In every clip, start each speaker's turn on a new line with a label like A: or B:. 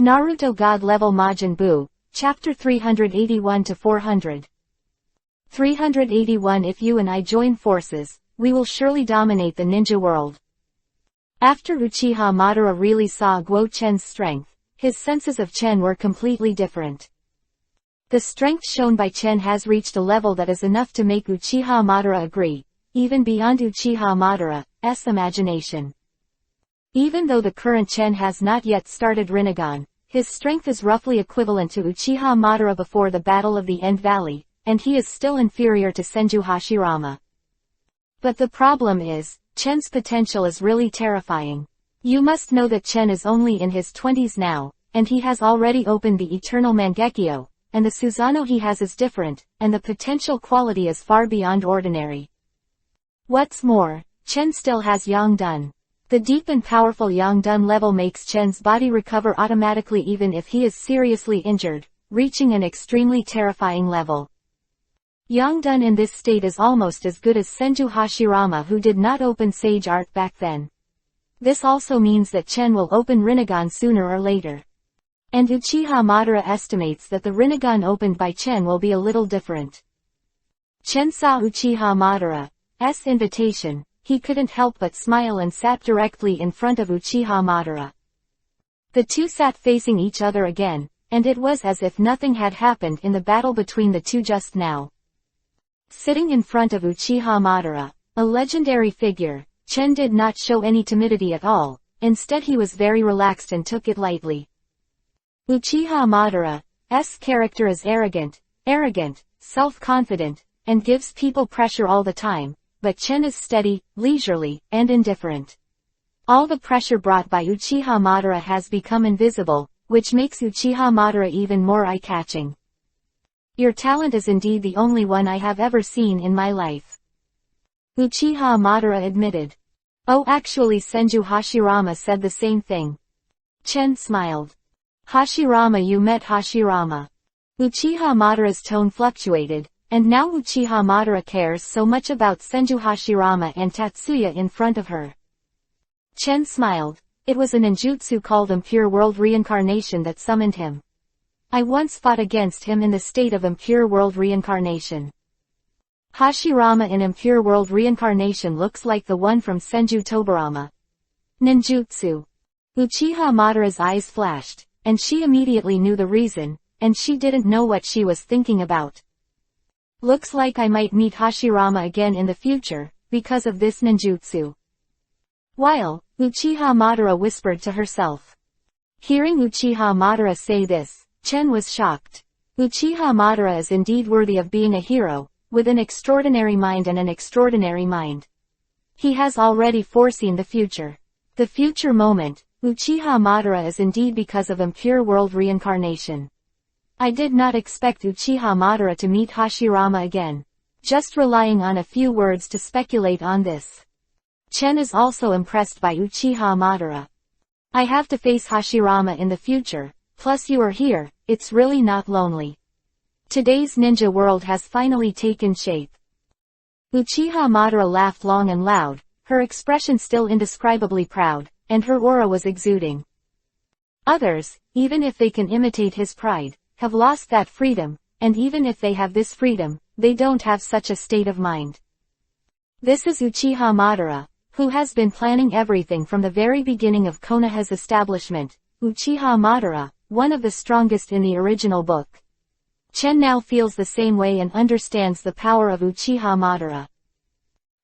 A: Naruto God Level Majin Buu, Chapter 381-400. 381 If you and I join forces, we will surely dominate the ninja world. After Uchiha Madara really saw Guo Chen's strength, his senses of Chen were completely different. The strength shown by Chen has reached a level that is enough to make Uchiha Madara agree, even beyond Uchiha Madara's imagination. Even though the current Chen has not yet started Rinnegan, his strength is roughly equivalent to Uchiha Madara before the Battle of the End Valley, and he is still inferior to Senju Hashirama. But the problem is, Chen's potential is really terrifying. You must know that Chen is only in his 20s now, and he has already opened the Eternal Mangekyo, and the Susanoo he has is different, and the potential quality is far beyond ordinary. What's more, Chen still has Yongdun. The deep and powerful Yongdun level makes Chen's body recover automatically even if he is seriously injured, reaching an extremely terrifying level. Yongdun in this state is almost as good as Senju Hashirama, who did not open Sage Art back then. This also means that Chen will open Rinnegan sooner or later. And Uchiha Madara estimates that the Rinnegan opened by Chen will be a little different. Chen saw Uchiha Madara's invitation. He couldn't help but smile and sat directly in front of Uchiha Madara. The two sat facing each other again, and it was as if nothing had happened in the battle between the two just now. Sitting in front of Uchiha Madara, a legendary figure, Chen did not show any timidity at all, instead he was very relaxed and took it lightly. Uchiha Madara's character is arrogant, self-confident, and gives people pressure all the time, but Chen is steady, leisurely, and indifferent. All the pressure brought by Uchiha Madara has become invisible, which makes Uchiha Madara even more eye-catching. Your talent is indeed the only one I have ever seen in my life. Uchiha Madara admitted. Oh, actually Senju Hashirama said the same thing. Chen smiled. Hashirama, you met Hashirama. Uchiha Madara's tone fluctuated, and now Uchiha Madara cares so much about Senju Hashirama and Tatsuya in front of her. Chen smiled. It was a ninjutsu called Impure World Reincarnation that summoned him. I once fought against him in the state of Impure World Reincarnation. Hashirama in Impure World Reincarnation looks like the one from Senju Tobarama. Ninjutsu. Uchiha Madara's eyes flashed, and she immediately knew the reason, and she didn't know what she was thinking about. Looks like I might meet Hashirama again in the future, because of this ninjutsu. While, Uchiha Madara whispered to herself. Hearing Uchiha Madara say this, Chen was shocked. Uchiha Madara is indeed worthy of being a hero, with an extraordinary mind and an extraordinary mind. He has already foreseen the future. The future moment, Uchiha Madara is indeed because of Impure World Reincarnation. I did not expect Uchiha Madara to meet Hashirama again. Just relying on a few words to speculate on this. Chen is also impressed by Uchiha Madara. I have to face Hashirama in the future, plus you are here, it's really not lonely. Today's ninja world has finally taken shape. Uchiha Madara laughed long and loud, her expression still indescribably proud, and her aura was exuding. Others, even if they can imitate his pride, have lost that freedom, and even if they have this freedom, they don't have such a state of mind. This is Uchiha Madara, who has been planning everything from the very beginning of Konoha's establishment. Uchiha Madara, one of the strongest in the original book. Chen now feels the same way and understands the power of Uchiha Madara.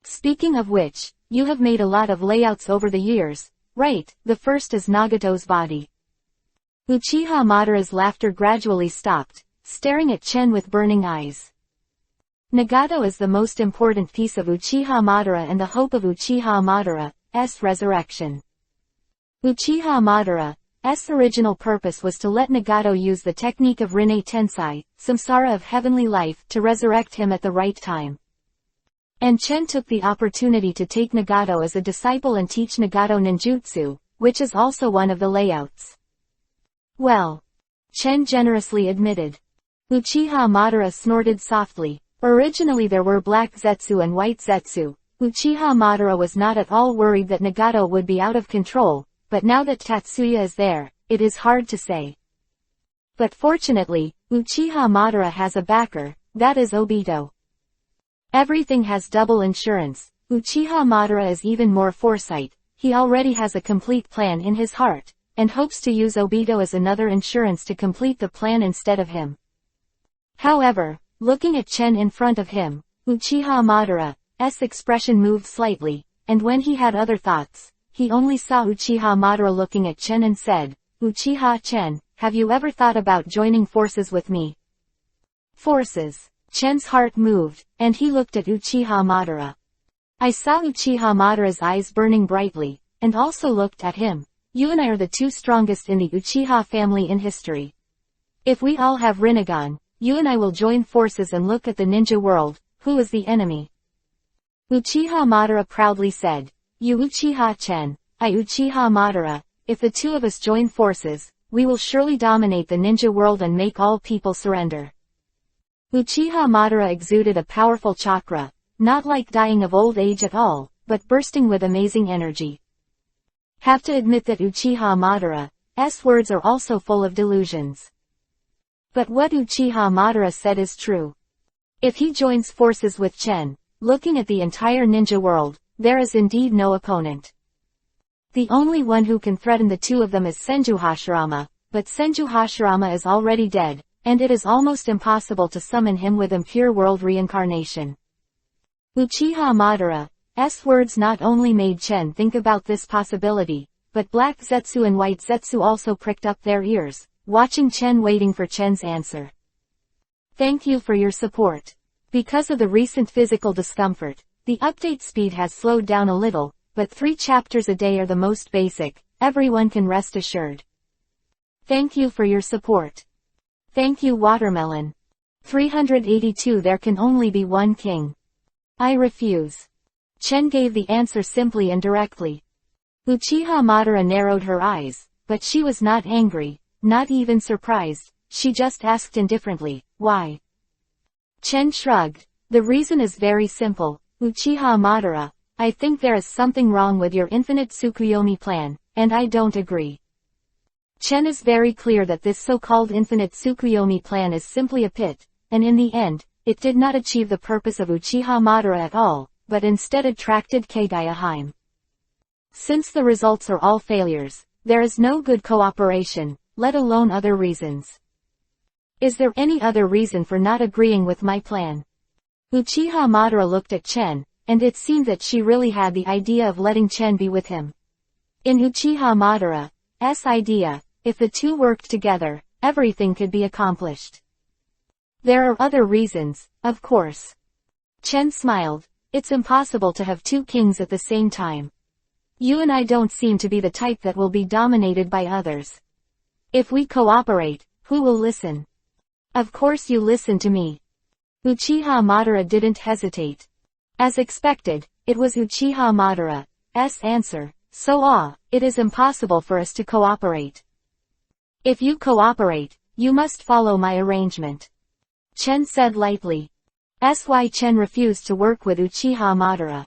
A: Speaking of which, you have made a lot of layouts over the years, right? The first is Nagato's body. Uchiha Madara's laughter gradually stopped, staring at Chen with burning eyes. Nagato is the most important piece of Uchiha Madara and the hope of Uchiha Madara's resurrection. Uchiha Madara's original purpose was to let Nagato use the technique of Rinne Tensai, Samsara of heavenly life, to resurrect him at the right time. And Chen took the opportunity to take Nagato as a disciple and teach Nagato ninjutsu, which is also one of the layouts. Well, Chen generously admitted. Uchiha Madara snorted softly. Originally there were black Zetsu and white Zetsu. Uchiha Madara was not at all worried that Nagato would be out of control, but now that Tatsuya is there, it is hard to say. But fortunately, Uchiha Madara has a backer, that is Obito. Everything has double insurance. Uchiha Madara is even more foresight. He already has a complete plan in his heart, and hopes to use Obito as another insurance to complete the plan instead of him. However, looking at Chen in front of him, Uchiha Madara's expression moved slightly, and when he had other thoughts, he only saw Uchiha Madara looking at Chen and said, "Uchiha Chen, have you ever thought about joining forces with me?" Forces. Chen's heart moved, and he looked at Uchiha Madara. I saw Uchiha Madara's eyes burning brightly, and also looked at him. You and I are the two strongest in the Uchiha family in history. If we all have Rinnegan, you and I will join forces and look at the ninja world. Who is the enemy? Uchiha Madara proudly said. You Uchiha Chen, I Uchiha Madara, if the two of us join forces, we will surely dominate the ninja world and make all people surrender. Uchiha Madara exuded a powerful chakra, not like dying of old age at all, but bursting with amazing energy. Have to admit that Uchiha Madara's words are also full of delusions. But what Uchiha Madara said is true. If he joins forces with Chen, looking at the entire ninja world, there is indeed no opponent. The only one who can threaten the two of them is Senju Hashirama, but Senju Hashirama is already dead, and it is almost impossible to summon him with impure world reincarnation. Uchiha Madara's words not only made Chen think about this possibility, but Black Zetsu and White Zetsu also pricked up their ears, watching Chen waiting for Chen's answer. Thank you for your support. Because of the recent physical discomfort, the update speed has slowed down a little, but 3 chapters a day are the most basic, everyone can rest assured. Thank you for your support. Thank you Watermelon. 382 There can only be one king. I refuse. Chen gave the answer simply and directly. Uchiha Madara narrowed her eyes, but she was not angry, not even surprised, she just asked indifferently, why? Chen shrugged. The reason is very simple, Uchiha Madara, I think there is something wrong with your infinite Tsukuyomi plan, and I don't agree. Chen is very clear that this so-called infinite Tsukuyomi plan is simply a pit, and in the end, it did not achieve the purpose of Uchiha Madara at all, but instead attracted Kagaya. Since the results are all failures, there is no good cooperation, let alone other reasons. Is there any other reason for not agreeing with my plan? Uchiha Madara looked at Chen, and it seemed that she really had the idea of letting Chen be with him. In Uchiha Madara's idea, if the two worked together, everything could be accomplished. There are other reasons, of course. Chen smiled. It's impossible to have two kings at the same time. You and I don't seem to be the type that will be dominated by others. If we cooperate, who will listen? Of course you listen to me. Uchiha Madara didn't hesitate. As expected, it was Uchiha Madara's answer. So it is impossible for us to cooperate. If you cooperate, you must follow my arrangement. Chen said lightly. Why Chen refused to work with Uchiha Madara.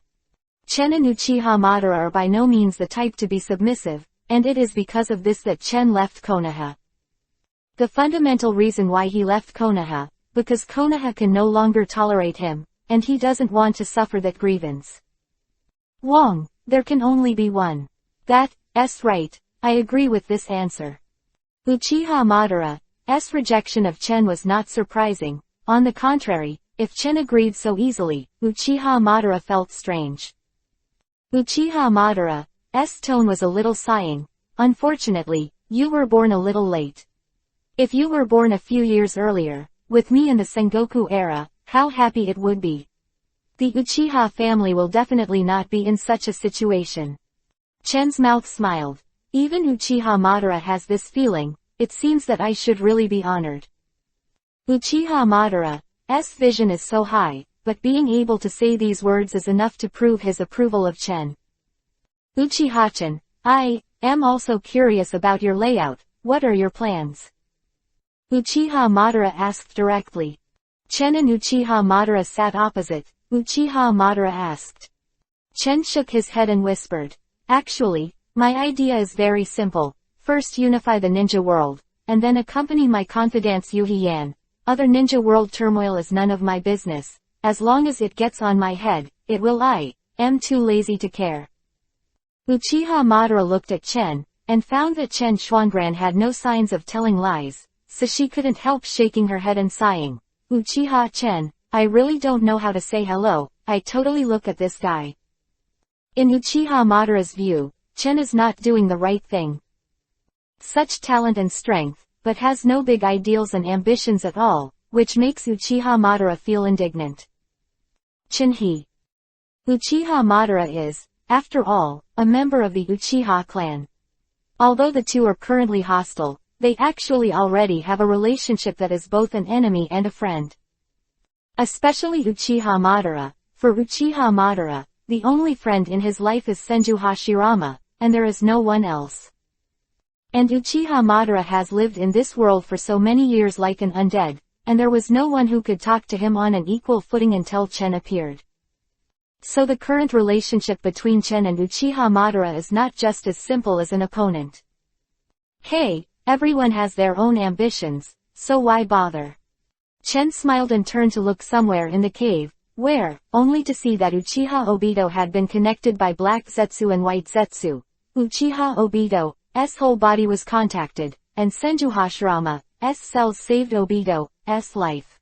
A: Chen and Uchiha Madara are by no means the type to be submissive, and it is because of this that Chen left Konoha. The fundamental reason why he left Konoha, because Konoha can no longer tolerate him, and he doesn't want to suffer that grievance. Wong, there can only be one. That's right, I agree with this answer. Uchiha Madara's rejection of Chen was not surprising, on the contrary, if Chen agreed so easily, Uchiha Madara felt strange. Uchiha Madara's tone was a little sighing. Unfortunately, you were born a little late. If you were born a few years earlier, with me in the Sengoku era, how happy it would be. The Uchiha family will definitely not be in such a situation. Chen's mouth smiled. Even Uchiha Madara has this feeling, it seems that I should really be honored. Uchiha Madara's vision is so high, but being able to say these words is enough to prove his approval of Chen. Uchiha-chan, I am also curious about your layout, what are your plans? Uchiha Madara asked directly. Chen and Uchiha Madara sat opposite. Uchiha Madara asked. Chen shook his head and whispered. Actually, my idea is very simple. First unify the ninja world, and then accompany my confidant Yuhi Yan. Other ninja world turmoil is none of my business. As long as it gets on my head, it will. I am too lazy to care. Uchiha Madara looked at Chen, and found that Chen Xuanbran had no signs of telling lies, so she couldn't help shaking her head and sighing. Uchiha Chen, I really don't know how to say hello. I totally look at this guy. In Uchiha Madara's view, Chen is not doing the right thing. Such talent and strength, but has no big ideals and ambitions at all, which makes Uchiha Madara feel indignant. Chen-he. Uchiha Madara is, after all, a member of the Uchiha clan. Although the two are currently hostile, they actually already have a relationship that is both an enemy and a friend. Especially Uchiha Madara. For Uchiha Madara, the only friend in his life is Senju Hashirama, and there is no one else. And Uchiha Madara has lived in this world for so many years like an undead, and there was no one who could talk to him on an equal footing until Chen appeared. So the current relationship between Chen and Uchiha Madara is not just as simple as an opponent. Hey, everyone has their own ambitions, so why bother? Chen smiled and turned to look somewhere in the cave, where, only to see that Uchiha Obito had been connected by Black Zetsu and White Zetsu. Uchiha Obito's whole body was contacted, and Senju Hashirama's cells saved Obito's life.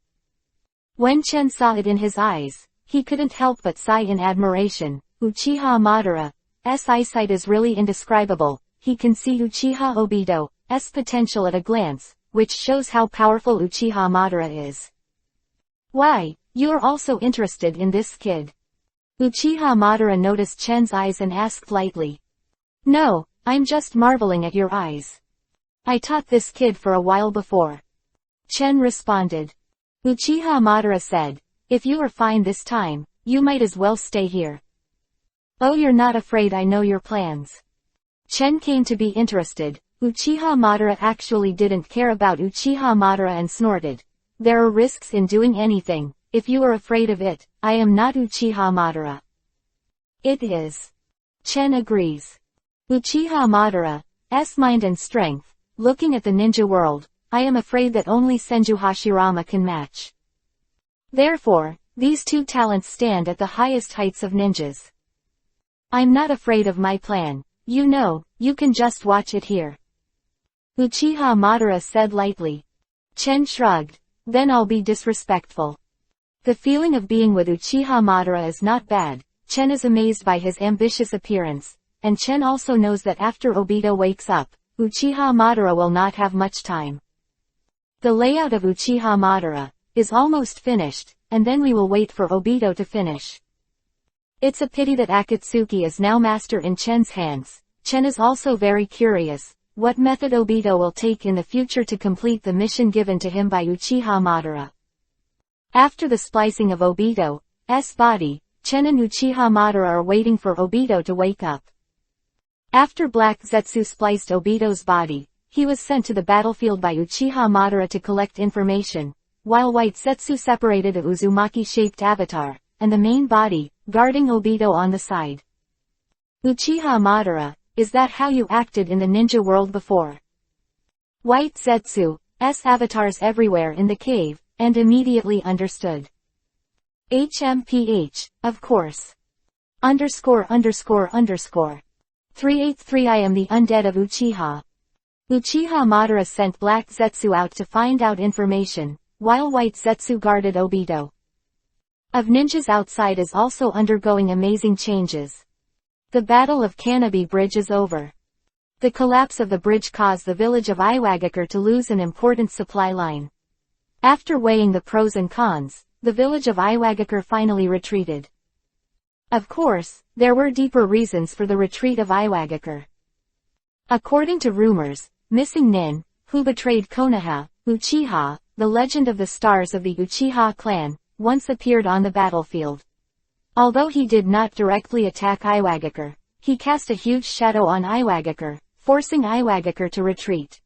A: When Chen saw it in his eyes, he couldn't help but sigh in admiration. Uchiha Madara's eyesight is really indescribable. He can see Uchiha Obito's potential at a glance, which shows how powerful Uchiha Madara is. Why, you're also interested in this kid? Uchiha Madara noticed Chen's eyes and asked lightly. No, I'm just marveling at your eyes. I taught this kid for a while before. Chen responded. Uchiha Madara said, if you are fine this time, you might as well stay here. Oh, you're not afraid I know your plans. Chen came to be interested. Uchiha Madara actually didn't care about Uchiha Madara and snorted. There are risks in doing anything. If you are afraid of it, I am not Uchiha Madara. It is. Chen agrees. Uchiha Madara's mind and strength, looking at the ninja world, I am afraid that only Senju Hashirama can match. Therefore, these two talents stand at the highest heights of ninjas. I'm not afraid of my plan. You know, you can just watch it here. Uchiha Madara said lightly. Chen shrugged. Then I'll be disrespectful. The feeling of being with Uchiha Madara is not bad. Chen is amazed by his ambitious appearance, and Chen also knows that after Obito wakes up, Uchiha Madara will not have much time. The layout of Uchiha Madara is almost finished, and then we will wait for Obito to finish. It's a pity that Akatsuki is now master in Chen's hands. Chen is also very curious what method Obito will take in the future to complete the mission given to him by Uchiha Madara. After the splicing of Obito's body, Chen and Uchiha Madara are waiting for Obito to wake up. After Black Zetsu spliced Obito's body, he was sent to the battlefield by Uchiha Madara to collect information, while White Zetsu separated a Uzumaki-shaped avatar, and the main body, guarding Obito on the side. Uchiha Madara, is that how you acted in the ninja world before? White Zetsu's avatars everywhere in the cave, and immediately understood. HMPH, of course. ____. 383 I am the undead of Uchiha. Uchiha Madara sent Black Zetsu out to find out information, while White Zetsu guarded Obito. Of ninjas outside is also undergoing amazing changes. The Battle of Kanabi Bridge is over. The collapse of the bridge caused the village of Iwagakure to lose an important supply line. After weighing the pros and cons, the village of Iwagakure finally retreated. Of course, there were deeper reasons for the retreat of Iwagakure. According to rumors, missing Nin, who betrayed Konoha, Uchiha, the legend of the stars of the Uchiha clan, once appeared on the battlefield. Although he did not directly attack Iwagakure, he cast a huge shadow on Iwagakure, forcing Iwagakure to retreat.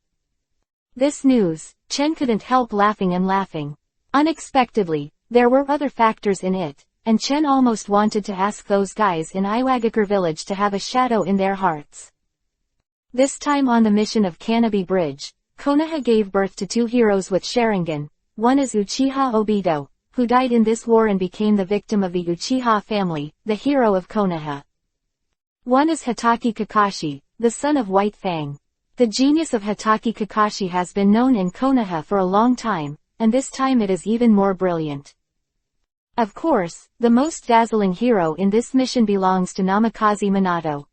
A: This news, Chen couldn't help laughing and laughing. Unexpectedly, there were other factors in it, and Chen almost wanted to ask those guys in Iwagakure village to have a shadow in their hearts. This time on the mission of Canopy Bridge, Konoha gave birth to 2 heroes with Sharingan. One is Uchiha Obito, who died in this war and became the victim of the Uchiha family, the hero of Konoha. One is Hatake Kakashi, the son of White Fang. The genius of Hatake Kakashi has been known in Konoha for a long time, and this time it is even more brilliant. Of course, the most dazzling hero in this mission belongs to Namikaze Minato.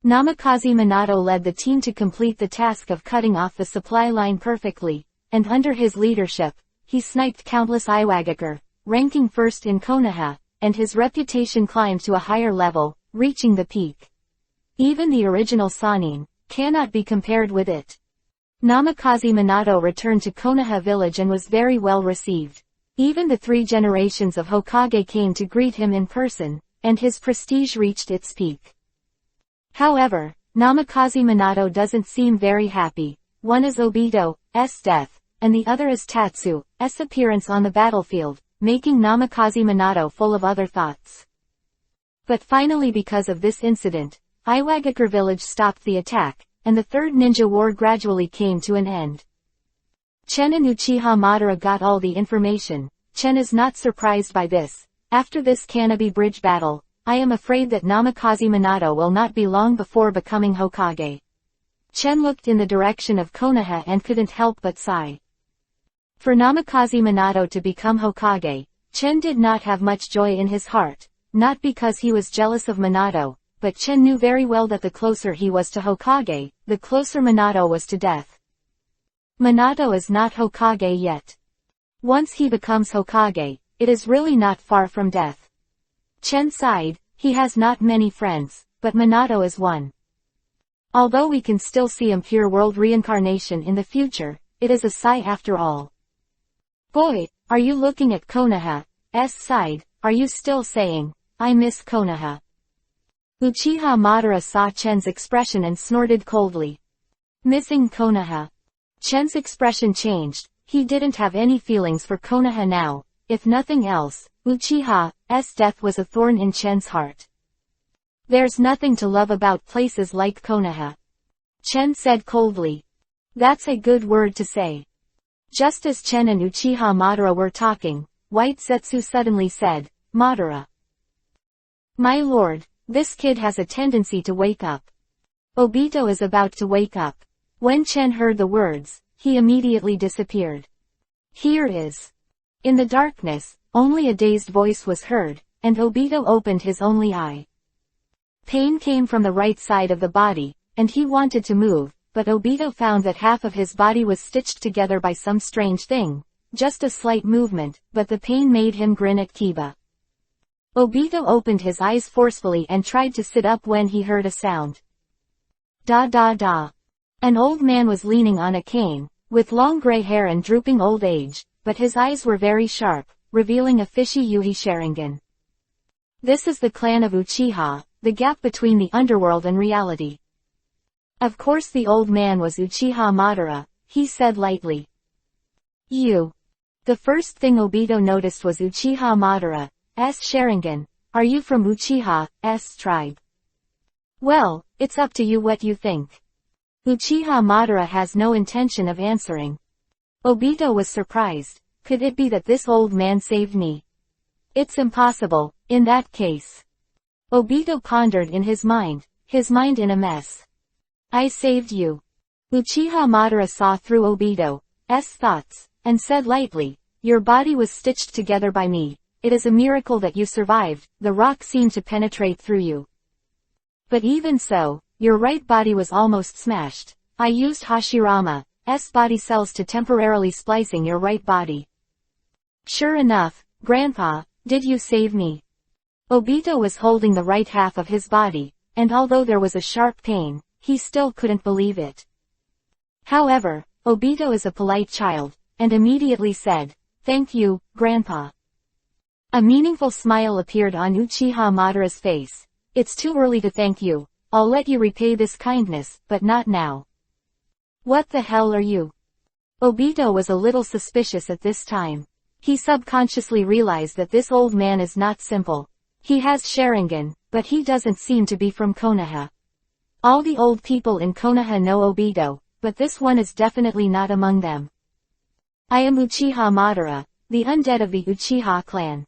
A: Namikaze Minato led the team to complete the task of cutting off the supply line perfectly, and under his leadership, he sniped countless Iwagakure, ranking first in Konoha, and his reputation climbed to a higher level, reaching the peak. Even the original Sannin cannot be compared with it. Namikaze Minato returned to Konoha village and was very well received. Even the 3 generations of Hokage came to greet him in person, and his prestige reached its peak. However, Namikaze Minato doesn't seem very happy. One is Obito's death, and the other is Tatsu's appearance on the battlefield, making Namikaze Minato full of other thoughts. But finally, because of this incident, Iwagakure village stopped the attack, and the Third Ninja War gradually came to an end. Chen and Uchiha Madara got all the information. Chen is not surprised by this. After this Canopy Bridge battle, I am afraid that Namikaze Minato will not be long before becoming Hokage. Chen looked in the direction of Konoha and couldn't help but sigh. For Namikaze Minato to become Hokage, Chen did not have much joy in his heart, not because he was jealous of Minato, but Chen knew very well that the closer he was to Hokage, the closer Minato was to death. Minato is not Hokage yet. Once he becomes Hokage, it is really not far from death. Chen sighed. He has not many friends, but Minato is one. Although we can still see a pure world reincarnation in the future, it is a sigh after all. Boy, are you looking at Konoha's side? Are you still saying, I miss Konoha? Uchiha Madara saw Chen's expression and snorted coldly. Missing Konoha. Chen's expression changed. He didn't have any feelings for Konoha now. If nothing else, Uchiha's death was a thorn in Chen's heart. There's nothing to love about places like Konoha. Chen said coldly. That's a good word to say. Just as Chen and Uchiha Madara were talking, White Zetsu suddenly said, Madara. My lord, this kid has a tendency to wake up. Obito is about to wake up. When Chen heard the words, he immediately disappeared. Here is. In the darkness, only a dazed voice was heard, and Obito opened his only eye. Pain came from the right side of the body, and he wanted to move, but Obito found that half of his body was stitched together by some strange thing. Just a slight movement, but the pain made him grin at Kiba. Obito opened his eyes forcefully and tried to sit up when he heard a sound. Da da da. An old man was leaning on a cane, with long gray hair and drooping old age, but his eyes were very sharp, revealing a fishy Yuhi Sharingan. This is the clan of Uchiha, the gap between the underworld and reality. Of course the old man was Uchiha Madara, he said lightly. You. The first thing Obito noticed was Uchiha Madara's Sharingan. Are you from Uchiha's tribe? Well, it's up to you what you think. Uchiha Madara has no intention of answering. Obito was surprised. Could it be that this old man saved me? It's impossible, in that case. Obito pondered in his mind in a mess. I saved you. Uchiha Madara saw through Obito's thoughts, and said lightly, your body was stitched together by me. It is a miracle that you survived. The rock seemed to penetrate through you. But even so, your right body was almost smashed. I used Hashirama's body cells to temporarily splicing your right body. Sure enough, Grandpa, did you save me? Obito was holding the right half of his body, and although there was a sharp pain, he still couldn't believe it. However, Obito is a polite child, and immediately said, thank you, Grandpa. A meaningful smile appeared on Uchiha Madara's face. It's too early to thank you. I'll let you repay this kindness, but not now. What the hell are you? Obito was a little suspicious at this time. He subconsciously realized that this old man is not simple. He has Sharingan, but he doesn't seem to be from Konoha. All the old people in Konoha know Obito, but this one is definitely not among them. I am Uchiha Madara, the undead of the Uchiha clan.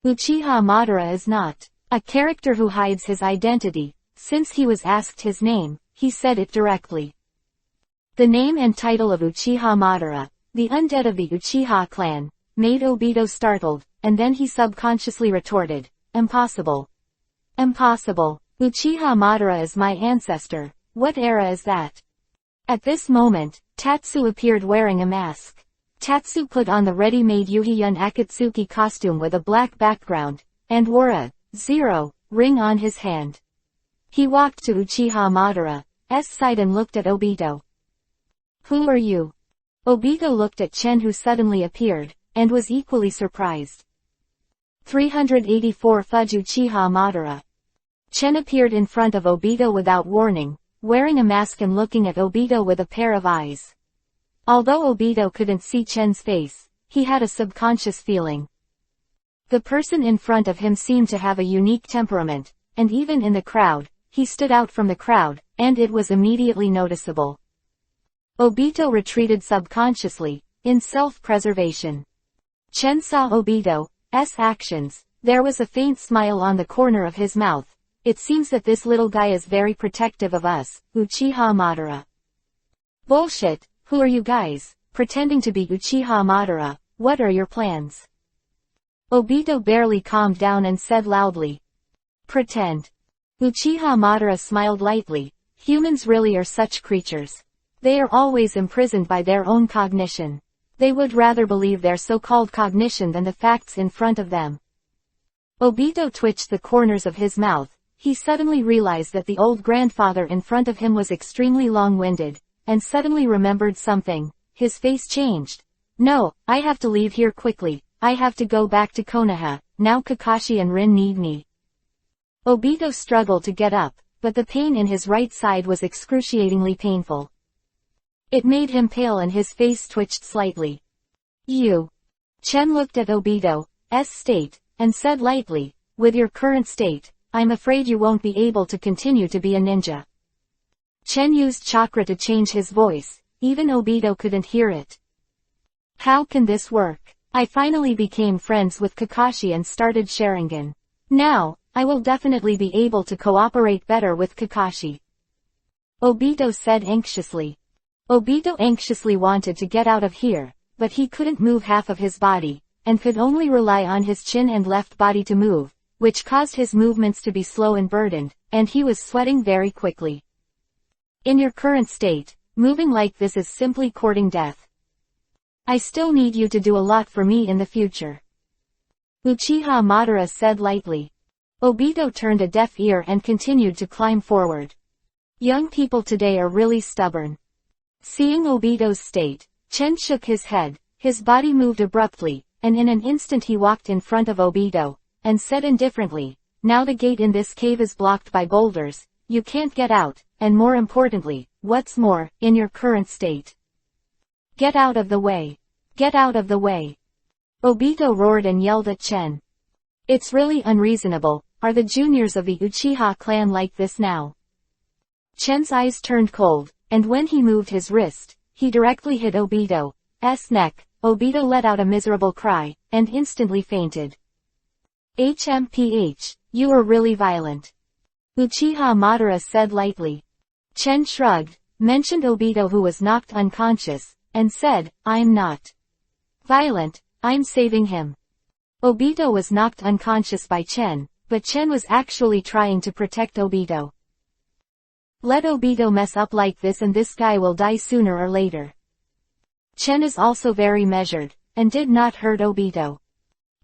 A: Uchiha Madara is not a character who hides his identity. Since he was asked his name, he said it directly. The name and title of Uchiha Madara, the undead of the Uchiha clan, made Obito startled, and then he subconsciously retorted, "Impossible. Impossible. Uchiha Madara is my ancestor. What era is that?" At this moment, Tatsu appeared wearing a mask. Tatsu put on the ready-made Yuhiyun Akatsuki costume with a black background, and wore a zero ring on his hand. He walked to Uchiha Madara's side and looked at Obito. "Who are you?" Obito looked at Chen, who suddenly appeared, and was equally surprised. 384 Fudge Uchiha Madara. Chen appeared in front of Obito without warning, wearing a mask and looking at Obito with a pair of eyes. Although Obito couldn't see Chen's face, he had a subconscious feeling. The person in front of him seemed to have a unique temperament, and even in the crowd, he stood out from the crowd, and it was immediately noticeable. Obito retreated subconsciously, in self-preservation. Chen saw Obito's actions. There was a faint smile on the corner of his mouth. "It seems that this little guy is very protective of us, Uchiha Madara." "Bullshit, who are you guys, pretending to be Uchiha Madara, what are your plans?" Obito barely calmed down and said loudly. "Pretend." Uchiha Madara smiled lightly. Humans really are such creatures. They are always imprisoned by their own cognition. They would rather believe their so-called cognition than the facts in front of them. Obito twitched the corners of his mouth. He suddenly realized that the old grandfather in front of him was extremely long-winded, and suddenly remembered something. His face changed. "No, I have to leave here quickly. I have to go back to Konoha. Now Kakashi and Rin need me." Obito struggled to get up, but the pain in his right side was excruciatingly painful. It made him pale and his face twitched slightly. "You." Chen looked at Obito's state, and said lightly, "With your current state, I'm afraid you won't be able to continue to be a ninja." Chen used chakra to change his voice. Even Obito couldn't hear it. "How can this work? I finally became friends with Kakashi and started Sharingan. Now, I will definitely be able to cooperate better with Kakashi," Obito said anxiously. Obito anxiously wanted to get out of here, but he couldn't move half of his body, and could only rely on his chin and left body to move, which caused his movements to be slow and burdened, and he was sweating very quickly. "In your current state, moving like this is simply courting death. I still need you to do a lot for me in the future," Uchiha Madara said lightly. Obito turned a deaf ear and continued to climb forward. Young people today are really stubborn. Seeing Obito's state, Chen shook his head. His body moved abruptly, and in an instant he walked in front of Obito, and said indifferently, "Now the gate in this cave is blocked by boulders. You can't get out, and more importantly, what's more, in your current state. Get out of the way. Get out of the way." Obito roared and yelled at Chen. "It's really unreasonable. Are the juniors of the Uchiha clan like this now?" Chen's eyes turned cold, and when he moved his wrist, he directly hit Obito's neck. Obito let out a miserable cry, and instantly fainted. "HMPH, you are really violent," Uchiha Madara said lightly. Chen shrugged, mentioned Obito who was knocked unconscious, and said, "I'm not violent, I'm saving him." Obito was knocked unconscious by Chen, but Chen was actually trying to protect Obito. Let Obito mess up like this and this guy will die sooner or later. Chen is also very measured, and did not hurt Obito.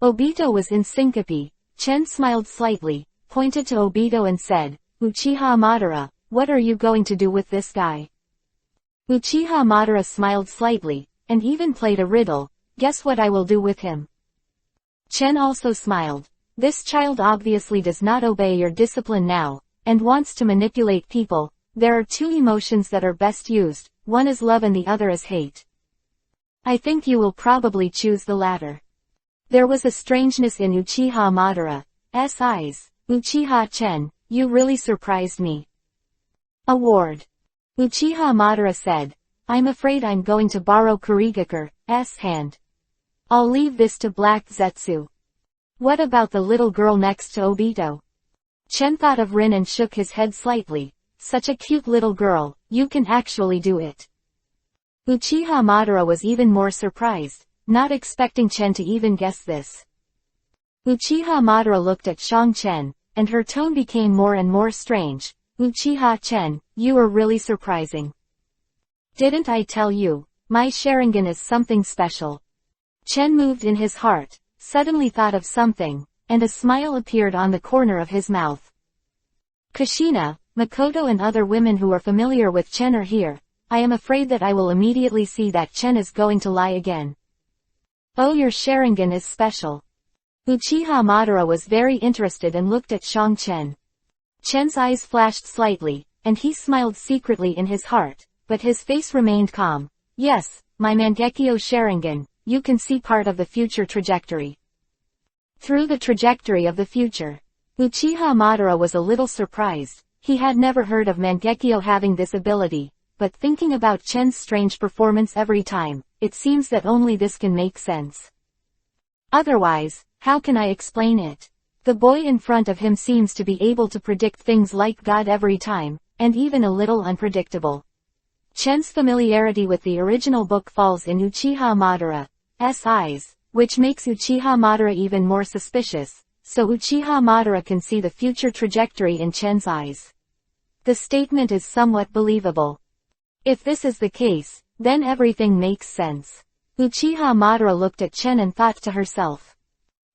A: Obito was in syncope. Chen smiled slightly, pointed to Obito and said, "Uchiha Madara, what are you going to do with this guy?" Uchiha Madara smiled slightly, and even played a riddle, "Guess what I will do with him?" Chen also smiled. This child obviously does not obey your discipline now, and wants to manipulate people. There are two emotions that are best used, one is love and the other is hate. I think you will probably choose the latter. There was a strangeness in Uchiha Madara's eyes. "Uchiha Chen, you really surprised me." Award. Uchiha Madara said, I'm afraid I'm going to borrow Kurigaku's hand. I'll leave this to Black Zetsu. What about the little girl next to Obito? Chen thought of Rin and shook his head slightly. Such a cute little girl, you can actually do it. Uchiha Madara was even more surprised, not expecting Chen to even guess this. Uchiha Madara looked at Shang Chen, and her tone became more and more strange. Uchiha Chen, you are really surprising. Didn't I tell you, my Sharingan is something special? Chen moved in his heart, suddenly thought of something, and a smile appeared on the corner of his mouth. Kushina, Makoto and other women who are familiar with Chen are here. I am afraid that I will immediately see that Chen is going to lie again. Oh, your Sharingan is special. Uchiha Madara was very interested and looked at Shang Chen. Chen's eyes flashed slightly, and he smiled secretly in his heart, but his face remained calm. Yes, my Mangekyo Sharingan, you can see part of the future trajectory. Through the trajectory of the future. Uchiha Madara was a little surprised. He had never heard of Mangekyo having this ability, but thinking about Chen's strange performance every time, it seems that only this can make sense. Otherwise, how can I explain it? The boy in front of him seems to be able to predict things like God every time, and even a little unpredictable. Chen's familiarity with the original book falls in Uchiha Madara's eyes, which makes Uchiha Madara even more suspicious, so Uchiha Madara can see the future trajectory in Chen's eyes. The statement is somewhat believable. If this is the case, then everything makes sense. Uchiha Madara looked at Chen and thought to herself.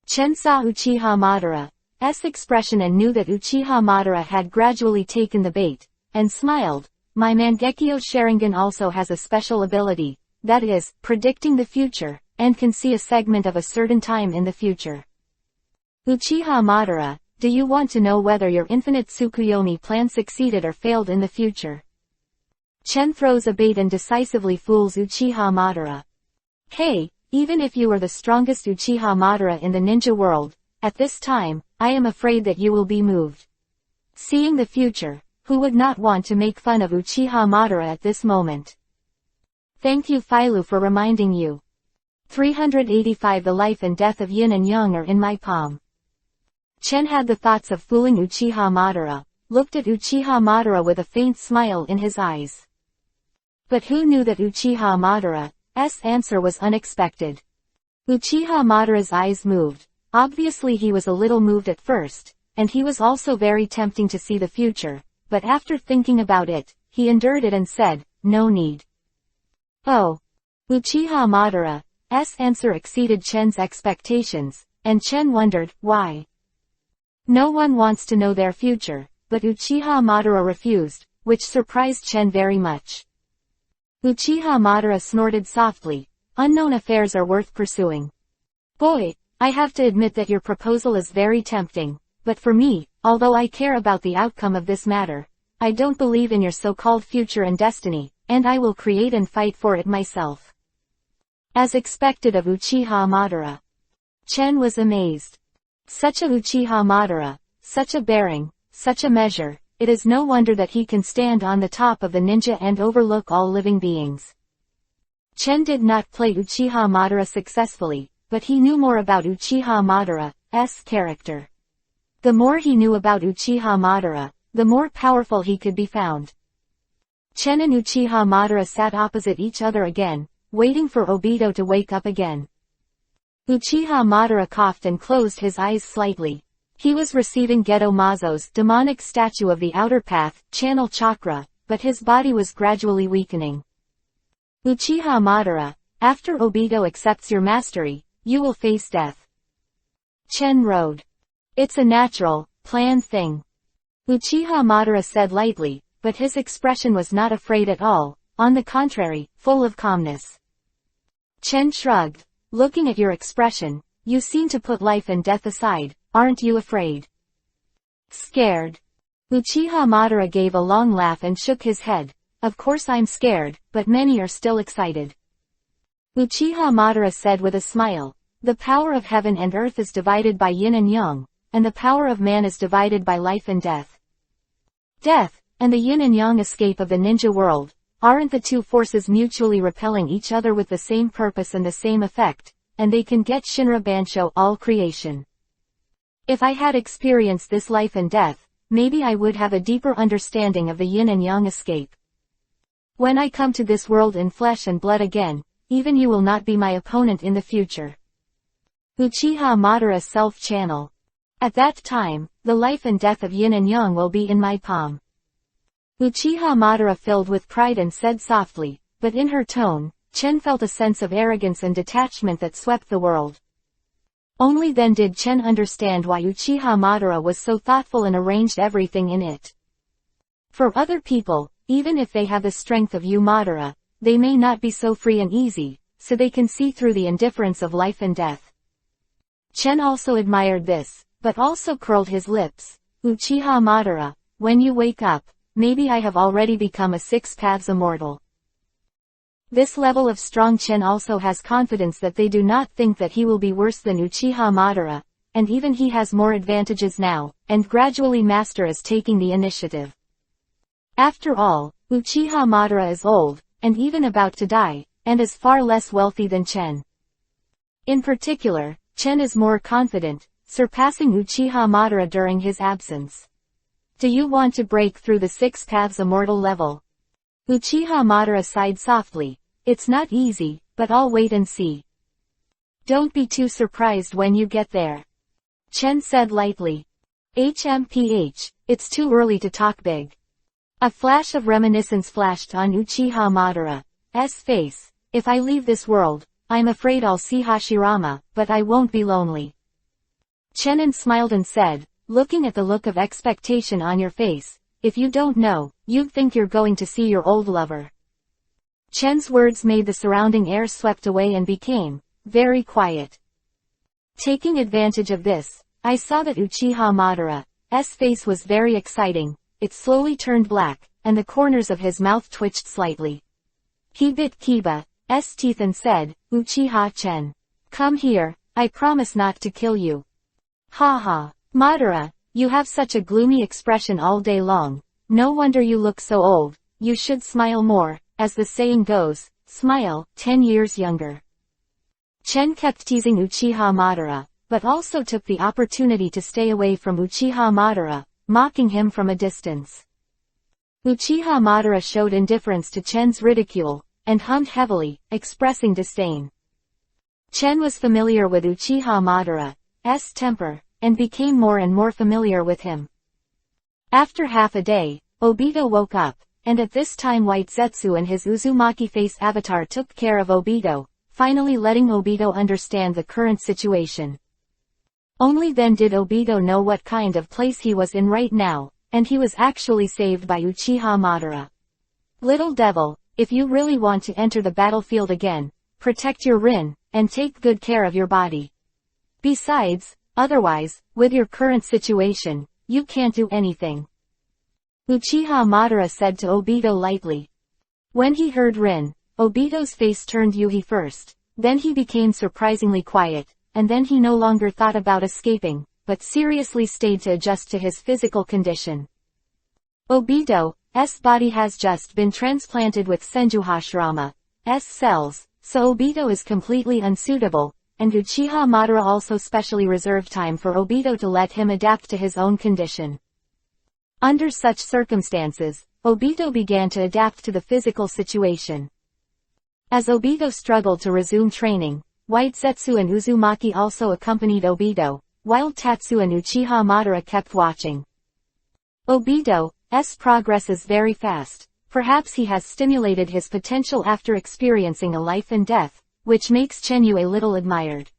A: Chen saw Uchiha Madara's expression and knew that Uchiha Madara had gradually taken the bait, and smiled. My Mangekyo Sharingan also has a special ability, that is, predicting the future, and can see a segment of a certain time in the future. Uchiha Madara, do you want to know whether your infinite Tsukuyomi plan succeeded or failed in the future? Chen throws a bait and decisively fools Uchiha Madara. Hey, even if you are the strongest Uchiha Madara in the ninja world, at this time, I am afraid that you will be moved. Seeing the future, who would not want to make fun of Uchiha Madara at this moment? Thank you Phailu for reminding you. 385 The life and death of yin and yang are in my palm. Chen had the thoughts of fooling Uchiha Madara, looked at Uchiha Madara with a faint smile in his eyes. But who knew that Uchiha Madara's answer was unexpected? Uchiha Madara's eyes moved. Obviously he was a little moved at first, and he was also very tempting to see the future, but after thinking about it, he endured it and said, no need. Oh. Uchiha Madara's answer exceeded Chen's expectations, and Chen wondered, why? No one wants to know their future, but Uchiha Madara refused, which surprised Chen very much. Uchiha Madara snorted softly. Unknown affairs are worth pursuing. Boy, I have to admit that your proposal is very tempting, but for me, although I care about the outcome of this matter, I don't believe in your so-called future and destiny, and I will create and fight for it myself. As expected of Uchiha Madara. Chen was amazed. Such a Uchiha Madara, such a bearing, such a measure, it is no wonder that he can stand on the top of the ninja and overlook all living beings. Chen did not play Uchiha Madara successfully, but he knew more about Uchiha Madara's character. The more he knew about Uchiha Madara, the more powerful he could be found. Chen and Uchiha Madara sat opposite each other again, waiting for Obito to wake up again. Uchiha Madara coughed and closed his eyes slightly. He was receiving Geto Mazo's demonic statue of the outer path, channel chakra, but his body was gradually weakening. Uchiha Madara, after Obito accepts your mastery, you will face death. Chen rode. It's a natural, planned thing. Uchiha Madara said lightly, but his expression was not afraid at all, on the contrary, full of calmness. Chen shrugged. Looking at your expression, you seem to put life and death aside, aren't you afraid? Scared. Uchiha Madara gave a long laugh and shook his head. Of course I'm scared, but many are still excited. Uchiha Madara said with a smile, the power of heaven and earth is divided by yin and yang, and the power of man is divided by life and death. Death, and the yin and yang escape of the ninja world. Aren't the two forces mutually repelling each other with the same purpose and the same effect, and they can get Shinra Bansho all creation. If I had experienced this life and death, maybe I would have a deeper understanding of the yin and yang escape. When I come to this world in flesh and blood again, even you will not be my opponent in the future. Uchiha Madara Self-Channel. At that time, the life and death of yin and yang will be in my palm. Uchiha Madara filled with pride and said softly, but in her tone, Chen felt a sense of arrogance and detachment that swept the world. Only then did Chen understand why Uchiha Madara was so thoughtful and arranged everything in it. For other people, even if they have the strength of Madara, they may not be so free and easy, so they can see through the indifference of life and death. Chen also admired this, but also curled his lips. Uchiha Madara, when you wake up, maybe I have already become a 6 paths immortal. This level of strong Chen also has confidence that they do not think that he will be worse than Uchiha Madara, and even he has more advantages now, and gradually Master is taking the initiative. After all, Uchiha Madara is old, and even about to die, and is far less wealthy than Chen. In particular, Chen is more confident, surpassing Uchiha Madara during his absence. Do you want to break through the 6 paths immortal level? Uchiha Madara sighed softly. It's not easy, but I'll wait and see. Don't be too surprised when you get there. Chen said lightly. HMPH, it's too early to talk big. A flash of reminiscence flashed on Uchiha Madara's face. If I leave this world, I'm afraid I'll see Hashirama, but I won't be lonely. Chenin smiled and said, looking at the look of expectation on your face, if you don't know, you'd think you're going to see your old lover. Chen's words made the surrounding air swept away and became very quiet. Taking advantage of this, I saw that Uchiha Madara's face was very exciting. It slowly turned black, and the corners of his mouth twitched slightly. He bit Kiba's teeth and said, Uchiha-chen. Come here, I promise not to kill you. Ha ha. Madara, you have such a gloomy expression all day long. No wonder you look so old. You should smile more, as the saying goes, smile, 10 years younger. Chen kept teasing Uchiha Madara, but also took the opportunity to stay away from Uchiha Madara, mocking him from a distance. Uchiha Madara showed indifference to Chen's ridicule, and hummed heavily, expressing disdain. Chen was familiar with Uchiha Madara's temper, and became more and more familiar with him. After half a day, Obito woke up, and at this time White Zetsu and his Uzumaki face avatar took care of Obito, finally letting Obito understand the current situation. Only then did Obito know what kind of place he was in right now, and he was actually saved by Uchiha Madara. Little devil, if you really want to enter the battlefield again, protect your Rin, and take good care of your body. Besides, otherwise, with your current situation, you can't do anything. Uchiha Madara said to Obito lightly. When he heard Rin, Obito's face turned Yuhi first, then he became surprisingly quiet, and then he no longer thought about escaping, but seriously stayed to adjust to his physical condition. Obito's body has just been transplanted with Senju Hashirama's cells, so Obito is completely unsuitable, and Uchiha Madara also specially reserved time for Obito to let him adapt to his own condition. Under such circumstances, Obito began to adapt to the physical situation. As Obito struggled to resume training, White Zetsu and Uzumaki also accompanied Obito, while Tatsu and Uchiha Madara kept watching. Obito's progress is very fast. Perhaps he has stimulated his potential after experiencing a life and death, which makes Chenyu a little admired.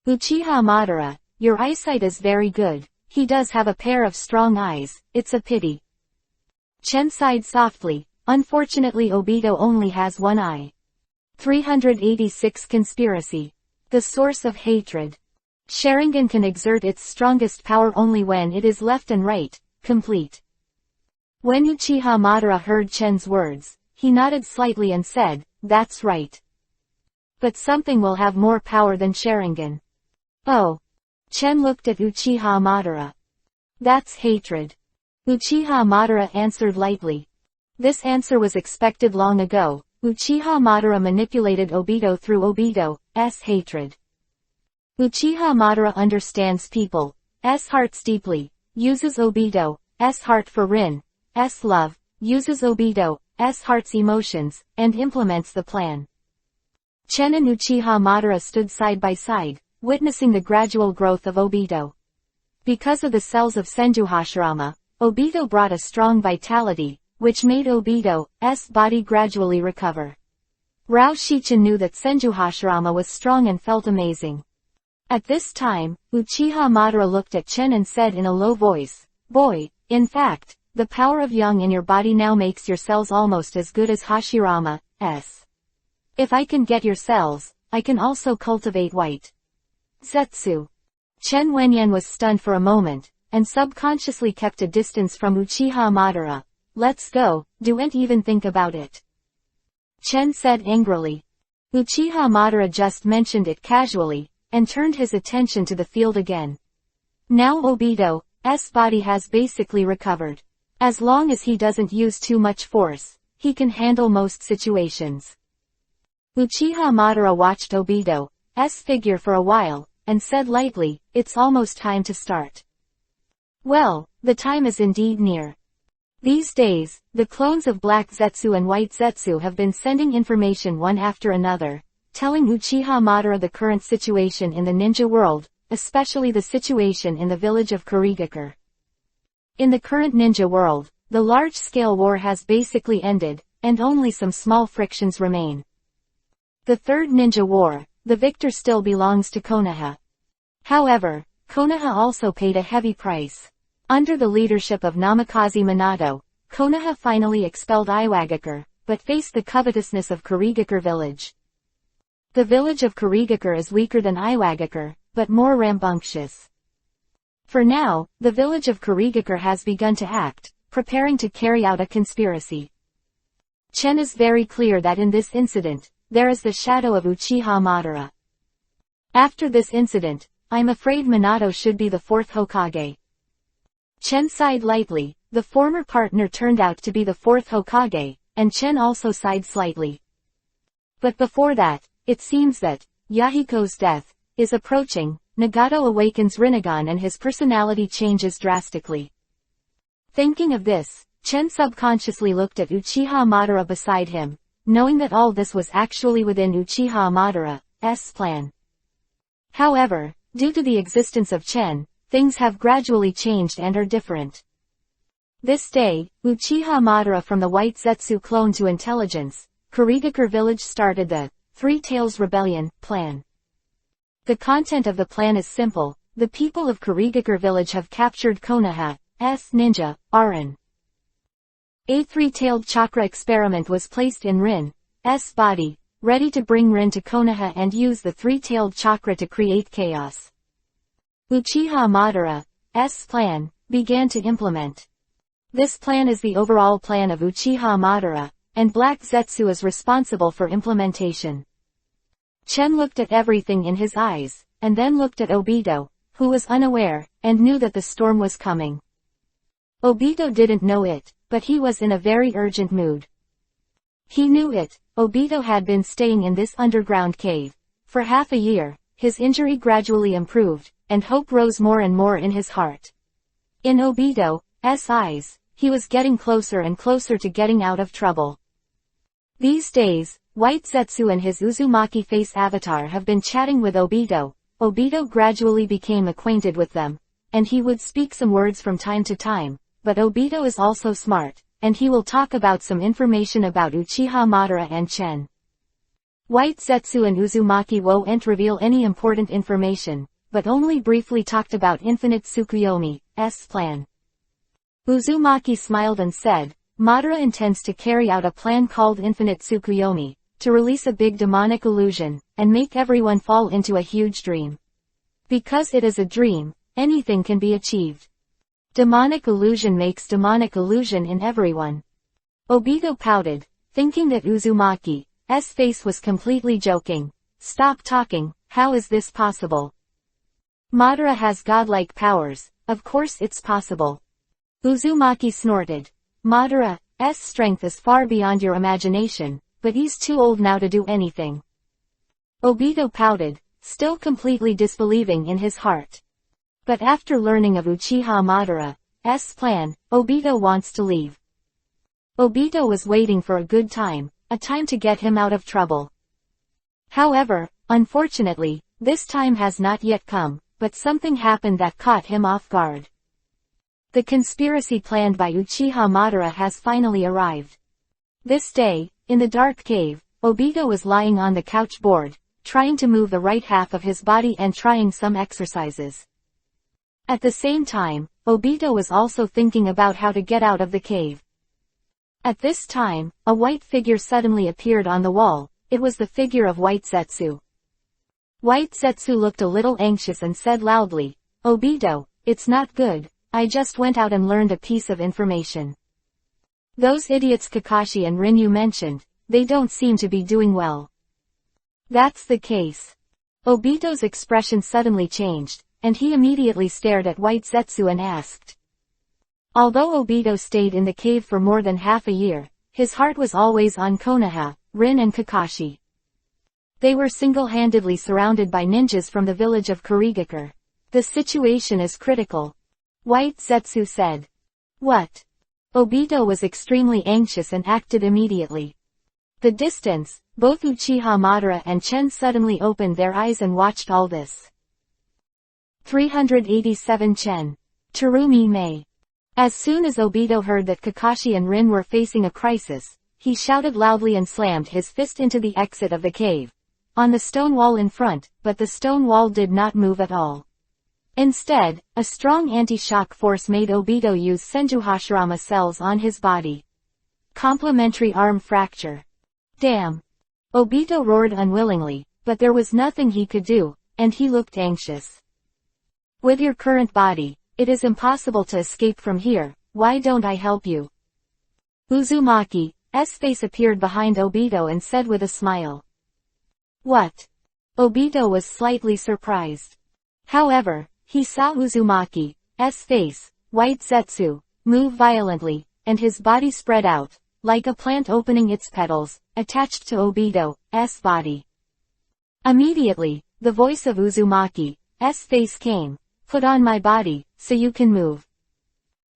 A: Uchiha Madara, your eyesight is very good. He does have a pair of strong eyes, it's a pity. Chen sighed softly, unfortunately Obito only has one eye. 386 Conspiracy. The source of hatred. Sharingan can exert its strongest power only when it is left and right, complete. When Uchiha Madara heard Chen's words, he nodded slightly and said, that's right. But something will have more power than Sharingan. Oh. Chen looked at Uchiha Madara. That's hatred. Uchiha Madara answered lightly. This answer was expected long ago. Uchiha Madara manipulated Obito through Obito's hatred. Uchiha Madara understands people's hearts deeply, uses Obito's heart for Rin's love, uses Obito's heart's emotions, and implements the plan. Chen and Uchiha Madara stood side by side, witnessing the gradual growth of Obito. Because of the cells of Senju Hashirama, Obito brought a strong vitality, which made Obito's body gradually recover. Rao Shichen knew that Senju Hashirama was strong and felt amazing. At this time, Uchiha Madara looked at Chen and said in a low voice, "Boy, in fact, the power of yang in your body now makes your cells almost as good as Hashirama's. If I can get your cells, I can also cultivate white Zetsu." Chen Wenyan was stunned for a moment, and subconsciously kept a distance from Uchiha Madara. "Let's go, don't even think about it," Chen said angrily. Uchiha Madara just mentioned it casually, and turned his attention to the field again. Now Obito's body has basically recovered. As long as he doesn't use too much force, he can handle most situations. Uchiha Madara watched Obito's figure for a while, and said lightly, "It's almost time to start." Well, the time is indeed near. These days, the clones of Black Zetsu and White Zetsu have been sending information one after another, telling Uchiha Madara the current situation in the ninja world, especially the situation in the village of Kurigakure. In the current ninja world, the large-scale war has basically ended, and only some small frictions remain. The Third Ninja War, the victor still belongs to Konoha. However, Konoha also paid a heavy price. Under the leadership of Namikaze Minato, Konoha finally expelled Iwagakure, but faced the covetousness of Kurigakure village. The village of Kurigakure is weaker than Iwagakure, but more rambunctious. For now, the village of Kurigakure has begun to act, preparing to carry out a conspiracy. Chen is very clear that in this incident, there is the shadow of Uchiha Madara. After this incident, I'm afraid Minato should be the fourth Hokage. Chen sighed lightly. The former partner turned out to be the fourth Hokage, and Chen also sighed slightly. But before that, it seems that Yahiko's death is approaching. Nagato awakens Rinnegan and his personality changes drastically. Thinking of this, Chen subconsciously looked at Uchiha Madara beside him, knowing that all this was actually within Uchiha Madara's plan. However, due to the existence of Chen, things have gradually changed and are different. This day, Uchiha Madara from the White Zetsu clone to intelligence, Kurigakure village started the Three Tails Rebellion plan. The content of the plan is simple. The people of Kurigakure village have captured Konoha's ninja, Arin. A three-tailed chakra experiment was placed in Rin's body, ready to bring Rin to Konoha and use the three-tailed chakra to create chaos. Uchiha Madara's plan began to implement. This plan is the overall plan of Uchiha Madara, and Black Zetsu is responsible for implementation. Chen looked at everything in his eyes, and then looked at Obito, who was unaware, and knew that the storm was coming. Obito didn't know it, but he was in a very urgent mood. He knew it. Obito had been staying in this underground cave for half a year. His injury gradually improved, and hope rose more and more in his heart. In Obito's eyes, he was getting closer and closer to getting out of trouble. These days, White Zetsu and his Uzumaki face avatar have been chatting with Obito. Obito gradually became acquainted with them, and he would speak some words from time to time, but Obito is also smart, and he will talk about some information about Uchiha Madara and Chen. White Zetsu and Uzumaki won't reveal any important information, but only briefly talked about Infinite Tsukuyomi's plan. Uzumaki smiled and said, Madara intends to carry out a plan called Infinite Tsukuyomi, to release a big demonic illusion, and make everyone fall into a huge dream. Because it is a dream, anything can be achieved. Demonic illusion makes demonic illusion in everyone. Obito pouted, thinking that Uzumaki's face was completely joking. Stop talking, how is this possible? Madara has godlike powers, of course it's possible. Uzumaki snorted. Madara's strength is far beyond your imagination, but he's too old now to do anything. Obito pouted, still completely disbelieving in his heart. But after learning of Uchiha Madara's plan, Obito wants to leave. Obito was waiting for a good time, a time to get him out of trouble. However, unfortunately, this time has not yet come, but something happened that caught him off guard. The conspiracy planned by Uchiha Madara has finally arrived. This day, in the dark cave, Obito was lying on the couch board, trying to move the right half of his body and trying some exercises. At the same time, Obito was also thinking about how to get out of the cave. At this time, a white figure suddenly appeared on the wall. It was the figure of White Zetsu. White Zetsu looked a little anxious and said loudly, "Obito, it's not good. I just went out and learned a piece of information. Those idiots Kakashi and Rin you mentioned, they don't seem to be doing well." "That's the case." Obito's expression suddenly changed, and he immediately stared at White Zetsu and asked. Although Obito stayed in the cave for more than half a year, his heart was always on Konoha, Rin and Kakashi. They were single-handedly surrounded by ninjas from the village of Kurigakure. "The situation is critical," White Zetsu said. "What?" Obito was extremely anxious and acted immediately. The distance, both Uchiha Madara and Chen suddenly opened their eyes and watched all this. 387 Chen. Terumi Mei. As soon as Obito heard that Kakashi and Rin were facing a crisis, he shouted loudly and slammed his fist into the exit of the cave. On the stone wall in front, but the stone wall did not move at all. Instead, a strong anti-shock force made Obito use Senju Hashirama cells on his body. Complementary arm fracture. Damn. Obito roared unwillingly, but there was nothing he could do, and he looked anxious. "With your current body, it is impossible to escape from here. Why don't I help you?" Uzumaki's face appeared behind Obito and said with a smile. "What?" Obito was slightly surprised. However, he saw Uzumaki's face, White Zetsu, move violently, and his body spread out, like a plant opening its petals, attached to Obito's body. Immediately, the voice of Uzumaki's face came, "Put on my body, so you can move."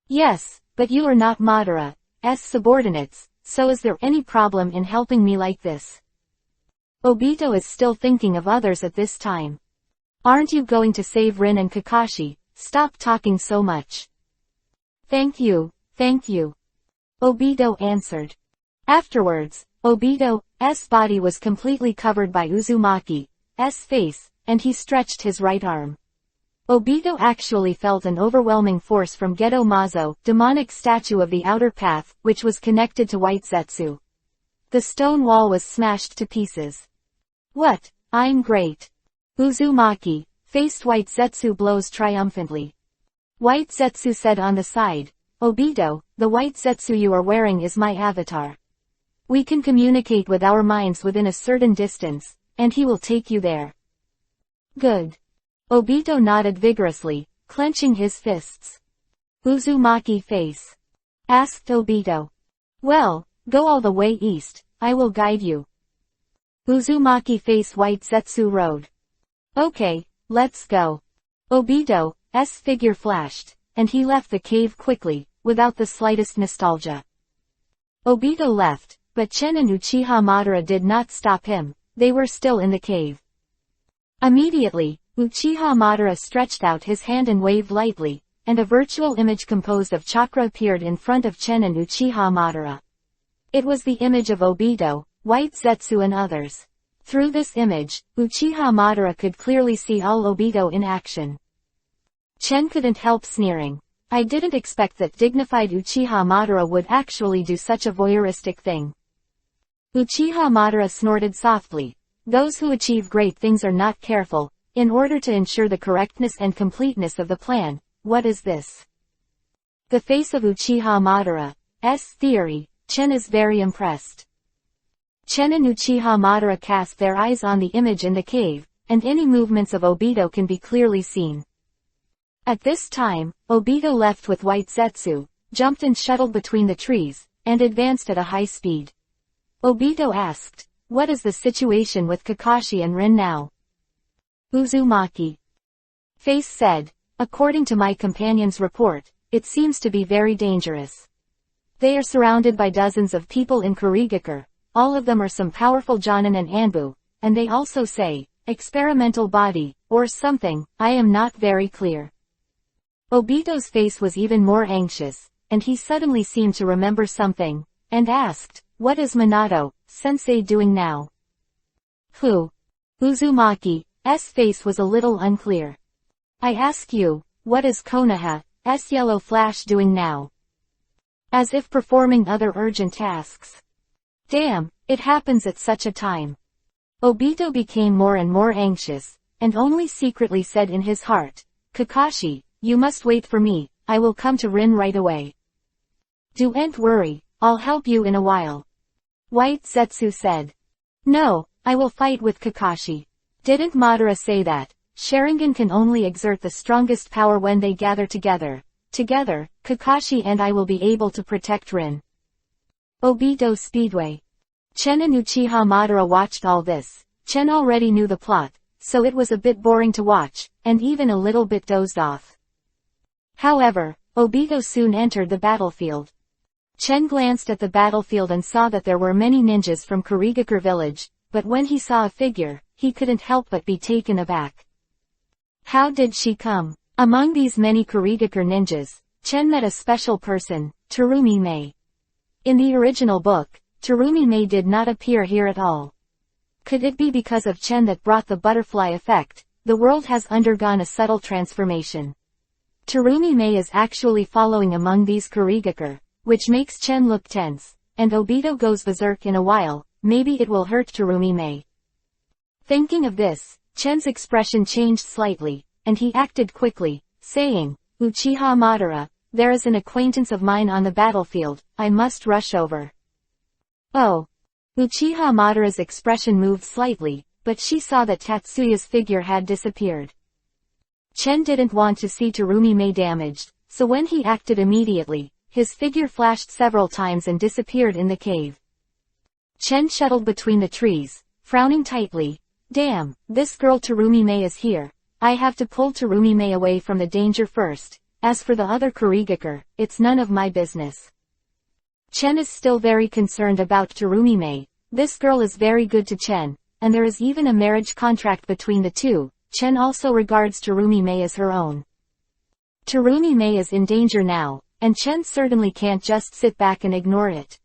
A: "Yes, but you are not Madara's subordinates, so is there any problem in helping me like this?" Obito is still thinking of others at this time. "Aren't you going to save Rin and Kakashi? Stop talking so much." Thank you," Obito answered. Afterwards, Obito's body was completely covered by Uzumaki's face, and he stretched his right arm. Obito actually felt an overwhelming force from Gedo Mazo, demonic statue of the outer path, which was connected to White Zetsu. The stone wall was smashed to pieces. "What? I'm great." Uzumaki faced White Zetsu blows triumphantly. White Zetsu said on the side, "Obito, the White Zetsu you are wearing is my avatar. We can communicate with our minds within a certain distance, and he will take you there." "Good." Obito nodded vigorously, clenching his fists. "Uzumaki face?" asked Obito. "Well, go all the way east, I will guide you." Uzumaki face White Zetsu rode. "Okay, let's go." Obito's figure flashed, and he left the cave quickly, without the slightest nostalgia. Obito left, but Chen and Uchiha Madara did not stop him. They were still in the cave. Immediately, Uchiha Madara stretched out his hand and waved lightly, and a virtual image composed of chakra appeared in front of Chen and Uchiha Madara. It was the image of Obito, White Zetsu and others. Through this image, Uchiha Madara could clearly see all Obito in action. Chen couldn't help sneering. "I didn't expect that dignified Uchiha Madara would actually do such a voyeuristic thing." Uchiha Madara snorted softly. "Those who achieve great things are not careful. In order to ensure the correctness and completeness of the plan, what is this?" The face of Uchiha Madara's theory, Chen is very impressed. Chen and Uchiha Madara cast their eyes on the image in the cave, and any movements of Obito can be clearly seen. At this time, Obito left with White Zetsu, jumped and shuttled between the trees, and advanced at a high speed. Obito asked, "What is the situation with Kakashi and Rin now?" Uzumaki Face said, "According to my companion's report, it seems to be very dangerous. They are surrounded by dozens of people in Kurigakure, all of them are some powerful Jonin and Anbu, and they also say, experimental body, or something, I am not very clear." Obito's face was even more anxious, and he suddenly seemed to remember something, and asked, "What is Minato-sensei doing now?" Who? Uzumaki's face was a little unclear. "I ask you, what is Konoha's Yellow Flash doing now?" As if performing other urgent tasks. Damn, it happens at such a time. Obito became more and more anxious, and only secretly said in his heart, "Kakashi, you must wait for me, I will come to Rin right away." "Don't worry, I'll help you in a while." White Zetsu said. "No, I will fight with Kakashi. Didn't Madara say that Sharingan can only exert the strongest power when they gather together? Together, Kakashi and I will be able to protect Rin." Obito Speedway. Chen and Uchiha Madara watched all this. Chen already knew the plot, so it was a bit boring to watch, and even a little bit dozed off. However, Obito soon entered the battlefield. Chen glanced at the battlefield and saw that there were many ninjas from Kurigakure village, but when he saw a figure, he couldn't help but be taken aback. How did she come? Among these many Kurigakure ninjas, Chen met a special person, Terumi Mei. In the original book, Terumi Mei did not appear here at all. Could it be because of Chen that brought the butterfly effect? The world has undergone a subtle transformation. Terumi Mei is actually following among these Kurigakure, which makes Chen look tense, and Obito goes berserk in a while, maybe it will hurt Terumi Mei. Thinking of this, Chen's expression changed slightly, and he acted quickly, saying, "Uchiha Madara, there is an acquaintance of mine on the battlefield, I must rush over." Oh. Uchiha Madara's expression moved slightly, but she saw that Tatsuya's figure had disappeared. Chen didn't want to see Terumi Mei damaged, so when he acted immediately, his figure flashed several times and disappeared in the cave. Chen shuttled between the trees, frowning tightly. Damn, this girl Terumi Mei is here. I have to pull Terumi Mei away from the danger first. As for the other Kurigakure, it's none of my business. Chen is still very concerned about Terumi Mei. This girl is very good to Chen, and there is even a marriage contract between the two. Chen also regards Terumi Mei as her own. Terumi Mei is in danger now, and Chen certainly can't just sit back and ignore it.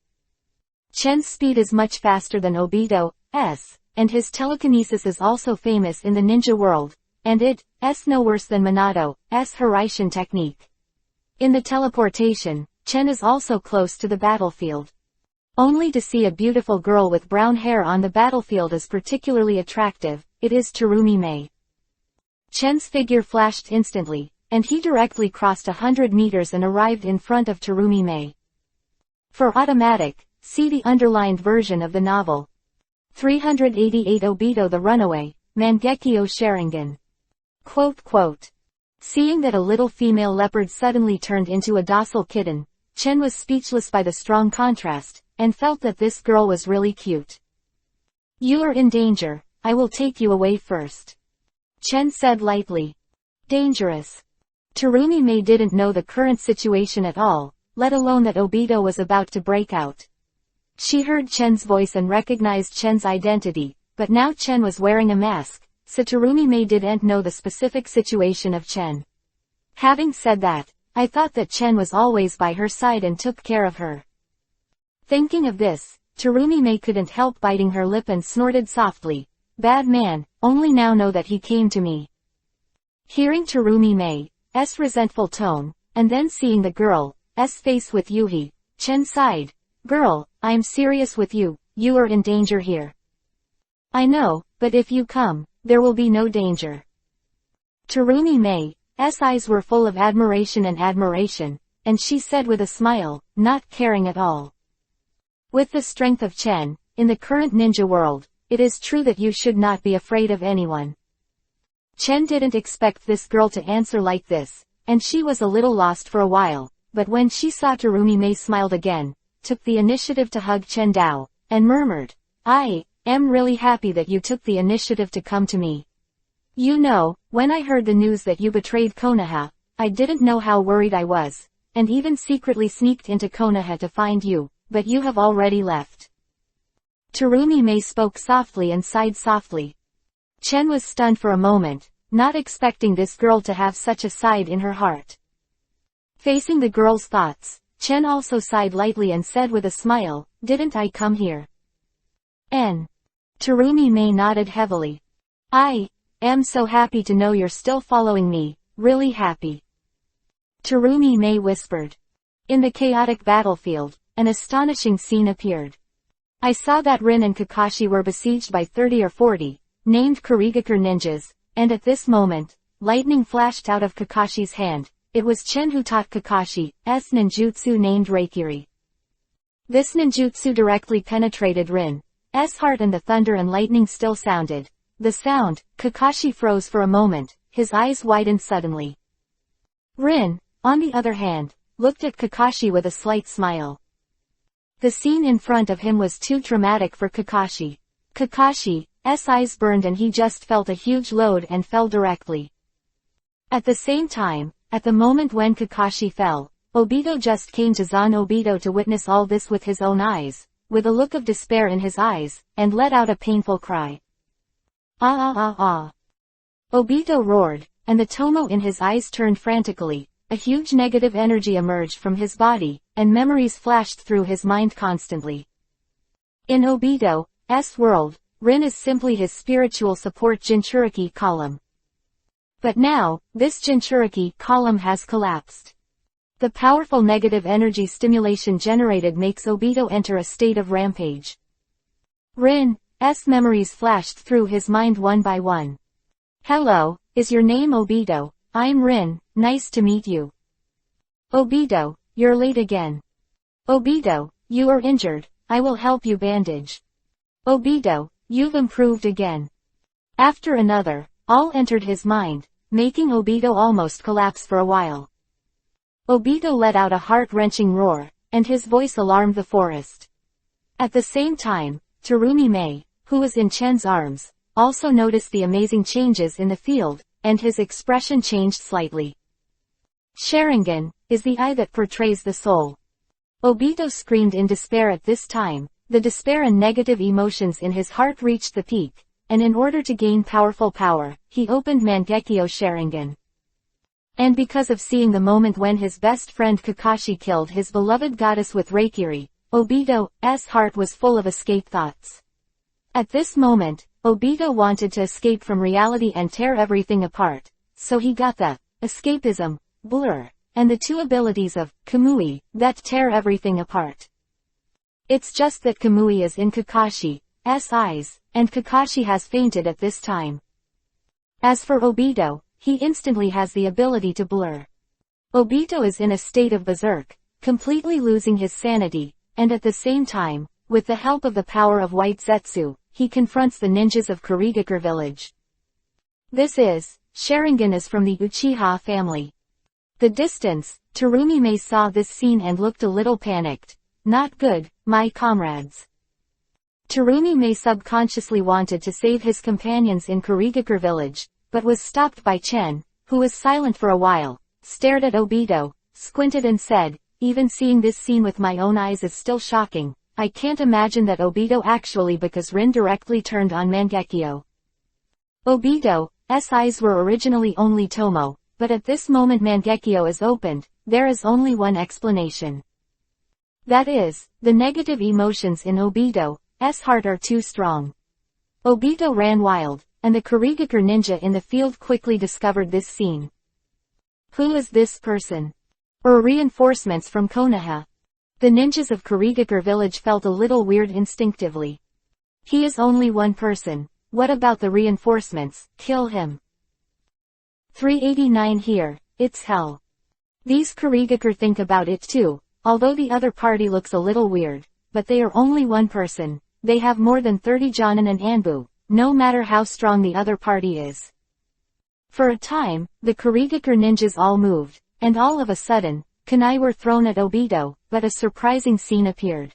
A: Chen's speed is much faster than Obito's, and his telekinesis is also famous in the ninja world, and it's no worse than Minato's Hiraishin technique. In the teleportation, Chen is also close to the battlefield. Only to see a beautiful girl with brown hair on the battlefield is particularly attractive. It is Terumi Mei. Chen's figure flashed instantly, and he directly crossed 100 meters and arrived in front of Terumi Mei. For automatic, see the underlined version of the novel. 388 Obito the Runaway, Mangekyo Sharingan. Quote. Seeing that a little female leopard suddenly turned into a docile kitten, Chen was speechless by the strong contrast, and felt that this girl was really cute. "You are in danger, I will take you away first," Chen said lightly. Dangerous. Terumi Mei didn't know the current situation at all, let alone that Obito was about to break out. She heard Chen's voice and recognized Chen's identity, but now Chen was wearing a mask, so Terumi Mei didn't know the specific situation of Chen. Having said that, I thought that Chen was always by her side and took care of her. Thinking of this, Terumi Mei couldn't help biting her lip and snorted softly. Bad man, only now know that he came to me. Hearing Terumi Mei's resentful tone, and then seeing the girl's face with Yuhi, Chen sighed. Girl, I'm serious with you, you are in danger here. I know, but if you come, there will be no danger. Terumi Mei's eyes were full of admiration, and she said with a smile, not caring at all. With the strength of Chen, in the current ninja world, it is true that you should not be afraid of anyone. Chen didn't expect this girl to answer like this, and she was a little lost for a while, but when she saw Terumi Mei smiled again, took the initiative to hug Chen Dao, and murmured, "I am really happy that you took the initiative to come to me. You know, when I heard the news that you betrayed Konoha, I didn't know how worried I was, and even secretly sneaked into Konoha to find you, but you have already left." Terumi Mei spoke softly and sighed softly. Chen was stunned for a moment, not expecting this girl to have such a side in her heart. Facing the girl's thoughts, Chen also sighed lightly and said with a smile, "Didn't I come here?" Terumi Mei nodded heavily. "I am so happy to know you're still following me, really happy." Terumi Mei whispered. In the chaotic battlefield, an astonishing scene appeared. I saw that Rin and Kakashi were besieged by 30 or 40, named Kurigakure ninjas, and at this moment, lightning flashed out of Kakashi's hand. It was Chen who taught Kakashi's ninjutsu named Reikiri. This ninjutsu directly penetrated Rin's heart and the thunder and lightning still sounded. The sound, Kakashi froze for a moment, his eyes widened suddenly. Rin, on the other hand, looked at Kakashi with a slight smile. The scene in front of him was too dramatic for Kakashi. Kakashi's eyes burned and he just felt a huge load and fell directly. At the same time, at the moment when Kakashi fell, Obito just came to Zan Obito to witness all this with his own eyes, with a look of despair in his eyes, and let out a painful cry. "Ah ah ah ah." Obito roared, and the tomo in his eyes turned frantically. A huge negative energy emerged from his body, and memories flashed through his mind constantly. In Obito's world, Rin is simply his spiritual support Jinchuriki column. But now, this Jinchuriki column has collapsed. The powerful negative energy stimulation generated makes Obito enter a state of rampage. Rin's memories flashed through his mind one by one. "Hello, is your name Obito? I'm Rin, nice to meet you." "Obito, you're late again." "Obito, you are injured, I will help you bandage." "Obito, you've improved again." After another, all entered his mind, making Obito almost collapse for a while. Obito let out a heart-wrenching roar, and his voice alarmed the forest. At the same time, Terumi Mei, who was in Chen's arms, also noticed the amazing changes in the field, and his expression changed slightly. Sharingan is the eye that portrays the soul. Obito screamed in despair at this time. The despair and negative emotions in his heart reached the peak, and in order to gain powerful power, he opened Mangekyo Sharingan. And because of seeing the moment when his best friend Kakashi killed his beloved goddess with Reikiri, Obito's heart was full of escape thoughts. At this moment, Obito wanted to escape from reality and tear everything apart, so he got the escapism, blur, and the two abilities of Kamui that tear everything apart. It's just that Kamui is in Kakashi's eyes, and Kakashi has fainted at this time. As for Obito, he instantly has the ability to blur. Obito is in a state of berserk, completely losing his sanity, and at the same time, with the help of the power of White Zetsu, he confronts the ninjas of Kurigakure village. Sharingan is from the Uchiha family. The distance, Terumi Mei saw this scene and looked a little panicked. "Not good, my comrades." Terumi Mei subconsciously wanted to save his companions in Kurigakure village, but was stopped by Chen, who was silent for a while, stared at Obito, squinted and said, "Even seeing this scene with my own eyes is still shocking. I can't imagine that Obito actually because Rin directly turned on Mangekyo." Obito's eyes were originally only Tomo, but at this moment Mangekyo is opened. There is only one explanation. That is, the negative emotions in Obito's heart are too strong. Obito ran wild, and the Kurigakure ninja in the field quickly discovered this scene. Who is this person? Or reinforcements from Konoha? The ninjas of Kurigakure village felt a little weird instinctively. He is only one person. What about the reinforcements? Kill him. 389 here, it's hell. These Kurigakure think about it too. Although the other party looks a little weird, but they are only one person. They have more than 30 Jonin and Anbu, no matter how strong the other party is. For a time, the Kurigakure ninjas all moved, and all of a sudden, kunai were thrown at Obito, but a surprising scene appeared.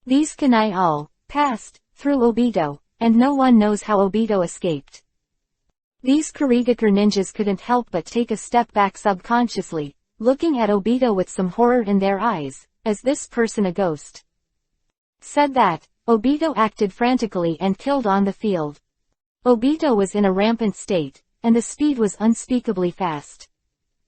A: These kunai all passed through Obito, and no one knows how Obito escaped. These Kurigakure ninjas couldn't help but take a step back subconsciously, looking at Obito with some horror in their eyes. Is this person a ghost? Said that, Obito acted frantically and killed on the field. Obito was in a rampant state, and the speed was unspeakably fast.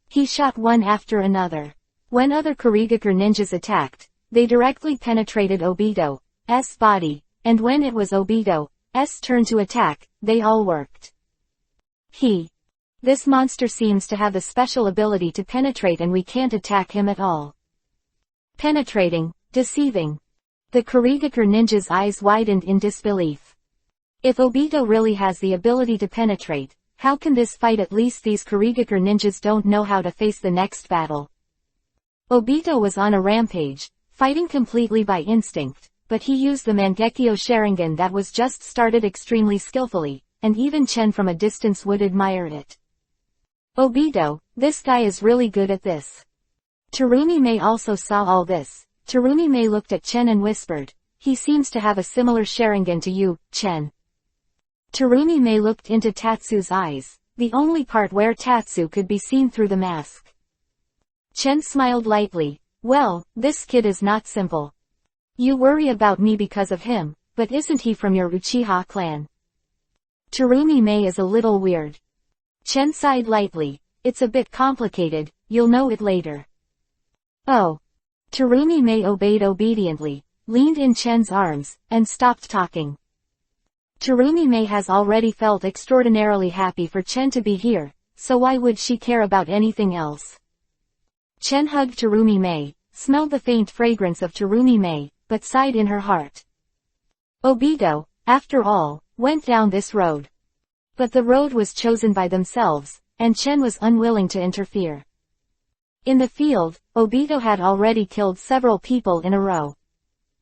A: He shot one after another. When other Kurigakure ninjas attacked, they directly penetrated Obito's body, and when it was Obito's turn to attack, they all worked. This monster seems to have the special ability to penetrate and we can't attack him at all. Penetrating, deceiving. The Kurigakure ninja's eyes widened in disbelief. If Obito really has the ability to penetrate, how can this fight? At least these Kurigakure ninjas don't know how to face the next battle. Obito was on a rampage, fighting completely by instinct, but he used the Mangekyo Sharingan that was just started extremely skillfully, and even Chen from a distance would admire it. Obito, this guy is really good at this. Terumi-Mei also saw all this. Terumi-Mei looked at Chen and whispered, he seems to have a similar Sharingan to you, Chen. Terumi-Mei looked into Tatsu's eyes, the only part where Tatsu could be seen through the mask. Chen smiled lightly. Well, this kid is not simple. You worry about me because of him, but isn't he from your Uchiha clan? Terumi-Mei is a little weird. Chen sighed lightly. It's a bit complicated, you'll know it later. Oh. Terumi-Mei obeyed obediently, leaned in Chen's arms, and stopped talking. Terumi-Mei has already felt extraordinarily happy for Chen to be here, so why would she care about anything else? Chen hugged Terumi-Mei, smelled the faint fragrance of Terumi-Mei, but sighed in her heart. Obito, after all, went down this road. But the road was chosen by themselves, and Chen was unwilling to interfere. In the field, Obito had already killed several people in a row.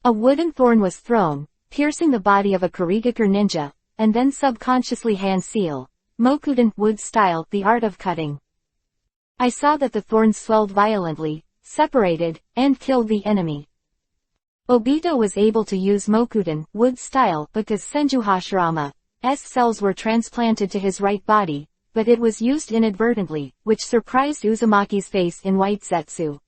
A: A wooden thorn was thrown, piercing the body of a Kurigakure ninja, and then subconsciously hand seal, Mokuden wood style, the art of cutting. I saw that the thorns swelled violently, separated, and killed the enemy. Obito was able to use Mokuden wood style because Senju Hashirama's cells were transplanted to his right body, but it was used inadvertently, which surprised Uzumaki's face in White Zetsu.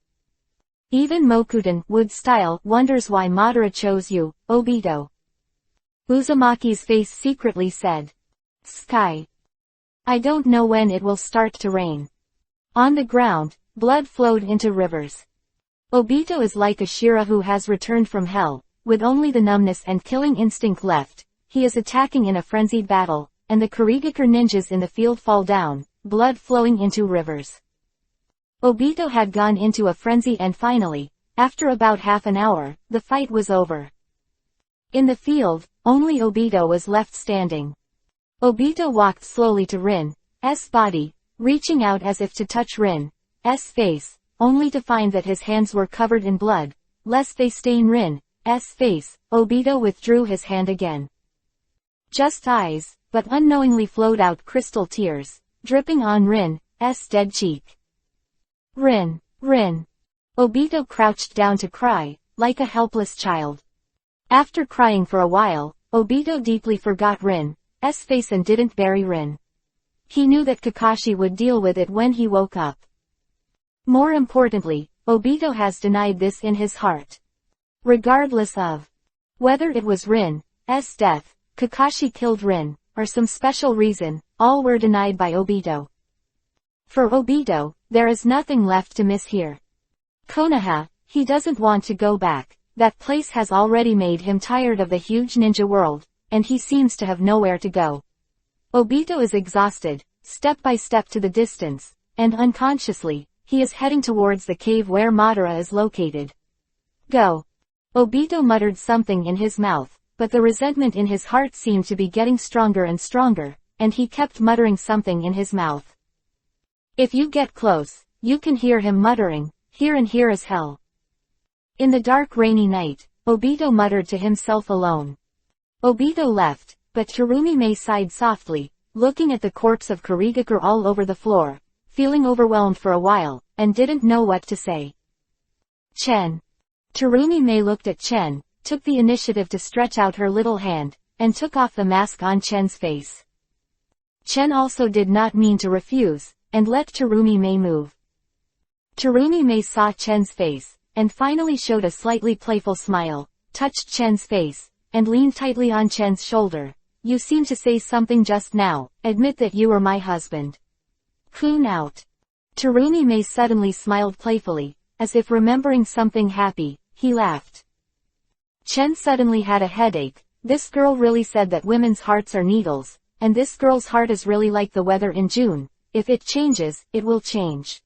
A: Even Mokuden wood style wonders why Madara chose you, Obito. Uzumaki's face secretly said. Sky. I don't know when it will start to rain. On the ground, blood flowed into rivers. Obito is like a Shira who has returned from hell, with only the numbness and killing instinct left. He is attacking in a frenzied battle, and the Kurigakure ninjas in the field fall down, blood flowing into rivers. Obito had gone into a frenzy and finally, after about half an hour, the fight was over. In the field, only Obito was left standing. Obito walked slowly to Rin's body, reaching out as if to touch Rin's face, only to find that his hands were covered in blood. Lest they stain Rin's face, Obito withdrew his hand again. Just eyes, but unknowingly flowed out crystal tears, dripping on Rin's dead cheek. Rin. Obito crouched down to cry, like a helpless child. After crying for a while, Obito deeply forgot Rin's face and didn't bury Rin. He knew that Kakashi would deal with it when he woke up. More importantly, Obito has denied this in his heart. Regardless of whether it was Rin's death, Kakashi killed Rin, or some special reason, all were denied by Obito. For Obito, there is nothing left to miss here. Konoha, he doesn't want to go back. That place has already made him tired of the huge ninja world, and he seems to have nowhere to go. Obito is exhausted, step by step to the distance, and unconsciously, he is heading towards the cave where Madara is located. Go. Obito muttered something in his mouth, but the resentment in his heart seemed to be getting stronger and stronger, and he kept muttering something in his mouth. If you get close, you can hear him muttering, here and here is hell. In the dark rainy night, Obito muttered to himself alone. Obito left, but Terumi-Mei sighed softly, looking at the corpse of Kurigakure all over the floor, feeling overwhelmed for a while, and didn't know what to say. Chen. Terumi Mei looked at Chen, took the initiative to stretch out her little hand, and took off the mask on Chen's face. Chen also did not mean to refuse, and let Terumi Mei move. Terumi Mei saw Chen's face, and finally showed a slightly playful smile, touched Chen's face, and leaned tightly on Chen's shoulder. You seem to say something just now, admit that you are my husband. Coon out. Terumi Mei suddenly smiled playfully, as if remembering something happy, he laughed. Chen suddenly had a headache. This girl really said that women's hearts are needles, and this girl's heart is really like the weather in June. If it changes, it will change.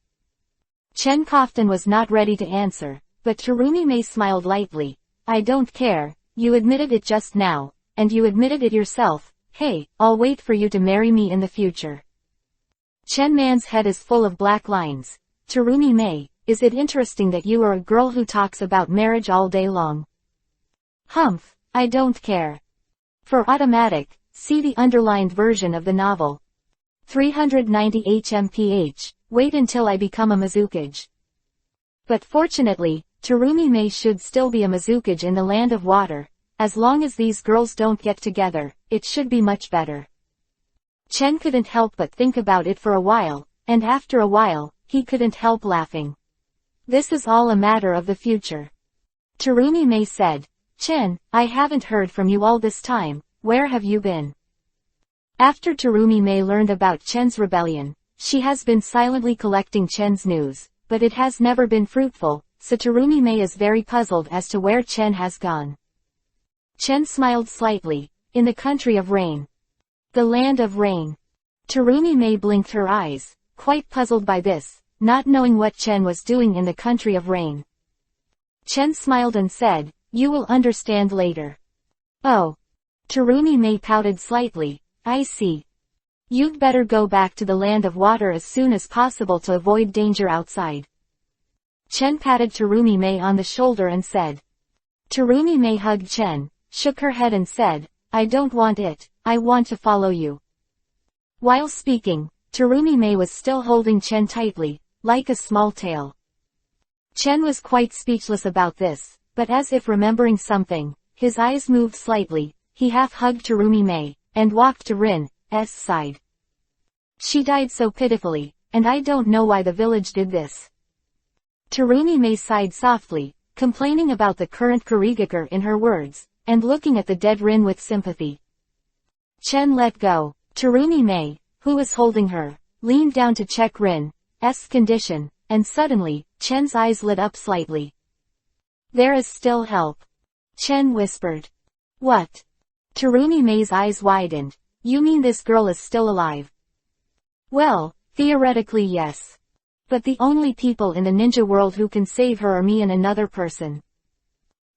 A: Chen coughed and was not ready to answer, but Terumi Mei smiled lightly. I don't care, you admitted it just now, and you admitted it yourself. Hey, I'll wait for you to marry me in the future. Chen Man's head is full of black lines. Terumi Mei, is it interesting that you are a girl who talks about marriage all day long? Humph, I don't care. For automatic, see the underlined version of the novel. 390 HMPH, wait until I become a Mizukage. But fortunately, Terumi Mei should still be a Mizukage in the land of water. As long as these girls don't get together, it should be much better. Chen couldn't help but think about it for a while, and after a while, he couldn't help laughing. This is all a matter of the future. Terumi Mei said, Chen, I haven't heard from you all this time, where have you been? After Terumi Mei learned about Chen's rebellion, she has been silently collecting Chen's news, but it has never been fruitful, so Terumi Mei is very puzzled as to where Chen has gone. Chen smiled slightly. In the country of rain. The land of rain. Terumi Mei blinked her eyes, quite puzzled by this, not knowing what Chen was doing in the country of rain. Chen smiled and said, you will understand later. Oh. Terumi Mei pouted slightly, I see. You'd better go back to the land of water as soon as possible to avoid danger outside. Chen patted Terumi Mei on the shoulder and said. Terumi Mei hugged Chen, shook her head and said, I don't want it, I want to follow you. While speaking, Terumi Mei was still holding Chen tightly, like a small tail. Chen was quite speechless about this, but as if remembering something, his eyes moved slightly, he half-hugged Terumi Mei, and walked to Rin's side. She died so pitifully, and I don't know why the village did this. Terumi Mei sighed softly, complaining about the current Kurigakure in her words, and looking at the dead Rin with sympathy. Chen let go. Terumi Mei, who was holding her, leaned down to check Rin's condition, and suddenly, Chen's eyes lit up slightly. There is still help. Chen whispered. What? Terumi Mei's eyes widened. You mean this girl is still alive? Well, theoretically yes. But the only people in the ninja world who can save her are me and another person.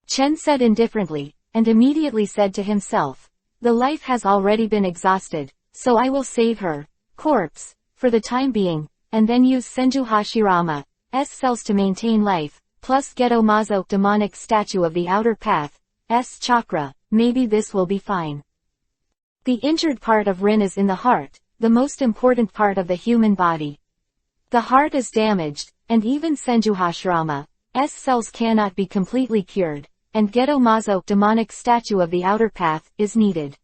A: Chen said indifferently, and immediately said to himself, the life has already been exhausted, so I will save her, corpse, for the time being, and then use Senju Hashirama's cells to maintain life, plus Geto Mazo demonic statue of the outer path's chakra, maybe this will be fine. The injured part of Rin is in the heart, the most important part of the human body. The heart is damaged, and even Senju Hashirama's cells cannot be completely cured, and Geto Mazo demonic statue of the outer path is needed.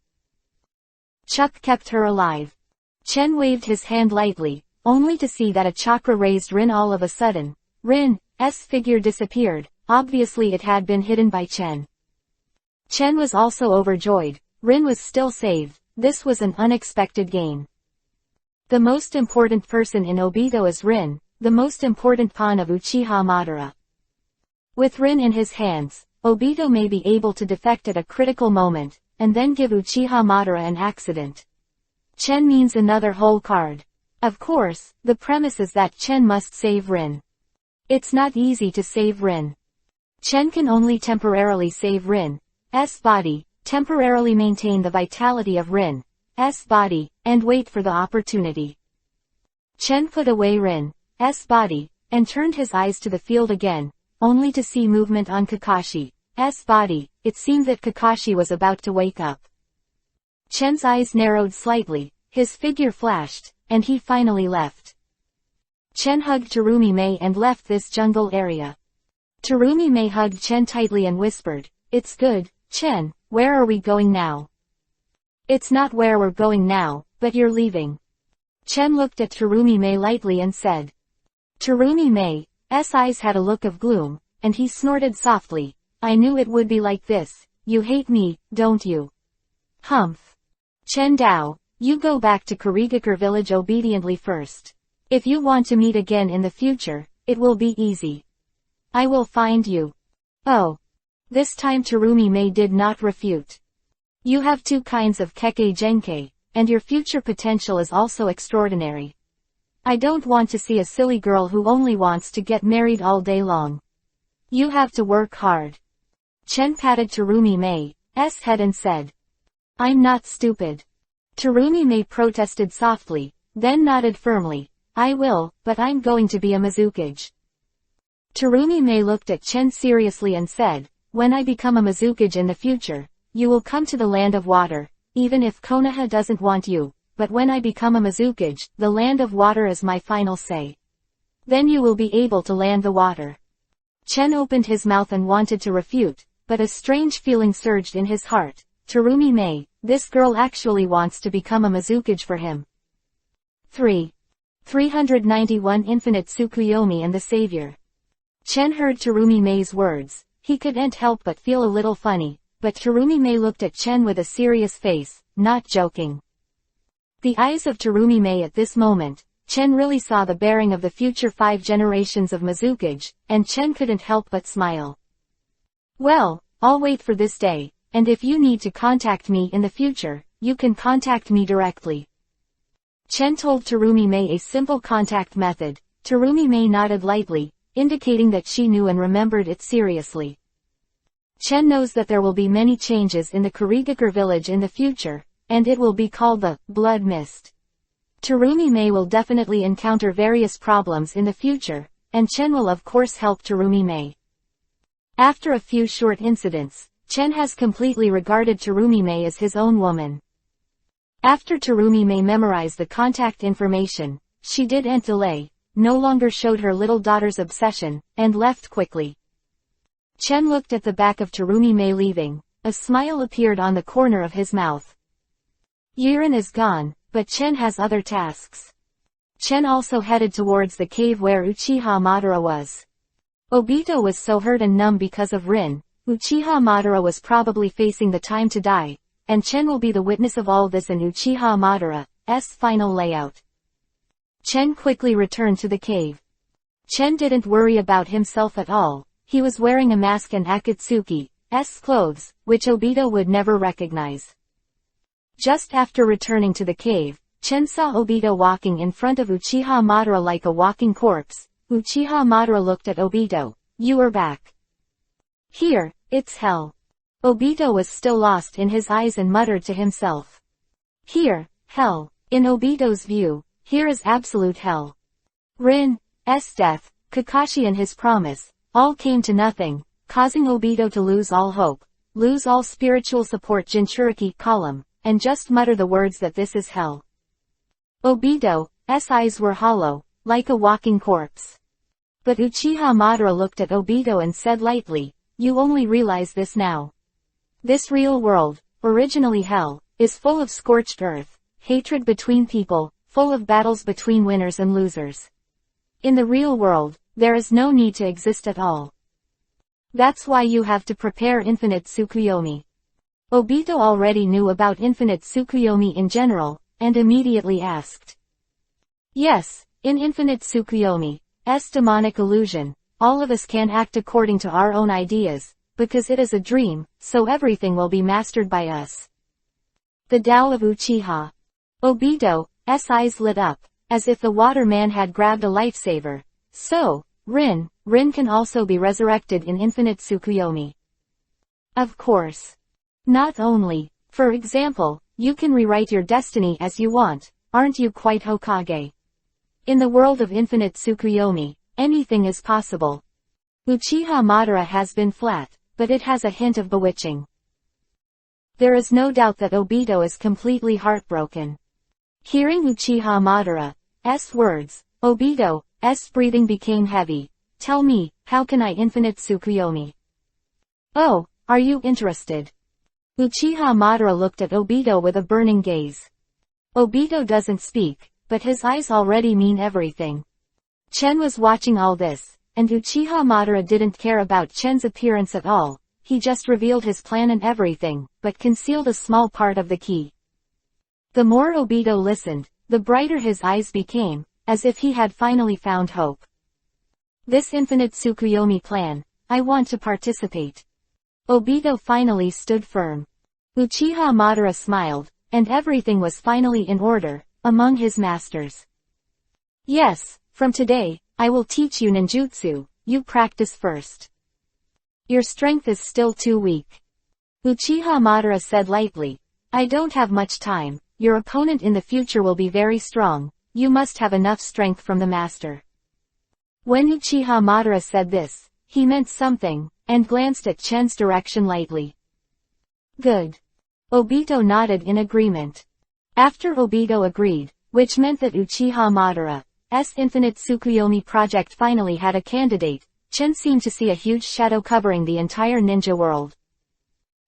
A: Chuck kept her alive. Chen waved his hand lightly, only to see that a chakra raised Rin all of a sudden. Rin's figure disappeared, obviously it had been hidden by Chen. Chen was also overjoyed. Rin was still saved. This was an unexpected gain. The most important person in Obito is Rin, the most important pawn of Uchiha Madara. With Rin in his hands, Obito may be able to defect at a critical moment, and then give Uchiha Madara an accident. Chen means another whole card. Of course, the premise is that Chen must save Rin. It's not easy to save Rin. Chen can only temporarily save Rin's body, temporarily maintain the vitality of Rin's body, and wait for the opportunity. Chen put away Rin's body, and turned his eyes to the field again, only to see movement on Kakashi's body. It seemed that Kakashi was about to wake up. Chen's eyes narrowed slightly, his figure flashed, and he finally left. Chen hugged Terumi-Mei and left this jungle area. Terumi-Mei hugged Chen tightly and whispered, "It's good, Chen, where are we going now?" "It's not where we're going now, but you're leaving." Chen looked at Terumi-Mei lightly and said. Terumi-Mei's eyes had a look of gloom, and he snorted softly, "I knew it would be like this. You hate me, don't you?" "Humph. Chen Dao, you go back to Kurigakure village obediently first. If you want to meet again in the future, it will be easy. I will find you." "Oh." This time Terumi-Mei did not refute. "You have two kinds of Kekkei Genkei, and your future potential is also extraordinary. I don't want to see a silly girl who only wants to get married all day long. You have to work hard." Chen patted Terumi-Mei's head and said, "I'm not stupid." Terumi-Mei protested softly, then nodded firmly, "I will, but I'm going to be a Mizukage." Terumi-Mei looked at Chen seriously and said, "When I become a Mizukage in the future, you will come to the land of water, even if Konoha doesn't want you, but when I become a Mizukage, the land of water is my final say. Then you will be able to land the water." Chen opened his mouth and wanted to refute, but a strange feeling surged in his heart. Terumi-Mei, this girl actually wants to become a Mizukage for him. 391 Infinite Tsukuyomi and the Savior. Chen heard Terumi-Mei's words. He couldn't help but feel a little funny, but Terumi-Mei looked at Chen with a serious face, not joking. The eyes of Terumi-Mei at this moment, Chen really saw the bearing of the future 5 generations of Mizukage, and Chen couldn't help but smile. "Well, I'll wait for this day, and if you need to contact me in the future, you can contact me directly." Chen told Terumi-Mei a simple contact method. Terumi-Mei nodded lightly, indicating that she knew and remembered it seriously. Chen knows that there will be many changes in the Kurigakure village in the future, and it will be called the Blood Mist. Terumi-Mei will definitely encounter various problems in the future, and Chen will of course help Terumi-Mei. After a few short incidents, Chen has completely regarded Terumi-Mei as his own woman. After Terumi-Mei memorized the contact information, she didn't delay, no longer showed her little daughter's obsession, and left quickly. Chen looked at the back of Terumi-Mei leaving. A smile appeared on the corner of his mouth. Yiren is gone, but Chen has other tasks. Chen also headed towards the cave where Uchiha Madara was. Obito was so hurt and numb because of Rin. Uchiha Madara was probably facing the time to die, and Chen will be the witness of all this in Uchiha Madara's final layout. Chen quickly returned to the cave. Chen didn't worry about himself at all. He was wearing a mask and Akatsuki's clothes, which Obito would never recognize. Just after returning to the cave, Chen saw Obito walking in front of Uchiha Madara like a walking corpse. Uchiha Madara looked at Obito. "You are back. Here, it's hell." Obito was still lost in his eyes and muttered to himself. "Here, hell. In Obito's view, here is absolute hell." Rin's death, Kakashi and his promise, all came to nothing, causing Obito to lose all hope, lose all spiritual support Jinchuriki column, and just mutter the words that this is hell. Obito's eyes were hollow, like a walking corpse. But Uchiha Madara looked at Obito and said lightly, "You only realize this now. This real world, originally hell, is full of scorched earth, hatred between people, full of battles between winners and losers. In the real world, there is no need to exist at all. That's why you have to prepare Infinite Tsukuyomi." Obito already knew about Infinite Tsukuyomi in general, and immediately asked. "Yes, in Infinite Tsukuyomi's demonic illusion, all of us can act according to our own ideas, because it is a dream, so everything will be mastered by us." The Tao of Uchiha. Obito's eyes lit up, as if the water man had grabbed a lifesaver. So, Rin can also be resurrected in Infinite Tsukuyomi. Of course. Not only, for example, you can rewrite your destiny as you want, aren't you quite Hokage? In the world of Infinite Tsukuyomi, anything is possible. Uchiha Madara has been flat, but it has a hint of bewitching. There is no doubt that Obito is completely heartbroken. Hearing Uchiha Madara's words, Obito breathing became heavy. Tell me, how can I infinite Tsukuyomi? Oh, are you interested? Uchiha Madara looked at Obito with a burning gaze. Obito doesn't speak, but his eyes already mean everything. Chen was watching all this, and Uchiha Madara didn't care about Chen's appearance at all. He just revealed his plan and everything, but concealed a small part of the key. The more Obito listened, the brighter his eyes became, as if he had finally found hope. This infinite Tsukuyomi plan, I want to participate. Obito finally stood firm. Uchiha Madara smiled, and everything was finally in order, among his masters. Yes, from today, I will teach you ninjutsu, you practice first. Your strength is still too weak. Uchiha Madara said lightly. I don't have much time, your opponent in the future will be very strong, you must have enough strength from the master. When Uchiha Madara said this, he meant something, and glanced at Chen's direction lightly. Good. Obito nodded in agreement. After Obito agreed, which meant that Uchiha Madara's infinite Tsukuyomi project finally had a candidate, Chen seemed to see a huge shadow covering the entire ninja world.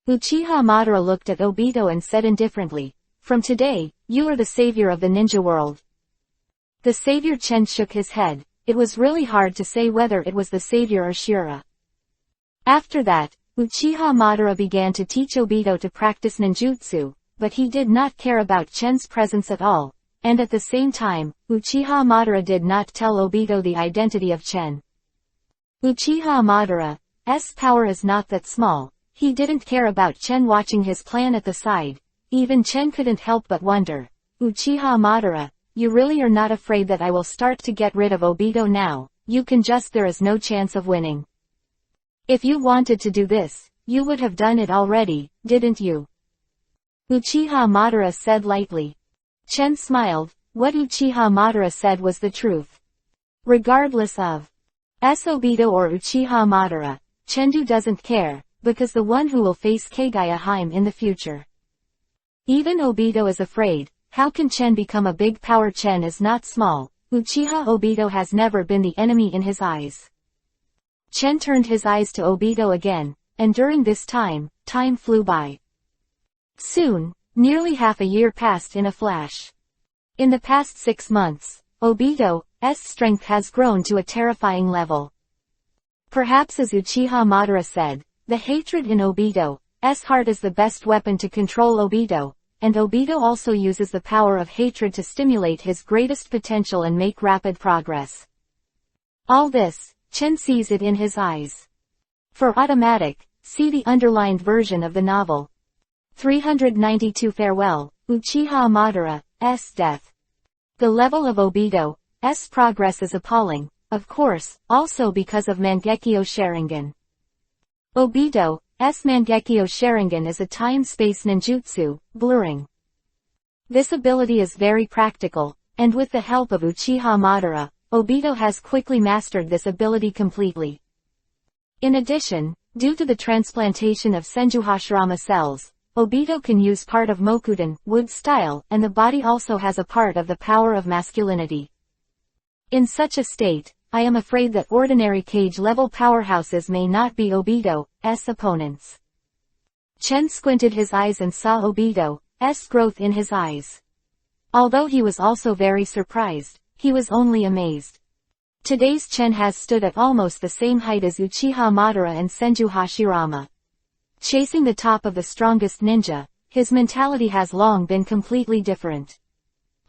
A: Uchiha Madara looked at Obito and said indifferently, from today, you are the savior of the ninja world. The savior. Chen shook his head. It was really hard to say whether it was the savior or Shura. After that, Uchiha Madara began to teach Obito to practice ninjutsu, but he did not care about Chen's presence at all, and at the same time, Uchiha Madara did not tell Obito the identity of Chen. Uchiha Madara's power is not that small. He didn't care about Chen watching his plan at the side. Even Chen couldn't help but wonder, Uchiha Madara, you really are not afraid that I will start to get rid of Obito now? You can just, there is no chance of winning. If you wanted to do this, you would have done it already, didn't you? Uchiha Madara said lightly. Chen smiled. What Uchiha Madara said was the truth. Regardless of Obito or Uchiha Madara, Chendu doesn't care, because the one who will face Kagaya Haim in the future. Even Obito is afraid. How can Chen become a big power? Chen is not small. Uchiha Obito has never been the enemy in his eyes. Chen turned his eyes to Obito again, and during this time flew by. Soon, nearly half a year passed in a flash. In the past 6 months, Obito's strength has grown to a terrifying level. Perhaps as Uchiha Madara said, the hatred in Obito's heart is the best weapon to control Obito, and Obito also uses the power of hatred to stimulate his greatest potential and make rapid progress. All this, Chen sees it in his eyes. For automatic, see the underlined version of the novel. 392 Farewell, Uchiha Madara's death. The level of Obito's progress is appalling, of course, also because of Mangekyo Sharingan. Obito's Mangekyo Sharingan is a time-space ninjutsu, blurring. This ability is very practical, and with the help of Uchiha Madara, Obito has quickly mastered this ability completely. In addition, due to the transplantation of Senju Hashirama cells, Obito can use part of Mokudan, wood style, and the body also has a part of the power of masculinity. In such a state, I am afraid that ordinary cage-level powerhouses may not be Obito's opponents. Chen squinted his eyes and saw Obito's growth in his eyes. Although he was also very surprised, he was only amazed. Today's Chen has stood at almost the same height as Uchiha Madara and Senju Hashirama. Chasing the top of the strongest ninja, his mentality has long been completely different.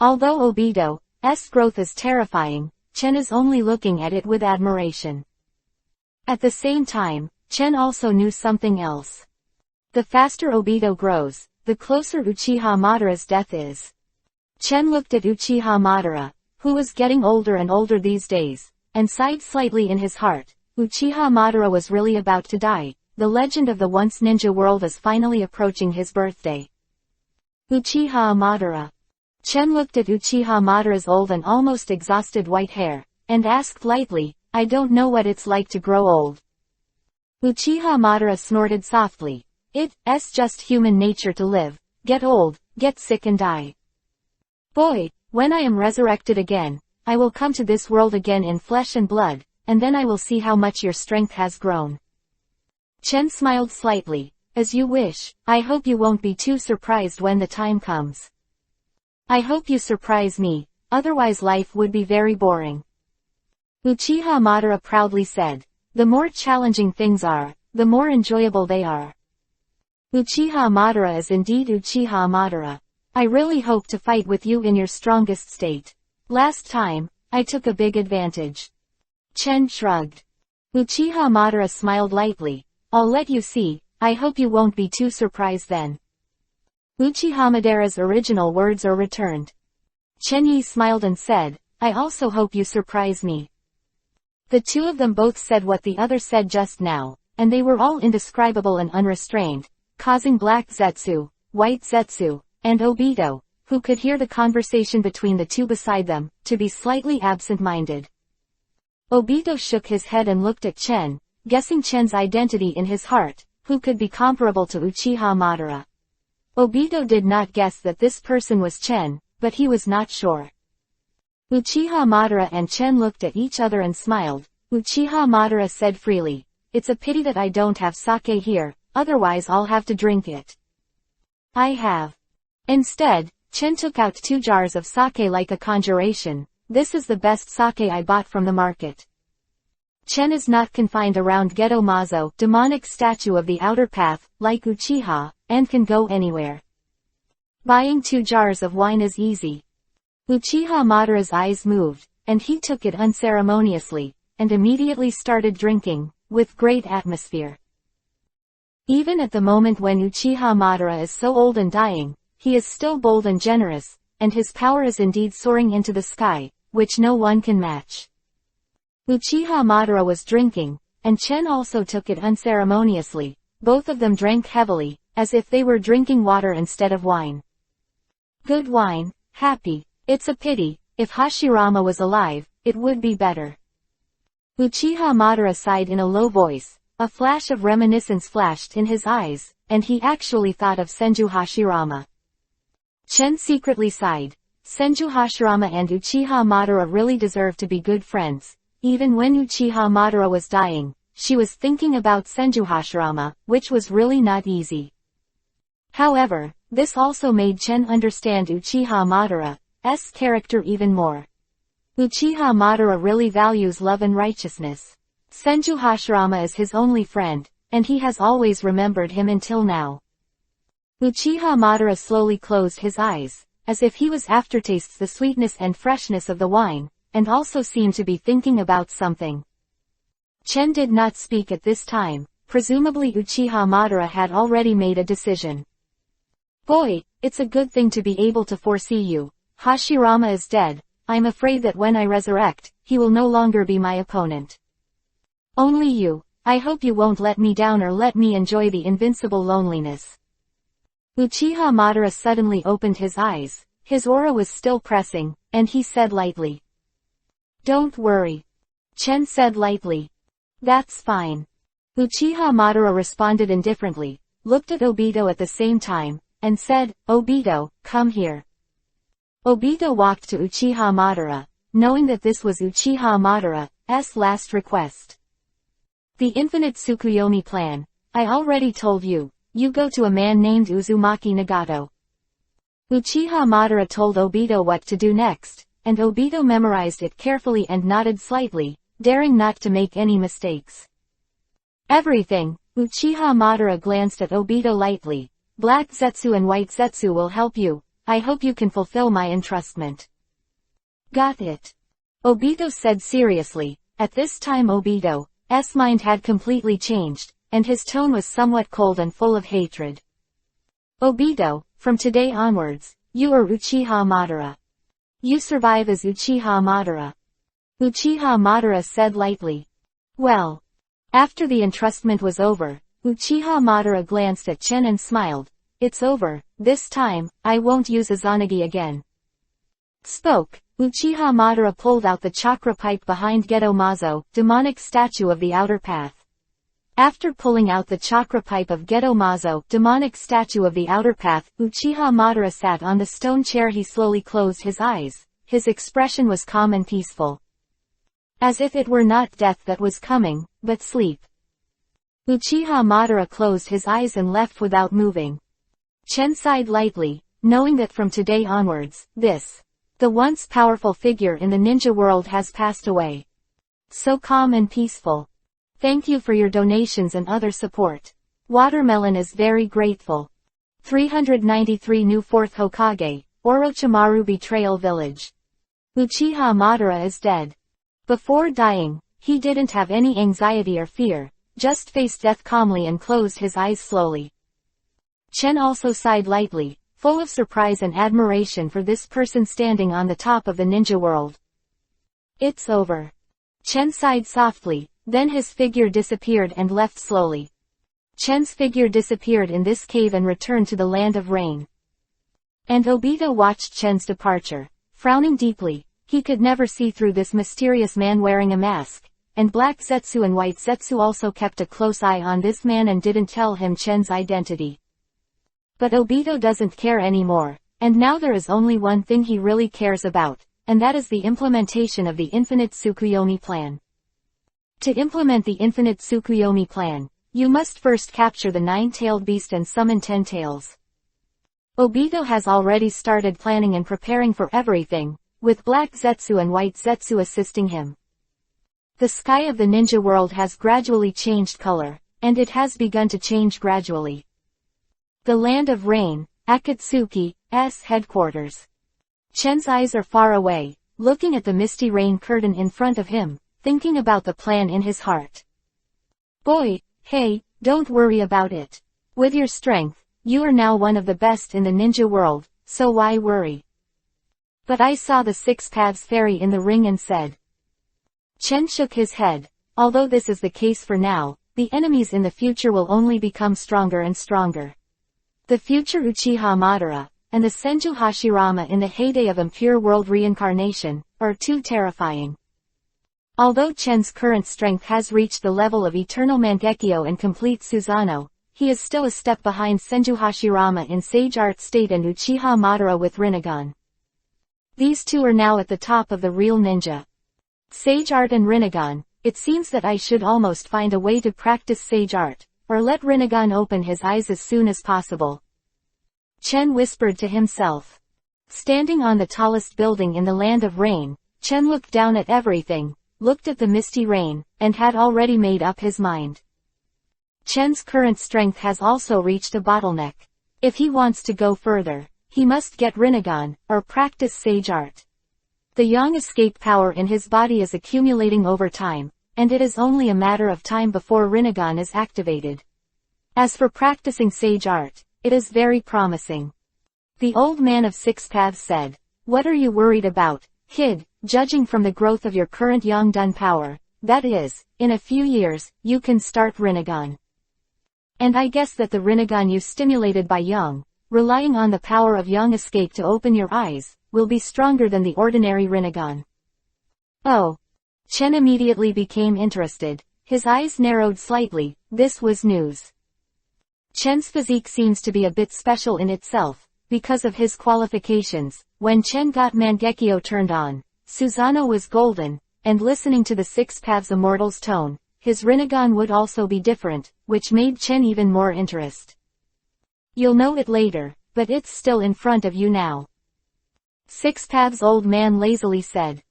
A: Although Obito's growth is terrifying, Chen is only looking at it with admiration. At the same time, Chen also knew something else. The faster Obito grows, the closer Uchiha Madara's death is. Chen looked at Uchiha Madara, who was getting older and older these days, and sighed slightly in his heart. Uchiha Madara was really about to die. The legend of the once ninja world is finally approaching his birthday. Uchiha Madara. Chen looked at Uchiha Madara's old and almost exhausted white hair, and asked lightly, I don't know what it's like to grow old. Uchiha Madara snorted softly. It's just human nature to live, get old, get sick and die. Boy, when I am resurrected again, I will come to this world again in flesh and blood, and then I will see how much your strength has grown. Chen smiled slightly. As you wish. I hope you won't be too surprised when the time comes. I hope you surprise me, otherwise life would be very boring. Uchiha Madara proudly said. The more challenging things are, the more enjoyable they are. Uchiha Madara is indeed Uchiha Madara. I really hope to fight with you in your strongest state. Last time, I took a big advantage. Chen shrugged. Uchiha Madara smiled lightly. I'll let you see, I hope you won't be too surprised then. Uchiha Madara's original words are returned. Chen Yi smiled and said, I also hope you surprise me. The two of them both said what the other said just now, and they were all indescribable and unrestrained, causing Black Zetsu, White Zetsu, and Obito, who could hear the conversation between the two beside them, to be slightly absent-minded. Obito shook his head and looked at Chen, guessing Chen's identity in his heart, who could be comparable to Uchiha Madara. Obito did not guess that this person was Chen, but he was not sure. Uchiha Madara and Chen looked at each other and smiled. Uchiha Madara said freely, It's a pity that I don't have sake here, otherwise I'll have to drink it. I have. Instead, Chen took out 2 jars of sake like a conjuration. This is the best sake I bought from the market. Chen is not confined around Geto Mazo, demonic statue of the outer path, like Uchiha, and can go anywhere. Buying 2 jars of wine is easy. Uchiha Madara's eyes moved, and he took it unceremoniously, and immediately started drinking, with great atmosphere. Even at the moment when Uchiha Madara is so old and dying, he is still bold and generous, and his power is indeed soaring into the sky, which no one can match. Uchiha Madara was drinking, and Chen also took it unceremoniously. Both of them drank heavily, as if they were drinking water instead of wine. Good wine, happy. It's a pity, if Hashirama was alive, it would be better. Uchiha Madara sighed in a low voice. A flash of reminiscence flashed in his eyes, and he actually thought of Senju Hashirama. Chen secretly sighed. Senju Hashirama and Uchiha Madara really deserve to be good friends. Even when Uchiha Madara was dying, she was thinking about Senju Hashirama, which was really not easy. However, this also made Chen understand Uchiha Madara's character even more. Uchiha Madara really values love and righteousness. Senju Hashirama is his only friend, and he has always remembered him until now. Uchiha Madara slowly closed his eyes, as if he was aftertastes the sweetness and freshness of the wine, and also seemed to be thinking about something. Chen did not speak at this time. Presumably Uchiha Madara had already made a decision. Boy, it's a good thing to be able to foresee you. Hashirama is dead. I'm afraid that when I resurrect, he will no longer be my opponent. Only you. I hope you won't let me down or let me enjoy the invincible loneliness. Uchiha Madara suddenly opened his eyes. His aura was still pressing, and he said lightly. Don't worry. Chen said lightly. That's fine. Uchiha Madara responded indifferently, looked at Obito at the same time, and said, Obito, come here. Obito walked to Uchiha Madara, knowing that this was Uchiha Madara's last request. The infinite Tsukuyomi plan. I already told you, you go to a man named Uzumaki Nagato. Uchiha Madara told Obito what to do next, and Obito memorized it carefully and nodded slightly, daring not to make any mistakes. Everything. Uchiha Madara glanced at Obito lightly. Black Zetsu and White Zetsu will help you. I hope you can fulfill my entrustment. Got it. Obito said seriously. At this time Obito's mind had completely changed, and his tone was somewhat cold and full of hatred. Obito, from today onwards, you are Uchiha Madara. You survive as Uchiha Madara. Uchiha Madara said lightly. Well. After the entrustment was over, Uchiha Madara glanced at Chen and smiled. It's over. This time, I won't use Izanagi again. Spoke. Uchiha Madara pulled out the chakra pipe behind Geto Mazo, demonic statue of the outer path. After pulling out the chakra pipe of Geto Mazo, demonic statue of the outer path, Uchiha Madara sat on the stone chair. He slowly closed his eyes. his expression was calm and peaceful. As if it were not death that was coming, but sleep. Uchiha Madara closed his eyes and left without moving. Chen sighed lightly, knowing that from today onwards, the once powerful figure in the ninja world has passed away. So calm and peaceful. Thank you for your donations and other support. Watermelon is very grateful. 393 New 4th Hokage, Orochimaru Betrayal Village. Uchiha Madara is dead. Before dying, he didn't have any anxiety or fear, just faced death calmly and closed his eyes slowly. Chen also sighed lightly, full of surprise and admiration for this person standing on the top of the ninja world. It's over. Chen sighed softly, then his figure disappeared and left slowly. Chen's figure disappeared in this cave and returned to the land of rain. And Obito watched Chen's departure, frowning deeply. He could never see through this mysterious man wearing a mask, and Black Zetsu and White Zetsu also kept a close eye on this man and didn't tell him Chen's identity. But Obito doesn't care anymore, and now there is only one thing he really cares about, and that is the implementation of the Infinite Tsukuyomi Plan. To implement the Infinite Tsukuyomi Plan, you must first capture the 9-tailed beast and summon 10 tails. Obito has already started planning and preparing for everything, with Black Zetsu and White Zetsu assisting him. The sky of the ninja world has gradually changed color, and it has begun to change gradually. The land of rain, Akatsuki's headquarters. Chen's eyes are far away, looking at the misty rain curtain in front of him, thinking about the plan in his heart. Boy, hey, don't worry about it. With your strength, you are now one of the best in the ninja world, so why worry? But I saw the 6 Paths fairy in the ring and said. Chen shook his head. Although this is the case for now, the enemies in the future will only become stronger and stronger. The future Uchiha Madara, and the Senju Hashirama in the heyday of impure world reincarnation, are too terrifying. Although Chen's current strength has reached the level of Eternal Mangekyo and complete Susanoo, he is still a step behind Senju Hashirama in Sage Art state and Uchiha Madara with Rinnegan. These two are now at the top of the real ninja. Sage Art and Rinnegan, it seems that I should almost find a way to practice Sage Art, or let Rinnegan open his eyes as soon as possible. Chen whispered to himself. Standing on the tallest building in the land of rain, Chen looked down at everything, looked at the misty rain, and had already made up his mind. Chen's current strength has also reached a bottleneck. If he wants to go further, he must get Rinnegan, or practice Sage Art. The yang escape power in his body is accumulating over time, and it is only a matter of time before Rinnegan is activated. As for practicing Sage Art, it is very promising. The old man of 6 Paths said, "What are you worried about, kid? Judging from the growth of your current yang dun power, that is, in a few years, you can start Rinnegan. And I guess that the Rinnegan you stimulated by yang, relying on the power of yang escape to open your eyes, will be stronger than the ordinary Rinnegan." Oh. Chen immediately became interested. His eyes narrowed slightly. This was news. Chen's physique seems to be a bit special in itself, because of his qualifications. When Chen got Mangekyo turned on, Susanoo was golden, and listening to the 6 Paths Immortal's tone, his Rinnegan would also be different, which made Chen even more interest. You'll know it later, but it's still in front of you now. 6 Paths old man lazily said.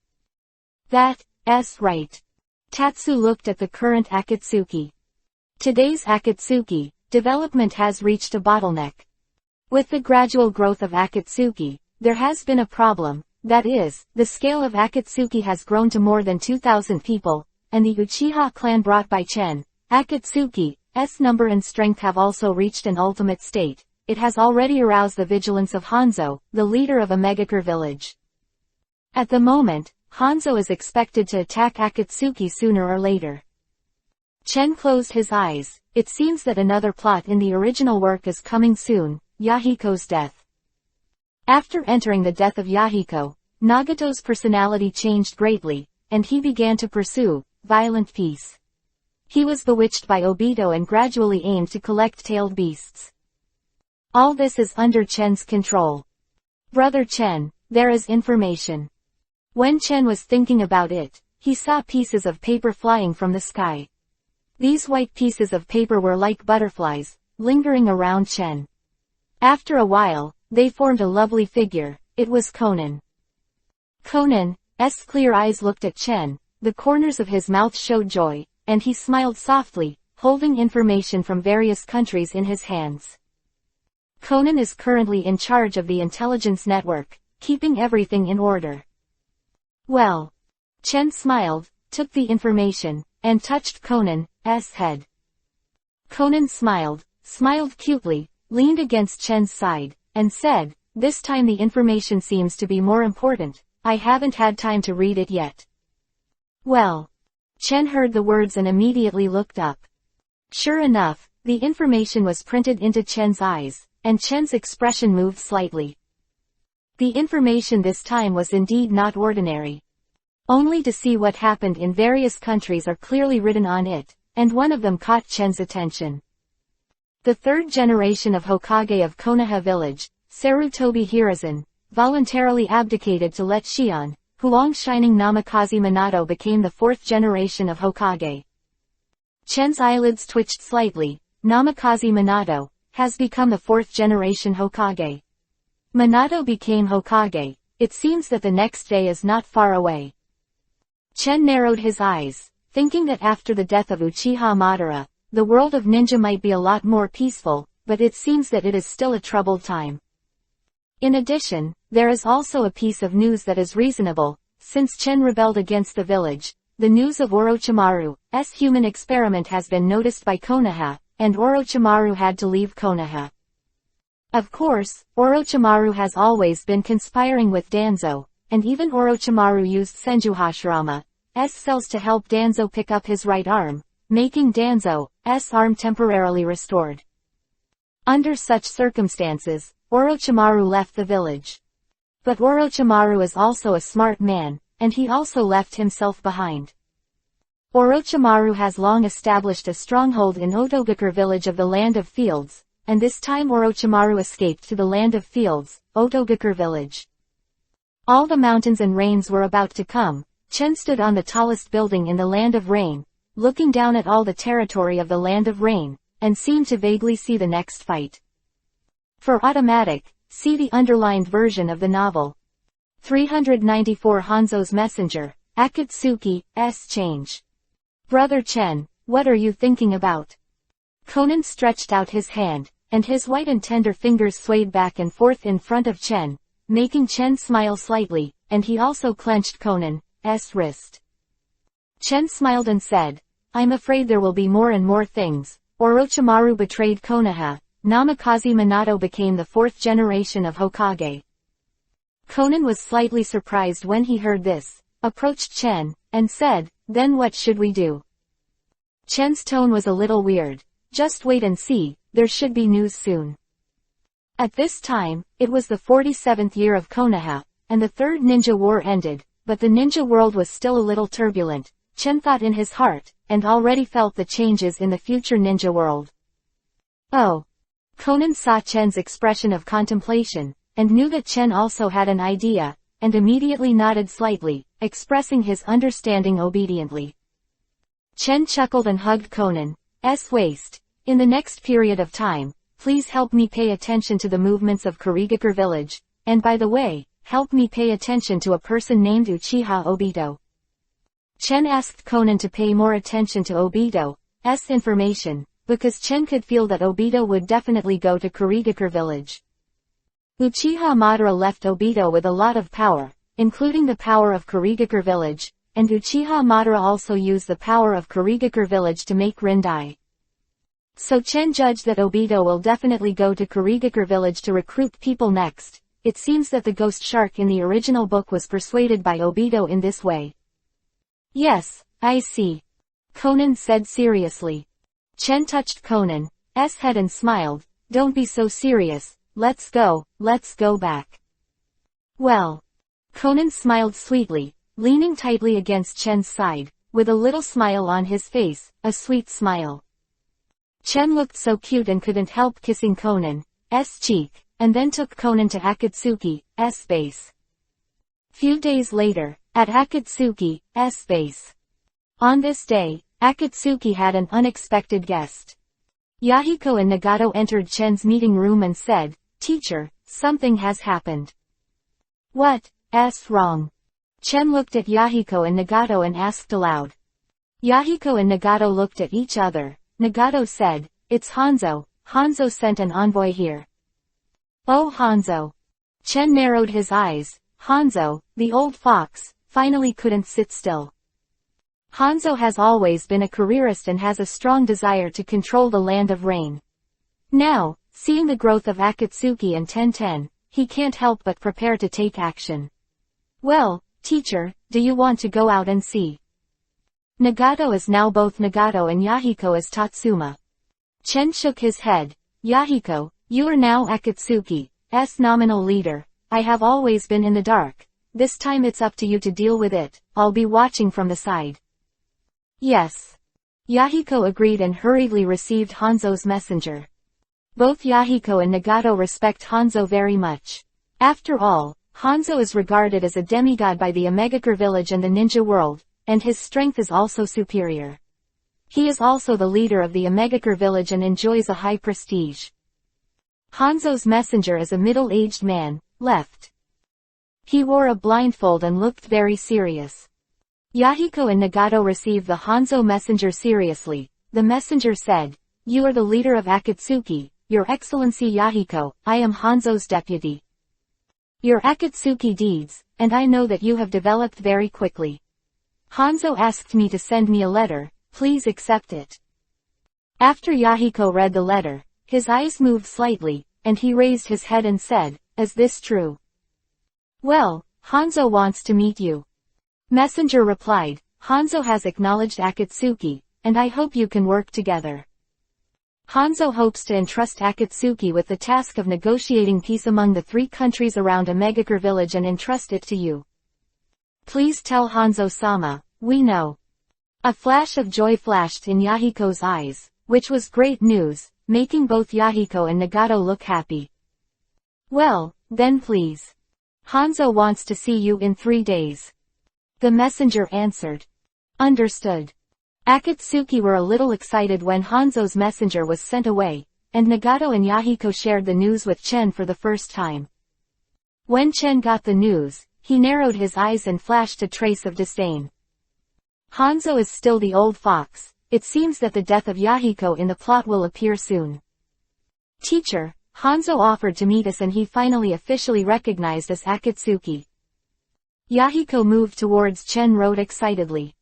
A: That's right. Tatsu looked at the current Akatsuki. Today's Akatsuki, development has reached a bottleneck. With the gradual growth of Akatsuki, there has been a problem, that is, the scale of Akatsuki has grown to more than 2,000 people, and the Uchiha clan brought by Chen, Akatsuki's number and strength have also reached an ultimate state. It has already aroused the vigilance of Hanzo, the leader of a Megakure village. At the moment, Hanzo is expected to attack Akatsuki sooner or later. Chen closed his eyes. It seems that another plot in the original work is coming soon, Yahiko's death. After entering the death of Yahiko, Nagato's personality changed greatly, and he began to pursue violent peace. He was bewitched by Obito and gradually aimed to collect tailed beasts. All this is under Chen's control. Brother Chen, there is information. When Chen was thinking about it, he saw pieces of paper flying from the sky. These white pieces of paper were like butterflies, lingering around Chen. After a while, they formed a lovely figure. It was Conan. Conan's clear eyes looked at Chen, the corners of his mouth showed joy, and he smiled softly, holding information from various countries in his hands. Conan is currently in charge of the intelligence network, keeping everything in order. Well. Chen smiled, took the information, and touched Conan's head. Conan smiled cutely, leaned against Chen's side, and said, "This time the information seems to be more important. I haven't had time to read it yet." Well. Chen heard the words and immediately looked up. Sure enough, the information was printed into Chen's eyes, and Chen's expression moved slightly. The information this time was indeed not ordinary. Only to see what happened in various countries are clearly written on it, and one of them caught Chen's attention. The third generation of Hokage of Konoha village, Sarutobi Hiruzen, voluntarily abdicated to let Shion, Huang Shining Namikaze Minato became the fourth generation of Hokage. Chen's eyelids twitched slightly. Namikaze Minato has become the fourth generation Hokage. Minato became Hokage. It seems that the next day is not far away. Chen narrowed his eyes, thinking that after the death of Uchiha Madara, the world of ninja might be a lot more peaceful, but it seems that it is still a troubled time. In addition, there is also a piece of news that is reasonable. Since Chen rebelled against the village, the news of Orochimaru's human experiment has been noticed by Konoha, and Orochimaru had to leave Konoha. Of course, Orochimaru has always been conspiring with Danzo, and even Orochimaru used Senjuhashirama's cells to help Danzo pick up his right arm, making Danzo's arm temporarily restored. Under such circumstances, Orochimaru left the village. But Orochimaru is also a smart man, and he also left himself behind. Orochimaru has long established a stronghold in Otogakur village of the Land of Fields, and this time Orochimaru escaped to the Land of Fields, Otogakur village. All the mountains and rains were about to come. Chen stood on the tallest building in the Land of Rain, looking down at all the territory of the Land of Rain, and seemed to vaguely see the next fight. For automatic, see the underlined version of the novel. 394 Hanzo's Messenger, Akatsuki's Change. Brother Chen, what are you thinking about? Conan stretched out his hand, and his white and tender fingers swayed back and forth in front of Chen, making Chen smile slightly, and he also clenched Conan's wrist. Chen smiled and said, "I'm afraid there will be more and more things. Orochimaru betrayed Konoha. Namikaze Minato became the fourth generation of Hokage." Conan was slightly surprised when he heard this, approached Chen, and said, "Then what should we do?" Chen's tone was a little weird. "Just wait and see, there should be news soon." At this time, it was the 47th year of Konoha, and the Third Ninja War ended, but the ninja world was still a little turbulent, Chen thought in his heart, and already felt the changes in the future ninja world. Oh. Conan saw Chen's expression of contemplation, and knew that Chen also had an idea, and immediately nodded slightly, expressing his understanding obediently. Chen chuckled and hugged Conan's waist. "In the next period of time, please help me pay attention to the movements of Kurigakure village, and by the way, help me pay attention to a person named Uchiha Obito." Chen asked Conan to pay more attention to Obito's information, because Chen could feel that Obito would definitely go to Kurigakure village. Uchiha Madara left Obito with a lot of power, including the power of Kurigakure village, and Uchiha Madara also used the power of Kurigakure village to make Rin die. So Chen judged that Obito will definitely go to Kurigakure village to recruit people next. It seems that the ghost shark in the original book was persuaded by Obito in this way. "Yes, I see," Conan said seriously. Chen touched Conan's head and smiled. "Don't be so serious, let's go back." Well. Conan smiled sweetly, leaning tightly against Chen's side, with a little smile on his face, a sweet smile. Chen looked so cute and couldn't help kissing Conan's cheek, and then took Conan to Akatsuki's base. Few days later, At Akatsuki's base. On this day, Akatsuki had an unexpected guest. Yahiko and Nagato entered Chen's meeting room and said, "Teacher, something has happened." "What's wrong?" Chen looked at Yahiko and Nagato and asked aloud. Yahiko and Nagato looked at each other. Nagato said, "It's Hanzo. Hanzo sent an envoy here." "Oh, Hanzo." Chen narrowed his eyes. Hanzo, the old fox, finally couldn't sit still. Hanzo has always been a careerist and has a strong desire to control the Land of Rain. Now, seeing the growth of Akatsuki and Tenten, he can't help but prepare to take action. "Well, teacher, do you want to go out and see?" Nagato is now both Nagato and Yahiko is Tatsuma. Chen shook his head. "Yahiko, you are now Akatsuki's nominal leader. I have always been in the dark. This time it's up to you to deal with it. I'll be watching from the side." "Yes." Yahiko agreed and hurriedly received Hanzo's messenger. Both Yahiko and Nagato respect Hanzo very much. After all, Hanzo is regarded as a demigod by the Omegakure village and the ninja world, and his strength is also superior. He is also the leader of the Omegakure village and enjoys a high prestige. Hanzo's messenger is a middle-aged man, left. He wore a blindfold and looked very serious. Yahiko and Nagato received the Hanzo messenger seriously. The messenger said, "You are the leader of Akatsuki, Your Excellency Yahiko, I am Hanzo's deputy. Your Akatsuki deeds, and I know that you have developed very quickly. Hanzo asked me to send me a letter, please accept it." After Yahiko read the letter, his eyes moved slightly, and he raised his head and said, "Is this true?" "Well, Hanzo wants to meet you." Messenger replied, "Hanzo has acknowledged Akatsuki, and I hope you can work together. Hanzo hopes to entrust Akatsuki with the task of negotiating peace among the 3 countries around Omegakure village and entrust it to you. Please tell Hanzo-sama, we know." A flash of joy flashed in Yahiko's eyes, which was great news, making both Yahiko and Nagato look happy. "Well, then please. Hanzo wants to see you in 3 days." The messenger answered. "Understood." Akatsuki were a little excited when Hanzo's messenger was sent away, and Nagato and Yahiko shared the news with Chen for the first time. When Chen got the news, he narrowed his eyes and flashed a trace of disdain. Hanzo is still the old fox. It seems that the death of Yahiko in the plot will appear soon. "Teacher, Hanzo offered to meet us and he finally officially recognized us Akatsuki." Yahiko moved towards Chen Road excitedly.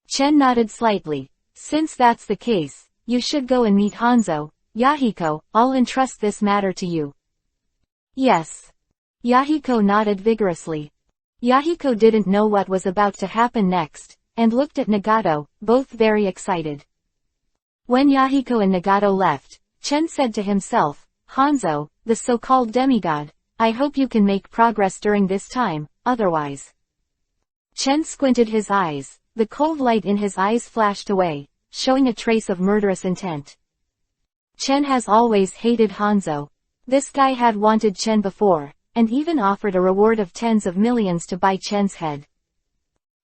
A: Chen nodded slightly. "Since that's the case, you should go and meet Hanzo. Yahiko, I'll entrust this matter to you." "Yes." Yahiko nodded vigorously. Yahiko didn't know what was about to happen next, and looked at Nagato, both very excited. When Yahiko and Nagato left, Chen said to himself, "Hanzo, the so-called demigod, I hope you can make progress during this time, otherwise." Chen squinted his eyes. The cold light in his eyes flashed away, showing a trace of murderous intent. Chen has always hated Hanzo. This guy had wanted Chen before, and even offered a reward of tens of millions to buy Chen's head.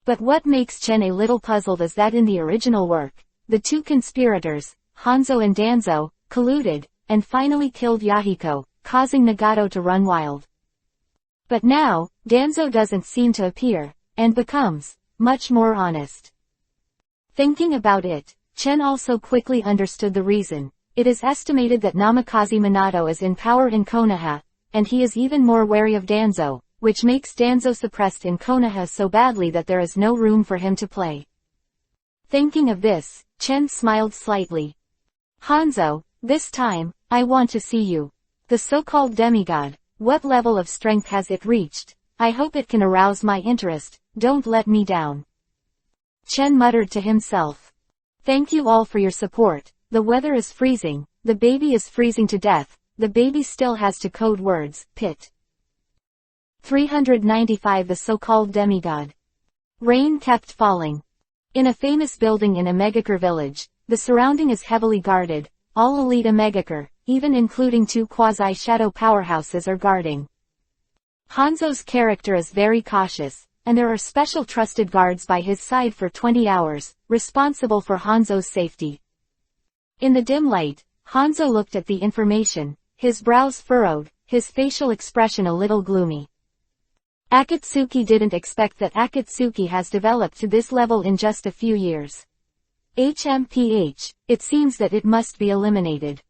A: But what makes Chen a little puzzled is that in the original work, the 2 conspirators, Hanzo and Danzo, colluded, and finally killed Yahiko, causing Nagato to run wild. But now, Danzo doesn't seem to appear, and becomes much more honest. Thinking about it, Chen also quickly understood the reason. It is estimated that Namikaze Minato is in power in Konoha, and he is even more wary of Danzo, which makes Danzo suppressed in Konoha so badly that there is no room for him to play. Thinking of this, Chen smiled slightly. "Hanzo, this time, I want to see you. The so-called demigod, what level of strength has it reached? I hope it can arouse my interest. Don't let me down." Chen muttered to himself. "Thank you all for your support. The weather is freezing, the baby is freezing to death, the baby still has to code words, pit. 395 The so-called demigod. Rain kept falling. In a famous building in Omegakure village, the surrounding is heavily guarded. All elite Omegakure, even including 2 quasi-shadow powerhouses are guarding. Hanzo's character is very cautious, and there are special trusted guards by his side for 20 hours, responsible for Hanzo's safety. In the dim light, Hanzo looked at the information, his brows furrowed, his facial expression a little gloomy. Akatsuki didn't expect that Akatsuki has developed to this level in just a few years. HMPH, it seems that it must be eliminated.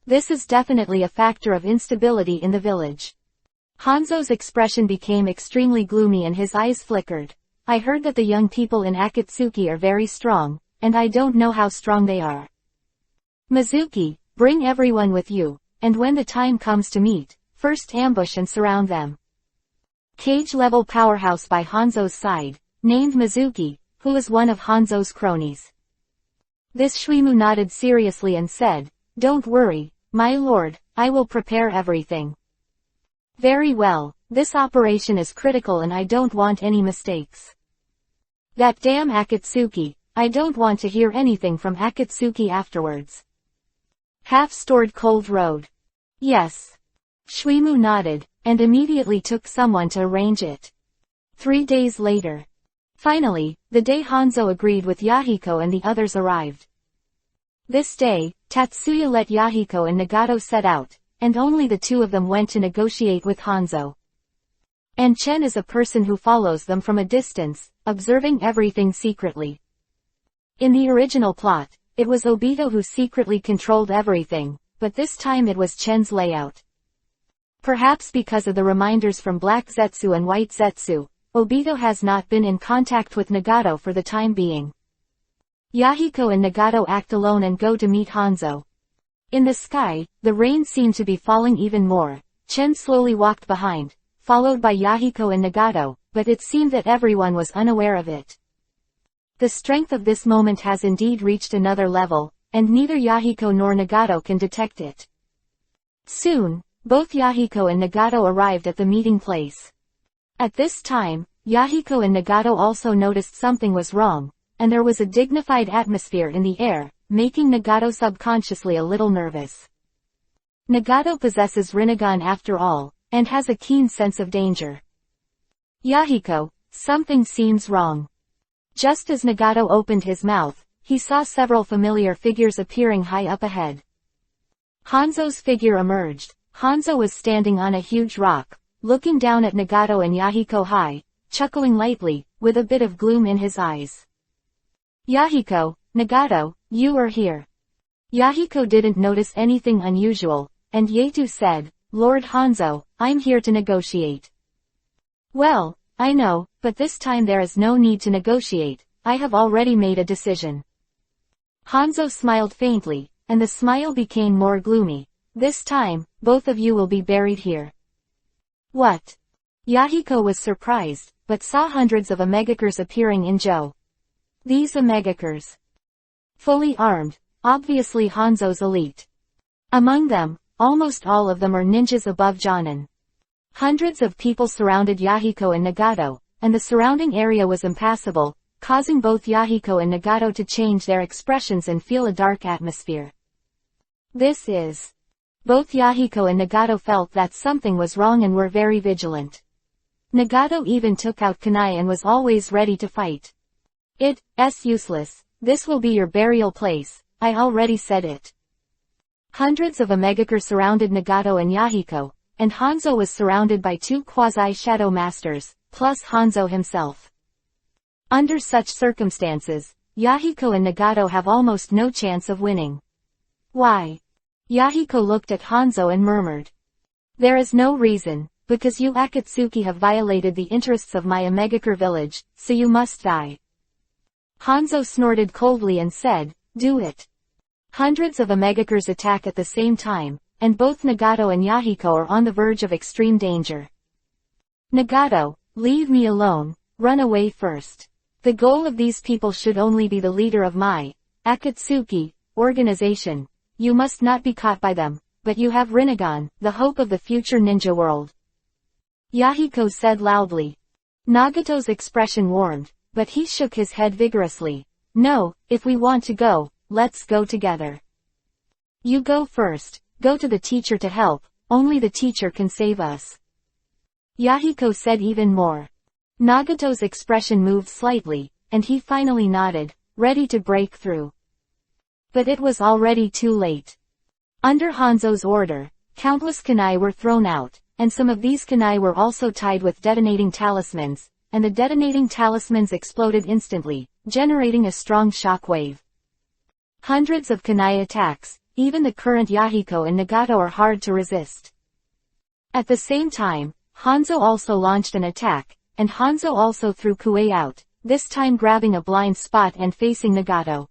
A: This is definitely a factor of instability in the village. Hanzo's expression became extremely gloomy and his eyes flickered. I heard that the young people in Akatsuki are very strong, and I don't know how strong they are. Mizuki, bring everyone with you, and when the time comes to meet, first ambush and surround them. Cage-level powerhouse by Hanzo's side, named Mizuki, who is one of Hanzo's cronies. This Shuimu nodded seriously and said, "Don't worry, my lord, I will prepare everything." Very well, this operation is critical and I don't want any mistakes. That damn Akatsuki, I don't want to hear anything from Akatsuki afterwards. Half-stored cold road. Yes. Shuimu nodded, and immediately took someone to arrange it. 3 days later. Finally, the day Hanzo agreed with Yahiko and the others arrived. This day, Tatsuya let Yahiko and Nagato set out, and only the two of them went to negotiate with Hanzo. And Chen is a person who follows them from a distance, observing everything secretly. In the original plot, it was Obito who secretly controlled everything, but this time it was Chen's layout. Perhaps because of the reminders from Black Zetsu and White Zetsu, Obito has not been in contact with Nagato for the time being. Yahiko and Nagato act alone and go to meet Hanzo. In the sky, the rain seemed to be falling even more. Chen slowly walked behind, followed by Yahiko and Nagato, but it seemed that everyone was unaware of it. The strength of this moment has indeed reached another level, and neither Yahiko nor Nagato can detect it. Soon, both Yahiko and Nagato arrived at the meeting place. At this time, Yahiko and Nagato also noticed something was wrong, and there was a dignified atmosphere in the air, making Nagato subconsciously a little nervous. Nagato possesses Rinnegan after all, and has a keen sense of danger. Yahiko, something seems wrong. Just as Nagato opened his mouth, he saw several familiar figures appearing high up ahead. Hanzo's figure emerged. Hanzo was standing on a huge rock, looking down at Nagato and Yahiko high, chuckling lightly, with a bit of gloom in his eyes. Yahiko, Nagato, you are here. Yahiko didn't notice anything unusual, and Yato said, Lord Hanzo, I'm here to negotiate. Well, I know, but this time there is no need to negotiate, I have already made a decision. Hanzo smiled faintly, and the smile became more gloomy. This time, both of you will be buried here. What? Yahiko was surprised, but saw hundreds of Omegakers appearing in Joe. These Omegakers. Fully armed, obviously Hanzo's elite. Among them, almost all of them are ninjas above Jonin. Hundreds of people surrounded Yahiko and Nagato, and the surrounding area was impassable, causing both Yahiko and Nagato to change their expressions and feel a dark atmosphere. This is. Both Yahiko and Nagato felt that something was wrong and were very vigilant. Nagato even took out kunai and was always ready to fight. It's useless, this will be your burial place, I already said it. Hundreds of Omegakers surrounded Nagato and Yahiko, and Hanzo was surrounded by 2 quasi-shadow masters, plus Hanzo himself. Under such circumstances, Yahiko and Nagato have almost no chance of winning. Why? Yahiko looked at Hanzo and murmured. There is no reason, because you Akatsuki have violated the interests of my Omegakure village, so you must die. Hanzo snorted coldly and said, do it. Hundreds of Omegakers attack at the same time, and both Nagato and Yahiko are on the verge of extreme danger. Nagato, leave me alone, run away first. The goal of these people should only be the leader of my Akatsuki organization. You must not be caught by them, but you have Rinnegan, the hope of the future ninja world. Yahiko said loudly. Nagato's expression warmed, but he shook his head vigorously. No, if we want to go, let's go together. You go first, go to the teacher to help, only the teacher can save us. Yahiko said even more. Nagato's expression moved slightly, and he finally nodded, ready to break through. But it was already too late. Under Hanzo's order, countless kunai were thrown out, and some of these kunai were also tied with detonating talismans, and the detonating talismans exploded instantly, generating a strong shock wave. Hundreds of kunai attacks, even the current Yahiko and Nagato are hard to resist. At the same time, Hanzo also launched an attack, and Hanzo also threw Kuei out, this time grabbing a blind spot and facing Nagato.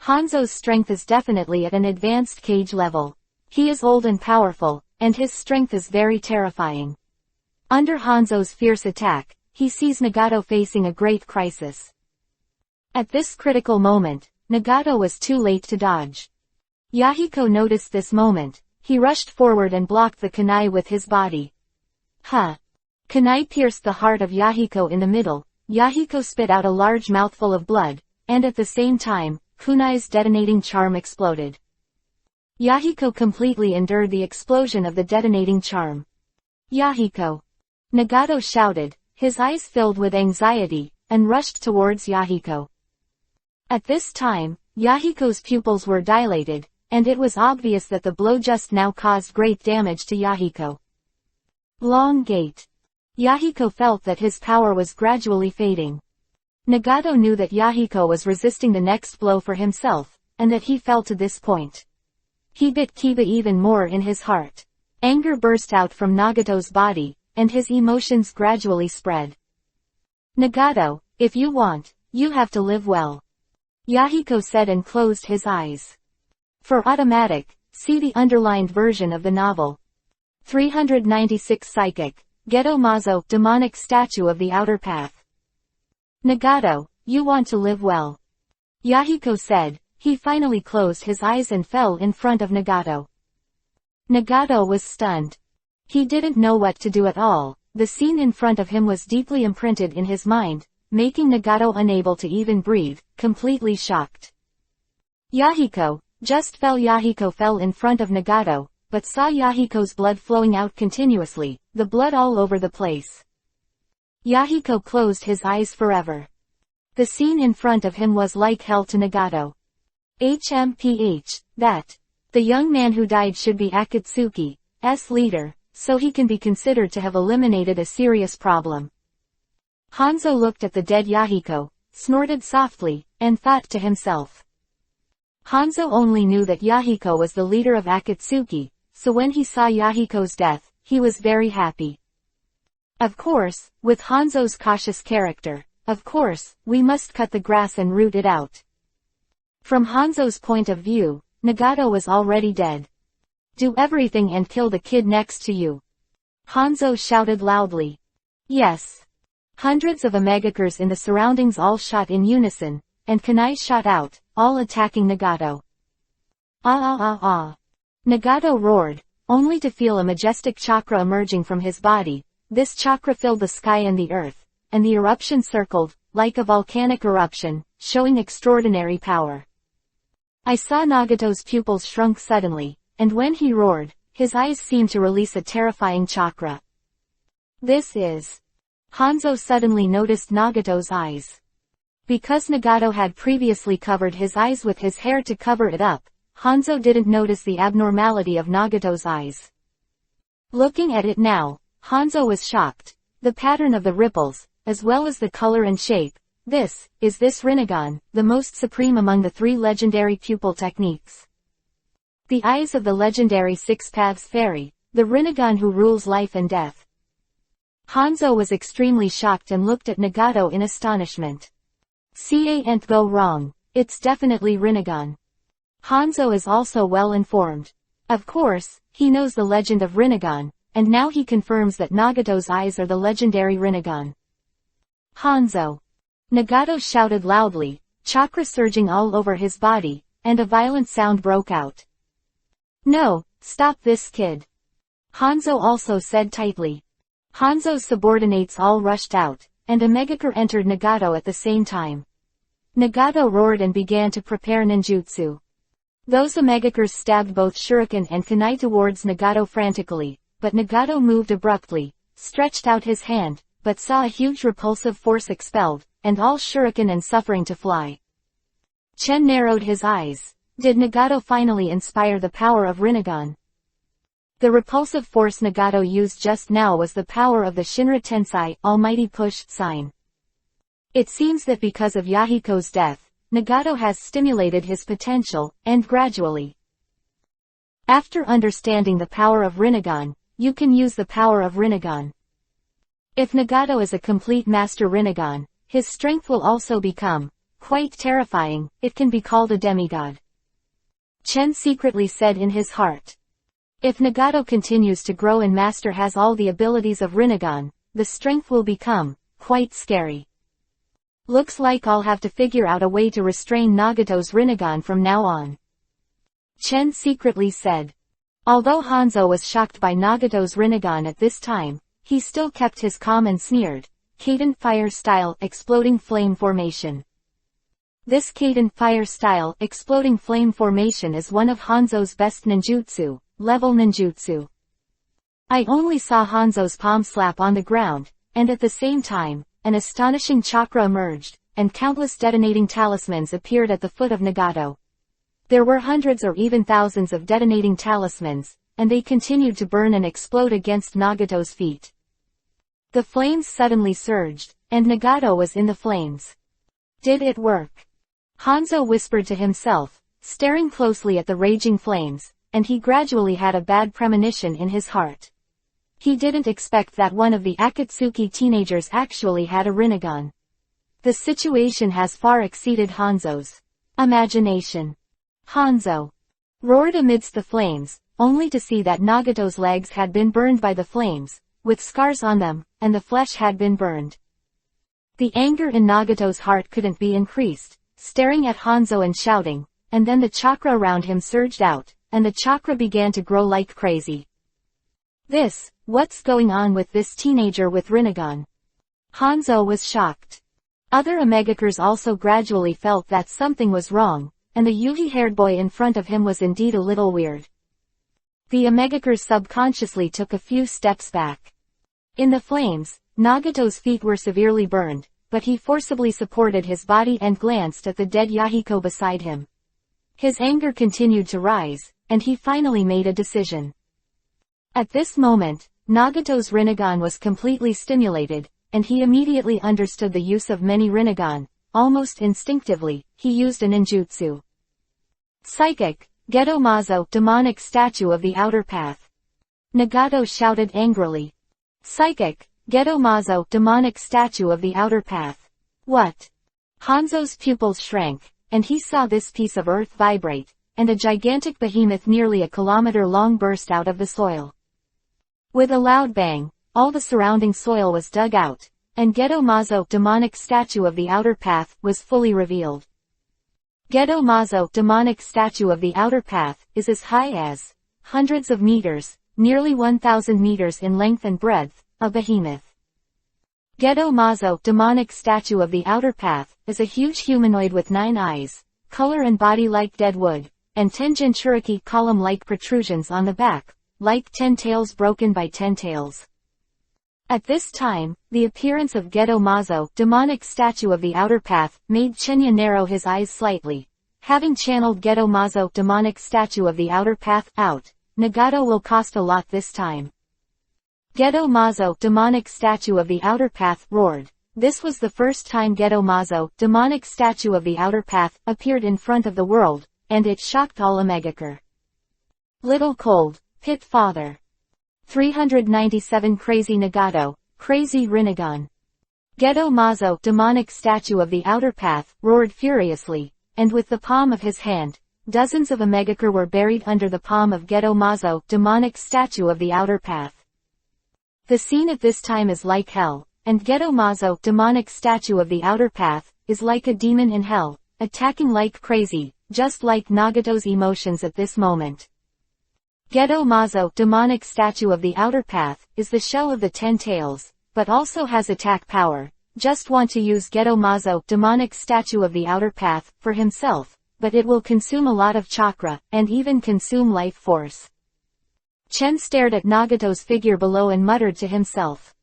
A: Hanzo's strength is definitely at an advanced cage level. He is old and powerful, and his strength is very terrifying. Under Hanzo's fierce attack, he sees Nagato facing a great crisis. At this critical moment, Nagato was too late to dodge. Yahiko noticed this moment. He rushed forward and blocked the kunai with his body. Kunai pierced the heart of Yahiko in the middle. Yahiko spit out a large mouthful of blood, and at the same time, kunai's detonating charm exploded. Yahiko completely endured the explosion of the detonating charm. Yahiko! Nagato shouted, his eyes filled with anxiety, and rushed towards Yahiko. At this time, Yahiko's pupils were dilated, and it was obvious that the blow just now caused great damage to Yahiko. Long gate. Yahiko felt that his power was gradually fading. Nagato knew that Yahiko was resisting the next blow for himself, and that he fell to this point. He bit Kiba even more in his heart. Anger burst out from Nagato's body, and his emotions gradually spread. Nagato, if you want, you have to live well. Yahiko said and closed his eyes. For automatic, see the underlined version of the novel. 396 Psychic, Geto Mazo, Demonic Statue of the Outer Path. Nagato, you want to live well. Yahiko said. He finally closed his eyes and fell in front of Nagato. Nagato was stunned. He didn't know what to do at all. The scene in front of him was deeply imprinted in his mind, making Nagato unable to even breathe, completely shocked. Yahiko fell in front of Nagato, but saw Yahiko's blood flowing out continuously, the blood all over the place. Yahiko closed his eyes forever. The scene in front of him was like hell to Nagato. That. The young man who died should be Akatsuki's leader, so he can be considered to have eliminated a serious problem. Hanzo looked at the dead Yahiko, snorted softly, and thought to himself. Hanzo only knew that Yahiko was the leader of Akatsuki, so when he saw Yahiko's death, he was very happy. Of course, with Hanzo's cautious character, we must cut the grass and root it out. From Hanzo's point of view, Nagato was already dead. Do everything and kill the kid next to you. Hanzo shouted loudly. Yes. Hundreds of Omegakers in the surroundings all shot in unison, and kunai shot out, all attacking Nagato. Nagato roared, only to feel a majestic chakra emerging from his body. This chakra filled the sky and the earth, and the eruption circled, like a volcanic eruption, showing extraordinary power. I saw Nagato's pupils shrunk suddenly, and when he roared, his eyes seemed to release a terrifying chakra. This is... Hanzo suddenly noticed Nagato's eyes. Because Nagato had previously covered his eyes with his hair to cover it up, Hanzo didn't notice the abnormality of Nagato's eyes. Looking at it now, Hanzo was shocked. The pattern of the ripples, as well as the color and shape. This Rinnegan, the most supreme among the 3 legendary pupil techniques. The eyes of the legendary Six Paths Fairy, the Rinnegan who rules life and death. Hanzo was extremely shocked and looked at Nagato in astonishment. Can't go wrong, it's definitely Rinnegan. Hanzo is also well informed. Of course, he knows the legend of Rinnegan, and now he confirms that Nagato's eyes are the legendary Rinnegan. Hanzo! Nagato shouted loudly, chakra surging all over his body, and a violent sound broke out. No, stop this kid. Hanzo also said tightly. Hanzo's subordinates all rushed out, and a Megaker entered Nagato at the same time. Nagato roared and began to prepare ninjutsu. Those Omegakers stabbed both shuriken and kunai towards Nagato frantically, but Nagato moved abruptly, stretched out his hand, but saw a huge repulsive force expelled, and all shuriken and suffering to fly. Chen narrowed his eyes. Did Nagato finally inspire the power of Rinnegan? The repulsive force Nagato used just now was the power of the Shinra Tensei, Almighty Push, sign. It seems that because of Yahiko's death, Nagato has stimulated his potential, and gradually. After understanding the power of Rinnegan, you can use the power of Rinnegan. If Nagato is a complete master Rinnegan, his strength will also become quite terrifying. It can be called a demigod. Chen secretly said in his heart. If Nagato continues to grow and master has all the abilities of Rinnegan, the strength will become quite scary. Looks like I'll have to figure out a way to restrain Nagato's Rinnegan from now on. Chen secretly said. Although Hanzo was shocked by Nagato's Rinnegan at this time, he still kept his calm and sneered. Kaden Fire Style Exploding Flame Formation. This Kaden Fire Style Exploding Flame Formation is one of Hanzo's best ninjutsu, level ninjutsu. I only saw Hanzo's palm slap on the ground, and at the same time, an astonishing chakra emerged, and countless detonating talismans appeared at the foot of Nagato. There were hundreds or even thousands of detonating talismans, and they continued to burn and explode against Nagato's feet. The flames suddenly surged, and Nagato was in the flames. Did it work? Hanzo whispered to himself, staring closely at the raging flames, and he gradually had a bad premonition in his heart. He didn't expect that one of the Akatsuki teenagers actually had a Rinnegan. The situation has far exceeded Hanzo's imagination. Hanzo roared amidst the flames, only to see that Nagato's legs had been burned by the flames, with scars on them, and the flesh had been burned. The anger in Nagato's heart couldn't be increased, staring at Hanzo and shouting, and then the chakra around him surged out, and the chakra began to grow like crazy. What's going on with this teenager with Rinnegan? Hanzo was shocked. Other Omegakers also gradually felt that something was wrong, and the yugi-haired boy in front of him was indeed a little weird. The Omegakers subconsciously took a few steps back. In the flames, Nagato's feet were severely burned, but he forcibly supported his body and glanced at the dead Yahiko beside him. His anger continued to rise, and he finally made a decision. At this moment, Nagato's Rinnegan was completely stimulated, and he immediately understood the use of many Rinnegan. Almost instinctively, he used a ninjutsu. Psychic, Geto Mazo, Demonic Statue of the Outer Path. Nagato shouted angrily. Psychic, Geto Mazo, Demonic Statue of the Outer Path. What? Hanzo's pupils shrank, and he saw this piece of earth vibrate, and a gigantic behemoth nearly a kilometer long burst out of the soil. With a loud bang, all the surrounding soil was dug out, and Geto Mazo, Demonic Statue of the Outer Path, was fully revealed. Geto Mazo, Demonic Statue of the Outer Path, is as high as hundreds of meters, nearly 1,000 meters in length and breadth, a behemoth. Geto Mazo, Demonic Statue of the Outer Path, is a huge humanoid with 9 eyes, color and body like dead wood, and 10 Jinchuriki column-like protrusions on the back, like 10 tails broken by 10 tails. At this time, the appearance of Geto Mazo, Demonic Statue of the Outer Path, made Chenya narrow his eyes slightly. Having channeled Geto Mazo, Demonic Statue of the Outer Path, out, Nagato will cost a lot this time. Geto Mazo, Demonic Statue of the Outer Path, roared. This was the first time Geto Mazo, Demonic Statue of the Outer Path, appeared in front of the world, and it shocked all Omegakure. Little Cold, Pit Father. 397 Crazy Nagato, Crazy Rinnegan. Geto Mazo, Demonic Statue of the Outer Path, roared furiously, and with the palm of his hand, dozens of Omegakure were buried under the palm of Geto Mazo, Demonic Statue of the Outer Path. The scene at this time is like hell, and Geto Mazo, Demonic Statue of the Outer Path, is like a demon in hell, attacking like crazy, just like Nagato's emotions at this moment. Geto Mazo, Demonic Statue of the Outer Path, is the shell of the 10 tails, but also has attack power. Just want to use Geto Mazo, Demonic Statue of the Outer Path, for himself, but it will consume a lot of chakra, and even consume life force. Chen stared at Nagato's figure below and muttered to himself.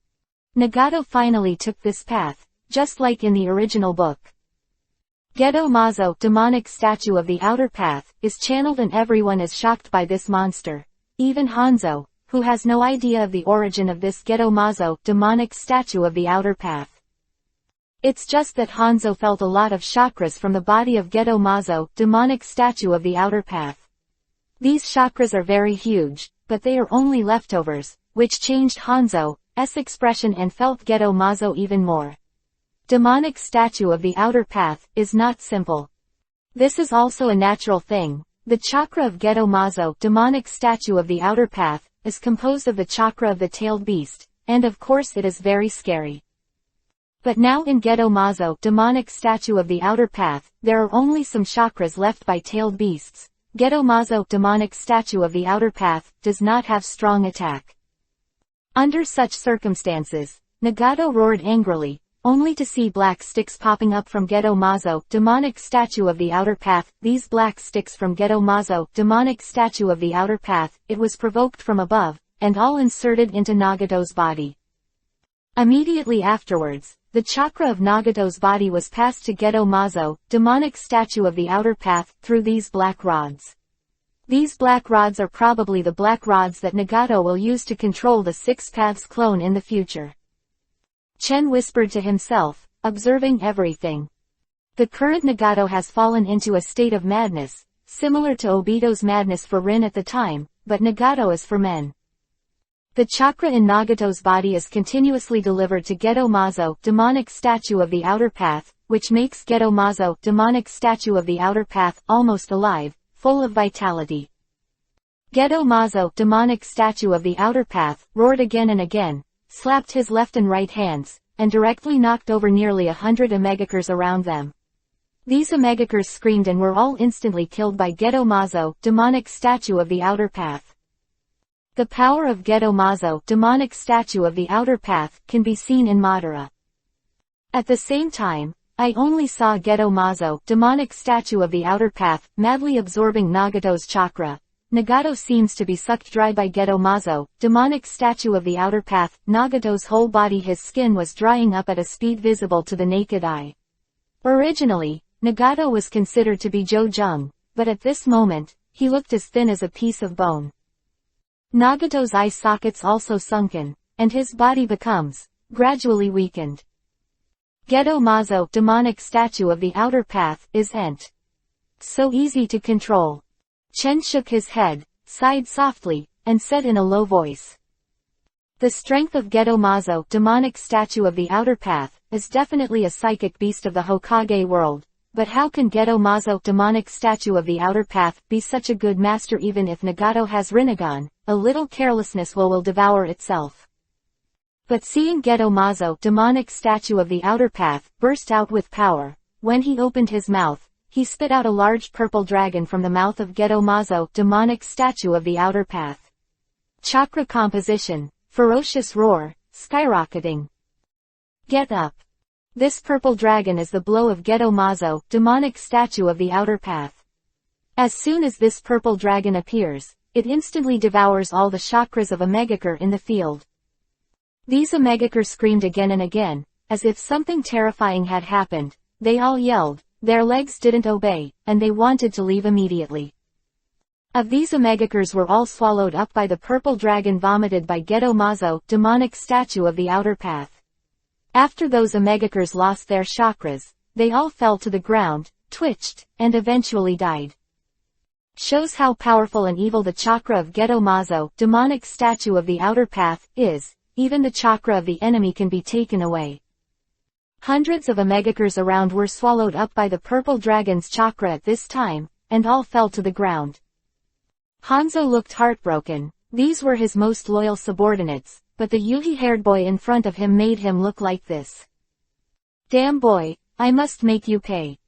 A: Nagato finally took this path, just like in the original book. Gedo Mazo, demonic statue of the outer path, is channeled and everyone is shocked by this monster. Even Hanzo, who has no idea of the origin of this Gedo Mazo, demonic statue of the outer path. It's just that Hanzo felt a lot of chakras from the body of Gedo Mazo, demonic statue of the outer path. These chakras are very huge, but they are only leftovers, which changed Hanzo's expression and felt Gedo Mazo even more. Demonic statue of the outer path is not simple. This is also a natural thing. The chakra of Gedo Mazo, demonic statue of the outer path, is composed of the chakra of the tailed beast, and of course it is very scary. But now in Gedo Mazo, demonic statue of the outer path, there are only some chakras left by tailed beasts. Gedo Mazo, demonic statue of the outer path, does not have strong attack. Under such circumstances, Nagato roared angrily, only to see black sticks popping up from Gedo Mazo, demonic statue of the outer path. These black sticks from Gedo Mazo, demonic statue of the outer path, it was provoked from above, and all inserted into Nagato's body. Immediately afterwards, the chakra of Nagato's body was passed to Gedo Mazo, demonic statue of the outer path, through these black rods. These black rods are probably the black rods that Nagato will use to control the Six Paths clone in the future. Chen whispered to himself, observing everything. The current Nagato has fallen into a state of madness, similar to Obito's madness for Rin at the time, but Nagato is for men. The chakra in Nagato's body is continuously delivered to Gedo Mazo, demonic statue of the outer path, which makes Gedo Mazo, demonic statue of the outer path, almost alive, full of vitality. Gedo Mazo, demonic statue of the outer path, roared again and again, slapped his left and right hands, and directly knocked over nearly 100 Omegakers around them. These Omegakers screamed and were all instantly killed by Gedo Mazo, demonic statue of the outer path. The power of Gedo Mazo, demonic statue of the outer path, can be seen in Madara. At the same time, I only saw Gedo Mazo, demonic statue of the outer path, madly absorbing Nagato's chakra. Nagato seems to be sucked dry by Gedo Mazo, demonic statue of the outer path. Nagato's whole body, his skin was drying up at a speed visible to the naked eye. Originally, Nagato was considered to be Jojung, but at this moment, he looked as thin as a piece of bone. Nagato's eye sockets also sunken, and his body becomes gradually weakened. Gedo Mazo, demonic statue of the outer path, is so easy to control. Chen shook his head, sighed softly, and said in a low voice. The strength of Gedo Mazo, demonic statue of the outer path, is definitely a psychic beast of the Hokage world, but how can Gedo Mazo, demonic statue of the outer path, be such a good master? Even if Nagato has Rinnegan, a little carelessness will devour itself. But seeing Gedo Mazo, demonic statue of the outer path, burst out with power, when he opened his mouth, he spit out a large purple dragon from the mouth of Gedo Mazo, demonic statue of the outer path. Chakra composition, ferocious roar, skyrocketing. Get up. This purple dragon is the blow of Gedo Mazo, demonic statue of the outer path. As soon as this purple dragon appears, it instantly devours all the chakras of Omegakure in the field. These Omegakure screamed again and again, as if something terrifying had happened. They all yelled, their legs didn't obey, and they wanted to leave immediately. Of these Omegakures were all swallowed up by the purple dragon vomited by Gedo Mazo, demonic statue of the outer path. After those Omegakures lost their chakras, they all fell to the ground, twitched, and eventually died. Shows how powerful and evil the chakra of Gedo Mazo, demonic statue of the outer path, is. Even the chakra of the enemy can be taken away. Hundreds of Omegakures around were swallowed up by the purple dragon's chakra at this time, and all fell to the ground. Hanzo looked heartbroken. These were his most loyal subordinates, but the Yuhi-haired boy in front of him made him look like this. Damn boy, I must make you pay.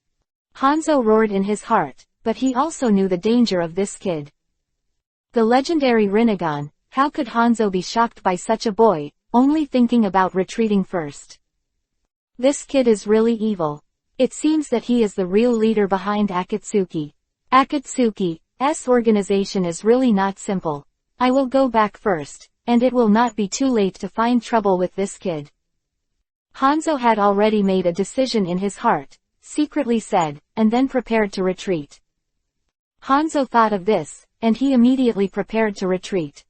A: Hanzo roared in his heart, but he also knew the danger of this kid. The legendary Rinnegan, how could Hanzo be shocked by such a boy, only thinking about retreating first? This kid is really evil. It seems that he is the real leader behind Akatsuki. Akatsuki's organization is really not simple. I will go back first, and it will not be too late to find trouble with this kid. Hanzo had already made a decision in his heart, secretly said, and then prepared to retreat. Hanzo thought of this, and he immediately prepared to retreat.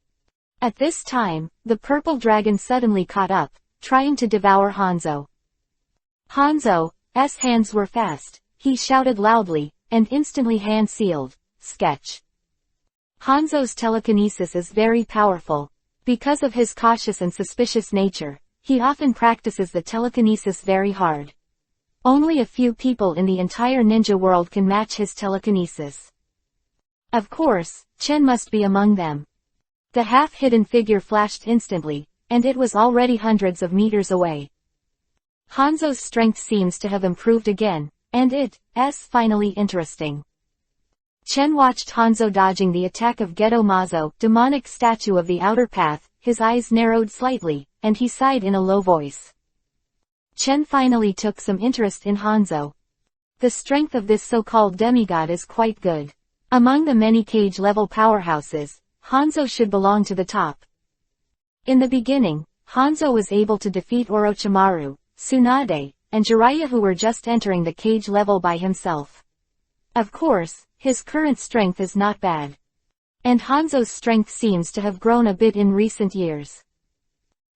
A: At this time, the purple dragon suddenly caught up, trying to devour Hanzo. Hanzo's hands were fast, he shouted loudly, and instantly hand-sealed, sketch. Hanzo's telekinesis is very powerful. Because of his cautious and suspicious nature, he often practices the telekinesis very hard. Only a few people in the entire ninja world can match his telekinesis. Of course, Chen must be among them. The half-hidden figure flashed instantly, and it was already hundreds of meters away. Hanzo's strength seems to have improved again, and it's finally interesting. Chen watched Hanzo dodging the attack of Geto Mazo, demonic statue of the outer path, his eyes narrowed slightly, and he sighed in a low voice. Chen finally took some interest in Hanzo. The strength of this so-called demigod is quite good. Among the many cage-level powerhouses, Hanzo should belong to the top. In the beginning, Hanzo was able to defeat Orochimaru, Tsunade, and Jiraiya, who were just entering the cage level by himself. Of course, his current strength is not bad. And Hanzo's strength seems to have grown a bit in recent years.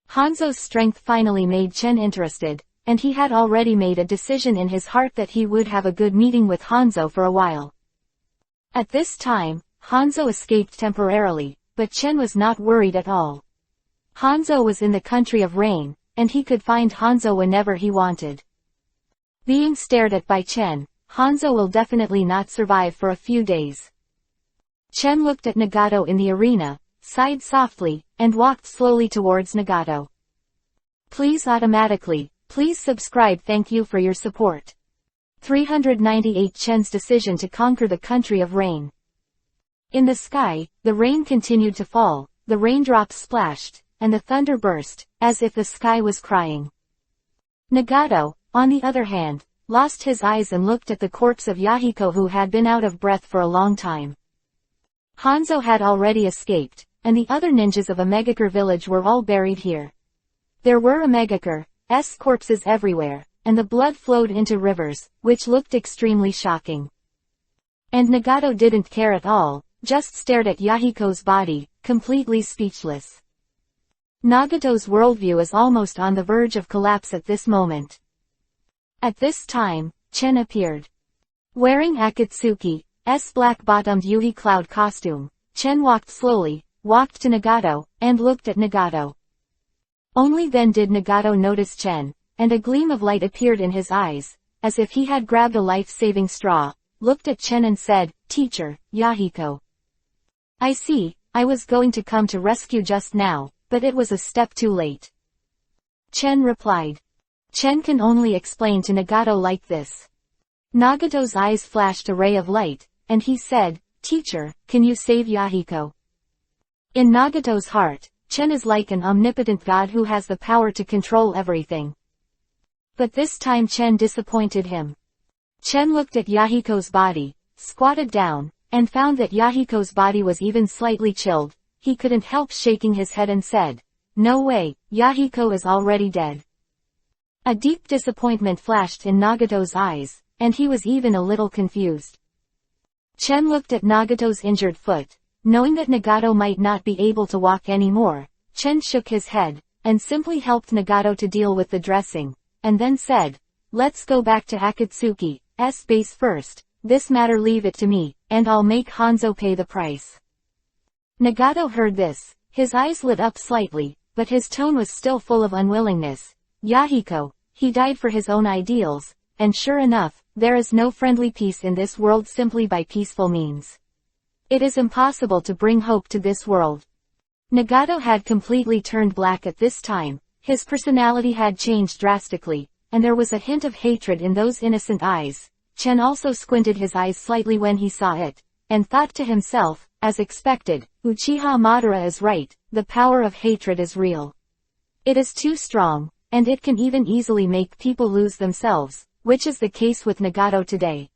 A: Hanzo's strength finally made Chen interested, and he had already made a decision in his heart that he would have a good meeting with Hanzo for a while. At this time, Hanzo escaped temporarily, but Chen was not worried at all. Hanzo was in the country of rain, and he could find Hanzo whenever he wanted. Being stared at by Chen, Hanzo will definitely not survive for a few days. Chen looked at Nagato in the arena, sighed softly, and walked slowly towards Nagato. Please subscribe. Thank you for your support. 398 Chen's decision to conquer the country of rain. In the sky, the rain continued to fall, the raindrops splashed, and the thunder burst, as if the sky was crying. Nagato, on the other hand, lost his eyes and looked at the corpse of Yahiko, who had been out of breath for a long time. Hanzo had already escaped, and the other ninjas of Omegakure village were all buried here. There were Omegakure's corpses everywhere, and the blood flowed into rivers, which looked extremely shocking. And Nagato didn't care at all, just stared at Yahiko's body, completely speechless. Nagato's worldview is almost on the verge of collapse at this moment. At this time, Chen appeared. Wearing Akatsuki's black-bottomed Yuhi cloud costume, Chen walked slowly, walked to Nagato, and looked at Nagato. Only then did Nagato notice Chen, and a gleam of light appeared in his eyes, as if he had grabbed a life-saving straw, looked at Chen and said, "Teacher, Yahiko. I see, I was going to come to rescue just now, but it was a step too late." Chen replied. Chen can only explain to Nagato like this. Nagato's eyes flashed a ray of light, and he said, "Teacher, can you save Yahiko?" In Nagato's heart, Chen is like an omnipotent god who has the power to control everything. But this time Chen disappointed him. Chen looked at Yahiko's body, squatted down, and found that Yahiko's body was even slightly chilled. He couldn't help shaking his head and said, "No way, Yahiko is already dead." A deep disappointment flashed in Nagato's eyes, and he was even a little confused. Chen looked at Nagato's injured foot. Knowing that Nagato might not be able to walk anymore, Chen shook his head, and simply helped Nagato to deal with the dressing, and then said, "Let's go back to Akatsuki's base first. This matter leave it to me, and I'll make Hanzo pay the price." Nagato heard this, his eyes lit up slightly, but his tone was still full of unwillingness. "Yahiko, he died for his own ideals, and sure enough, there is no friendly peace in this world simply by peaceful means. It is impossible to bring hope to this world." Nagato had completely turned black at this time, his personality had changed drastically, and there was a hint of hatred in those innocent eyes. Chen also squinted his eyes slightly when he saw it, and thought to himself, as expected, Uchiha Madara is right, the power of hatred is real. It is too strong, and it can even easily make people lose themselves, which is the case with Nagato today.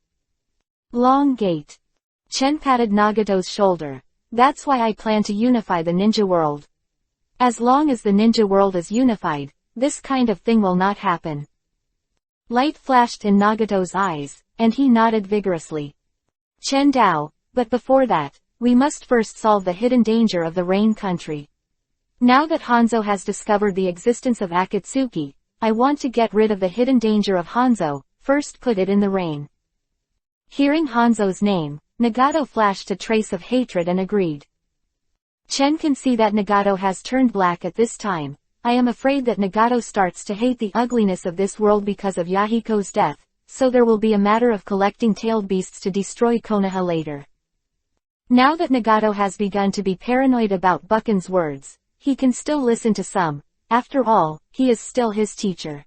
A: Long gait. Chen patted Nagato's shoulder. "That's why I plan to unify the ninja world. As long as the ninja world is unified, this kind of thing will not happen. Light flashed in Nagato's eyes, and he nodded vigorously. Chen Dao, but before that, we must first solve the hidden danger of the Rain Country. Now that Hanzo has discovered the existence of Akatsuki, I want to get rid of the hidden danger of Hanzo, first put it in the rain. Hearing Hanzo's name, Nagato flashed a trace of hatred and agreed. Chen can see that Nagato has turned black at this time. I am afraid that Nagato starts to hate the ugliness of this world because of Yahiko's death, so there will be a matter of collecting tailed beasts to destroy Konoha later. Now that Nagato has begun to be paranoid about Buchan's words, he can still listen to some. After all, he is still his teacher.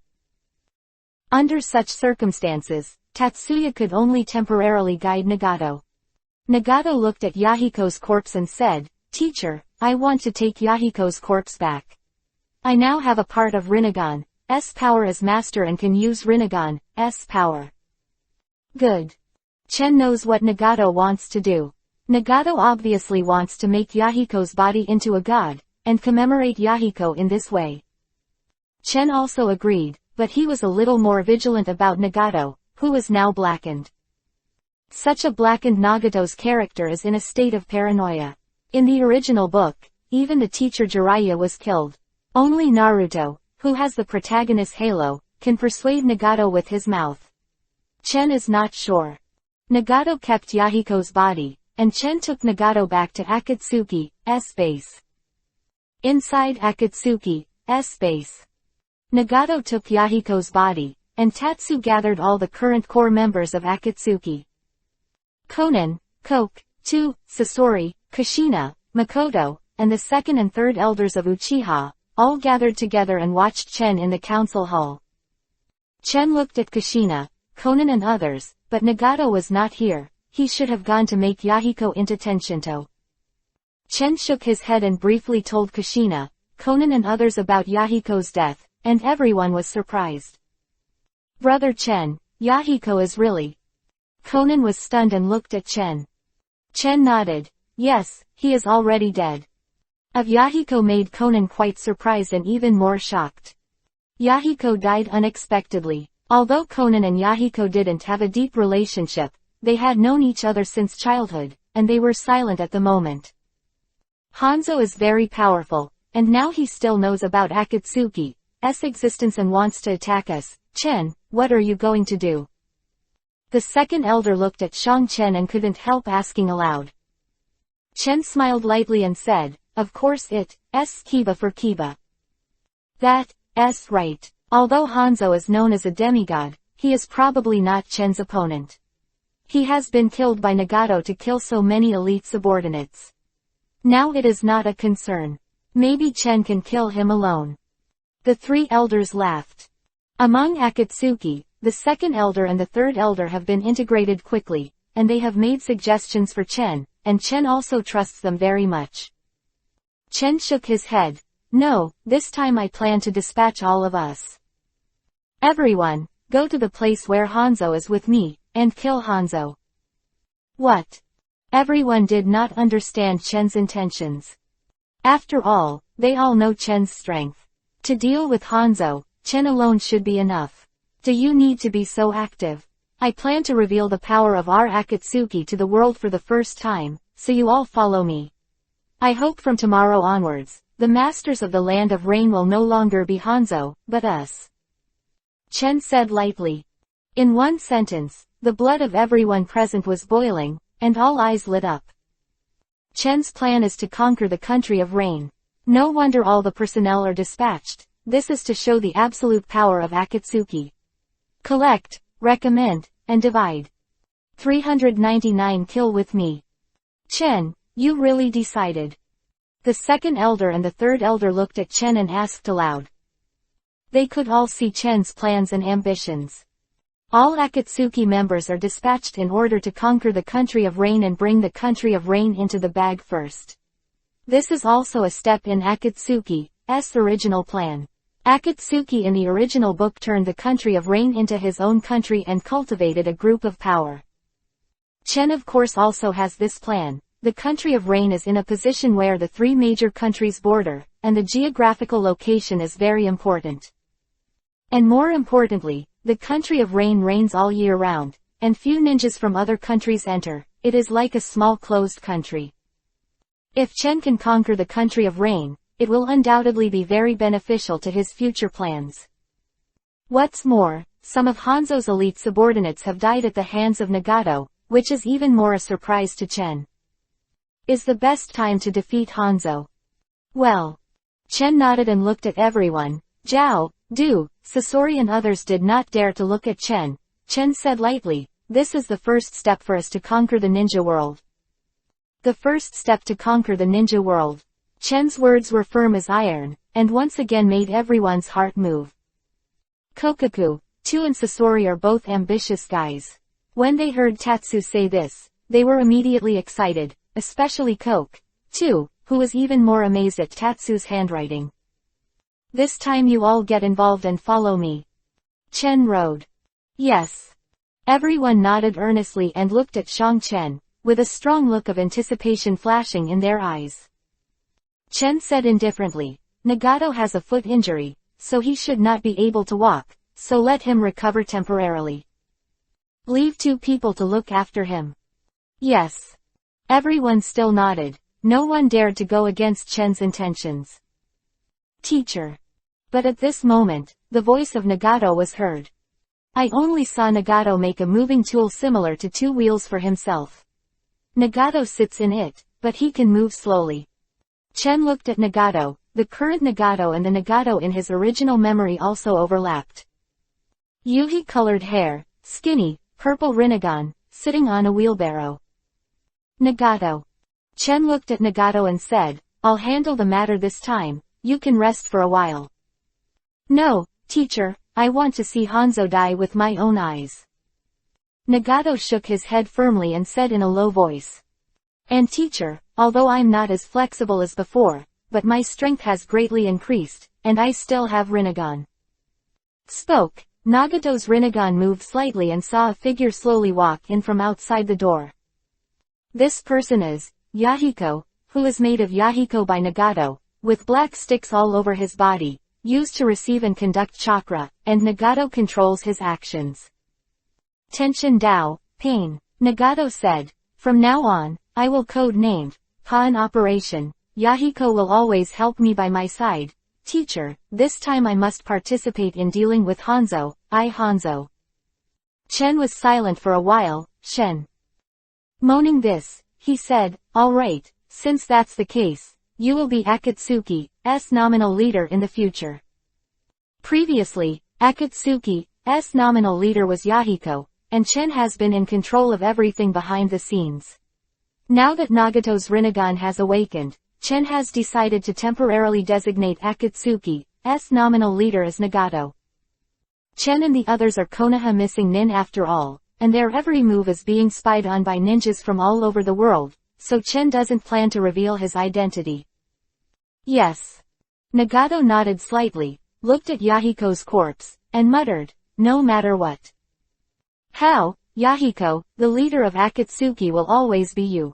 A: Under such circumstances, Tatsuya could only temporarily guide Nagato. Nagato looked at Yahiko's corpse and said, "Teacher, I want to take Yahiko's corpse back. I now have a part of Rinnegan's power as master and can use Rinnegan's power." Good. Chen knows what Nagato wants to do. Nagato obviously wants to make Yahiko's body into a god, and commemorate Yahiko in this way. Chen also agreed, but he was a little more vigilant about Nagato, who was now blackened. Such a blackened Nagato's character is in a state of paranoia. In the original book, even the teacher Jiraiya was killed. Only Naruto, who has the protagonist's halo, can persuade Nagato with his mouth. Chen is not sure. Nagato kept Yahiko's body, and Chen took Nagato back to Akatsuki's base. Inside Akatsuki's base, Nagato took Yahiko's body, and Tatsu gathered all the current core members of Akatsuki. Konan, Koke, Tu, Sasori, Kushina, Makoto, and the second and third elders of Uchiha, all gathered together and watched Chen in the council hall. Chen looked at Kushina, Konan and others, but Nagato was not here. He should have gone to make Yahiko into Tenshinto. Chen shook his head and briefly told Kushina, Konan and others about Yahiko's death, and everyone was surprised. "Brother Chen, Yahiko is really..." Konan was stunned and looked at Chen. Chen nodded. Yes, he is already dead. Of Yahiko made Konan quite surprised and even more shocked. Yahiko died unexpectedly. Although Konan and Yahiko didn't have a deep relationship, they had known each other since childhood, and they were silent at the moment. Hanzo is very powerful, and now he still knows about Akatsuki's existence and wants to attack us. Chen, what are you going to do? The second elder looked at Shang Chen and couldn't help asking aloud. Chen smiled lightly and said, of course it's Kiba for Kiba. That's right. Although Hanzo is known as a demigod, he is probably not Chen's opponent. He has been killed by Nagato to kill so many elite subordinates. Now it is not a concern. Maybe Chen can kill him alone. The three elders laughed. Among Akatsuki, the second elder and the third elder have been integrated quickly, and they have made suggestions for Chen, and Chen also trusts them very much. Chen shook his head. No, this time I plan to dispatch all of us. Everyone, go to the place where Hanzo is with me, and kill Hanzo. What? Everyone did not understand Chen's intentions. After all, they all know Chen's strength. To deal with Hanzo, Chen alone should be enough. Do you need to be so active? I plan to reveal the power of our Akatsuki to the world for the first time, so you all follow me. I hope from tomorrow onwards, the masters of the Land of Rain will no longer be Hanzo, but us. Chen said lightly. In one sentence, the blood of everyone present was boiling, and all eyes lit up. Chen's plan is to conquer the country of rain. No wonder all the personnel are dispatched. This is to show the absolute power of Akatsuki. Collect, recommend, and divide. 399 kill with me. Chen, you really decided. The second elder and the third elder looked at Chen and asked aloud. They could all see Chen's plans and ambitions. All Akatsuki members are dispatched in order to conquer the country of rain and bring the country of rain into the bag first. This is also a step in Akatsuki's original plan. Akatsuki in the original book turned the country of rain into his own country and cultivated a group of power. Chen of course also has this plan. The country of rain is in a position where the three major countries border, and the geographical location is very important. And more importantly, the country of rain rains all year round, and few ninjas from other countries enter. It is like a small closed country. If Chen can conquer the country of rain, it will undoubtedly be very beneficial to his future plans. What's more, some of Hanzo's elite subordinates have died at the hands of Nagato, which is even more a surprise to Chen. Is the best time to defeat Hanzo? Well. Chen nodded and looked at everyone. Zhao, Du, Sasori and others did not dare to look at Chen. Chen said lightly, "This is the first step for us to conquer the ninja world." The first step to conquer the ninja world. Chen's words were firm as iron, and once again made everyone's heart move. Kokaku, Tu and Sasori are both ambitious guys. When they heard Tatsu say this, they were immediately excited, especially Tu, who was even more amazed at Tatsu's handwriting. "This time you all get involved and follow me." Chen rode. Yes. Everyone nodded earnestly and looked at Shang Chen, with a strong look of anticipation flashing in their eyes. Chen said indifferently, "Nagato has a foot injury, so he should not be able to walk, so let him recover temporarily. Leave 2 people to look after him." Yes. Everyone still nodded. No one dared to go against Chen's intentions. "Teacher." But at this moment, the voice of Nagato was heard. "I only saw Nagato make a moving tool similar to 2 wheels for himself. Nagato sits in it, but he can move slowly." Chen looked at Nagato. The current Nagato and the Nagato in his original memory also overlapped. Yuhi-colored hair, skinny, purple Rinnegan, sitting on a wheelbarrow. Nagato. Chen looked at Nagato and said, "I'll handle the matter this time, you can rest for a while." "No, teacher, I want to see Hanzo die with my own eyes." Nagato shook his head firmly and said in a low voice. "And teacher, although I'm not as flexible as before, but my strength has greatly increased, and I still have Rinnegan." Spoke. Nagato's Rinnegan moved slightly and saw a figure slowly walk in from outside the door. This person is Yahiko, who is made of Yahiko by Nagato, with black sticks all over his body, used to receive and conduct chakra, and Nagato controls his actions. Tenshin Dao, pain. Nagato said, "From now on, I will code-named Pa in operation. Yahiko will always help me by my side. Teacher, this time I must participate in dealing with Hanzo, Hanzo." Chen was silent for a while. Shen. Moaning this, he said, "All right, since that's the case, you will be Akatsuki's nominal leader in the future." Previously, Akatsuki's nominal leader was Yahiko, and Chen has been in control of everything behind the scenes. Now that Nagato's Rinnegan has awakened, Chen has decided to temporarily designate Akatsuki's nominal leader as Nagato. Chen and the others are Konoha missing nin after all, and their every move is being spied on by ninjas from all over the world, so Chen doesn't plan to reveal his identity. Yes. Nagato nodded slightly, looked at Yahiko's corpse, and muttered, "No matter what. How, Yahiko, the leader of Akatsuki will always be you."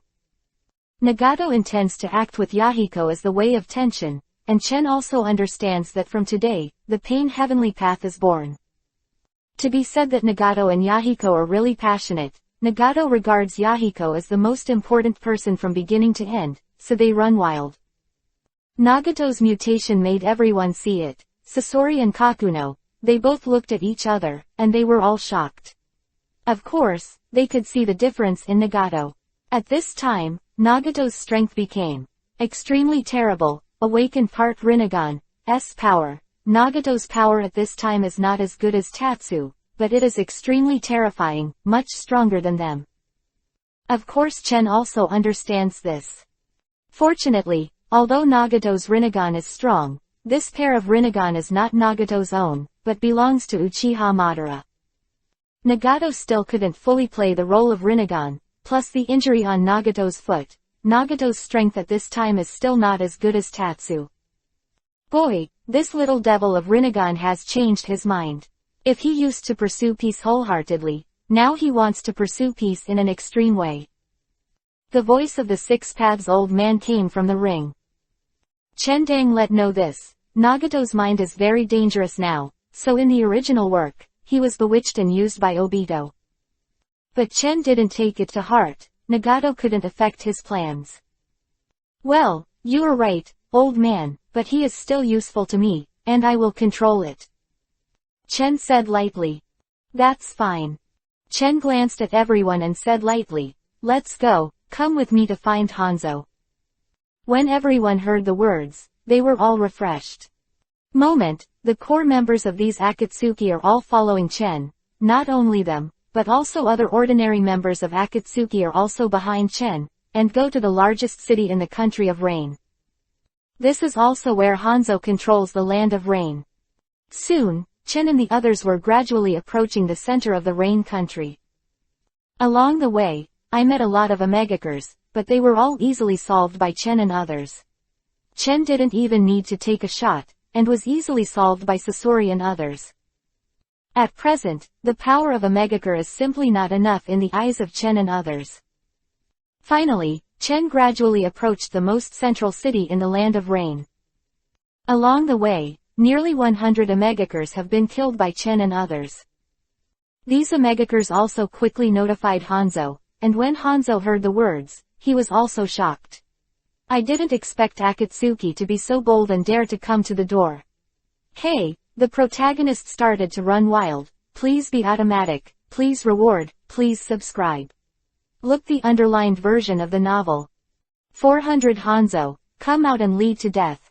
A: Nagato intends to act with Yahiko as the way of tension, and Chen also understands that from today, the pain heavenly path is born. To be said that Nagato and Yahiko are really passionate, Nagato regards Yahiko as the most important person from beginning to end, so they run wild. Nagato's mutation made everyone see it. Sasori and Kakuno, they both looked at each other, and they were all shocked. Of course, they could see the difference in Nagato. At this time, Nagato's strength became extremely terrible, awakened part Rinnegan's power. Nagato's power at this time is not as good as Tatsu, but it is extremely terrifying, much stronger than them. Of course Chen also understands this. Fortunately, although Nagato's Rinnegan is strong, this pair of Rinnegan is not Nagato's own, but belongs to Uchiha Madara. Nagato still couldn't fully play the role of Rinnegan, plus the injury on Nagato's foot. Nagato's strength at this time is still not as good as Tatsu. Boy, this little devil of Rinnegan has changed his mind. If he used to pursue peace wholeheartedly, now he wants to pursue peace in an extreme way. The voice of the Six Paths old man came from the ring. Chen Dang let know this. Nagato's mind is very dangerous now, so in the original work, he was bewitched and used by Obito. But Chen didn't take it to heart. Nagato couldn't affect his plans. Well, you are right, old man, but he is still useful to me, and I will control it. Chen said lightly. That's fine. Chen glanced at everyone and said lightly, let's go, come with me to find Hanzo. When everyone heard the words, they were all refreshed. The core members of these Akatsuki are all following Chen. Not only them, but also other ordinary members of Akatsuki are also behind Chen, and go to the largest city in the country of Rain. This is also where Hanzo controls the land of Rain. Soon, Chen and the others were gradually approaching the center of the Rain country. Along the way, I met a lot of Omegakers, but they were all easily solved by Chen and others. Chen didn't even need to take a shot, and was easily solved by Sasori and others. At present, the power of Omegakure is simply not enough in the eyes of Chen and others. Finally, Chen gradually approached the most central city in the land of Rain. Along the way, nearly 100 Omegakures have been killed by Chen and others. These Omegakures also quickly notified Hanzo, and when Hanzo heard the words, he was also shocked. I didn't expect Akatsuki to be so bold and dare to come to the door. Hey, the protagonist started to run wild. Please be automatic, please reward, please subscribe. Look the underlined version of the novel. 400 Hanzo, come out and lead to death.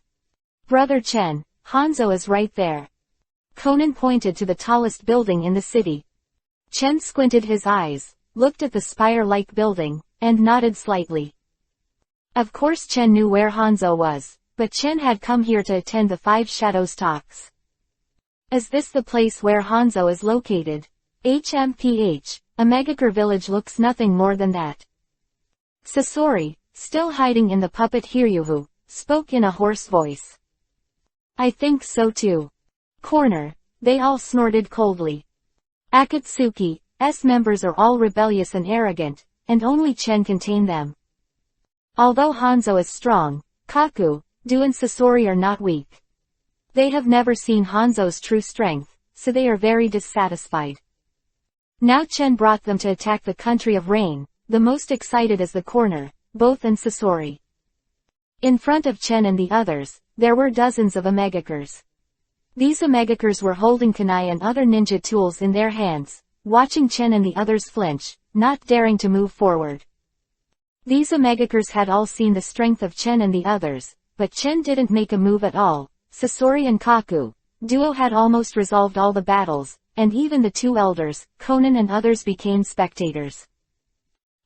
A: Brother Chen, Hanzo is right there. Conan pointed to the tallest building in the city. Chen squinted his eyes, looked at the spire-like building, and nodded slightly. Of course Chen knew where Hanzo was, but Chen had come here to attend the Five Shadows talks. Is this the place where Hanzo is located? HMPH, Omegakure village looks nothing more than that. Sasori, still hiding in the puppet Hiryuhu, spoke in a hoarse voice. I think so too. Corner, they all snorted coldly. Akatsuki's members are all rebellious and arrogant, and only Chen can tame them. Although Hanzo is strong, Kaku, Do and Sasori are not weak. They have never seen Hanzo's true strength, so they are very dissatisfied. Now Chen brought them to attack the country of Rain. The most excited is the corner, both and Sasori. In front of Chen and the others, there were dozens of Omegakures. These Omegakures were holding kunai and other ninja tools in their hands, watching Chen and the others flinch, not daring to move forward. These Omegakures had all seen the strength of Chen and the others, but Chen didn't make a move at all. Sasori and Kaku, Duo had almost resolved all the battles, and even the two elders, Conan and others became spectators.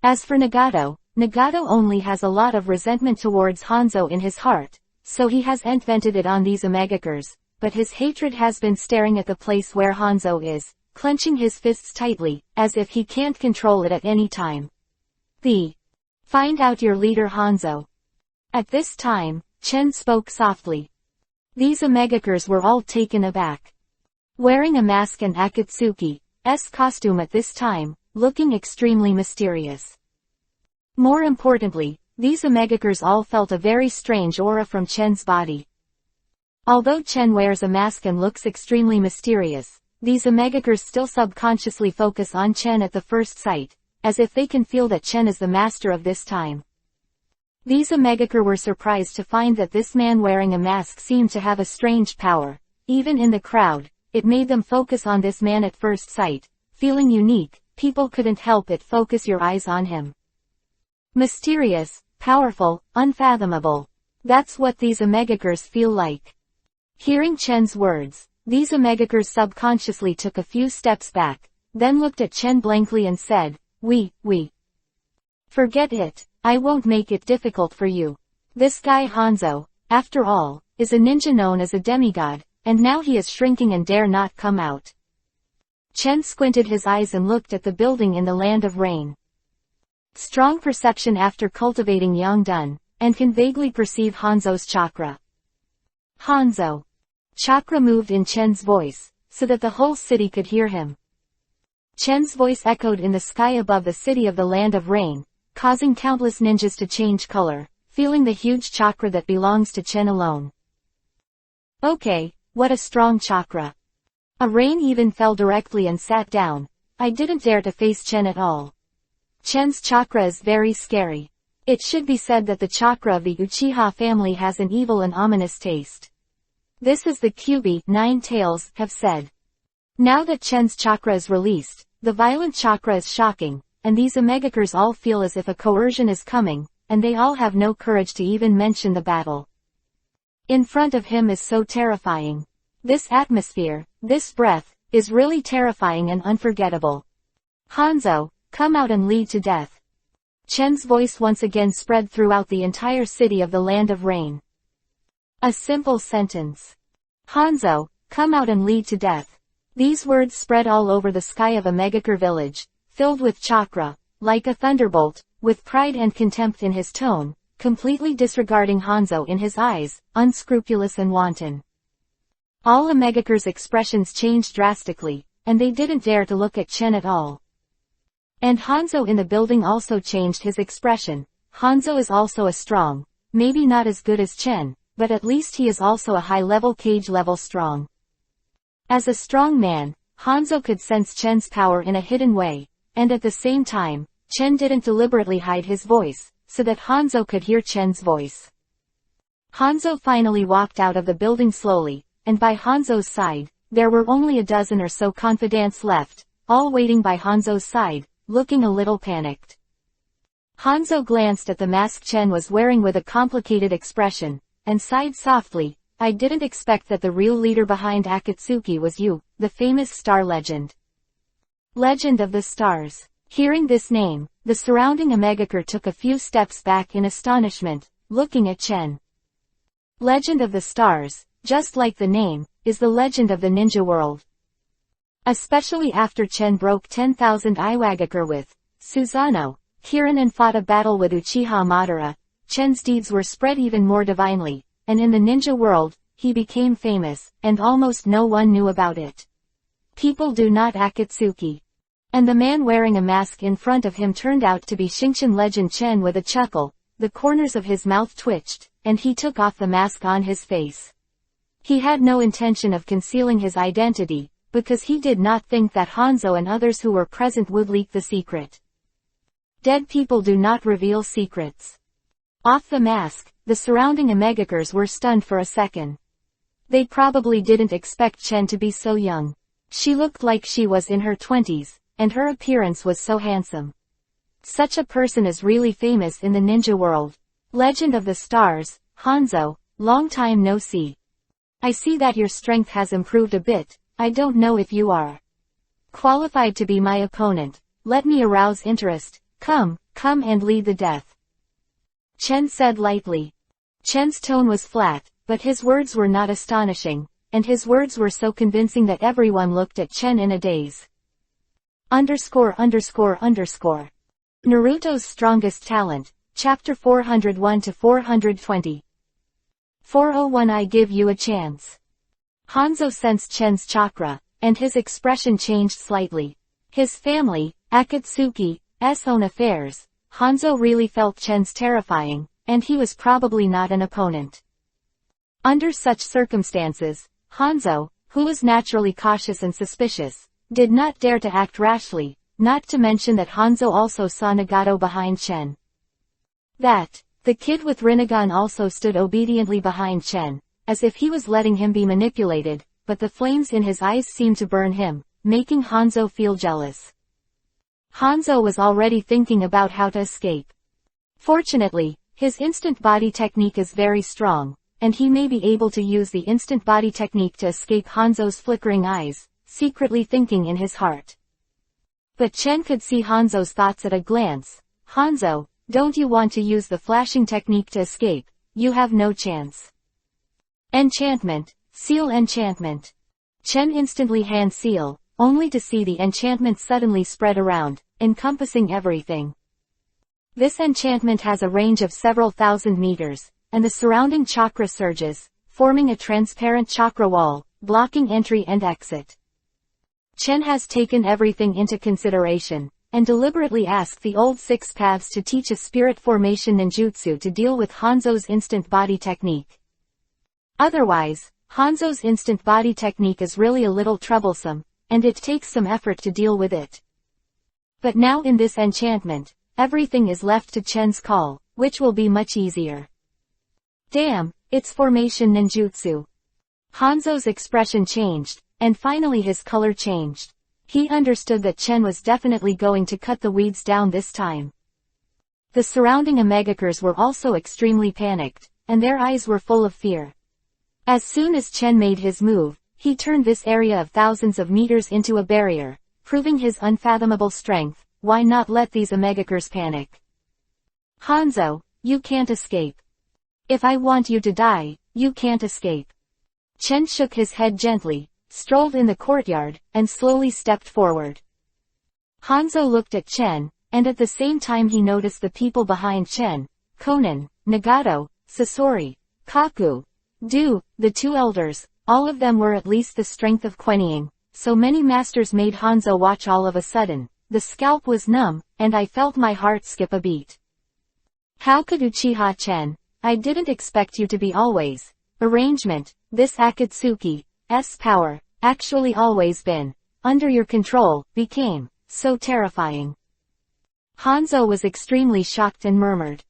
A: As for Nagato, Nagato only has a lot of resentment towards Hanzo in his heart, so he hasn't vented it on these Omegakures, but his hatred has been staring at the place where Hanzo is, clenching his fists tightly, as if he can't control it at any time. Find out your leader Hanzo. At this time, Chen spoke softly. These Omegakures were all taken aback. Wearing a mask and Akatsuki's costume at this time, looking extremely mysterious. More importantly, these Omegakures all felt a very strange aura from Chen's body. Although Chen wears a mask and looks extremely mysterious, these Omegakures still subconsciously focus on Chen at the first sight, as if they can feel that Chen is the master of this time. These Omegakure were surprised to find that this man wearing a mask seemed to have a strange power. Even in the crowd, it made them focus on this man at first sight. Feeling unique, people couldn't help but focus your eyes on him. Mysterious, powerful, unfathomable. That's what these Omegakures feel like. Hearing Chen's words, these Omegakures subconsciously took a few steps back, then looked at Chen blankly and said, We. Forget it, I won't make it difficult for you. This guy Hanzo, after all, is a ninja known as a demigod, and now he is shrinking and dare not come out. Chen squinted his eyes and looked at the building in the land of Rain. Strong perception after cultivating Yongdun, and can vaguely perceive Hanzo's chakra. Hanzo. Chakra moved in Chen's voice, so that the whole city could hear him. Chen's voice echoed in the sky above the city of the land of Rain, causing countless ninjas to change color, feeling the huge chakra that belongs to Chen alone. Okay, what a strong chakra. A rain even fell directly and sat down. I didn't dare to face Chen at all. Chen's chakra is very scary. It should be said that the chakra of the Uchiha family has an evil and ominous taste. This is the Kyuubi, 9 tails, have said. Now that Chen's chakra is released, the violent chakra is shocking, and these Omegakers all feel as if a coercion is coming, and they all have no courage to even mention the battle. In front of him is so terrifying. This atmosphere, this breath, is really terrifying and unforgettable. Hanzo, come out and lead to death. Chen's voice once again spread throughout the entire city of the Land of Rain. A simple sentence. Hanzo, come out and lead to death. These words spread all over the sky of Omegakure village, filled with chakra, like a thunderbolt, with pride and contempt in his tone, completely disregarding Hanzo in his eyes, unscrupulous and wanton. All Omegakure's expressions changed drastically, and they didn't dare to look at Chen at all. And Hanzo in the building also changed his expression. Hanzo is also a strong, maybe not as good as Chen, but at least he is also a high-level cage-level strong. As a strong man, Hanzo could sense Chen's power in a hidden way, and at the same time, Chen didn't deliberately hide his voice, so that Hanzo could hear Chen's voice. Hanzo finally walked out of the building slowly, and by Hanzo's side, there were only a dozen or so confidants left, all waiting by Hanzo's side, looking a little panicked. Hanzo glanced at the mask Chen was wearing with a complicated expression, and sighed softly. I didn't expect that the real leader behind Akatsuki was you, the famous star legend. Legend of the Stars. Hearing this name, the surrounding Omegakure took a few steps back in astonishment, looking at Chen. Legend of the Stars, just like the name, is the legend of the ninja world. Especially after Chen broke 10,000 Iwagakure with Susanoo, Kirin and fought a battle with Uchiha Madara, Chen's deeds were spread even more divinely, and in the ninja world, he became famous, and almost no one knew about it. People do not Akatsuki. And the man wearing a mask in front of him turned out to be Shinshin legend Chen with a chuckle, the corners of his mouth twitched, and he took off the mask on his face. He had no intention of concealing his identity, because he did not think that Hanzo and others who were present would leak the secret. Dead people do not reveal secrets. Off the mask, the surrounding Omegakures were stunned for a second. They probably didn't expect Chen to be so young. She looked like she was in her 20s, and her appearance was so handsome. Such a person is really famous in the ninja world. Legend of the Stars, Hanzo, long time no see. I see that your strength has improved a bit. I don't know if you are qualified to be my opponent. Let me arouse interest. Come and lead the death. Chen said lightly. Chen's tone was flat, but his words were not astonishing, and his words were so convincing that everyone looked at Chen in a daze. _____. Naruto's Strongest Talent, Chapter 401-420. 401 I give you a chance. Hanzo sensed Chen's chakra, and his expression changed slightly. His family, Akatsuki's own affairs, Hanzo really felt Chen's terrifying, and he was probably not an opponent. Under such circumstances, Hanzo, who was naturally cautious and suspicious, did not dare to act rashly, not to mention that Hanzo also saw Nagato behind Chen. The kid with Rinnegan also stood obediently behind Chen, as if he was letting him be manipulated, but the flames in his eyes seemed to burn him, making Hanzo feel jealous. Hanzo was already thinking about how to escape. Fortunately, his instant body technique is very strong, and he may be able to use the instant body technique to escape Hanzo's flickering eyes, secretly thinking in his heart. But Chen could see Hanzo's thoughts at a glance. Hanzo, don't you want to use the flashing technique to escape? You have no chance. Enchantment, seal enchantment. Chen instantly hand seal, only to see the enchantment suddenly spread around, encompassing everything. This enchantment has a range of several thousand meters, and the surrounding chakra surges, forming a transparent chakra wall, blocking entry and exit. Chen has taken everything into consideration, and deliberately asked the old Six Paths to teach a spirit formation ninjutsu to deal with Hanzo's instant body technique. Otherwise, Hanzo's instant body technique is really a little troublesome, and it takes some effort to deal with it. But now in this enchantment, everything is left to Chen's call, which will be much easier. Damn, it's formation ninjutsu. Hanzo's expression changed, and finally his color changed. He understood that Chen was definitely going to cut the weeds down this time. The surrounding Omegakers were also extremely panicked, and their eyes were full of fear. As soon as Chen made his move, he turned this area of thousands of meters into a barrier, proving his unfathomable strength. Why not let these Omegakers panic? Hanzo, you can't escape. If I want you to die, you can't escape. Chen shook his head gently, strolled in the courtyard, and slowly stepped forward. Hanzo looked at Chen, and at the same time he noticed the people behind Chen, Konan, Nagato, Sasori, Kaku, Du, the two elders, all of them were at least the strength of Quenying, so many masters made Hanzo watch all of a sudden. The scalp was numb, and I felt my heart skip a beat. How could Uchiha Chen? I didn't expect you to be always. Arrangement, this Akatsuki's power, actually always been, under your control, became, so terrifying. Hanzo was extremely shocked and murmured.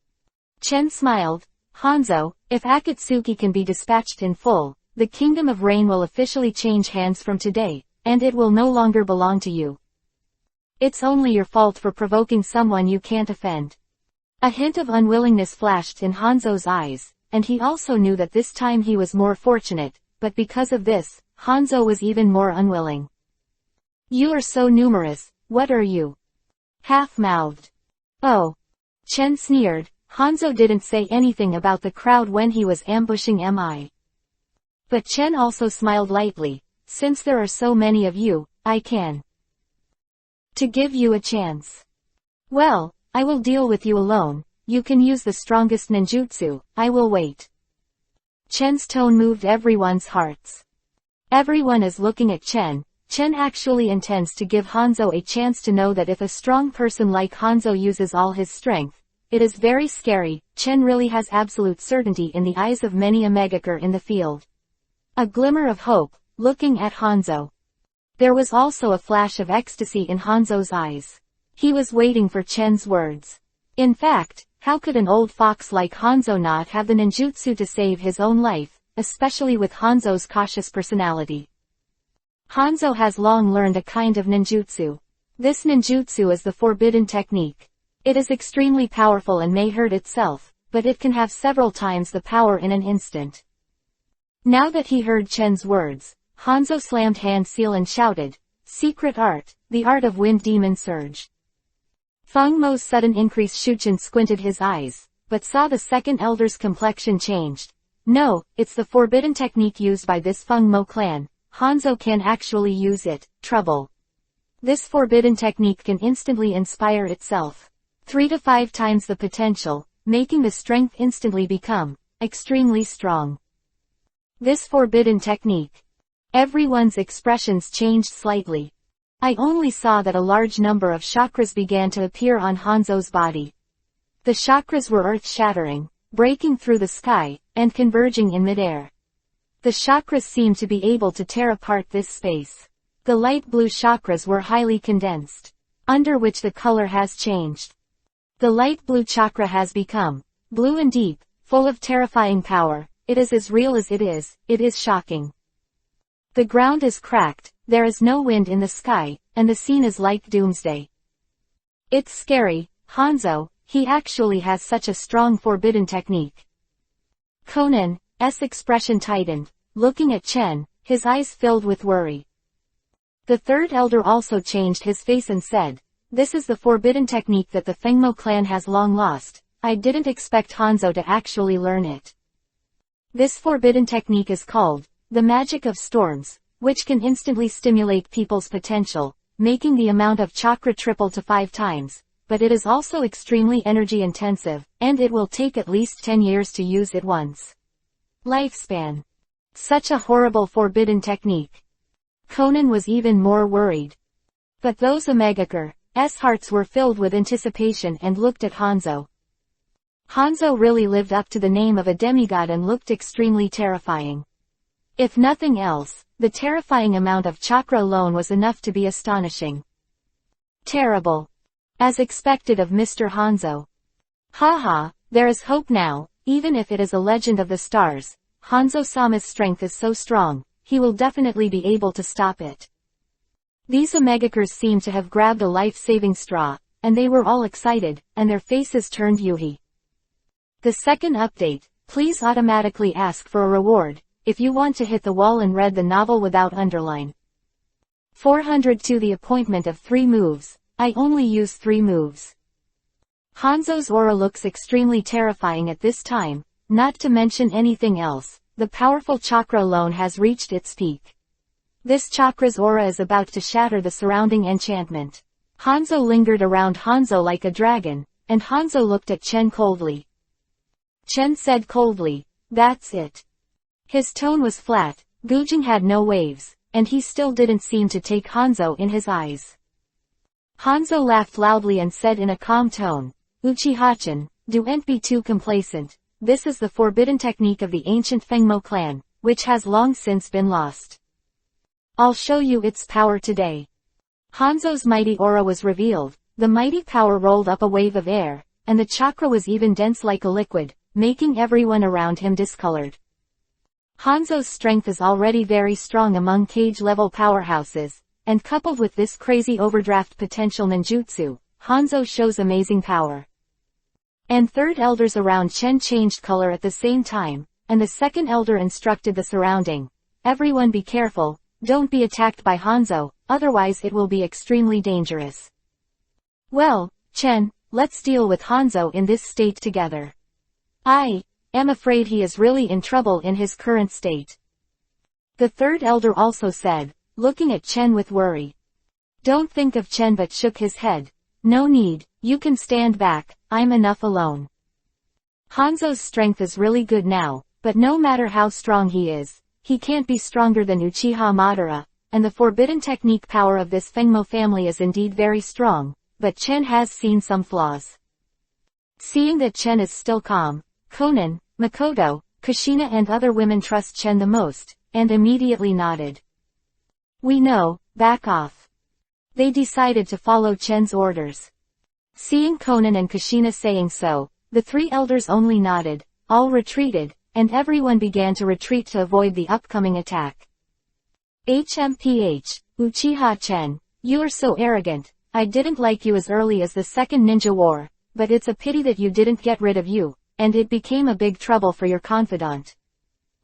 A: Chen smiled. Hanzo, if Akatsuki can be dispatched in full, the Kingdom of Rain will officially change hands from today, and it will no longer belong to you. It's only your fault for provoking someone you can't offend. A hint of unwillingness flashed in Hanzo's eyes, and he also knew that this time he was more fortunate, but because of this, Hanzo was even more unwilling. You are so numerous, what are you? Half-mouthed. Oh. Chen sneered. Hanzo didn't say anything about the crowd when he was ambushing Mi. But Chen also smiled lightly. Since there are so many of you, I can. To give you a chance. Well, I will deal with you alone. You can use the strongest ninjutsu, I will wait. Chen's tone moved everyone's hearts. Everyone is looking at Chen. Chen actually intends to give Hanzo a chance to know that if a strong person like Hanzo uses all his strength, it is very scary. Chen really has absolute certainty in the eyes of many Omegakure in the field. A glimmer of hope, looking at Hanzo. There was also a flash of ecstasy in Hanzo's eyes. He was waiting for Chen's words. In fact, how could an old fox like Hanzo not have the ninjutsu to save his own life, especially with Hanzo's cautious personality? Hanzo has long learned a kind of ninjutsu. This ninjutsu is the forbidden technique. It is extremely powerful and may hurt itself, but it can have several times the power in an instant. Now that he heard Chen's words, Hanzo slammed hand seal and shouted, Secret art, the art of wind demon surge. Feng Mo's sudden increase. Shuchen squinted his eyes, but saw the second elder's complexion changed. No, it's the forbidden technique used by this Feng Mo clan. Hanzo can actually use it. Trouble. This forbidden technique can instantly inspire itself. 3 to 5 times the potential, making the strength instantly become extremely strong. This forbidden technique. Everyone's expressions changed slightly. I only saw that a large number of chakras began to appear on Hanzo's body. The chakras were earth-shattering, breaking through the sky, and converging in midair. The chakras seemed to be able to tear apart this space. The light blue chakras were highly condensed, under which the color has changed. The light blue chakra has become blue and deep, full of terrifying power. It is as real as it is shocking. The ground is cracked, there is no wind in the sky, and the scene is like doomsday. It's scary, Hanzo, he actually has such a strong forbidden technique. Konan's expression tightened, looking at Chen, his eyes filled with worry. The third elder also changed his face and said, This is the forbidden technique that the Fengmo clan has long lost. I didn't expect Hanzo to actually learn it. This forbidden technique is called the magic of storms, which can instantly stimulate people's potential, making the amount of chakra triple to 5 times, but it is also extremely energy intensive, and it will take at least 10 years to use it once. Lifespan. Such a horrible forbidden technique. Konan was even more worried. But those Omegakure's hearts were filled with anticipation and looked at Hanzo. Hanzo really lived up to the name of a demigod and looked extremely terrifying. If nothing else, the terrifying amount of chakra alone was enough to be astonishing. Terrible. As expected of Mr. Hanzo. Haha, there is hope now, even if it is a legend of the stars. Hanzo-sama's strength is so strong, he will definitely be able to stop it. These Omegakers seemed to have grabbed a life-saving straw, and they were all excited, and their faces turned Yuhi. The second update, please automatically ask for a reward, if you want to hit the wall and read the novel without underline. 402 The appointment of 3 moves, I only use 3 moves. Hanzo's aura looks extremely terrifying at this time, not to mention anything else, the powerful chakra alone has reached its peak. This chakra's aura is about to shatter the surrounding enchantment. Hanzo lingered around Hanzo like a dragon, and Hanzo looked at Chen coldly. Chen said coldly, "That's it." His tone was flat, Gujing had no waves, and he still didn't seem to take Hanzo in his eyes. Hanzo laughed loudly and said in a calm tone, "Uchiha-chan, don't be too complacent. This is the forbidden technique of the ancient Fengmo clan, which has long since been lost. I'll show you its power today." Hanzo's mighty aura was revealed, the mighty power rolled up a wave of air, and the chakra was even dense like a liquid, making everyone around him discolored. Hanzo's strength is already very strong among cage-level powerhouses, and coupled with this crazy overdraft potential ninjutsu, Hanzo shows amazing power. And third elders around Chen changed color at the same time, and the second elder instructed the surrounding. "Everyone be careful, don't be attacked by Hanzo, otherwise it will be extremely dangerous." "Well, Chen, let's deal with Hanzo in this state together. I am afraid he is really in trouble in his current state," the third elder also said, looking at Chen with worry. "Don't think of Chen but shook his head. "No need, you can stand back, I'm enough alone." Hanzo's strength is really good now, but no matter how strong he is, he can't be stronger than Uchiha Madara, and the forbidden technique power of this Fengmo family is indeed very strong, but Chen has seen some flaws. Seeing that Chen is still calm, Konan, Makoto, Kushina and other women trust Chen the most, and immediately nodded. "We know, back off." They decided to follow Chen's orders. Seeing Konan and Kushina saying so, the 3 elders only nodded, all retreated, and everyone began to retreat to avoid the upcoming attack. "HMPH, Uchiha-chen, you are so arrogant. I didn't like you as early as the Second Ninja War, but it's a pity that you didn't get rid of you, and it became a big trouble for your confidant.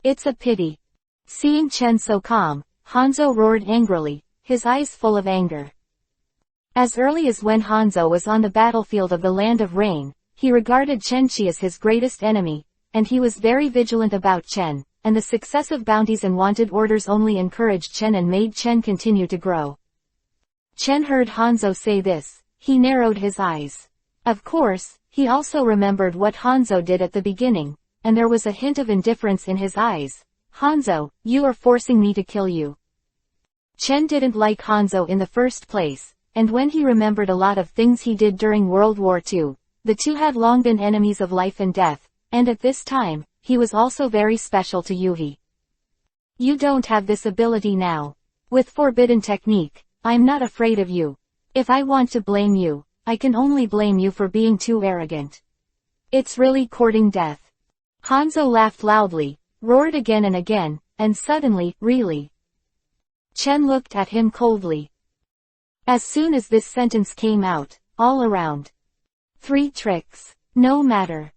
A: It's a pity." Seeing Chen so calm, Hanzo roared angrily, his eyes full of anger. As early as when Hanzo was on the battlefield of the Land of Rain, he regarded Chen-chi as his greatest enemy, and he was very vigilant about Chen, and the successive bounties and wanted orders only encouraged Chen and made Chen continue to grow. Chen heard Hanzo say this, he narrowed his eyes. Of course, he also remembered what Hanzo did at the beginning, and there was a hint of indifference in his eyes. "Hanzo, you are forcing me to kill you." Chen didn't like Hanzo in the first place, and when he remembered a lot of things he did during World War II, the two had long been enemies of life and death, and at this time, he was also very special to Yuhi. "You don't have this ability now. With forbidden technique, I'm not afraid of you. If I want to blame you, I can only blame you for being too arrogant. It's really courting death." Hanzo laughed loudly, roared again, and suddenly, "Really?" Chen looked at him coldly. As soon as this sentence came out, all around. 3 tricks. No matter.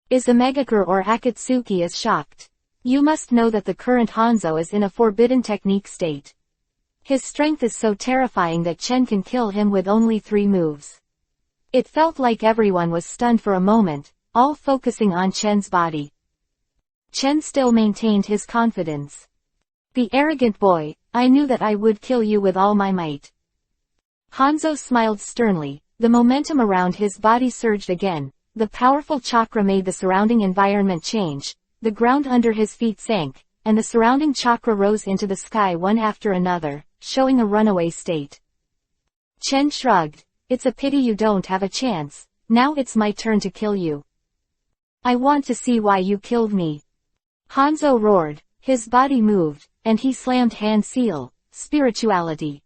A: Is Omegakure or Akatsuki is shocked. You must know that the current Hanzo is in a forbidden technique state. His strength is so terrifying that Chen can kill him with only 3 moves. It felt like everyone was stunned for a moment, all focusing on Chen's body. Chen still maintained his confidence. "The arrogant boy, I knew that I would kill you with all my might." Hanzo smiled sternly, the momentum around his body surged again, the powerful chakra made the surrounding environment change, the ground under his feet sank, and the surrounding chakra rose into the sky one after another, showing a runaway state. Chen shrugged, "It's a pity you don't have a chance, now it's my turn to kill you. I want to see why you killed me." Hanzo roared, His body moved, and he slammed hand seal, spirituality.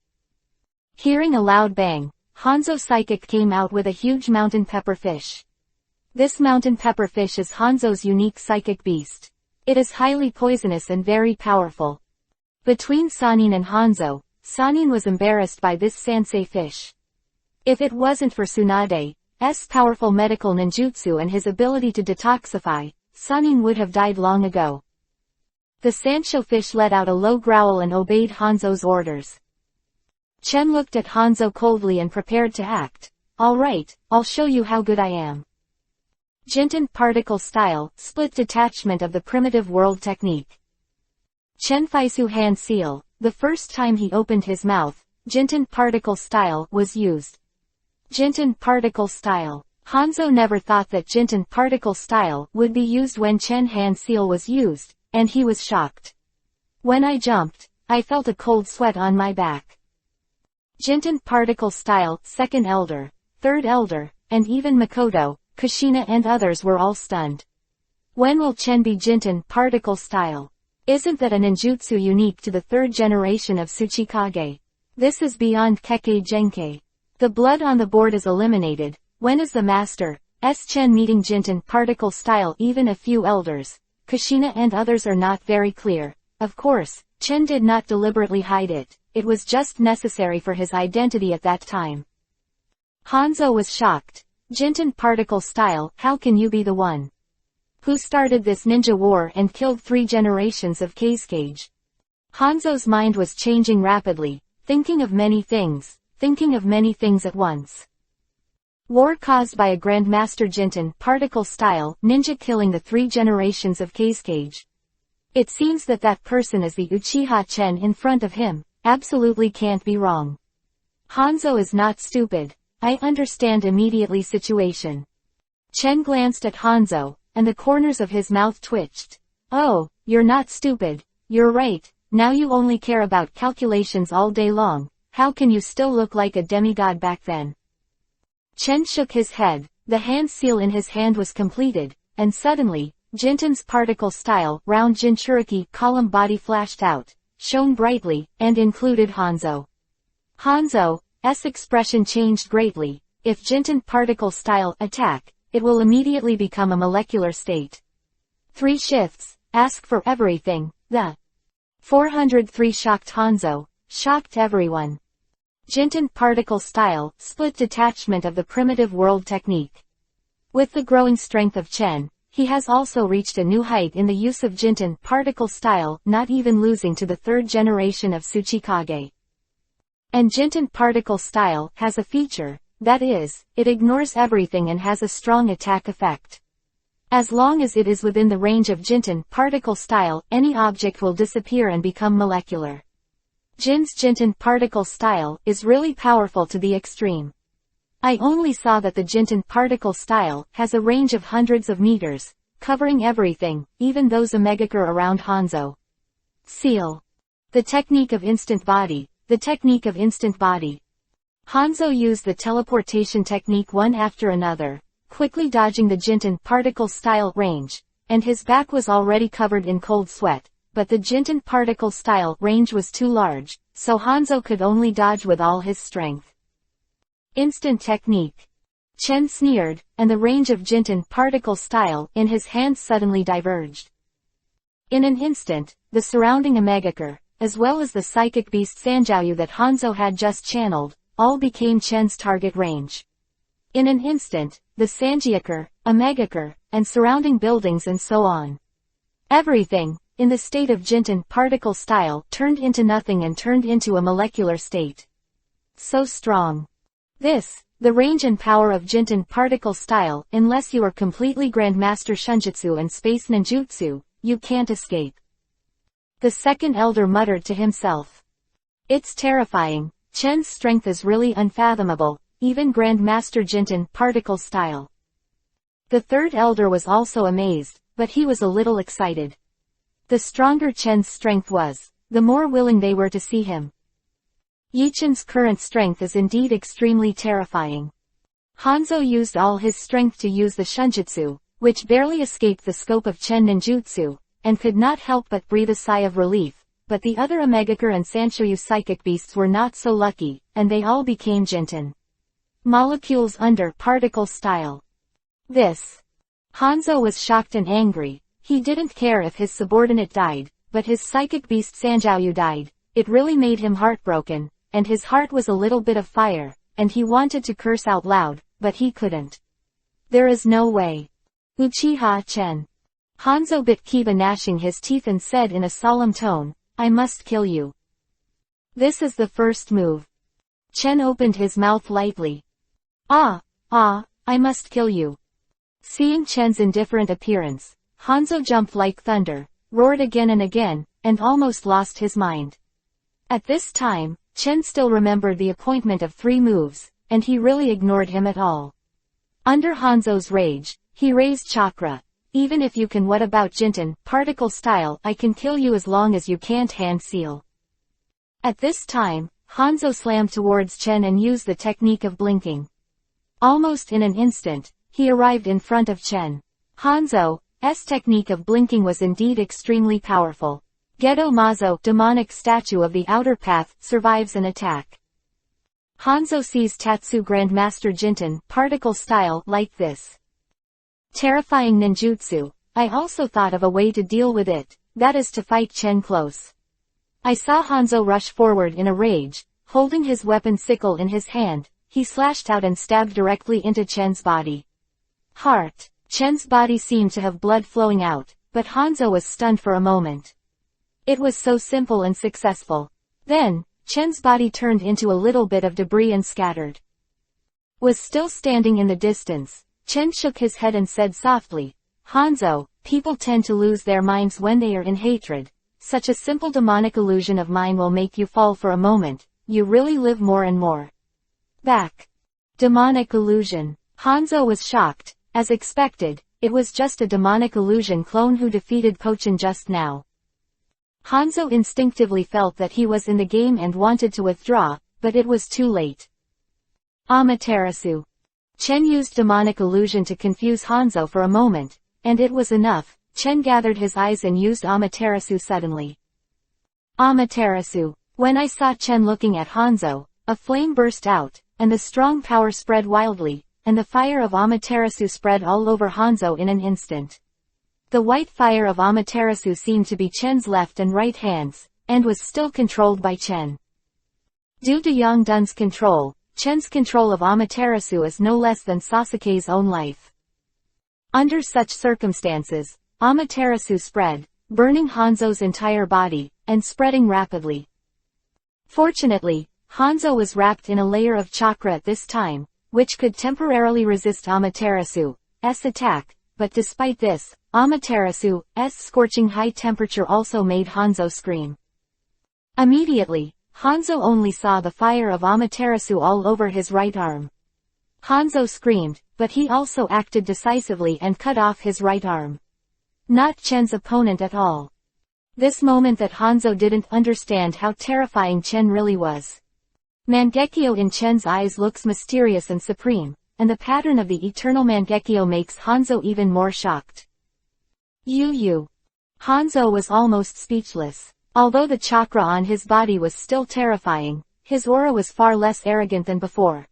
A: Hearing a loud bang, Hanzo Psychic came out with a huge mountain pepper fish. This mountain pepper fish is Hanzo's unique psychic beast. It is highly poisonous and very powerful. Between Sanin and Hanzo, Sanin was embarrassed by this Sansei fish. If it wasn't for Tsunade's powerful medical ninjutsu and his ability to detoxify, Sanin would have died long ago. The Sancho fish let out a low growl and obeyed Hanzo's orders. Chen looked at Hanzo coldly and prepared to act. Alright, I'll show you how good I am. Jinten particle style, split detachment of the primitive world technique. Chen Faisu hand seal, the first time he opened his mouth, Jinten particle style was used. Jinten particle style. Hanzo never thought that Jinten particle style would be used when Chen hand seal was used, and he was shocked. When I jumped, I felt a cold sweat on my back. Jinten particle style, second elder, third elder, and even Makoto, Kushina and others were all stunned. When will Chen be Jinten particle style? Isn't that a ninjutsu unique to the third generation of Tsuchikage? This is beyond Kekkei Genkei. The blood on the board is eliminated. When is the master's Chen meeting Jinten particle style? Even a few elders, Kushina and others are not very clear. Of course, Chen did not deliberately hide it. It was just necessary for his identity at that time. Hanzo was shocked. Jinten particle style, how can you be the one who started this ninja war and killed 3 generations of Kazekage? Hanzo's mind was changing rapidly, thinking of many things at once. War caused by a Grandmaster Jinten particle style ninja killing the 3 generations of Kazekage. It seems that that person is the Uchiha Chen in front of him. Absolutely can't be wrong. Hanzo is not stupid. I understand immediately situation. Chen glanced at Hanzo, and the corners of his mouth twitched. Oh, you're not stupid. You're right. Now you only care about calculations all day long. How can you still look like a demigod back then? Chen shook his head. The hand seal in his hand was completed, and suddenly, Jinten's particle style round Jinchuriki column body flashed out, shone brightly, and included Hanzo. Hanzo's expression changed greatly. If Jinten particle style attack, it will immediately become a molecular state. 3 shifts, ask for everything, the 403 shocked Hanzo, shocked everyone. Jinten particle style, split detachment of the primitive world technique. With the growing strength of Chen, he has also reached a new height in the use of Jinten particle style, not even losing to the 3rd generation of Tsuchikage. And Jinten particle style has a feature, that is, it ignores everything and has a strong attack effect. As long as it is within the range of Jinten particle style, any object will disappear and become molecular. Jin's Jinten particle style is really powerful to the extreme. I only saw that the Jinten particle style has a range of hundreds of meters, covering everything, even those omegakure around Hanzo. Seal. The technique of instant body. The technique of instant body. Hanzo used the teleportation technique one after another, quickly dodging the Jinten particle style range, and his back was already covered in cold sweat, but the Jinten particle style range was too large, so Hanzo could only dodge with all his strength. Instant technique. Chen sneered, and the range of Jinten particle style in his hands suddenly diverged. In an instant, the surrounding omegakure, as well as the psychic beast Sanjiao that Hanzo had just channeled, all became Chen's target range. In an instant, the Sanjiakure, omegakure, and surrounding buildings and so on. Everything, in the state of Jinten particle style, turned into nothing and turned into a molecular state. So strong. The range and power of Jinten particle style, unless you are completely Grandmaster Shunjutsu and Space Ninjutsu, you can't escape. The second elder muttered to himself. It's terrifying. Chen's strength is really unfathomable, even Grandmaster Jinten particle style. The third elder was also amazed, but he was a little excited. The stronger Chen's strength was, the more willing they were to see him. Yichen's current strength is indeed extremely terrifying. Hanzo used all his strength to use the Shunjutsu, which barely escaped the scope of Chen ninjutsu, and could not help but breathe a sigh of relief, but the other Omegakure and Sanshoyu psychic beasts were not so lucky, and they all became Jinten. Molecules under particle style. This. Hanzo was shocked and angry. He didn't care if his subordinate died, but his psychic beast Sanjiao died. It really made him heartbroken, and his heart was a little bit of fire, and he wanted to curse out loud, but he couldn't. There is no way. Uchiha Chen. Hanzo bit Kiba, gnashing his teeth, and said in a solemn tone, I must kill you. This is the first move. Chen opened his mouth lightly. I must kill you. Seeing Chen's indifferent appearance, Hanzo jumped like thunder, roared again and again, and almost lost his mind. At this time, Chen still remembered the appointment of 3 moves, and he really ignored him at all. Under Hanzo's rage, he raised chakra. Even if you can, what about Jinten, particle style? I can kill you as long as you can't hand seal. At this time, Hanzo slammed towards Chen and used the technique of blinking. Almost in an instant, he arrived in front of Chen. Hanzo's technique of blinking was indeed extremely powerful. Gedo Mazo, demonic statue of the outer path, survives an attack. Hanzo sees Tatsu Grandmaster Jinten, particle style, like this. Terrifying ninjutsu. I also thought of a way to deal with it, that is to fight Chen close. I saw Hanzo rush forward in a rage, holding his weapon sickle in his hand. He slashed out and stabbed directly into Chen's body. Heart. Chen's body seemed to have blood flowing out, but Hanzo was stunned for a moment. It was so simple and successful. Then, Chen's body turned into a little bit of debris and scattered. Was still standing in the distance. Chen shook his head and said softly, Hanzo, people tend to lose their minds when they are in hatred. Such a simple demonic illusion of mine will make you fall for a moment. You really live more and more. Back. Demonic illusion. Hanzo was shocked. As expected, it was just a demonic illusion clone who defeated Pochin just now. Hanzo instinctively felt that he was in the game and wanted to withdraw, but it was too late. Amaterasu. Chen used demonic illusion to confuse Hanzo for a moment, and it was enough. Chen gathered his eyes and used Amaterasu suddenly. Amaterasu. When I saw Chen looking at Hanzo, a flame burst out, and the strong power spread wildly, and the fire of Amaterasu spread all over Hanzo in an instant. The white fire of Amaterasu seemed to be Chen's left and right hands, and was still controlled by Chen. Due to Yang Dun's control, Chen's control of Amaterasu is no less than Sasuke's own life. Under such circumstances, Amaterasu spread, burning Hanzo's entire body, and spreading rapidly. Fortunately, Hanzo was wrapped in a layer of chakra at this time, which could temporarily resist Amaterasu's attack, but despite this, Amaterasu's scorching high temperature also made Hanzo scream. Immediately, Hanzo only saw the fire of Amaterasu all over his right arm. Hanzo screamed, but he also acted decisively and cut off his right arm. Not Chen's opponent at all. This moment that Hanzo didn't understand how terrifying Chen really was. Mangekyo in Chen's eyes looks mysterious and supreme, and the pattern of the eternal Mangekyo makes Hanzo even more shocked. Hanzo was almost speechless. Although the chakra on his body was still terrifying, his aura was far less arrogant than before.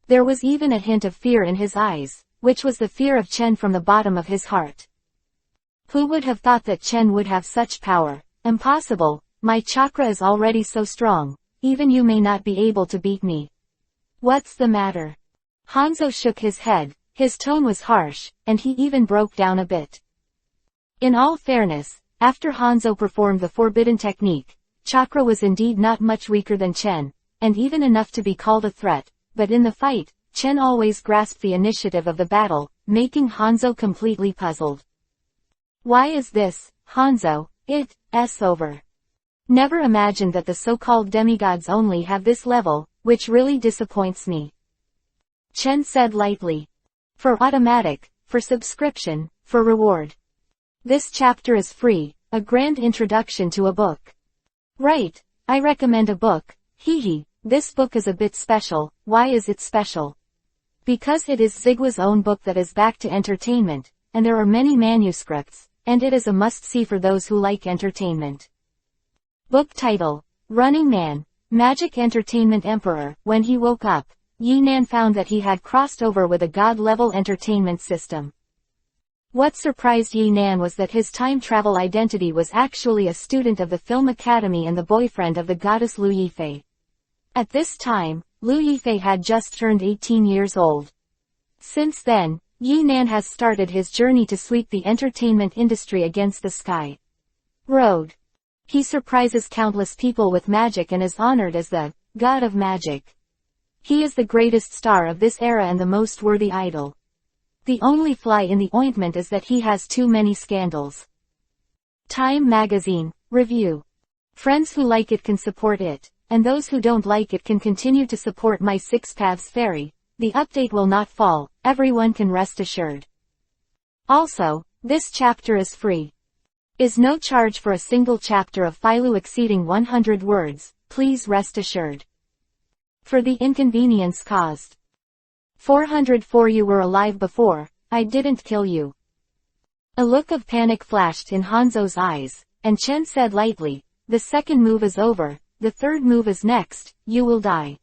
A: There was even a hint of fear in his eyes, which was the fear of Chen from the bottom of his heart. Who would have thought that Chen would have such power? Impossible, my chakra is already so strong, even you may not be able to beat me. What's the matter? Hanzo shook his head, his tone was harsh, and he even broke down a bit. In all fairness, after Hanzo performed the forbidden technique, chakra was indeed not much weaker than Chen, and even enough to be called a threat, but in the fight, Chen always grasped the initiative of the battle, making Hanzo completely puzzled. Why is this, Hanzo? It's over. Never imagined that the so-called demigods only have this level, which really disappoints me. Chen said lightly. For automatic, for subscription, for reward. This chapter is free, a grand introduction to a book. Right, I recommend a book, hehe, this book is a bit special. Why is it special? Because it is Zigwa's own book that is back to entertainment, and there are many manuscripts, and it is a must-see for those who like entertainment. Book title: Running Man, Magic Entertainment Emperor. When he woke up, Yinan found that he had crossed over with a god-level entertainment system. What surprised Yinan was that his time travel identity was actually a student of the film academy and the boyfriend of the goddess Lu Yifei. At this time, Lu Yifei had just turned 18 years old. Since then, Yinan has started his journey to sweep the entertainment industry against the sky road. He surprises countless people with magic and is honored as the god of magic. He is the greatest star of this era and the most worthy idol. The only fly in the ointment is that he has too many scandals. Time Magazine Review. Friends who like it can support it, and those who don't like it can continue to support my Six Paths Fairy. The update will not fall, everyone can rest assured. Also, this chapter is free. Is no charge for a single chapter of Filu exceeding 100 words, please rest assured. For the inconvenience caused. 404 You were alive before, I didn't kill you. A look of panic flashed in Hanzo's eyes, and Chen said lightly, the second move is over, the third move is next, you will die.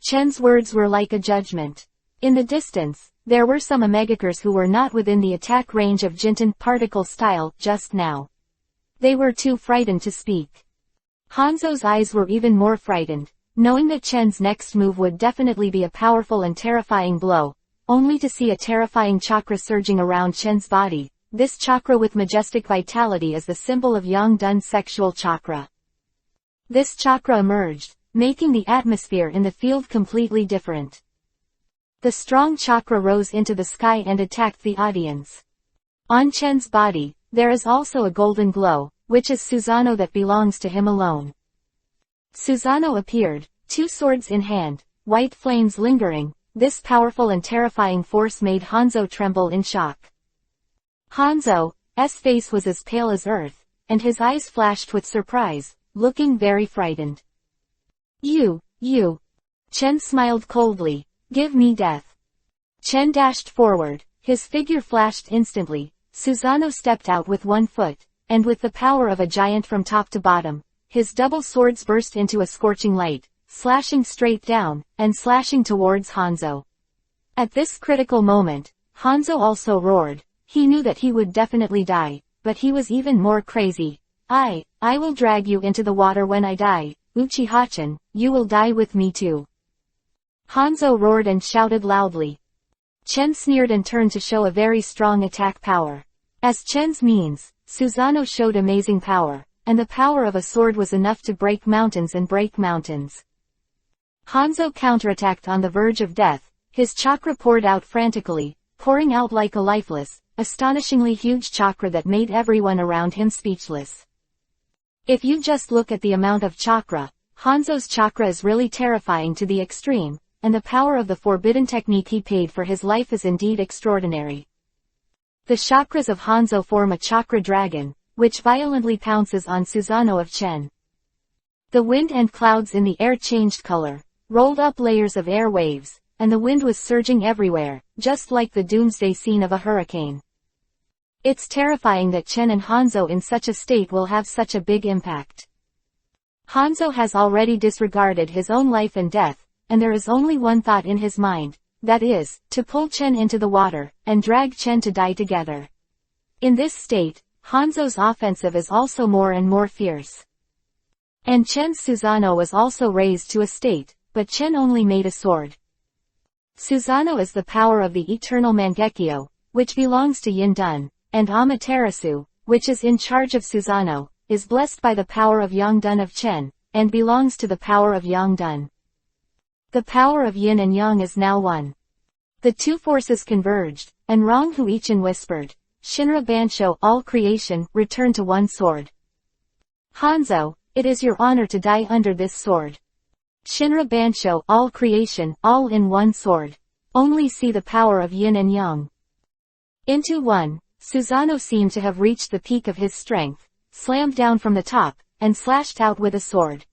A: Chen's words were like a judgment. In the distance, there were some Omegakers who were not within the attack range of Jinten particle style just now. They were too frightened to speak. Hanzo's eyes were even more frightened, knowing that Chen's next move would definitely be a powerful and terrifying blow, only to see a terrifying chakra surging around Chen's body. This chakra with majestic vitality is the symbol of Yangdun's sexual chakra. This chakra emerged, making the atmosphere in the field completely different. The strong chakra rose into the sky and attacked the audience. On Chen's body, there is also a golden glow, which is Susanoo that belongs to him alone. Susanoo appeared, two swords in hand, white flames lingering. This powerful and terrifying force made Hanzo tremble in shock. Hanzo's face was as pale as earth, and his eyes flashed with surprise, looking very frightened. You. Chen smiled coldly, give me death. Chen dashed forward, his figure flashed instantly. Susanoo stepped out with one foot, and with the power of a giant from top to bottom, his double swords burst into a scorching light, slashing straight down, and slashing towards Hanzo. At this critical moment, Hanzo also roared. He knew that he would definitely die, but he was even more crazy. I will drag you into the water when I die, Uchiha-chan, you will die with me too. Hanzo roared and shouted loudly. Chen sneered and turned to show a very strong attack power. As Chen's means, Susanoo showed amazing power, and the power of a sword was enough to break mountains and break mountains. Hanzo counterattacked on the verge of death, his chakra poured out frantically, pouring out like a lifeless, astonishingly huge chakra that made everyone around him speechless. If you just look at the amount of chakra, Hanzo's chakra is really terrifying to the extreme, and the power of the forbidden technique he paid for his life is indeed extraordinary. The chakras of Hanzo form a chakra dragon, which violently pounces on Susanoo of Chen. The wind and clouds in the air changed color, rolled up layers of air waves, and the wind was surging everywhere, just like the doomsday scene of a hurricane. It's terrifying that Chen and Hanzo in such a state will have such a big impact. Hanzo has already disregarded his own life and death, and there is only one thought in his mind, that is, to pull Chen into the water, and drag Chen to die together. In this state, Hanzo's offensive is also more and more fierce. And Chen's Susanoo is also raised to a state, but Chen only made a sword. Susanoo is the power of the eternal Mangekyo, which belongs to Yindun, and Amaterasu, which is in charge of Susanoo, is blessed by the power of Yangdun of Chen, and belongs to the power of Yangdun. The power of Yin and Yang is now one. The two forces converged, and Rong Huichin whispered, Shinra Bansho, all creation, return to one sword. Hanzo, it is your honor to die under this sword. Shinra Bansho, all creation, all in one sword. Only see the power of Yin and Yang. Into one, Susanoo seemed to have reached the peak of his strength, slammed down from the top, and slashed out with a sword.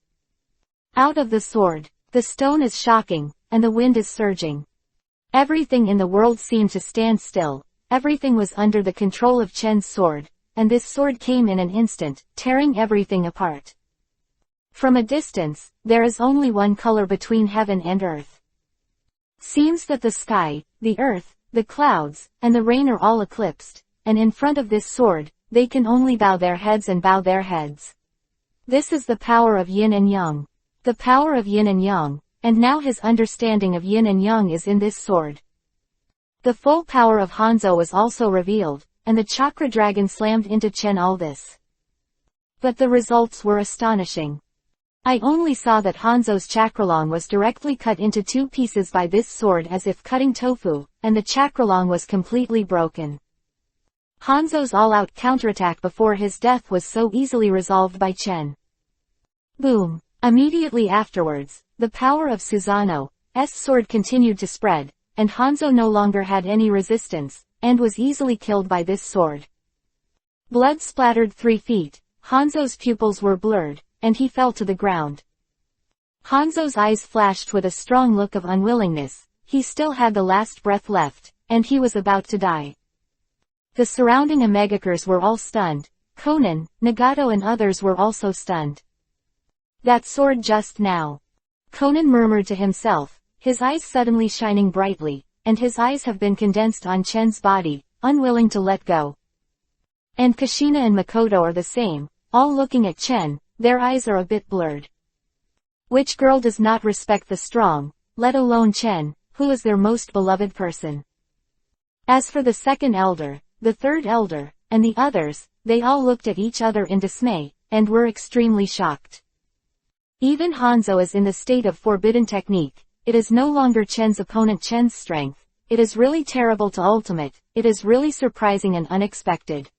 A: Out of the sword, the stone is shocking, and the wind is surging. Everything in the world seemed to stand still, everything was under the control of Chen's sword, and this sword came in an instant, tearing everything apart. From a distance, there is only one color between heaven and earth. Seems that the sky, the earth, the clouds, and the rain are all eclipsed, and in front of this sword, they can only bow their heads and bow their heads. This is the power of yin and yang. The power of yin and yang, and now his understanding of yin and yang is in this sword. The full power of Hanzo was also revealed, and the chakra dragon slammed into Chen all this. But the results were astonishing. I only saw that Hanzo's chakralong was directly cut into 2 pieces by this sword as if cutting tofu, and the chakralong was completely broken. Hanzo's all-out counterattack before his death was so easily resolved by Chen. Boom! Immediately afterwards, the power of Susanoo's sword continued to spread, and Hanzo no longer had any resistance, and was easily killed by this sword. Blood splattered 3 feet, Hanzo's pupils were blurred, and he fell to the ground. Hanzo's eyes flashed with a strong look of unwillingness, he still had the last breath left, and he was about to die. The surrounding Omegakers were all stunned, Conan, Nagato and others were also stunned. That sword just now. Conan murmured to himself, his eyes suddenly shining brightly, and his eyes have been condensed on Chen's body, unwilling to let go. And Kushina and Makoto are the same, all looking at Chen, their eyes are a bit blurred. Which girl does not respect the strong, let alone Chen, who is their most beloved person? As for the second elder, the third elder, and the others, they all looked at each other in dismay, and were extremely shocked. Even Hanzo is in the state of forbidden technique, it is no longer Chen's opponent Chen's strength, it is really terrible to ultimate, it is really surprising and unexpected.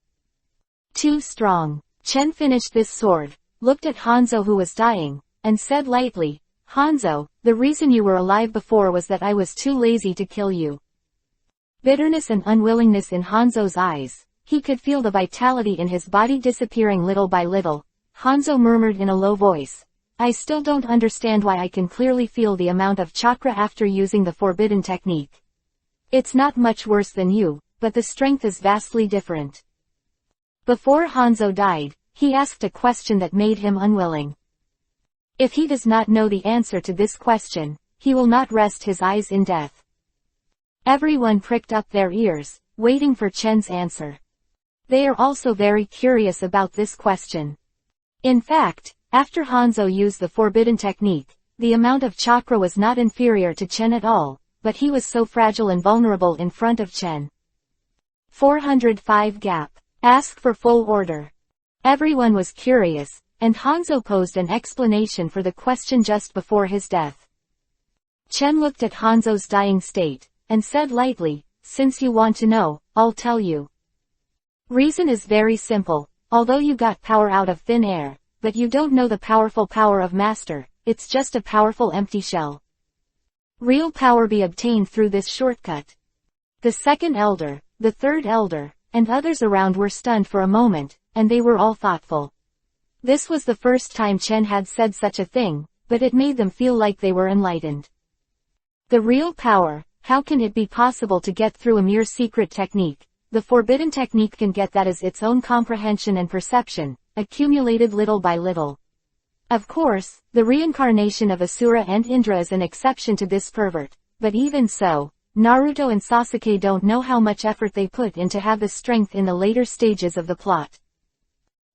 A: Too strong. Chen finished this sword, looked at Hanzo who was dying, and said lightly, Hanzo, the reason you were alive before was that I was too lazy to kill you. Bitterness and unwillingness in Hanzo's eyes, he could feel the vitality in his body disappearing little by little. Hanzo murmured in a low voice, I still don't understand why I can clearly feel the amount of chakra after using the forbidden technique. It's not much worse than you, but the strength is vastly different. Before Hanzo died, he asked a question that made him unwilling. If he does not know the answer to this question, he will not rest his eyes in death. Everyone pricked up their ears, waiting for Chen's answer. They are also very curious about this question. In fact, after Hanzo used the forbidden technique, the amount of chakra was not inferior to Chen at all, but he was so fragile and vulnerable in front of Chen. 405 gap. Ask for full order. Everyone was curious, and Hanzo posed an explanation for the question just before his death. Chen looked at Hanzo's dying state, and said lightly, since you want to know, I'll tell you. Reason is very simple, although you got power out of thin air, but you don't know the powerful power of Master, it's just a powerful empty shell. Real power be obtained through this shortcut. The second elder, the third elder, and others around were stunned for a moment, and they were all thoughtful. This was the first time Chen had said such a thing, but it made them feel like they were enlightened. The real power, how can it be possible to get through a mere secret technique? The forbidden technique can get that as its own comprehension and perception, accumulated little by little. Of course, the reincarnation of Asura and Indra is an exception to this pervert, but even so, Naruto and Sasuke don't know how much effort they put in to have the strength in the later stages of the plot.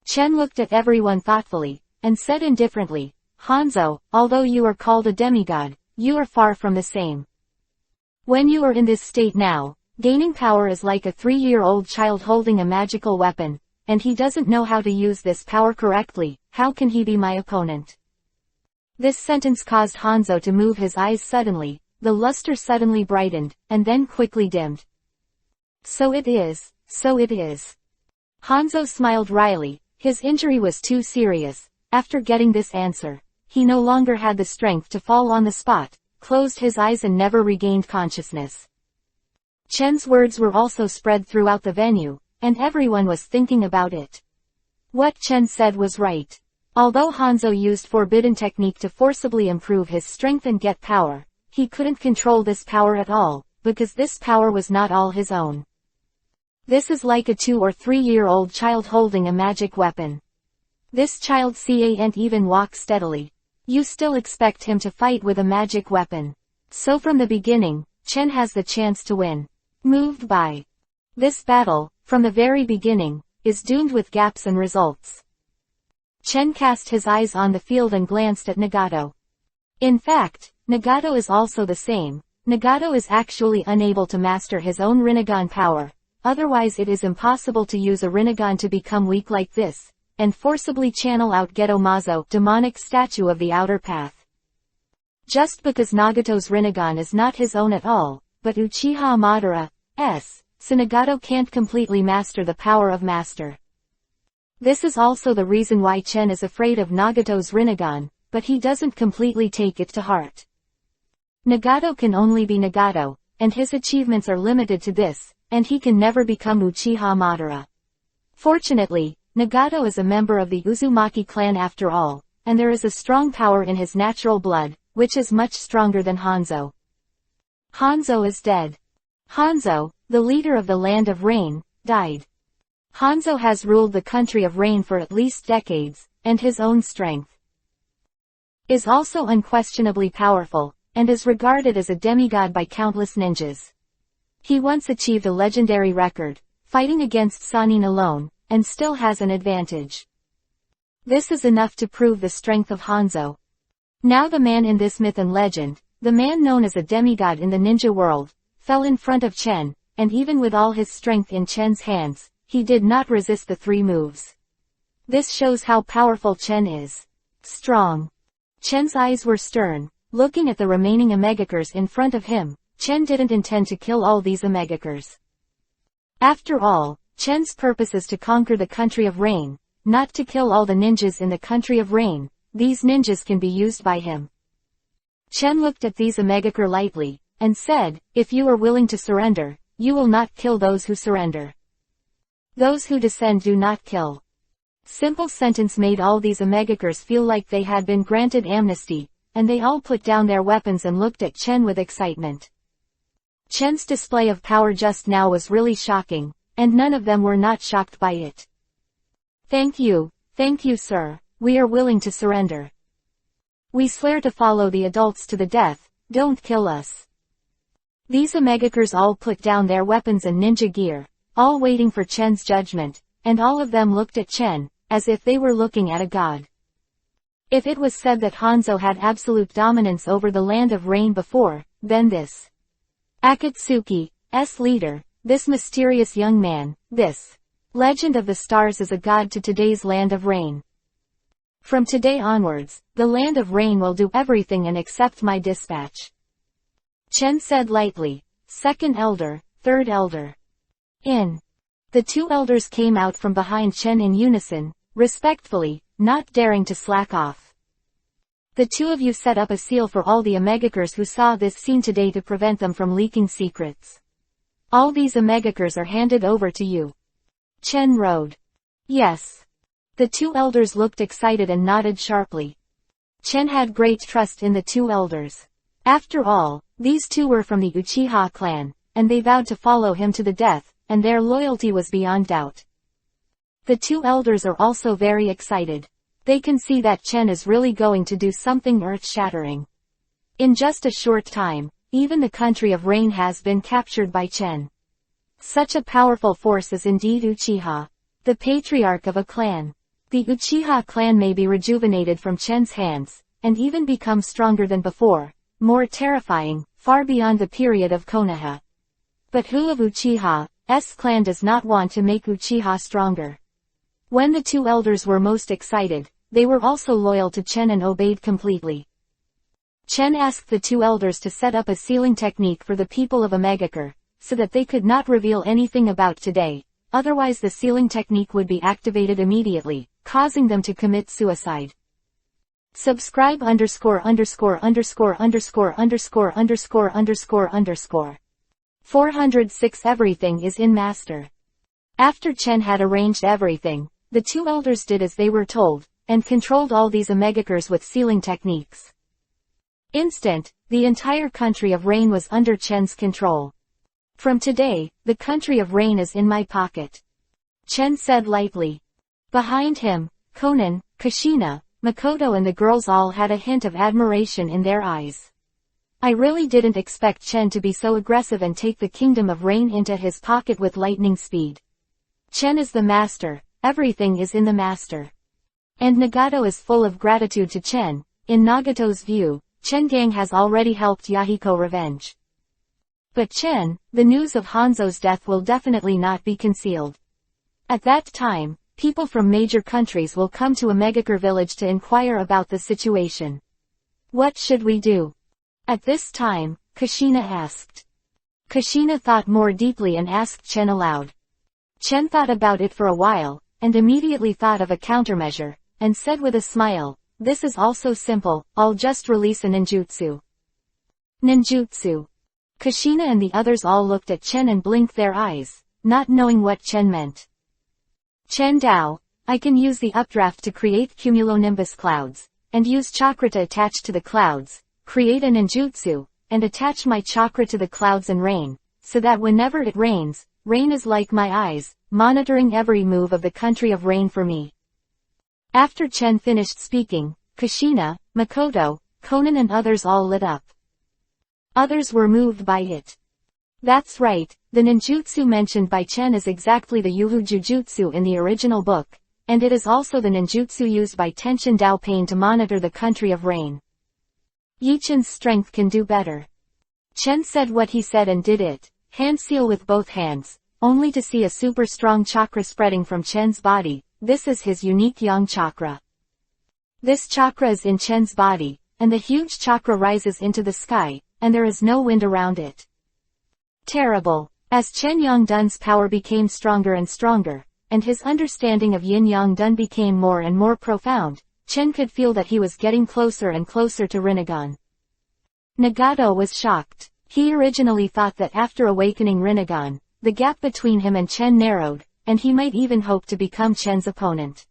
A: Chen looked at everyone thoughtfully, and said indifferently, Hanzo, although you are called a demigod, you are far from the same. When you are in this state now, gaining power is like a 3-year-old child holding a magical weapon, and he doesn't know how to use this power correctly, how can he be my opponent? This sentence caused Hanzo to move his eyes suddenly, the luster suddenly brightened, and then quickly dimmed. So it is, so it is. Hanzo smiled wryly, his injury was too serious. After getting this answer, he no longer had the strength to fall on the spot, closed his eyes and never regained consciousness. Chen's words were also spread throughout the venue, and everyone was thinking about it. What Chen said was right. Although Hanzo used forbidden technique to forcibly improve his strength and get power, he couldn't control this power at all, because this power was not all his own. This is like a 2 or 3-year-old child holding a magic weapon. This child can't even walk steadily. You still expect him to fight with a magic weapon. So from the beginning, Chen has the chance to win. Moved by this battle, from the very beginning, is doomed with gaps and results. Chen cast his eyes on the field and glanced at Nagato. In fact, Nagato is also the same. Nagato is actually unable to master his own Rinnegan power, otherwise it is impossible to use a Rinnegan to become weak like this, and forcibly channel out Geto Mazo, demonic statue of the outer path. Just because Nagato's Rinnegan is not his own at all, but Uchiha Madara's, so Nagato can't completely master the power of master. This is also the reason why Chen is afraid of Nagato's Rinnegan, but he doesn't completely take it to heart. Nagato can only be Nagato, and his achievements are limited to this, and he can never become Uchiha Madara. Fortunately, Nagato is a member of the Uzumaki clan after all, and there is a strong power in his natural blood, which is much stronger than Hanzo. Hanzo is dead. Hanzo, the leader of the Land of Rain, died. Hanzo has ruled the country of rain for at least decades, and his own strength is also unquestionably powerful, and is regarded as a demigod by countless ninjas. He once achieved a legendary record, fighting against Sannin alone, and still has an advantage. This is enough to prove the strength of Hanzo. Now the man in this myth and legend, the man known as a demigod in the ninja world, fell in front of Chen, and even with all his strength in Chen's hands, he did not resist the 3 moves. This shows how powerful Chen is. Strong. Chen's eyes were stern, looking at the remaining Omegakers in front of him. Chen didn't intend to kill all these Omegakers. After all, Chen's purpose is to conquer the country of rain, not to kill all the ninjas in the country of rain. These ninjas can be used by him. Chen looked at these Omegakers lightly, and said, if you are willing to surrender, you will not kill those who surrender. Those who descend do not kill. Simple sentence made all these Omegakers feel like they had been granted amnesty, and they all put down their weapons and looked at Chen with excitement. Chen's display of power just now was really shocking, and none of them were not shocked by it. Thank you, sir, we are willing to surrender. We swear to follow the adults to the death, don't kill us. These Omegakers all put down their weapons and ninja gear, all waiting for Chen's judgment, and all of them looked at Chen, as if they were looking at a god. If it was said that Hanzo had absolute dominance over the Land of Rain before, then this Akatsuki's leader, this mysterious young man, this Legend of the Stars is a god to today's Land of Rain. From today onwards, the Land of Rain will do everything and accept my dispatch. Chen said lightly, second elder, third elder. In. The 2 elders came out from behind Chen in unison, respectfully, not daring to slack off. The 2 of you set up a seal for all the Omegakers who saw this scene today to prevent them from leaking secrets. All these Omegakers are handed over to you. Chen rode. Yes. The 2 elders looked excited and nodded sharply. Chen had great trust in the 2 elders. After all, these 2 were from the Uchiha clan, and they vowed to follow him to the death, and their loyalty was beyond doubt. The 2 elders are also very excited. They can see that Chen is really going to do something earth-shattering. In just a short time, even the country of rain has been captured by Chen. Such a powerful force is indeed Uchiha, the patriarch of a clan. The Uchiha clan may be rejuvenated from Chen's hands, and even become stronger than before, more terrifying, far beyond the period of Konoha. But who of Uchiha's clan does not want to make Uchiha stronger? When the 2 elders were most excited, they were also loyal to Chen and obeyed completely. Chen asked the 2 elders to set up a sealing technique for the people of Omegakure, so that they could not reveal anything about today, otherwise the sealing technique would be activated immediately, causing them to commit suicide. Subscribe _______________. 406 Everything is in Master. After Chen had arranged everything, the 2 elders did as they were told, and controlled all these Omegakures with sealing techniques. The entire country of rain was under Chen's control. From today, the country of rain is in my pocket. Chen said lightly. Behind him, Conan, Kushina, Makoto and the girls all had a hint of admiration in their eyes. I really didn't expect Chen to be so aggressive and take the kingdom of rain into his pocket with lightning speed. Chen is the master, everything is in the master. And Nagato is full of gratitude to Chen. In Nagato's view, Chen Gang has already helped Yahiko revenge. But Chen, the news of Hanzo's death will definitely not be concealed. At that time, people from major countries will come to a Megakure village to inquire about the situation. What should we do? At this time, Kushina asked. Kushina thought more deeply and asked Chen aloud. Chen thought about it for a while, and immediately thought of a countermeasure, and said with a smile, "This is also simple, I'll just release a ninjutsu." Ninjutsu. Kushina and the others all looked at Chen and blinked their eyes, not knowing what Chen meant. Chen Dao, I can use the updraft to create cumulonimbus clouds, and use chakra to attach to the clouds, create a ninjutsu, and attach my chakra to the clouds and rain, so that whenever it rains, rain is like my eyes, monitoring every move of the country of rain for me. After Chen finished speaking, Kushina, Makoto, Conan and others all lit up. Others were moved by it. That's right, the ninjutsu mentioned by Chen is exactly the Yuhu Jujutsu in the original book, and it is also the ninjutsu used by Tenshin Dao Pain to monitor the country of rain. Yi-Chen's strength can do better. Chen said what he said and did it, hand seal with both hands, only to see a super strong chakra spreading from Chen's body. This is his unique yang chakra. This chakra is in Chen's body, and the huge chakra rises into the sky, and there is no wind around it. Terrible. As Chen Yongdun's power became stronger and stronger, and his understanding of Yin Yongdun became more and more profound, Chen could feel that he was getting closer and closer to Rinnegan. Nagato was shocked. He originally thought that after awakening Rinnegan, the gap between him and Chen narrowed, and he might even hope to become Chen's opponent.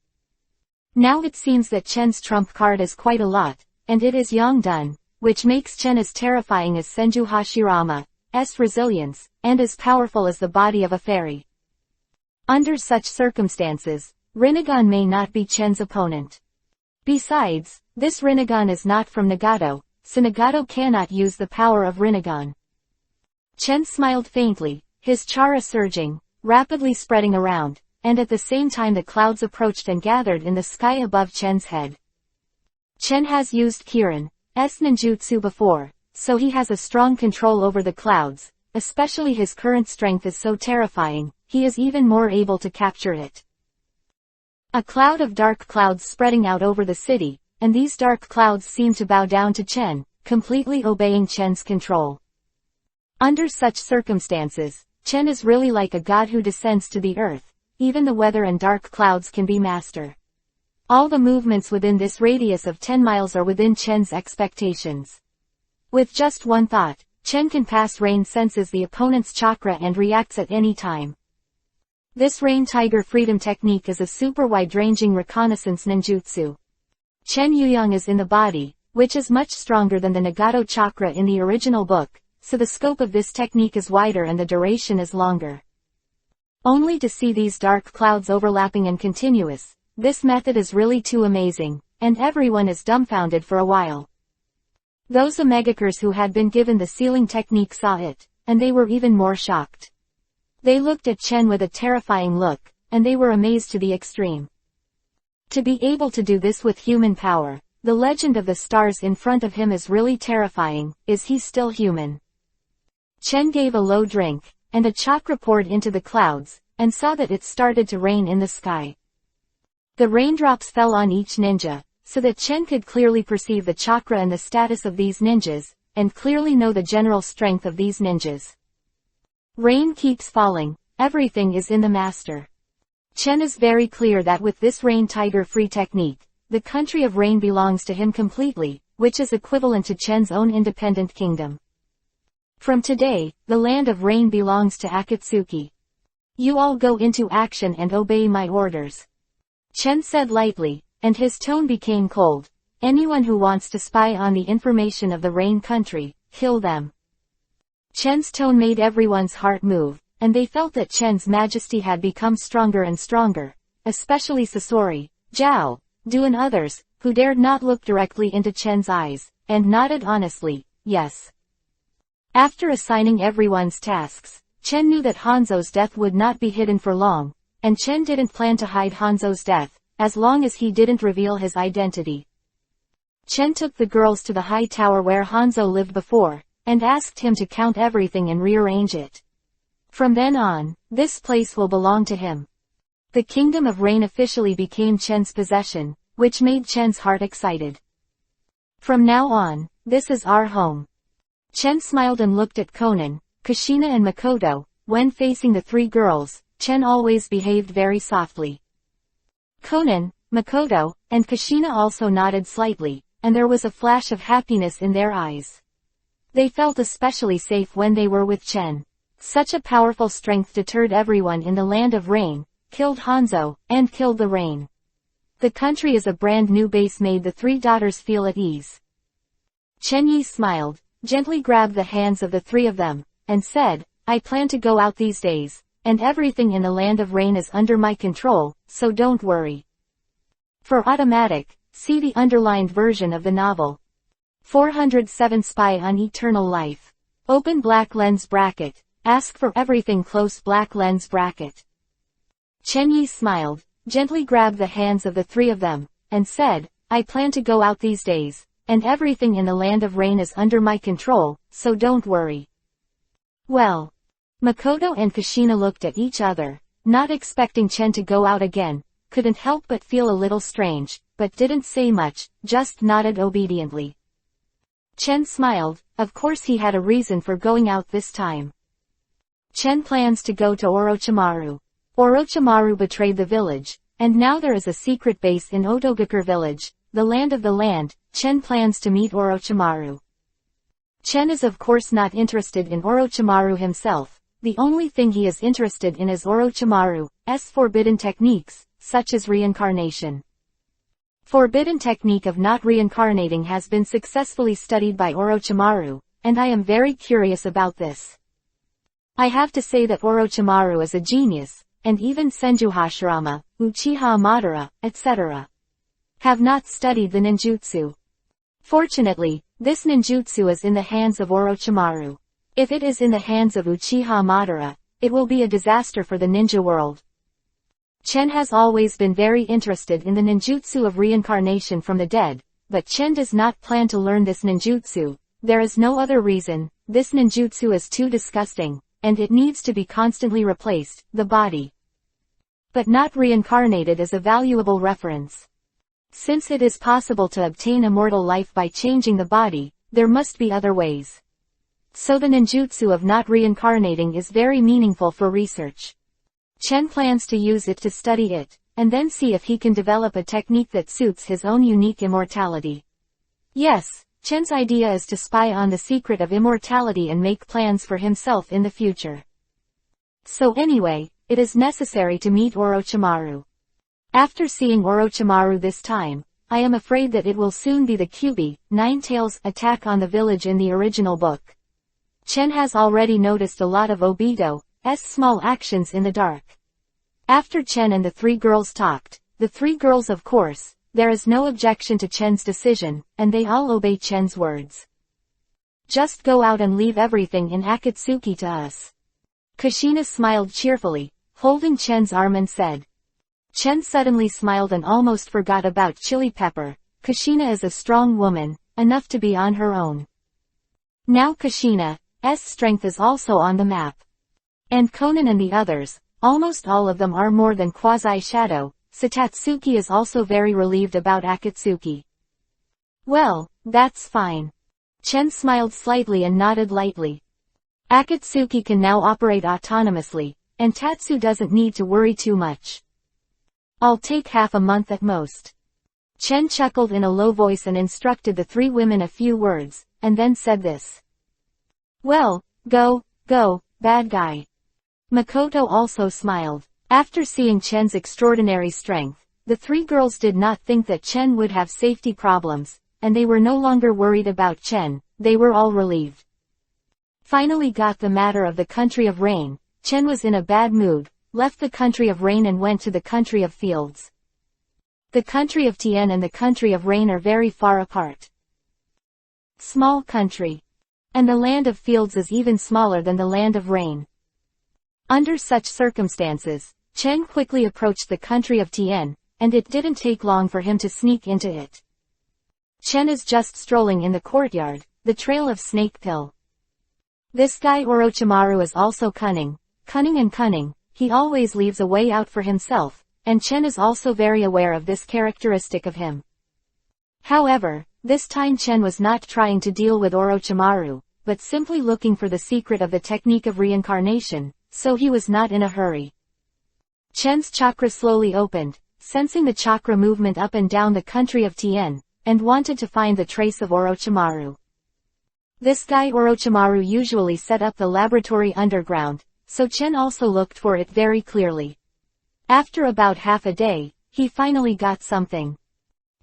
A: Now it seems that Chen's trump card is quite a lot, and it is Yongdun, which makes Chen as terrifying as Senju Hashirama's resilience, and as powerful as the body of a fairy. Under such circumstances, Rinnegan may not be Chen's opponent. Besides, this Rinnegan is not from Nagato, so Nagato cannot use the power of Rinnegan. Chen smiled faintly, his chara surging, rapidly spreading around, and at the same time the clouds approached and gathered in the sky above Chen's head. Chen has used Kirin's ninjutsu before, so he has a strong control over the clouds, especially his current strength is so terrifying, he is even more able to capture it. A cloud of dark clouds spreading out over the city, and these dark clouds seem to bow down to Chen, completely obeying Chen's control. Under such circumstances, Chen is really like a god who descends to the earth, even the weather and dark clouds can be master. All the movements within this radius of 10 miles are within Chen's expectations. With just one thought, Chen can pass rain senses the opponent's chakra and reacts at any time. This Rain Tiger Freedom technique is a super wide-ranging reconnaissance ninjutsu. Chen Yuyang is in the body, which is much stronger than the Nagato chakra in the original book, so the scope of this technique is wider and the duration is longer. Only to see these dark clouds overlapping and continuous, this method is really too amazing, and everyone is dumbfounded for a while. Those Omegakures who had been given the sealing technique saw it, and they were even more shocked. They looked at Chen with a terrifying look, and they were amazed to the extreme. To be able to do this with human power, the legend of the stars in front of him is really terrifying. Is he still human? Chen gave a low drink, and a chakra poured into the clouds, and saw that it started to rain in the sky. The raindrops fell on each ninja, so that Chen could clearly perceive the chakra and the status of these ninjas, and clearly know the general strength of these ninjas. Rain keeps falling, everything is in the master. Chen is very clear that with this Rain Tiger free technique, the country of rain belongs to him completely, which is equivalent to Chen's own independent kingdom. From today, the land of rain belongs to Akatsuki. You all go into action and obey my orders. Chen said lightly, and his tone became cold. Anyone who wants to spy on the information of the rain country, kill them. Chen's tone made everyone's heart move, and they felt that Chen's majesty had become stronger and stronger, especially Sasori, Zhao, Du and others, who dared not look directly into Chen's eyes, and nodded honestly, yes. After assigning everyone's tasks, Chen knew that Hanzo's death would not be hidden for long, and Chen didn't plan to hide Hanzo's death, as long as he didn't reveal his identity. Chen took the girls to the high tower where Hanzo lived before, and asked him to count everything and rearrange it. From then on, this place will belong to him. The Kingdom of Rain officially became Chen's possession, which made Chen's heart excited. From now on, this is our home. Chen smiled and looked at Conan, Kushina and Makoto. When facing the three girls, Chen always behaved very softly. Conan, Makoto, and Kushina also nodded slightly, and there was a flash of happiness in their eyes. They felt especially safe when they were with Chen. Such a powerful strength deterred everyone in the Land of Rain, killed Hanzo, and killed the rain. The country is a brand new base made the three daughters feel at ease. Chen Yi smiled, gently grabbed the hands of the three of them, and said, I plan to go out these days, and everything in the Land of Rain is under my control, so don't worry. For automatic, see the underlined version of the novel. 407 Spy on Eternal Life. Open black lens bracket. Ask for everything close black lens bracket. Chen Yi smiled, gently grabbed the hands of the three of them, and said, I plan to go out these days, and everything in the Land of Rain is under my control, so don't worry. Well. Makoto and Kushina looked at each other, not expecting Chen to go out again, couldn't help but feel a little strange, but didn't say much, just nodded obediently. Chen smiled, of course he had a reason for going out this time. Chen plans to go to Orochimaru. Orochimaru betrayed the village, and now there is a secret base in Otogakur village, the land of the land. Chen plans to meet Orochimaru. Chen is of course not interested in Orochimaru himself, the only thing he is interested in is Orochimaru's forbidden techniques, such as reincarnation. Forbidden technique of not reincarnating has been successfully studied by Orochimaru, and I am very curious about this. I have to say that Orochimaru is a genius, and even Senju Hashirama, Uchiha Madara, etc. have not studied the ninjutsu. Fortunately, this ninjutsu is in the hands of Orochimaru. If it is in the hands of Uchiha Madara, it will be a disaster for the ninja world. Chen has always been very interested in the ninjutsu of reincarnation from the dead, but Chen does not plan to learn this ninjutsu. There is no other reason. This ninjutsu is too disgusting, and it needs to be constantly replaced. The body, but not reincarnated, is a valuable reference. Since it is possible to obtain immortal life by changing the body, there must be other ways. So the ninjutsu of not reincarnating is very meaningful for research. Chen plans to use it to study it, and then see if he can develop a technique that suits his own unique immortality. Yes, Chen's idea is to spy on the secret of immortality and make plans for himself in the future. So anyway, it is necessary to meet Orochimaru. After seeing Orochimaru this time, I am afraid that it will soon be the Kyuubi, Nine-Tails, attack on the village in the original book. Chen has already noticed a lot of Obito's small actions in the dark. After Chen and the three girls talked, the three girls of course, there is no objection to Chen's decision, and they all obey Chen's words. Just go out and leave everything in Akatsuki to us. Kushina smiled cheerfully, holding Chen's arm and said. Chen suddenly smiled and almost forgot about Chili Pepper. Kushina is a strong woman, enough to be on her own. Now Kushina's strength is also on the map. And Conan and the others, almost all of them are more than quasi-shadow. Satatsuki is also very relieved about Akatsuki. Well, that's fine. Chen smiled slightly and nodded lightly. Akatsuki can now operate autonomously, and Tatsu doesn't need to worry too much. I'll take half a month at most. Chen chuckled in a low voice and instructed the three women a few words, and then said this. Well, go, bad guy. Makoto also smiled. After seeing Chen's extraordinary strength, the three girls did not think that Chen would have safety problems, and they were no longer worried about Chen. They were all relieved. Finally got the matter of the country of rain. Chen was in a bad mood, left the country of rain and went to the country of fields. The country of Tian and the country of rain are very far apart. Small country. And the land of fields is even smaller than the land of rain. Under such circumstances, Chen quickly approached the country of Tian, and it didn't take long for him to sneak into it. Chen is just strolling in the courtyard, the trail of snake pill. This guy Orochimaru is also cunning and cunning, he always leaves a way out for himself, and Chen is also very aware of this characteristic of him. However, this time Chen was not trying to deal with Orochimaru, but simply looking for the secret of the technique of reincarnation, so he was not in a hurry. Chen's chakra slowly opened, sensing the chakra movement up and down the country of Tien, and wanted to find the trace of Orochimaru. This guy Orochimaru usually set up the laboratory underground, so Chen also looked for it very clearly. After about half a day, he finally got something.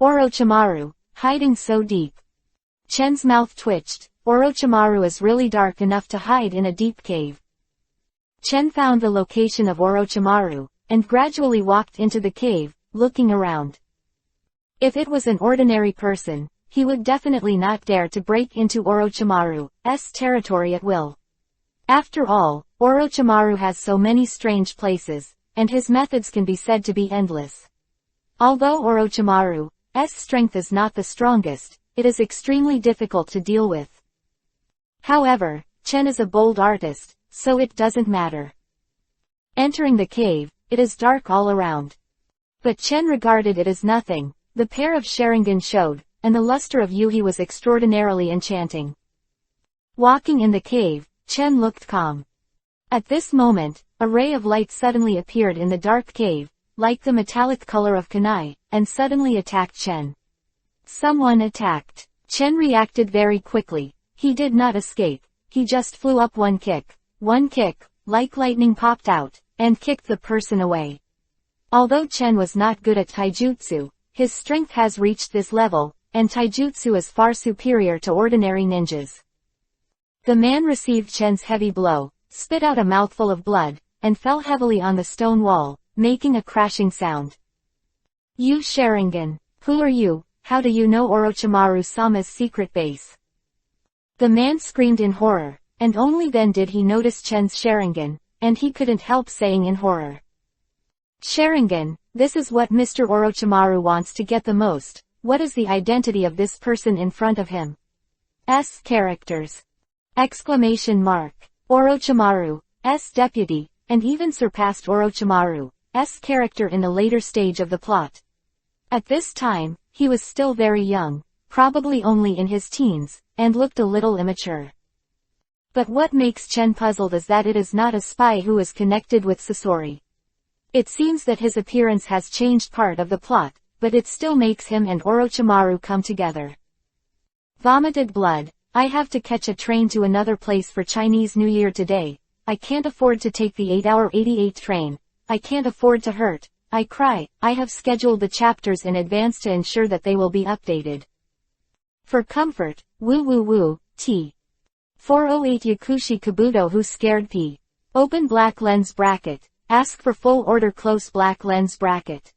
A: Orochimaru, hiding so deep. Chen's mouth twitched. Orochimaru is really dark enough to hide in a deep cave. Chen found the location of Orochimaru, and gradually walked into the cave, looking around. If it was an ordinary person, he would definitely not dare to break into Orochimaru's territory at will. After all, Orochimaru has so many strange places, and his methods can be said to be endless. Although Orochimaru's strength is not the strongest, it is extremely difficult to deal with. However, Chen is a bold artist, so it doesn't matter. Entering the cave, it is dark all around. But Chen regarded it as nothing. The pair of Sharingan showed, and the luster of Yuhi was extraordinarily enchanting. Walking in the cave, Chen looked calm. At this moment, a ray of light suddenly appeared in the dark cave, like the metallic color of kunai, and suddenly attacked Chen. Someone attacked. Chen reacted very quickly. He did not escape, he just flew up one kick, like lightning popped out, and kicked the person away. Although Chen was not good at taijutsu, his strength has reached this level, and taijutsu is far superior to ordinary ninjas. The man received Chen's heavy blow, spit out a mouthful of blood, and fell heavily on the stone wall, making a crashing sound. You Sharingan, who are you? How do you know Orochimaru-sama's secret base? The man screamed in horror, and only then did he notice Chen's Sharingan, and he couldn't help saying in horror. Sharingan, this is what Mr. Orochimaru wants to get the most. What is the identity of this person in front of him? Characters. Exclamation mark. Orochimaru's deputy, and even surpassed Orochimaru's character in the later stage of the plot. At this time, he was still very young, probably only in his teens, and looked a little immature. But what makes Chen puzzled is that it is not a spy who is connected with Sasori. It seems that his appearance has changed part of the plot, but it still makes him and Orochimaru come together. Vomited blood. I have to catch a train to another place for Chinese New Year today. I can't afford to take the 8-hour 88 train. I can't afford to hurt. I cry. I have scheduled the chapters in advance to ensure that they will be updated. For comfort, woo woo woo, T. 408 Yakushi Kabuto who scared P. Open black lens bracket. Ask for full order close black lens bracket.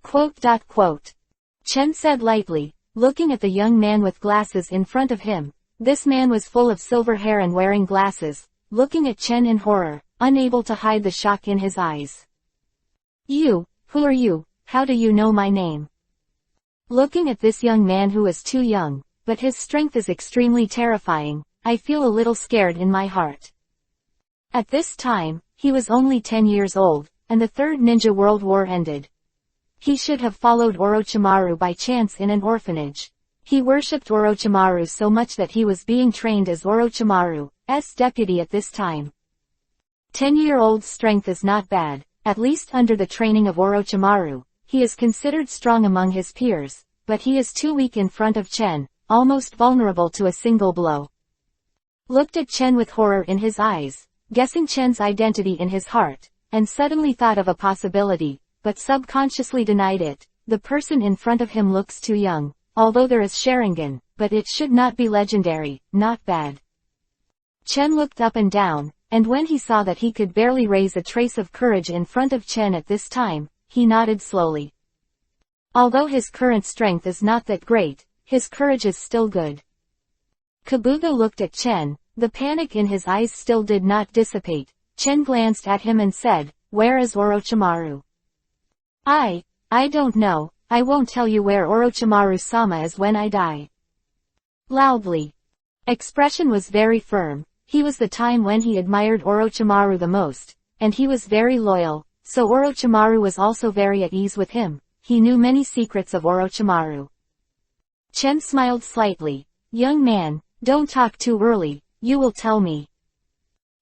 A: Quote. Chen said lightly, looking at the young man with glasses in front of him. This man was full of silver hair and wearing glasses, looking at Chen in horror, unable to hide the shock in his eyes. You, who are you? How do you know my name? Looking at this young man who is too young, but his strength is extremely terrifying, I feel a little scared in my heart. At this time, he was only 10 years old, and the Third Ninja World War ended. He should have followed Orochimaru by chance in an orphanage. He worshipped Orochimaru so much that he was being trained as Orochimaru's deputy at this time. 10-year-old strength is not bad, at least under the training of Orochimaru. He is considered strong among his peers, but he is too weak in front of Chen, almost vulnerable to a single blow. Looked at Chen with horror in his eyes, guessing Chen's identity in his heart, and suddenly thought of a possibility, but subconsciously denied it. The person in front of him looks too young, although there is Sharingan, but it should not be legendary, not bad. Chen looked up and down, and when he saw that he could barely raise a trace of courage in front of Chen at this time, he nodded slowly. Although his current strength is not that great, his courage is still good. Kabuga looked at Chen, the panic in his eyes still did not dissipate. Chen glanced at him and said, "Where is Orochimaru?" I don't know, I won't tell you where Orochimaru-sama is when I die." Loudly. Expression was very firm. He was the time when he admired Orochimaru the most, and he was very loyal, so Orochimaru was also very at ease with him. He knew many secrets of Orochimaru. Chen smiled slightly. "Young man, don't talk too early, you will tell me."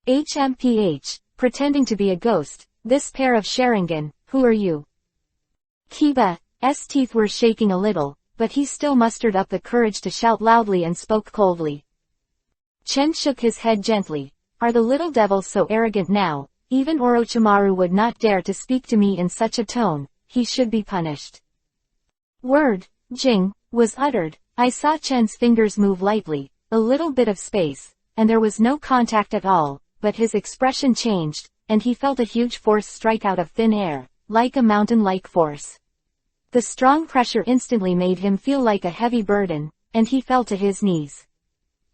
A: HMPH, pretending to be a ghost, "This pair of Sharingan, who are you?" Kiba's teeth were shaking a little, but he still mustered up the courage to shout loudly and spoke coldly. Chen shook his head gently. "Are the little devils so arrogant now? Even Orochimaru would not dare to speak to me in such a tone, he should be punished." Word, Jing, was uttered. I saw Chen's fingers move lightly, a little bit of space, and there was no contact at all, but his expression changed, and he felt a huge force strike out of thin air, like a mountain-like force. The strong pressure instantly made him feel like a heavy burden, and he fell to his knees.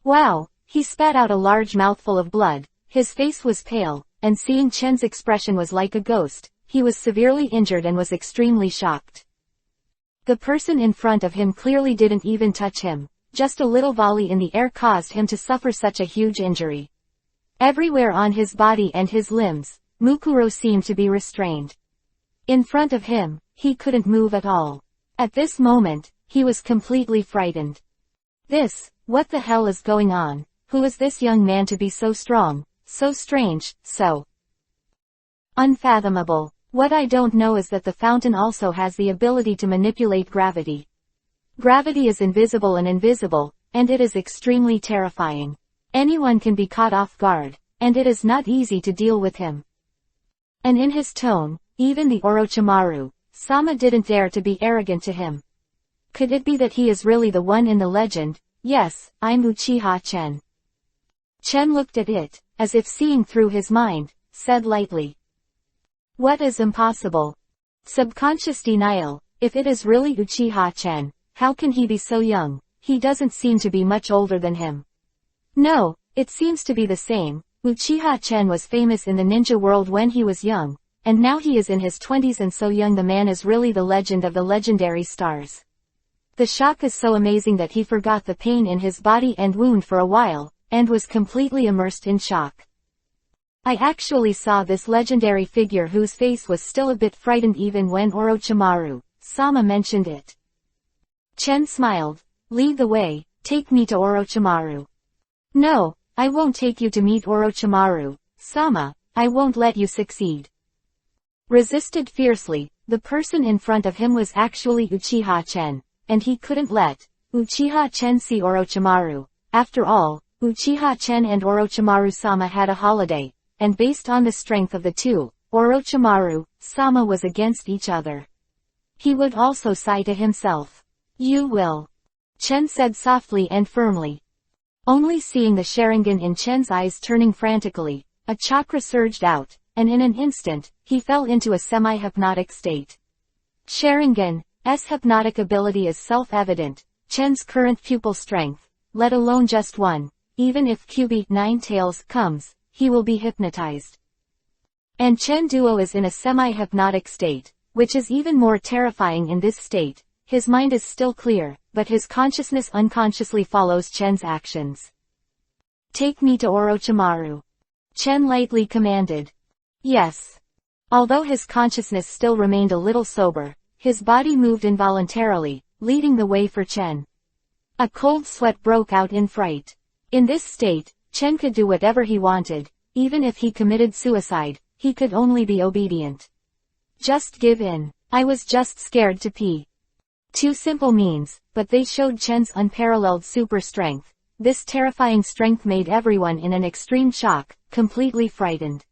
A: Wow! He spat out a large mouthful of blood, his face was pale, and seeing Chen's expression was like a ghost, he was severely injured and was extremely shocked. The person in front of him clearly didn't even touch him, just a little volley in the air caused him to suffer such a huge injury. Everywhere on his body and his limbs, Mukuro seemed to be restrained. In front of him, he couldn't move at all. At this moment, he was completely frightened. What the hell is going on? Who is this young man to be so strong, so strange, so unfathomable? What I don't know is that the fountain also has the ability to manipulate gravity. Gravity is invisible, and it is extremely terrifying. Anyone can be caught off guard, and it is not easy to deal with him. And in his tone, even the Orochimaru-sama didn't dare to be arrogant to him. Could it be that he is really the one in the legend? Yes, I'm Uchiha Chen. Chen looked at it, as if seeing through his mind, said lightly. What is impossible? Subconscious denial. If it is really Uchiha Chen, how can he be so young? He doesn't seem to be much older than him. No, it seems to be the same. Uchiha Chen was famous in the ninja world when he was young, and now he is in his 20s, and so young the man is really the legend of the legendary stars. The shock is so amazing that he forgot the pain in his body and wound for a while, and was completely immersed in shock. I actually saw this legendary figure whose face was still a bit frightened even when Orochimaru-sama mentioned it. Chen smiled. Lead the way, take me to Orochimaru. No, I won't take you to meet Orochimaru-sama, I won't let you succeed. Resisted fiercely, the person in front of him was actually Uchiha Chen, and he couldn't let Uchiha Chen see Orochimaru. After all, Uchiha Chen and Orochimaru-sama had a holiday, and based on the strength of the two, Orochimaru-sama was against each other. He would also sigh to himself. You will. Chen said softly and firmly. Only seeing the Sharingan in Chen's eyes turning frantically, a chakra surged out, and in an instant, he fell into a semi-hypnotic state. Sharingan's hypnotic ability is self-evident. Chen's current pupil strength, let alone just one, even if QB 9 Tails comes, he will be hypnotized. And Chen Duo is in a semi-hypnotic state, which is even more terrifying. In this state, his mind is still clear, but his consciousness unconsciously follows Chen's actions. Take me to Orochimaru. Chen lightly commanded. Yes. Although his consciousness still remained a little sober, his body moved involuntarily, leading the way for Chen. A cold sweat broke out in fright. In this state, Chen could do whatever he wanted. Even if he committed suicide, he could only be obedient. Just give in. I was just scared to pee. Two simple means, but they showed Chen's unparalleled super strength. This terrifying strength made everyone in an extreme shock, completely frightened.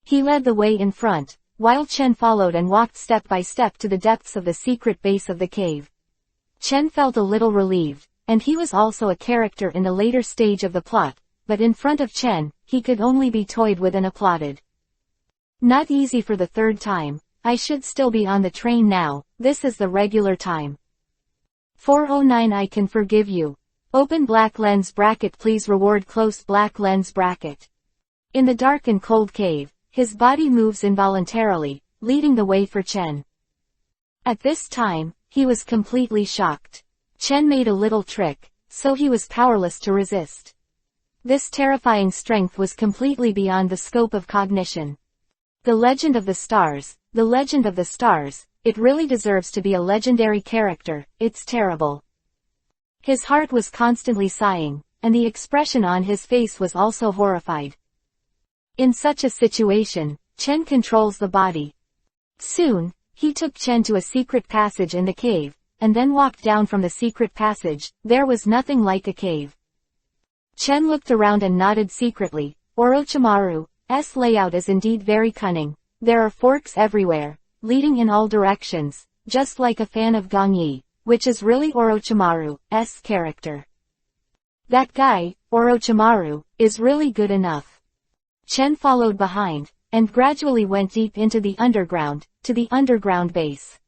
A: He led the way in front, while Chen followed and walked step by step to the depths of the secret base of the cave. Chen felt a little relieved, and he was also a character in the later stage of the plot, but in front of Chen, he could only be toyed with and applauded. Not easy for the third time. I should still be on the train now. This is the regular time. 4:09. I can forgive you. Open black lens bracket please reward close black lens bracket. In the dark and cold cave, his body moves involuntarily, leading the way for Chen. At this time, he was completely shocked. Chen made a little trick, so he was powerless to resist. This terrifying strength was completely beyond the scope of cognition. The Legend of the Stars, the Legend of the Stars, it really deserves to be a legendary character, it's terrible. His heart was constantly sighing, and the expression on his face was also horrified. In such a situation, Chen controls the body. Soon, he took Chen to a secret passage in the cave, and then walked down from the secret passage. There was nothing like a cave. Chen looked around and nodded secretly. Orochimaru's layout is indeed very cunning. There are forks everywhere, leading in all directions, just like a fan of Gongyi, which is really Orochimaru's character. That guy, Orochimaru, is really good enough. Chen followed behind, and gradually went deep into the underground, to the underground base.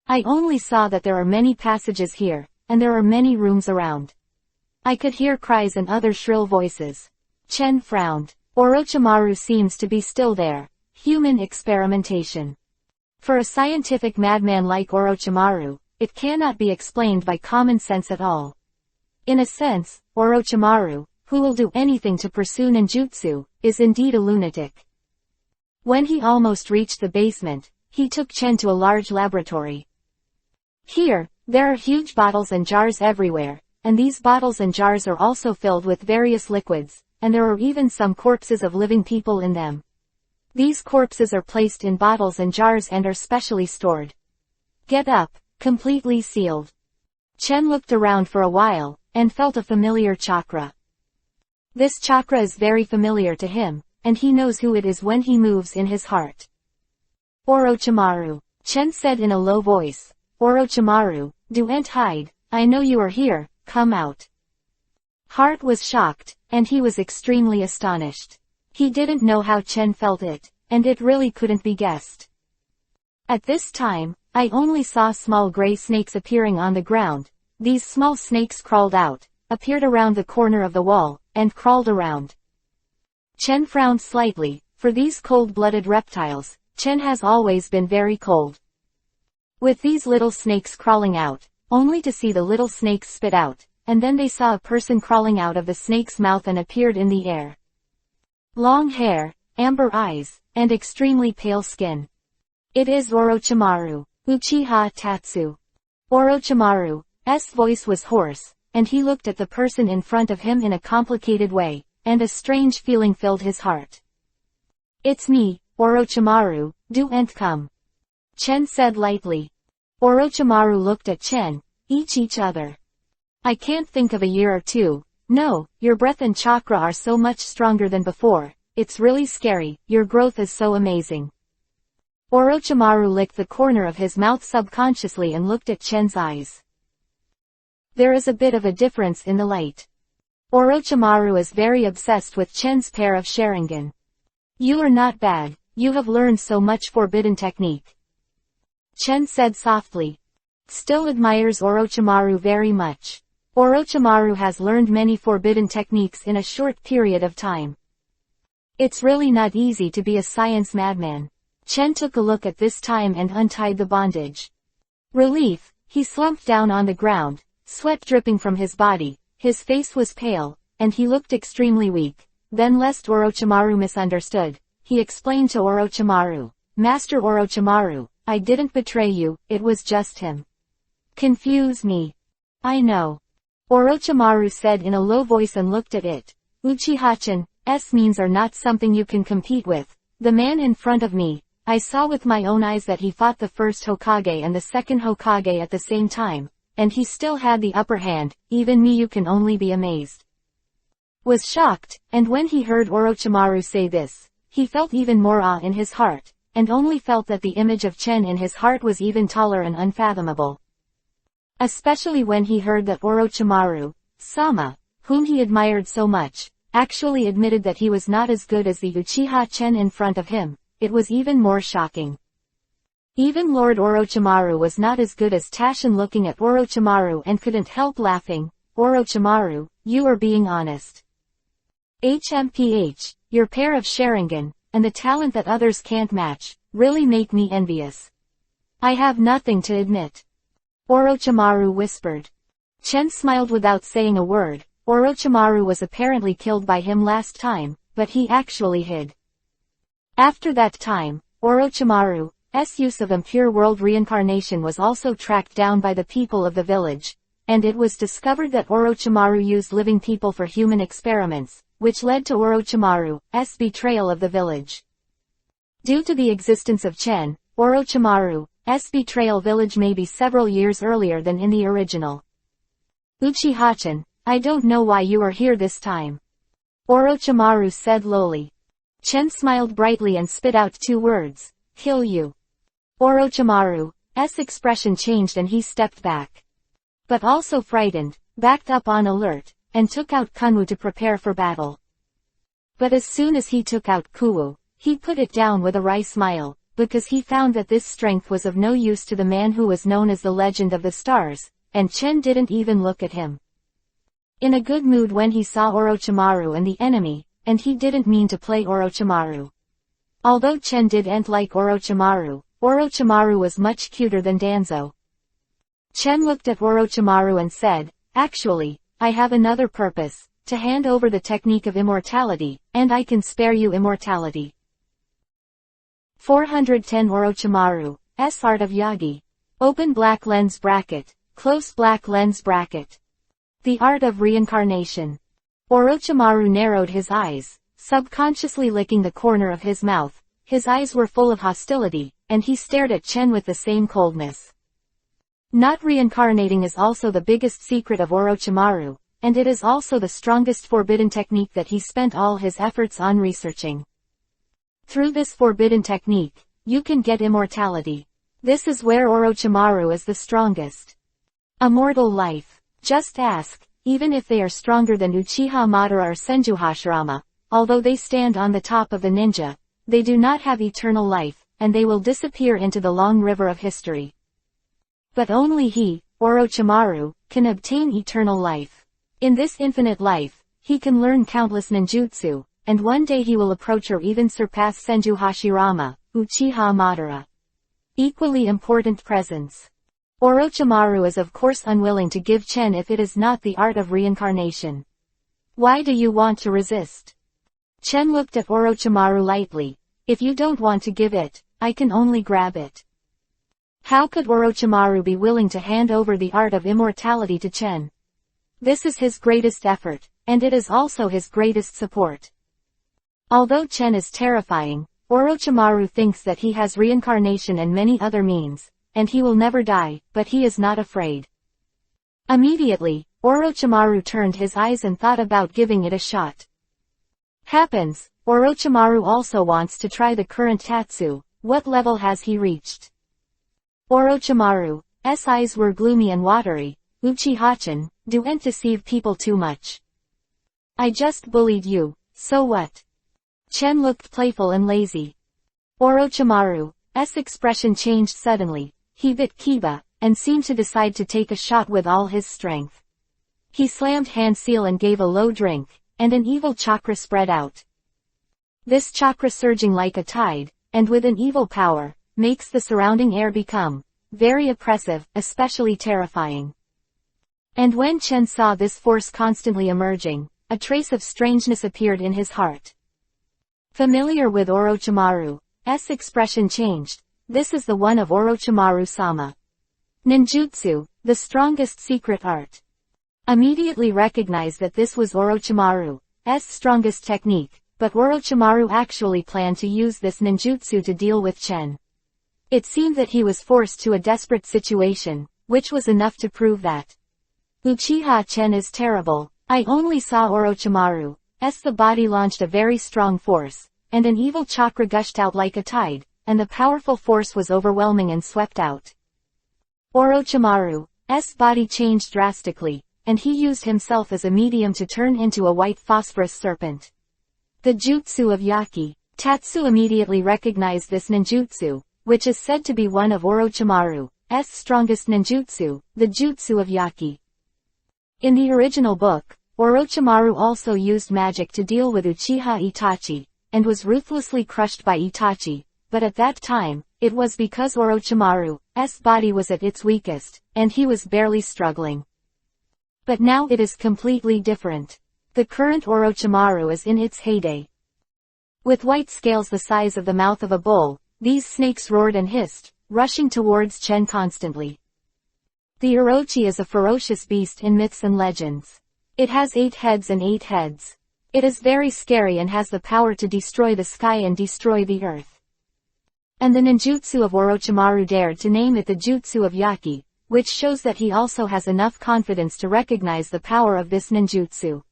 A: I only saw that there are many passages here, and there are many rooms around. I could hear cries and other shrill voices. Chen frowned. Orochimaru seems to be still there. Human experimentation. For a scientific madman like Orochimaru, it cannot be explained by common sense at all. In a sense, Orochimaru, who will do anything to pursue ninjutsu, is indeed a lunatic. When he almost reached the basement, he took Chen to a large laboratory. Here, there are huge bottles and jars everywhere, and these bottles and jars are also filled with various liquids, and there are even some corpses of living people in them. These corpses are placed in bottles and jars and are specially stored. Get up, completely sealed. Chen looked around for a while, and felt a familiar chakra. This chakra is very familiar to him, and he knows who it is when he moves in his heart. Orochimaru, Chen said in a low voice. Orochimaru, don't hide, I know you are here, come out. Heart was shocked, and he was extremely astonished. He didn't know how Chen felt it, and it really couldn't be guessed. At this time, I only saw small gray snakes appearing on the ground. These small snakes crawled out, appeared around the corner of the wall, and crawled around. Chen frowned slightly. For these cold-blooded reptiles, Chen has always been very cold. With these little snakes crawling out, only to see the little snakes spit out, and then they saw a person crawling out of the snake's mouth and appeared in the air. Long hair, amber eyes, and extremely pale skin. It is Orochimaru, Uchiha Tatsu. Orochimaru's voice was hoarse, and he looked at the person in front of him in a complicated way, and a strange feeling filled his heart. It's me, Orochimaru, don't come. Chen said lightly. Orochimaru looked at Chen, each other. I can't think of a year or two. No, your breath and chakra are so much stronger than before. It's really scary, your growth is so amazing. Orochimaru licked the corner of his mouth subconsciously and looked at Chen's eyes. There is a bit of a difference in the light. Orochimaru is very obsessed with Chen's pair of Sharingan. You are not bad, you have learned so much forbidden technique. Chen said softly. Still admires Orochimaru very much. Orochimaru has learned many forbidden techniques in a short period of time. It's really not easy to be a science madman. Chen took a look at this time and untied the bondage. Relief, he slumped down on the ground, sweat dripping from his body, his face was pale, and he looked extremely weak. Then lest Orochimaru misunderstood, he explained to Orochimaru, Master Orochimaru, I didn't betray you, it was just him. Confuse me. I know. Orochimaru said in a low voice and looked at it. Uchiha-chan's means are not something you can compete with. The man in front of me, I saw with my own eyes that he fought the first Hokage and the second Hokage at the same time, and he still had the upper hand. Even me, you can only be amazed. Was shocked, and when he heard Orochimaru say this, he felt even more awe in his heart, and only felt that the image of Chen in his heart was even taller and unfathomable. Especially when he heard that Orochimaru, Sama, whom he admired so much, actually admitted that he was not as good as the Uchiha Chen in front of him, it was even more shocking. Even Lord Orochimaru was not as good as Taishan, looking at Orochimaru and couldn't help laughing. Orochimaru, you are being honest. HMPH, your pair of Sharingan, and the talent that others can't match, really make me envious. I have nothing to admit. Orochimaru whispered. Chen smiled without saying a word. Orochimaru was apparently killed by him last time, but he actually hid. After that time, Orochimaru's use of impure world reincarnation was also tracked down by the people of the village, and it was discovered that Orochimaru used living people for human experiments, which led to Orochimaru's betrayal of the village. Due to the existence of Chen, Orochimaru's betrayal village may be several years earlier than in the original. Uchiha-chan, I don't know why you are here this time. Orochimaru said lowly. Chen smiled brightly and spit out 2 words, kill you. Orochimaru's expression changed and he stepped back. But also frightened, backed up on alert, and took out Kunwu to prepare for battle. But as soon as he took out Kuwu, he put it down with a wry smile, because he found that this strength was of no use to the man who was known as the Legend of the Stars, and Chen didn't even look at him. In a good mood when he saw Orochimaru and the enemy, and he didn't mean to play Orochimaru. Although Chen didn't like Orochimaru, Orochimaru was much cuter than Danzo. Chen looked at Orochimaru and said, actually, I have another purpose, to hand over the technique of immortality, and I can spare you immortality. 410 Orochimaru's Art of Yagi. Open black lens bracket, close black lens bracket. The Art of Reincarnation. Orochimaru narrowed his eyes, subconsciously licking the corner of his mouth. His eyes were full of hostility, and he stared at Chen with the same coldness. Not reincarnating is also the biggest secret of Orochimaru, and it is also the strongest forbidden technique that he spent all his efforts on researching. Through this forbidden technique, you can get immortality. This is where Orochimaru is the strongest. Immortal life. Just ask, even if they are stronger than Uchiha Madara or Senju Hashirama, although they stand on the top of the ninja, they do not have eternal life, and they will disappear into the long river of history. But only he, Orochimaru, can obtain eternal life. In this infinite life, he can learn countless ninjutsu, and one day he will approach or even surpass Senju Hashirama, Uchiha Madara. Equally important presence. Orochimaru is of course unwilling to give Chen if it is not the art of reincarnation. Why do you want to resist? Chen looked at Orochimaru lightly. If you don't want to give it, I can only grab it. How could Orochimaru be willing to hand over the art of immortality to Chen? This is his greatest effort, and it is also his greatest support. Although Chen is terrifying, Orochimaru thinks that he has reincarnation and many other means, and he will never die, but he is not afraid. Immediately, Orochimaru turned his eyes and thought about giving it a shot. Happens, Orochimaru also wants to try the current Tatsu. What level has he reached? Orochimaru's eyes were gloomy and watery. Uchiha-chan, don't deceive people too much. I just bullied you, so what? Chen looked playful and lazy. Orochimaru's expression changed suddenly. He bit Kiba, and seemed to decide to take a shot with all his strength. He slammed hand seal and gave a low drink, and an evil chakra spread out. This chakra surging like a tide, and with an evil power, makes the surrounding air become very oppressive, especially terrifying. And when Chen saw this force constantly emerging, a trace of strangeness appeared in his heart. Familiar with Orochimaru's expression changed. This is the one of Orochimaru-sama. Ninjutsu, the strongest secret art. Immediately recognized that this was Orochimaru's strongest technique, but Orochimaru actually planned to use this ninjutsu to deal with Chen. It seemed that he was forced to a desperate situation, which was enough to prove that Uchiha Chen is terrible. I only saw Orochimaru's the body launched a very strong force, and an evil chakra gushed out like a tide, and the powerful force was overwhelming and swept out. Orochimaru's body changed drastically, and he used himself as a medium to turn into a white phosphorus serpent. The Jutsu of Yaki. Tatsu immediately recognized this ninjutsu, which is said to be one of Orochimaru's strongest ninjutsu, the Jutsu of Yaki. In the original book, Orochimaru also used magic to deal with Uchiha Itachi, and was ruthlessly crushed by Itachi, but at that time, it was because Orochimaru's body was at its weakest, and he was barely struggling. But now it is completely different. The current Orochimaru is in its heyday. With white scales the size of the mouth of a bull, these snakes roared and hissed, rushing towards Chen constantly. The Orochi is a ferocious beast in myths and legends. It has 8 heads and 8 heads. It is very scary and has the power to destroy the sky and destroy the earth. And the ninjutsu of Orochimaru dared to name it the Jutsu of Yaki, which shows that he also has enough confidence to recognize the power of this ninjutsu.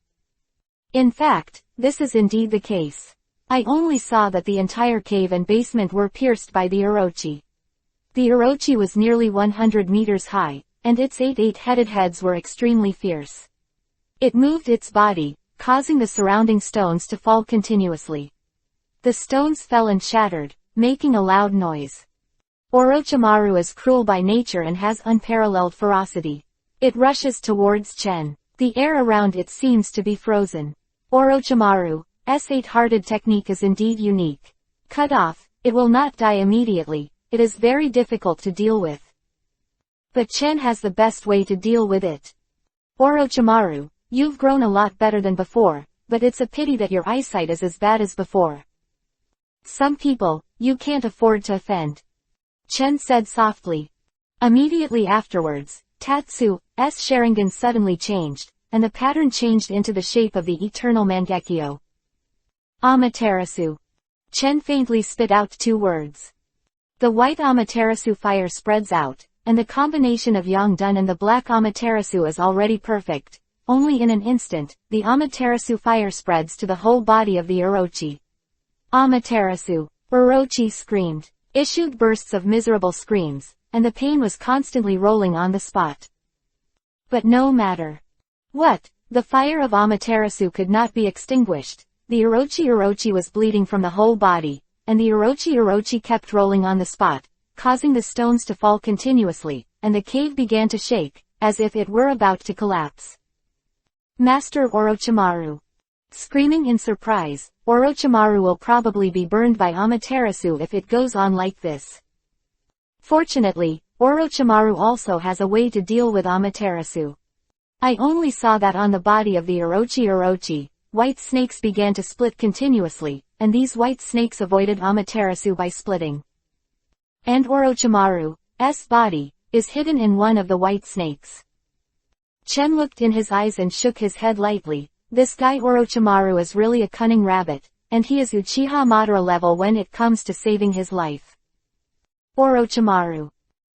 A: In fact, this is indeed the case. I only saw that the entire cave and basement were pierced by the Orochi. The Orochi was nearly 100 meters high, and its 8 8-headed heads were extremely fierce. It moved its body, causing the surrounding stones to fall continuously. The stones fell and shattered, making a loud noise. Orochimaru is cruel by nature and has unparalleled ferocity. It rushes towards Chen. The air around it seems to be frozen. Orochimaru's 8-hearted technique is indeed unique. Cut off, it will not die immediately, it is very difficult to deal with. But Chen has the best way to deal with it. Orochimaru, you've grown a lot better than before, but it's a pity that your eyesight is as bad as before. Some people, you can't afford to offend. Chen said softly. Immediately afterwards, Tatsu's Sharingan suddenly changed, and the pattern changed into the shape of the eternal Mangekyo. Amaterasu. Chen faintly spit out 2 words. The white Amaterasu fire spreads out, and the combination of Yangdun and the black Amaterasu is already perfect. Only in an instant, the Amaterasu fire spreads to the whole body of the Orochi. Amaterasu. Orochi screamed, issued bursts of miserable screams, and the pain was constantly rolling on the spot. But no matter what, the fire of Amaterasu could not be extinguished. The Orochi was bleeding from the whole body, and the Orochi kept rolling on the spot, causing the stones to fall continuously, and the cave began to shake, as if it were about to collapse. Master Orochimaru. Screaming in surprise, Orochimaru will probably be burned by Amaterasu if it goes on like this. Fortunately, Orochimaru also has a way to deal with Amaterasu. I only saw that on the body of the Orochi, white snakes began to split continuously, and these white snakes avoided Amaterasu by splitting. And Orochimaru's body is hidden in one of the white snakes. Chen looked in his eyes and shook his head lightly. This guy Orochimaru is really a cunning rabbit, and he is Uchiha Madara level when it comes to saving his life. Orochimaru.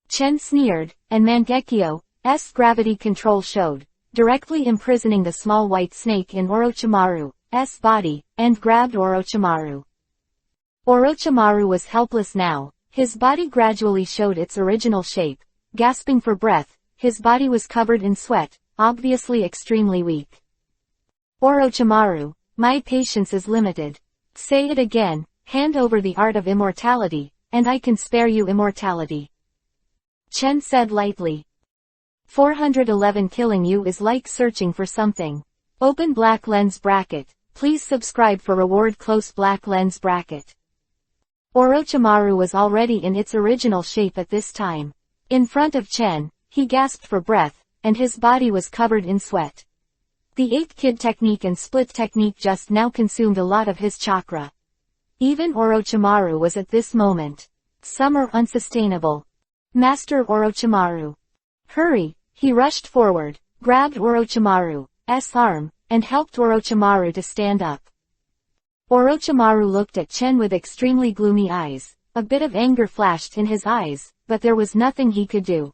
A: Chen sneered, and Mangekyo's gravity control showed, directly imprisoning the small white snake in Orochimaru's body, and grabbed Orochimaru. Orochimaru was helpless now. His body gradually showed its original shape. Gasping for breath, his body was covered in sweat, obviously extremely weak. Orochimaru, my patience is limited. Say it again, hand over the art of immortality, and I can spare you immortality. Chen said lightly. 411 killing you is like searching for something. Open black lens bracket. Please subscribe for reward close black lens bracket. Orochimaru was already in its original shape at this time. In front of Chen, he gasped for breath, and his body was covered in sweat. The 8-kid technique and split technique just now consumed a lot of his chakra. Even Orochimaru was at this moment. Some are unsustainable. Master Orochimaru. Hurry! He rushed forward, grabbed Orochimaru's arm, and helped Orochimaru to stand up. Orochimaru looked at Chen with extremely gloomy eyes. A bit of anger flashed in his eyes, but there was nothing he could do.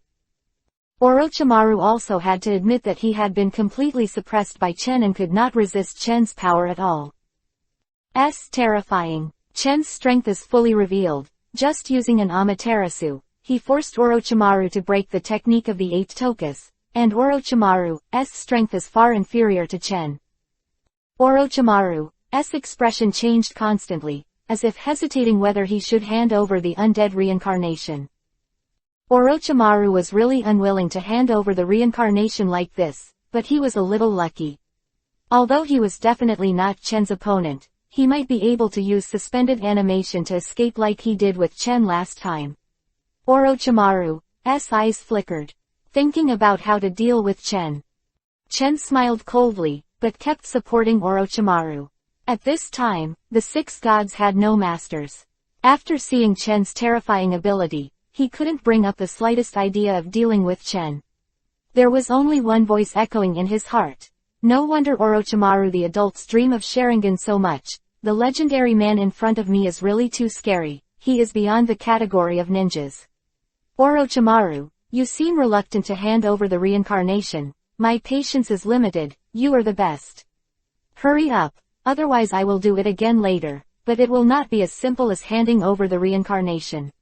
A: Orochimaru also had to admit that he had been completely suppressed by Chen and could not resist Chen's power at all. Terrifying. Chen's strength is fully revealed. Just using an Amaterasu, he forced Orochimaru to break the technique of the 8 Tokus, and Orochimaru's strength is far inferior to Chen. Orochimaru's expression changed constantly, as if hesitating whether he should hand over the undead reincarnation. Orochimaru was really unwilling to hand over the reincarnation like this, but he was a little lucky. Although he was definitely not Chen's opponent, he might be able to use suspended animation to escape like he did with Chen last time. Orochimaru's eyes flickered, thinking about how to deal with Chen. Chen smiled coldly, but kept supporting Orochimaru. At this time, the 6 gods had no masters. After seeing Chen's terrifying ability, he couldn't bring up the slightest idea of dealing with Chen. There was only one voice echoing in his heart. No wonder Orochimaru the adults dream of Sharingan so much. The legendary man in front of me is really too scary. He is beyond the category of ninjas. Orochimaru, you seem reluctant to hand over the reincarnation. My patience is limited, you are the best. Hurry up, otherwise I will do it again later, but it will not be as simple as handing over the reincarnation.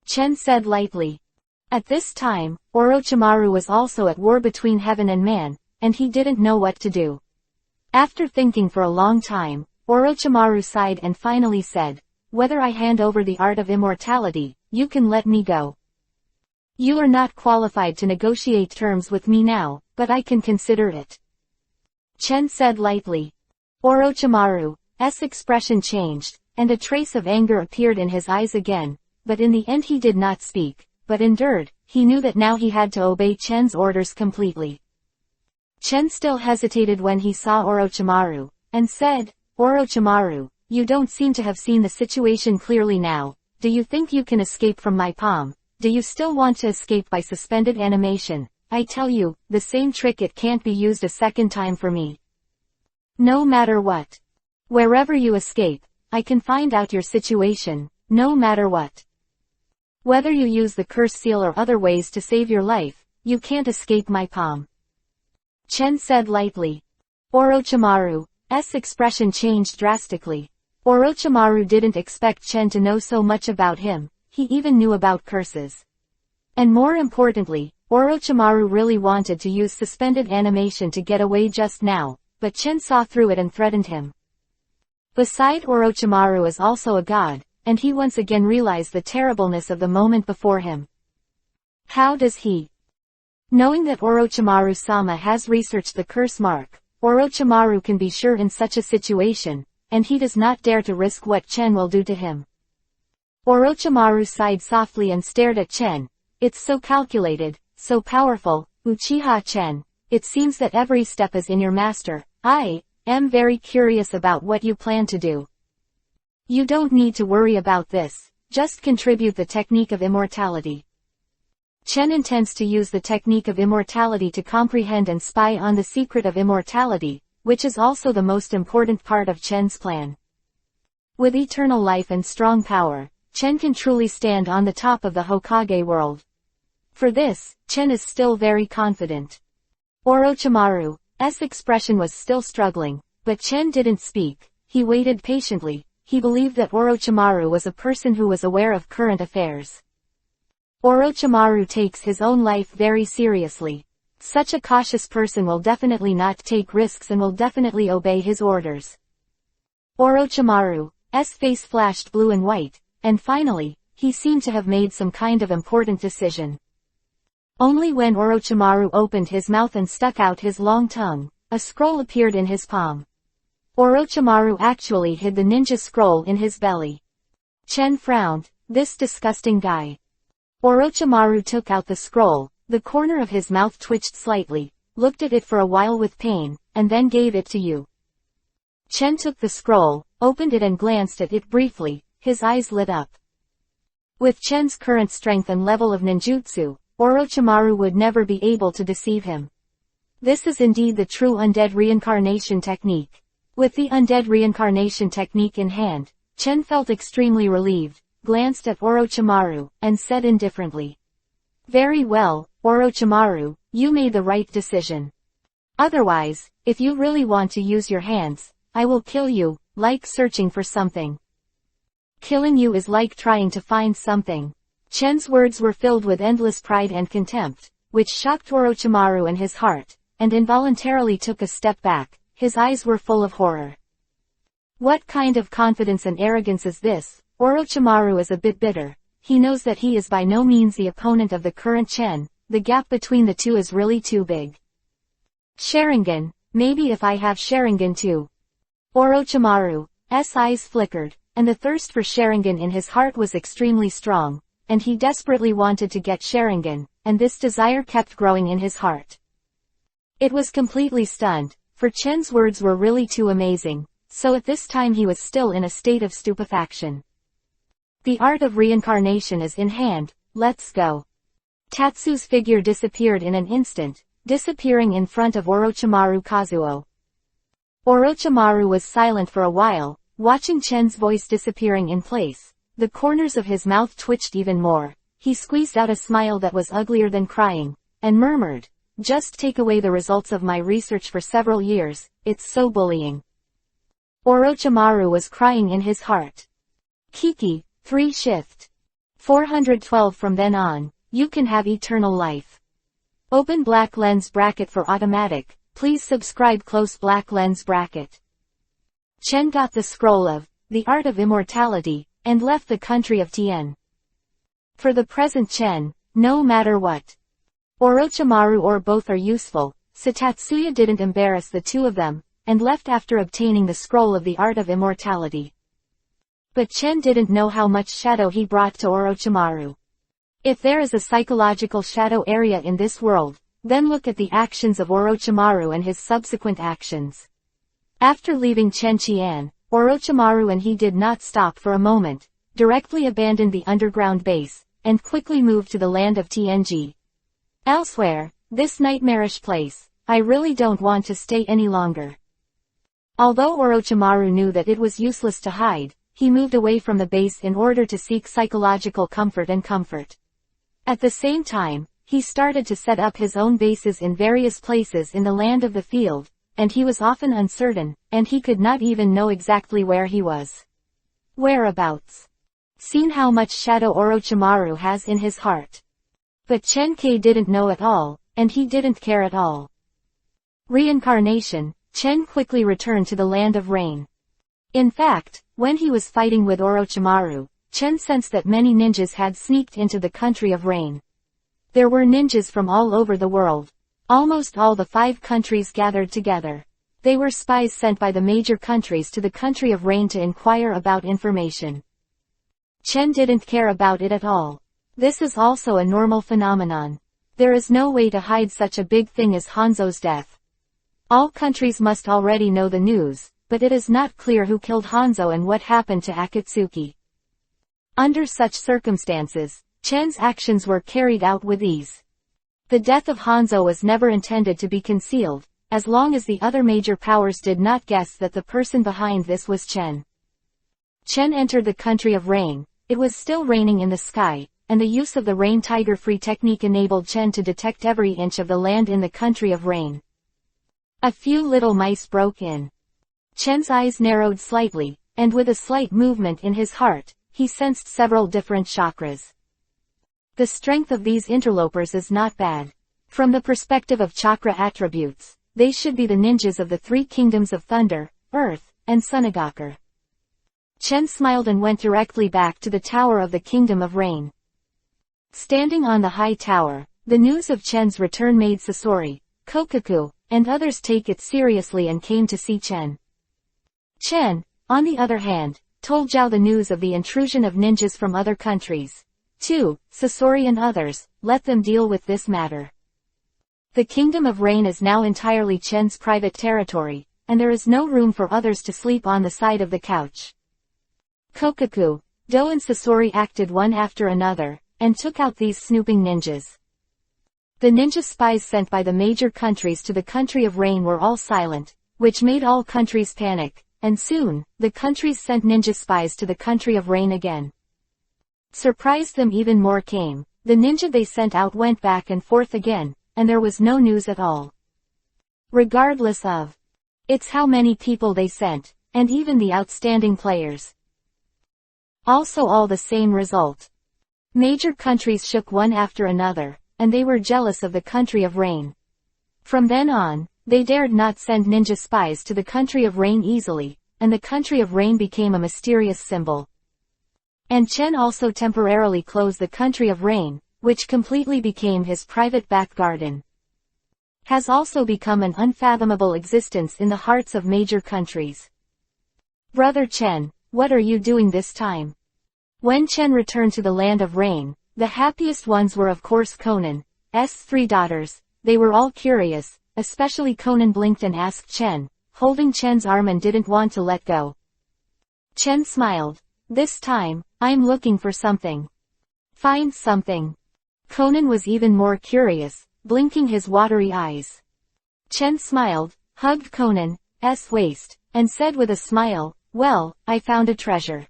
A: Chen said lightly. At this time, Orochimaru was also at war between heaven and man, and he didn't know what to do. After thinking for a long time, Orochimaru sighed and finally said, "Whether I hand over the art of immortality, you can let me go. You are not qualified to negotiate terms with me now, but I can consider it." Chen said lightly. Orochimaru's expression changed, and a trace of anger appeared in his eyes again, but in the end he did not speak, but endured. He knew that now he had to obey Chen's orders completely. Chen still hesitated when he saw Orochimaru, and said, "Orochimaru, you don't seem to have seen the situation clearly now. Do you think you can escape from my palm? Do you still want to escape by suspended animation? I tell you, the same trick, it can't be used a second time for me. No matter what. Wherever you escape, I can find out your situation, no matter what. Whether you use the curse seal or other ways to save your life, you can't escape my palm." Chen said lightly. Orochimaru's expression changed drastically. Orochimaru didn't expect Chen to know so much about him. He even knew about curses. And more importantly, Orochimaru really wanted to use suspended animation to get away just now, but Chen saw through it and threatened him. Beside, Orochimaru is also a god, and he once again realized the terribleness of the moment before him. How does he? Knowing that Orochimaru-sama has researched the curse mark, Orochimaru can be sure in such a situation, and he does not dare to risk what Chen will do to him. Orochimaru sighed softly and stared at Chen. "It's so calculated, so powerful, Uchiha Chen. It seems that every step is in your master. I am very curious about what you plan to do. You don't need to worry about this, just contribute the technique of immortality." Chen intends to use the technique of immortality to comprehend and spy on the secret of immortality, which is also the most important part of Chen's plan. With eternal life and strong power, Chen can truly stand on the top of the Hokage world. For this, Chen is still very confident. Orochimaru's expression was still struggling, but Chen didn't speak. He waited patiently. He believed that Orochimaru was a person who was aware of current affairs. Orochimaru takes his own life very seriously. Such a cautious person will definitely not take risks and will definitely obey his orders. Orochimaru's face flashed blue and white, and finally, he seemed to have made some kind of important decision. Only when Orochimaru opened his mouth and stuck out his long tongue, a scroll appeared in his palm. Orochimaru actually hid the ninja scroll in his belly. Chen frowned. This disgusting guy. Orochimaru took out the scroll. The corner of his mouth twitched slightly, looked at it for a while with pain, and then gave it to you. Chen took the scroll, opened it and glanced at it briefly. His eyes lit up. With Chen's current strength and level of ninjutsu, Orochimaru would never be able to deceive him. This is indeed the true undead reincarnation technique. With the undead reincarnation technique in hand, Chen felt extremely relieved, glanced at Orochimaru, and said indifferently. "Very well, Orochimaru, you made the right decision. Otherwise, if you really want to use your hands, I will kill you, like searching for something. Killing you is like trying to find something." Chen's words were filled with endless pride and contempt. which shocked Orochimaru and his heart, and involuntarily took a step back. His eyes were full of horror. What kind of confidence and arrogance is this? Orochimaru is a bit bitter. He knows that he is by no means the opponent of the current Chen. The gap between the two is really too big. Sharingan, maybe if I have Sharingan too. Orochimaru's eyes flickered, and the thirst for Sharingan in his heart was extremely strong, and he desperately wanted to get Sharingan, and this desire kept growing in his heart. It was completely stunned, for Chen's words were really too amazing, so at this time he was still in a state of stupefaction. The art of reincarnation is in hand, let's go. Tatsu's figure disappeared in an instant, disappearing in front of Orochimaru Kazuo. Orochimaru was silent for a while, watching Chen's voice disappearing in place. The corners of his mouth twitched even more. He squeezed out a smile that was uglier than crying, and murmured, "Just take away the results of my research for several years, it's so bullying." Orochimaru was crying in his heart. Kiki, 3 shift. 412 From then on, you can have eternal life. Open black lens bracket for automatic, please subscribe close black lens bracket. Chen got the scroll of the art of immortality, and left the country of Tien. For the present Chen, no matter what, Orochimaru or both are useful, so Tatsuya didn't embarrass the two of them, and left after obtaining the scroll of the art of immortality. But Chen didn't know how much shadow he brought to Orochimaru. If there is a psychological shadow area in this world, then look at the actions of Orochimaru and his subsequent actions. After leaving Chen-Qian, Orochimaru and he did not stop for a moment, directly abandoned the underground base, and quickly moved to the land of Tianji. Elsewhere, this nightmarish place, I really don't want to stay any longer. Although Orochimaru knew that it was useless to hide, he moved away from the base in order to seek psychological comfort and comfort. At the same time, he started to set up his own bases in various places in the land of the field, and he was often uncertain, and he could not even know exactly where he was. Whereabouts? Seen how much shadow Orochimaru has in his heart. But Chen Kai didn't know at all, and he didn't care at all. Reincarnation, Chen quickly returned to the land of rain. In fact, when he was fighting with Orochimaru, Chen sensed that many ninjas had sneaked into the country of rain. There were ninjas from all over the world. Almost all the 5 countries gathered together. They were spies sent by the major countries to the country of rain to inquire about information. Chen didn't care about it at all. This is also a normal phenomenon. There is no way to hide such a big thing as Hanzo's death. All countries must already know the news, but it is not clear who killed Hanzo and what happened to Akatsuki. Under such circumstances, Chen's actions were carried out with ease. The death of Hanzo was never intended to be concealed, as long as the other major powers did not guess that the person behind this was Chen. Chen entered the country of rain. It was still raining in the sky, and the use of the rain tiger-free technique enabled Chen to detect every inch of the land in the country of rain. A few little mice broke in. Chen's eyes narrowed slightly, and with a slight movement in his heart, he sensed several different chakras. The strength of these interlopers is not bad. From the perspective of chakra attributes, they should be the ninjas of the 3 kingdoms of Thunder, Earth, and Sunagakur. Chen smiled and went directly back to the tower of the Kingdom of Rain. Standing on the high tower, the news of Chen's return made Sasori, Kokaku, and others take it seriously and came to see Chen. Chen, on the other hand, told Zhao the news of the intrusion of ninjas from other countries. To Sasori and others, let them deal with this matter. The Kingdom of Rain is now entirely Chen's private territory, and there is no room for others to sleep on the side of the couch. Kokaku, Do and Sasori acted one after another, and took out these snooping ninjas. The ninja spies sent by the major countries to the country of rain were all silent, which made all countries panic, and soon, the countries sent ninja spies to the country of rain again. Surprised them even more came, the ninja they sent out went back and forth again, and there was no news at all. Regardless of it's how many people they sent, and even the outstanding players. Also all the same result. Major countries shook one after another, and they were jealous of the country of rain. From then on, they dared not send ninja spies to the country of rain easily, and the country of rain became a mysterious symbol. And Chen also temporarily closed the country of rain, which completely became his private back garden. Has also become an unfathomable existence in the hearts of major countries. Brother Chen, what are you doing this time? When Chen returned to the land of rain, the happiest ones were of course Conan's 3 daughters. They were all curious, especially Conan blinked and asked Chen, holding Chen's arm and didn't want to let go. Chen smiled. This time, I'm looking for something. Find something. Conan was even more curious, blinking his watery eyes. Chen smiled, hugged Conan's waist, and said with a smile, well, I found a treasure.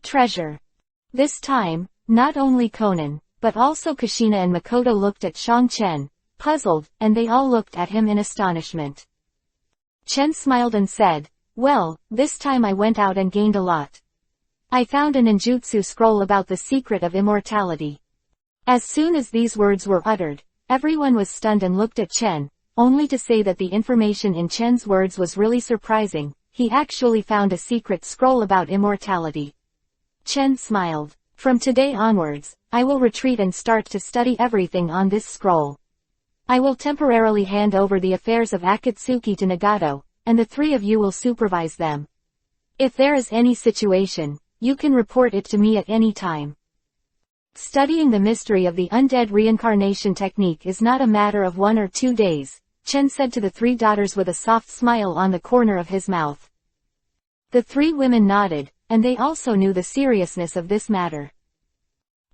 A: Treasure. This time, not only Conan, but also Kushina and Makoto looked at Shang Chen, puzzled, and they all looked at him in astonishment. Chen smiled and said, well, this time I went out and gained a lot. I found a ninjutsu scroll about the secret of immortality. As soon as these words were uttered, everyone was stunned and looked at Chen, only to say that the information in Chen's words was really surprising. He actually found a secret scroll about immortality. Chen smiled. From today onwards, I will retreat and start to study everything on this scroll. I will temporarily hand over the affairs of Akatsuki to Nagato, and the 3 of you will supervise them. If there is any situation, you can report it to me at any time. Studying the mystery of the undead reincarnation technique is not a matter of 1 or 2 days, Chen said to the 3 daughters with a soft smile on the corner of his mouth. The 3 women nodded, and they also knew the seriousness of this matter.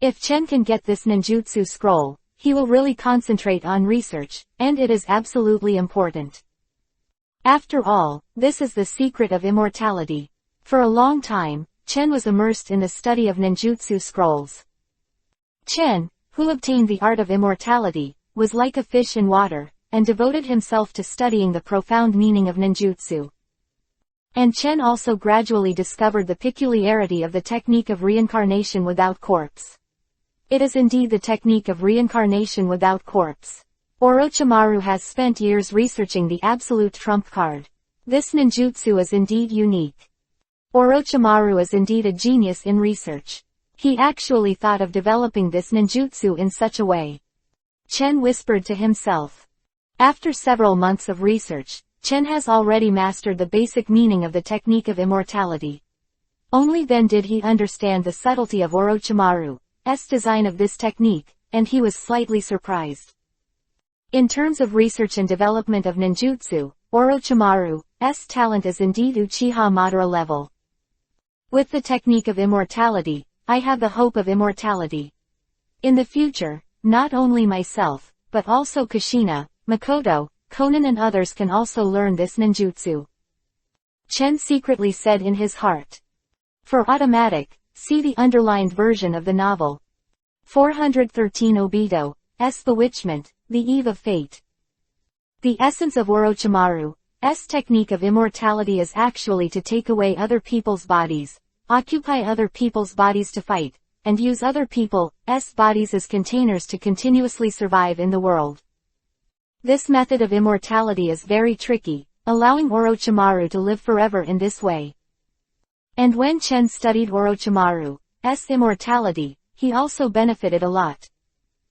A: If Chen can get this ninjutsu scroll, he will really concentrate on research, and it is absolutely important. After all, this is the secret of immortality. For a long time, Chen was immersed in the study of ninjutsu scrolls. Chen, who obtained the art of immortality, was like a fish in water, and devoted himself to studying the profound meaning of ninjutsu. And Chen also gradually discovered the peculiarity of the technique of reincarnation without corpse. It is indeed the technique of reincarnation without corpse. Orochimaru has spent years researching the absolute trump card. This ninjutsu is indeed unique. Orochimaru is indeed a genius in research. He actually thought of developing this ninjutsu in such a way. Chen whispered to himself. After several months of research, Chen has already mastered the basic meaning of the technique of immortality. Only then did he understand the subtlety of Orochimaru's design of this technique, and he was slightly surprised. In terms of research and development of ninjutsu, Orochimaru's talent is indeed Uchiha Madara level. With the technique of immortality, I have the hope of immortality. In the future, not only myself, but also Kushina, Makoto, Conan and others can also learn this ninjutsu. Chen secretly said in his heart. For automatic, see the underlined version of the novel. 413 Obito's Bewitchment, The Eve of Fate. The essence of Orochimaru's technique of immortality is actually to take away other people's bodies, occupy other people's bodies to fight, and use other people's bodies as containers to continuously survive in the world. This method of immortality is very tricky, allowing Orochimaru to live forever in this way. And when Chen studied Orochimaru's immortality, he also benefited a lot.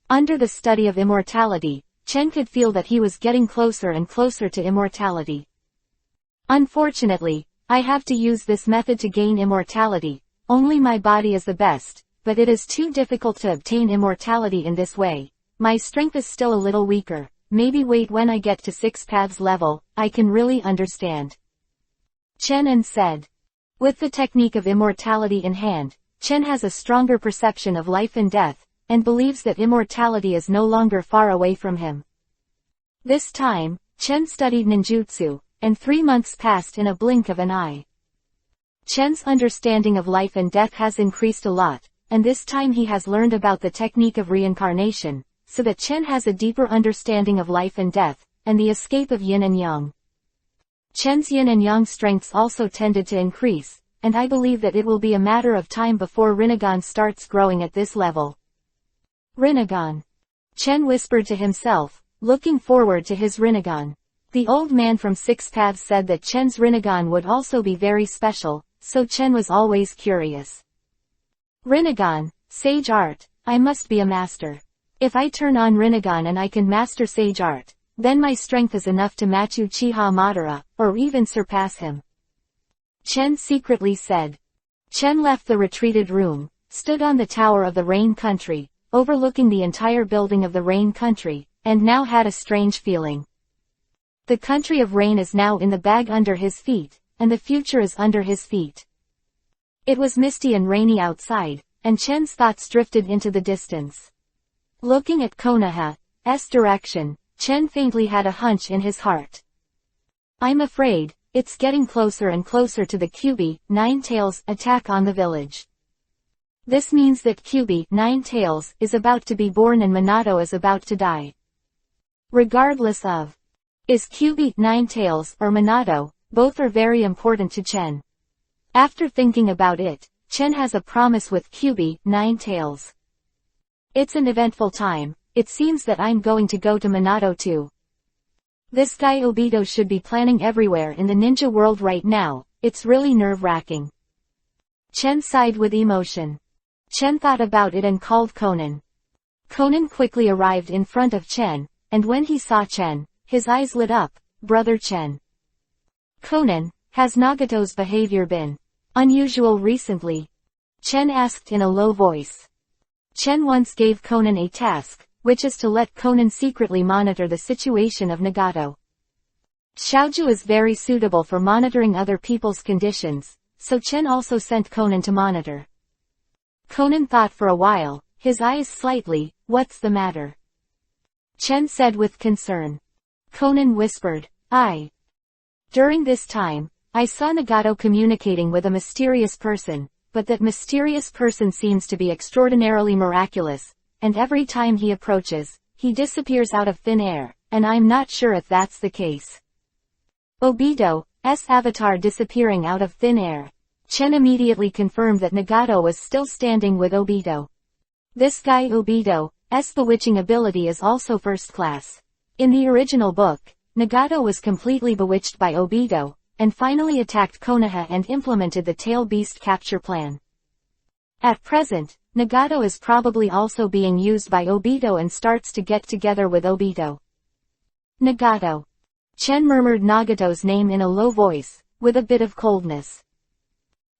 A: Under the study of immortality, Chen could feel that he was getting closer and closer to immortality. Unfortunately, I have to use this method to gain immortality. Only my body is the best, but it is too difficult to obtain immortality in this way. My strength is still a little weaker. Maybe wait when I get to 6 paths level, I can really understand. Chen said. With the technique of immortality in hand, Chen has a stronger perception of life and death, and believes that immortality is no longer far away from him. This time, Chen studied ninjutsu, and 3 months passed in a blink of an eye. Chen's understanding of life and death has increased a lot, and this time he has learned about the technique of reincarnation, so that Chen has a deeper understanding of life and death, and the escape of yin and yang. Chen's yin and yang strengths also tended to increase, and I believe that it will be a matter of time before Rinnegan starts growing at this level. Rinnegan. Chen whispered to himself, looking forward to his Rinnegan. The old man from Six Paths said that Chen's Rinnegan would also be very special, so Chen was always curious. Rinnegan, Sage Art, I must be a master. If I turn on Rinnegan and I can master Sage Art, then my strength is enough to match Uchiha Madara, or even surpass him. Chen secretly said. Chen left the retreated room, stood on the tower of the Rain Country, overlooking the entire building of the Rain Country, and now had a strange feeling. The country of rain is now in the bag under his feet, and the future is under his feet. It was misty and rainy outside, and Chen's thoughts drifted into the distance. Looking at Konoha's direction, Chen faintly had a hunch in his heart. I'm afraid, it's getting closer and closer to the Kyuubi, Nine-Tails, attack on the village. This means that Kyuubi, Nine-Tails, is about to be born and Minato is about to die. Regardless of, is Kyuubi, Nine-Tails, or Minato, both are very important to Chen. After thinking about it, Chen has a promise with Kyuubi, Nine-Tails. It's an eventful time, it seems that I'm going to go to Minato too. This guy Obito should be planning everywhere in the ninja world right now, it's really nerve-wracking. Chen sighed with emotion. Chen thought about it and called Konan. Konan quickly arrived in front of Chen, and when he saw Chen, his eyes lit up. Brother Chen. Konan, has Nagato's behavior been unusual recently? Chen asked in a low voice. Chen once gave Konan a task, which is to let Konan secretly monitor the situation of Nagato. Xiaoju is very suitable for monitoring other people's conditions, so Chen also sent Konan to monitor. Konan thought for a while, his eyes slightly, what's the matter? Chen said with concern. Konan whispered, During this time, I saw Nagato communicating with a mysterious person, but that mysterious person seems to be extraordinarily miraculous, and every time he approaches, he disappears out of thin air, and I'm not sure if that's the case. Obito's avatar disappearing out of thin air. Chen immediately confirmed that Nagato was still standing with Obito. This guy Obito's bewitching ability is also first class. In the original book, Nagato was completely bewitched by Obito, and finally attacked Konoha and implemented the Tail Beast capture plan. At present, Nagato is probably also being used by Obito and starts to get together with Obito. Nagato. Chen murmured Nagato's name in a low voice, with a bit of coldness.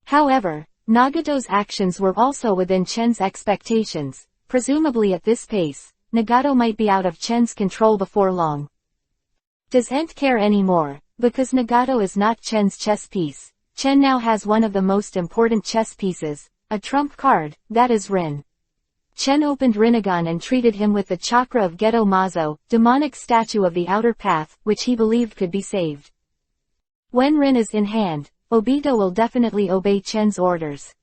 A: However, Nagato's actions were also within Chen's expectations. Presumably at this pace, Nagato might be out of Chen's control before long. Does Ent care anymore? Because Nagato is not Chen's chess piece, Chen now has one of the most important chess pieces, a trump card, that is Rin. Chen opened Rinnegan and treated him with the chakra of Geto Mazo, demonic statue of the outer path, which he believed could be saved. When Rin is in hand, Obito will definitely obey Chen's orders.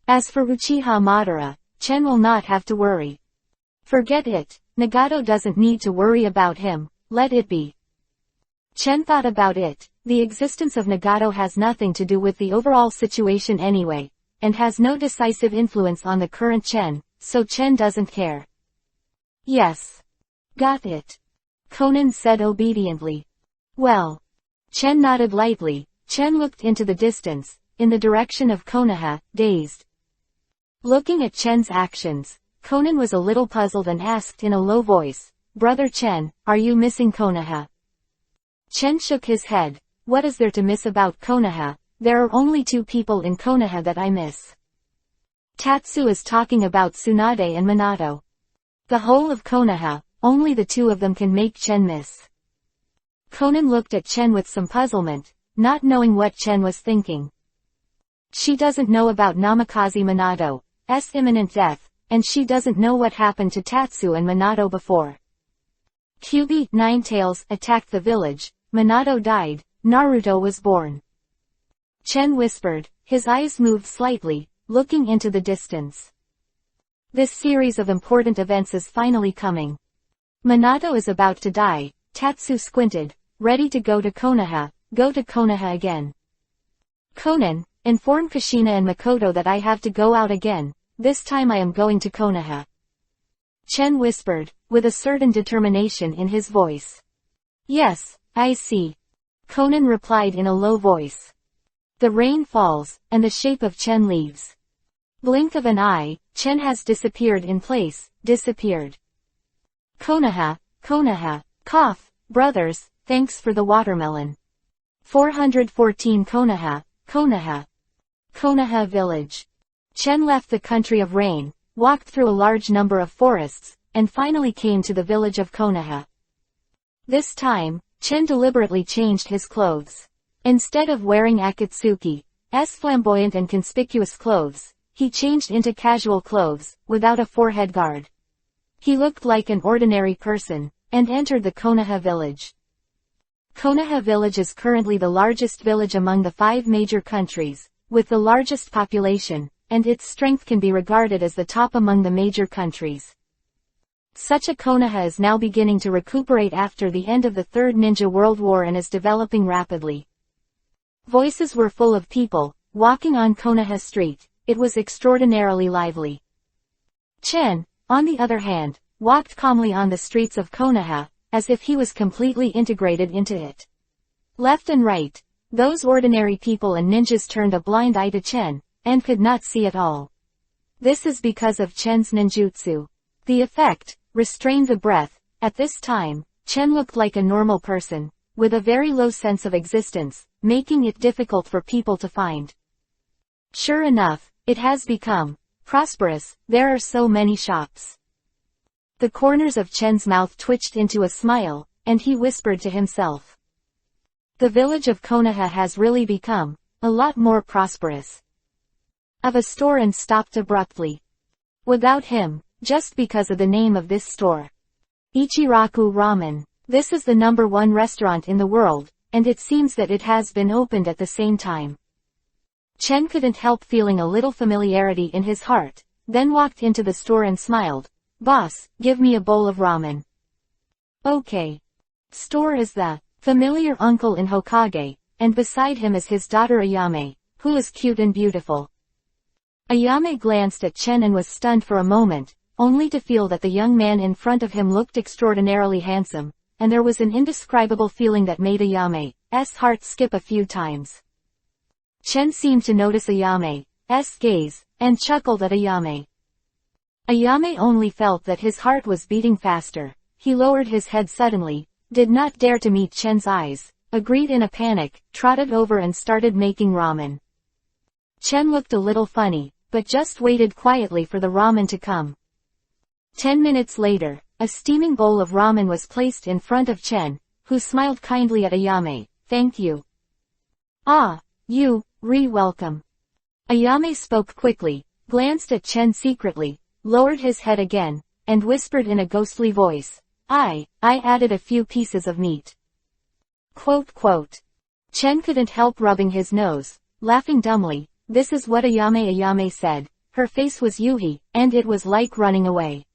A: As for Uchiha Madara, Chen will not have to worry. Forget it, Nagato doesn't need to worry about him, let it be. Chen thought about it, the existence of Nagato has nothing to do with the overall situation anyway, and has no decisive influence on the current Chen, so Chen doesn't care. Yes. Got it. Konan said obediently. Well. Chen nodded lightly. Chen looked into the distance, in the direction of Konoha, dazed. Looking at Chen's actions, Konan was a little puzzled and asked in a low voice, Brother Chen, are you missing Konoha? Chen shook his head. What is there to miss about Konoha? There are only two people in Konoha that I miss. Tatsu is talking about Tsunade and Minato. The whole of Konoha, only the two of them can make Chen miss. Konan looked at Chen with some puzzlement, not knowing what Chen was thinking. She doesn't know about Namikaze Minato's imminent death, and she doesn't know what happened to Tatsu and Minato before. Kyuubi, Nine-Tails, attacked the village, Minato died, Naruto was born. Chen whispered, his eyes moved slightly, looking into the distance. This series of important events is finally coming. Minato is about to die, Tatsu squinted, ready to go to Konoha again. Konan, inform Kushina and Makoto that I have to go out again, this time I am going to Konoha. Chen whispered, with a certain determination in his voice. Yes, I see. Conan replied in a low voice. The rain falls, and the shape of Chen leaves. Blink of an eye, Chen has disappeared in place, disappeared. Konoha, cough, brothers, thanks for the watermelon. 414 Konoha village. Chen left the country of rain, walked through a large number of forests, and finally came to the village of Konoha. This time, Chen deliberately changed his clothes. Instead of wearing Akatsuki's flamboyant and conspicuous clothes, he changed into casual clothes, without a forehead guard. He looked like an ordinary person, and entered the Konoha village. Konoha village is currently the largest village among the 5 major countries, with the largest population, and its strength can be regarded as the top among the major countries. Such a Konoha is now beginning to recuperate after the end of the Third Ninja World War and is developing rapidly. Voices were full of people, walking on Konoha Street. It was extraordinarily lively. Chen, on the other hand, walked calmly on the streets of Konoha, as if he was completely integrated into it. Left and right, those ordinary people and ninjas turned a blind eye to Chen, and could not see at all. This is because of Chen's ninjutsu. The effect, restrained the breath. At this time, Chen looked like a normal person, with a very low sense of existence, making it difficult for people to find. Sure enough, it has become prosperous. There are so many shops. The corners of Chen's mouth twitched into a smile, and he whispered to himself. The village of Konoha has really become a lot more prosperous. Of a store and stopped abruptly. Without him, just because of the name of this store. Ichiraku Ramen. This is the #1 restaurant in the world, and it seems that it has been opened at the same time. Chen couldn't help feeling a little familiarity in his heart, then walked into the store and smiled. Boss, give me a bowl of ramen. Okay. Store is the familiar uncle in Hokage, and beside him is his daughter Ayame, who is cute and beautiful. Ayame glanced at Chen and was stunned for a moment, only to feel that the young man in front of him looked extraordinarily handsome, and there was an indescribable feeling that made Ayame's heart skip a few times. Chen seemed to notice Ayame's gaze, and chuckled at Ayame. Ayame only felt that his heart was beating faster. He lowered his head suddenly, did not dare to meet Chen's eyes, agreed in a panic, trotted over and started making ramen. Chen looked a little funny, but just waited quietly for the ramen to come. 10 minutes later, a steaming bowl of ramen was placed in front of Chen, who smiled kindly at Ayame. Thank you. Ah, you, welcome. Ayame spoke quickly, glanced at Chen secretly, lowered his head again, and whispered in a ghostly voice. I added a few pieces of meat. Quote. Chen couldn't help rubbing his nose, laughing dumbly. This is what Ayame said. Her face was Yuhi, and it was like running away.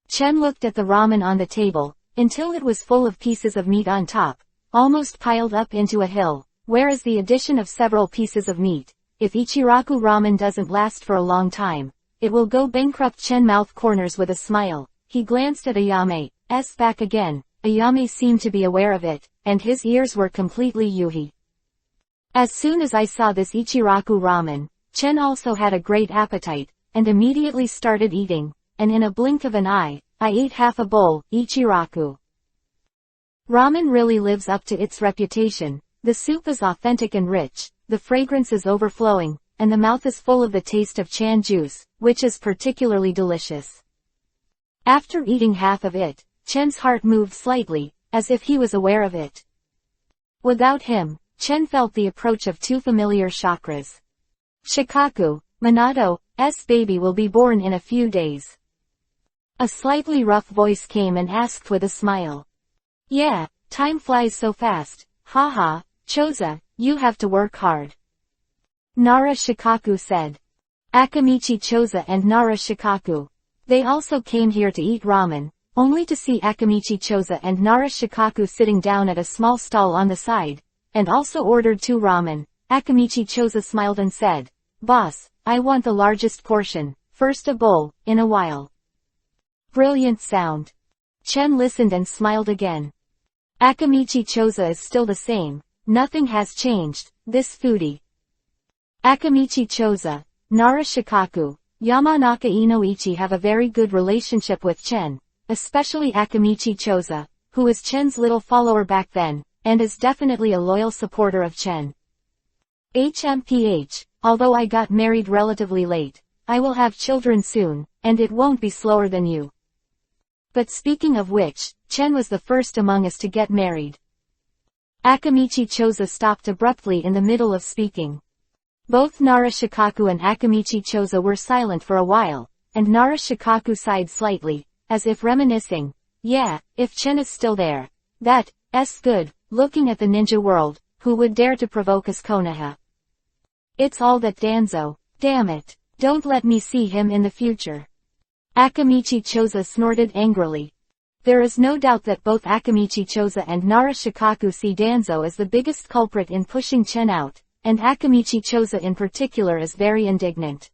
A: Chen looked at the ramen on the table, until it was full of pieces of meat on top, almost piled up into a hill, whereas the addition of several pieces of meat, if Ichiraku ramen doesn't last for a long time, it will go bankrupt. Chen mouth corners with a smile. He glanced at Ayame's back again. Ayame seemed to be aware of it, and his ears were completely Yuhi. As soon as I saw this Ichiraku ramen, Chen also had a great appetite, and immediately started eating, and in a blink of an eye, I ate half a bowl. Ichiraku ramen really lives up to its reputation. The soup is authentic and rich, the fragrance is overflowing, and the mouth is full of the taste of chan juice, which is particularly delicious. After eating half of it, Chen's heart moved slightly, as if he was aware of it. Without him, Chen felt the approach of 2 familiar chakras. Shikaku, Minato's baby will be born in a few days. A slightly rough voice came and asked with a smile. Yeah, time flies so fast. Haha, Choza, you have to work hard. Nara Shikaku said. Akamichi Choza and Nara Shikaku. They also came here to eat ramen, only to see Akamichi Choza and Nara Shikaku sitting down at a small stall on the side, and also ordered 2 ramen. Akamichi Choza smiled and said, Boss, I want the largest portion, first a bowl, in a while. Brilliant sound. Chen listened and smiled again. Akamichi Choza is still the same, nothing has changed, this foodie. Akamichi Choza, Nara Shikaku, Yamanaka Inoichi have a very good relationship with Chen, especially Akamichi Choza, who is Chen's little follower back then, and is definitely a loyal supporter of Chen. HMPH, although I got married relatively late, I will have children soon, and it won't be slower than you. But speaking of which, Chen was the first among us to get married. Akamichi Choza stopped abruptly in the middle of speaking. Both Nara Shikaku and Akamichi Choza were silent for a while, and Nara Shikaku sighed slightly, as if reminiscing, yeah, if Chen is still there. That's good, looking at the ninja world, who would dare to provoke us Konoha? It's all that Danzo, damn it, don't let me see him in the future. Akamichi Choza snorted angrily. There is no doubt that both Akamichi Choza and Nara Shikaku see Danzo as the biggest culprit in pushing Chen out, and Akamichi Choza in particular is very indignant.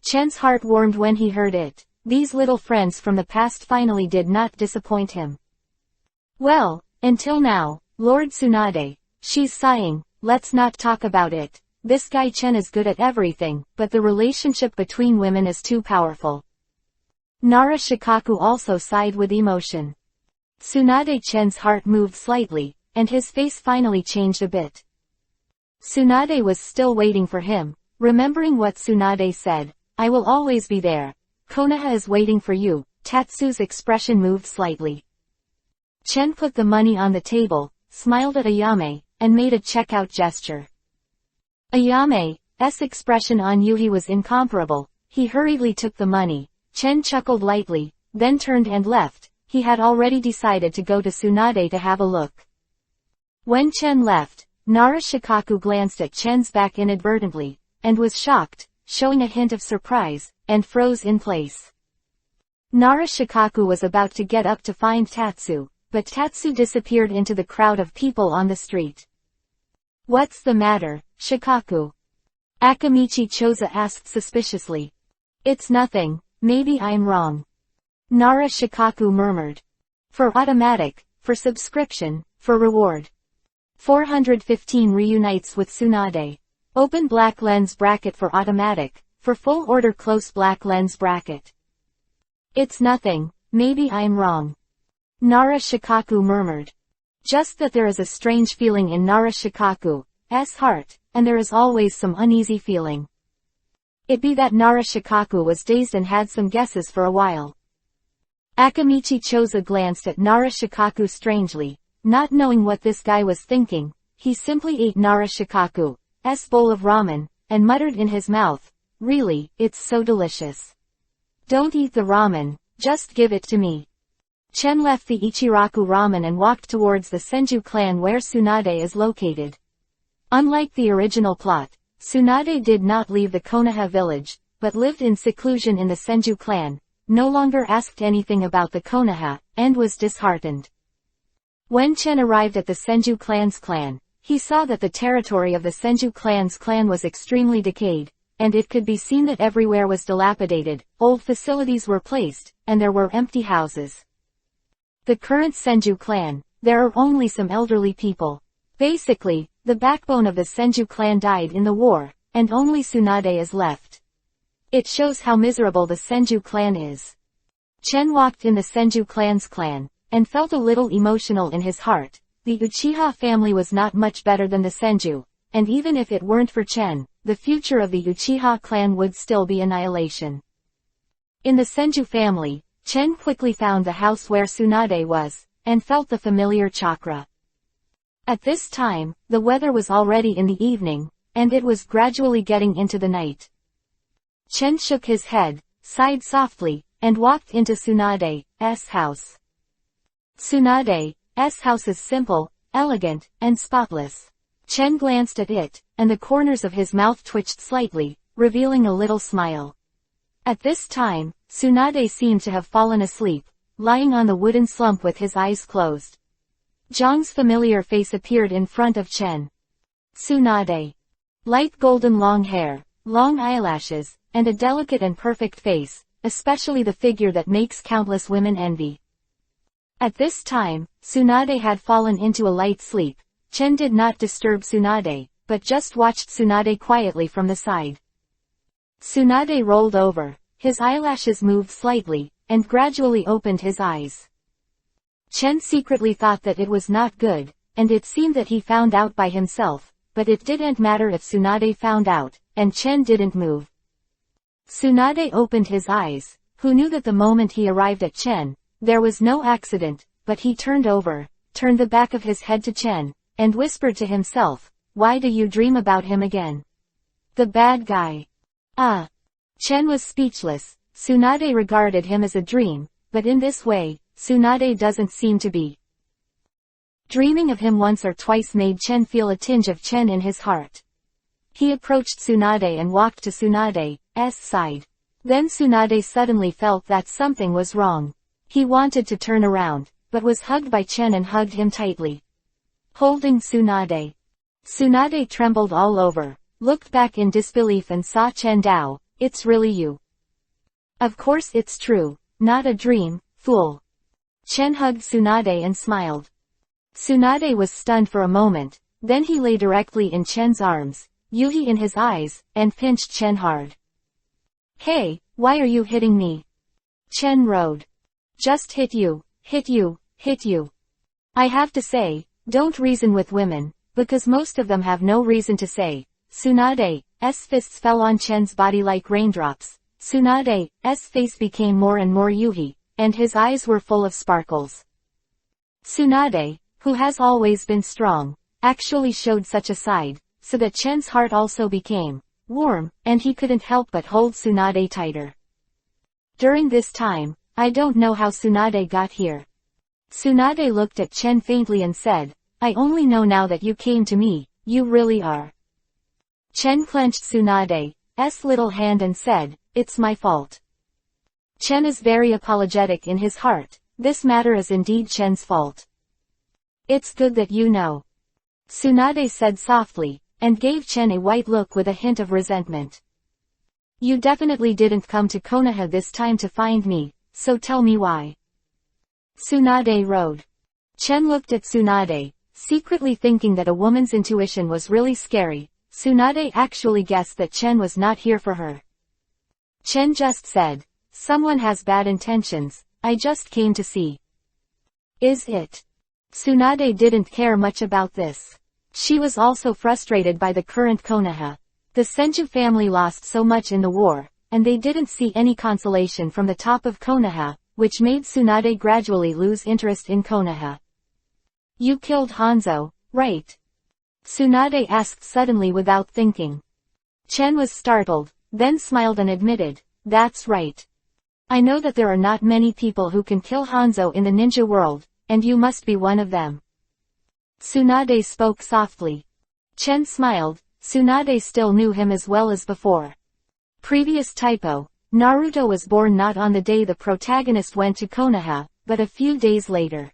A: Chen's heart warmed when he heard it. These little friends from the past finally did not disappoint him. Well, until now, Lord Tsunade, she's sighing, let's not talk about it. This guy Chen is good at everything, but the relationship between women is too powerful. Nara Shikaku also sighed with emotion. Tsunade Chen's heart moved slightly, and his face finally changed a bit. Tsunade was still waiting for him, remembering what Tsunade said, I will always be there. Konoha is waiting for you. Tatsu's expression moved slightly. Chen put the money on the table, smiled at Ayame, and made a checkout gesture. Ayame's expression on Yuhi was incomparable. He hurriedly took the money. Chen chuckled lightly, then turned and left. He had already decided to go to Tsunade to have a look. When Chen left, Nara Shikaku glanced at Chen's back inadvertently, and was shocked, showing a hint of surprise, and froze in place. Nara Shikaku was about to get up to find Tatsu, but Tatsu disappeared into the crowd of people on the street. What's the matter, Shikaku? Akamichi Choza asked suspiciously. It's nothing, maybe I'm wrong. Nara Shikaku murmured. For automatic, for subscription, for reward. 415 reunites with Tsunade. Open black lens bracket for automatic, for full order close black lens bracket. It's nothing, maybe I'm wrong. Nara Shikaku murmured. Just that there is a strange feeling in Nara Shikaku's heart, and there is always some uneasy feeling. It be that Nara Shikaku was dazed and had some guesses for a while. Akamichi Choza glanced at Nara Shikaku strangely, not knowing what this guy was thinking. He simply ate Nara Shikaku's bowl of ramen, and muttered in his mouth, really, it's so delicious. Don't eat the ramen, just give it to me. Chen left the Ichiraku ramen and walked towards the Senju clan where Tsunade is located. Unlike the original plot, Tsunade did not leave the Konoha village, but lived in seclusion in the Senju clan, no longer asked anything about the Konoha, and was disheartened. When Chen arrived at the Senju clan's clan, he saw that the territory of the Senju clan's clan was extremely decayed, and it could be seen that everywhere was dilapidated, old facilities were placed, and there were empty houses. The current Senju clan, there are only some elderly people. Basically, the backbone of the Senju clan died in the war, and only Tsunade is left. It shows how miserable the Senju clan is. Chen walked in the Senju clan's clan, and felt a little emotional in his heart. The Uchiha family was not much better than the Senju, and even if it weren't for Chen, the future of the Uchiha clan would still be annihilation. In the Senju family, Chen quickly found the house where Tsunade was, and felt the familiar chakra. At this time, the weather was already in the evening, and it was gradually getting into the night. Chen shook his head, sighed softly, and walked into Tsunade's house. Tsunade's house is simple, elegant, and spotless. Chen glanced at it, and the corners of his mouth twitched slightly, revealing a little smile. At this time, Tsunade seemed to have fallen asleep, lying on the wooden slump with his eyes closed. Zhang's familiar face appeared in front of Chen. Tsunade. Light golden long hair, long eyelashes, and a delicate and perfect face, especially the figure that makes countless women envy. At this time, Tsunade had fallen into a light sleep. Chen did not disturb Tsunade, but just watched Tsunade quietly from the side. Tsunade rolled over, his eyelashes moved slightly, and gradually opened his eyes. Chen secretly thought that it was not good, and it seemed that he found out by himself, but it didn't matter if Tsunade found out, and Chen didn't move. Tsunade opened his eyes, who knew that the moment he arrived at Chen, there was no accident, but he turned the back of his head to Chen, and whispered to himself, "Why do you dream about him again? The bad guy." Chen was speechless. Tsunade regarded him as a dream, but in this way, Tsunade doesn't seem to be. Dreaming of him once or twice made Chen feel a tinge of Chen in his heart. He approached Tsunade and walked to Tsunade's side. Then Tsunade suddenly felt that something was wrong. He wanted to turn around, but was hugged by Chen and hugged him tightly. Holding Tsunade. Tsunade trembled all over, looked back in disbelief and saw Chen Dao. "It's really you." "Of course it's true, not a dream, fool." Chen hugged Tsunade and smiled. Tsunade was stunned for a moment, then he lay directly in Chen's arms, Yuhi in his eyes, and pinched Chen hard. "Hey, why are you hitting me?" Chen roared. "Just hit you, hit you, hit you. I have to say, don't reason with women, because most of them have no reason to say." Tsunade's fists fell on Chen's body like raindrops. Tsunade's face became more and more Yuhi, and his eyes were full of sparkles. Tsunade, who has always been strong, actually showed such a side, so that Chen's heart also became warm, and he couldn't help but hold Tsunade tighter. During this time, I don't know how Tsunade got here. Tsunade looked at Chen faintly and said, "I only know now that you came to me, you really are." Chen clenched Tsunade's little hand and said, "It's my fault." Chen is very apologetic in his heart. This matter is indeed Chen's fault. "It's good that you know," Tsunade said softly, and gave Chen a white look with a hint of resentment. "You definitely didn't come to Konoha this time to find me, so tell me why." Tsunade roared. Chen looked at Tsunade, secretly thinking that a woman's intuition was really scary. Tsunade actually guessed that Chen was not here for her. Chen just said, "Someone has bad intentions, I just came to see." "Is it?" Tsunade didn't care much about this. She was also frustrated by the current Konoha. The Senju family lost so much in the war, and they didn't see any consolation from the top of Konoha, which made Tsunade gradually lose interest in Konoha. "You killed Hanzo, right?" Tsunade asked suddenly without thinking. Chen was startled, then smiled and admitted, "That's right. I know that there are not many people who can kill Hanzo in the ninja world, and you must be one of them." Tsunade spoke softly. Chen smiled. Tsunade still knew him as well as before. Previous typo. Naruto was born not on the day the protagonist went to Konoha, but a few days later.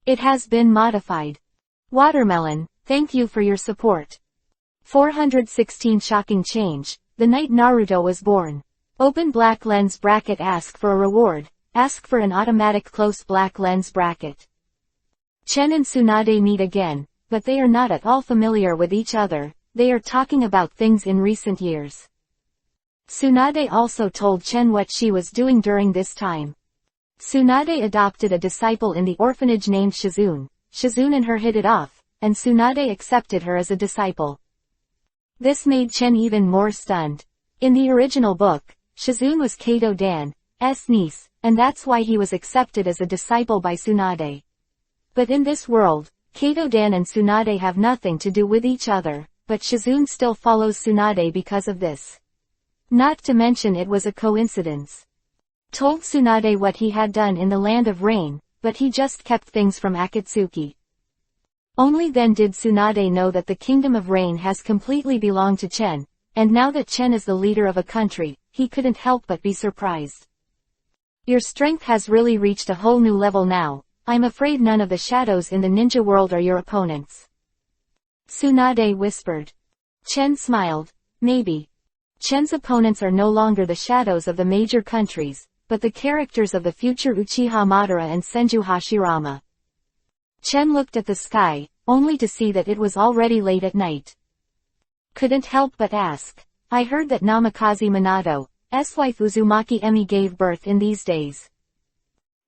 A: It has been modified. Watermelon, thank you for your support. 416 Shocking change. The night Naruto was born. Open black lens bracket. Ask for a reward. Ask for an automatic close black lens bracket. Chen and Tsunade meet again, but they are not at all familiar with each other. They are talking about things in recent years. Tsunade also told Chen what she was doing during this time. Tsunade adopted a disciple in the orphanage named Shizune. Shizune and her hit it off, and Tsunade accepted her as a disciple. This made Chen even more stunned. In the original book, Shizune was Kato Dan's niece, and that's why he was accepted as a disciple by Tsunade. But in this world, Kato Dan and Tsunade have nothing to do with each other, but Shizune still follows Tsunade because of this. Not to mention it was a coincidence. Told Tsunade what he had done in the Land of Rain, but he just kept things from Akatsuki. Only then did Tsunade know that the Kingdom of Rain has completely belonged to Chen, and now that Chen is the leader of a country, he couldn't help but be surprised. "Your strength has really reached a whole new level now. I'm afraid none of the shadows in the ninja world are your opponents," Tsunade whispered. Chen smiled. "Maybe. Chen's opponents are no longer the shadows of the major countries, but the characters of the future Uchiha Madara and Senju Hashirama. Chen looked at the sky, only to see that it was already late at night. Couldn't help but ask, I heard that Namikaze Minato's wife Uzumaki Emi gave birth in these days.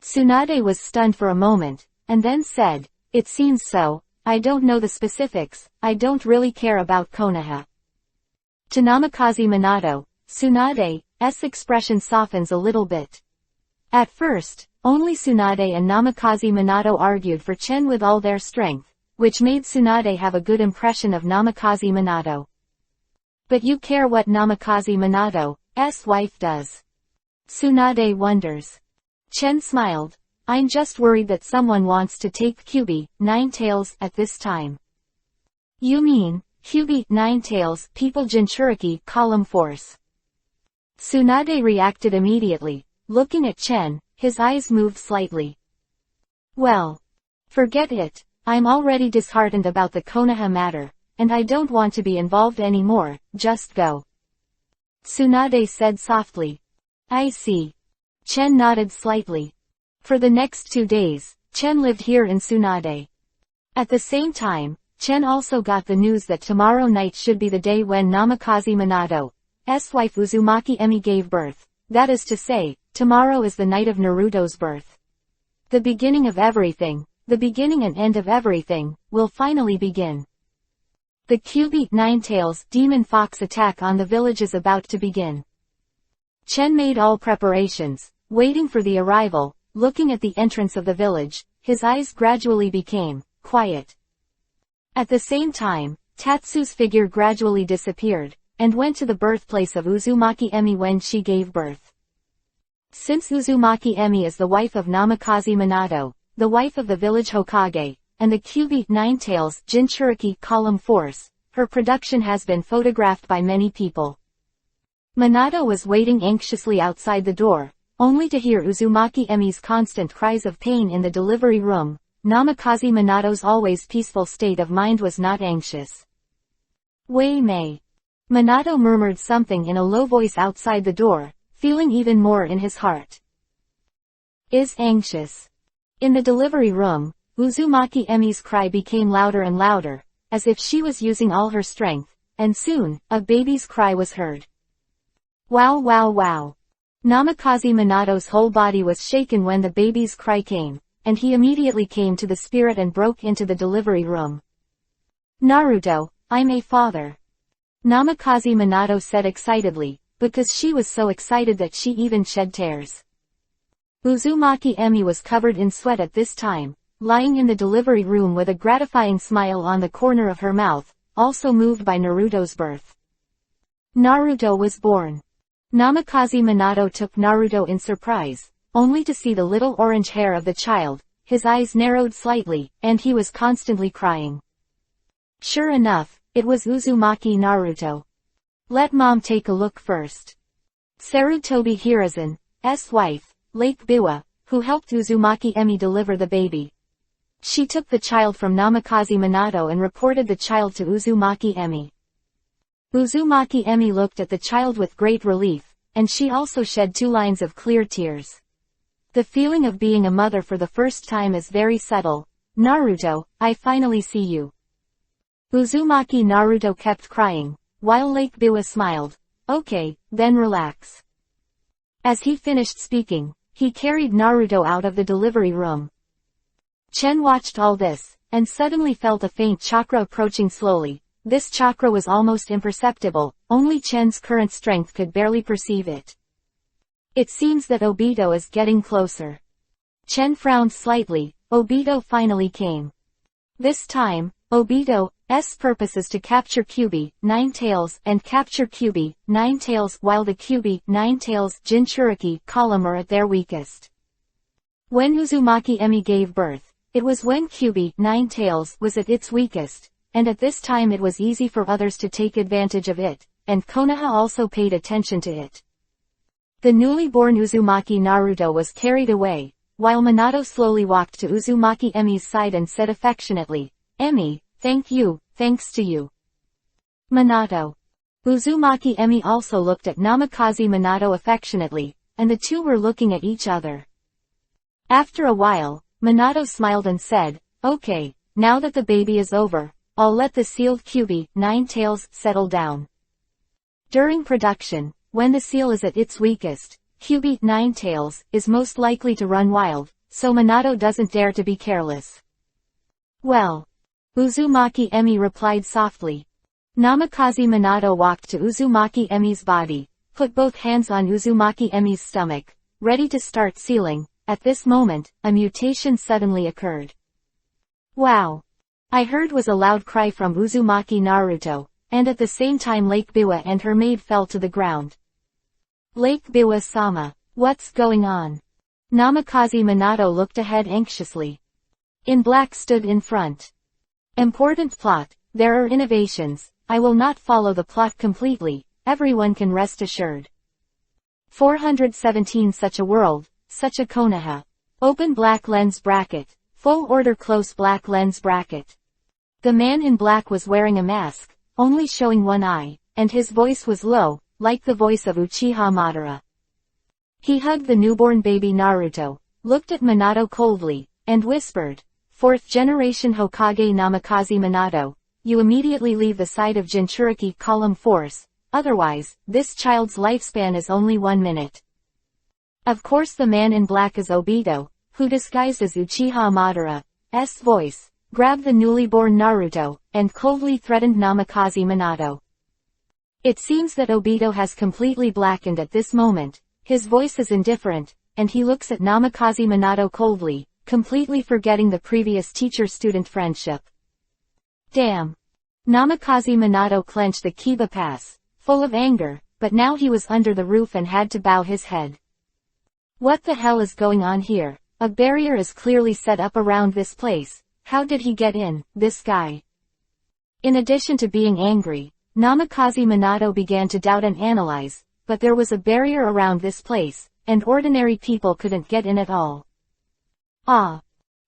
A: Tsunade was stunned for a moment, and then said, it seems so, I don't know the specifics, I don't really care about Konoha. To Namikaze Minato, Tsunade's expression softens a little bit. At first, only Tsunade and Namikaze Minato argued for Chen with all their strength, which made Tsunade have a good impression of Namikaze Minato. But you care what Namikaze Minato's wife does? Tsunade wonders. Chen smiled. I'm just worried that someone wants to take Kyuubi, Ninetales, at this time. You mean, Kyuubi, Ninetales, people Jinchuriki, column force. Tsunade reacted immediately, looking at Chen, his eyes moved slightly. Well, forget it, I'm already disheartened about the Konoha matter, and I don't want to be involved anymore, just go. Tsunade said softly. I see. Chen nodded slightly. For the next 2 days, Chen lived here in Tsunade. At the same time, Chen also got the news that tomorrow night should be the day when Namikaze Minato's wife Uzumaki Emi gave birth. That is to say, tomorrow is the night of Naruto's birth. The beginning of everything, the beginning and end of everything, will finally begin. The Kyuubi, Ninetales, Demon Fox attack on the village is about to begin. Chen made all preparations, waiting for the arrival. Looking at the entrance of the village, his eyes gradually became quiet. At the same time, Tatsu's figure gradually disappeared, and went to the birthplace of Uzumaki Emi when she gave birth. Since Uzumaki Emi is the wife of Namikaze Minato, the wife of the village Hokage, and the Kyuubi, Ninetales, Jinchuriki, column force, her production has been photographed by many people. Minato was waiting anxiously outside the door, only to hear Uzumaki Emi's constant cries of pain in the delivery room. Namikaze Minato's always peaceful state of mind was not anxious. Wei Mei. Minato murmured something in a low voice outside the door, feeling even more in his heart. Is anxious. In the delivery room, Uzumaki Emi's cry became louder and louder, as if she was using all her strength, and soon, a baby's cry was heard. Wow wow wow. Namikaze Minato's whole body was shaken when the baby's cry came, and he immediately came to the spirit and broke into the delivery room. Naruto, I'm a father. Namikaze Minato said excitedly, because she was so excited that she even shed tears. Uzumaki Emi was covered in sweat at this time, lying in the delivery room with a gratifying smile on the corner of her mouth, also moved by Naruto's birth. Naruto was born. Namikaze Minato took Naruto in surprise, only to see the little orange hair of the child, his eyes narrowed slightly, and he was constantly crying. Sure enough, it was Uzumaki Naruto. Let mom take a look first. Sarutobi Hiruzen's wife, Lake Biwa, who helped Uzumaki Emi deliver the baby. She took the child from Namikaze Minato and reported the child to Uzumaki Emi. Uzumaki Emi looked at the child with great relief, and she also shed 2 lines of clear tears. The feeling of being a mother for the first time is very subtle. Naruto, I finally see you. Uzumaki Naruto kept crying, while Lake Biwa smiled. Okay, then relax. As he finished speaking, he carried Naruto out of the delivery room. Chen watched all this, and suddenly felt a faint chakra approaching slowly. This chakra was almost imperceptible, only Chen's current strength could barely perceive it. It seems that Obito is getting closer. Chen frowned slightly. Obito finally came. This time, Obito's purpose is to capture Kyuubi, Ninetales, and capture Kyuubi, Ninetales, while the Kyuubi, Ninetales, Jinchuriki, column are at their weakest. When Uzumaki Emi gave birth, it was when Kyuubi, Ninetales, was at its weakest, and at this time it was easy for others to take advantage of it, and Konoha also paid attention to it. The newly born Uzumaki Naruto was carried away, while Minato slowly walked to Uzumaki Emi's side and said affectionately, Emi, thank you, thanks to you. Minato. Uzumaki Emi also looked at Namikaze Minato affectionately, and the two were looking at each other. After a while, Minato smiled and said, "Okay, now that the baby is over, I'll let the sealed Kyubi, Nine Tails, settle down." During production, when the seal is at its weakest, Kyubi, Nine Tails, is most likely to run wild, so Minato doesn't dare to be careless. "Well," Uzumaki Emi replied softly. Namikaze Minato walked to Uzumaki Emi's body, put both hands on Uzumaki Emi's stomach, ready to start sealing. At this moment, a mutation suddenly occurred. "Wow!" I heard was a loud cry from Uzumaki Naruto, and at the same time Lake Biwa and her maid fell to the ground. "Lake Biwa-sama, what's going on?" Namikaze Minato looked ahead anxiously. In Black stood in front. "Important plot, there are innovations. I will not follow the plot completely, everyone can rest assured." 417 Such a world, such a Konoha. Open black lens bracket, full order close black lens bracket. The man in black was wearing a mask, only showing one eye, and his voice was low, like the voice of Uchiha Madara. He hugged the newborn baby Naruto, looked at Minato coldly, and whispered, "Fourth generation Hokage Namikaze Minato, you immediately leave the side of Jinchuriki column force, otherwise, this child's lifespan is only 1 minute." Of course the man in black is Obito, who disguised as Uchiha Madara's voice, grabbed the newly born Naruto, and coldly threatened Namikaze Minato. It seems that Obito has completely blackened at this moment, his voice is indifferent, and he looks at Namikaze Minato coldly, completely forgetting the previous teacher-student friendship. Damn. Namikaze Minato clenched the Kiba pass, full of anger, but now he was under the roof and had to bow his head. What the hell is going on here? A barrier is clearly set up around this place. How did he get in, this guy? In addition to being angry, Namikaze Minato began to doubt and analyze, but there was a barrier around this place, and ordinary people couldn't get in at all. Ah!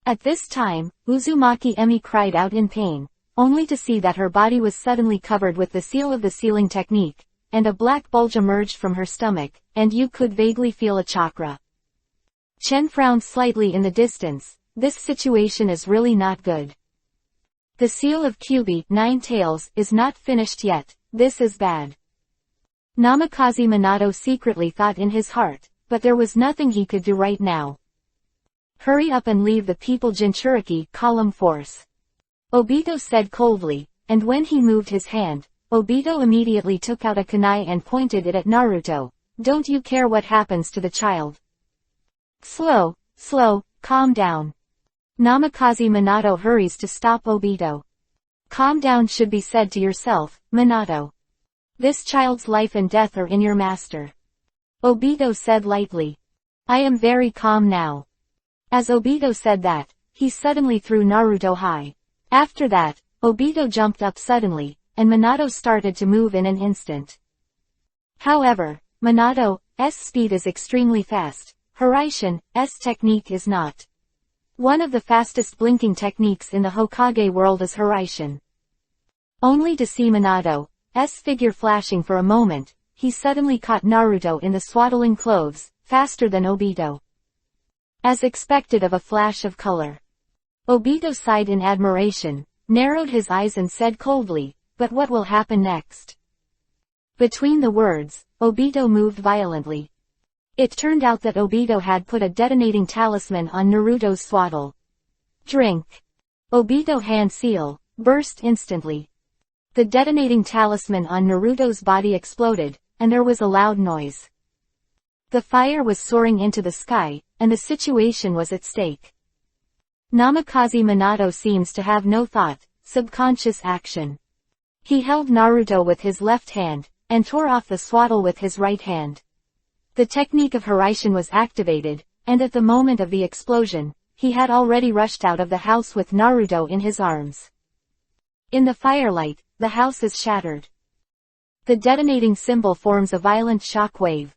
A: At this time, Uzumaki Emi cried out in pain, only to see that her body was suddenly covered with the seal of the sealing technique, and a black bulge emerged from her stomach, and you could vaguely feel a chakra. Chen frowned slightly in the distance. This situation is really not good. The seal of Kyubi, Nine Tails, is not finished yet. This is bad. Namikaze Minato secretly thought in his heart, but there was nothing he could do right now. Hurry up and leave the people Jinchuriki column force. Obito said coldly, and when he moved his hand, Obito immediately took out a kunai and pointed it at Naruto. Don't you care what happens to the child? Slow, calm down. Namikaze Minato hurries to stop Obito. Calm down should be said to yourself, Minato. This child's life and death are in your master. Obito said lightly. I am very calm now. As Obito said that, he suddenly threw Naruto high. After that, Obito jumped up suddenly, and Minato started to move in an instant. However, Minato's speed is extremely fast. Hiraishin's technique is not. One of the fastest blinking techniques in the Hokage world is Hiraishin. Only to see Minato's figure flashing for a moment, he suddenly caught Naruto in the swaddling clothes, faster than Obito. As expected of a flash of color. Obito sighed in admiration, narrowed his eyes and said coldly, but what will happen next? Between the words, Obito moved violently. It turned out that Obito had put a detonating talisman on Naruto's swaddle. Drink. Obito hand seal, burst instantly. The detonating talisman on Naruto's body exploded, and there was a loud noise. The fire was soaring into the sky, and the situation was at stake. Namikaze Minato seems to have no thought, subconscious action. He held Naruto with his left hand, and tore off the swaddle with his right hand. The technique of Hiraishin was activated, and at the moment of the explosion, he had already rushed out of the house with Naruto in his arms. In the firelight, the house is shattered. The detonating symbol forms a violent shock wave.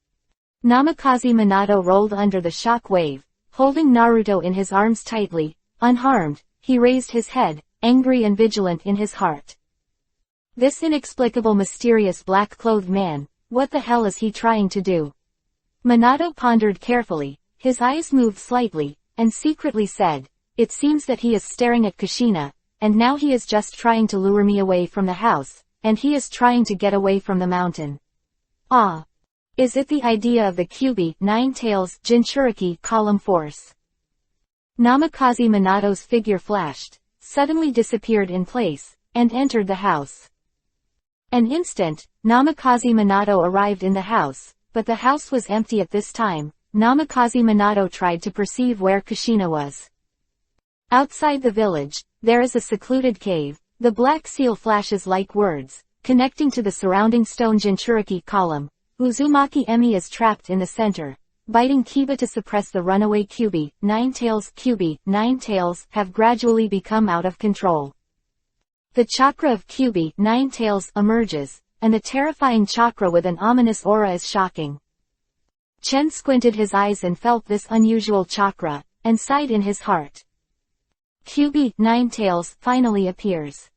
A: Namikaze Minato rolled under the shock wave, holding Naruto in his arms tightly. Unharmed, he raised his head, angry and vigilant in his heart. This inexplicable mysterious black-clothed man, what the hell is he trying to do? Minato pondered carefully, his eyes moved slightly, and secretly said, "It seems that he is staring at Kushina, and now he is just trying to lure me away from the house, and he is trying to get away from the mountain. Ah. Is it the idea of the Kyubi, Nine Tails, Jinchuriki, column force?" Namikaze Minato's figure flashed, suddenly disappeared in place, and entered the house. An instant, Namikaze Minato arrived in the house, but the house was empty at this time. Namikaze Minato tried to perceive where Kushina was. Outside the village, there is a secluded cave. The black seal flashes like words, connecting to the surrounding stone Jinchuriki column. Uzumaki Emi is trapped in the center, biting Kiba to suppress the runaway Kyubi. Nine Tails have gradually become out of control. The chakra of Kyubi, Nine Tails, emerges, and the terrifying chakra with an ominous aura is shocking. Chen squinted his eyes and felt this unusual chakra, and sighed in his heart. Kyubi, Nine Tails, finally appears.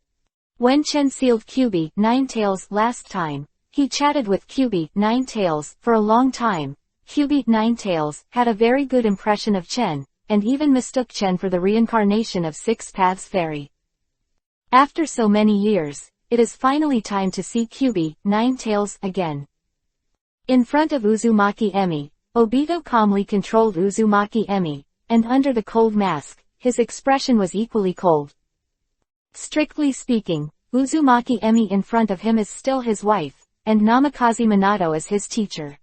A: When Chen sealed Kyubi, Nine Tails, last time, he chatted with Kyubi, Nine Tails, for a long time. Kyubi, Nine Tails, had a very good impression of Chen, and even mistook Chen for the reincarnation of Six Paths Fairy. After so many years, it is finally time to see Kyubi, Nine Tails, again. In front of Uzumaki Emi, Obito calmly controlled Uzumaki Emi, and under the cold mask, his expression was equally cold. Strictly speaking, Uzumaki Emi in front of him is still his wife, and Namikaze Minato is his teacher.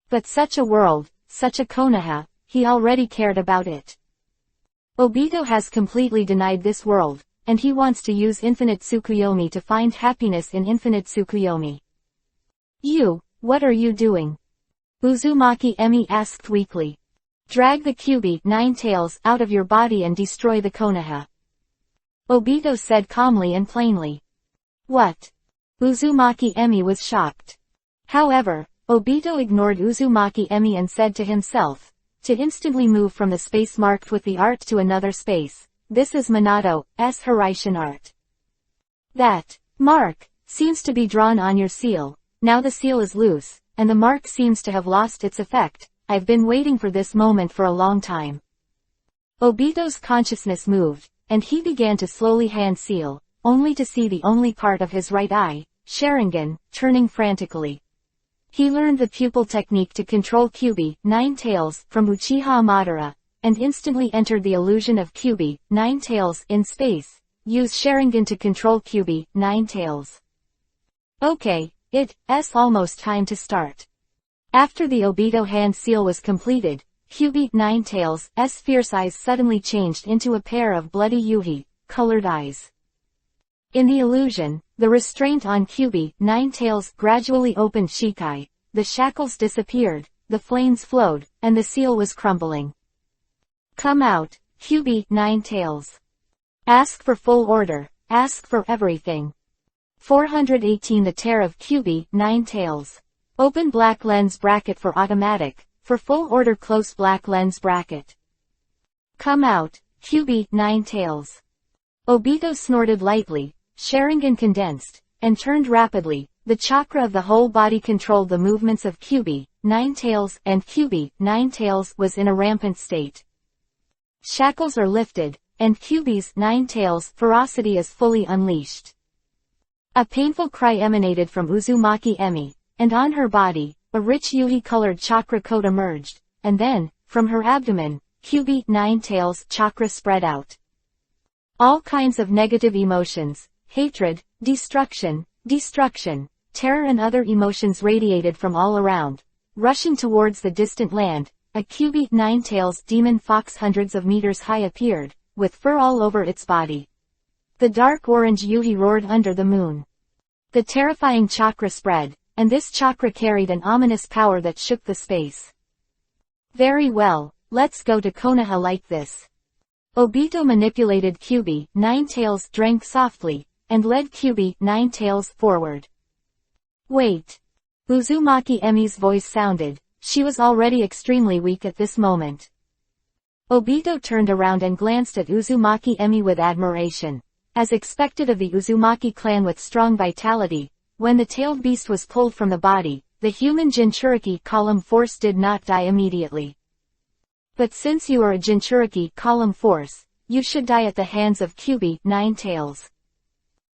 A: But such a world, such a Konoha, he already cared about it. Obito has completely denied this world, and he wants to use Infinite Tsukuyomi to find happiness in Infinite Tsukuyomi. "You, what are you doing?" Uzumaki Emi asked weakly. "Drag the Kyubi, Nine Tails, out of your body and destroy the Konoha," Obito said calmly and plainly. "What?" Uzumaki Emi was shocked. However, Obito ignored Uzumaki Emi and said to himself, to instantly move from the space marked with the art to another space. "This is Minato's Hiraishin art. That mark seems to be drawn on your seal. Now the seal is loose, and the mark seems to have lost its effect. I've been waiting for this moment for a long time." Obito's consciousness moved, and he began to slowly hand seal, only to see the only part of his right eye, Sharingan, turning frantically. He learned the pupil technique to control Kyubi, Nine Tails, from Uchiha Madara, and instantly entered the illusion of Kyubi, Nine Tails, in space. Use Sharingan to control Kyubi, Nine Tails. Okay, it's almost time to start. After the Obito hand seal was completed, Kyubi, Nine Tails' fierce eyes suddenly changed into a pair of bloody Yuhi, colored eyes. In the illusion, the restraint on Kyubi, Nine Tails, gradually opened Shikai, the shackles disappeared, the flames flowed, and the seal was crumbling. "Come out, Kyubi, Nine Tails. Ask for full order, ask for everything." 418 The Tear of Kyubi, Nine Tails. Open black lens bracket for automatic, for full order close black lens bracket. "Come out, Kyubi, Nine Tails." Obito snorted lightly, Sharingan condensed, and turned rapidly. The chakra of the whole body controlled the movements of Kyubi, Nine Tails, and Kyubi, Nine Tails, was in a rampant state. Shackles are lifted, and Kyubi's, Nine Tails, ferocity is fully unleashed. A painful cry emanated from Uzumaki Emi, and on her body, a rich Yuhi-colored chakra coat emerged, and then, from her abdomen, Kyubi, Nine Tails, chakra spread out. All kinds of negative emotions, hatred, destruction, terror and other emotions radiated from all around, rushing towards the distant land. A Kyubi, Nine Tails demon fox hundreds of meters high appeared, with fur all over its body. The dark orange Yuhi roared under the moon. The terrifying chakra spread, and this chakra carried an ominous power that shook the space. "Very well, let's go to Konoha like this." Obito manipulated Kyubi, Nine Tails, drank softly, and led Kyubi, Nine Tails, forward. "Wait." Uzumaki Emi's voice sounded. She was already extremely weak at this moment. Obito turned around and glanced at Uzumaki Emi with admiration. as expected of the Uzumaki clan with strong vitality, when the tailed beast was pulled from the body, the human Jinchuriki column force did not die immediately. But since you are a Jinchuriki column force, you should die at the hands of Kyubi, Nine Tails.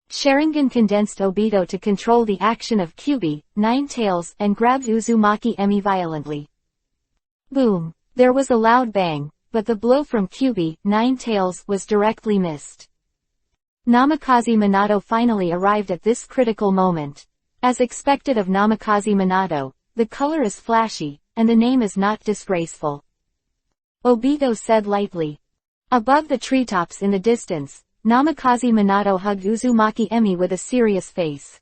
A: Sharingan condensed Obito to control the action of Kyubi, Nine Tails, and grabbed Uzumaki Emi violently. Boom! There was a loud bang, but the blow from Kyubi, Nine Tails, was directly missed. Namikaze Minato finally arrived at this critical moment. As expected of Namikaze Minato, the color is flashy, and the name is not disgraceful. Obito said lightly. Above the treetops in the distance, Namikaze Minato hugged Uzumaki Emi with a serious face.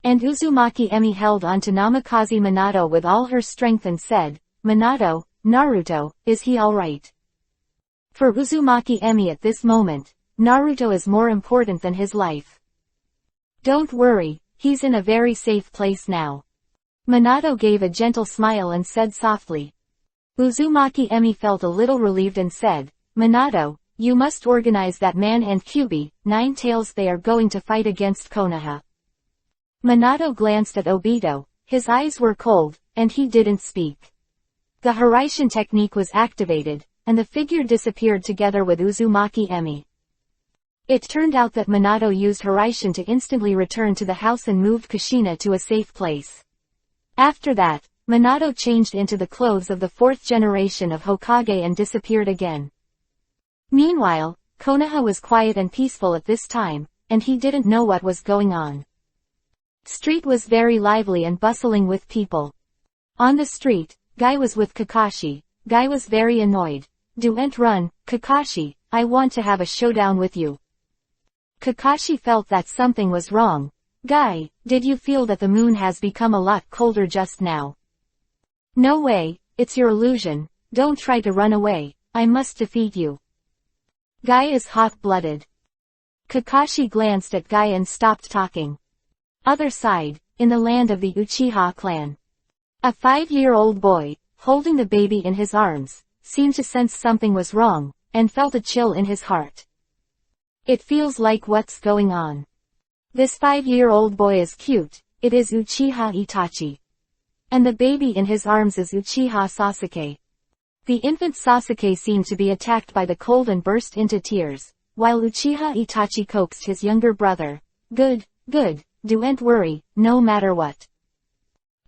A: And Uzumaki Emi held on to Namikaze Minato with all her strength and said, "Minato, Naruto, is he alright?" For Uzumaki Emi at this moment, Naruto is more important than his life. "Don't worry, he's in a very safe place now." Minato gave a gentle smile and said softly. Uzumaki Emi felt a little relieved and said, "Minato, you must organize that man and Kyubi, Nine Tails, they are going to fight against Konoha." Minato glanced at Obito, his eyes were cold, and he didn't speak. The Hiraishin technique was activated, and the figure disappeared together with Uzumaki Emi. It turned out that Minato used Hiraishin to instantly return to the house and moved Kushina to a safe place. After that, Minato changed into the clothes of the fourth generation of Hokage and disappeared again. Meanwhile, Konoha was quiet and peaceful at this time, and he didn't know what was going on. Street was very lively and bustling with people. On the street, Guy was with Kakashi. Guy was very annoyed. "Don't run, Kakashi, I want to have a showdown with you." Kakashi felt that something was wrong. "Guy, did you feel that the moon has become a lot colder just now?" "No way, it's your illusion, don't try to run away, I must defeat you." Guy is hot-blooded. Kakashi glanced at Guy and stopped talking. Other side, in the land of the Uchiha clan. A 5-year-old boy, holding the baby in his arms, seemed to sense something was wrong, and felt a chill in his heart. It feels like what's going on. This 5-year-old boy is cute, it is Uchiha Itachi. And the baby in his arms is Uchiha Sasuke. The infant Sasuke seemed to be attacked by the cold and burst into tears, while Uchiha Itachi coaxed his younger brother. Good, don't worry, no matter what.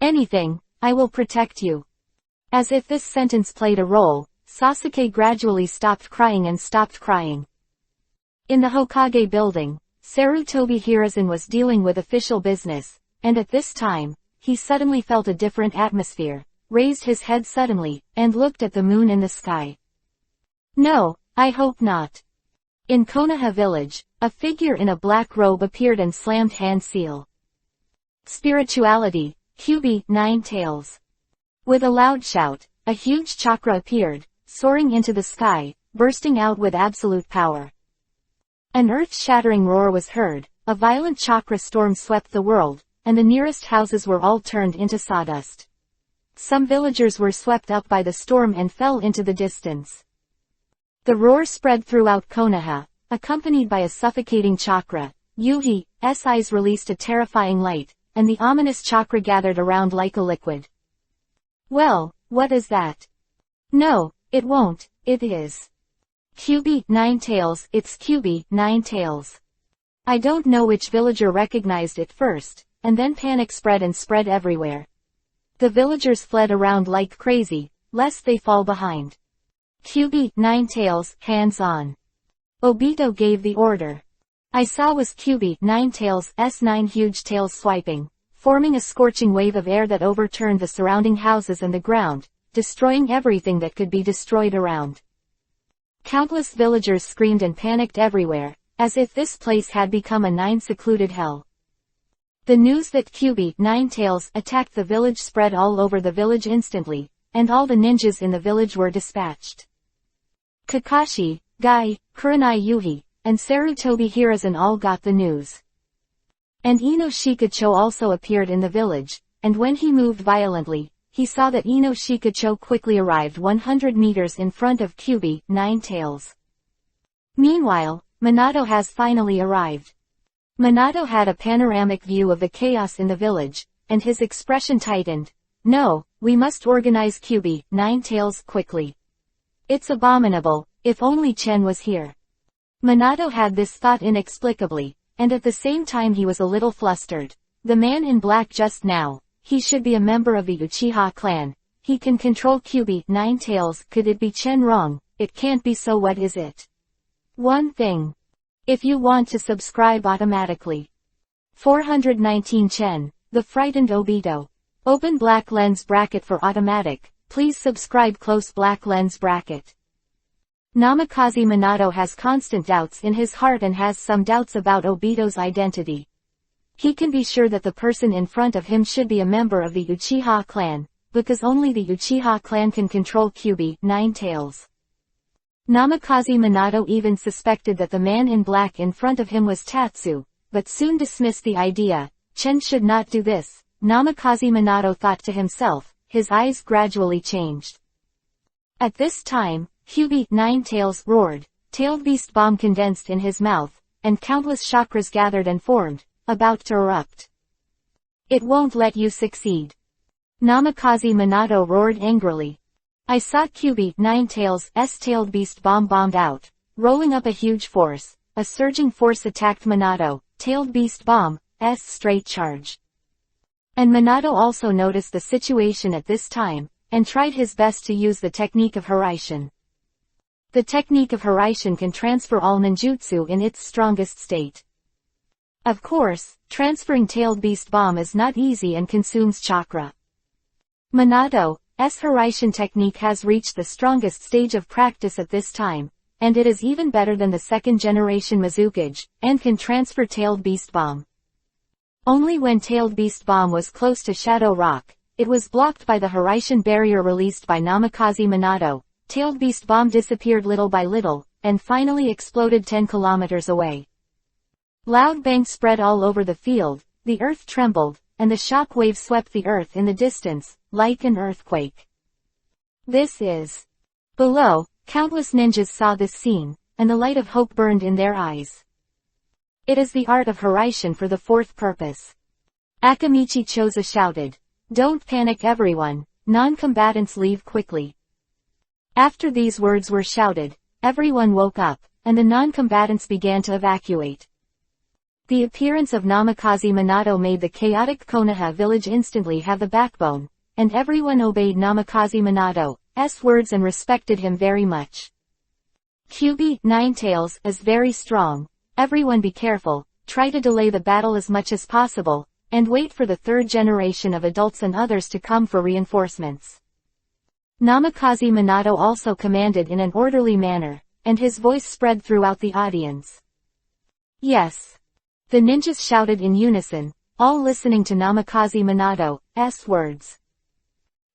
A: Anything, I will protect you." As if this sentence played a role, Sasuke gradually stopped crying and stopped crying. In the Hokage building, Sarutobi Hiruzen was dealing with official business, and at this time, he suddenly felt a different atmosphere, raised his head suddenly, and looked at the moon in the sky. "No, I hope not." In Konoha village, a figure in a black robe appeared and slammed hand seal. "Spirituality, Kyubi, Nine Tails." With a loud shout, a huge chakra appeared, soaring into the sky, bursting out with absolute power. An earth-shattering roar was heard, a violent chakra storm swept the world, and the nearest houses were all turned into sawdust. Some villagers were swept up by the storm and fell into the distance. The roar spread throughout Konoha, accompanied by a suffocating chakra. Yuhi's eyes released a terrifying light, and the ominous chakra gathered around like a liquid. "Well, what is that?" "No, it won't, it is. Kyubi, Nine Tails, it's Kyubi, Nine Tails." I don't know which villager recognized it first, and then panic spread everywhere. The villagers fled around like crazy, lest they fall behind. "Kyubi, Nine Tails, hands on." Obito gave the order. I saw was Kyubi, Nine Tails' 9 huge tails swiping, forming a scorching wave of air that overturned the surrounding houses and the ground, destroying everything that could be destroyed around. Countless villagers screamed and panicked everywhere, as if this place had become a 9 secluded hell. The news that Kyubi, Nine Tails, attacked the village spread all over the village instantly, and all the ninjas in the village were dispatched. Kakashi, Guy, Kurenai Yuhi, and Sarutobi Hiruzen all got the news. And Ino Shikacho also appeared in the village, and when he moved violently, he saw that Ino Shikacho quickly arrived 100 meters in front of Kyubi, Nine Tails. Meanwhile, Minato has finally arrived. Minato had a panoramic view of the chaos in the village, and his expression tightened. No, we must organize Kyuubi, Ninetales, quickly. It's abominable, if only Chen was here. Minato had this thought inexplicably, and at the same time he was a little flustered. The man in black just now, he should be a member of the Uchiha clan. He can control Kyuubi, Ninetales. Could it be Chen wrong? It can't be, so what is it? One thing. If you want to subscribe automatically. 419 Chen, the frightened Obito. Open black lens bracket for automatic. Please subscribe close black lens bracket. Namikaze Minato has constant doubts in his heart and has some doubts about Obito's identity. He can be sure that the person in front of him should be a member of the Uchiha clan, because only the Uchiha clan can control Kyuubi, Ninetales. Namikaze Minato even suspected that the man in black in front of him was Tatsu, but soon dismissed the idea. Chen should not do this, Namikaze Minato thought to himself. His eyes gradually changed. At this time, Kyuubi, Ninetales, roared. Tailed beast bomb condensed in his mouth, and countless chakras gathered and formed, about to erupt. It won't let you succeed. Namikaze Minato roared angrily. I saw Kyuubi, Ninetales' tailed beast bomb bombed out, rolling up a huge force. A surging force attacked Minato, tailed beast bomb's straight charge. And Minato also noticed the situation at this time, and tried his best to use the technique of Hiraishin. The technique of Hiraishin can transfer all ninjutsu in its strongest state. Of course, transferring tailed beast bomb is not easy and consumes chakra. Minato's Hiraishin technique has reached the strongest stage of practice at this time, and it is even better than the second generation Mizukage, and can transfer tailed beast bomb. Only when tailed beast bomb was close to Shadow Rock, it was blocked by the Hiraishin barrier released by Namikaze Minato. Tailed beast bomb disappeared little by little, and finally exploded 10 kilometers away. Loud bang spread all over the field, the earth trembled, and the shock wave swept the earth in the distance, like an earthquake. This is. Below, countless ninjas saw this scene, and the light of hope burned in their eyes. It is the art of Hiraishin for the fourth purpose. Akamichi Choza shouted. Don't panic everyone, non-combatants leave quickly. After these words were shouted, everyone woke up, and the non-combatants began to evacuate. The appearance of Namikaze Minato made the chaotic Konoha village instantly have the backbone, and everyone obeyed Namikaze Minato's words and respected him very much. Kyuubi, Ninetales, is very strong. Everyone be careful, try to delay the battle as much as possible, and wait for the third generation of adults and others to come for reinforcements. Namikaze Minato also commanded in an orderly manner, and his voice spread throughout the audience. Yes. The ninjas shouted in unison, all listening to Namikaze Minato's words.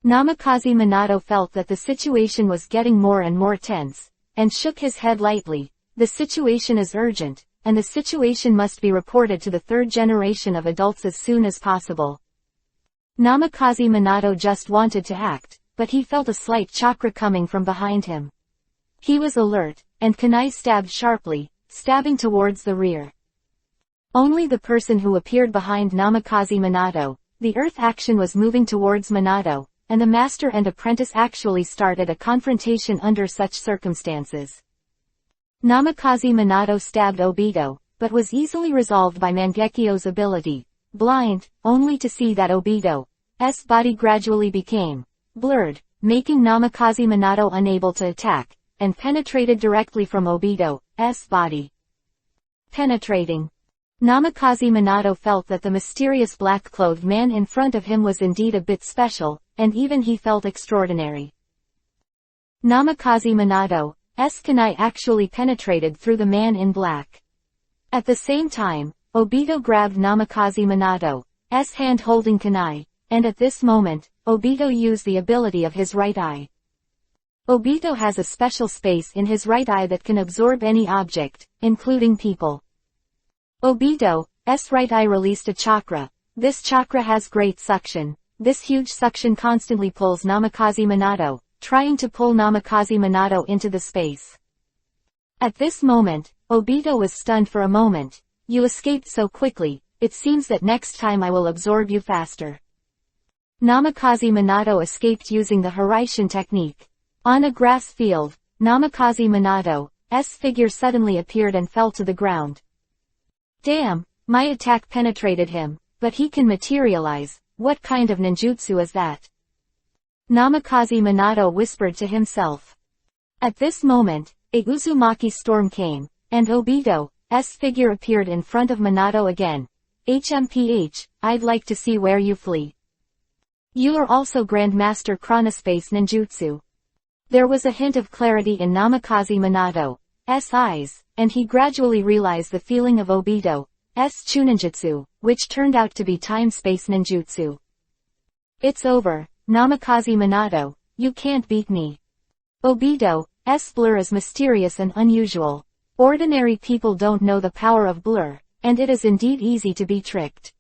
A: Namikaze Minato felt that the situation was getting more and more tense, and shook his head lightly. The situation is urgent, and the situation must be reported to the third generation of adults as soon as possible. Namikaze Minato just wanted to act, but he felt a slight chakra coming from behind him. He was alert, and kunai stabbed sharply, stabbing towards the rear. Only the person who appeared behind Namikaze Minato, the earth action was moving towards Minato, and the master and apprentice actually started a confrontation under such circumstances. Namikaze Minato stabbed Obito, but was easily resolved by Mangekyo's ability, blind, only to see that Obito's body gradually became blurred, making Namikaze Minato unable to attack, and penetrated directly from Obito's body. Penetrating. Namikaze Minato felt that the mysterious black-clothed man in front of him was indeed a bit special, and even he felt extraordinary. Namikaze Minato's kunai actually penetrated through the man in black. At the same time, Obito grabbed Namikaze Minato's hand holding kunai, and at this moment, Obito used the ability of his right eye. Obito has a special space in his right eye that can absorb any object, including people. Obito's right eye released a chakra. This chakra has great suction. This huge suction constantly pulls Namikaze Minato, trying to pull Namikaze Minato into the space. At this moment, Obito was stunned for a moment. You escaped so quickly, it seems that next time I will absorb you faster. Namikaze Minato escaped using the Hiraishin technique. On a grass field, Namikaze Minato's figure suddenly appeared and fell to the ground. Damn, my attack penetrated him, but he can materialize. What kind of ninjutsu is that? Namikaze Minato whispered to himself. At this moment, a Uzumaki storm came, and Obito's figure appeared in front of Minato again. HMPH, I'd like to see where you flee. You are also Grandmaster Chronospace Ninjutsu. There was a hint of clarity in Namikaze Minato's eyes, and he gradually realized the feeling of Obito's Chuninjutsu, which turned out to be Time-Space Ninjutsu. It's over, Namikaze Minato, you can't beat me. Obito's blur is mysterious and unusual. Ordinary people don't know the power of blur, and it is indeed easy to be tricked.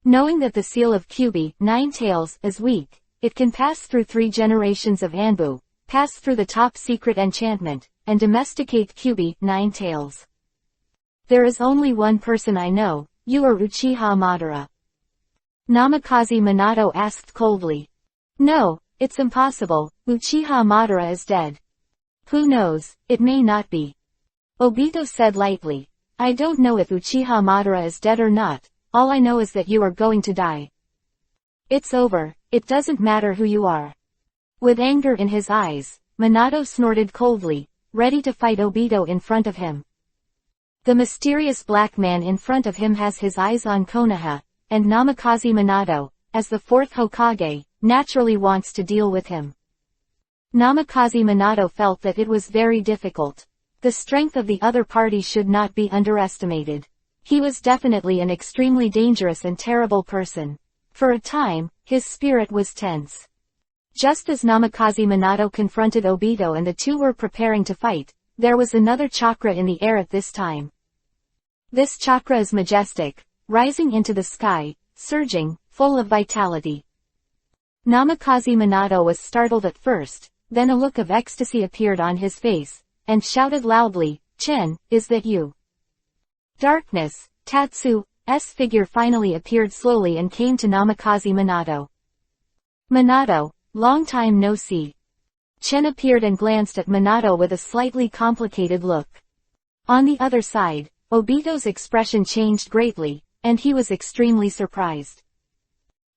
A: Knowing that the seal of Kyuubi, Nine Tails, is weak, it can pass through 3 generations of Anbu, pass through the top secret enchantment, and domesticate Kyuubi, Nine Tails. There is only one person I know, you are Uchiha Madara. Namikaze Minato asked coldly. No, it's impossible, Uchiha Madara is dead. Who knows, it may not be. Obito said lightly. I don't know if Uchiha Madara is dead or not, all I know is that you are going to die. It's over, it doesn't matter who you are. With anger in his eyes, Minato snorted coldly, ready to fight Obito in front of him. The mysterious black man in front of him has his eyes on Konoha, and Namikaze Minato, as the 4th Hokage, naturally wants to deal with him. Namikaze Minato felt that it was very difficult. The strength of the other party should not be underestimated. He was definitely an extremely dangerous and terrible person. For a time, his spirit was tense. Just as Namikaze Minato confronted Obito and the two were preparing to fight, there was another chakra in the air at this time. This chakra is majestic, rising into the sky, surging, full of vitality. Namikaze Minato was startled at first, then a look of ecstasy appeared on his face, and shouted loudly, Chen, is that you? Darkness, Tatsu's figure finally appeared slowly and came to Namikaze Minato. Minato, long time no see. Chen appeared and glanced at Minato with a slightly complicated look. On the other side, Obito's expression changed greatly, and he was extremely surprised.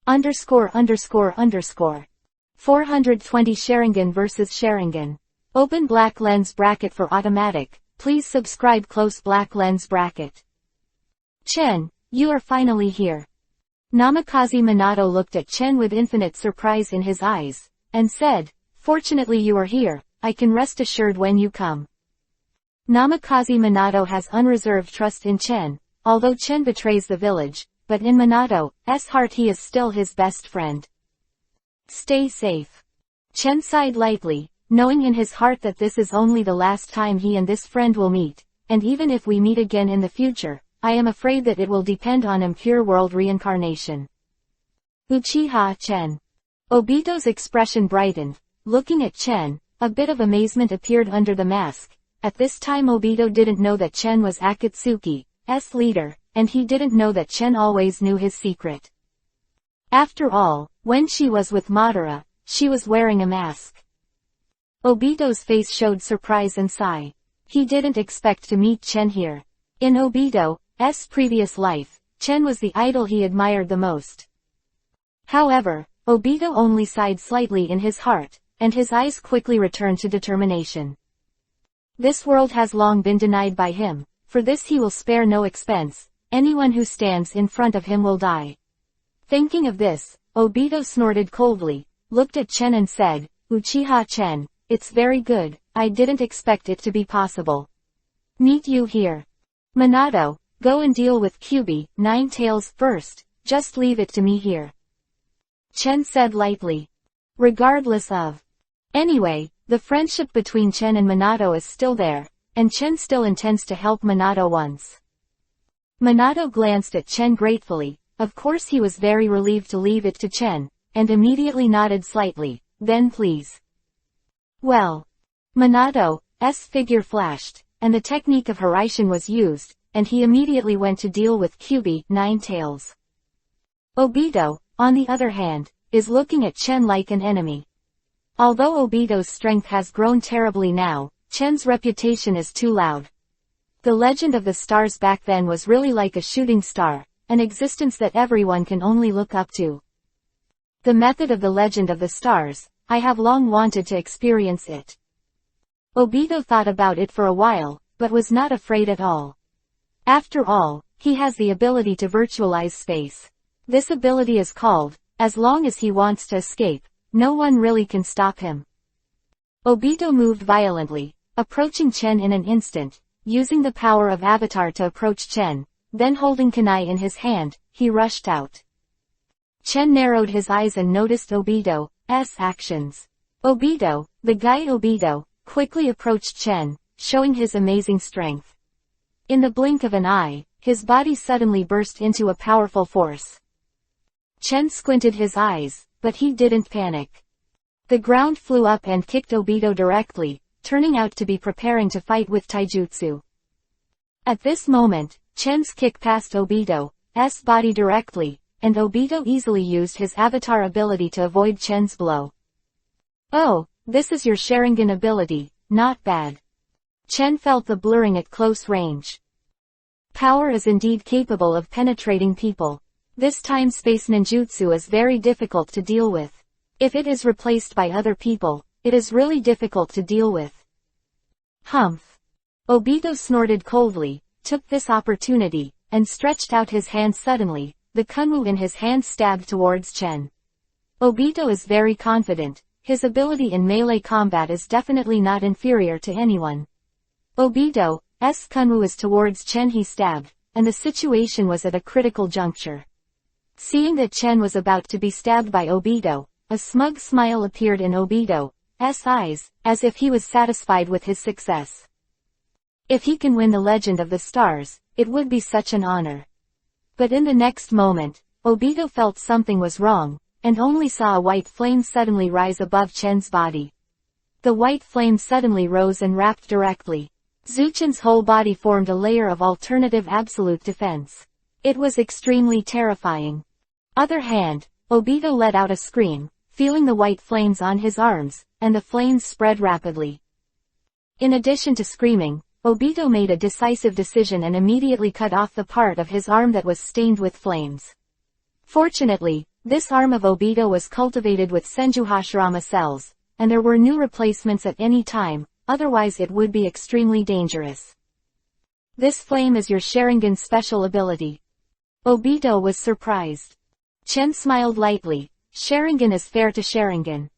A: ____. 420 Sharingan vs Sharingan. Open black lens bracket for automatic, please subscribe close black lens bracket. Chen, you are finally here. Namikaze Minato looked at Chen with infinite surprise in his eyes, and said, Fortunately you are here, I can rest assured when you come. Namikaze Minato has unreserved trust in Chen, although Chen betrays the village, but in Minato's heart he is still his best friend. Stay safe. Chen sighed lightly, knowing in his heart that this is only the last time he and this friend will meet, and even if we meet again in the future, I am afraid that it will depend on impure world reincarnation. Uchiha Chen. Obito's expression brightened. Looking at Chen, a bit of amazement appeared under the mask. At this time Obito didn't know that Chen was Akatsuki's leader, and he didn't know that Chen always knew his secret. After all, when she was with Madara, she was wearing a mask. Obito's face showed surprise and sigh. He didn't expect to meet Chen here. In Obito's previous life, Chen was the idol he admired the most. However, Obito only sighed slightly in his heart, and his eyes quickly returned to determination. This world has long been denied by him, for this he will spare no expense, anyone who stands in front of him will die. Thinking of this, Obito snorted coldly, looked at Chen and said, Uchiha Chen, it's very good, I didn't expect it to be possible. Meet you here. Minato, go and deal with Kyuubi, Nine Tails first, just leave it to me here. Chen said lightly. Regardless of. Anyway, the friendship between Chen and Minato is still there, and Chen still intends to help Minato once. Minato glanced at Chen gratefully, of course he was very relieved to leave it to Chen, and immediately nodded slightly, then please. Well. Minato, figure flashed, and the technique of Hiraishin was used, and he immediately went to deal with Kyubi, Ninetales. Obito, on the other hand, is looking at Chen like an enemy. Although Obito's strength has grown terribly now, Chen's reputation is too loud. The legend of the stars back then was really like a shooting star, an existence that everyone can only look up to. The method of the legend of the stars, I have long wanted to experience it. Obito thought about it for a while, but was not afraid at all. After all, he has the ability to virtualize space. This ability is called, as long as he wants to escape, no one really can stop him. Obito moved violently, approaching Chen in an instant, using the power of Avatar to approach Chen, then holding kunai in his hand, he rushed out. Chen narrowed his eyes and noticed Obito's actions. Obito, the guy Obito, quickly approached Chen, showing his amazing strength. In the blink of an eye, his body suddenly burst into a powerful force. Chen squinted his eyes, but he didn't panic. The ground flew up and kicked Obito directly, turning out to be preparing to fight with taijutsu. At this moment, Chen's kick passed Obito's body directly, and Obito easily used his avatar ability to avoid Chen's blow. Oh, this is your Sharingan ability, not bad. Chen felt the blurring at close range. Power is indeed capable of penetrating people. This time-space ninjutsu is very difficult to deal with. If it is replaced by other people, it is really difficult to deal with. Humph. Obito snorted coldly, took this opportunity, and stretched out his hand suddenly, the kunwu in his hand stabbed towards Chen. Obito is very confident, his ability in melee combat is definitely not inferior to anyone. Obito's kunwu is towards Chen he stabbed, and the situation was at a critical juncture. Seeing that Chen was about to be stabbed by Obito, a smug smile appeared in Obito's eyes, as if he was satisfied with his success. If he can win the Legend of the Stars, it would be such an honor. But in the next moment, Obito felt something was wrong, and only saw a white flame suddenly rise above Chen's body. The white flame suddenly rose and wrapped directly. Zuchen's whole body formed a layer of alternative absolute defense. It was extremely terrifying. Other hand, Obito let out a scream, feeling the white flames on his arms, and the flames spread rapidly. In addition to screaming, Obito made a decisive decision and immediately cut off the part of his arm that was stained with flames. Fortunately, this arm of Obito was cultivated with Senju Hashirama cells, and there were new replacements at any time, otherwise it would be extremely dangerous. This flame is your Sharingan special ability. Obito was surprised. Chen smiled lightly. Sharingan is fair to Sharingan.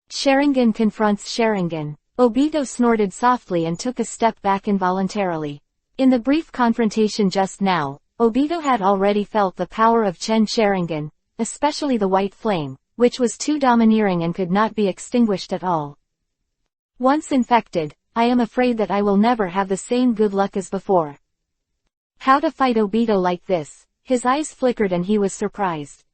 A: Sharingan confronts Sharingan. Obito snorted softly and took a step back involuntarily. In the brief confrontation just now, Obito had already felt the power of Chen Sharingan, especially the white flame, which was too domineering and could not be extinguished at all. Once infected, I am afraid that I will never have the same good luck as before. How to fight Obito like this? His eyes flickered and he was surprised.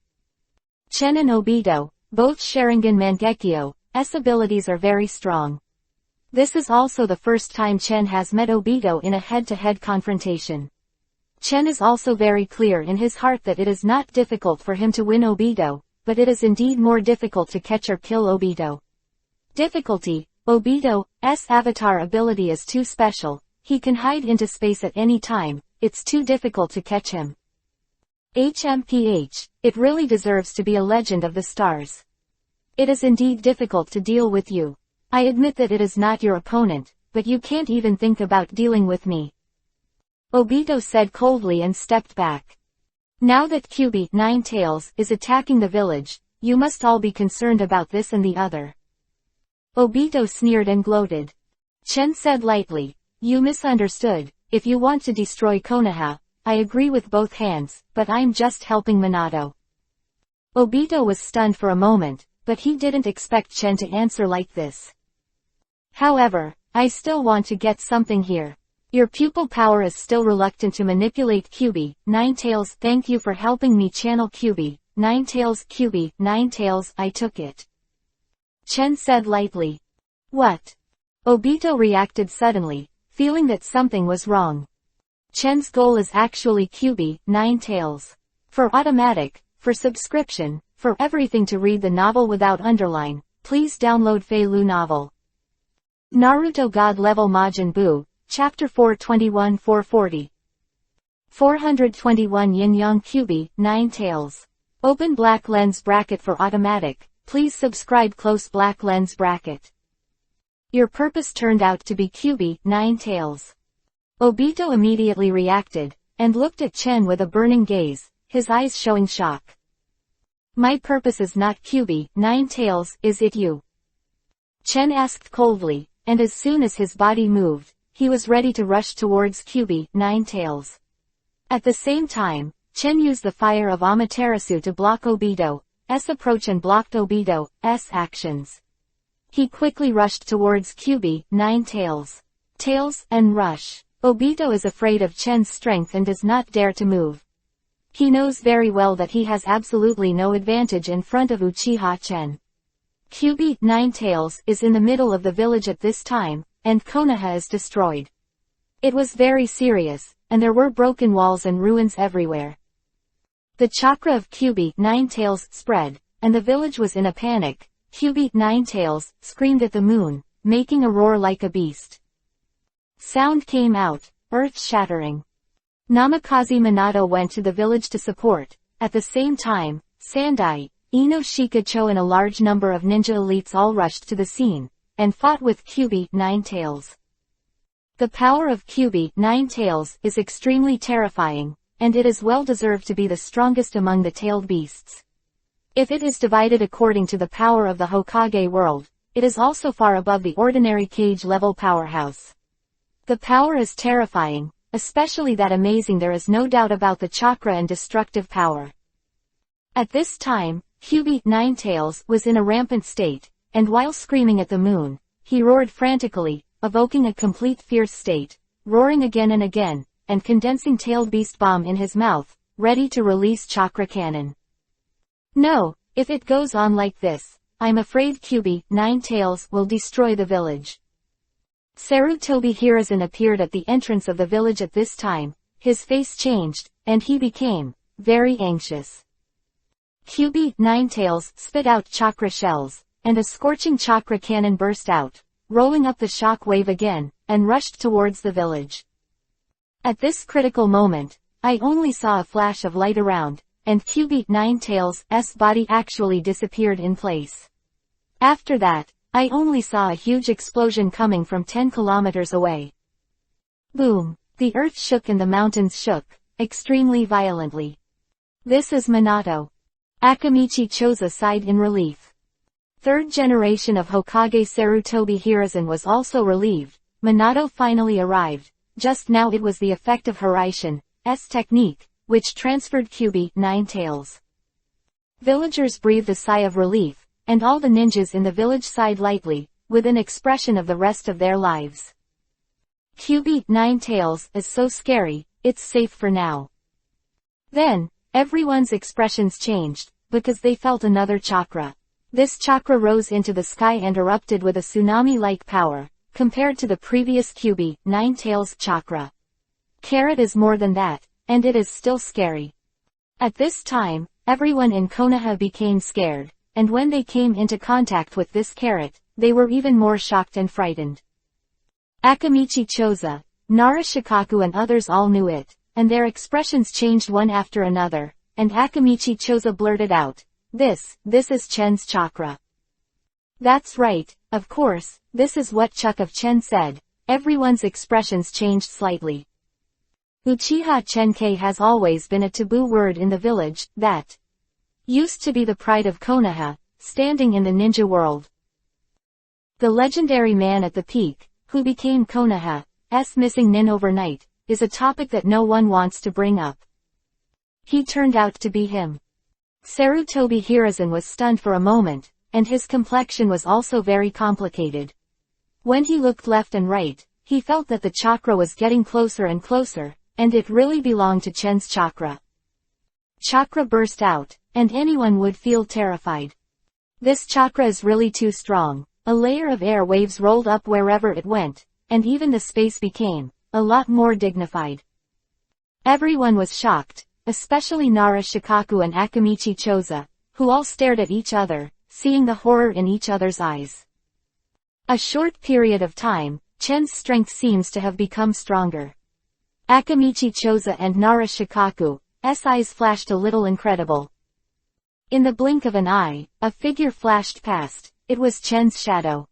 A: Chen and Obito, both Sharingan Mangekyo's abilities are very strong. This is also the first time Chen has met Obito in a head-to-head confrontation. Chen is also very clear in his heart that it is not difficult for him to win Obito, but it is indeed more difficult to catch or kill Obito. Difficulty: Obito's avatar ability is too special, he can hide into space at any time, it's too difficult to catch him. HMPH, it really deserves to be a Legend of the Stars. It is indeed difficult to deal with you. I admit that it is not your opponent, but you can't even think about dealing with me. Obito said coldly and stepped back. Now that Kyubi, Ninetales, is attacking the village, you must all be concerned about this and the other. Obito sneered and gloated. Chen said lightly, you misunderstood, if you want to destroy Konoha, I agree with both hands, but I'm just helping Minato. Obito was stunned for a moment, but he didn't expect Chen to answer like this. However, I still want to get something here. Your pupil power is still reluctant to manipulate Kyubi, Ninetales. Thank you for helping me channel Kyubi, Ninetales. Kyubi, Ninetales, I took it. Chen said lightly. What? Obito reacted suddenly, feeling that something was wrong. Chen's goal is actually QB, 9 Tails. For automatic, for subscription, for everything to read the novel without underline, please download Feilu Novel. Naruto God Level Majin Buu, Chapter 421 440. 421 Yin Yang QB, 9 Tails. Open black lens bracket for automatic, please subscribe close black lens bracket. Your purpose turned out to be QB, 9 Tails. Obito immediately reacted, and looked at Chen with a burning gaze, his eyes showing shock. My purpose is not QB, 9 Tails, is it you? Chen asked coldly, and as soon as his body moved, he was ready to rush towards QB, 9 Tails. At the same time, Chen used the fire of Amaterasu to block Obito's approach and blocked Obito's actions. He quickly rushed towards QB, 9 Tails. Tails, and rush. Obito is afraid of Chen's strength and does not dare to move. He knows very well that he has absolutely no advantage in front of Uchiha Chen. QB, 9 Tails, is in the middle of the village at this time, and Konoha is destroyed. It was very serious, and there were broken walls and ruins everywhere. The chakra of QB, 9 Tails, spread, and the village was in a panic. QB, 9 Tails, screamed at the moon, making a roar like a beast. Sound came out, earth-shattering. Namikaze Minato went to the village to support. At the same time, Sandai, Ino Shikacho and a large number of ninja elites all rushed to the scene, and fought with QB, 9 Tails. The power of QB, 9 Tails, is extremely terrifying, and it is well deserved to be the strongest among the tailed beasts. If it is divided according to the power of the Hokage world, it is also far above the ordinary cage-level powerhouse. The power is terrifying, especially that amazing there is no doubt about the chakra and destructive power. At this time, QB, 9 Tails, was in a rampant state, and while screaming at the moon, he roared frantically, evoking a complete fierce state, roaring again and again, and condensing tailed beast bomb in his mouth, ready to release chakra cannon. No, if it goes on like this, I'm afraid QB, 9 Tails, will destroy the village. Sarutobi Hiruzen appeared at the entrance of the village at this time, his face changed, and he became very anxious. QB, 9 Tails, spit out chakra shells, and a scorching chakra cannon burst out, rolling up the shock wave again, and rushed towards the village. At this critical moment, I only saw a flash of light around, and QB, 9 Tails' body actually disappeared in place. After that, I only saw a huge explosion coming from 10 kilometers away. Boom! The earth shook and the mountains shook, extremely violently. This is Minato. Akamichi Choza sighed in relief. Third generation of Hokage Sarutobi Hiruzen was also relieved. Minato finally arrived. Just now it was the effect of Hiraishin's technique, which transferred QB, 9 Tails. Villagers breathed a sigh of relief, and all the ninjas in the village sighed lightly, with an expression of the rest of their lives. QB, 9 Tails, is so scary, it's safe for now. Then, everyone's expressions changed, because they felt another chakra. This chakra rose into the sky and erupted with a tsunami-like power, compared to the previous QB, 9 Tails chakra. Carrot is more than that, and it is still scary. At this time, everyone in Konoha became scared, and when they came into contact with this carrot, they were even more shocked and frightened. Akamichi Choza, Nara Shikaku and others all knew it, and their expressions changed one after another, and Akamichi Choza blurted out, This is Chen's chakra. That's right, of course, this is what Chuck of Chen said. Everyone's expressions changed slightly. Uchiha Chenkei has always been a taboo word in the village, that used to be the pride of Konoha, standing in the ninja world. The legendary man at the peak, who became Konoha's missing nin overnight, is a topic that no one wants to bring up. He turned out to be him. Sarutobi Hiruzen was stunned for a moment, and his complexion was also very complicated. When he looked left and right, he felt that the chakra was getting closer and closer, and it really belonged to Chen's chakra. Chakra burst out, and anyone would feel terrified. This chakra is really too strong, a layer of air waves rolled up wherever it went, and even the space became a lot more dignified. Everyone was shocked, especially Nara Shikaku and Akamichi Choza, who all stared at each other, seeing the horror in each other's eyes. A short period of time, Chen's strength seems to have become stronger. Akamichi Choza and Nara Shikaku's eyes flashed a little incredible. In the blink of an eye, a figure flashed past. It was Chen's shadow.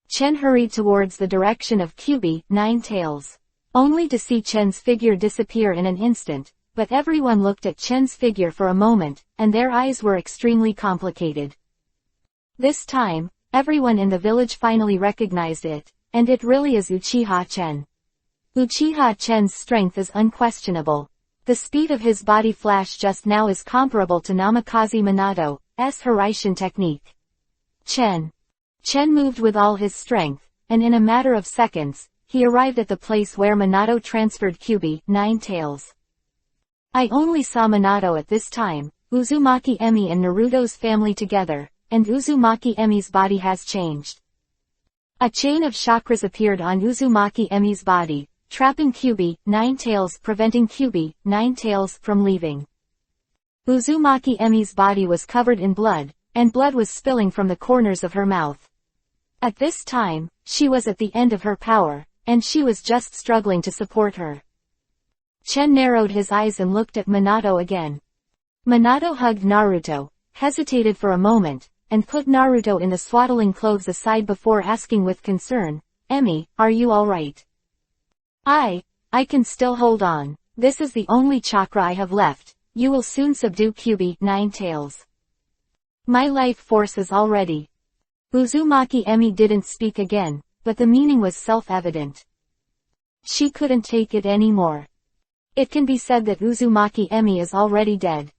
A: Chen hurried towards the direction of Kyubi, Nine Tails, only to see Chen's figure disappear in an instant, but everyone looked at Chen's figure for a moment, and their eyes were extremely complicated. This time, everyone in the village finally recognized it, and it really is Uchiha Chen. Uchiha Chen's strength is unquestionable. The speed of his body flash just now is comparable to Namikaze Minato's Hiraishin technique. Chen moved with all his strength, and in a matter of seconds, he arrived at the place where Minato transferred Kyubi, Nine Tails. I only saw Minato at this time, Uzumaki Emi and Naruto's family together, and Uzumaki Emi's body has changed. A chain of chakras appeared on Uzumaki Emi's body, trapping Kyubi, Nine Tails, preventing Kyubi, Nine Tails, from leaving. Uzumaki Emi's body was covered in blood, and blood was spilling from the corners of her mouth. At this time, she was at the end of her power, and she was just struggling to support her. Chen narrowed his eyes and looked at Minato again. Minato hugged Naruto, hesitated for a moment, and put Naruto in the swaddling clothes aside before asking with concern, "Emi, are you alright?" I can still hold on. This is the only chakra I have left. You will soon subdue Kyubi, Nine Tails. My life force is already." Uzumaki Emi didn't speak again, but the meaning was self-evident. She couldn't take it anymore. It can be said that Uzumaki Emi is already dead.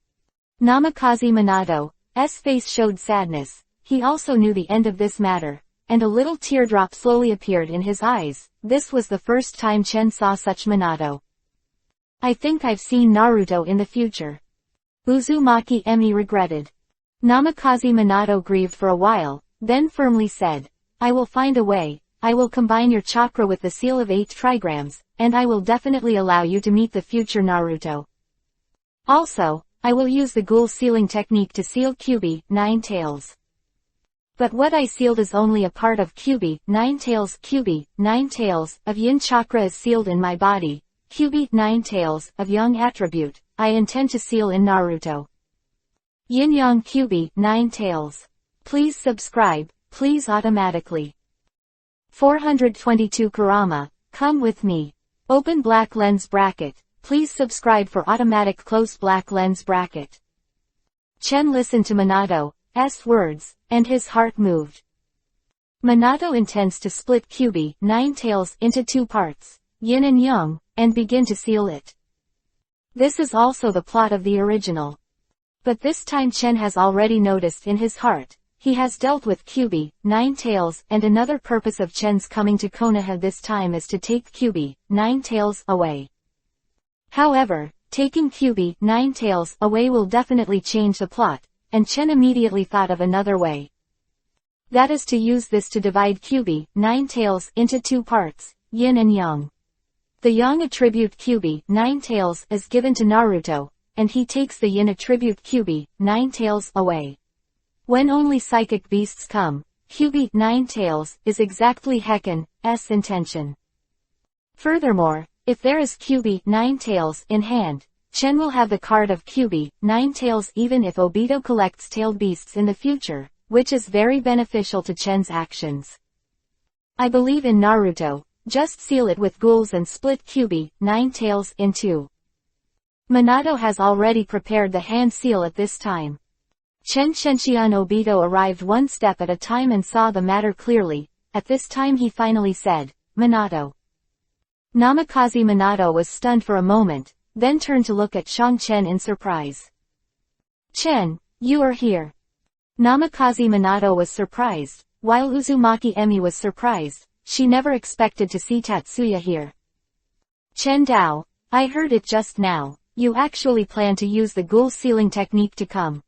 A: Namikaze Minato's face showed sadness. He also knew the end of this matter, and a little teardrop slowly appeared in his eyes. This was the first time Chen saw such Minato. "I think I've seen Naruto in the future," Uzumaki Emi regretted. Namikaze Minato grieved for a while, then firmly said, "I will find a way. I will combine your chakra with the seal of 8 trigrams, and I will definitely allow you to meet the future Naruto. Also, I will use the ghoul sealing technique to seal Kyubi, Nine Tails. But what I sealed is only a part of Kyubi, Nine Tails. Kyubi, Nine Tails, of Yin chakra is sealed in my body. Kyubi, Nine Tails, of Yang attribute, I intend to seal in Naruto. Yin Yang Kyubi, Nine Tails. Please subscribe, please automatically. 422 Kurama, come with me. Open black lens bracket. Please subscribe for automatic close black lens bracket." Chen listened to Minato's words, and his heart moved. Minato intends to split Kyubi, Nine Tails, into 2 parts, Yin and Yang, and begin to seal it. This is also the plot of the original. But this time Chen has already noticed in his heart, he has dealt with Kyubi, Nine Tails, and another purpose of Chen's coming to Konoha this time is to take Kyubi, Nine Tails, away. However, taking Kyubi, Nine Tails, away will definitely change the plot, and Chen immediately thought of another way. That is to use this to divide Kyubi, Nine Tails, into 2 parts, Yin and Yang. The Yang attribute Kyubi, Nine Tails, is given to Naruto, and he takes the Yin attribute Kyubi, Nine Tails, away. When only psychic beasts come, Kyubi, Nine Tails, is exactly Hecken's intention. Furthermore, if there is Kyubi, Nine Tails, in hand, Chen will have the card of Kyubi, Nine Tails even if Obito collects tailed beasts in the future, which is very beneficial to Chen's actions. I believe in Naruto, just seal it with ghouls and split Kyubi, Nine Tails, in 2. Minato has already prepared the hand seal at this time. Chen Shenxian Obito arrived one step at a time and saw the matter clearly. At this time he finally said, "Minato." Namikaze Minato was stunned for a moment, then turned to look at Shang Chen in surprise. "Chen, you are here." Namikaze Minato was surprised, while Uzumaki Emi was surprised. She never expected to see Tatsuya here. "Chen Dao, I heard it just now. You actually plan to use the ghoul sealing technique to come."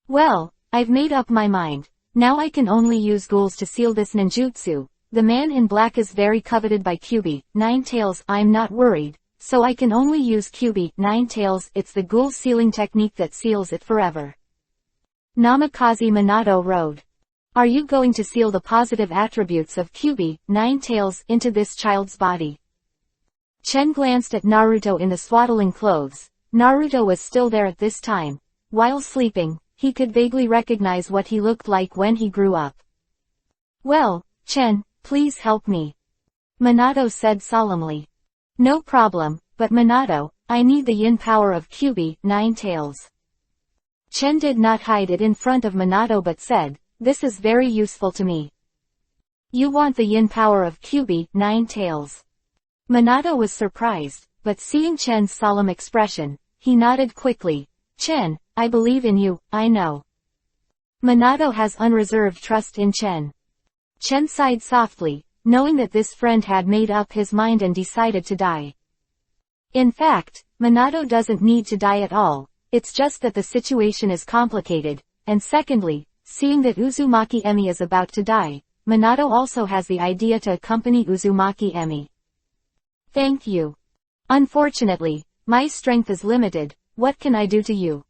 A: "Well, I've made up my mind. Now I can only use ghouls to seal this ninjutsu. The man in black is very coveted by Kyuubi, Ninetales. I'm not worried, so I can only use Kyuubi, Ninetales. It's the ghoul sealing technique that seals it forever. Namikaze Minato wrote. Are you going to seal the positive attributes of Kyuubi, Ninetales, into this child's body? Chen glanced at Naruto in the swaddling clothes. Naruto was still there at this time. While sleeping, he could vaguely recognize what he looked like when he grew up. Well, Chen, please help me. Minato said solemnly. No problem, but Minato, I need the yin power of Kyuubi, Ninetales. Chen did not hide it in front of Minato but said, this is very useful to me. You want the yin power of Kyuubi, Ninetales. Minato was surprised, but seeing Chen's solemn expression, he nodded quickly. Chen, I believe in you, I know. Minato has unreserved trust in Chen. Chen sighed softly, knowing that this friend had made up his mind and decided to die. In fact, Minato doesn't need to die at all, it's just that the situation is complicated, and secondly, seeing that Uzumaki Emi is about to die, Minato also has the idea to accompany Uzumaki Emi. Thank you. Unfortunately, my strength is limited, what can I do to you?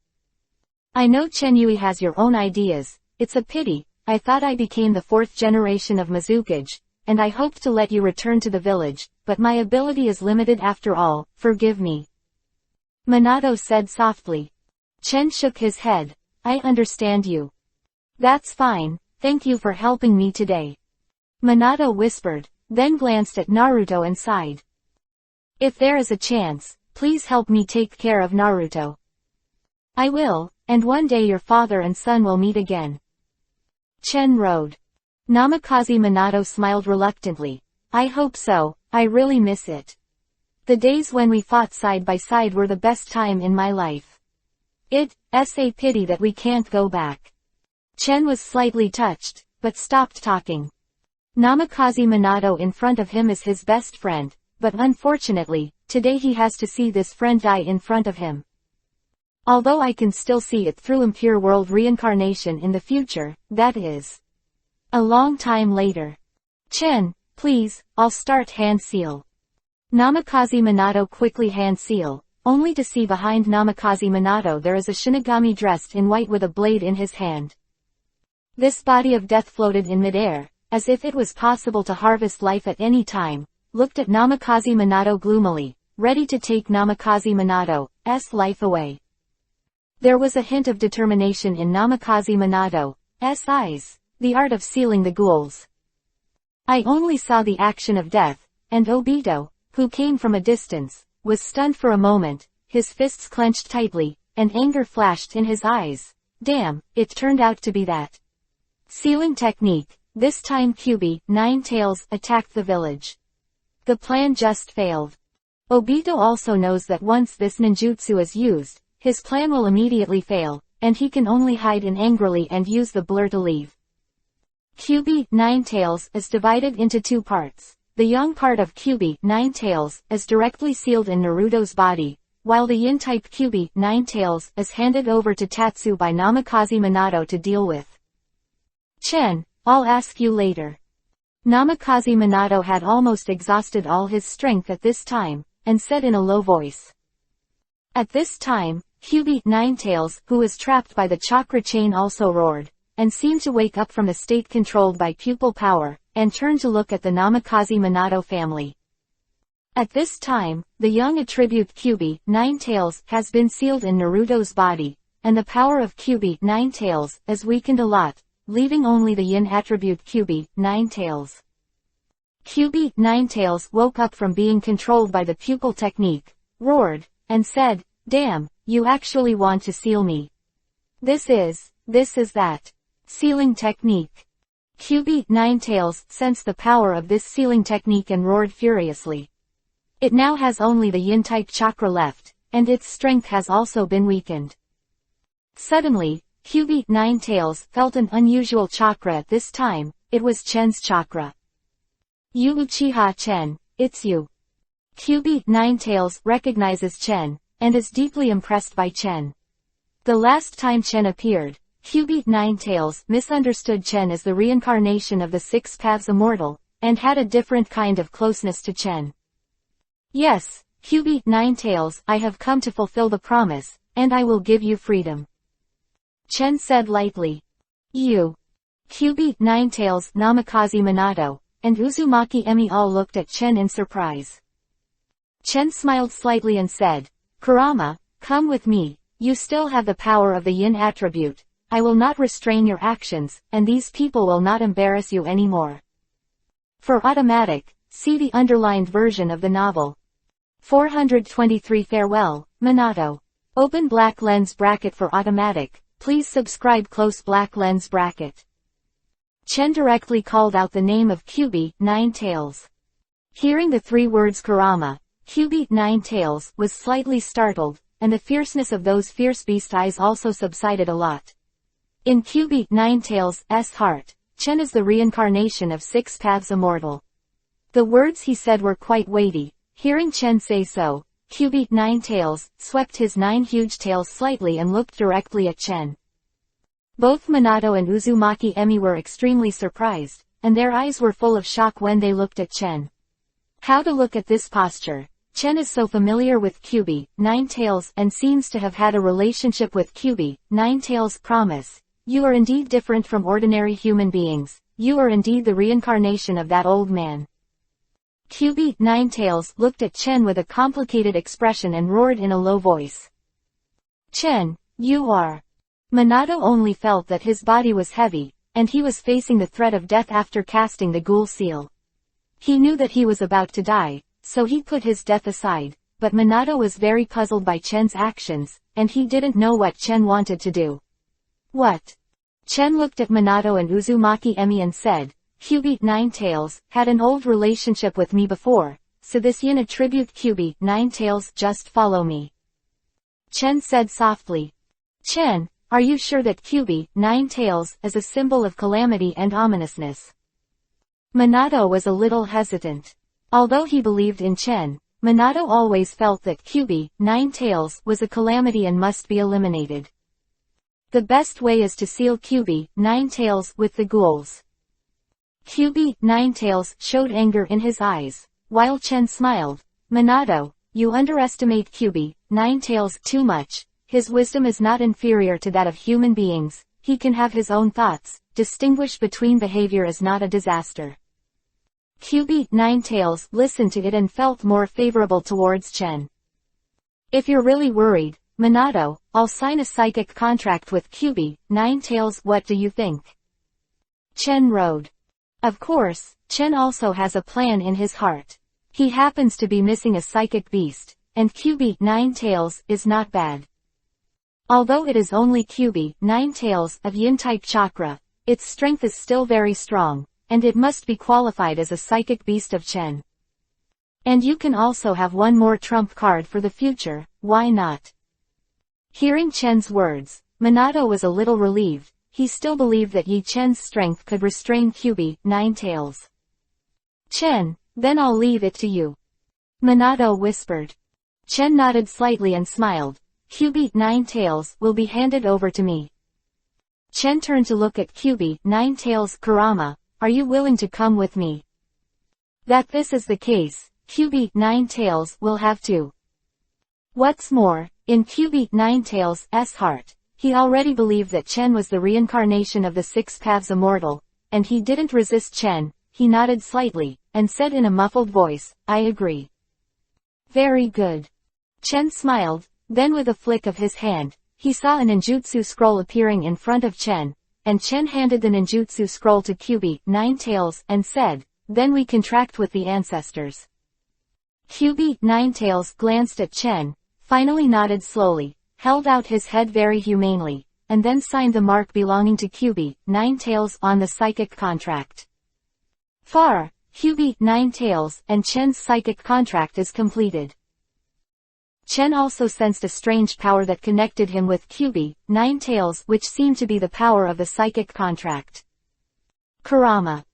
A: I know Chen Yui has your own ideas, it's a pity, I thought I became the 4th generation of Mizukage, and I hoped to let you return to the village, but my ability is limited after all, forgive me. Minato said softly. Chen shook his head, I understand you. That's fine, thank you for helping me today. Minato whispered, then glanced at Naruto and sighed. If there is a chance, please help me take care of Naruto. I will, and one day your father and son will meet again. Chen wrote. Namikaze Minato smiled reluctantly. I hope so, I really miss it. The days when we fought side by side were the best time in my life. It's a pity that we can't go back. Chen was slightly touched, but stopped talking. Namikaze Minato in front of him is his best friend, but unfortunately, today he has to see this friend die in front of him. Although I can still see it through impure world reincarnation in the future, that is. A long time later. Chen, please, I'll start hand seal. Namikaze Minato quickly hand seal, only to see behind Namikaze Minato there is a Shinigami dressed in white with a blade in his hand. This body of death floated in midair, as if it was possible to harvest life at any time, looked at Namikaze Minato gloomily, ready to take Namikaze Minato's life away. There was a hint of determination in Namikaze Minato's eyes, the art of sealing the ghouls. I only saw the action of death, and Obito, who came from a distance, was stunned for a moment, his fists clenched tightly, and anger flashed in his eyes. Damn, it turned out to be that sealing technique. This time Kyuubi, Ninetales, attacked the village. The plan just failed. Obito also knows that once this ninjutsu is used, his plan will immediately fail, and he can only hide in angrily and use the blur to leave. Kyuubi, Ninetales, is divided into 2 parts. The young part of Kyuubi, Ninetales, is directly sealed in Naruto's body, while the yin-type Kyuubi, Ninetales, is handed over to Tatsu by Namikaze Minato to deal with. Chen, I'll ask you later. Namikaze Minato had almost exhausted all his strength at this time, and said in a low voice. At this time, Kyuubi, Ninetales, who was trapped by the chakra chain also roared, and seemed to wake up from the state controlled by pupil power, and turned to look at the Namikaze Minato family. At this time, the young attribute Kyuubi, Ninetales, has been sealed in Naruto's body, and the power of Kyuubi, Ninetales, is weakened a lot, leaving only the yin attribute Kyuubi, Ninetales. Kyuubi, Ninetales woke up from being controlled by the pupil technique, roared, and said, damn, you actually want to seal me. This is that sealing technique. Kyuubi, Ninetales, sensed the power of this sealing technique and roared furiously. It now has only the yin-type chakra left, and its strength has also been weakened. Suddenly, Kyuubi, Ninetales, felt an unusual chakra at this time. It was Chen's chakra. You Uchiha Chen, it's you. Kyuubi, Ninetales, recognizes Chen, and is deeply impressed by Chen. The last time Chen appeared, Kyubi Ninetales misunderstood Chen as the reincarnation of the Six Paths Immortal, and had a different kind of closeness to Chen. Yes, Kyubi Ninetales, I have come to fulfill the promise, and I will give you freedom. Chen said lightly. You. Kyubi Ninetales, Namikaze Minato, and Uzumaki Emi all looked at Chen in surprise. Chen smiled slightly and said, Kurama, come with me, you still have the power of the yin attribute, I will not restrain your actions, and these people will not embarrass you anymore. For automatic, see the underlined version of the novel. 423 Farewell, Minato. Open black lens bracket for automatic, please subscribe close black lens bracket. Chen directly called out the name of Kyubi Ninetales. Hearing the three words Kurama, Kyubi Ninetales was slightly startled, and the fierceness of those fierce beast eyes also subsided a lot. In Kyubi Ninetales' heart, Chen is the reincarnation of Six Paths Immortal. The words he said were quite weighty. Hearing Chen say so, Kyubi Ninetales swept his 9 huge tails slightly and looked directly at Chen. Both Minato and Uzumaki Emi were extremely surprised, and their eyes were full of shock when they looked at Chen. How to look at this posture? Chen is so familiar with Kyubi Ninetales and seems to have had a relationship with Kyubi Ninetales. Promise. You are indeed different from ordinary human beings, you are indeed the reincarnation of that old man. Kyubi Ninetales looked at Chen with a complicated expression and roared in a low voice. Chen, you are. Minato only felt that his body was heavy, and he was facing the threat of death after casting the ghoul seal. He knew that he was about to die, so he put his death aside, but Minato was very puzzled by Chen's actions, and he didn't know what Chen wanted to do. What? Chen looked at Minato and Uzumaki Emi and said, Kyubi Ninetales had an old relationship with me before, so this yin attribute Kyubi Ninetales just follow me. Chen said softly. Chen, are you sure that Kyubi Ninetales is a symbol of calamity and ominousness? Minato was a little hesitant. Although he believed in Chen, Minato always felt that Kyubi Ninetales was a calamity and must be eliminated. The best way is to seal Kyubi Ninetales with the ghouls. Kyubi Ninetales showed anger in his eyes, while Chen smiled. Minato, you underestimate Kyubi Ninetales too much. His wisdom is not inferior to that of human beings, he can have his own thoughts, distinguish between behavior is not a disaster. Kyubi Ninetales listened to it and felt more favorable towards Chen. If you're really worried, Minato, I'll sign a psychic contract with Kyubi Ninetales, what do you think? Chen rode. Of course, Chen also has a plan in his heart. He happens to be missing a psychic beast, and Kyubi Ninetales is not bad. Although it is only Kyubi Ninetales of yin-type chakra, its strength is still very strong, and it must be qualified as a psychic beast of Chen. And you can also have one more trump card for the future, why not? Hearing Chen's words, Minato was a little relieved. He still believed that Yi Chen's strength could restrain Kyubi Ninetales. Chen, then I'll leave it to you. Minato whispered. Chen nodded slightly and smiled. Kyubi Ninetales will be handed over to me. Chen turned to look at Kyubi Ninetales. Kurama, are you willing to come with me? That this is the case, Kyubi Ninetales will have to. What's more, in Kyubi Ninetales' heart, he already believed that Chen was the reincarnation of the Six Paths Immortal, and he didn't resist Chen. He nodded slightly, and said in a muffled voice, I agree. Very good. Chen smiled, then with a flick of his hand, he saw a ninjutsu scroll appearing in front of Chen, and Chen handed the ninjutsu scroll to Kyubi Ninetales and said, then we contract with the ancestors. Kyubi Ninetales glanced at Chen, finally nodded slowly, held out his head very humanely, and then signed the mark belonging to Kyubi Ninetales on the psychic contract. Far, Kyubi Ninetales and Chen's psychic contract is completed. Chen also sensed a strange power that connected him with Kyubi Ninetales, which seemed to be the power of the psychic contract. Kurama.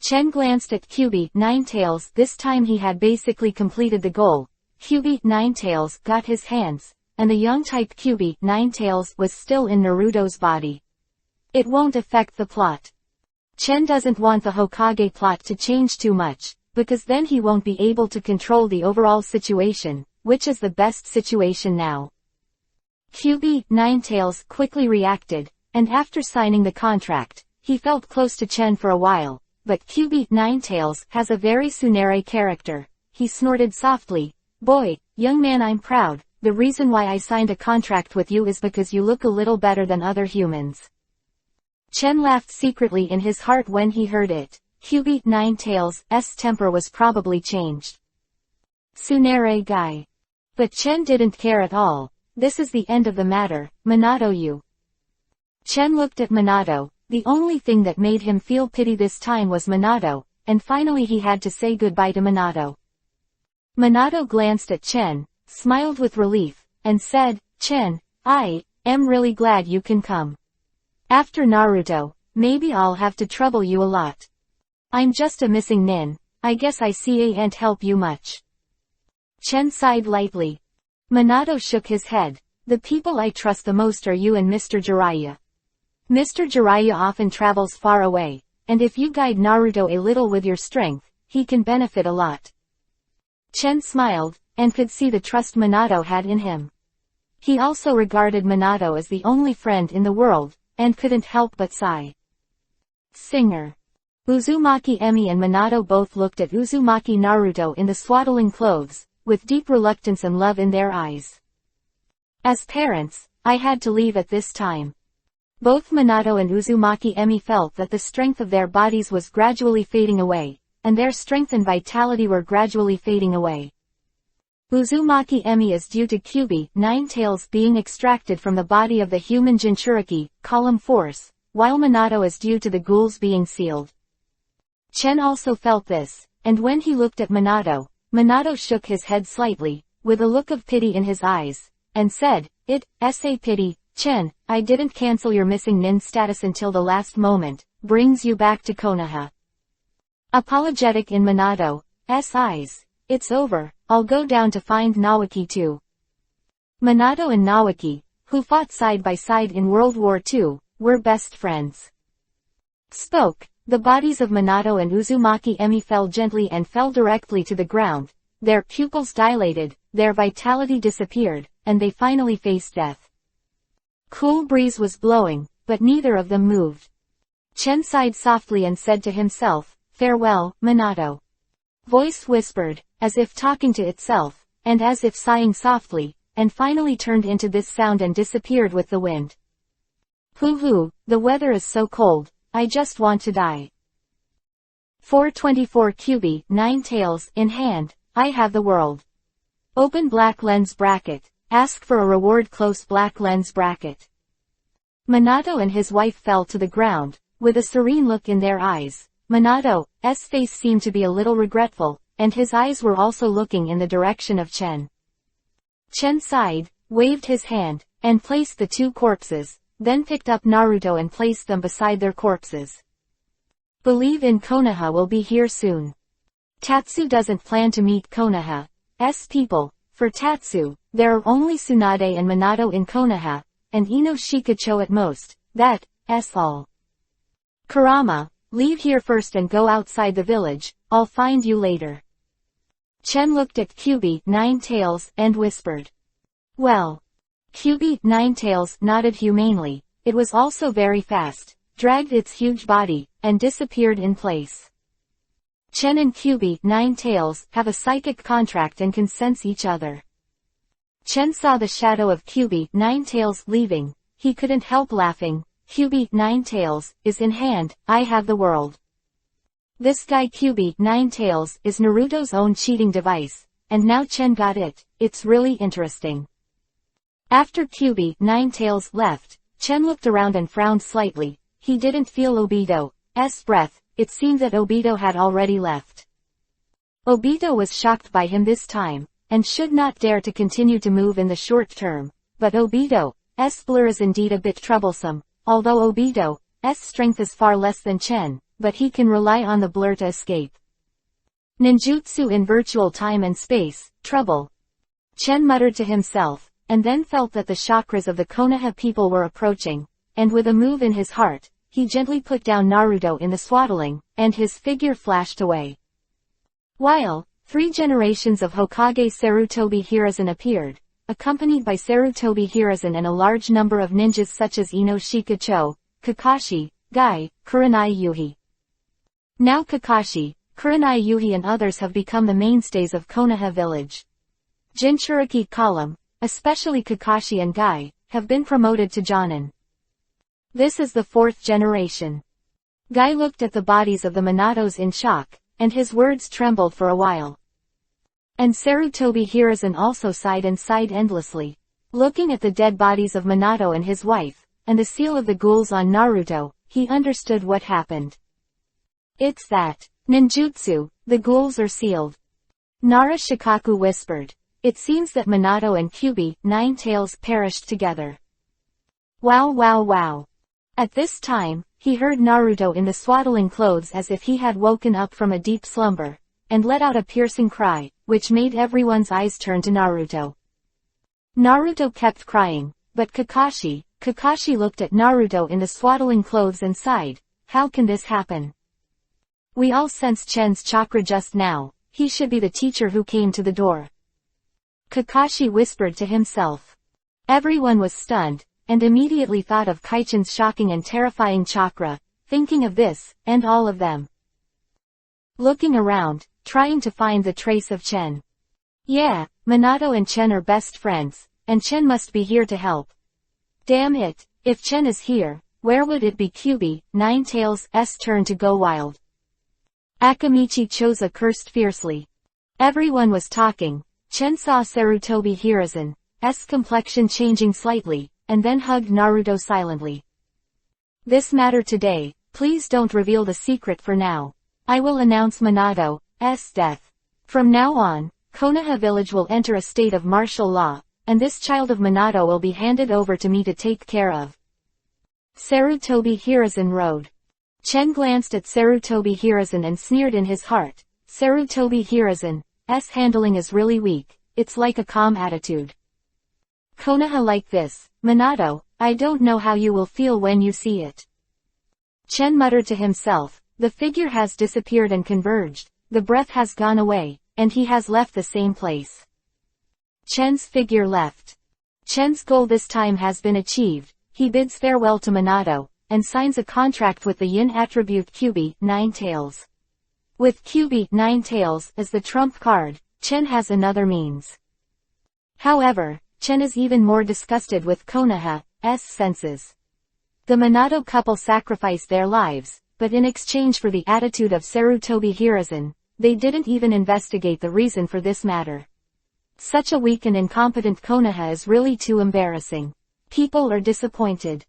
A: Chen glanced at Kyubi Ninetales. This time he had basically completed the goal. Kyubi Ninetales got his hands, and the young type Kyubi Ninetales was still in Naruto's body. It won't affect the plot. Chen doesn't want the Hokage plot to change too much, because then he won't be able to control the overall situation, which is the best situation now. QB, Ninetales, quickly reacted, and after signing the contract, he felt close to Chen for a while, but QB, Ninetales, has a very Tsunere character. He snorted softly, "Boy, young man, I'm proud. The reason why I signed a contract with you is because you look a little better than other humans." Chen laughed secretly in his heart when he heard it. QB, Ninetales' temper was probably changed. Tsunere guy. But Chen didn't care at all. "This is the end of the matter, Minato you." Chen looked at Minato. The only thing that made him feel pity this time was Minato, and finally he had to say goodbye to Minato. Minato glanced at Chen, smiled with relief, and said, "Chen, I am really glad you can come. After Naruto, maybe I'll have to trouble you a lot. I'm just a missing nin, I guess I can't help you much." Chen sighed lightly. Minato shook his head. "The people I trust the most are you and Mr. Jiraiya. Mr. Jiraiya often travels far away, and if you guide Naruto a little with your strength, he can benefit a lot." Chen smiled, and could see the trust Minato had in him. He also regarded Minato as the only friend in the world, and couldn't help but sigh. Singer. Uzumaki Emi and Minato both looked at Uzumaki Naruto in the swaddling clothes, with deep reluctance and love in their eyes. "As parents, I had to leave at this time." Both Minato and Uzumaki Emi felt that the strength of their bodies was gradually fading away, and their strength and vitality were gradually fading away. Uzumaki Emi is due to QB, Ninetales being extracted from the body of the human Jinchuriki, column force, while Minato is due to the ghouls being sealed. Chen also felt this, and when he looked at Minato, Minato shook his head slightly, with a look of pity in his eyes, and said, "It's a pity, Chen, I didn't cancel your missing nin status until the last moment, brings you back to Konoha." Apologetic in Minato's eyes. "It's over, I'll go down to find Nawaki too." Minato and Nawaki, who fought side by side in World War II, were best friends. Spoke. The bodies of Minato and Uzumaki Emi fell gently and fell directly to the ground, their pupils dilated, their vitality disappeared, and they finally faced death. Cool breeze was blowing, but neither of them moved. Chen sighed softly and said to himself, "Farewell, Minato." Voice whispered, as if talking to itself, and as if sighing softly, and finally turned into this sound and disappeared with the wind. "Hoo-hoo, the weather is so cold, I just want to die." 424 QB, Ninetales, in hand, I have the world. Open black lens bracket. Ask for a reward close black lens bracket. Minato and his wife fell to the ground, with a serene look in their eyes. Minato's face seemed to be a little regretful, and his eyes were also looking in the direction of Chen. Chen sighed, waved his hand, and placed the two corpses, then picked up Naruto and placed them beside their corpses. Believe in Konoha will be here soon. Tatsu doesn't plan to meet Konoha's people. For Tatsu, there are only Tsunade and Minato in Konoha, and Ino Shikacho at most, that's all. Kurama, leave here first and go outside the village, I'll find you later. Chen looked at QB, Ninetales, and whispered. Well. QB, Ninetales, nodded humanely. It was also very fast, dragged its huge body, and disappeared in place. Chen and QB, Ninetales, have a psychic contract and can sense each other. Chen saw the shadow of QB, Ninetales, leaving. He couldn't help laughing. QB, Ninetales, is in hand, I have the world. This guy QB, Ninetales, is Naruto's own cheating device, and now Chen got it. It's really interesting. After QB, Ninetales, left, Chen looked around and frowned slightly. He didn't feel Obito's breath. It seemed that Obito had already left. Obito was shocked by him this time, and should not dare to continue to move in the short term, but Obito's blur is indeed a bit troublesome, although Obito's strength is far less than Chen, but he can rely on the blur to escape. Ninjutsu in virtual time and space, trouble. Chen muttered to himself, and then felt that the chakras of the Konoha people were approaching, and with a move in his heart, he gently put down Naruto in the swaddling, and his figure flashed away. While 3 generations of Hokage Sarutobi Hiruzen appeared, accompanied by Sarutobi Hiruzen and a large number of ninjas such as Ino Shikacho, Kakashi, Gai, Kurenai Yuhi. Now Kakashi, Kurenai Yuhi and others have become the mainstays of Konoha village. Jinchuriki column, especially Kakashi and Gai, have been promoted to Jonin. This is the 4th generation. Gai looked at the bodies of the Minatos in shock, and his words trembled for a while. And Sarutobi Hiruzen also sighed and sighed endlessly. Looking at the dead bodies of Minato and his wife, and the seal of the ghouls on Naruto, he understood what happened. It's that ninjutsu, the ghouls are sealed. Nara Shikaku whispered. It seems that Minato and Kyuubi, Nine-Tails, perished together. Wow wow wow. At this time, he heard Naruto in the swaddling clothes as if he had woken up from a deep slumber, and let out a piercing cry, which made everyone's eyes turn to Naruto. Naruto kept crying, but Kakashi looked at Naruto in the swaddling clothes and sighed, how can this happen? We all sensed Chen's chakra just now, he should be the teacher who came to the door. Kakashi whispered to himself. Everyone was stunned, and immediately thought of Kaichen's shocking and terrifying chakra, thinking of this, and all of them. Looking around, trying to find the trace of Chen. Yeah, Minato and Chen are best friends, and Chen must be here to help. Damn it, if Chen is here, where would it be? Kyuubi, Nine-Tails' turn to go wild. Akamichi Choza cursed fiercely. Everyone was talking. Chen saw Sarutobi Hiruzen's complexion changing slightly, and then hugged Naruto silently. This matter today, please don't reveal the secret for now. I will announce Minato's death. From now on, Konoha village will enter a state of martial law, and this child of Minato will be handed over to me to take care of. Sarutobi Hiruzen rode. Chen glanced at Sarutobi Hiruzen and sneered in his heart. Sarutobi Hiruzen's handling is really weak, it's like a calm attitude. Konoha like this, Minato, I don't know how you will feel when you see it. Chen muttered to himself, the figure has disappeared and converged, the breath has gone away, and he has left the same place. Chen's figure left. Chen's goal this time has been achieved, he bids farewell to Minato, and signs a contract with the yin attribute Kyuubi, Nine-Tails. With Kyuubi, Nine-Tails, as the trump card, Chen has another means. However, Chen is even more disgusted with Konoha's senses. The Minato couple sacrificed their lives, but in exchange for the attitude of Sarutobi Hiruzen, they didn't even investigate the reason for this matter. Such a weak and incompetent Konoha is really too embarrassing. People are disappointed.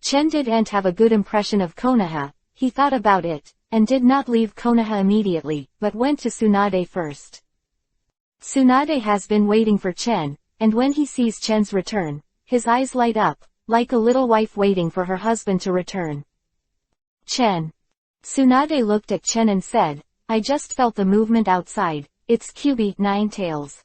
A: Chen didn't have a good impression of Konoha, he thought about it, and did not leave Konoha immediately, but went to Tsunade first. Tsunade has been waiting for Chen, and when he sees Chen's return, his eyes light up, like a little wife waiting for her husband to return. Chen. Tsunade looked at Chen and said, I just felt the movement outside, it's Kyuubi, Nine-Tails.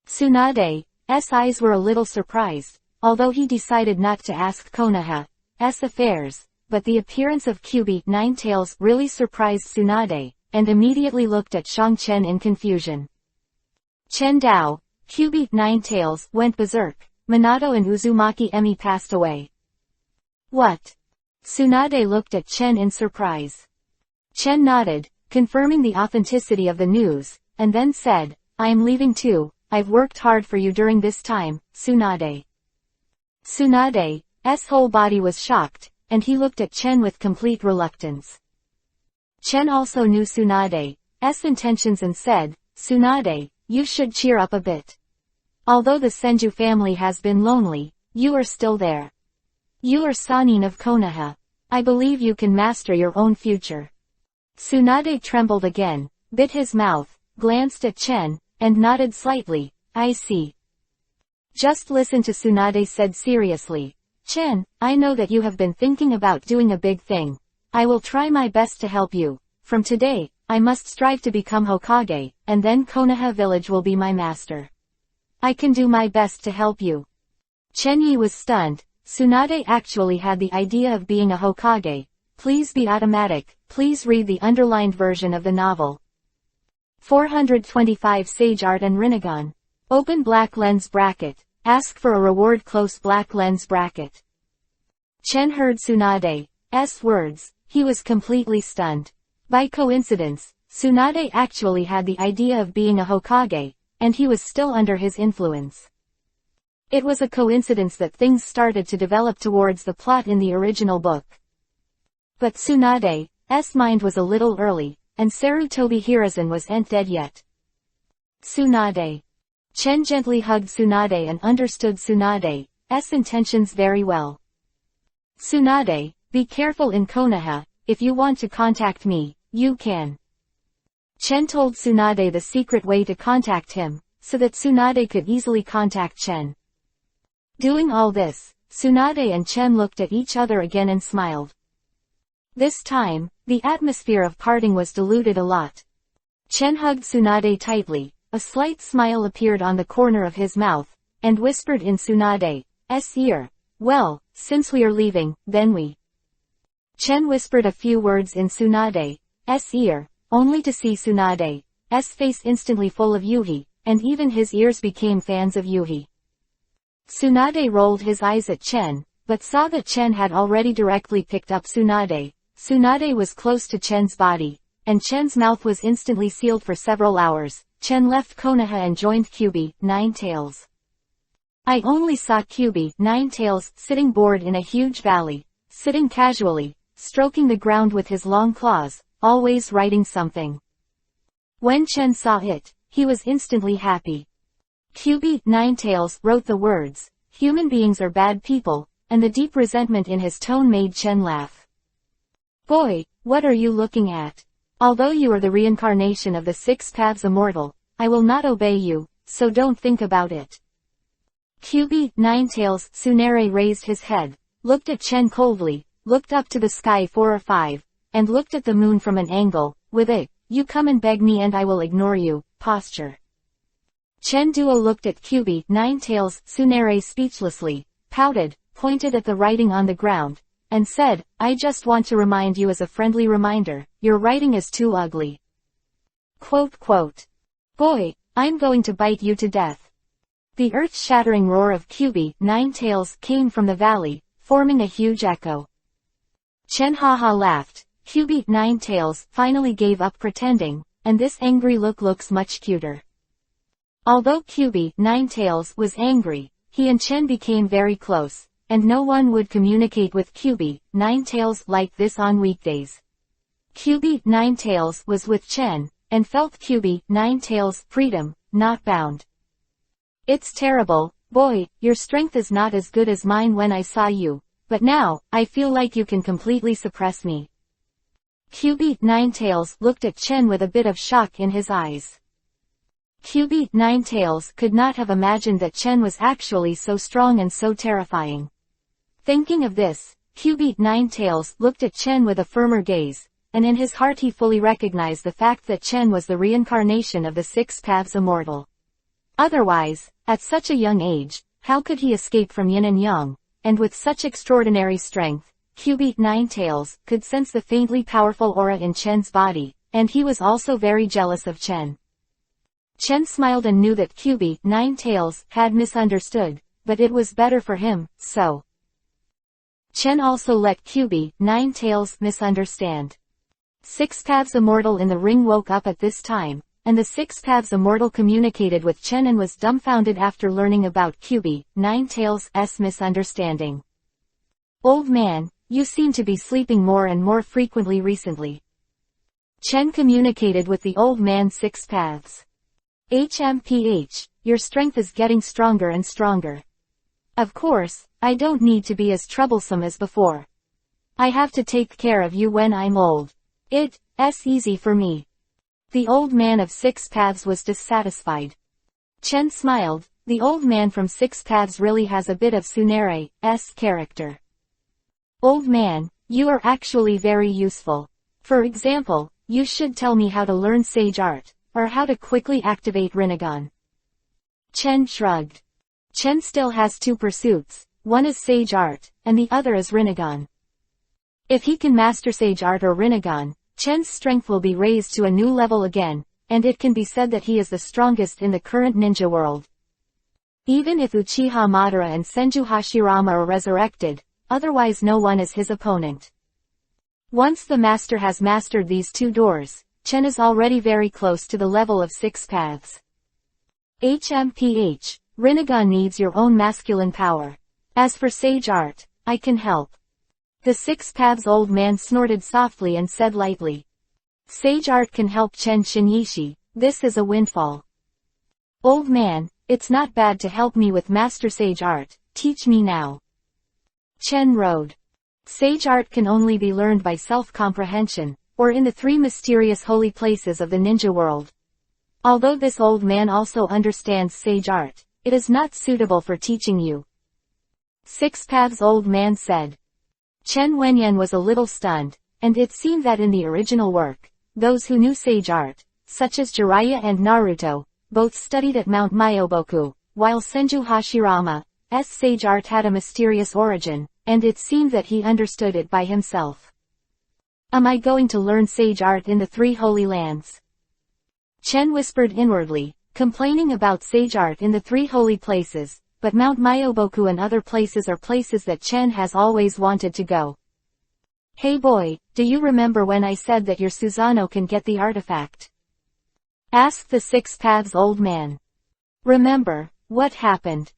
A: Tsunade's eyes were a little surprised, although he decided not to ask Konoha's affairs, but the appearance of Kyuubi, Nine-Tails really surprised Tsunade, and immediately looked at Shang-Chen in confusion. Chen Dao, Kyuubi, Nine-Tails, went berserk, Minato and Uzumaki Emi passed away. What? Tsunade looked at Chen in surprise. Chen nodded, confirming the authenticity of the news, and then said, I am leaving too, I've worked hard for you during this time, Tsunade. Tsunade's whole body was shocked, and he looked at Chen with complete reluctance. Chen also knew Tsunade's intentions and said, Tsunade, you should cheer up a bit. Although the Senju family has been lonely, you are still there. You are Sannin of Konoha. I believe you can master your own future. Tsunade trembled again, bit his mouth, glanced at Chen, and nodded slightly, I see. Just listen to Tsunade said seriously. Chen, I know that you have been thinking about doing a big thing. I will try my best to help you. From today, I must strive to become Hokage, and then Konoha village will be my master. I can do my best to help you. Chen Yi was stunned, Tsunade actually had the idea of being a Hokage. Please be automatic, please read the underlined version of the novel. 425 Sage Art and Rinnegan. Open black lens bracket. Ask for a reward close black lens bracket. Chen heard Tsunade's words. He was completely stunned. By coincidence, Tsunade actually had the idea of being a Hokage, and he was still under his influence. It was a coincidence that things started to develop towards the plot in the original book. But Tsunade's mind was a little early, and Sarutobi Hiruzen wasn't dead yet. Tsunade. Chen gently hugged Tsunade and understood Tsunade's intentions very well. Tsunade, be careful in Konoha. If you want to contact me, you can. Chen told Tsunade the secret way to contact him, so that Tsunade could easily contact Chen. Doing all this, Tsunade and Chen looked at each other again and smiled. This time, the atmosphere of parting was diluted a lot. Chen hugged Tsunade tightly, a slight smile appeared on the corner of his mouth, and whispered in Tsunade's ear, "Well, since we are leaving, then we." Chen whispered a few words in Tsunade's ear, only to see Tsunade's face instantly full of Yuhi, and even his ears became fans of Yuhi. Tsunade rolled his eyes at Chen, but saw that Chen had already directly picked up Tsunade. Tsunade was close to Chen's body, and Chen's mouth was instantly sealed for several hours. Chen left Konoha and joined Kyubi, Ninetails. I only saw Kyubi, Ninetails, sitting bored in a huge valley, sitting casually, stroking the ground with his long claws, always writing something. When Chen saw it, he was instantly happy. Kyubi, Ninetails, wrote the words, "Human beings are bad people," and the deep resentment in his tone made Chen laugh. "Boy, what are you looking at? Although you are the reincarnation of the Six Paths Immortal, I will not obey you, so don't think about it." Kyubi, Ninetails, Tsunade raised his head, looked at Chen coldly, looked up to the sky 4 or 5, and looked at the moon from an angle, with a, "You come and beg me and I will ignore you," posture. Chen Duo looked at Kyubi, Ninetails, Tsunade speechlessly, pouted, pointed at the writing on the ground, and said, "I just want to remind you as a friendly reminder, your writing is too ugly." Quote. "Boy, I'm going to bite you to death." The earth-shattering roar of Kyubi, Ninetails, came from the valley, forming a huge echo. Chen haha laughed. Kyubi, Ninetails, finally gave up pretending, and this angry look looks much cuter. Although Kyubi, Ninetails, was angry, he and Chen became very close, and no one would communicate with Kyubi, Ninetails, like this on weekdays. Kyubi, Ninetails, was with Chen, and felt Kyubi, Ninetails, freedom, not bound. "It's terrible, boy, your strength is not as good as mine when I saw you, but now, I feel like you can completely suppress me." Kyubi, Ninetails, looked at Chen with a bit of shock in his eyes. Kyubi, Ninetails, could not have imagined that Chen was actually so strong and so terrifying. Thinking of this, Kyubi, Ninetails, looked at Chen with a firmer gaze, and in his heart he fully recognized the fact that Chen was the reincarnation of the Six Paths Immortal. Otherwise, at such a young age, how could he escape from yin and yang? And with such extraordinary strength, Kyubi, Ninetails, could sense the faintly powerful aura in Chen's body, and he was also very jealous of Chen. Chen smiled and knew that Kyubi, Ninetails, had misunderstood, but it was better for him, so. Chen also let Kyubi, Ninetails, misunderstand. Six Paths Immortal in the ring woke up at this time, and the Six Paths Immortal communicated with Chen and was dumbfounded after learning about Kyubi, Ninetails' misunderstanding. "Old man, you seem to be sleeping more and more frequently recently." Chen communicated with the old man Six Paths. "HMPH, your strength is getting stronger and stronger. Of course, I don't need to be as troublesome as before. I have to take care of you when I'm old. It's easy for me." The old man of Six Paths was dissatisfied. Chen smiled. The old man from Six Paths really has a bit of Tsunade's character. "Old man, you are actually very useful. For example, you should tell me how to learn sage art, or how to quickly activate Rinnegan." Chen shrugged. Chen still has two pursuits, one is Sage Art, and the other is Rinnegan. If he can master Sage Art or Rinnegan, Chen's strength will be raised to a new level again, and it can be said that he is the strongest in the current ninja world. Even if Uchiha Madara and Senju Hashirama are resurrected, otherwise no one is his opponent. Once the master has mastered these two doors, Chen is already very close to the level of 6 paths. HMPH, Rinnegan needs your own masculine power. As for Sage Art, I can help. The 6 paths old man snorted softly and said lightly. Sage Art can help Chen Shinyishi, this is a windfall. Old man, it's not bad to help me with Master Sage Art, teach me now. Chen rode. Sage Art can only be learned by self-comprehension, or in the 3 mysterious holy places of the ninja world. Although this old man also understands Sage Art, it is not suitable for teaching you. 6 paths old man said. Chen Wenyan was a little stunned, and it seemed that in the original work, those who knew Sage Art, such as Jiraiya and Naruto, both studied at Mount Myoboku, while Senju Hashirama's Sage Art had a mysterious origin, and it seemed that he understood it by himself. Am I going to learn Sage Art in the 3 Holy Lands? Chen whispered inwardly, complaining about Sage Art in the 3 holy places, but Mount Myoboku and other places are places that Chen has always wanted to go. Hey boy, do you remember when I said that your Susanoo can get the artifact? Asked the 6 paths old man. Remember, what happened?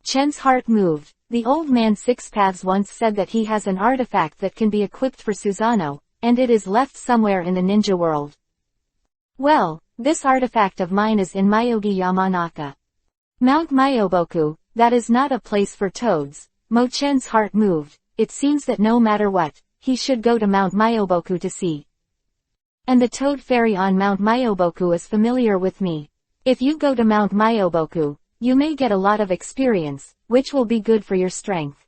A: Chen's heart moved. The old man 6 paths once said that he has an artifact that can be equipped for Susanoo, and it is left somewhere in the ninja world. Well, this artifact of mine is in Myogi Yamanaka. Mount Myoboku, that is not a place for toads. Mo Chen's heart moved. It seems that no matter what, he should go to Mount Myoboku to see. And the toad fairy on Mount Myoboku is familiar with me. If you go to Mount Myoboku, you may get a lot of experience, which will be good for your strength.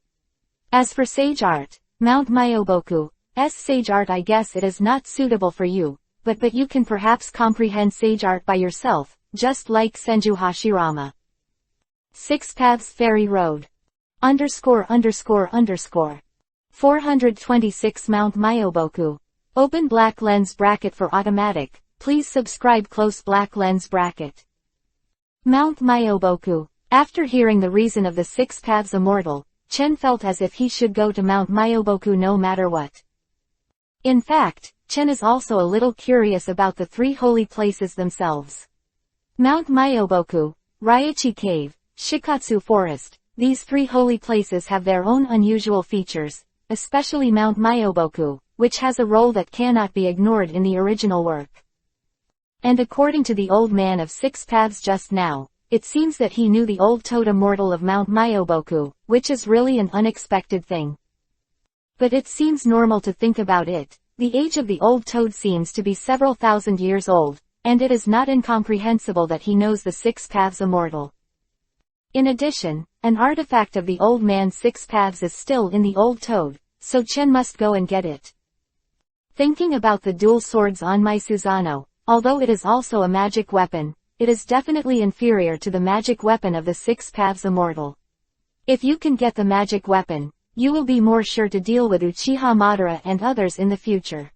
A: As for Sage Art, Mount Myoboku's Sage Art, I guess it is not suitable for you, but you can perhaps comprehend Sage Art by yourself, just like Senju Hashirama. 6 paths Fairy Road. ____. 426 Mount Myoboku. Open black lens bracket for automatic, please subscribe close black lens bracket. Mount Myoboku. After hearing the reason of the 6 paths immortal, Chen felt as if he should go to Mount Myoboku no matter what. In fact, Chen is also a little curious about the 3 holy places themselves. Mount Myoboku, Raichi Cave, Shikatsu Forest, these 3 holy places have their own unusual features, especially Mount Myoboku, which has a role that cannot be ignored in the original work. And according to the old man of 6 paths just now, it seems that he knew the old toad immortal of Mount Myoboku, which is really an unexpected thing. But it seems normal to think about it. The age of the old toad seems to be several thousand years old, and it is not incomprehensible that he knows the 6 paths immortal. In addition, an artifact of the old man's 6 paths is still in the old toad, so Chen must go and get it. Thinking about the dual swords on my Susanoo, although it is also a magic weapon, it is definitely inferior to the magic weapon of the 6 paths immortal. If you can get the magic weapon, you will be more sure to deal with Uchiha Madara and others in the future.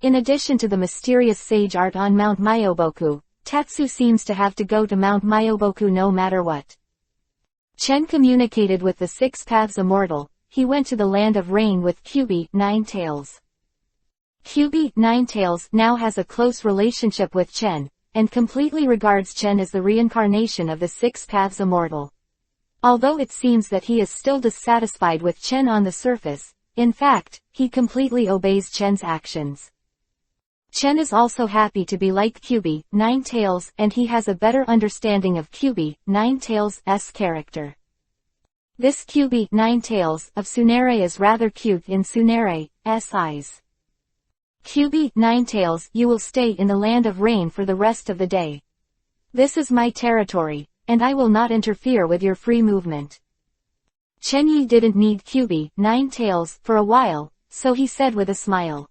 A: In addition to the mysterious Sage Art on Mount Myoboku, Tatsu seems to have to go to Mount Myoboku no matter what. Chen communicated with the 6 paths immortal. He went to the land of rain with Kyubi, Ninetails. Kyubi, Ninetails, now has a close relationship with Chen, and completely regards Chen as the reincarnation of the 6 paths immortal. Although it seems that he is still dissatisfied with Chen on the surface, in fact, he completely obeys Chen's actions. Chen is also happy to be like Kyubi, Ninetails, and he has a better understanding of Kyubi, Ninetails' character. This Kyubi, Ninetails, of Tsunere is rather cute in Tsunere's eyes. Kyubi, Ninetails, you will stay in the land of rain for the rest of the day. This is my territory, and I will not interfere with your free movement. Chen Yi didn't need Kyubi, Ninetails, for a while, so he said with a smile.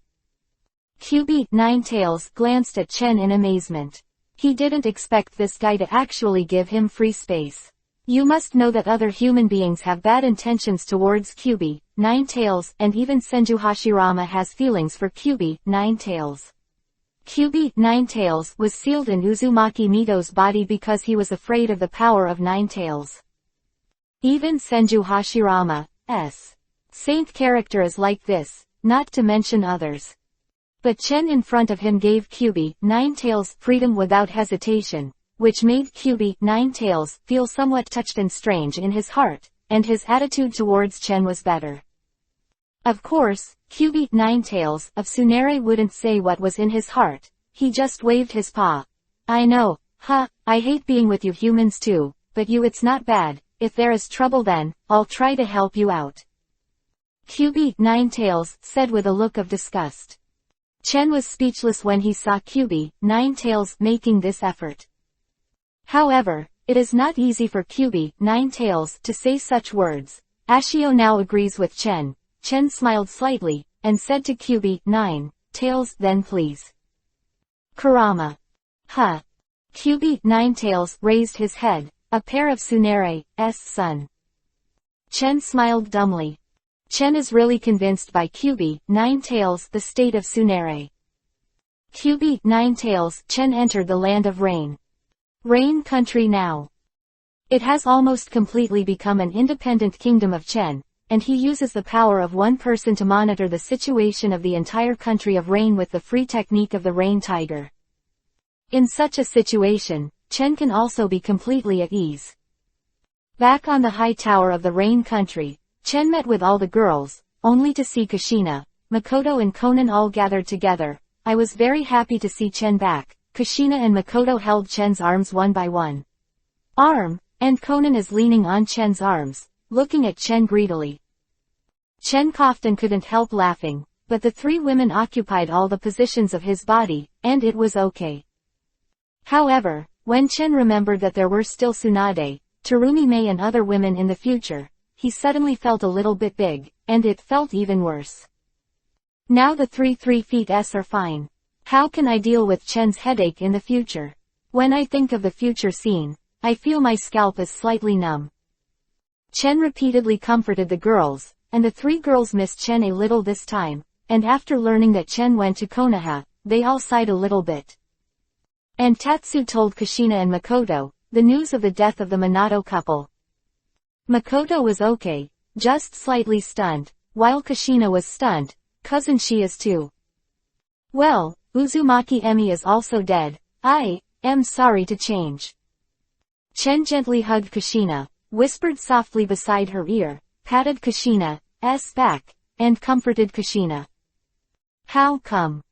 A: Kyubi, Ninetails, glanced at Chen in amazement. He didn't expect this guy to actually give him free space. You must know that other human beings have bad intentions towards Kyubi, Nine Tails, and even Senju Hashirama has feelings for Kyubi, Nine Tails. Kyubi, Nine Tails, was sealed in Uzumaki Mito's body because he was afraid of the power of Nine Tails. Even Senju Hashirama's saint character is like this, not to mention others. But Chen in front of him gave Kyubi, Nine Tails, freedom without hesitation, which made Kyubi, Nine Tails, feel somewhat touched and strange in his heart, and his attitude towards Chen was better. Of course, Kyubi, Nine Tails, of Tsunere wouldn't say what was in his heart, he just waved his paw. I know, I hate being with you humans too, but it's not bad, if there is trouble then, I'll try to help you out. Kyubi, Nine Tails, said with a look of disgust. Chen was speechless when he saw Kyubi, Nine Tails, making this effort. However, it is not easy for Kyubi, Nine Tails, to say such words. Ashio now agrees with Chen. Chen smiled slightly, and said to Kyubi, Nine Tails, then please. Kurama. Kyubi, Nine Tails, raised his head, a pair of Tsunere's son. Chen smiled dumbly. Chen is really convinced by Kyubi, Nine Tails, the state of Tsunere. Kyubi, Nine Tails, Chen entered the land of rain. Rain country now. It has almost completely become an independent kingdom of Chen, and he uses the power of one person to monitor the situation of the entire country of rain with the free technique of the rain tiger. In such a situation, Chen can also be completely at ease. Back on the high tower of the rain country, Chen met with all the girls, only to see Kushina, Makoto and Konan all gathered together. I was very happy to see Chen back. Kushina and Makoto held Chen's arms one by one. And Konan is leaning on Chen's arms, looking at Chen greedily. Chen coughed and couldn't help laughing, but the three women occupied all the positions of his body, and it was okay. However, when Chen remembered that there were still Tsunade, Terumi Mei and other women in the future, he suddenly felt a little bit big, and it felt even worse. Now the 3 feet are fine. How can I deal with Chen's headache in the future? When I think of the future scene, I feel my scalp is slightly numb. Chen repeatedly comforted the girls, and the 3 girls missed Chen a little this time, and after learning that Chen went to Konoha, they all sighed a little bit. And Tatsu told Kushina and Makoto the news of the death of the Minato couple. Makoto was okay, just slightly stunned, while Kushina was stunned, cousin she is too. Well, Uzumaki Emi is also dead. I am sorry to change. Chen gently hugged Kushina, whispered softly beside her ear, patted Kushina's back, and comforted Kushina. How come?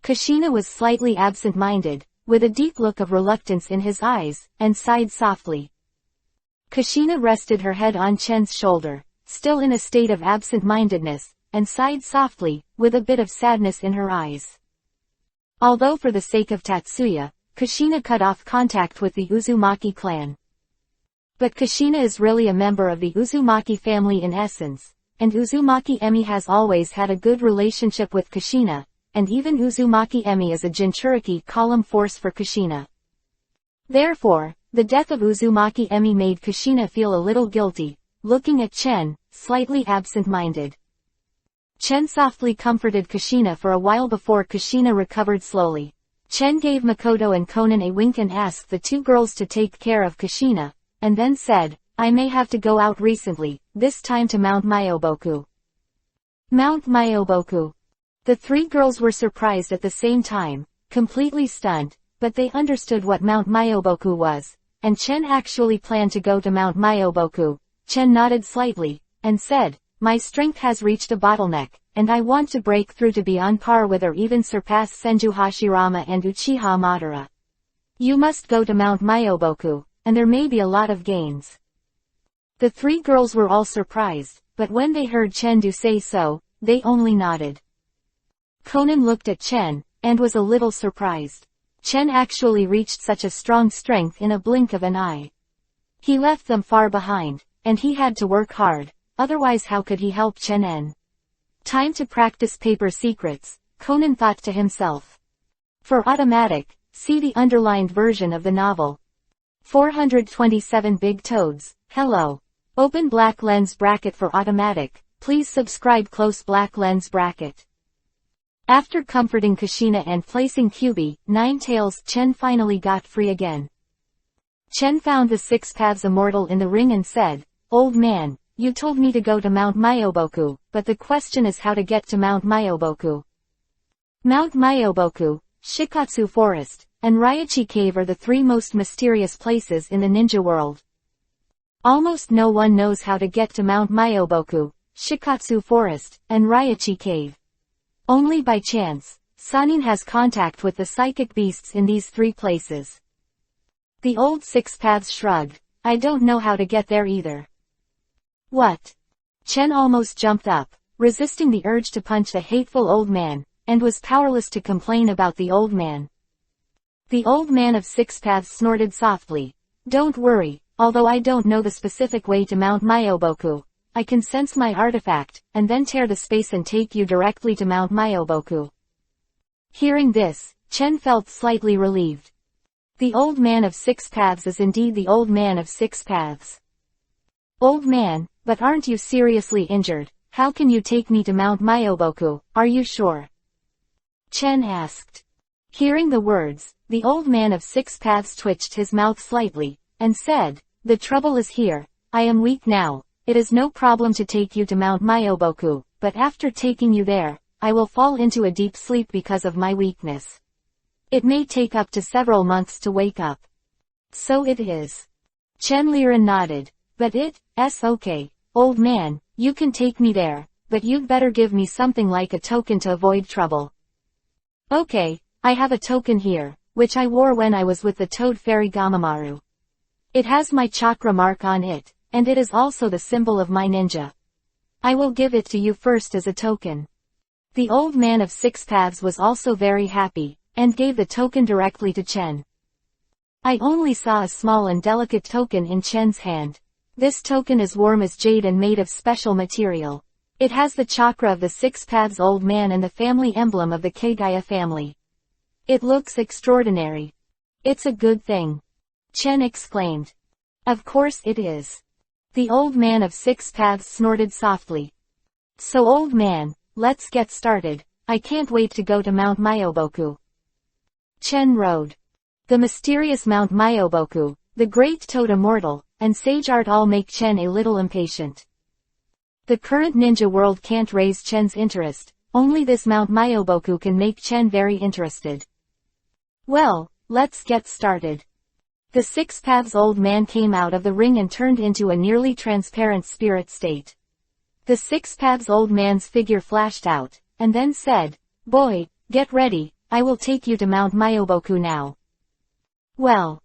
A: Kushina was slightly absent-minded, with a deep look of reluctance in his eyes, and sighed softly. Kushina rested her head on Chen's shoulder, still in a state of absent-mindedness, and sighed softly, with a bit of sadness in her eyes. Although for the sake of Tatsuya, Kushina cut off contact with the Uzumaki clan. But Kushina is really a member of the Uzumaki family in essence, and Uzumaki Emi has always had a good relationship with Kushina, and even Uzumaki Emi is a Jinchuriki column force for Kushina. Therefore, the death of Uzumaki Emi made Kushina feel a little guilty, looking at Chen, slightly absent-minded. Chen softly comforted Kushina for a while before Kushina recovered slowly. Chen gave Makoto and Konan a wink and asked the 2 girls to take care of Kushina, and then said, I may have to go out recently, this time to Mount Myoboku. Mount Myoboku. The 3 girls were surprised at the same time, completely stunned, but they understood what Mount Myoboku was, and Chen actually planned to go to Mount Myoboku. Chen nodded slightly, and said, my strength has reached a bottleneck, and I want to break through to be on par with or even surpass Senju Hashirama and Uchiha Madara. You must go to Mount Myoboku, and there may be a lot of gains. The 3 girls were all surprised, but when they heard Chen do say so, they only nodded. Konan looked at Chen, and was a little surprised. Chen actually reached such a strong strength in a blink of an eye. He left them far behind, and he had to work hard. Otherwise how could he help Chen En? Time to practice paper secrets, Konan thought to himself. For automatic, see the underlined version of the novel. 427 Big Toads, Hello. Open black lens bracket for automatic. Please subscribe close black lens bracket. After comforting Kushina and placing QB, Ninetales, Chen finally got free again. Chen found the Six Paths Immortal in the ring and said, "Old man, you told me to go to Mount Myoboku, but the question is how to get to Mount Myoboku." Mount Myoboku, Shikatsu Forest, and Ryachi Cave are the three most mysterious places in the ninja world. Almost no one knows how to get to Mount Myoboku, Shikatsu Forest, and Ryachi Cave. Only by chance, Sanin has contact with the psychic beasts in these three places. The old Six Paths shrugged. "I don't know how to get there either." "What?" Chen almost jumped up, resisting the urge to punch the hateful old man, and was powerless to complain about the old man. The old man of Six Paths snorted softly. "Don't worry, although I don't know the specific way to Mount Myoboku, I can sense my artifact, and then tear the space and take you directly to Mount Myoboku." Hearing this, Chen felt slightly relieved. The old man of Six Paths is indeed the old man of Six Paths. "Old man, but aren't you seriously injured? How can you take me to Mount Myoboku, are you sure?" Chen asked. Hearing the words, the old man of Six Paths twitched his mouth slightly, and said, "The trouble is here, I am weak now. It is no problem to take you to Mount Myoboku, but after taking you there, I will fall into a deep sleep because of my weakness. It may take up to several months to wake up." "So it is." Chen Liren nodded. "But it's okay, old man, you can take me there, but you'd better give me something like a token to avoid trouble." "Okay, I have a token here, which I wore when I was with the Toad Fairy Gamamaru. It has my chakra mark on it, and it is also the symbol of my ninja. I will give it to you first as a token." The old man of Six Paths was also very happy, and gave the token directly to Chen. I only saw a small and delicate token in Chen's hand. This token is warm as jade and made of special material. It has the chakra of the Six Paths old man and the family emblem of the Kagaya family. It looks extraordinary. "It's a good thing," Chen exclaimed. "Of course it is." The old man of Six Paths snorted softly. "So old man, let's get started. I can't wait to go to Mount Myoboku." Chen rode. The mysterious Mount Myoboku, the great Toad Immortal, and Sage Art all make Chen a little impatient. The current ninja world can't raise Chen's interest, only this Mount Myoboku can make Chen very interested. "Well, let's get started." The Six Paths old man came out of the ring and turned into a nearly transparent spirit state. The Six Paths old man's figure flashed out, and then said, "Boy, get ready, I will take you to Mount Myoboku now." Well.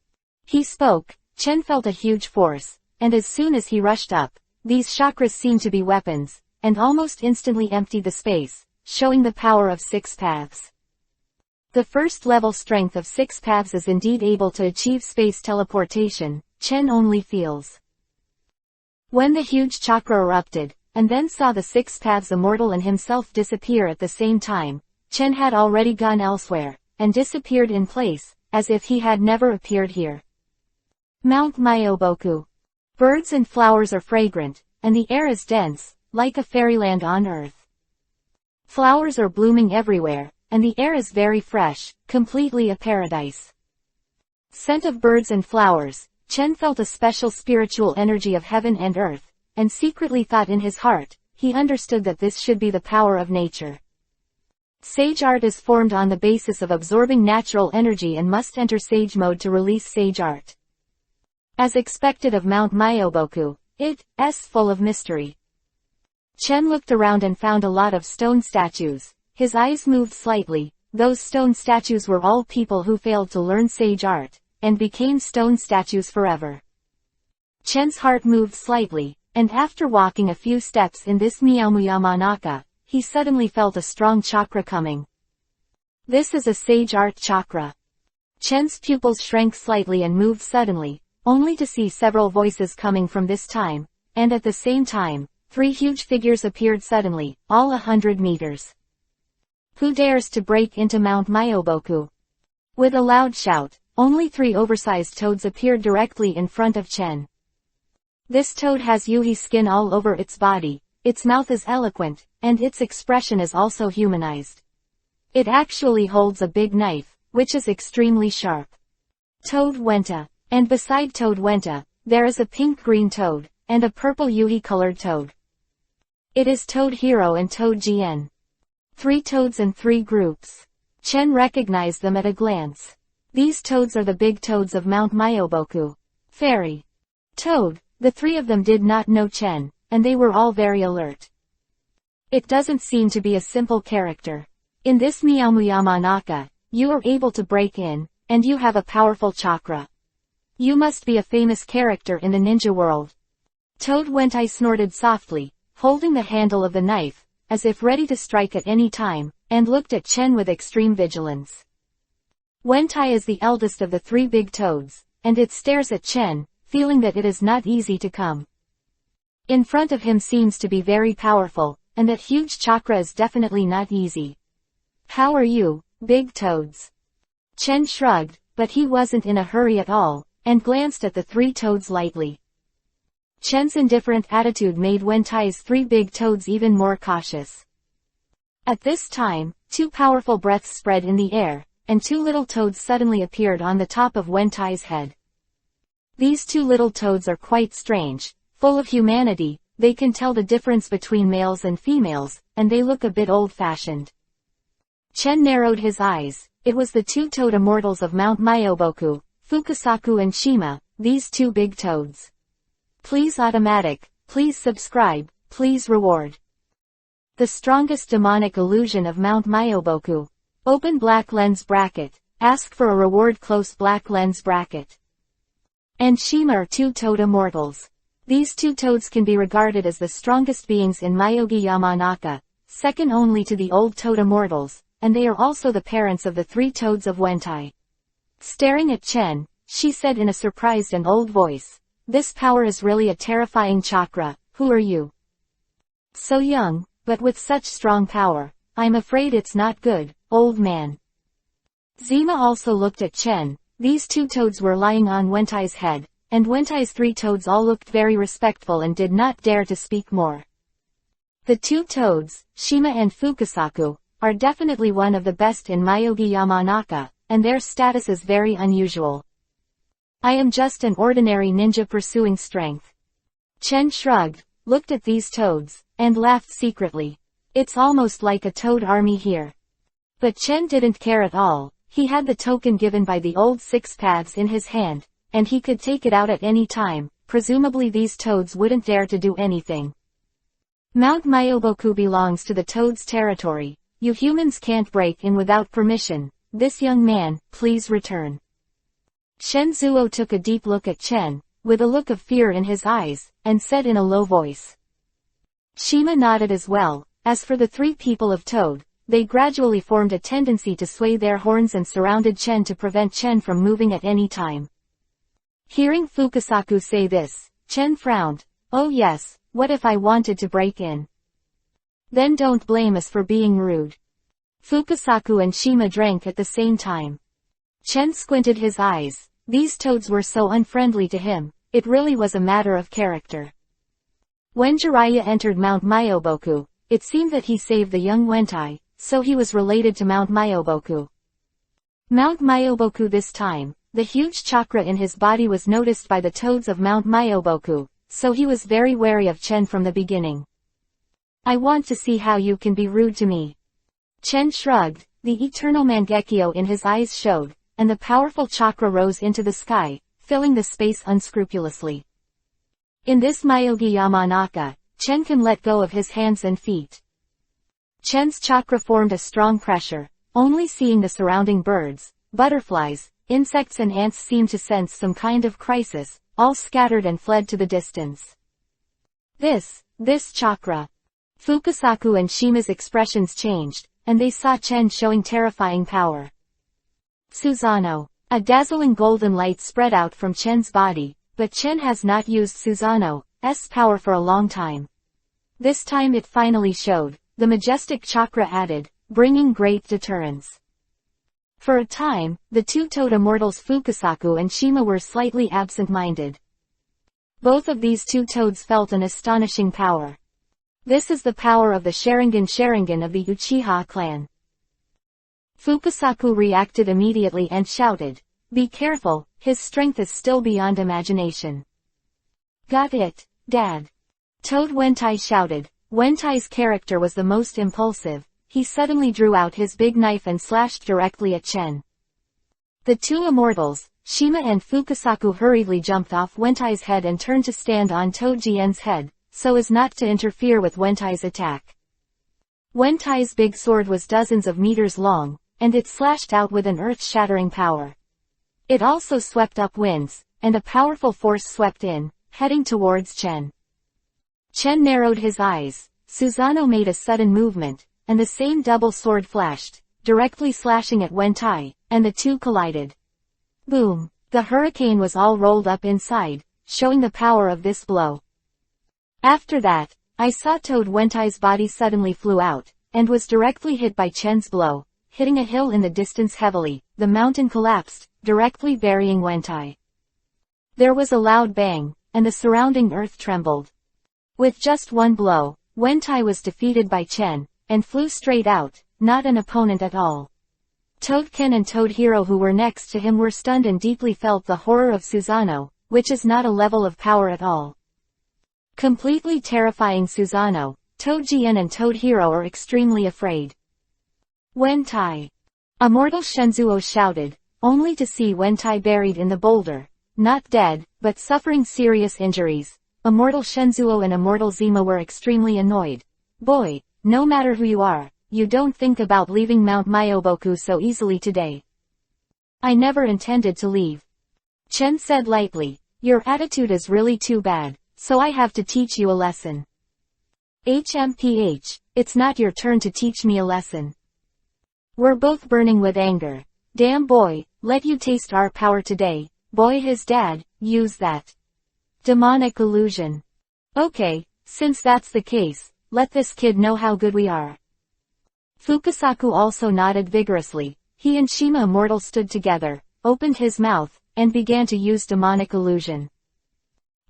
A: He spoke, Chen felt a huge force, and as soon as he rushed up, these chakras seemed to be weapons, and almost instantly emptied the space, showing the power of Six Paths. The first level strength of Six Paths is indeed able to achieve space teleportation, Chen only feels. When the huge chakra erupted, and then saw the Six Paths Immortal and himself disappear at the same time, Chen had already gone elsewhere, and disappeared in place, as if he had never appeared here. Mount Myoboku. Birds and flowers are fragrant, and the air is dense, like a fairyland on earth. Flowers are blooming everywhere, and the air is very fresh, completely a paradise. Scent of birds and flowers, Chen felt a special spiritual energy of heaven and earth, and secretly thought in his heart, he understood that this should be the power of nature. Sage Art is formed on the basis of absorbing natural energy and must enter Sage mode to release Sage Art. As expected of Mount Myoboku, it's full of mystery. Chen looked around and found a lot of stone statues. His eyes moved slightly. Those stone statues were all people who failed to learn Sage Art, and became stone statues forever. Chen's heart moved slightly, and after walking a few steps in this Miyamuyamanaka, he suddenly felt a strong chakra coming. This is a Sage Art chakra. Chen's pupils shrank slightly and moved suddenly, only to see several voices coming from this time, and at the same time, 3 huge figures appeared suddenly, all 100 meters. Who dares to break into Mount Myoboku? With a loud shout, only 3 oversized toads appeared directly in front of Chen. This toad has Yui skin all over its body, its mouth is eloquent, and its expression is also humanized. It actually holds a big knife, which is extremely sharp. Toad Wenta. And beside Toad Wenta, there is a pink-green toad, and a purple Yui-colored toad. It is Toad Hero and Toad Gien. 3 toads and 3 groups. Chen recognized them at a glance. These toads are the big toads of Mount Myoboku. Fairy. Toad. The 3 of them did not know Chen, and they were all very alert. It doesn't seem to be a simple character. In this Miyamuyamanaka, you are able to break in, and you have a powerful chakra. You must be a famous character in the ninja world. Toad Wentai snorted softly, holding the handle of the knife, as if ready to strike at any time, and looked at Chen with extreme vigilance. Wentai is the eldest of the 3 big toads, and it stares at Chen, feeling that it is not easy to come. In front of him seems to be very powerful, and that huge chakra is definitely not easy. How are you, big toads? Chen shrugged, but he wasn't in a hurry at all, and glanced at the 3 toads lightly. Chen's indifferent attitude made Wentai's 3 big toads even more cautious. At this time, 2 powerful breaths spread in the air, and 2 little toads suddenly appeared on the top of Wentai's head. These 2 little toads are quite strange, full of humanity, they can tell the difference between males and females, and they look a bit old-fashioned. Chen narrowed his eyes. It was the 2 toad immortals of Mount Myoboku, Fukasaku and Shima, these 2 big toads. Please automatic, please subscribe, please reward. The strongest demonic illusion of Mount Myoboku. Open black lens bracket, ask for a reward close black lens bracket. And Shima are 2 toad immortals. These 2 toads can be regarded as the strongest beings in Myogi Yamanaka, second only to the old toad immortals, and they are also the parents of the 3 toads of Wentai. Staring at Chen, she said in a surprised and old voice, "This power is really a terrifying chakra, who are you? So young, but with such strong power, I'm afraid it's not good, old man." Zima also looked at Chen. These 2 toads were lying on Wentai's head, and Wentai's 3 toads all looked very respectful and did not dare to speak more. The 2 toads, Shima and Fukasaku, are definitely one of the best in Myogi Yamanaka, and their status is very unusual. I am just an ordinary ninja pursuing strength. Chen shrugged, looked at these toads, and laughed secretly. It's almost like a toad army here. But Chen didn't care at all. He had the token given by the old 6 paths in his hand, and he could take it out at any time. Presumably these toads wouldn't dare to do anything. Mount Myoboku belongs to the toads' territory. You humans can't break in without permission. This young man, please return. Shen Zuo took a deep look at Chen, with a look of fear in his eyes, and said in a low voice. Shima nodded as well. As for the 3 people of Toad, they gradually formed a tendency to sway their horns and surrounded Chen to prevent Chen from moving at any time. Hearing Fukasaku say this, Chen frowned. Oh yes, what if I wanted to break in? Then don't blame us for being rude. Fukasaku and Shima drank at the same time. Chen squinted his eyes. These toads were so unfriendly to him, it really was a matter of character. When Jiraiya entered Mount Myoboku, it seemed that he saved the young Wentai, so he was related to Mount Myoboku. Mount Myoboku this time, the huge chakra in his body was noticed by the toads of Mount Myoboku, so he was very wary of Chen from the beginning. I want to see how you can be rude to me. Chen shrugged, the eternal Mangekyo in his eyes showed, and the powerful chakra rose into the sky, filling the space unscrupulously. In this Myogi Yamanaka, Chen can let go of his hands and feet. Chen's chakra formed a strong pressure. Only seeing the surrounding birds, butterflies, insects and ants seemed to sense some kind of crisis, all scattered and fled to the distance. This chakra. Fukasaku and Shima's expressions changed, and they saw Chen showing terrifying power. Susano. A dazzling golden light spread out from Chen's body, but Chen has not used Susano's power for a long time. This time it finally showed. The majestic chakra added, bringing great deterrence. For a time, the 2 toad immortals Fukasaku and Shima were slightly absent-minded. Both of these two toads felt an astonishing power. This is the power of the Sharingan of the Uchiha clan. Fukasaku reacted immediately and shouted, "Be careful, his strength is still beyond imagination." "Got it, Dad." Toad Wentai shouted. Wentai's character was the most impulsive. He suddenly drew out his big knife and slashed directly at Chen. The two immortals, Shima and Fukasaku, hurriedly jumped off Wentai's head and turned to stand on Toad Jien's head, so as not to interfere with Wentai's attack. Wentai's big sword was dozens of meters long, and it slashed out with an earth-shattering power. It also swept up winds, and a powerful force swept in, heading towards Chen. Chen narrowed his eyes. Susanoo made a sudden movement, and the same double sword flashed, directly slashing at Wentai, and the two collided. Boom! The hurricane was all rolled up inside, showing the power of this blow. After that, I saw Toad Wentai's body suddenly flew out, and was directly hit by Chen's blow, hitting a hill in the distance heavily. The mountain collapsed, directly burying Wentai. There was a loud bang, and the surrounding earth trembled. With just one blow, Wentai was defeated by Chen, and flew straight out, not an opponent at all. Toad Ken and Toad Hero, who were next to him, were stunned and deeply felt the horror of Susanoo, which is not a level of power at all. Completely terrifying Susanoo, Toad Jien and Toad Hero are extremely afraid. Wentai! Immortal Shenzuo shouted, only to see Wentai buried in the boulder, not dead, but suffering serious injuries. Immortal Shenzuo and Immortal Zima were extremely annoyed. Boy, no matter who you are, you don't think about leaving Mount Myoboku so easily today. I never intended to leave. Chen said lightly, your attitude is really too bad, so I have to teach you a lesson. HMPH, it's not your turn to teach me a lesson. We're both burning with anger. Damn boy, let you taste our power today. Boy, his dad, use that. Demonic illusion. Okay, since that's the case, let this kid know how good we are. Fukasaku also nodded vigorously. He and Shima Immortal stood together, opened his mouth, and began to use demonic illusion.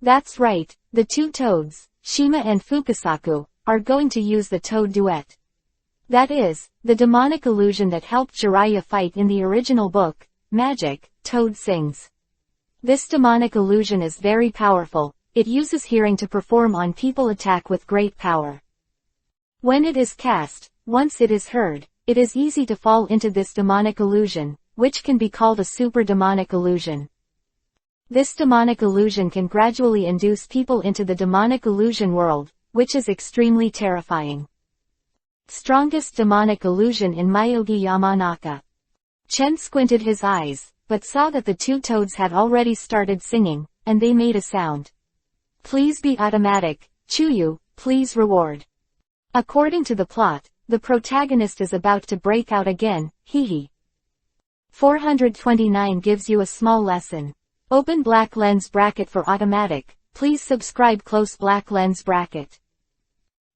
A: That's right, the two toads, Shima and Fukasaku, are going to use the toad duet. That is, the demonic illusion that helped Jiraiya fight in the original book, Magic, Toad Sings. This demonic illusion is very powerful. It uses hearing to perform on people attack with great power. When it is cast, once it is heard, it is easy to fall into this demonic illusion, which can be called a super demonic illusion. This demonic illusion can gradually induce people into the demonic illusion world, which is extremely terrifying. Strongest demonic illusion in Myogi Yamanaka. Chen squinted his eyes, but saw that the two toads had already started singing, and they made a sound. Please be automatic, Chuyu, please reward. According to the plot, the protagonist is about to break out again, hehe. 429 gives you a small lesson. Open black lens bracket for automatic, please subscribe close black lens bracket.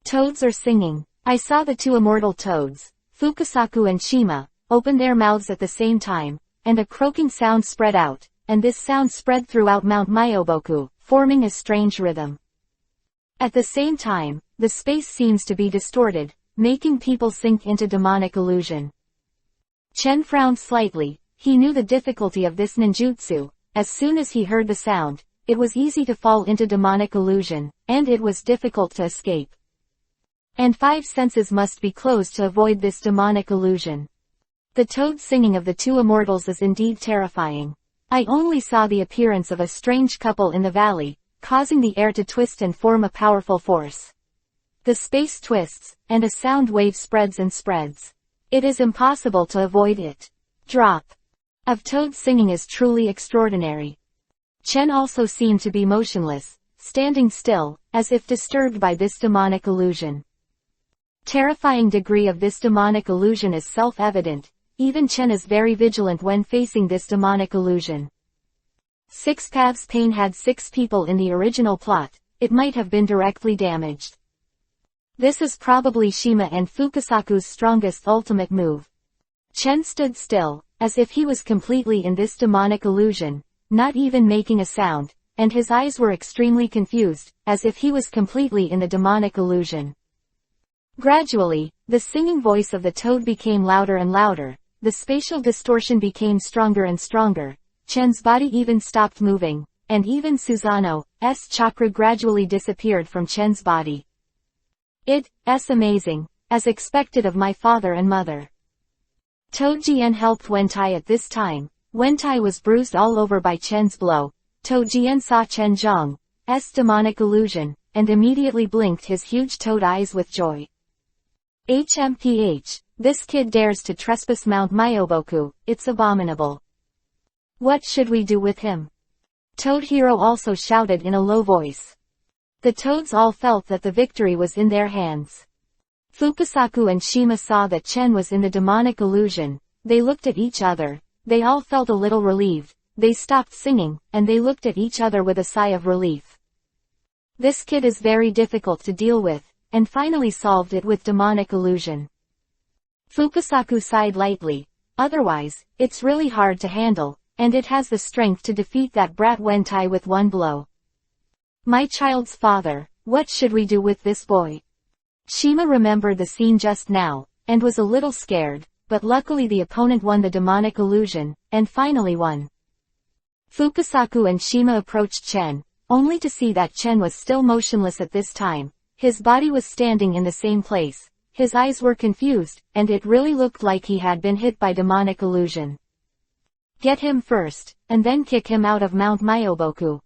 A: Toads are singing. I saw the two immortal toads, Fukasaku and Shima, open their mouths at the same time, and a croaking sound spread out, and this sound spread throughout Mount Myoboku, forming a strange rhythm. At the same time, the space seems to be distorted, making people sink into demonic illusion. Chen frowned slightly. He knew the difficulty of this ninjutsu. As soon as he heard the sound, it was easy to fall into demonic illusion, and it was difficult to escape. And 5 senses must be closed to avoid this demonic illusion. The toad singing of the two immortals is indeed terrifying. I only saw the appearance of a strange couple in the valley, causing the air to twist and form a powerful force. The space twists, and a sound wave spreads and spreads. It is impossible to avoid it. Drop of toad singing is truly extraordinary. Chen also seemed to be motionless, standing still, as if disturbed by this demonic illusion. Terrifying degree of this demonic illusion is self-evident. Even Chen is very vigilant when facing this demonic illusion. 6 Paths Pain had 6 people in the original plot. It might have been directly damaged. This is probably Shima and Fukasaku's strongest ultimate move. Chen stood still, as if he was completely in this demonic illusion, not even making a sound, and his eyes were extremely confused, as if he was completely in the demonic illusion. Gradually, the singing voice of the toad became louder and louder, the spatial distortion became stronger and stronger, Chen's body even stopped moving, and even Susanoo's chakra gradually disappeared from Chen's body. It's amazing, as expected of my father and mother. Toad Jian helped Wentai at this time. Wentai was bruised all over by Chen's blow. Toad Jian saw Chen Zhang's demonic illusion, and immediately blinked his huge toad eyes with joy. HMPH, this kid dares to trespass Mount Myoboku, it's abominable. What should we do with him? Toad Hero also shouted in a low voice. The toads all felt that the victory was in their hands. Fukasaku and Shima saw that Chen was in the demonic illusion. They looked at each other. They all felt a little relieved. They stopped singing, and they looked at each other with a sigh of relief. This kid is very difficult to deal with, and finally solved it with demonic illusion. Fukasaku sighed lightly. Otherwise, it's really hard to handle, and it has the strength to defeat that brat Wentai with one blow. My child's father, what should we do with this boy? Shima remembered the scene just now, and was a little scared, but luckily the opponent won the demonic illusion, and finally won. Fukasaku and Shima approached Chen, only to see that Chen was still motionless at this time. His body was standing in the same place, his eyes were confused, and it really looked like he had been hit by demonic illusion. Get him first, and then kick him out of Mount Myoboku.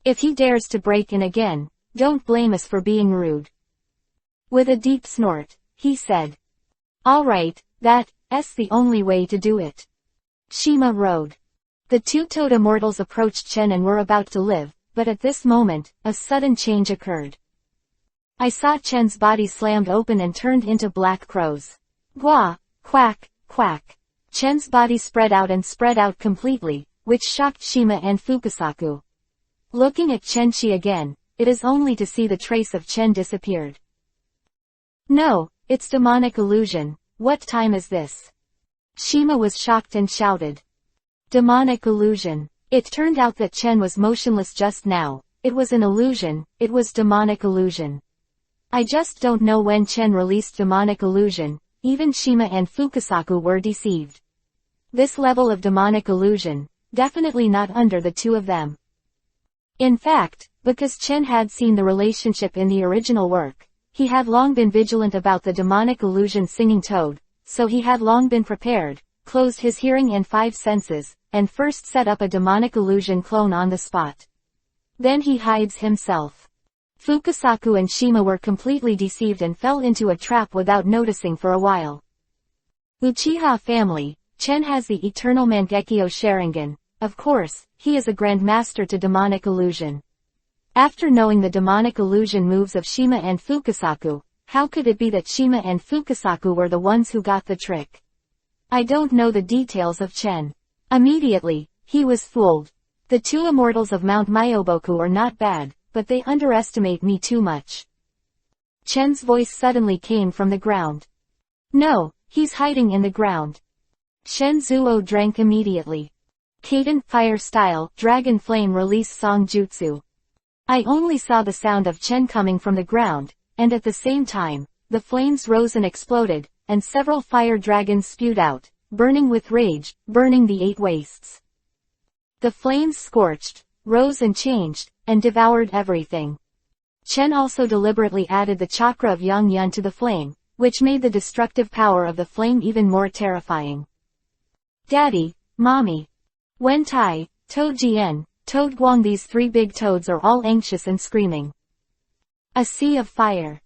A: If he dares to break in again, don't blame us for being rude. With a deep snort, he said. All right, that's the only way to do it. Shima rode. The two toad immortals approached Chen and were about to live, but at this moment, a sudden change occurred. I saw Chen's body slammed open and turned into black crows. Gwa, quack, quack. Chen's body spread out completely, which shocked Shima and Fukasaku. Looking at Chenchi again, it is only to see the trace of Chen disappeared. No, it's demonic illusion. What time is this? Shima was shocked and shouted. Demonic illusion. It turned out that Chen was motionless just now. It was an illusion, it was demonic illusion. I just don't know when Chen released demonic illusion. Even Shima and Fukasaku were deceived. This level of demonic illusion, definitely not under the two of them. In fact, because Chen had seen the relationship in the original work, he had long been vigilant about the demonic illusion singing toad, so he had long been prepared, closed his hearing and 5 senses, and first set up a demonic illusion clone on the spot. Then he hides himself. Fukasaku and Shima were completely deceived and fell into a trap without noticing for a while. Uchiha family, Chen has the eternal Mangekyo Sharingan. Of course, he is a grandmaster to demonic illusion. After knowing the demonic illusion moves of Shima and Fukasaku, how could it be that Shima and Fukasaku were the ones who got the trick? I don't know the details of Chen. Immediately, he was fooled. The two immortals of Mount Myoboku are not bad, but they underestimate me too much. Chen's voice suddenly came from the ground. No, he's hiding in the ground. Shen Zuo drank immediately. Kaden, fire style, dragon flame release song jutsu. I only saw the sound of Chen coming from the ground, and at the same time, the flames rose and exploded, and several fire dragons spewed out, burning with rage, burning the 8 wastes. The flames scorched, rose and changed, and devoured everything. Chen also deliberately added the chakra of Yang Yun to the flame, which made the destructive power of the flame even more terrifying. Daddy, Mommy, Wentai, Toad Jian, Toad Guang, these 3 big toads are all anxious and screaming. A sea of fire.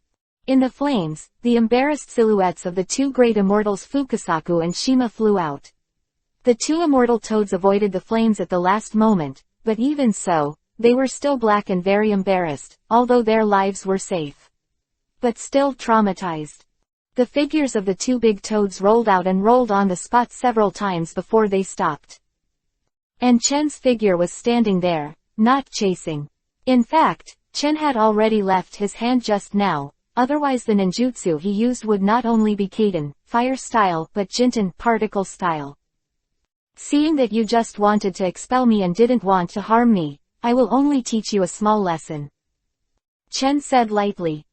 A: In the flames, the embarrassed silhouettes of the 2 great immortals Fukasaku and Shima flew out. The 2 immortal toads avoided the flames at the last moment, but even so, they were still black and very embarrassed, although their lives were safe. But still traumatized. The figures of the 2 big toads rolled out and rolled on the spot several times before they stopped. And Chen's figure was standing there, not chasing. In fact, Chen had already left his hand just now, otherwise the ninjutsu he used would not only be Kaden, fire style, but Jinten, particle style. Seeing that you just wanted to expel me and didn't want to harm me, I will only teach you a small lesson. Chen said lightly.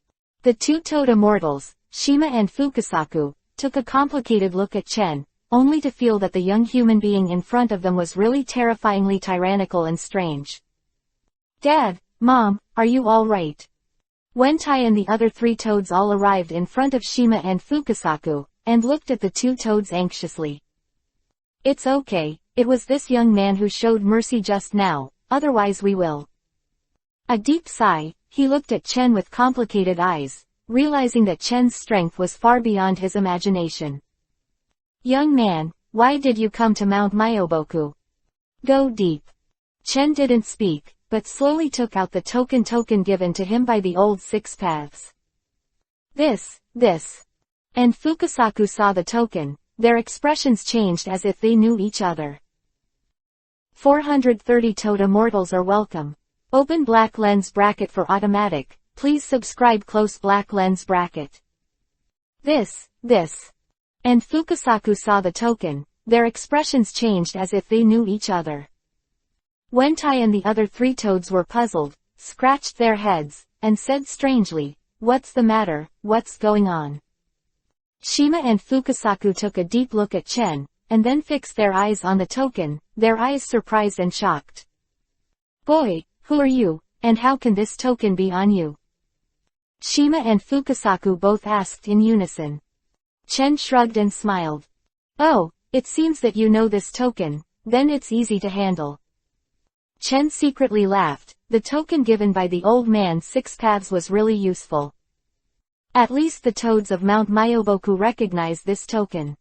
A: The two-toed immortals, Shima and Fukasaku, took a complicated look at Chen, only to feel that the young human being in front of them was really terrifyingly tyrannical and strange. Dad, Mom, are you all right? Wentai and the other three toads all arrived in front of Shima and Fukasaku, and looked at the two toads anxiously. It's okay, it was this young man who showed mercy just now, otherwise we will. A deep sigh, he looked at Chen with complicated eyes, realizing that Chen's strength was far beyond his imagination. Young man, why did you come to Mount Myoboku? Go deep. Chen didn't speak, but slowly took out the token given to him by the old six paths. This. And Fukasaku saw the token, their expressions changed as if they knew each other. 430 toad immortals are welcome. Open black lens bracket for automatic, please subscribe close black lens bracket. This. And Fukasaku saw the token, their expressions changed as if they knew each other. Wentai and the other three toads were puzzled, scratched their heads, and said strangely, what's the matter, what's going on? Shima and Fukasaku took a deep look at Chen, and then fixed their eyes on the token, their eyes surprised and shocked. Boy, who are you, and how can this token be on you? Shima and Fukasaku both asked in unison. Chen shrugged and smiled. Oh, it seems that you know this token, then it's easy to handle. Chen secretly laughed, the token given by the old man six paths was really useful. At least the toads of Mount Myoboku recognized this token.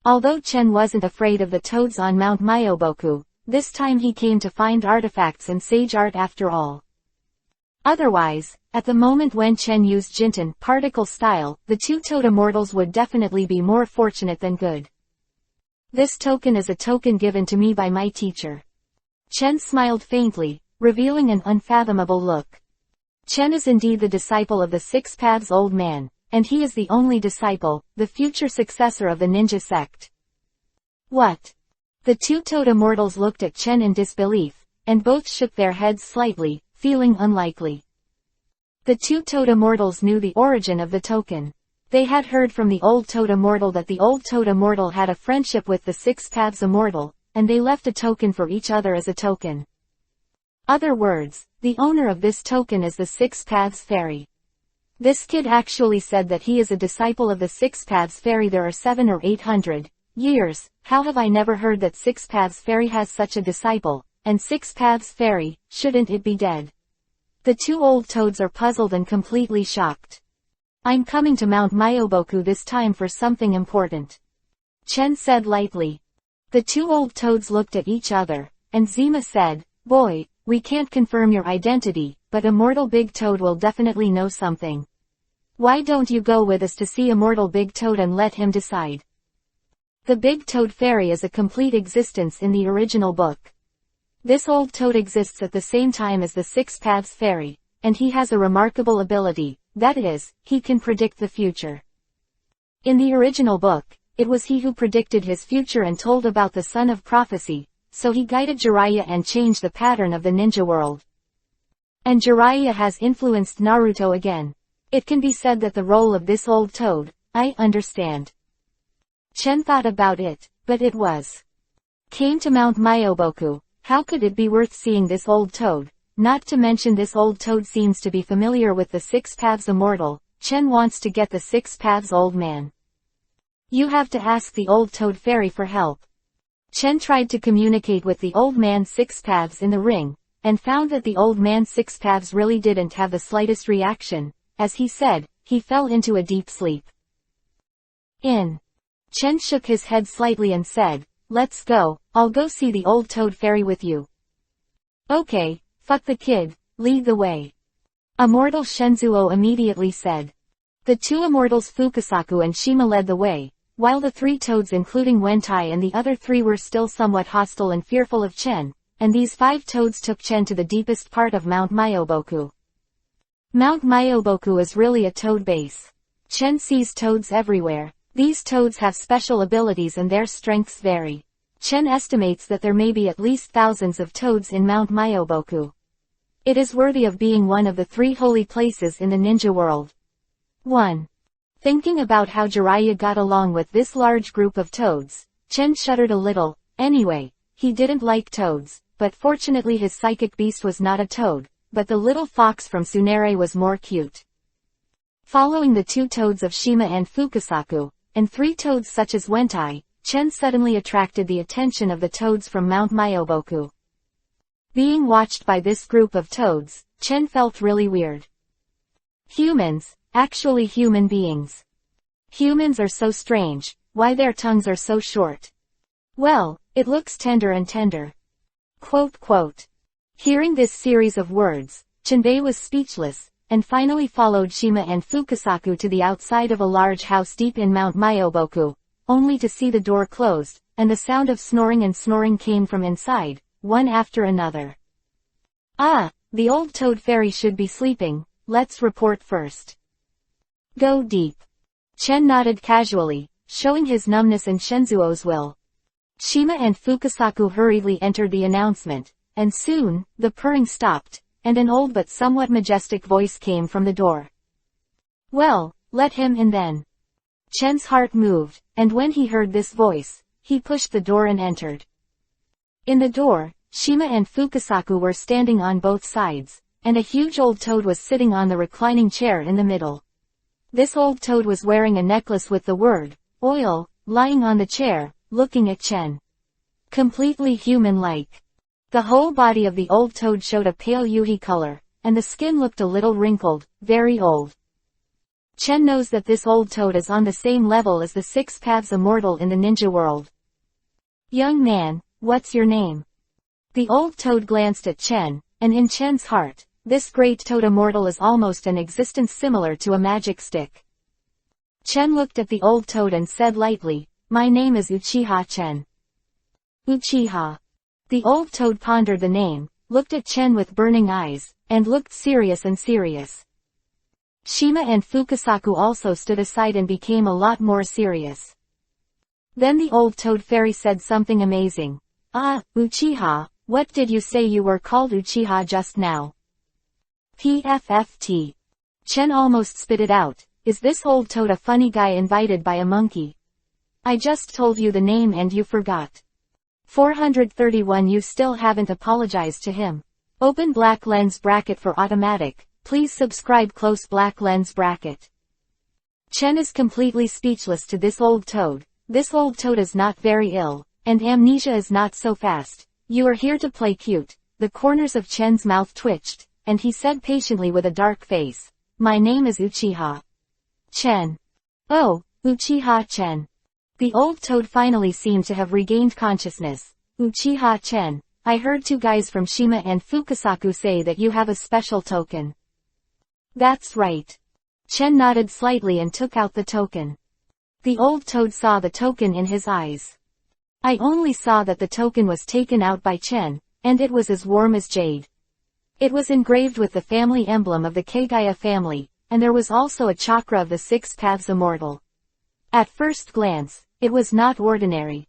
A: Although Chen wasn't afraid of the toads on Mount Myoboku, this time he came to find artifacts and sage art after all. Otherwise, at the moment when Chen used Jinten particle style, the two toad immortals would definitely be more fortunate than good. This token is a token given to me by my teacher. Chen smiled faintly, revealing an unfathomable look. Chen is indeed the disciple of the Six Paths Old Man, and he is the only disciple, the future successor of the ninja sect. What? The two toad immortals looked at Chen in disbelief, and both shook their heads slightly, feeling unlikely. The two toad immortals knew the origin of the token. They had heard from the old toad immortal that the old toad immortal had a friendship with the Six Paths immortal, and they left a token for each other as a token. Other words, the owner of this token is the Six Paths Fairy. This kid actually said that he is a disciple of the Six Paths Fairy. There are 700 or 800 years, how have I never heard that Six Paths Fairy has such a disciple, and Six Paths Fairy, shouldn't it be dead? The two old toads are puzzled and completely shocked. I'm coming to Mount Myoboku this time for something important. Chen said lightly. The two old toads looked at each other, and Zima said, boy, we can't confirm your identity, but Immortal Big Toad will definitely know something. Why don't you go with us to see Immortal Big Toad and let him decide? The Big Toad Fairy is a complete existence in the original book. This old toad exists at the same time as the Six Paths Fairy, and he has a remarkable ability, that is, he can predict the future. In the original book, it was he who predicted his future and told about the Son of Prophecy, so he guided Jiraiya and changed the pattern of the ninja world. And Jiraiya has influenced Naruto again. It can be said that the role of this old toad, I understand. Chen thought about it, but it was. Came to Mount Myoboku, how could it be worth seeing this old toad? Not to mention this old toad seems to be familiar with the Six Paths Immortal. Chen wants to get the Six Paths Old Man. You have to ask the old toad fairy for help. Chen tried to communicate with the old man Six Paths in the ring, and found that the old man Six Paths really didn't have the slightest reaction. As he said, he fell into a deep sleep. Chen shook his head slightly and said, let's go, I'll go see the old toad fairy with you. Okay, fuck the kid, lead the way. Immortal Shenzuo immediately said. The two immortals Fukasaku and Shima led the way, while the three toads including Wentai and the other three were still somewhat hostile and fearful of Chen, and these 5 toads took Chen to the deepest part of Mount Myoboku. Mount Myoboku is really a toad base. Chen sees toads everywhere. These toads have special abilities and their strengths vary. Chen estimates that there may be at least thousands of toads in Mount Myoboku. It is worthy of being one of the 3 holy places in the ninja world. 1. Thinking about how Jiraiya got along with this large group of toads, Chen shuddered a little. Anyway, he didn't like toads, but fortunately his psychic beast was not a toad, but the little fox from Tsunere was more cute. Following the 2 toads of Shima and Fukasaku, and 3 toads such as Wentai, Chen suddenly attracted the attention of the toads from Mount Myoboku. Being watched by this group of toads, Chen felt really weird. Humans, actually human beings. Humans are so strange, why their tongues are so short. Well, it looks tender and tender. Quote quote. Hearing this series of words, Chenbei was speechless, and finally followed Shima and Fukasaku to the outside of a large house deep in Mount Myoboku, only to see the door closed, and the sound of snoring came from inside, one after another. Ah, the old toad fairy should be sleeping, let's report first. Go deep. Chen nodded casually, showing his numbness and Shenzuo's will. Shima and Fukasaku hurriedly entered the announcement, and soon, the purring stopped, and an old but somewhat majestic voice came from the door. Well, let him in then. Chen's heart moved, and when he heard this voice, he pushed the door and entered. In the door, Shima and Fukasaku were standing on both sides, and a huge old toad was sitting on the reclining chair in the middle. This old toad was wearing a necklace with the word, oil, lying on the chair, looking at Chen. Completely human-like. The whole body of the old toad showed a pale yuhi color, and the skin looked a little wrinkled, very old. Chen knows that this old toad is on the same level as the 6 paths immortal in the ninja world. Young man, what's your name? The old toad glanced at Chen, and in Chen's heart, this great toad immortal is almost an existence similar to a magic stick. Chen looked at the old toad and said lightly, my name is Uchiha Chen. Uchiha. The old toad pondered the name, looked at Chen with burning eyes, and looked serious and serious. Shima and Fukasaku also stood aside and became a lot more serious. Then the old toad fairy said something amazing. Ah, Uchiha, what did you say you were called Uchiha just now? PFFT. Chen almost spit it out. Is this old toad a funny guy invited by a monkey? I just told you the name and you forgot. 431 You still haven't apologized to him. Open black lens bracket for automatic. Please subscribe close black lens bracket. Chen is completely speechless to this old toad. This old toad is not very ill, and amnesia is not so fast. You are here to play cute. The corners of Chen's mouth twitched, and he said patiently with a dark face, my name is Uchiha Chen. Oh, Uchiha Chen. The old toad finally seemed to have regained consciousness. Uchiha Chen, I heard 2 guys from Shima and Fukasaku say that you have a special token. That's right. Chen nodded slightly and took out the token. The old toad saw the token in his eyes. I only saw that the token was taken out by Chen, and it was as warm as jade. It was engraved with the family emblem of the Kagaya family, and there was also a chakra of the 6 paths immortal. At first glance, it was not ordinary.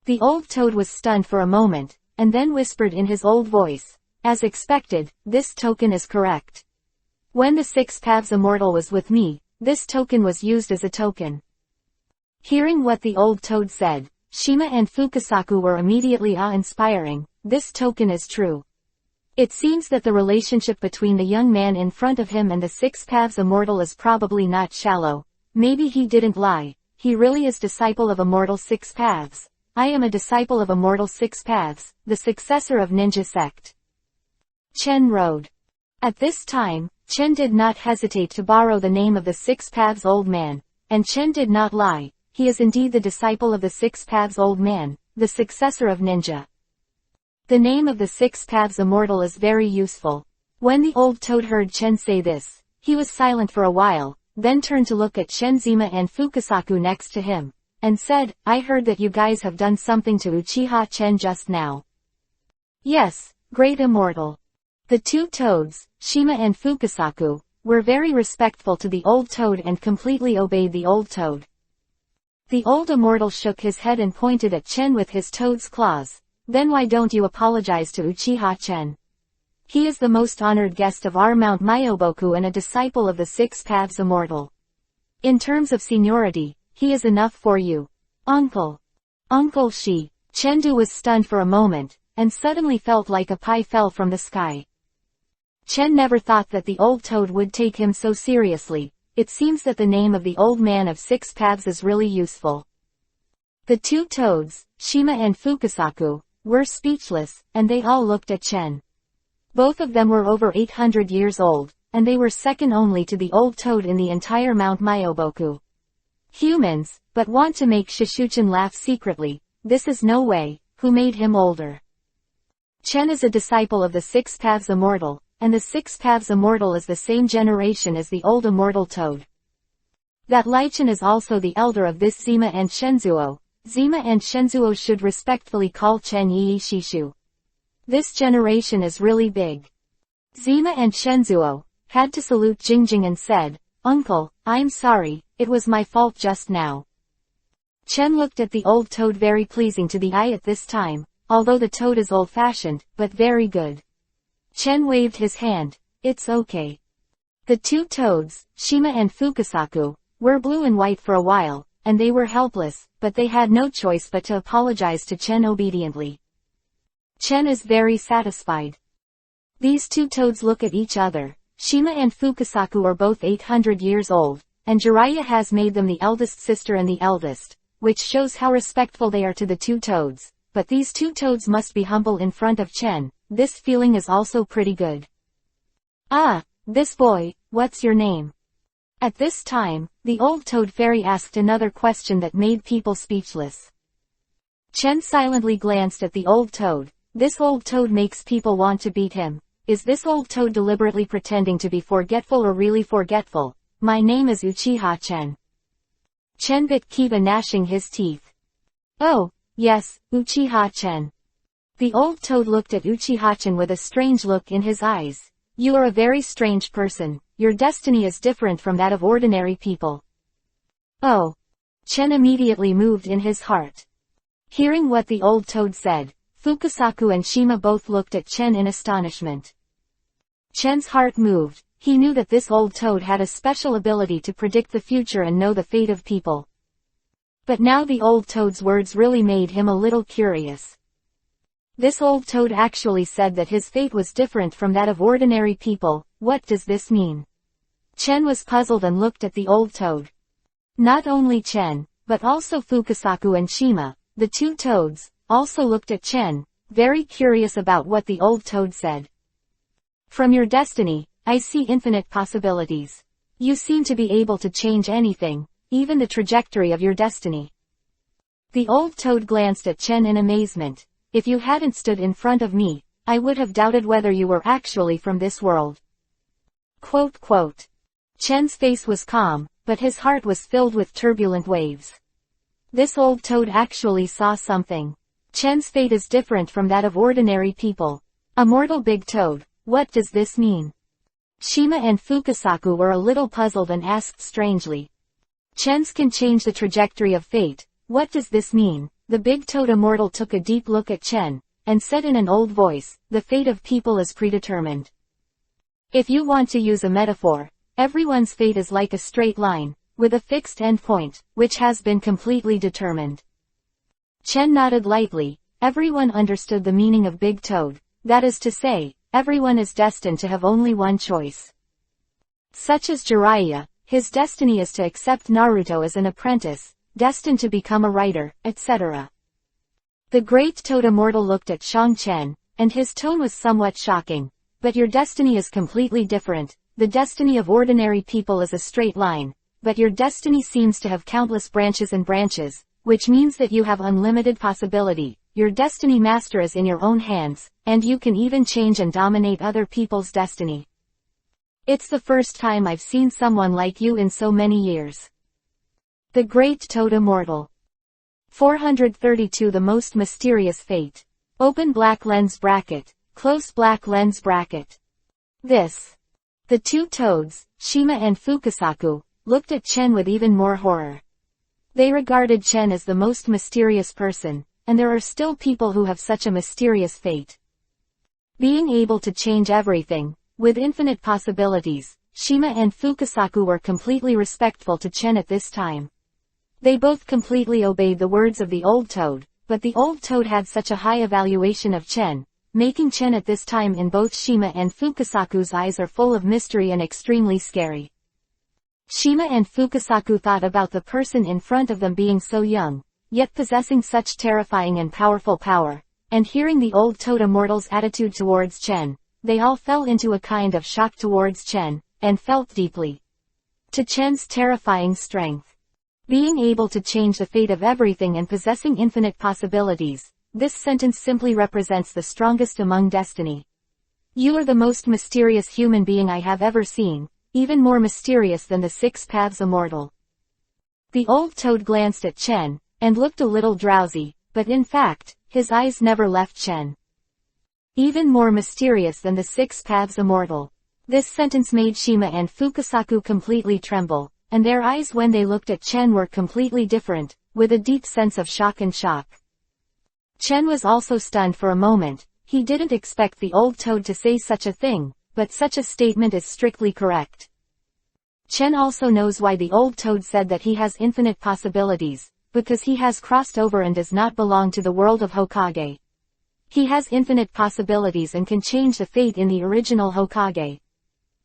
A: The old toad was stunned for a moment, and then whispered in his old voice, as expected, this token is correct. When the 6 paths immortal was with me, this token was used as a token. Hearing what the old toad said, Shima and Fukasaku were immediately awe-inspiring. This token is true. It seems that the relationship between the young man in front of him and the 6 paths immortal is probably not shallow. Maybe he didn't lie. He really is disciple of immortal 6 paths. I am a disciple of immortal 6 paths, the successor of ninja sect. Chen rode. At this time, Chen did not hesitate to borrow the name of the 6 paths old man, and Chen did not lie. He is indeed the disciple of the 6 paths old man, the successor of ninja. The name of the 6 paths immortal is very useful. When the old toad heard Chen say this, he was silent for a while, then turned to look at Shenzima and Fukasaku next to him, and said, I heard that you guys have done something to Uchiha Chen just now. Yes, great immortal. The 2 toads, Shima and Fukasaku, were very respectful to the old toad and completely obeyed the old toad. The old immortal shook his head and pointed at Chen with his toad's claws. Then why don't you apologize to Uchiha Chen? He is the most honored guest of our Mount Myoboku and a disciple of the Six Paths Immortal. In terms of seniority, he is enough for you. Uncle. Uncle Shi. Chengdu was stunned for a moment, and suddenly felt like a pie fell from the sky. Chen never thought that the old toad would take him so seriously. It seems that the name of the old man of six paths is really useful. The two toads, Shima and Fukasaku, were speechless, and they all looked at Chen. Both of them were over 800 years old, and they were second only to the old toad in the entire Mount Myoboku. Humans, but want to make Shishuchin laugh secretly. This is no way. Who made him older? Chen is a disciple of the Six Paths Immortal, and the Six Paths Immortal is the same generation as the old immortal toad. That Chen is also the elder of this Zima and Shenzuo. Zima and Shenzuo should respectfully call Chen Yi Shishu. This generation is really big. Zima and Shenzuo had to salute Jingjing and said, "Uncle, I'm sorry, it was my fault just now." Chen looked at the old toad, very pleasing to the eye at this time, although the toad is old-fashioned, but very good. Chen waved his hand. It's okay. The two toads, Shima and Fukasaku, were blue and white for a while, and they were helpless, but they had no choice but to apologize to Chen obediently. Chen is very satisfied. These two toads look at each other. Shima and Fukasaku are both 800 years old, and Jiraiya has made them the eldest sister and the eldest, which shows how respectful they are to the two toads. But these two toads must be humble in front of Chen. This feeling is also pretty good. "Ah, this boy, what's your name?" At this time, the old toad fairy asked another question that made people speechless. Chen silently glanced at the old toad. This old toad makes people want to beat him. Is this old toad deliberately pretending to be forgetful or really forgetful? My name is Uchiha Chen. Chen bit Kiba, gnashing his teeth. Oh, yes, Uchiha Chen. The old toad looked at Uchiha Chen with a strange look in his eyes. You are a very strange person. Your destiny is different from that of ordinary people. Oh. Chen immediately moved in his heart. Hearing what the old toad said, Fukasaku and Shima both looked at Chen in astonishment. Chen's heart moved. He knew that this old toad had a special ability to predict the future and know the fate of people. But now the old toad's words really made him a little curious. This old toad actually said that his fate was different from that of ordinary people. What does this mean? Chen was puzzled and looked at the old toad. Not only Chen, but also Fukasaku and Shima, the two toads, also looked at Chen, very curious about what the old toad said. From your destiny, I see infinite possibilities. You seem to be able to change anything, even the trajectory of your destiny. The old toad glanced at Chen in amazement. If you hadn't stood in front of me, I would have doubted whether you were actually from this world. Quote, quote. Chen's face was calm, but his heart was filled with turbulent waves. This old toad actually saw something. Chen's fate is different from that of ordinary people. A mortal big toad, what does this mean? Shima and Fukasaku were a little puzzled and asked strangely. Chen's can change the trajectory of fate. What does this mean? The big toad immortal took a deep look at Chen, and said in an old voice, the fate of people is predetermined. If you want to use a metaphor, everyone's fate is like a straight line, with a fixed endpoint, which has been completely determined. Chen nodded lightly. Everyone understood the meaning of big toad. That is to say, everyone is destined to have only one choice. Such as Jiraiya, his destiny is to accept Naruto as an apprentice, destined to become a writer, etc. The great toad immortal looked at Shang Chen, and his tone was somewhat shocking. But your destiny is completely different. The destiny of ordinary people is a straight line, but your destiny seems to have countless branches and branches, which means that you have unlimited possibility. Your destiny master is in your own hands, and you can even change and dominate other people's destiny. It's the first time I've seen someone like you in so many years. The Great Toad Immortal. 432 The Most Mysterious Fate. Open black lens bracket. Close black lens bracket. This. The two toads, Shima and Fukasaku, looked at Chen with even more horror. They regarded Chen as the most mysterious person, and there are still people who have such a mysterious fate. Being able to change everything, with infinite possibilities, Shima and Fukasaku were completely respectful to Chen at this time. They both completely obeyed the words of the old toad, but the old toad had such a high evaluation of Chen, making Chen at this time in both Shima and Fukasaku's eyes are full of mystery and extremely scary. Shima and Fukasaku thought about the person in front of them being so young, yet possessing such terrifying and powerful power, and hearing the old toad immortal's attitude towards Chen, they all fell into a kind of shock towards Chen, and felt deeply to Chen's terrifying strength. Being able to change the fate of everything and possessing infinite possibilities, this sentence simply represents the strongest among destiny. You are the most mysterious human being I have ever seen, even more mysterious than the six paths immortal. The old toad glanced at Chen, and looked a little drowsy, but in fact, his eyes never left Chen. Even more mysterious than the six paths immortal. This sentence made Shima and Fukasaku completely tremble, and their eyes when they looked at Chen were completely different, with a deep sense of shock and shock. Chen was also stunned for a moment. He didn't expect the old toad to say such a thing, but such a statement is strictly correct. Chen also knows why the old toad said that he has infinite possibilities, because he has crossed over and does not belong to the world of Hokage. He has infinite possibilities and can change the fate in the original Hokage.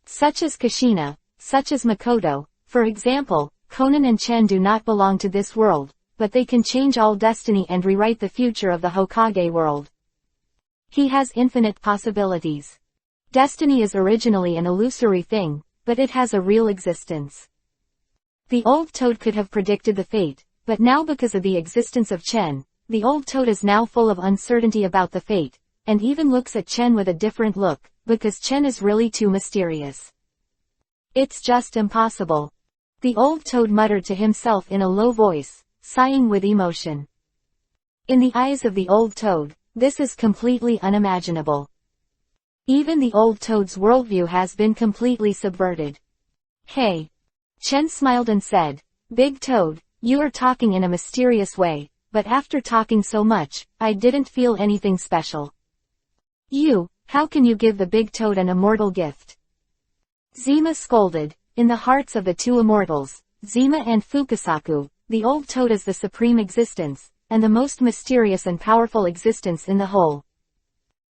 A: Such as Kushina, such as Makoto, for example, Conan and Chen do not belong to this world, but they can change all destiny and rewrite the future of the Hokage world. He has infinite possibilities. Destiny is originally an illusory thing, but it has a real existence. The old toad could have predicted the fate, but now because of the existence of Chen, the old toad is now full of uncertainty about the fate, and even looks at Chen with a different look, because Chen is really too mysterious. It's just impossible. The old toad muttered to himself in a low voice, sighing with emotion. In the eyes of the old toad, this is completely unimaginable. Even the old toad's worldview has been completely subverted. Hey! Chen smiled and said, Big Toad, you are talking in a mysterious way, but after talking so much, I didn't feel anything special. How can you give the Big Toad an immortal gift? Zima scolded. In the hearts of the two immortals, Zima and Fukasaku, the old toad is the supreme existence, and the most mysterious and powerful existence in the whole.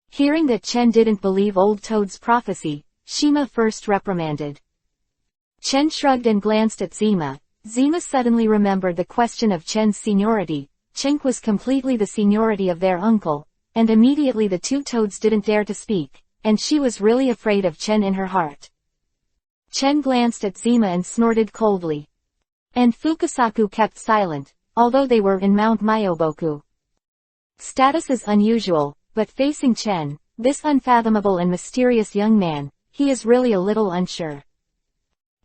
A: Hearing that Chen didn't believe old toad's prophecy, Shima first reprimanded. Chen shrugged and glanced at Zima. Zima suddenly remembered the question of Chen's seniority. Chen was completely the seniority of their uncle, and immediately the two toads didn't dare to speak, and she was really afraid of Chen in her heart. Chen glanced at Zima and snorted coldly. And Fukasaku kept silent, although they were in Mount Myoboku. Status is unusual, but facing Chen, this unfathomable and mysterious young man, he is really a little unsure.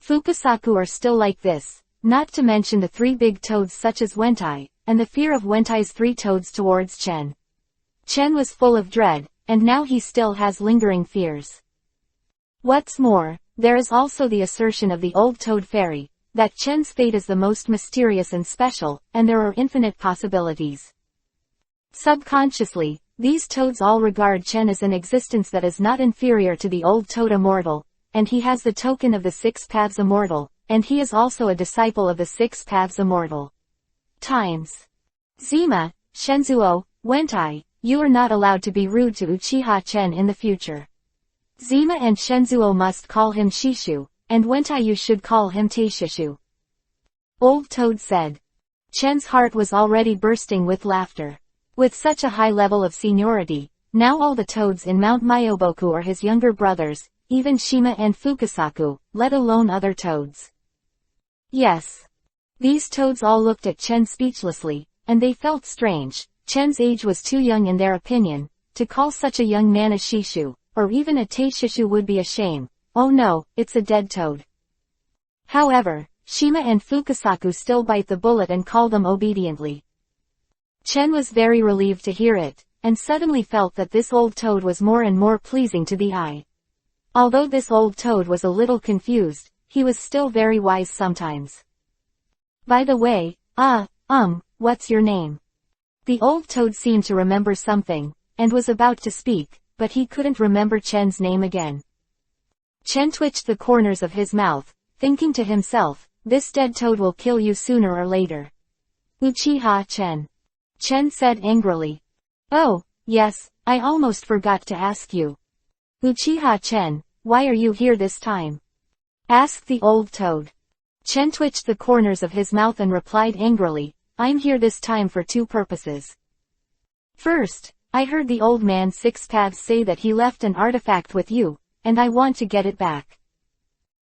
A: Fukasaku are still like this, not to mention the three big toads such as Wentai, and the fear of Wentai's three toads towards Chen. Chen was full of dread, and now he still has lingering fears. What's more, there is also the assertion of the old toad fairy, that Chen's fate is the most mysterious and special, and there are infinite possibilities. Subconsciously, these toads all regard Chen as an existence that is not inferior to the old toad immortal, and he has the token of the six paths immortal, and he is also a disciple of the six paths immortal. Zima, Shenzuo, Wentai, you are not allowed to be rude to Uchiha Chen in the future. Zima and Shenzuo must call him Shishu, and Wentai you should call him Taishishu. Old Toad said. Chen's heart was already bursting with laughter. With such a high level of seniority, now all the toads in Mount Myoboku are his younger brothers, even Shima and Fukasaku, let alone other toads. Yes. These toads all looked at Chen speechlessly, and they felt strange. Chen's age was too young in their opinion, to call such a young man a Shishu, or even a Taishishu would be a shame. Oh no, it's a dead toad. However, Shima and Fukasaku still bite the bullet and call them obediently. Chen was very relieved to hear it, and suddenly felt that this old toad was more and more pleasing to the eye. Although this old toad was a little confused, he was still very wise sometimes. By the way, what's your name? The old toad seemed to remember something, and was about to speak, but he couldn't remember Chen's name again. Chen twitched the corners of his mouth, thinking to himself, this dead toad will kill you sooner or later. Uchiha Chen. Chen said angrily. Oh, yes, I almost forgot to ask you. Uchiha Chen, why are you here this time? Asked the old toad. Chen twitched the corners of his mouth and replied angrily, I'm here this time for two purposes. First, I heard the old man Six Paths say that he left an artifact with you, and I want to get it back.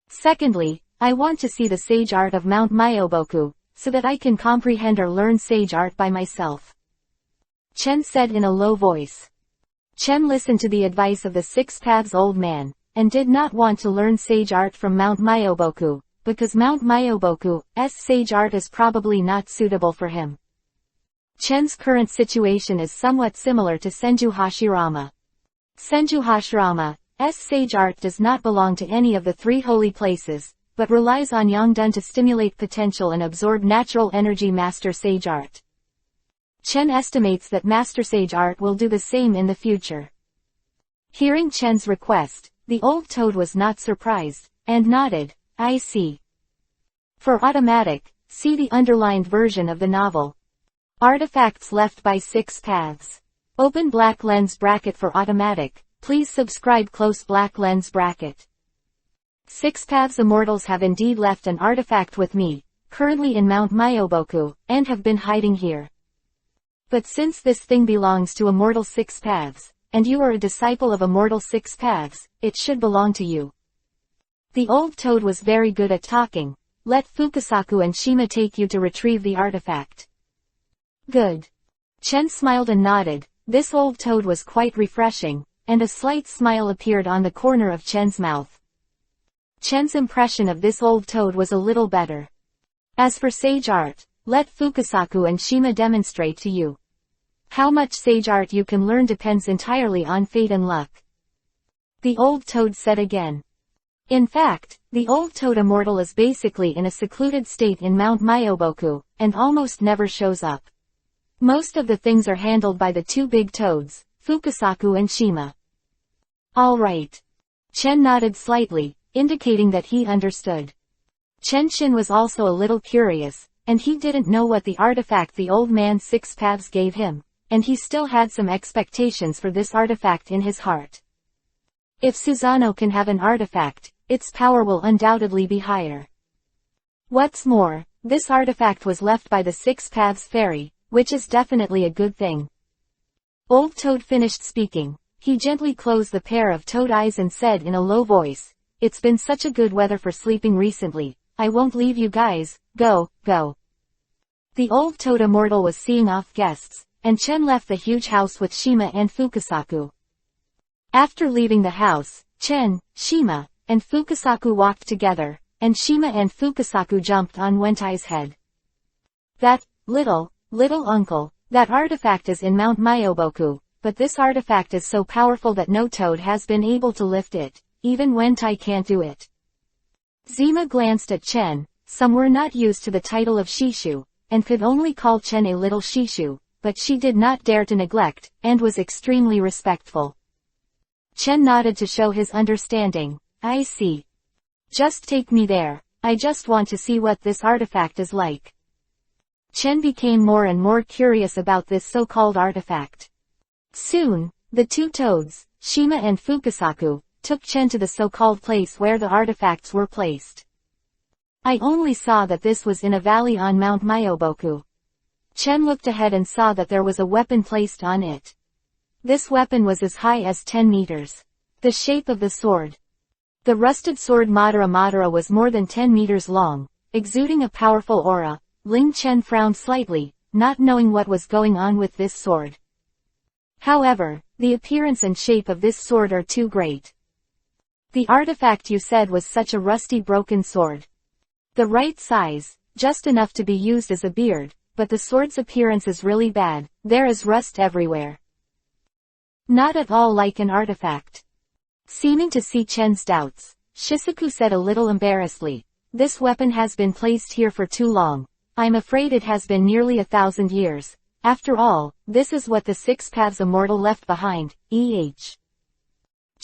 A: Secondly, I want to see the sage art of Mount Myoboku, so that I can comprehend or learn sage art by myself. Chen said in a low voice. Chen listened to the advice of the Six Paths old man, and did not want to learn sage art from Mount Myoboku, because Mount Myoboku's sage art is probably not suitable for him. Chen's current situation is somewhat similar to Senju Hashirama. Senju Hashirama's sage art does not belong to any of the three holy places, but relies on Yangdun to stimulate potential and absorb natural energy. Master sage art. Chen estimates that Master Sage Art will do the same in the future. Hearing Chen's request, the old toad was not surprised, and nodded, I see. For automatic, see the underlined version of the novel. Artifacts left by Six Paths. Open black lens bracket for automatic, please subscribe close black lens bracket. Six Paths Immortals have indeed left an artifact with me, currently in Mount Myoboku, and have been hiding here. But since this thing belongs to Immortal Six Paths, and you are a disciple of Immortal Six Paths, it should belong to you. The old toad was very good at talking. Let Fukasaku and Shima take you to retrieve the artifact. Good. Chen smiled and nodded. This old toad was quite refreshing, and a slight smile appeared on the corner of Chen's mouth. Chen's impression of this old toad was a little better. As for sage art, let Fukasaku and Shima demonstrate to you. How much sage art you can learn depends entirely on fate and luck. The old toad said again. In fact, the old toad immortal is basically in a secluded state in Mount Myoboku, and almost never shows up. Most of the things are handled by the two big toads, Fukasaku and Shima. Alright. Chen nodded slightly, indicating that he understood. Chen Shin was also a little curious, and he didn't know what the artifact the old man Six Paths gave him, and he still had some expectations for this artifact in his heart. If Susanoo can have an artifact, its power will undoubtedly be higher. What's more, this artifact was left by the Six Paths fairy, which is definitely a good thing. Old Toad finished speaking. He gently closed the pair of toad eyes and said in a low voice, It's been such a good weather for sleeping recently, I won't leave you guys, go. The old toad immortal was seeing off guests, and Chen left the huge house with Shima and Fukasaku. After leaving the house, Chen, Shima, and Fukasaku walked together, and Shima and Fukasaku jumped on Wentai's head. That, little uncle, that artifact is in Mount Myoboku, but this artifact is so powerful that no toad has been able to lift it, even Wentai can't do it. Zima glanced at Chen. Some were not used to the title of Shishu, and could only call Chen a little Shishu, but she did not dare to neglect, and was extremely respectful. Chen nodded to show his understanding. I see. Just take me there, I just want to see what this artifact is like. Chen became more and more curious about this so-called artifact. Soon, the two toads, Shima and Fukasaku, took Chen to the so-called place where the artifacts were placed. I only saw that this was in a valley on Mount Myoboku. Chen looked ahead and saw that there was a weapon placed on it. This weapon was as high as 10 meters. The shape of the sword. The rusted sword Madara was more than 10 meters long, exuding a powerful aura. Ling Chen frowned slightly, not knowing what was going on with this sword. However, the appearance and shape of this sword are too great. The artifact you said was such a rusty broken sword. The right size, just enough to be used as a beard, but the sword's appearance is really bad, there is rust everywhere. Not at all like an artifact. Seeming to see Chen's doubts, Shizuku said a little embarrassedly, this weapon has been placed here for too long. I'm afraid it has been nearly 1,000 years. After all, this is what the Six Paths Immortal left behind,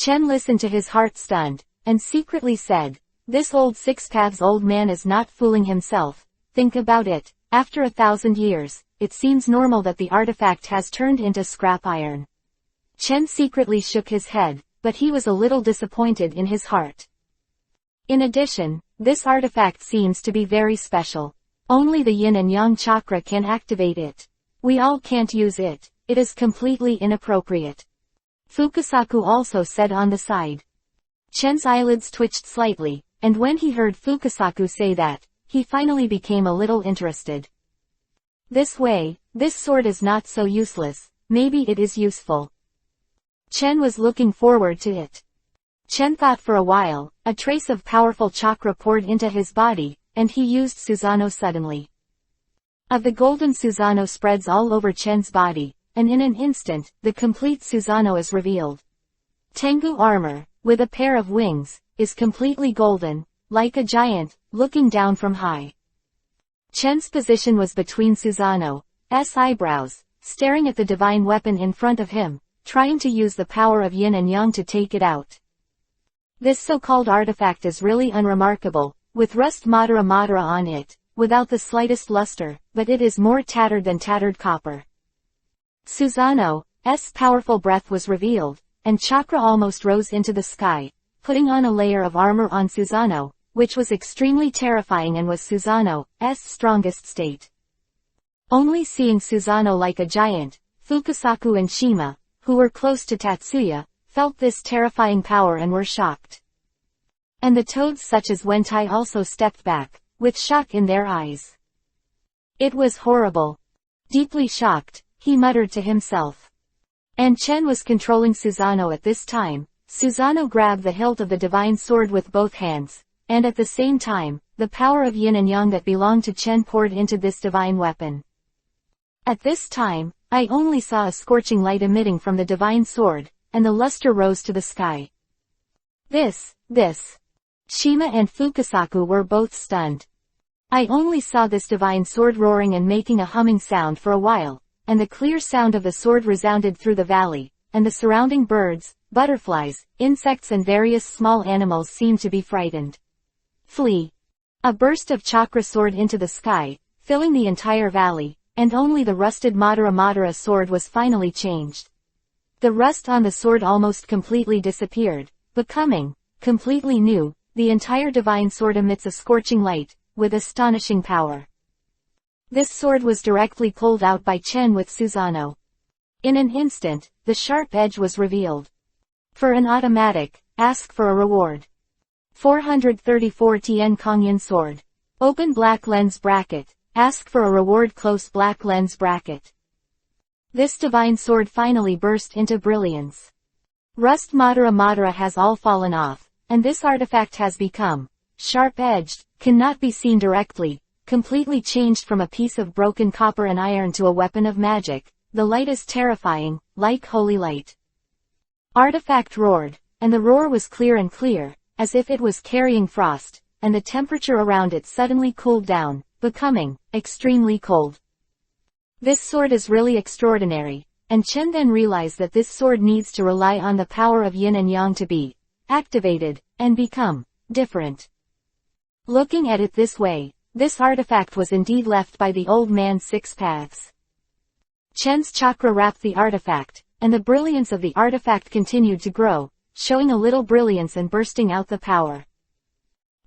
A: Chen listened to his heart stunned, and secretly said, "This old six-paths old man is not fooling himself. Think about it, after 1,000 years, it seems normal that the artifact has turned into scrap iron." Chen secretly shook his head, but he was a little disappointed in his heart. In addition, this artifact seems to be very special. Only the yin and yang chakra can activate it. We all can't use it. It is completely inappropriate. Fukasaku also said on the side. Chen's eyelids twitched slightly, and when he heard Fukasaku say that, he finally became a little interested. This way, this sword is not so useless, maybe it is useful. Chen was looking forward to it. Chen thought for a while, a trace of powerful chakra poured into his body, and he used Susanoo suddenly. Of the golden Susanoo spreads all over Chen's body, and in an instant, the complete Susanoo is revealed. Tengu armor, with a pair of wings, is completely golden, like a giant, looking down from high. Chen's position was between Susanoo's eyebrows, staring at the divine weapon in front of him, trying to use the power of yin and yang to take it out. This so-called artifact is really unremarkable, with rust Madara on it, without the slightest luster, but it is more tattered than tattered copper. Susanoo's powerful breath was revealed, and chakra almost rose into the sky, putting on a layer of armor on Susanoo, which was extremely terrifying and was Susanoo's strongest state. Only seeing Susanoo like a giant, Fukasaku and Shima, who were close to Tatsuya, felt this terrifying power and were shocked. And the toads such as Wentai also stepped back, with shock in their eyes. It was horrible. Deeply shocked, he muttered to himself. And Chen was controlling Susanoo at this time. Susanoo grabbed the hilt of the divine sword with both hands, and at the same time, the power of yin and yang that belonged to Chen poured into this divine weapon. At this time, I only saw a scorching light emitting from the divine sword, and the luster rose to the sky. This. Shima and Fukasaku were both stunned. I only saw this divine sword roaring and making a humming sound for a while, and the clear sound of the sword resounded through the valley, and the surrounding birds, butterflies, insects and various small animals seemed to be frightened. Flee. A burst of chakra soared into the sky, filling the entire valley, and only the rusted Madara sword was finally changed. The rust on the sword almost completely disappeared, becoming completely new. The entire divine sword emits a scorching light, with astonishing power. This sword was directly pulled out by Chen with Susanoo. In an instant, the sharp edge was revealed. For an automatic, ask for a reward. 434 Tien Kongyan sword. Open black lens bracket, ask for a reward close black lens bracket. This divine sword finally burst into brilliance. Rust Madara has all fallen off, and this artifact has become sharp-edged, cannot be seen directly, completely changed from a piece of broken copper and iron to a weapon of magic. The light is terrifying, like holy light. Artifact roared, and the roar was clear, as if it was carrying frost, and the temperature around it suddenly cooled down, becoming extremely cold. This sword is really extraordinary, and Chen then realized that this sword needs to rely on the power of yin and yang to be activated, and become different. Looking at it this way, this artifact was indeed left by the old man's six paths. Chen's chakra wrapped the artifact, and the brilliance of the artifact continued to grow, showing a little brilliance and bursting out the power.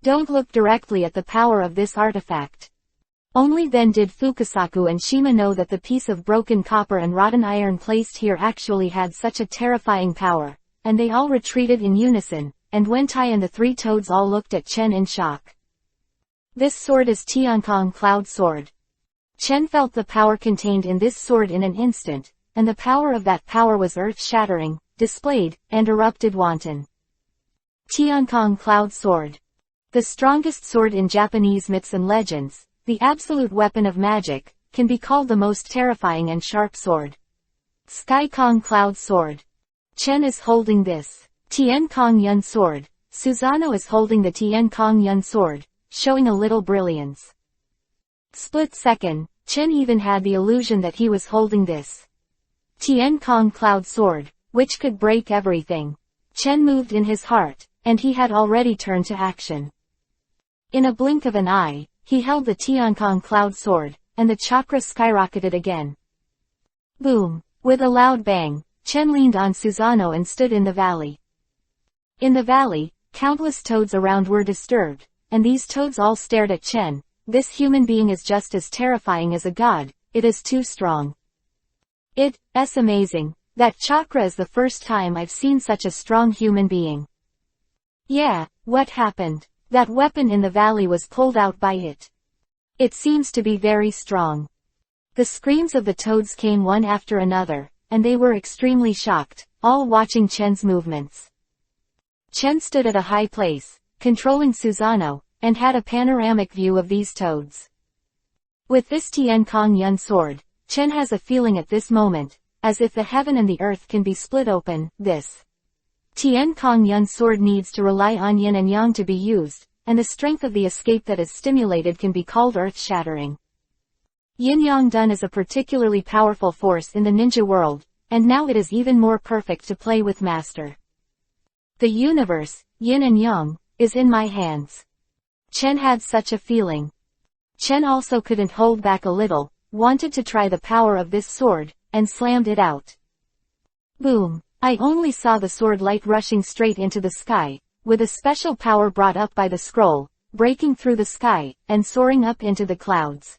A: Don't look directly at the power of this artifact. Only then did Fukasaku and Shima know that the piece of broken copper and rotten iron placed here actually had such a terrifying power, and they all retreated in unison, and Wentai and the three toads all looked at Chen in shock. This sword is Tiankong Cloud Sword. Chen felt the power contained in this sword in an instant, and the power of that power was earth-shattering, displayed, and erupted wanton. Tiankong Cloud Sword. The strongest sword in Japanese myths and legends, the absolute weapon of magic, can be called the most terrifying and sharp sword. Sky Kong Cloud Sword. Chen is holding this Tien Kong Yun sword. Susanoo is holding the Tien Kong Yun sword, showing a little brilliance. Split second, Chen even had the illusion that he was holding this Tien Kong Cloud sword, which could break everything. Chen moved in his heart, and he had already turned to action. In a blink of an eye, he held the Tiankong cloud sword, and the chakra skyrocketed again. Boom! With a loud bang, Chen leaned on Susanoo and stood in the valley. In the valley, countless toads around were disturbed, and these toads all stared at Chen. This human being is just as terrifying as a god, it is too strong. It's amazing. That chakra is the first time I've seen such a strong human being. Yeah, what happened? That weapon in the valley was pulled out by it. It seems to be very strong. The screams of the toads came one after another, and they were extremely shocked, all watching Chen's movements. Chen stood at a high place, controlling Susanoo, and had a panoramic view of these toads. With this Tiankong Yun sword, Chen has a feeling at this moment, as if the heaven and the earth can be split open. This Tiankong Yun sword needs to rely on yin and yang to be used, and the strength of the escape that is stimulated can be called earth-shattering. Yin-Yang Dun is a particularly powerful force in the ninja world, and now it is even more perfect to play with master. The universe, yin and yang, is in my hands. Chen had such a feeling. Chen also couldn't hold back a little, wanted to try the power of this sword, and slammed it out. Boom! I only saw the sword light rushing straight into the sky, with a special power brought up by the scroll, breaking through the sky, and soaring up into the clouds.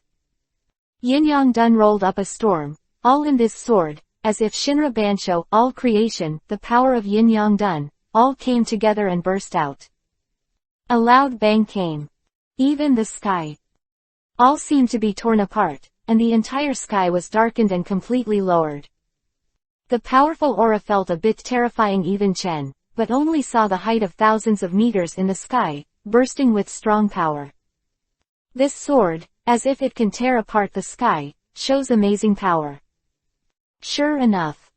A: Yin-Yang Dun rolled up a storm, all in this sword, as if Shinra Bansho, all creation, the power of Yin-Yang Dun, all came together and burst out. A loud bang came. Even the sky. All seemed to be torn apart, and the entire sky was darkened and completely lowered. The powerful aura felt a bit terrifying. Even Chen, but only saw the height of thousands of meters in the sky, bursting with strong power. This sword, as if it can tear apart the sky, shows amazing power. Sure enough.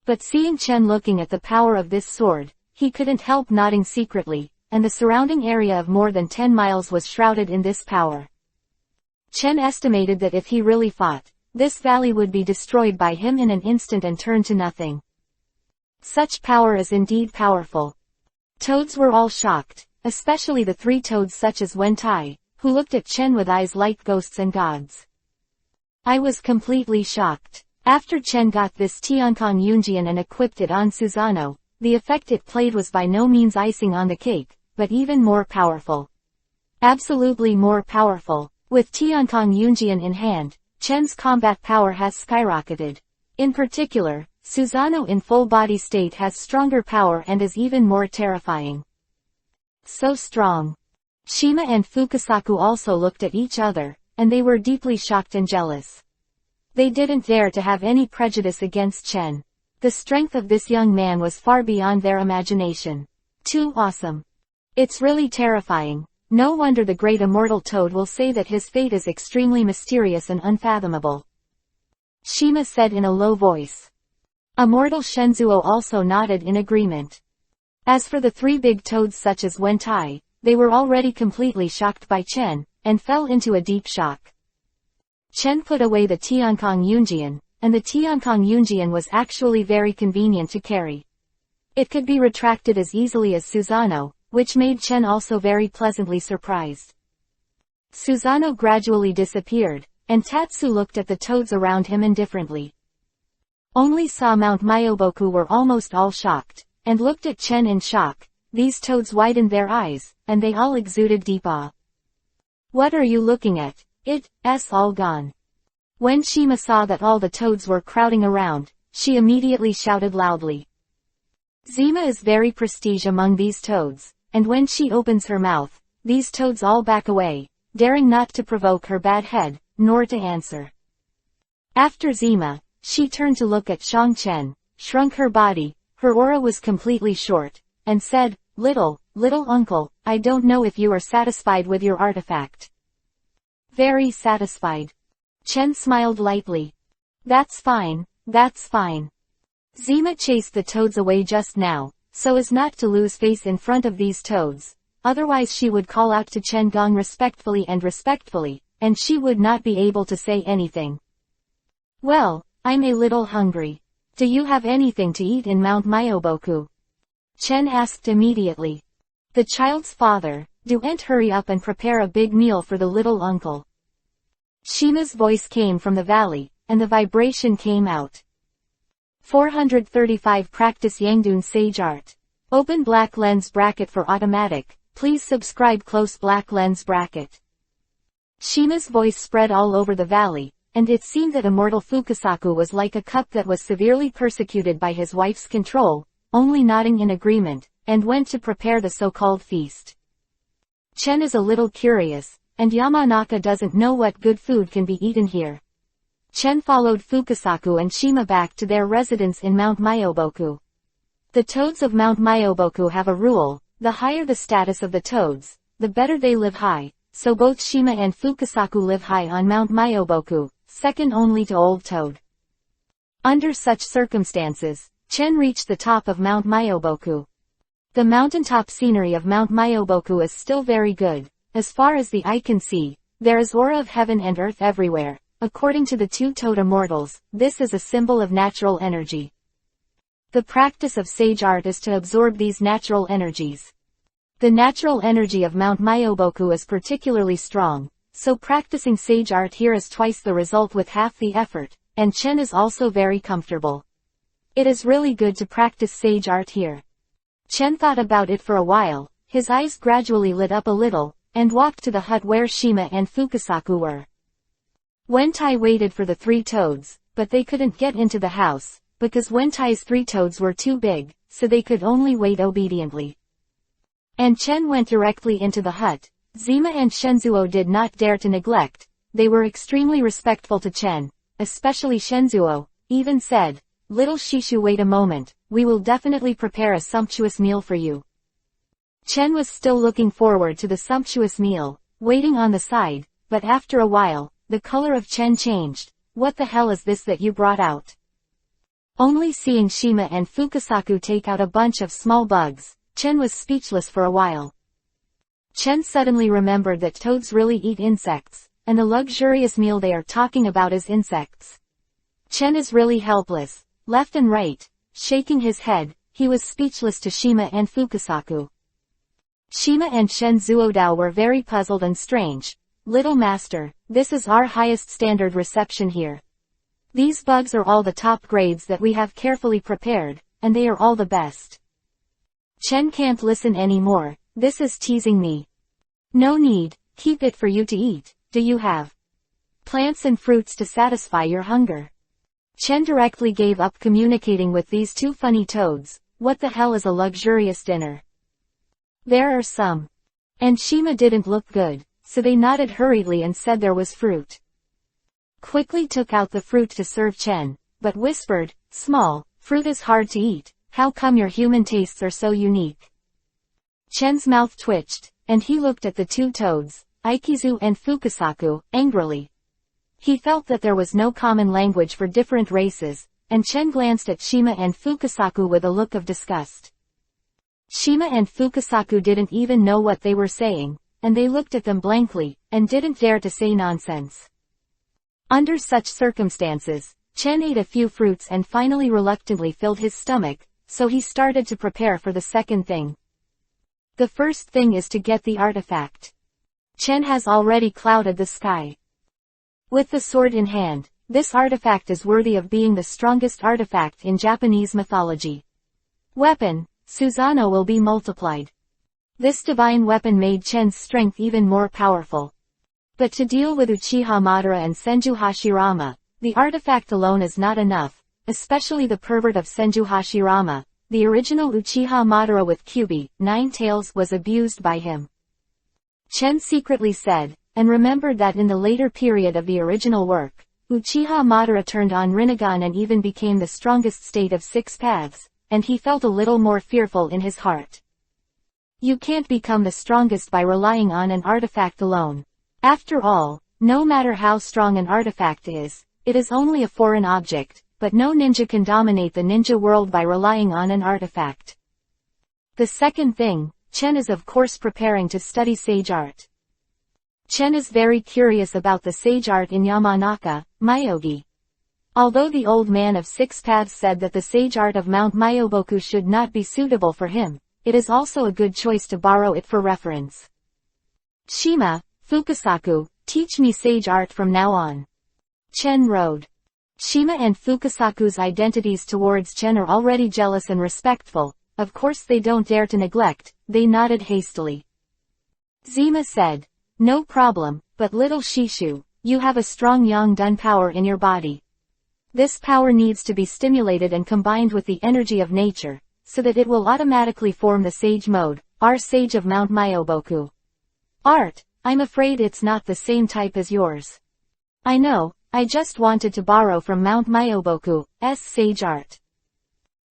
A: But seeing Chen looking at the power of this sword, he couldn't help nodding secretly, and the surrounding area of more than 10 miles was shrouded in this power. Chen estimated that if he really fought, this valley would be destroyed by him in an instant and turn to nothing. Such power is indeed powerful. Toads were all shocked, especially the 3 toads such as Wen Tai, who looked at Chen with eyes like ghosts and gods. I was completely shocked. After Chen got this Tiankong Yunjian and equipped it on Susanoo, the effect it played was by no means icing on the cake, but even more powerful. Absolutely more powerful. With Tiankong Yunjian in hand, Chen's combat power has skyrocketed. In particular, Susanoo in full body state has stronger power and is even more terrifying. So strong. Shima and Fukasaku also looked at each other, and they were deeply shocked and jealous. They didn't dare to have any prejudice against Chen. The strength of this young man was far beyond their imagination. Too awesome. It's really terrifying. No wonder the great immortal toad will say that his fate is extremely mysterious and unfathomable. Shima said in a low voice. Immortal Shenzuo also nodded in agreement. As for the 3 big toads such as Wen Tai, they were already completely shocked by Chen, and fell into a deep shock. Chen put away the Tiankong Yunjian, and the Tiankong Yunjian was actually very convenient to carry. It could be retracted as easily as Susanoo, which made Chen also very pleasantly surprised. Susanoo gradually disappeared, and Tatsu looked at the toads around him indifferently. Only saw Mount Myoboku were almost all shocked, and looked at Chen in shock. These toads widened their eyes, and they all exuded deep awe. What are you looking at? It's all gone. When Shima saw that all the toads were crowding around, she immediately shouted loudly. Zima is very prestige among these toads, and when she opens her mouth, these toads all back away, daring not to provoke her bad head, nor to answer. After Zima, she turned to look at Shang Chen, shrunk her body, her aura was completely short, and said, little uncle, I don't know if you are satisfied with your artifact. Very satisfied. Chen smiled lightly. That's fine. Zima chased the toads away just now, so as not to lose face in front of these toads, otherwise she would call out to Chen Gong respectfully, and she would not be able to say anything. Well, I'm a little hungry. Do you have anything to eat in Mount Myoboku? Chen asked immediately. The child's father, "Don't hurry up and prepare a big meal for the little uncle." Shima's voice came from the valley, and the vibration came out. 435 Practice Yangdun Sage Art. Open black lens bracket for automatic. Please subscribe close black lens bracket. Shima's voice spread all over the valley, and it seemed that immortal Fukasaku was like a cup that was severely persecuted by his wife's control, only nodding in agreement, and went to prepare the so-called feast. Chen is a little curious, and Yamanaka doesn't know what good food can be eaten here. Chen followed Fukasaku and Shima back to their residence in Mount Myoboku. The toads of Mount Myoboku have a rule: the higher the status of the toads, the better they live high, so both Shima and Fukasaku live high on Mount Myoboku, second only to Old Toad. Under such circumstances, Chen reached the top of Mount Myoboku. The mountaintop scenery of Mount Myoboku is still very good. As far as the eye can see, there is aura of heaven and earth everywhere. According to the two Toad immortals, this is a symbol of natural energy. The practice of sage art is to absorb these natural energies. The natural energy of Mount Myoboku is particularly strong, so practicing sage art here is twice the result with half the effort, and Chen is also very comfortable. It is really good to practice sage art here. Chen thought about it for a while, his eyes gradually lit up a little, and walked to the hut where Shima and Fukasaku were. Wentai waited for the three toads, but they couldn't get into the house, because Wentai's three toads were too big, so they could only wait obediently. And Chen went directly into the hut. Zima and Shenzuo did not dare to neglect. They were extremely respectful to Chen, especially Shenzuo, even said, "Little Shishu, wait a moment, we will definitely prepare a sumptuous meal for you." Chen was still looking forward to the sumptuous meal, waiting on the side, but after a while, the color of Chen changed. "What the hell is this that you brought out?" Only seeing Shima and Fukasaku take out a bunch of small bugs, Chen was speechless for a while. Chen suddenly remembered that toads really eat insects, and the luxurious meal they are talking about is insects. Chen is really helpless, left and right, shaking his head. He was speechless to Shima and Fukasaku. Shima and Shenzuodao were very puzzled and strange. "Little master, this is our highest standard reception here. These bugs are all the top grades that we have carefully prepared, and they are all the best." Chen can't listen anymore. "This is teasing me. No need, keep it for you to eat. Do you have plants and fruits to satisfy your hunger?" Chen directly gave up communicating with these two funny toads. What the hell is a luxurious dinner? "There are some." And Shima didn't look good, so they nodded hurriedly and said there was fruit. Quickly took out the fruit to serve Chen, but whispered, "Small, fruit is hard to eat. How come your human tastes are so unique?" Chen's mouth twitched, and he looked at the two toads, Aikizu and Fukasaku, angrily. He felt that there was no common language for different races, and Chen glanced at Shima and Fukasaku with a look of disgust. Shima and Fukasaku didn't even know what they were saying, and they looked at them blankly, and didn't dare to say nonsense. Under such circumstances, Chen ate a few fruits and finally reluctantly filled his stomach, so he started to prepare for the second thing. The first thing is to get the artifact. Chen has already clouded the sky with the sword in hand. This artifact is worthy of being the strongest artifact in Japanese mythology. Weapon, Susanoo will be multiplied. This divine weapon made Chen's strength even more powerful. But to deal with Uchiha Madara and Senju Hashirama, the artifact alone is not enough, especially the pervert of Senju Hashirama. The original Uchiha Madara with Kyuubi, 9 tails, was abused by him. Chen secretly said, and remembered that in the later period of the original work, Uchiha Madara turned on Rinnegan and even became the strongest state of 6 paths, and he felt a little more fearful in his heart. You can't become the strongest by relying on an artifact alone. After all, no matter how strong an artifact is, it is only a foreign object, but no ninja can dominate the ninja world by relying on an artifact. The second thing, Chen is of course preparing to study sage art. Chen is very curious about the sage art in Yamanaka, Myogi. Although the old man of 6 paths said that the sage art of Mount Myoboku should not be suitable for him, it is also a good choice to borrow it for reference. Shima, Fukasaku, teach me sage art from now on. Chen wrote. Shima and Fukasaku's identities towards Chen are already jealous and respectful, of course they don't dare to neglect, they nodded hastily. Zima said, no problem, but little Shishu, you have a strong Yang-dun power in your body. This power needs to be stimulated and combined with the energy of nature, so that it will automatically form the sage mode, our sage of Mount Myoboku. Art, I'm afraid it's not the same type as yours. I know, I just wanted to borrow from Mount Myoboku's sage art.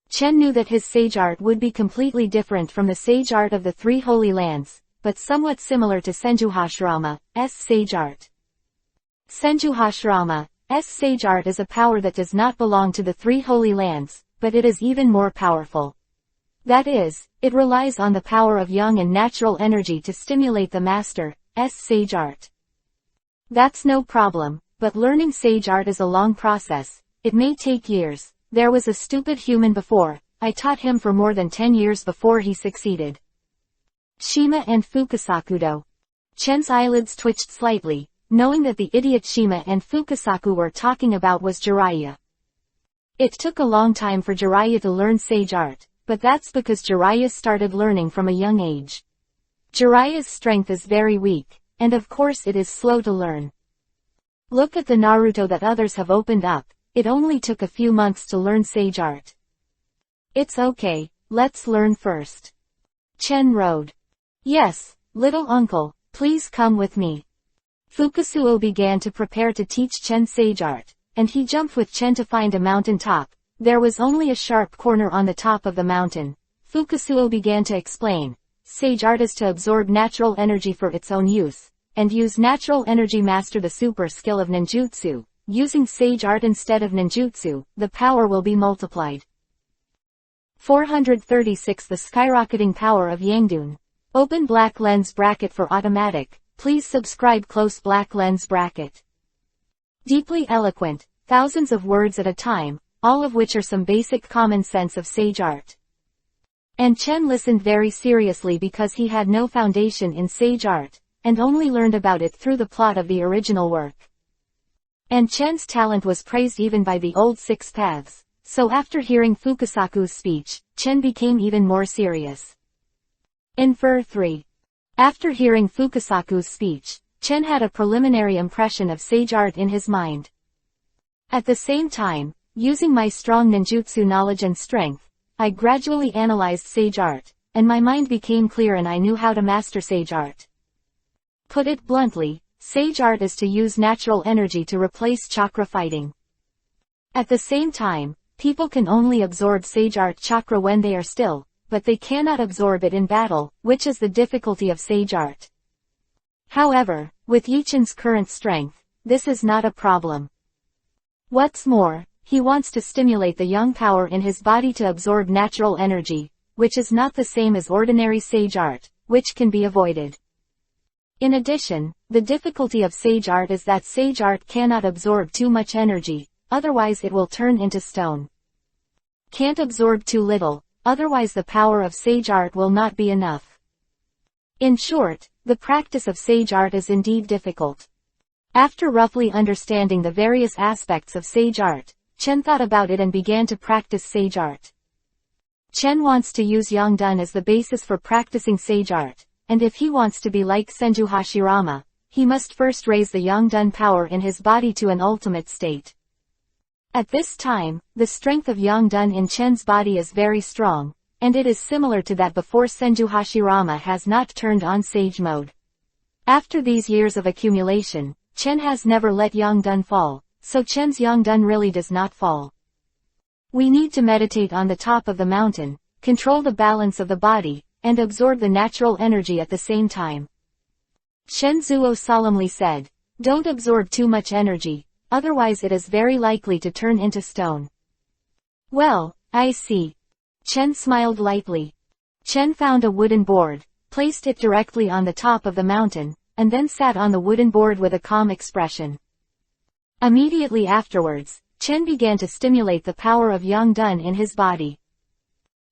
A: Chen knew that his sage art would be completely different from the sage art of the 3 Holy Lands, but somewhat similar to Senjuhashirama's sage art. Senjuhashirama's sage art is a power that does not belong to the 3 Holy Lands, but it is even more powerful. That is, it relies on the power of yang and natural energy to stimulate the master's sage art. That's no problem, but learning sage art is a long process, it may take years. There was a stupid human before, I taught him for more than 10 years before he succeeded. Shima and Fukasaku. Chen's eyelids twitched slightly, knowing that the idiot Shima and Fukasaku were talking about was Jiraiya. It took a long time for Jiraiya to learn sage art, but that's because Jiraiya started learning from a young age. Jiraiya's strength is very weak, and of course it is slow to learn. Look at the Naruto that others have opened up, it only took a few months to learn sage art. It's okay, let's learn first. Chen wrote. Yes, little uncle, please come with me. Fukusuo began to prepare to teach Chen sage art, and he jumped with Chen to find a mountain top. There was only a sharp corner on the top of the mountain. Fukusuo began to explain. Sage art is to absorb natural energy for its own use, and use natural energy master the super skill of ninjutsu. Using sage art instead of ninjutsu, the power will be multiplied. 436 The skyrocketing power of Yangdun. Open black lens bracket for automatic, please subscribe close black lens bracket. Deeply eloquent, thousands of words at a time, all of which are some basic common sense of sage art. And Chen listened very seriously because he had no foundation in sage art, and only learned about it through the plot of the original work. And Chen's talent was praised even by the old 6 paths, so after hearing Fukasaku's speech, Chen became even more serious. Infer 3. After hearing Fukasaku's speech, Chen had a preliminary impression of sage art in his mind. At the same time, using my strong ninjutsu knowledge and strength, I gradually analyzed sage art, and my mind became clear and I knew how to master sage art. Put it bluntly, sage art is to use natural energy to replace chakra fighting. At the same time, people can only absorb sage art chakra when they are still, but they cannot absorb it in battle, which is the difficulty of sage art. However, with Yichen's current strength, this is not a problem. What's more, he wants to stimulate the yang power in his body to absorb natural energy, which is not the same as ordinary sage art, which can be avoided. In addition, the difficulty of sage art is that sage art cannot absorb too much energy, otherwise it will turn into stone. Can't absorb too little, otherwise the power of sage art will not be enough. In short, the practice of sage art is indeed difficult. After roughly understanding the various aspects of sage art, Chen thought about it and began to practice sage art. Chen wants to use Yang-dun as the basis for practicing sage art, and if he wants to be like Senju Hashirama, he must first raise the Yang-dun power in his body to an ultimate state. At this time, the strength of Yang-dun in Chen's body is very strong, and it is similar to that before Senju Hashirama has not turned on sage mode. After these years of accumulation, Chen has never let Yang-dun fall, so Chen's Yang-dun really does not fall. We need to meditate on the top of the mountain, control the balance of the body, and absorb the natural energy at the same time. Shen Zuo solemnly said, don't absorb too much energy, otherwise it is very likely to turn into stone. Well, I see. Chen smiled lightly. Chen found a wooden board, placed it directly on the top of the mountain, and then sat on the wooden board with a calm expression. Immediately afterwards, Chen began to stimulate the power of Yang Dun in his body.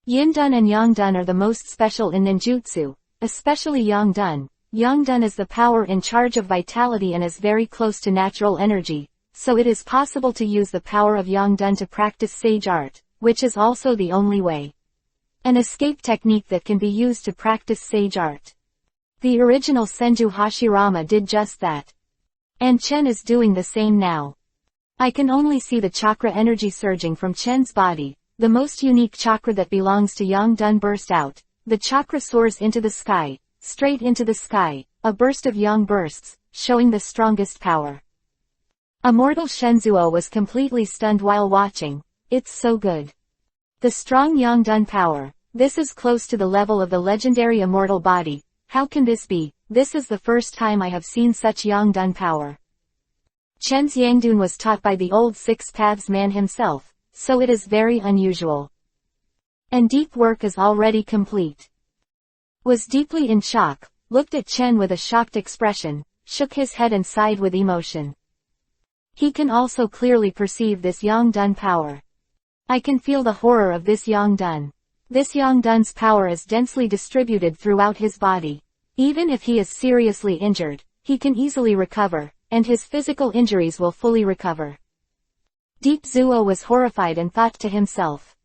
A: Yin Dun and Yang Dun are the most special in ninjutsu, especially Yang Dun. Yang Dun is the power in charge of vitality and is very close to natural energy, so it is possible to use the power of Yang Dun to practice sage art, which is also the only way. An escape technique that can be used to practice sage art. The original Senju Hashirama did just that. And Chen is doing the same now. I can only see the chakra energy surging from Chen's body. The most unique chakra that belongs to Yang Dun burst out. The chakra soars into the sky, straight into the sky. A burst of Yang bursts, showing the strongest power. Immortal Shenzuo was completely stunned while watching. It's so good. The strong Yang Dun power. This is close to the level of the legendary immortal body. How can this be? This is the first time I have seen such Yang Dun power. Chen's Yangdun was taught by the old Six Paths man himself, so it is very unusual. And deep work is already complete. Was deeply in shock, looked at Chen with a shocked expression, shook his head and sighed with emotion. He can also clearly perceive this Yang Dun power. I can feel the horror of this Yang Dun. This Yang Dun's power is densely distributed throughout his body. Even if he is seriously injured, he can easily recover, and his physical injuries will fully recover. Deep Zuo was horrified and thought to himself.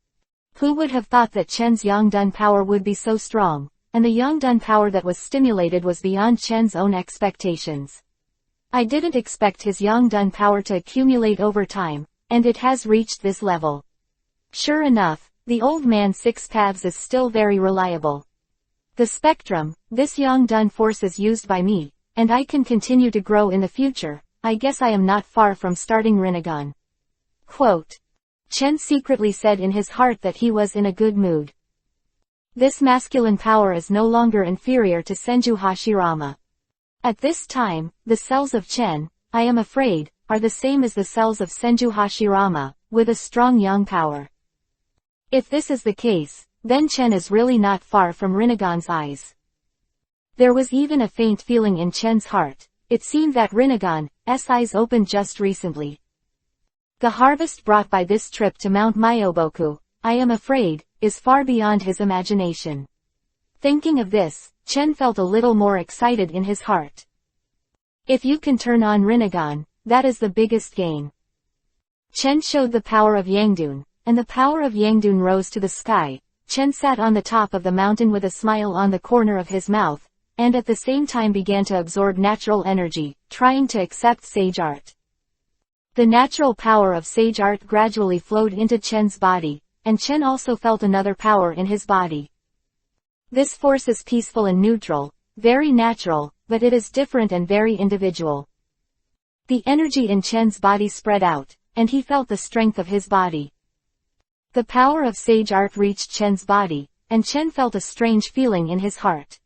A: Who would have thought that Chen's Yang Dun power would be so strong, and the Yang Dun power that was stimulated was beyond Chen's own expectations. I didn't expect his Yang Dun power to accumulate over time, and it has reached this level. Sure enough, the old man Six Paths is still very reliable. The spectrum, this Yang Dun force is used by me, and I can continue to grow in the future. I guess I am not far from starting Rinnegan. Quote. Chen secretly said in his heart that he was in a good mood. This masculine power is no longer inferior to Senju Hashirama. At this time, the cells of Chen, I am afraid, are the same as the cells of Senju Hashirama, with a strong yang power. If this is the case, then Chen is really not far from Rinnegan's eyes. There was even a faint feeling in Chen's heart. It seemed that Rinnegan's eyes opened just recently. The harvest brought by this trip to Mount Myoboku, I am afraid, is far beyond his imagination. Thinking of this, Chen felt a little more excited in his heart. If you can turn on Rinnegan, that is the biggest gain. Chen showed the power of Yangdun, and the power of Yangdun rose to the sky. Chen sat on the top of the mountain with a smile on the corner of his mouth, and at the same time began to absorb natural energy, trying to accept sage art. The natural power of sage art gradually flowed into Chen's body, and Chen also felt another power in his body. This force is peaceful and neutral, very natural, but it is different and very individual. The energy in Chen's body spread out, and he felt the strength of his body. The power of sage art reached Chen's body, and Chen felt a strange feeling in his heart.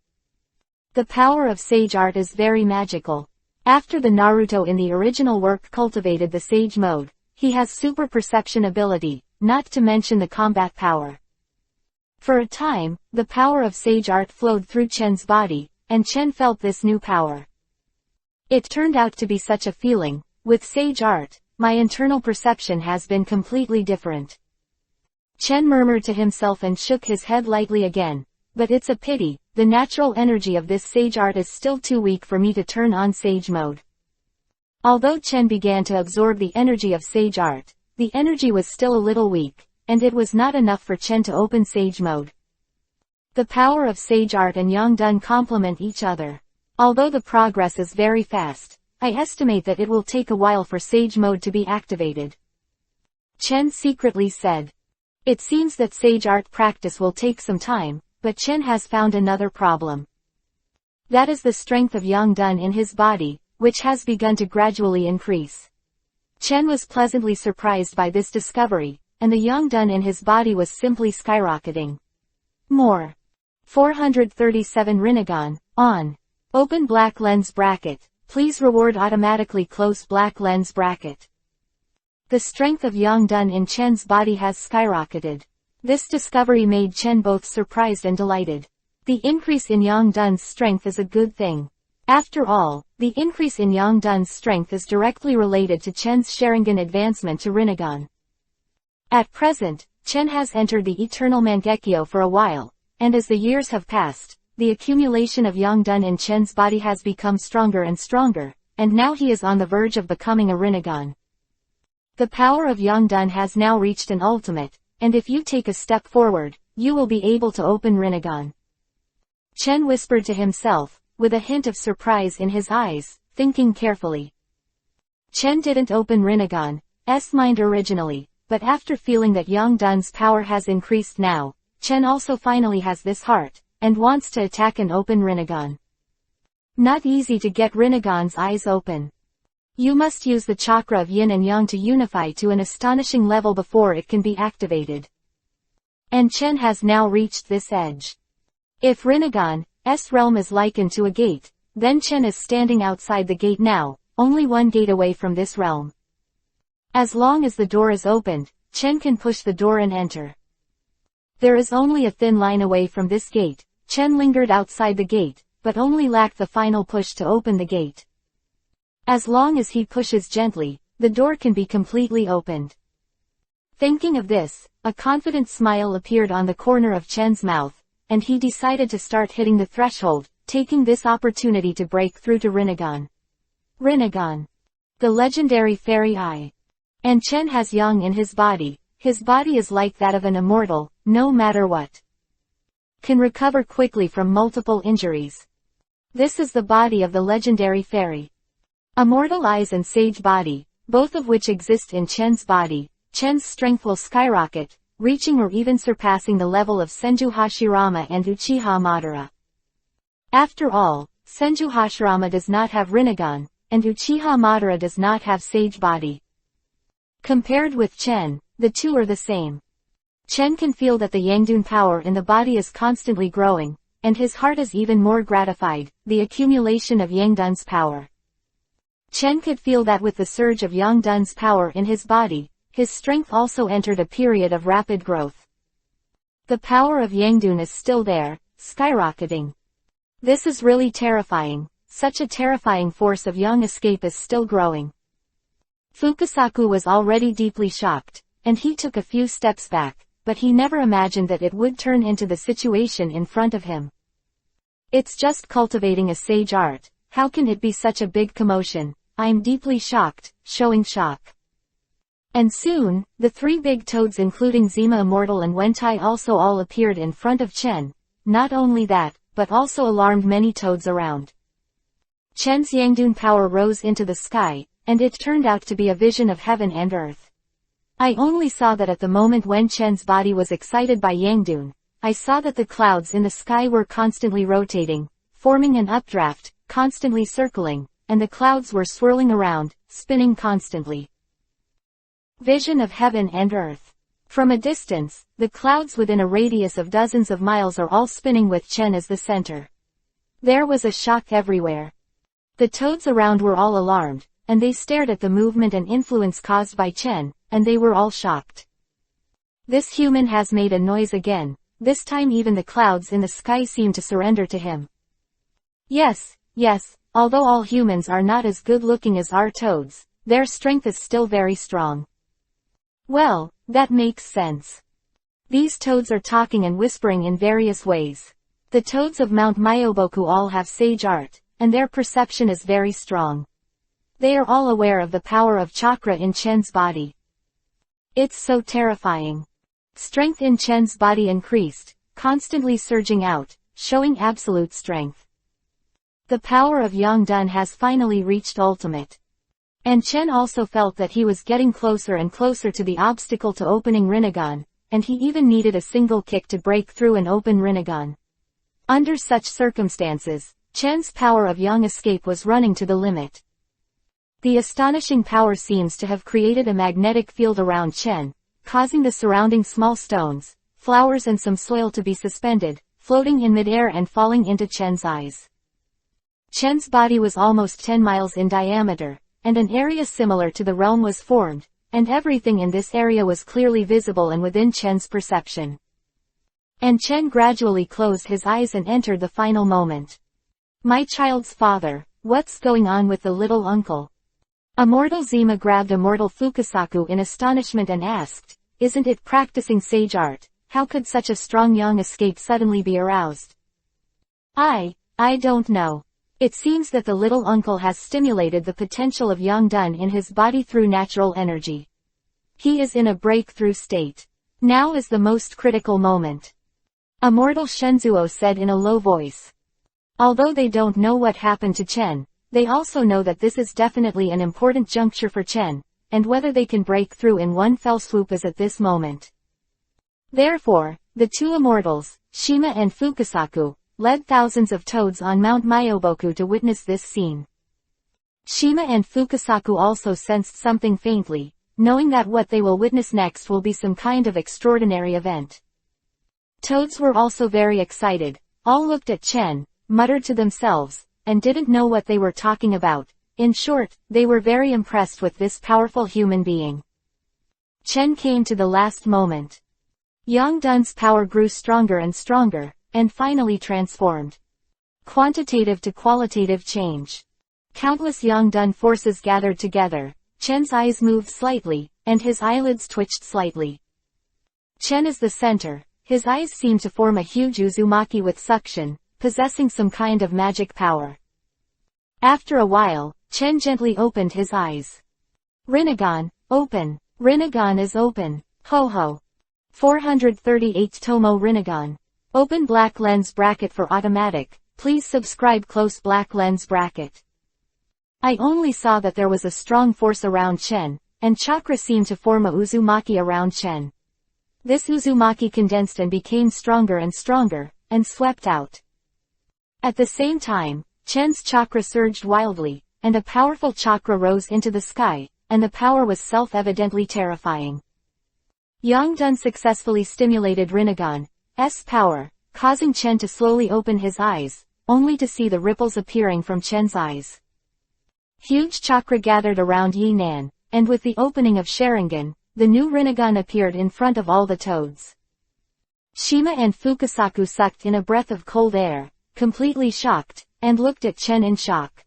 A: The power of sage art is very magical. After the Naruto in the original work cultivated the sage mode, he has super perception ability, not to mention the combat power. For a time, the power of sage art flowed through Chen's body, and Chen felt this new power. It turned out to be such a feeling. With sage art, my internal perception has been completely different. Chen murmured to himself and shook his head lightly again. But it's a pity, the natural energy of this sage art is still too weak for me to turn on sage mode. Although Chen began to absorb the energy of sage art, the energy was still a little weak, and it was not enough for Chen to open sage mode. The power of sage art and Yang Dun complement each other. Although the progress is very fast, I estimate that it will take a while for sage mode to be activated. Chen secretly said. It seems that sage art practice will take some time, but Chen has found another problem. That is the strength of Yang Dun in his body, which has begun to gradually increase. Chen was pleasantly surprised by this discovery, and the Yang Dun in his body was simply skyrocketing. More. 437 Rinnegan, on. Open black lens bracket, please reward automatically close black lens bracket. The strength of Yang Dun in Chen's body has skyrocketed. This discovery made Chen both surprised and delighted. The increase in Yang Dun's strength is a good thing. After all, the increase in Yang Dun's strength is directly related to Chen's Sharingan advancement to Rinnegan. At present, Chen has entered the Eternal Mangekyo for a while, and as the years have passed, the accumulation of Yang Dun in Chen's body has become stronger and stronger, and now he is on the verge of becoming a Rinnegan. The power of Yang Dun has now reached an ultimate, and if you take a step forward, you will be able to open Rinnegan. Chen whispered to himself, with a hint of surprise in his eyes, thinking carefully. Chen didn't open Rinnegan's mind originally, but after feeling that Yang Dun's power has increased now, Chen also finally has this heart, and wants to attack and open Rinnegan. Not easy to get Rinnegan's eyes open. You must use the chakra of yin and yang to unify to an astonishing level before it can be activated. And Chen has now reached this edge. If Rinnegan's realm is likened to a gate, then Chen is standing outside the gate now, only one gate away from this realm. As long as the door is opened, Chen can push the door and enter. There is only a thin line away from this gate. Chen lingered outside the gate, but only lacked the final push to open the gate. As long as he pushes gently, the door can be completely opened. Thinking of this, a confident smile appeared on the corner of Chen's mouth, and he decided to start hitting the threshold, taking this opportunity to break through to Rinnegan. Rinnegan. The legendary fairy eye. And Chen has yang in his body. His body is like that of an immortal, no matter what. Can recover quickly from multiple injuries. This is the body of the legendary fairy. Immortal eyes and sage body, both of which exist in Chen's body. Chen's strength will skyrocket, reaching or even surpassing the level of Senju Hashirama and Uchiha Madara. After all, Senju Hashirama does not have Rinnegan, and Uchiha Madara does not have sage body. Compared with Chen, the two are the same. Chen can feel that the Yangdun power in the body is constantly growing, and his heart is even more gratified, the accumulation of Yangdun's power. Chen could feel that with the surge of Yangdun's power in his body, his strength also entered a period of rapid growth. The power of Yangdun is still there, skyrocketing. This is really terrifying. Such a terrifying force of Yang escape is still growing. Fukasaku was already deeply shocked, and he took a few steps back, but he never imagined that it would turn into the situation in front of him. It's just cultivating a sage art, how can it be such a big commotion? I'm deeply shocked, showing shock. And soon, the three big toads including Zima Immortal and Wentai also all appeared in front of Chen. Not only that, but also alarmed many toads around. Chen's Yangdun power rose into the sky, and it turned out to be a vision of heaven and earth. I only saw that at the moment when Chen's body was excited by Yangdun. I saw that the clouds in the sky were constantly rotating, forming an updraft, constantly circling, and the clouds were swirling around, spinning constantly. Vision of heaven and earth. From a distance, the clouds within a radius of dozens of miles are all spinning with Chen as the center. There was a shock everywhere. The toads around were all alarmed, and they stared at the movement and influence caused by Chen, and they were all shocked. This human has made a noise again. This time even the clouds in the sky seem to surrender to him. Yes, although all humans are not as good looking as our toads, their strength is still very strong. Well, that makes sense. These toads are talking and whispering in various ways. The toads of Mount Myoboku all have sage art, and their perception is very strong. They are all aware of the power of chakra in Chen's body. It's so terrifying. Strength in Chen's body increased, constantly surging out, showing absolute strength. The power of Yang Dun has finally reached ultimate. And Chen also felt that he was getting closer and closer to the obstacle to opening Rinnegan, and he even needed a single kick to break through and open Rinnegan. Under such circumstances, Chen's power of Yang escape was running to the limit. The astonishing power seems to have created a magnetic field around Chen, causing the surrounding small stones, flowers and some soil to be suspended, floating in midair and falling into Chen's eyes. Chen's body was almost 10 miles in diameter, and an area similar to the realm was formed, and everything in this area was clearly visible and within Chen's perception. And Chen gradually closed his eyes and entered the final moment. My child's father, what's going on with the little uncle? Immortal Zima grabbed Immortal Fukasaku in astonishment and asked, isn't it practicing sage art? How could such a strong young escape suddenly be aroused? I don't know. It seems that the little uncle has stimulated the potential of young Dun in his body through natural energy. He is in a breakthrough state. Now is the most critical moment. Immortal Shenzuo said in a low voice. Although they don't know what happened to Chen, they also know that this is definitely an important juncture for Chen, and whether they can break through in one fell swoop is at this moment. Therefore, the two immortals, Shima and Fukasaku, led thousands of toads on Mount Myoboku to witness this scene. Shima and Fukasaku also sensed something faintly, knowing that what they will witness next will be some kind of extraordinary event. Toads were also very excited, all looked at Chen, muttered to themselves, and didn't know what they were talking about. In short, they were very impressed with this powerful human being. Chen came to the last moment. Young Dun's power grew stronger and stronger, and finally transformed. Quantitative to qualitative change. Countless young Dun forces gathered together. Chen's eyes moved slightly, and his eyelids twitched slightly. Chen is the center. His eyes seem to form a huge uzumaki with suction, possessing some kind of magic power. After a while, Chen gently opened his eyes. Rinnegan, open. Rinnegan is open. Ho ho. 438 Tomo Rinnegan. Open black lens bracket for automatic. Please subscribe close black lens bracket. I only saw that there was a strong force around Chen, and chakra seemed to form a uzumaki around Chen. This uzumaki condensed and became stronger and stronger, and swept out. At the same time, Chen's chakra surged wildly, and a powerful chakra rose into the sky, and the power was self-evidently terrifying. Yang Dun successfully stimulated Rinnegan's power, causing Chen to slowly open his eyes, only to see the ripples appearing from Chen's eyes. Huge chakra gathered around Yi Nan, and with the opening of Sharingan, the new Rinnegan appeared in front of all the toads. Shima and Fukasaku sucked in a breath of cold air, completely shocked, and looked at Chen in shock.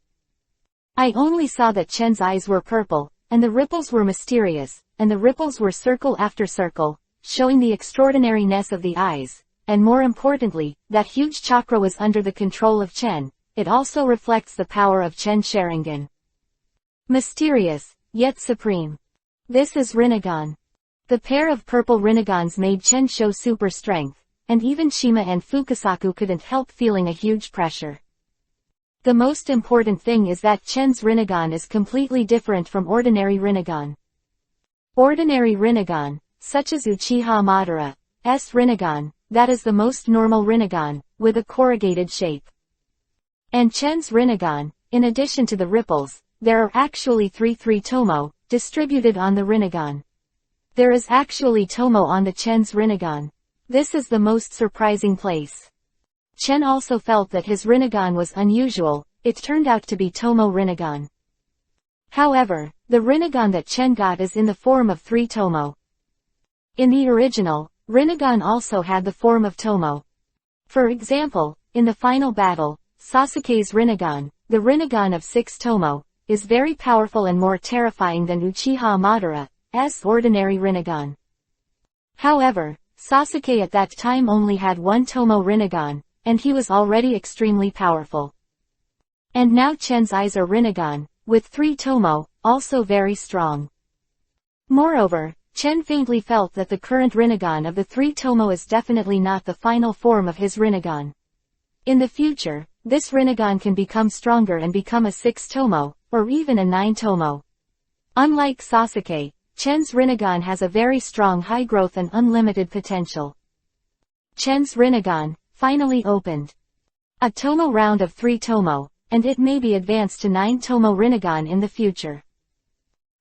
A: I only saw that Chen's eyes were purple, and the ripples were mysterious, and the ripples were circle after circle, showing the extraordinariness of the eyes, and more importantly, that huge chakra was under the control of Chen. It also reflects the power of Chen Sharingan. Mysterious, yet supreme. This is Rinnegan. The pair of purple Rinnegans made Chen show super strength, and even Shima and Fukasaku couldn't help feeling a huge pressure. The most important thing is that Chen's Rinnegan is completely different from ordinary Rinnegan. Ordinary Rinnegan, such as Uchiha Madara's Rinnegan, that is the most normal Rinnegan, with a corrugated shape. And Chen's Rinnegan, in addition to the ripples, there are actually three Tomo, distributed on the Rinnegan. There is actually Tomo on the Chen's Rinnegan. This is the most surprising place. Chen also felt that his Rinnegan was unusual. It turned out to be Tomo Rinnegan. However, the Rinnegan that Chen got is in the form of 3 Tomo. In the original, Rinnegan also had the form of Tomo. For example, in the final battle, Sasuke's Rinnegan, the Rinnegan of 6 Tomo, is very powerful and more terrifying than Uchiha Madara's ordinary Rinnegan. However, Sasuke at that time only had 1 Tomo Rinnegan, and he was already extremely powerful. And now Chen's eyes are Rinnegan, with 3 Tomo, also very strong. Moreover, Chen faintly felt that the current Rinnegan of the 3 Tomo is definitely not the final form of his Rinnegan. In the future, this Rinnegan can become stronger and become a 6 Tomo, or even a 9 Tomo. Unlike Sasuke, Chen's Rinnegan has a very strong high growth and unlimited potential. Chen's Rinnegan, finally opened. A Tomo round of 3 Tomo, and it may be advanced to 9 Tomo Rinnegan in the future.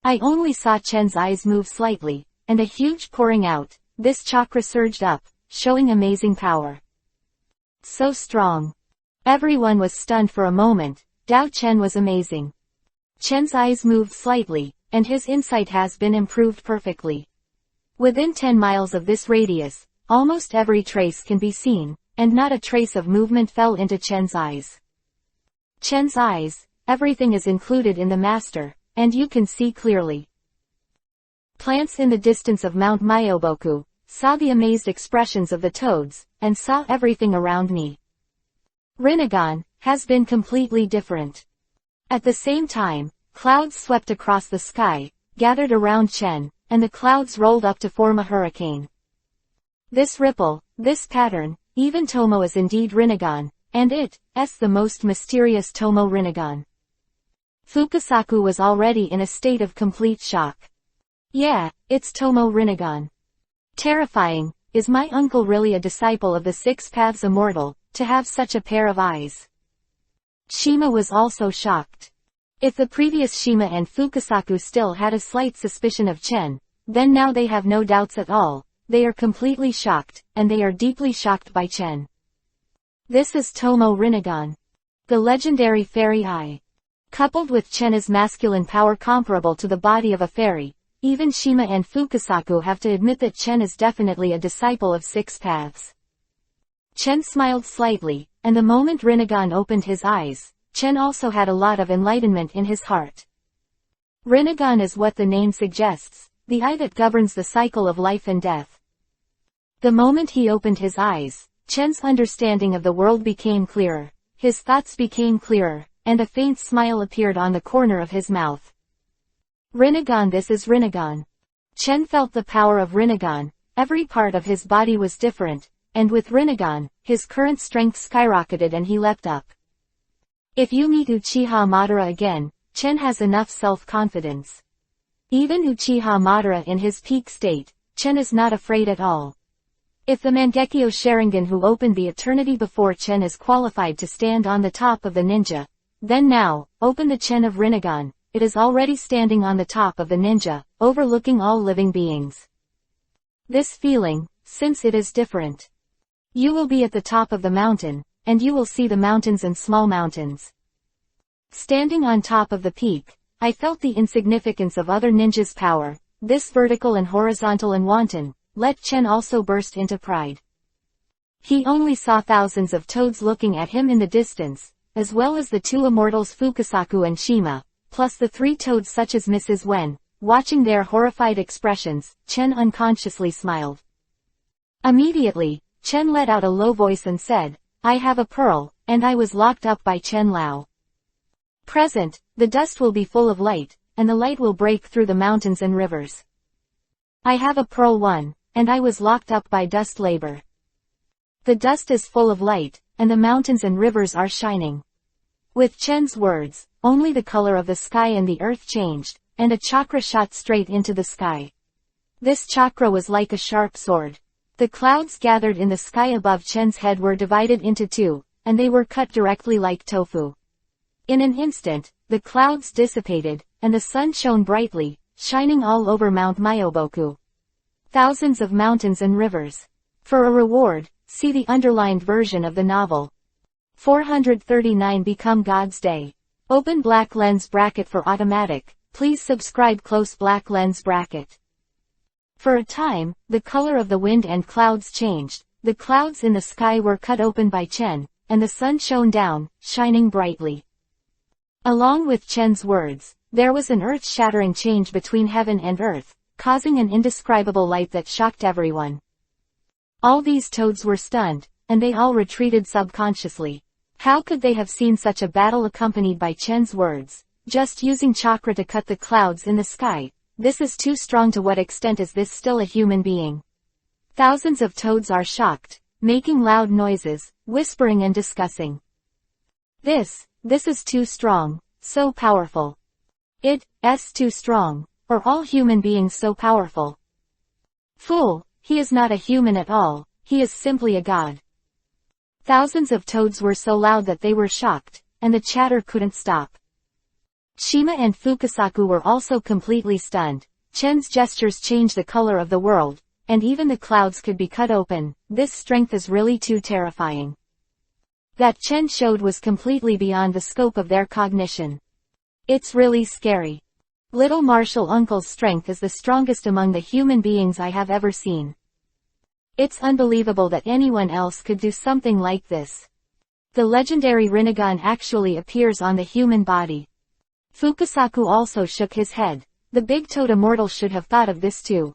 A: I only saw Chen's eyes move slightly, and a huge pouring out, this chakra surged up, showing amazing power. So strong. Everyone was stunned for a moment. Dao Chen was amazing. Chen's eyes moved slightly, and his insight has been improved perfectly. Within 10 miles of this radius, almost every trace can be seen, and not a trace of movement fell into Chen's eyes. Chen's eyes, everything is included in the master, and you can see clearly. Plants in the distance of Mount Myoboku, saw the amazed expressions of the toads, and saw everything around me. Rinnegan, has been completely different. At the same time, clouds swept across the sky, gathered around Chen, and the clouds rolled up to form a hurricane. This ripple, this pattern, even Tomo is indeed Rinnegan, and it's the most mysterious Tomo Rinnegan. Fukasaku was already in a state of complete shock. Yeah, it's Tomo Rinnegan. Terrifying, is my uncle really a disciple of the Six Paths Immortal, to have such a pair of eyes? Shima was also shocked. If the previous Shima and Fukasaku still had a slight suspicion of Chen, then now they have no doubts at all, they are completely shocked, and they are deeply shocked by Chen. This is Tomo Rinnegan. The legendary fairy eye. Coupled with Chen's masculine power comparable to the body of a fairy, even Shima and Fukasaku have to admit that Chen is definitely a disciple of Six Paths. Chen smiled slightly, and the moment Rinnegan opened his eyes, Chen also had a lot of enlightenment in his heart. Rinnegan is what the name suggests, the eye that governs the cycle of life and death. The moment he opened his eyes, Chen's understanding of the world became clearer, his thoughts became clearer, and a faint smile appeared on the corner of his mouth. Rinnegan, this is Rinnegan. Chen felt the power of Rinnegan, every part of his body was different, and with Rinnegan, his current strength skyrocketed and he leapt up. If you meet Uchiha Madara again, Chen has enough self-confidence. Even Uchiha Madara in his peak state, Chen is not afraid at all. If the Mangekyo Sharingan who opened the eternity before Chen is qualified to stand on the top of the ninja, then now, open the Chen of Rinnegan, it is already standing on the top of the ninja, overlooking all living beings. This feeling, since it is different. You will be at the top of the mountain, and you will see the mountains and small mountains. Standing on top of the peak, I felt the insignificance of other ninjas' power, this vertical and horizontal and wanton, let Chen also burst into pride. He only saw thousands of toads looking at him in the distance, as well as the two immortals Fukasaku and Shima, plus the three toads such as Mrs. Wen. Watching their horrified expressions, Chen unconsciously smiled. Immediately, Chen let out a low voice and said, I have a pearl, and I was locked up by Chen Lao. Present, the dust will be full of light, and the light will break through the mountains and rivers. I have a pearl 1, and I was locked up by dust labor. The dust is full of light, and the mountains and rivers are shining. With Chen's words, only the color of the sky and the earth changed, and a chakra shot straight into the sky. This chakra was like a sharp sword. The clouds gathered in the sky above Chen's head were divided into two, and they were cut directly like tofu. In an instant, the clouds dissipated, and the sun shone brightly, shining all over Mount Myoboku. Thousands of mountains and rivers. For a reward, see the underlined version of the novel. 439 Become God's Day. Open black lens bracket for automatic, please subscribe close black lens bracket. For a time, the color of the wind and clouds changed, the clouds in the sky were cut open by Chen, and the sun shone down, shining brightly. Along with Chen's words, there was an earth-shattering change between heaven and earth, causing an indescribable light that shocked everyone. All these toads were stunned, and they all retreated subconsciously. How could they have seen such a battle accompanied by Chen's words, just using chakra to cut the clouds in the sky? This is too strong. To what extent is this still a human being? Thousands of toads are shocked, making loud noises, whispering and discussing. This is too strong, so powerful. It's too strong. Are all human beings so powerful? Fool, he is not a human at all, he is simply a god. Thousands of toads were so loud that they were shocked, and the chatter couldn't stop. Shima and Fukasaku were also completely stunned. Chen's gestures changed the color of the world, and even the clouds could be cut open. This strength is really too terrifying. That Chen showed was completely beyond the scope of their cognition. It's really scary. Little Martial Uncle's strength is the strongest among the human beings I have ever seen. It's unbelievable that anyone else could do something like this. The legendary Rinnegan actually appears on the human body. Fukasaku also shook his head. The big toad immortal should have thought of this too.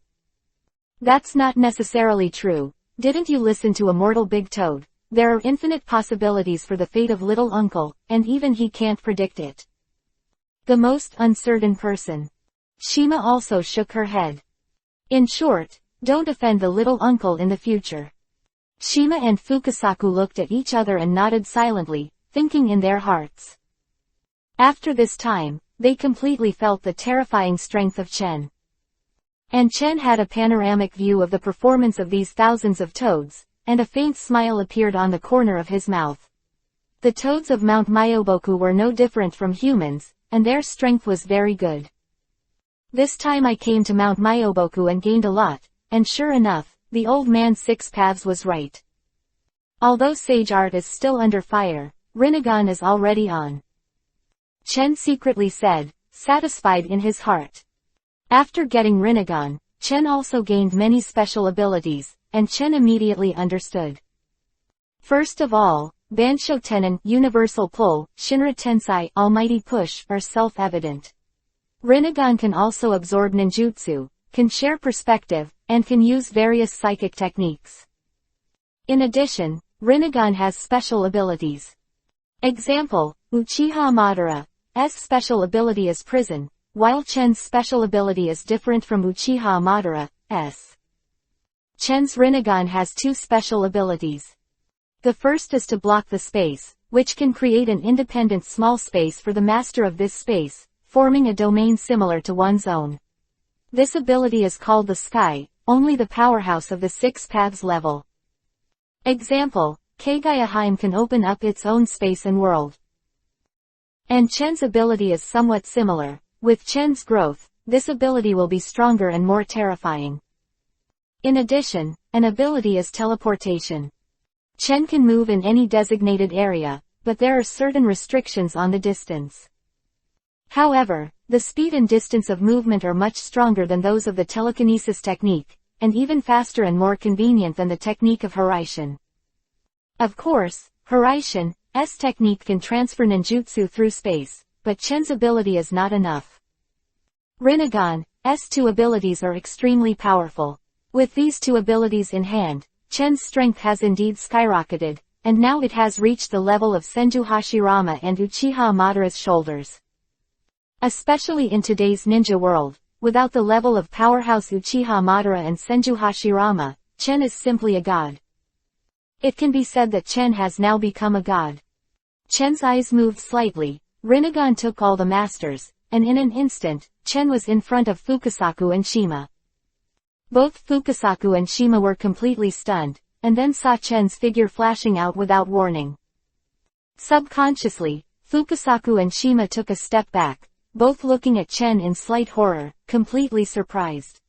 A: That's not necessarily true. Didn't you listen to Immortal Big Toad? There are infinite possibilities for the fate of little uncle, and even he can't predict it. The most uncertain person. Shima also shook her head. In short, don't offend the little uncle in the future. Shima and Fukasaku looked at each other and nodded silently, thinking in their hearts. After this time, they completely felt the terrifying strength of Chen. And Chen had a panoramic view of the performance of these thousands of toads, and a faint smile appeared on the corner of his mouth. The toads of Mount Myoboku were no different from humans, and their strength was very good. This time I came to Mount Myoboku and gained a lot, and sure enough, the old man Six Paths was right. Although Sage Art is still under fire, Rinnegan is already on. Chen secretly said, satisfied in his heart. After getting Rinnegan, Chen also gained many special abilities, and Chen immediately understood. First of all, Bansho Tenon, Universal Pull, Shinra Tensai, Almighty Push are self-evident. Rinnegan can also absorb ninjutsu, can share perspective, and can use various psychic techniques. In addition, Rinnegan has special abilities. Example, Uchiha Madara's special ability is Prison, while Chen's special ability is different from Uchiha Madara's. Chen's Rinnegan has two special abilities. The first is to block the space, which can create an independent small space for the master of this space, forming a domain similar to one's own. This ability is called the Sky, only the powerhouse of the Six Paths level. Example, Kagaya can open up its own space and world. And Chen's ability is somewhat similar. With Chen's growth, this ability will be stronger and more terrifying. In addition, an ability is teleportation. Chen can move in any designated area, but there are certain restrictions on the distance. However, the speed and distance of movement are much stronger than those of the telekinesis technique, and even faster and more convenient than the technique of Hiraishin. Of course, Hiraishin's technique can transfer ninjutsu through space, but Chen's ability is not enough. Rinnegan's two abilities are extremely powerful. With these two abilities in hand, Chen's strength has indeed skyrocketed, and now it has reached the level of Senju Hashirama and Uchiha Madara's shoulders. Especially in today's ninja world, without the level of powerhouse Uchiha Madara and Senju Hashirama, Chen is simply a god. It can be said that Chen has now become a god. Chen's eyes moved slightly, Rinnegan took all the masters, and in an instant, Chen was in front of Fukasaku and Shima. Both Fukasaku and Shima were completely stunned, and then saw Chen's figure flashing out without warning. Subconsciously, Fukasaku and Shima took a step back, both looking at Chen in slight horror, completely surprised.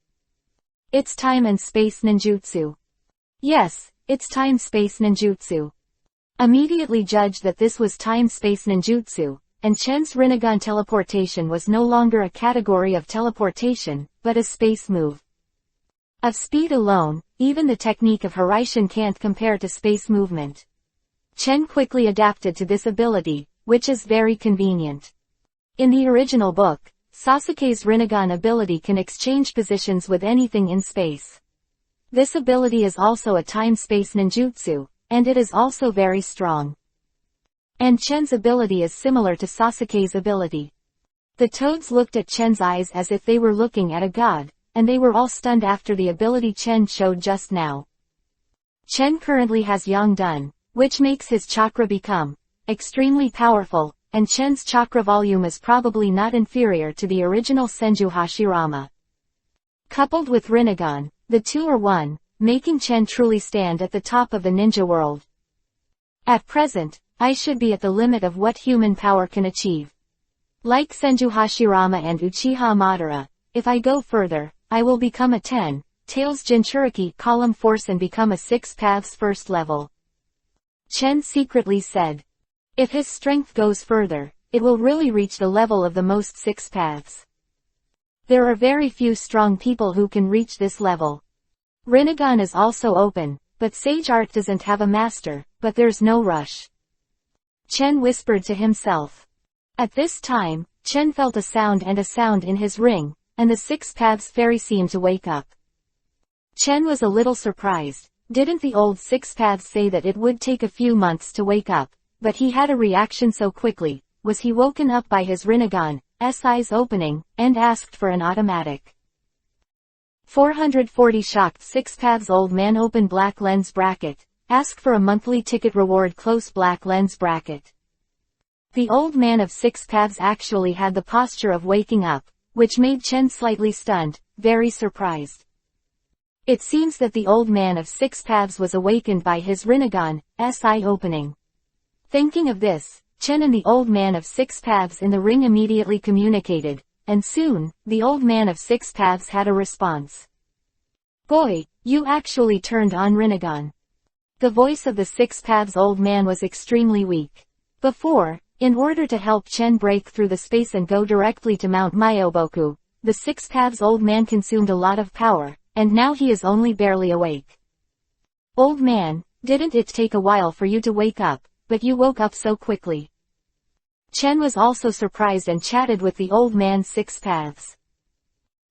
A: It's time and space ninjutsu. Yes, it's time-space ninjutsu. Immediately judged that this was time-space ninjutsu, and Chen's Rinnegan teleportation was no longer a category of teleportation, but a space move. Of speed alone, even the technique of Hiraishin can't compare to space movement. Chen quickly adapted to this ability, which is very convenient. In the original book, Sasuke's Rinnegan ability can exchange positions with anything in space. This ability is also a time-space ninjutsu, and it is also very strong. And Chen's ability is similar to Sasuke's ability. The toads looked at Chen's eyes as if they were looking at a god, and they were all stunned after the ability Chen showed just now. Chen currently has Yangdun, which makes his chakra become extremely powerful, and Chen's chakra volume is probably not inferior to the original Senju Hashirama. Coupled with Rinnegan, the two are one, making Chen truly stand at the top of the ninja world. At present, I should be at the limit of what human power can achieve. Like Senju Hashirama and Uchiha Madara, if I go further, I will become a 10 Tails Jinchuriki column force and become a 6 Paths first level. Chen secretly said. If his strength goes further, it will really reach the level of the most 6 Paths. There are very few strong people who can reach this level. Rinnegan is also open, but Sage Art doesn't have a master, but there's no rush. Chen whispered to himself. At this time, Chen felt a sound in his ring, and the six paths fairy seemed to wake up. Chen was a little surprised. Didn't the old six paths say that it would take a few months to wake up, but he had a reaction so quickly? Was he woken up by his Rinnegan's eyes opening, and asked for an automatic? 440 shocked six paths old man open black lens bracket, ask for a monthly ticket reward close black lens bracket. The old man of six paths actually had the posture of waking up, which made Chen slightly stunned, very surprised. It seems that the old man of six paths was awakened by his Rinnegan's eye opening. Thinking of this, Chen and the old man of six paths in the ring immediately communicated, and soon, the old man of six paths had a response. Boy, you actually turned on Rinnegan. The voice of the six paths old man was extremely weak. Before, in order to help Chen break through the space and go directly to Mount Myoboku, the six paths old man consumed a lot of power, and now he is only barely awake. Old man, didn't it take a while for you to wake up, but you woke up so quickly? Chen was also surprised and chatted with the old man six paths.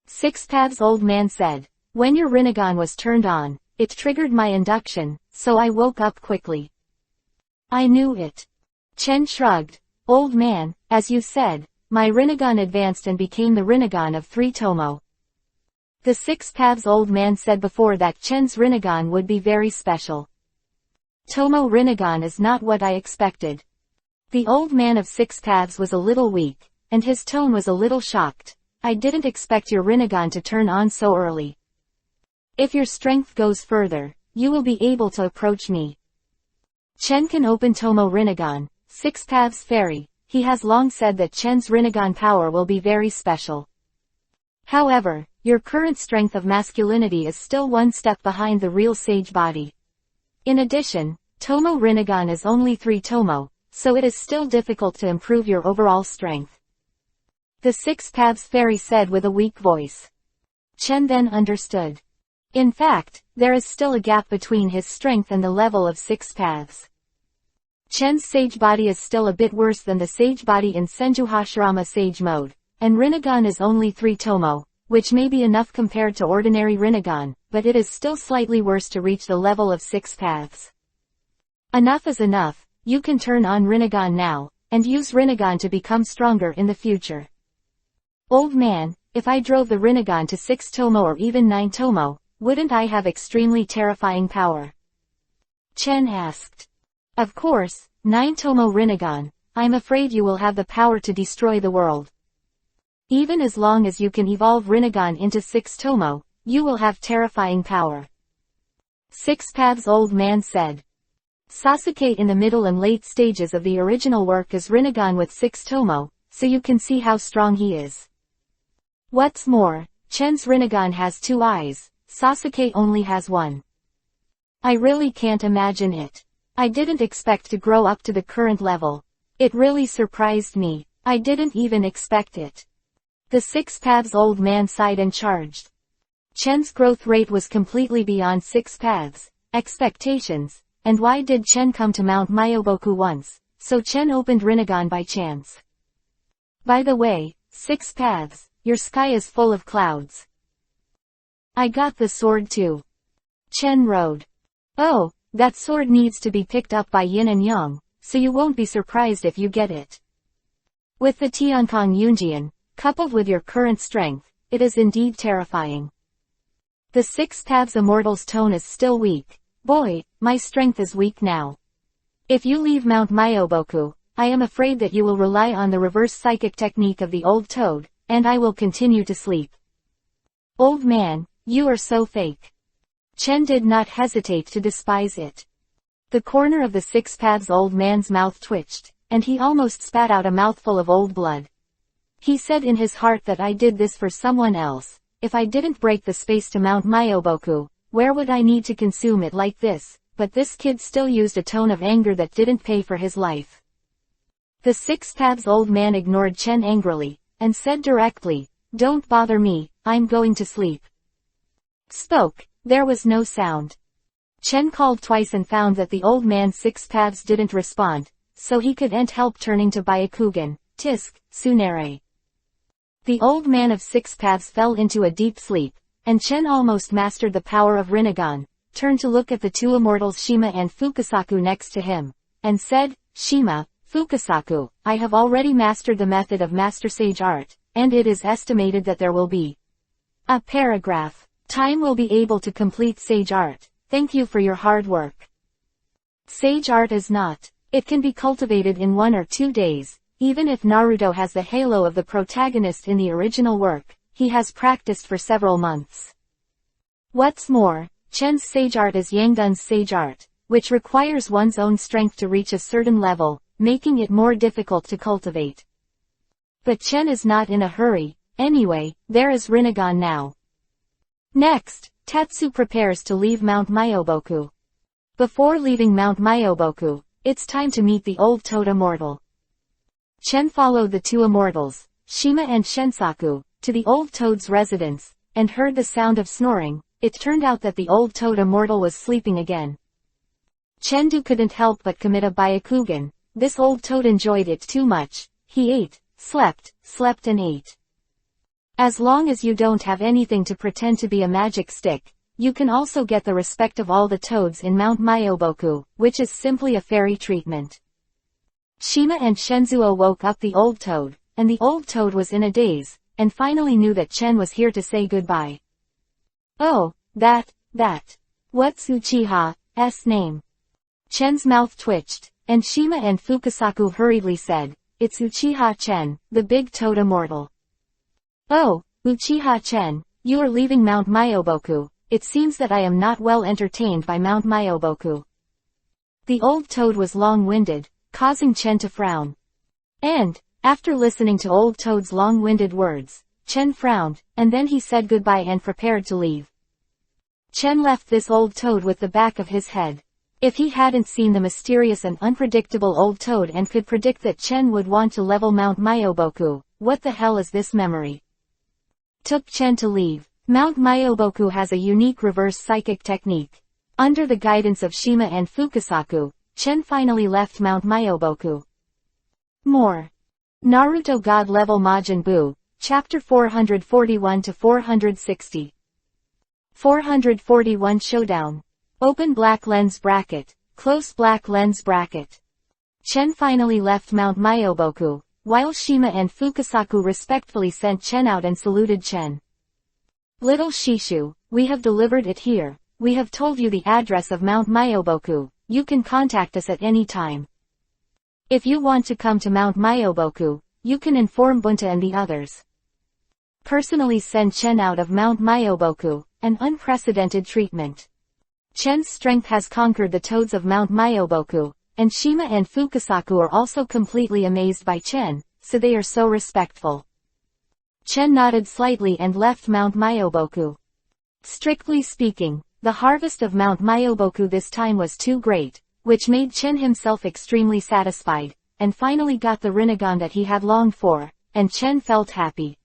A: Six paths old man said, when your Rinnegan was turned on, it triggered my induction, so I woke up quickly. I knew it. Chen shrugged. Old man, as you said, my Rinnegan advanced and became the Rinnegan of 3 Tomo. The six paths old man said before that Chen's Rinnegan would be very special. Tomo Rinnegan is not what I expected. The old man of six paths was a little weak, and his tone was a little shocked. I didn't expect your Rinnegan to turn on so early. If your strength goes further, you will be able to approach me. Chen can open Tomo Rinnegan, six paths fairy. He has long said that Chen's Rinnegan power will be very special. However, your current strength of masculinity is still one step behind the real sage body. In addition, Tomo Rinnegan is only 3 Tomo, so it is still difficult to improve your overall strength. The six paths fairy said with a weak voice. Chen then understood. In fact, there is still a gap between his strength and the level of six paths. Chen's sage body is still a bit worse than the sage body in Senju Hashirama sage mode, and Rinnegan is only 3 Tomo, which may be enough compared to ordinary Rinnegan, but it is still slightly worse to reach the level of six paths. Enough is enough, you can turn on Rinnegan now, and use Rinnegan to become stronger in the future. Old man, if I drove the Rinnegan to 6 Tomo or even 9 Tomo, wouldn't I have extremely terrifying power? Chen asked. Of course, 9 Tomo Rinnegan, I'm afraid you will have the power to destroy the world. Even as long as you can evolve Rinnegan into 6 Tomo, you will have terrifying power. Six paths old man said. Sasuke in the middle and late stages of the original work is Rinnegan with 6 Tomo, so you can see how strong he is. What's more, Chen's Rinnegan has 2 eyes, Sasuke only has 1. I really can't imagine it. I didn't expect to grow up to the current level. It really surprised me. I didn't even expect it. The six paths old man sighed and charged. Chen's growth rate was completely beyond six paths expectations, and why did Chen come to Mount Myoboku once? So Chen opened Rinnegan by chance. By the way, six paths, your sky is full of clouds. I got the sword too. Chen rode. Oh, that sword needs to be picked up by Yin and Yang, so you won't be surprised if you get it. With the Tiankong Yunjian, coupled with your current strength, it is indeed terrifying. The six paths immortal's tone is still weak. Boy, my strength is weak now. If you leave Mount Myoboku, I am afraid that you will rely on the reverse psychic technique of the old toad, and I will continue to sleep. Old man, you are so fake. Chen did not hesitate to despise it. The corner of the six paths old man's mouth twitched, and he almost spat out a mouthful of old blood. He said in his heart that I did this for someone else. If I didn't break the space to Mount Myoboku, where would I need to consume it like this? But this kid still used a tone of anger that didn't pay for his life. The six paths old man ignored Chen angrily, and said directly, don't bother me, I'm going to sleep. Spoke. There was no sound. Chen called twice and found that the old man's six paths didn't respond, so he couldn't help turning to Byakugan, Tisk, Tsunere. The old man of six paths fell into a deep sleep, and Chen almost mastered the power of Rinnegan, turned to look at the two immortals Shima and Fukasaku next to him, and said, Shima, Fukasaku, I have already mastered the method of Master Sage Art, and it is estimated that there will be a paragraph. Time will be able to complete Sage Art. Thank you for your hard work. Sage Art is not. It can be cultivated in 1 or 2 days. Even if Naruto has the halo of the protagonist in the original work, he has practiced for several months. What's more, Chen's Sage Art is Yangdun's Sage Art, which requires one's own strength to reach a certain level, making it more difficult to cultivate. But Chen is not in a hurry. Anyway, there is Rinnegan now. Next, Tetsu prepares to leave Mount Myoboku. Before leaving Mount Myoboku, it's time to meet the old toad immortal. Chen followed the two immortals, Shima and Shensaku, to the old toad's residence, and heard the sound of snoring. It turned out that the old toad immortal was sleeping again. Chendu couldn't help but commit a Byakugan. This old toad enjoyed it too much. He ate, slept and ate. As long as you don't have anything to pretend to be a magic stick, you can also get the respect of all the toads in Mount Myoboku, which is simply a fairy treatment. Shima and Shenzuo woke up the old toad, and the old toad was in a daze, and finally knew that Chen was here to say goodbye. Oh, that. What's Uchiha's name? Chen's mouth twitched, and Shima and Fukasaku hurriedly said, It's Uchiha Chen, the big toad immortal. Oh, Uchiha Chen, you are leaving Mount Myoboku. It seems that I am not well entertained by Mount Myoboku. The old toad was long-winded, causing Chen to frown. And, after listening to old toad's long-winded words, Chen frowned, and then he said goodbye and prepared to leave. Chen left this old toad with the back of his head. If he hadn't seen the mysterious and unpredictable old toad and could predict that Chen would want to level Mount Myoboku, what the hell is this memory? Took Chen to leave. Mount Myoboku has a unique reverse psychic technique. Under the guidance of Shima and Fukasaku, Chen finally left Mount Myoboku. More. Naruto God Level Majin Buu, Chapter 441 to 460. 441 Showdown. Open black lens bracket, close black lens bracket. Chen finally left Mount Myoboku, while Shima and Fukasaku respectfully sent Chen out and saluted Chen. Little Shishu, we have delivered it here. We have told you the address of Mount Myoboku. You can contact us at any time. If you want to come to Mount Myoboku, you can inform Bunta and the others. Personally send Chen out of Mount Myoboku, an unprecedented treatment. Chen's strength has conquered the toads of Mount Myoboku, and Shima and Fukasaku are also completely amazed by Chen, so they are so respectful. Chen nodded slightly and left Mount Myoboku. Strictly speaking, the harvest of Mount Myoboku this time was too great, which made Chen himself extremely satisfied, and finally got the Rinnegan that he had longed for, and Chen felt happy.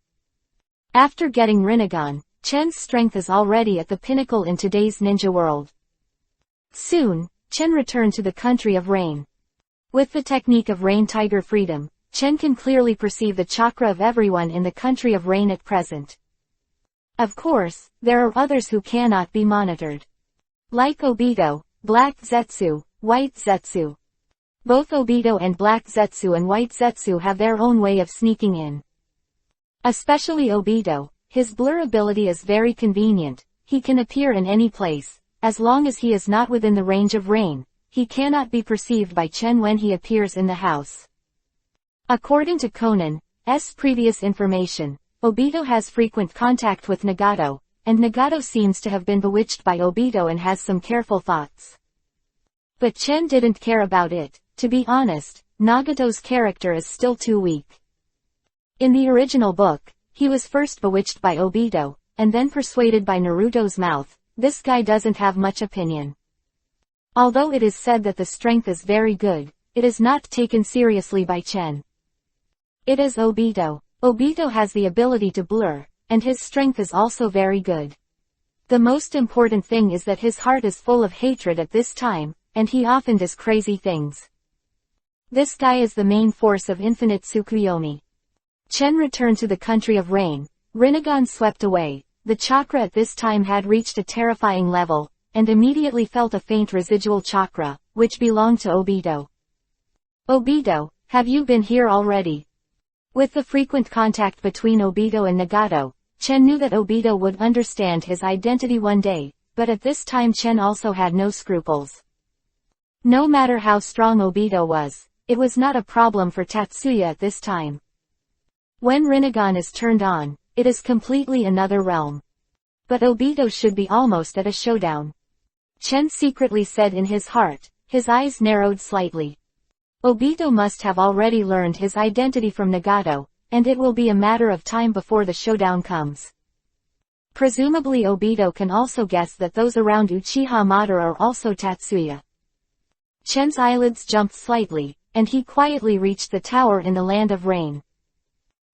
A: After getting Rinnegan, Chen's strength is already at the pinnacle in today's ninja world. Soon, Chen returned to the country of rain. With the technique of Rain Tiger Freedom, Chen can clearly perceive the chakra of everyone in the country of rain at present. Of course, there are others who cannot be monitored. Like Obito, Black Zetsu, White Zetsu. Both Obito and Black Zetsu and White Zetsu have their own way of sneaking in. Especially Obito, his blur ability is very convenient. He can appear in any place. As long as he is not within the range of rain, he cannot be perceived by Chen when he appears in the house. According to Conan's previous information, Obito has frequent contact with Nagato, and Nagato seems to have been bewitched by Obito and has some careful thoughts. But Chen didn't care about it. To be honest, Nagato's character is still too weak. In the original book, he was first bewitched by Obito, and then persuaded by Naruto's mouth. This guy doesn't have much opinion. Although it is said that the strength is very good, it is not taken seriously by Chen. It is Obito. Obito has the ability to blur, and his strength is also very good. The most important thing is that his heart is full of hatred at this time, and he often does crazy things. This guy is the main force of Infinite Tsukuyomi. Chen returned to the country of rain. Rinnegan swept away. The chakra at this time had reached a terrifying level, and immediately felt a faint residual chakra, which belonged to Obito. Obito, have you been here already? With the frequent contact between Obito and Nagato, Chen knew that Obito would understand his identity one day, but at this time Chen also had no scruples. No matter how strong Obito was, it was not a problem for Tatsuya at this time. When Rinnegan is turned on, it is completely another realm. But Obito should be almost at a showdown. Chen secretly said in his heart, his eyes narrowed slightly. Obito must have already learned his identity from Nagato, and it will be a matter of time before the showdown comes. Presumably Obito can also guess that those around Uchiha Madara are also Tatsuya. Chen's eyelids jumped slightly, and he quietly reached the tower in the land of Rain.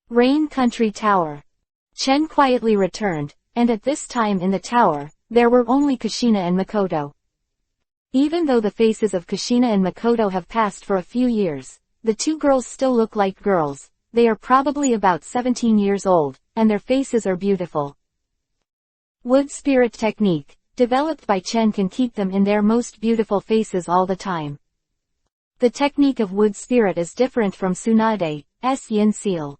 A: Rain Country Tower. Chen quietly returned, and at this time in the tower, there were only Kushina and Makoto. Even though the faces of Kushina and Makoto have passed for a few years, the two girls still look like girls. They are probably about 17 years old, and their faces are beautiful. Wood Spirit Technique, developed by Chen, can keep them in their most beautiful faces all the time. The technique of Wood Spirit is different from Tsunade's Yin Seal.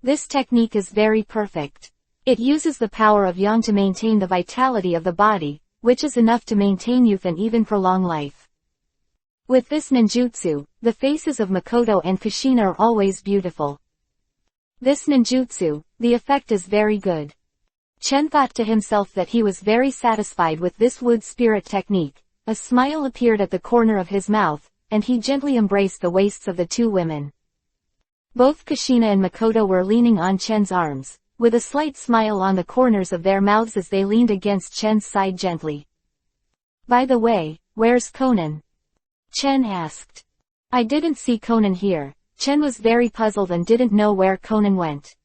A: This technique is very perfect. It uses the power of yang to maintain the vitality of the body, which is enough to maintain youth and even prolong life. With this ninjutsu, the faces of Makoto and Kushina are always beautiful. This ninjutsu, the effect is very good. Chen thought to himself that he was very satisfied with this Wood Spirit technique. A smile appeared at the corner of his mouth, and he gently embraced the waists of the two women. Both Kushina and Makoto were leaning on Chen's arms, with a slight smile on the corners of their mouths as they leaned against Chen's side gently. By the way, where's Conan? Chen asked. I didn't see Conan here. Chen was very puzzled and didn't know where Conan went.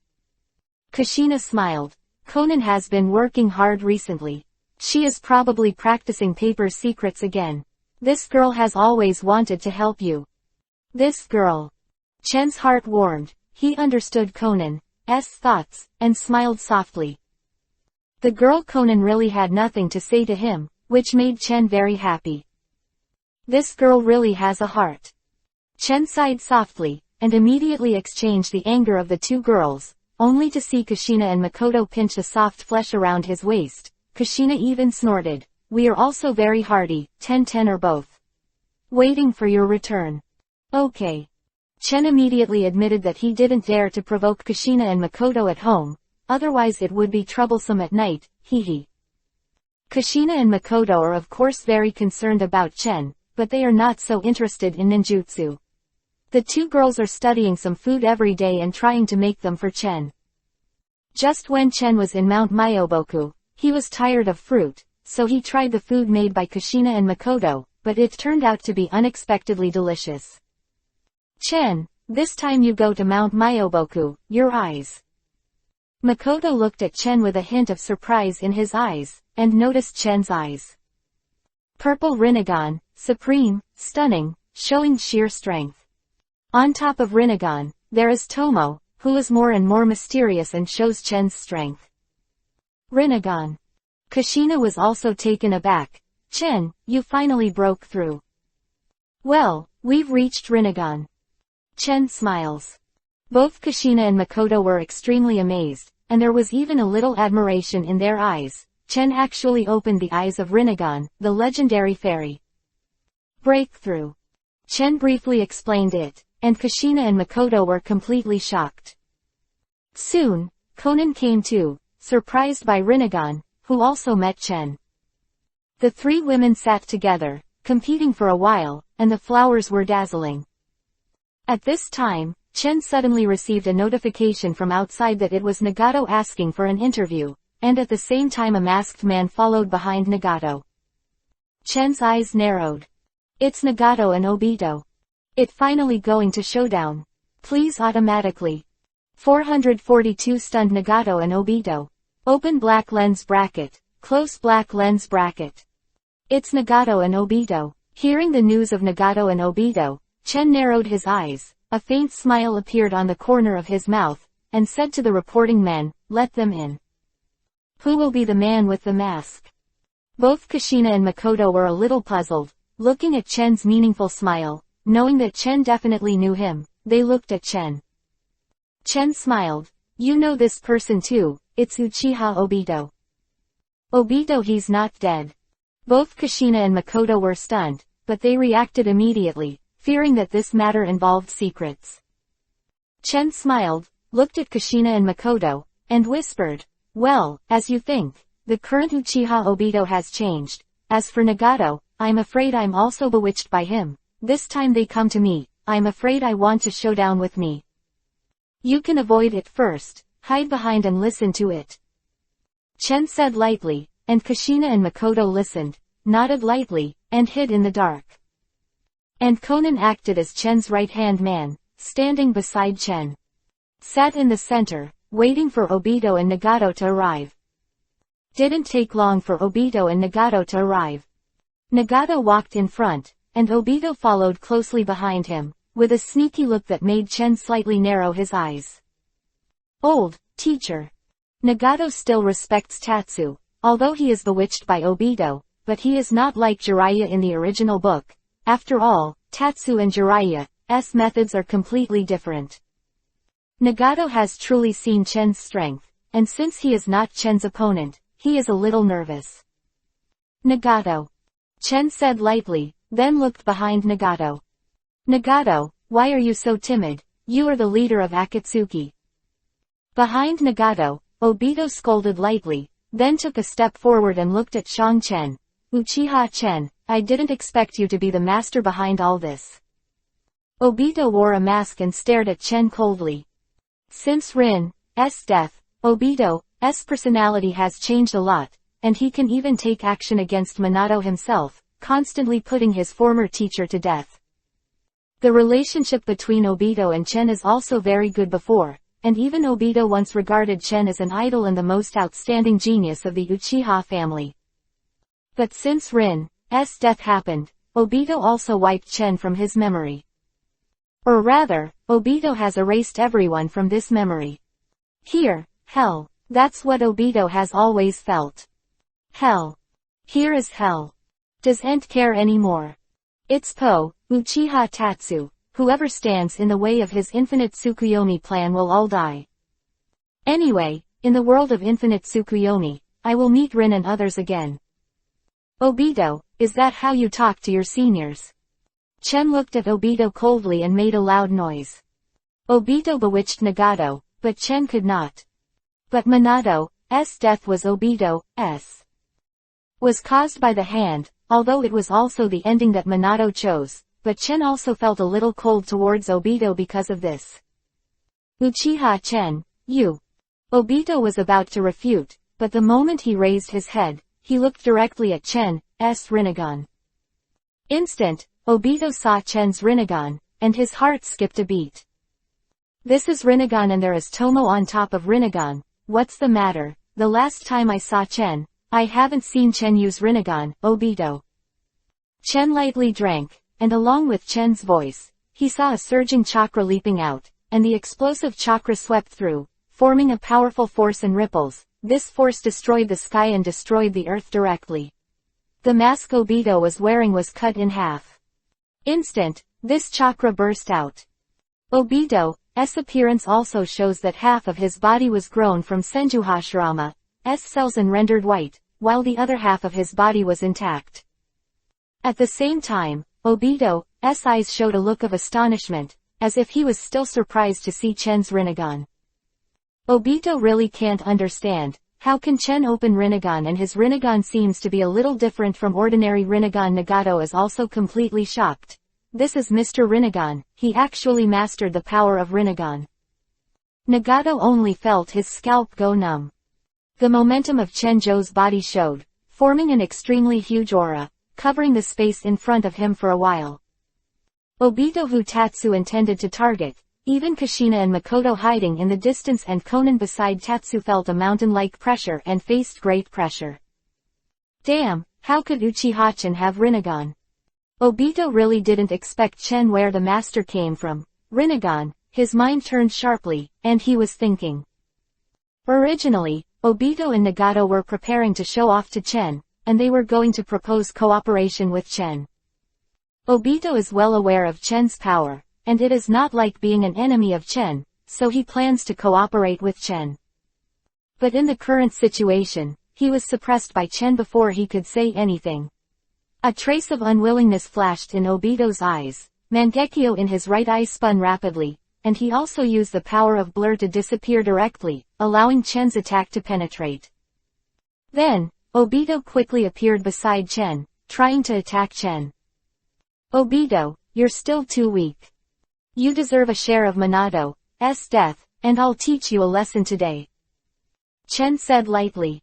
A: Kushina smiled. Conan has been working hard recently. She is probably practicing paper secrets again. This girl has always wanted to help you. This girl. Chen's heart warmed. He understood Conan's thoughts, and smiled softly. The girl Conan really had nothing to say to him, which made Chen very happy. This girl really has a heart. Chen sighed softly, and immediately exchanged the anger of the two girls, only to see Kushina and Makoto pinch the soft flesh around his waist. Kushina even snorted. We are also very hardy, 10-10 or both. Waiting for your return. Okay. Chen immediately admitted that he didn't dare to provoke Kushina and Makoto at home, otherwise it would be troublesome at night, hehe. Kushina and Makoto are of course very concerned about Chen, but they are not so interested in ninjutsu. The two girls are studying some food every day and trying to make them for Chen. Just when Chen was in Mount Myoboku, he was tired of fruit, so he tried the food made by Kushina and Makoto, but it turned out to be unexpectedly delicious. Chen, this time you go to Mount Myoboku, your eyes. Makoto looked at Chen with a hint of surprise in his eyes, and noticed Chen's eyes. Purple Rinnegan, supreme, stunning, showing sheer strength. On top of Rinnegan, there is Tomo, who is more and more mysterious and shows Chen's strength. Rinnegan. Kushina was also taken aback. Chen, you finally broke through. Well, we've reached Rinnegan. Chen smiles. Both Kushina and Makoto were extremely amazed, and there was even a little admiration in their eyes. Chen actually opened the eyes of Rinnegan, the legendary fairy. Breakthrough. Chen briefly explained it, and Kushina and Makoto were completely shocked. Soon, Conan came too, surprised by Rinnegan, who also met Chen. The three women sat together, competing for a while, and the flowers were dazzling. At this time, Chen suddenly received a notification from outside that it was Nagato asking for an interview, and at the same time a masked man followed behind Nagato. Chen's eyes narrowed. It's Nagato and Obito. It finally going to showdown. Please automatically. 442 stunned Nagato and Obito. Open black lens bracket. Close black lens bracket. It's Nagato and Obito. Hearing the news of Nagato and Obito, Chen narrowed his eyes, a faint smile appeared on the corner of his mouth, and said to the reporting men, "Let them in." "Who will be the man with the mask?" Both Kushina and Makoto were a little puzzled, looking at Chen's meaningful smile. Knowing that Chen definitely knew him, they looked at Chen. Chen smiled. "You know this person too, it's Uchiha Obito." "Obito, he's not dead." Both Kushina and Makoto were stunned, but they reacted immediately, fearing that this matter involved secrets. Chen smiled, looked at Kushina and Makoto, and whispered, "Well, as you think, the current Uchiha Obito has changed. As for Nagato, I'm afraid I'm also bewitched by him. This time they come to me, I'm afraid I want to show down with me. You can avoid it first, hide behind and listen to it." Chen said lightly, and Kushina and Makoto listened, nodded lightly, and hid in the dark. And Conan acted as Chen's right-hand man, standing beside Chen. Sat in the center, waiting for Obito and Nagato to arrive. Didn't take long for Obito and Nagato to arrive. Nagato walked in front, and Obito followed closely behind him, with a sneaky look that made Chen slightly narrow his eyes. "Old teacher." Nagato still respects Tatsu, although he is bewitched by Obito, but he is not like Jiraiya in the original book. After all, Tatsu and Jiraiya's methods are completely different. Nagato has truly seen Chen's strength, and since he is not Chen's opponent, he is a little nervous. "Nagato," Chen said lightly, then looked behind Nagato. "Nagato, why are you so timid? You are the leader of Akatsuki." Behind Nagato, Obito scolded lightly, then took a step forward and looked at Shang Chen. "Uchiha Chen, I didn't expect you to be the master behind all this." Obito wore a mask and stared at Chen coldly. Since Rin's death, Obito's personality has changed a lot, and he can even take action against Minato himself, constantly putting his former teacher to death. The relationship between Obito and Chen is also very good before, and even Obito once regarded Chen as an idol and the most outstanding genius of the Uchiha family. But since Rin's death happened, Obito also wiped Chen from his memory. Or rather, Obito has erased everyone from this memory. Here, hell. That's what Obito has always felt. Hell. Here is hell. Doesn't care anymore. It's Uchiha Tatsu, whoever stands in the way of his infinite Tsukuyomi plan will all die. Anyway, in the world of infinite Tsukuyomi, I will meet Rin and others again. Obito, is that how you talk to your seniors? Chen looked at Obito coldly and made a loud noise. Obito bewitched Nagato, but Chen could not. But Minato's death was Obito's. Was caused by the hand, although it was also the ending that Minato chose, but Chen also felt a little cold towards Obito because of this. "Uchiha Chen, you." Obito was about to refute, but the moment he raised his head, he looked directly at Chen's Rinnegan. Instant, Obito saw Chen's Rinnegan, and his heart skipped a beat. "This is Rinnegan and there is Tomo on top of Rinnegan. What's the matter? The last time I saw Chen, I haven't seen Chen use Rinnegan." Obito. Chen lightly drank, and along with Chen's voice, he saw a surging chakra leaping out, and the explosive chakra swept through, forming a powerful force and ripples. This force destroyed the sky and destroyed the earth directly. The mask Obito was wearing was cut in half. Instant, this chakra burst out. Obito's appearance also shows that half of his body was grown from Senjuhashirama's cells and rendered white, while the other half of his body was intact. At the same time, Obito's eyes showed a look of astonishment, as if he was still surprised to see Chen's Rinnegan. Obito really can't understand, how can Chen open Rinnegan and his Rinnegan seems to be a little different from ordinary Rinnegan. Nagato is also completely shocked. This is Mr. Rinnegan, he actually mastered the power of Rinnegan. Nagato only felt his scalp go numb. The momentum of Chenjo's body showed, forming an extremely huge aura, covering the space in front of him for a while. Obito, who Tatsu intended to target, even Kushina and Makoto hiding in the distance and Conan beside Tatsu felt a mountain-like pressure and faced great pressure. Damn, how could Uchiha Chen have Rinnegan? Obito really didn't expect Chen where the master came from. Rinnegan, his mind turned sharply, and he was thinking. Originally, Obito and Nagato were preparing to show off to Chen, and they were going to propose cooperation with Chen. Obito is well aware of Chen's power, and it is not like being an enemy of Chen, so he plans to cooperate with Chen. But in the current situation, he was suppressed by Chen before he could say anything. A trace of unwillingness flashed in Obito's eyes. Mangekyo in his right eye spun rapidly, and he also used the power of blur to disappear directly, allowing Chen's attack to penetrate. Then, Obito quickly appeared beside Chen, trying to attack Chen. Obito, you're still too weak. You deserve a share of Minato's death, and I'll teach you a lesson today. Chen said lightly.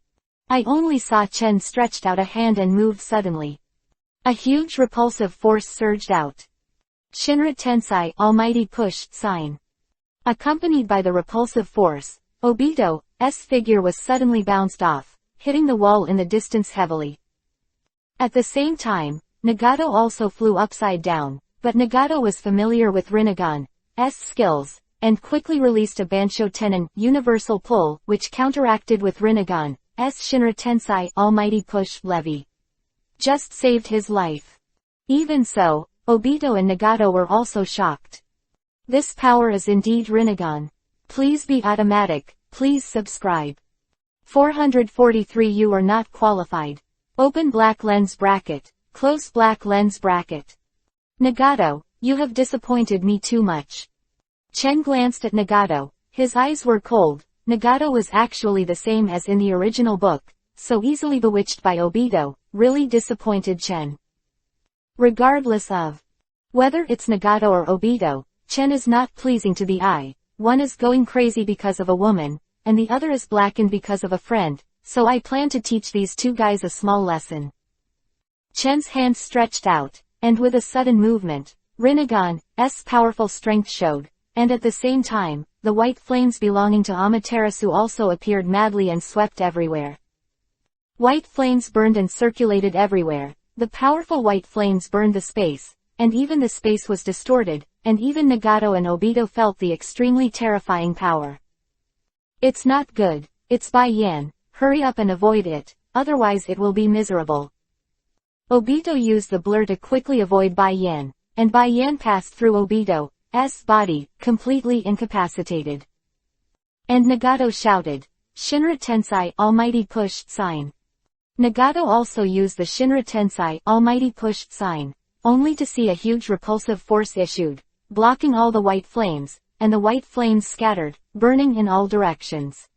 A: I only saw Chen stretched out a hand and moved suddenly. A huge repulsive force surged out. Shinra Tensei Almighty Push sign. Accompanied by the repulsive force, Obito's figure was suddenly bounced off, hitting the wall in the distance heavily. At the same time, Nagato also flew upside down, but Nagato was familiar with Rinnegan's skills, and quickly released a Bansho Tenon universal pull, which counteracted with Rinnegan's Shinra Tensei Almighty Push levy. Just saved his life. Even so, Obito and Nagato were also shocked. This power is indeed Rinnegan. Please be automatic, please subscribe. 443 You are not qualified. Open black lens bracket, close black lens bracket. Nagato, you have disappointed me too much. Chen glanced at Nagato, his eyes were cold. Nagato was actually the same as in the original book, so easily bewitched by Obito, really disappointed Chen. Regardless of whether it's Nagato or Obito, Chen is not pleasing to the eye. One is going crazy because of a woman, and the other is blackened because of a friend, so I plan to teach these two guys a small lesson. Chen's hand stretched out, and with a sudden movement, Rinnegan's powerful strength showed, and at the same time, the white flames belonging to Amaterasu also appeared madly and swept everywhere. White flames burned and circulated everywhere. The powerful white flames burned the space, and even the space was distorted, and even Nagato and Obito felt the extremely terrifying power. It's not good, it's Bai Yan, hurry up and avoid it, otherwise it will be miserable. Obito used the blur to quickly avoid Bai Yan, and Bai Yan passed through Obito's body, completely incapacitated. And Nagato shouted, Shinra Tensei Almighty Push sign. Nagato also used the Shinra Tensei Almighty Push sign, only to see a huge repulsive force issued, blocking all the white flames, and the white flames scattered, burning in all directions.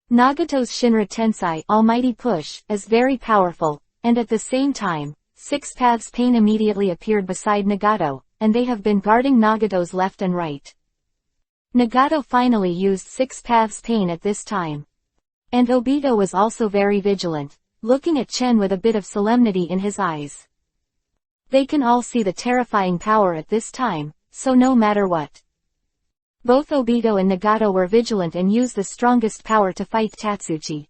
A: Nagato's Shinra Tensei Almighty Push is very powerful, and at the same time, Six Paths Pain immediately appeared beside Nagato, and they have been guarding Nagato's left and right. Nagato finally used Six Paths Pain at this time. And Obito was also very vigilant, looking at Chen with a bit of solemnity in his eyes. They can all see the terrifying power at this time, so no matter what. Both Obito and Nagato were vigilant and used the strongest power to fight Tatsuchi.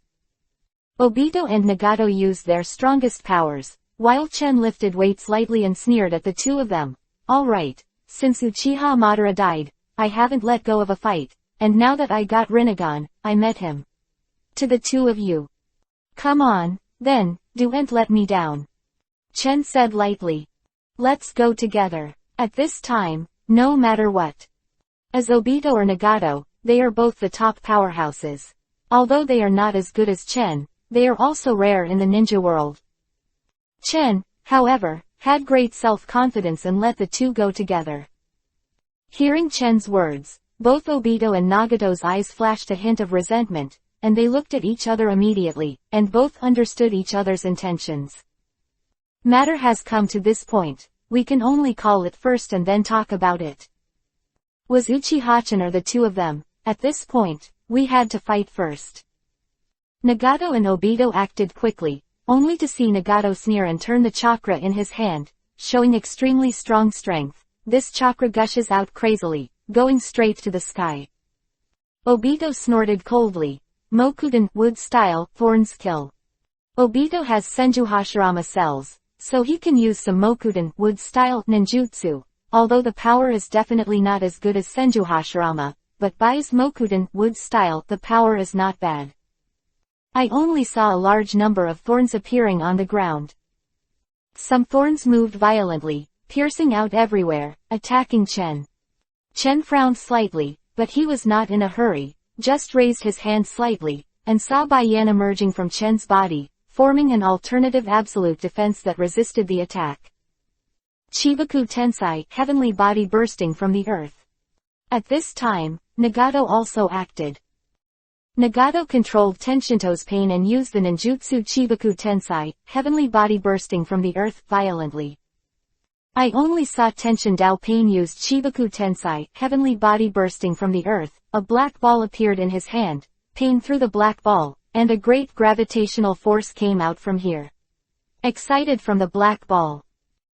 A: Obito and Nagato used their strongest powers, while Chen lifted weights lightly and sneered at the two of them. Alright, since Uchiha Madara died, I haven't let go of a fight, and now that I got Rinnegan, I met him. To the two of you. Come on, then, don't let me down. Chen said lightly. Let's go together. At this time, no matter what. As Obito or Nagato, they are both the top powerhouses. Although they are not as good as Chen, they are also rare in the ninja world. Chen, however, had great self-confidence and let the two go together. Hearing Chen's words, both Obito and Nagato's eyes flashed a hint of resentment, and they looked at each other immediately, and both understood each other's intentions. Matter has come to this point, we can only call it first and then talk about it. Was Uchiha-chan or the two of them? At this point, we had to fight first. Nagato and Obito acted quickly, only to see Nagato sneer and turn the chakra in his hand, showing extremely strong strength. This chakra gushes out crazily, going straight to the sky. Obito snorted coldly. Mokuden, wood style, thorns kill. Obito has Senju Hashirama cells, So he can use some Mokudan wood-style ninjutsu, although the power is definitely not as good as Senju Hashirama, but by his Mokudan wood style the power is not bad. I only saw a large number of thorns appearing on the ground. Some thorns moved violently, piercing out everywhere, attacking Chen. Chen frowned slightly, but he was not in a hurry, just raised his hand slightly, and saw Bai Yan emerging from Chen's body, forming an alternative absolute defense that resisted the attack. Chibaku Tensai, heavenly body bursting from the earth. At this time, Nagato also acted. Nagato controlled Tenshinto's pain and used the ninjutsu Chibaku Tensai, heavenly body bursting from the earth, violently. I only saw Tenshin Pain used Chibaku Tensai, heavenly body bursting from the earth. A black ball appeared in his hand, Pain threw the black ball, and a great gravitational force came out from here. Excited from the black ball.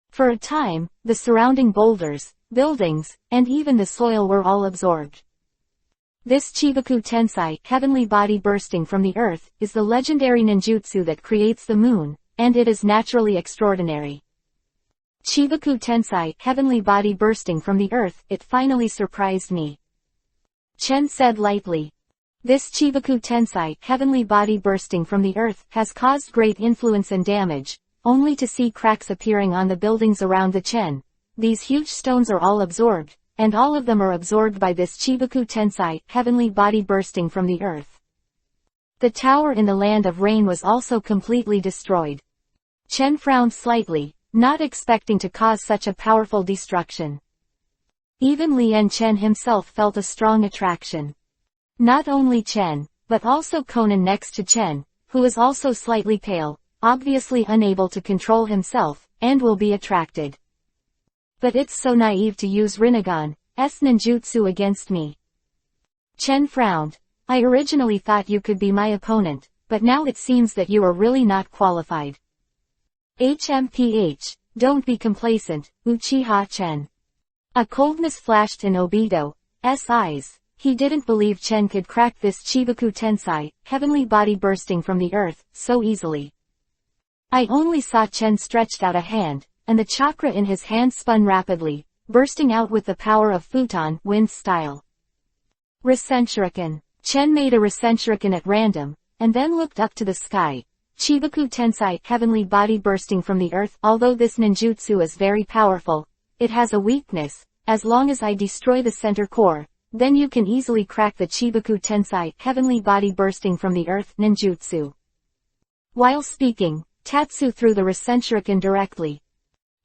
A: For a time, the surrounding boulders, buildings, and even the soil were all absorbed. This Chibaku Tensai, heavenly body bursting from the earth, is the legendary ninjutsu that creates the moon, and it is naturally extraordinary. Chibaku Tensai, heavenly body bursting from the earth, it finally surprised me. Chen said lightly. This Chibaku Tensai, heavenly body bursting from the earth, has caused great influence and damage, only to see cracks appearing on the buildings around the Chen. These huge stones are all absorbed, and all of them are absorbed by this Chibaku Tensai, heavenly body bursting from the earth. The tower in the Land of Rain was also completely destroyed. Chen frowned slightly, not expecting to cause such a powerful destruction. Even Lien Chen himself felt a strong attraction. Not only Chen, but also Conan next to Chen, who is also slightly pale, obviously unable to control himself, and will be attracted. But it's so naive to use Rinnegan's ninjutsu against me. Chen frowned. I originally thought you could be my opponent, but now it seems that you are really not qualified. HMPH, don't be complacent, Uchiha Chen. A coldness flashed in Obito's eyes. He didn't believe Chen could crack this Chibaku Tensai, heavenly body bursting from the earth, so easily. I only saw Chen stretched out a hand, and the chakra in his hand spun rapidly, bursting out with the power of futon wind style. Rasenshuriken. Chen made a Rasenshuriken at random, and then looked up to the sky. Chibaku Tensai, heavenly body bursting from the earth. Although this ninjutsu is very powerful, it has a weakness. As long as I destroy the center core, then you can easily crack the Chibaku Tensai, heavenly body bursting from the earth ninjutsu. While speaking, Tatsu threw the Rasenshuriken directly.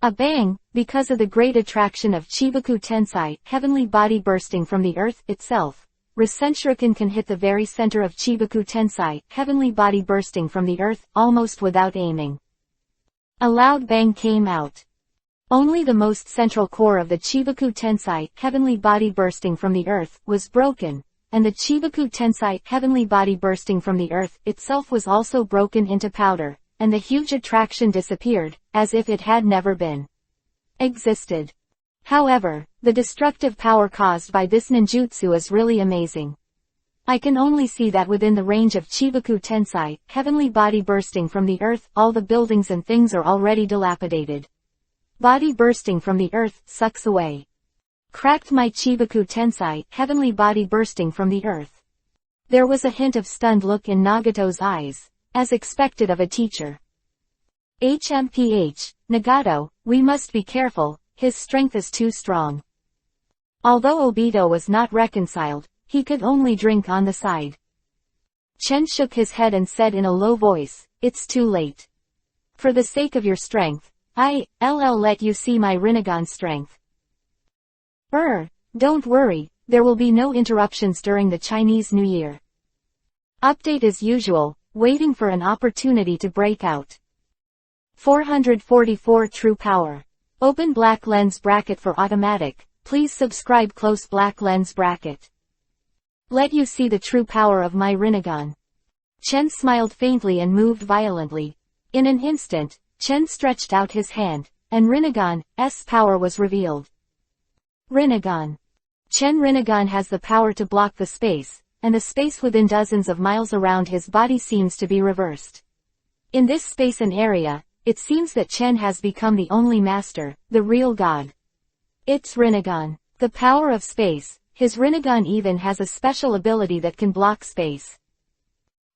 A: A bang, because of the great attraction of Chibaku Tensai, heavenly body bursting from the earth itself. Rasenshuriken can hit the very center of Chibaku Tensai, heavenly body bursting from the earth, almost without aiming. A loud bang came out. Only the most central core of the Chibaku Tensai, heavenly body bursting from the earth, was broken, and the Chibaku Tensai, heavenly body bursting from the earth, itself was also broken into powder, and the huge attraction disappeared, as if it had never been existed. However, the destructive power caused by this ninjutsu is really amazing. I can only see that within the range of Chibaku Tensai, heavenly body bursting from the earth, all the buildings and things are already dilapidated. Body bursting from the earth, sucks away. Cracked my Chibaku Tensai, heavenly body bursting from the earth. There was a hint of stunned look in Nagato's eyes, as expected of a teacher. HMPH, Nagato, we must be careful, his strength is too strong. Although Obito was not reconciled, he could only drink on the side. Chen shook his head and said in a low voice, it's too late. For the sake of your strength, I'll let you see my Rinnegan strength. Don't worry, there will be no interruptions during the Chinese New Year. Update as usual, waiting for an opportunity to break out. 444 True Power. Open black lens bracket for automatic, please subscribe close black lens bracket. Let you see the true power of my Rinnegan. Chen smiled faintly and moved violently. In an instant, Chen stretched out his hand, and Rinnegan's power was revealed. Rinnegan. Chen Rinnegan has the power to block the space, and the space within dozens of miles around his body seems to be reversed. In this space and area, it seems that Chen has become the only master, the real god. It's Rinnegan. The power of space. His Rinnegan even has a special ability that can block space.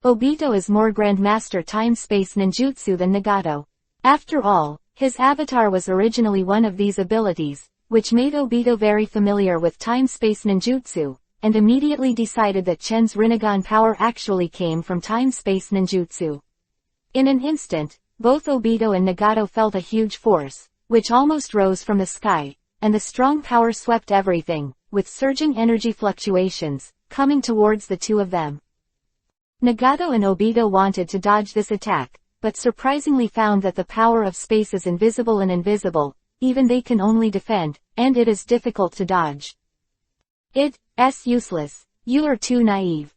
A: Obito is more Grandmaster Time-Space Ninjutsu than Nagato. After all, his avatar was originally one of these abilities, which made Obito very familiar with Time-Space Ninjutsu, and immediately decided that Chen's Rinnegan power actually came from Time-Space Ninjutsu. In an instant, both Obito and Nagato felt a huge force, which almost rose from the sky, and the strong power swept everything, with surging energy fluctuations, coming towards the two of them. Nagato and Obito wanted to dodge this attack, but surprisingly found that the power of space is invisible and invisible, even they can only defend, and it is difficult to dodge. It's useless. You are too naive.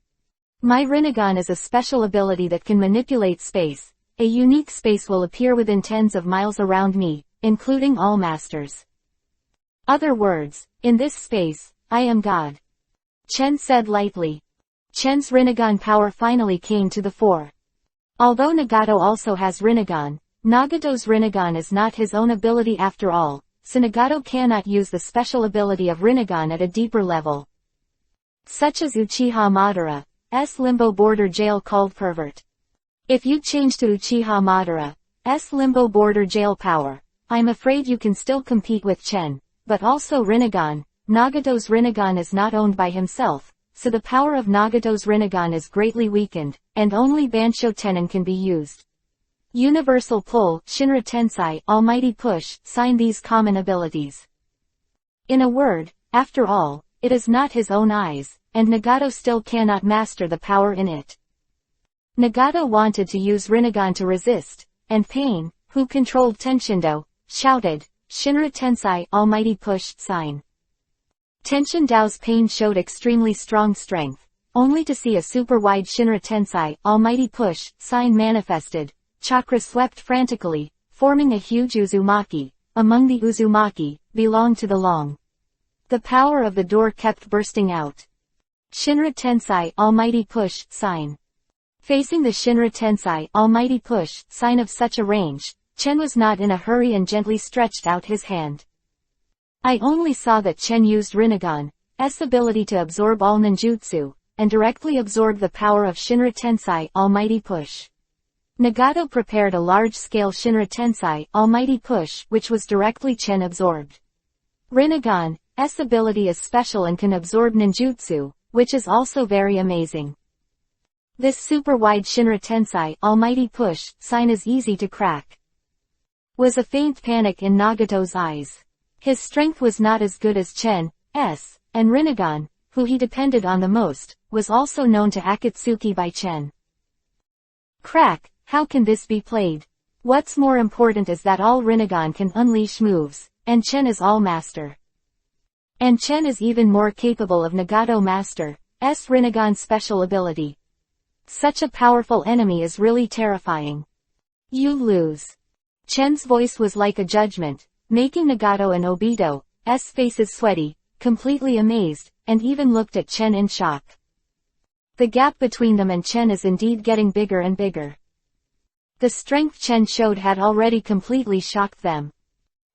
A: My Rinnegan is a special ability that can manipulate space. A unique space will appear within tens of miles around me, including all masters. Other words, in this space, I am God. Chen said lightly. Chen's Rinnegan power finally came to the fore. Although Nagato also has Rinnegan, Nagato's Rinnegan is not his own ability after all, so Nagato cannot use the special ability of Rinnegan at a deeper level. Such as Uchiha Madara's limbo border jail called Pervert. If you change to Uchiha Madara's limbo border jail power, I'm afraid you can still compete with Chen, but also Rinnegan. Nagato's Rinnegan is not owned by himself, so the power of Nagato's Rinnegan is greatly weakened, and only Bansho Tenon can be used. Universal Pull, Shinra Tensei, Almighty Push, sign these common abilities. In a word, after all, it is not his own eyes, and Nagato still cannot master the power in it. Nagato wanted to use Rinnegan to resist, and Pain, who controlled Tenshindo, shouted, Shinra Tensei, Almighty Push, sign. Tenshindo's Pain showed extremely strong strength, only to see a super-wide Shinra Tensei, Almighty Push, sign manifested. Chakra swept frantically, forming a huge Uzumaki. Among the Uzumaki, belonged to the Long. The power of the door kept bursting out. Shinra Tensei, Almighty Push, sign. Facing the Shinra Tensei, Almighty Push, sign of such a range, Chen was not in a hurry and gently stretched out his hand. I only saw that Chen used Rinnegan's ability to absorb all ninjutsu, and directly absorb the power of Shinra Tensei, Almighty Push. Nagato prepared a large-scale Shinra Tensei, Almighty Push, which was directly Chen absorbed. Rinnegan's ability is special and can absorb ninjutsu, which is also very amazing. This super-wide Shinra Tensei, Almighty Push, sign is easy to crack. Was a faint panic in Nagato's eyes. His strength was not as good as Chen's, and Rinnegan, who he depended on the most, was also known to Akatsuki by Chen. Crack, how can this be played? What's more important is that all Rinnegan can unleash moves, and Chen is all master. And Chen is even more capable of Nagato Master's Rinnegan special ability. Such a powerful enemy is really terrifying. You lose. Chen's voice was like a judgment, making Nagato and Obito's faces sweaty, completely amazed, and even looked at Chen in shock. The gap between them and Chen is indeed getting bigger and bigger. The strength Chen showed had already completely shocked them.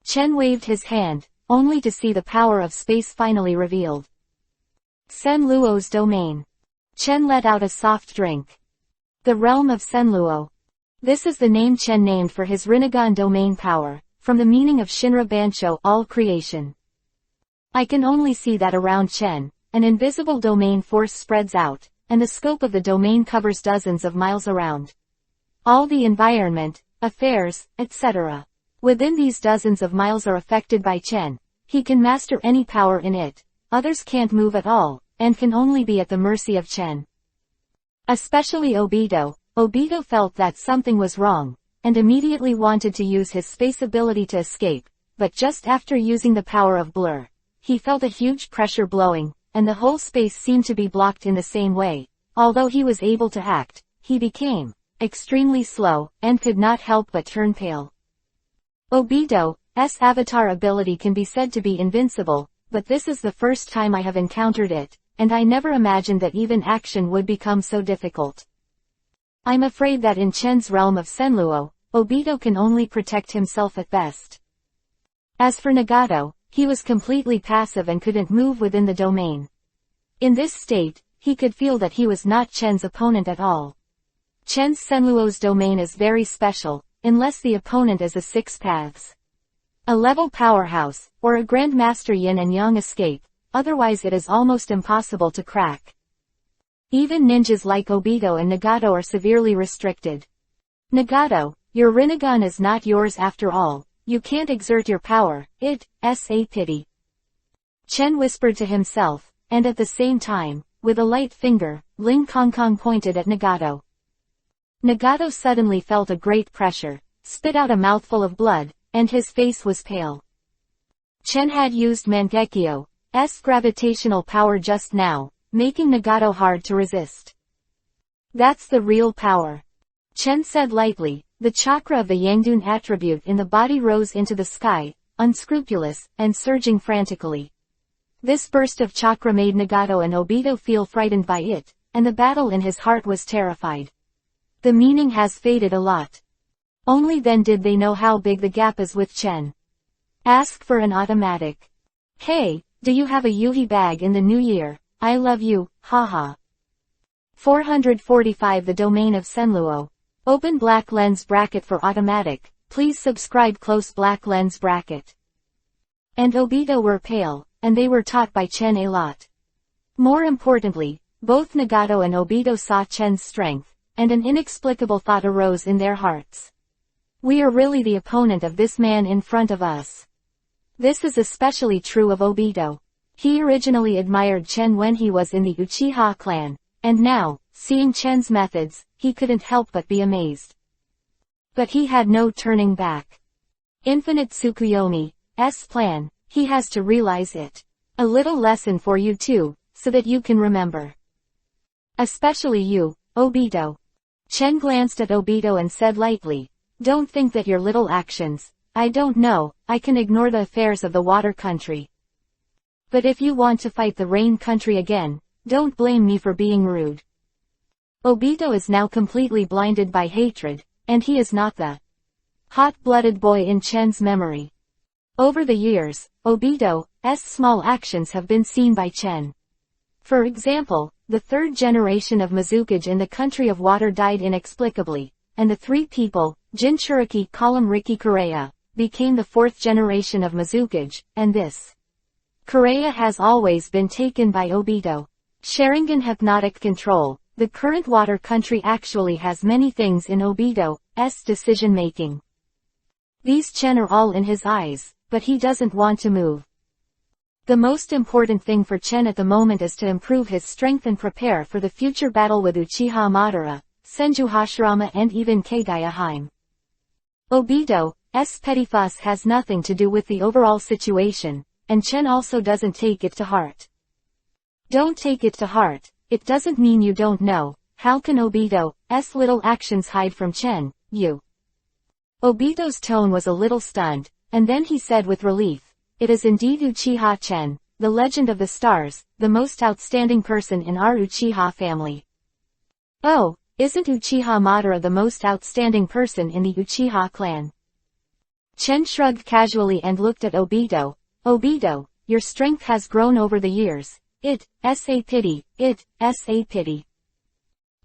A: Chen waved his hand, only to see the power of space finally revealed. Senluo's domain. Chen let out a soft drink. The realm of Senluo. This is the name Chen named for his Rinnegan domain power, from the meaning of Shinra Bansho, all creation. I can only see that around Chen, an invisible domain force spreads out, and the scope of the domain covers dozens of miles around. All the environment, affairs, etc. within these dozens of miles are affected by Chen. He can master any power in it. Others can't move at all, and can only be at the mercy of Chen. Especially Obito. Obito felt that something was wrong, and immediately wanted to use his space ability to escape, but just after using the power of blur, he felt a huge pressure blowing, and the whole space seemed to be blocked in the same way. Although he was able to act, he became extremely slow, and could not help but turn pale. Obito's avatar ability can be said to be invincible, but this is the first time I have encountered it, and I never imagined that even action would become so difficult. I'm afraid that in Chen's realm of Senluo, Obito can only protect himself at best. As for Nagato, he was completely passive and couldn't move within the domain. In this state, he could feel that he was not Chen's opponent at all. Chen's Senluo's domain is very special, unless the opponent is a Six Paths. A level powerhouse, or a Grandmaster Yin and Yang escape, otherwise it is almost impossible to crack. Even ninjas like Obito and Nagato are severely restricted. Nagato, your Rinnegan is not yours after all, you can't exert your power, it's a pity. Chen whispered to himself, and at the same time, with a light finger, Ling Kong pointed at Nagato. Nagato suddenly felt a great pressure, spit out a mouthful of blood, and his face was pale. Chen had used Mangekyo's gravitational power just now, making Nagato hard to resist. That's the real power. Chen said lightly, the chakra of the Yangdun attribute in the body rose into the sky, unscrupulous, and surging frantically. This burst of chakra made Nagato and Obito feel frightened by it, and the battle in his heart was terrified. The meaning has faded a lot. Only then did they know how big the gap is with Chen. Ask for an automatic. Hey, do you have a Yuhi bag in the new year? I love you, haha. 445 The domain of Senluo. Open black lens bracket for automatic, please subscribe close black lens bracket. And Obito were pale, and they were taught by Chen a lot. More importantly, both Nagato and Obito saw Chen's strength, and an inexplicable thought arose in their hearts. We are really the opponent of this man in front of us. This is especially true of Obito. He originally admired Chen when he was in the Uchiha clan, and now, seeing Chen's methods, he couldn't help but be amazed. But he had no turning back. Infinite Tsukuyomi's plan, he has to realize it. A little lesson for you too, so that you can remember. Especially you, Obito. Chen glanced at Obito and said lightly, don't think that your little actions, I don't know, I can ignore the affairs of the water country. But if you want to fight the rain country again, don't blame me for being rude. Obito is now completely blinded by hatred, and he is not the hot-blooded boy in Chen's memory. Over the years, Obito's small actions have been seen by Chen. For example, the third generation of Mizukage in the country of water died inexplicably, and the three people, Jinchuriki column Riki Kureya, became the fourth generation of Mizukage, and this Kureya has always been taken by Obito. Sharingan hypnotic control. The current water country actually has many things in Obito's decision-making. These Chen are all in his eyes, but he doesn't want to move. The most important thing for Chen at the moment is to improve his strength and prepare for the future battle with Uchiha Madara, Senju Hashirama and even Kagaya Haim. Obito's petty fuss has nothing to do with the overall situation, and Chen also doesn't take it to heart. Don't take it to heart. It doesn't mean you don't know. How can Obito's little actions hide from Chen, you? Obito's tone was a little stunned, and then he said with relief, it is indeed Uchiha Chen, the legend of the stars, the most outstanding person in our Uchiha family. Oh, isn't Uchiha Madara the most outstanding person in the Uchiha clan? Chen shrugged casually and looked at Obito. Obito, your strength has grown over the years. It's a pity, it's a pity.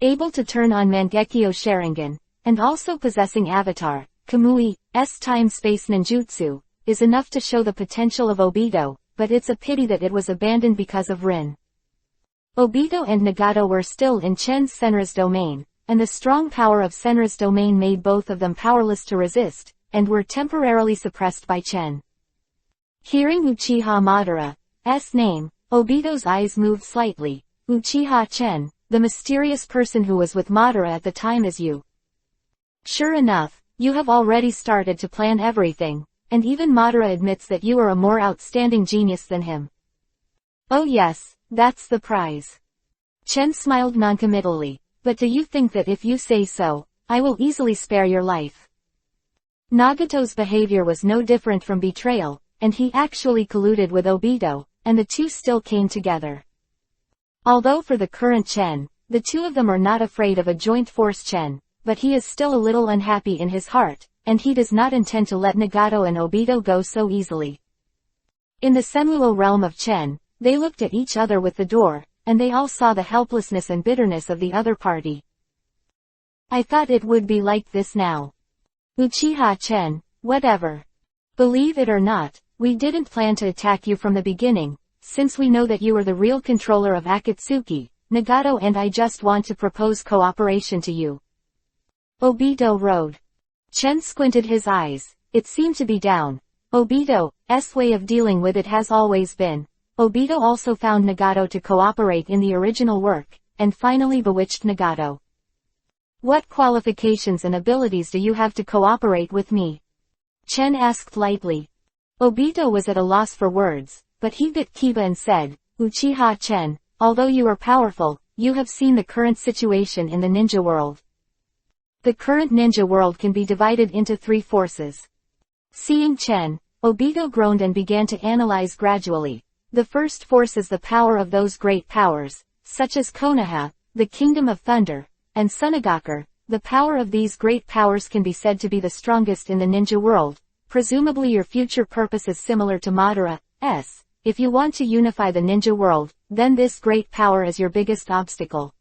A: Able to turn on Mangekyo Sharingan, and also possessing Avatar, Kamui's time-space ninjutsu, is enough to show the potential of Obito, but it's a pity that it was abandoned because of Rin. Obito and Nagato were still in Chen's Senra's domain, and the strong power of Senra's domain made both of them powerless to resist, and were temporarily suppressed by Chen. Hearing Uchiha Madara's name, Obito's eyes moved slightly. Uchiha Chen, the mysterious person who was with Madara at the time is you. Sure enough, you have already started to plan everything, and even Madara admits that you are a more outstanding genius than him. Oh yes, that's the prize. Chen smiled noncommittally, but do you think that if you say so, I will easily spare your life? Nagato's behavior was no different from betrayal, and he actually colluded with Obito, and the two still came together. Although for the current Chen, the two of them are not afraid of a joint force Chen, but he is still a little unhappy in his heart, and he does not intend to let Nagato and Obito go so easily. In the Senmuo realm of Chen, they looked at each other with the door, and they all saw the helplessness and bitterness of the other party. I thought it would be like this now. Uchiha Chen, whatever. Believe it or not, we didn't plan to attack you from the beginning, since we know that you are the real controller of Akatsuki. Nagato and I just want to propose cooperation to you. Obito wrote. Chen squinted his eyes. It seemed to be down. Obito's way of dealing with it has always been. Obito also found Nagato to cooperate in the original work, and finally bewitched Nagato. What qualifications and abilities do you have to cooperate with me? Chen asked lightly. Obito was at a loss for words, but he bit Kiba and said, Uchiha Chen, although you are powerful, you have seen the current situation in the ninja world. The current ninja world can be divided into 3 forces. Seeing Chen, Obito groaned and began to analyze gradually. The first force is the power of those great powers, such as Konoha, the Kingdom of Thunder, and Sunagaku. The power of these great powers can be said to be the strongest in the ninja world. Presumably your future purpose is similar to Madara's. If you want to unify the ninja world, then this great power is your biggest obstacle.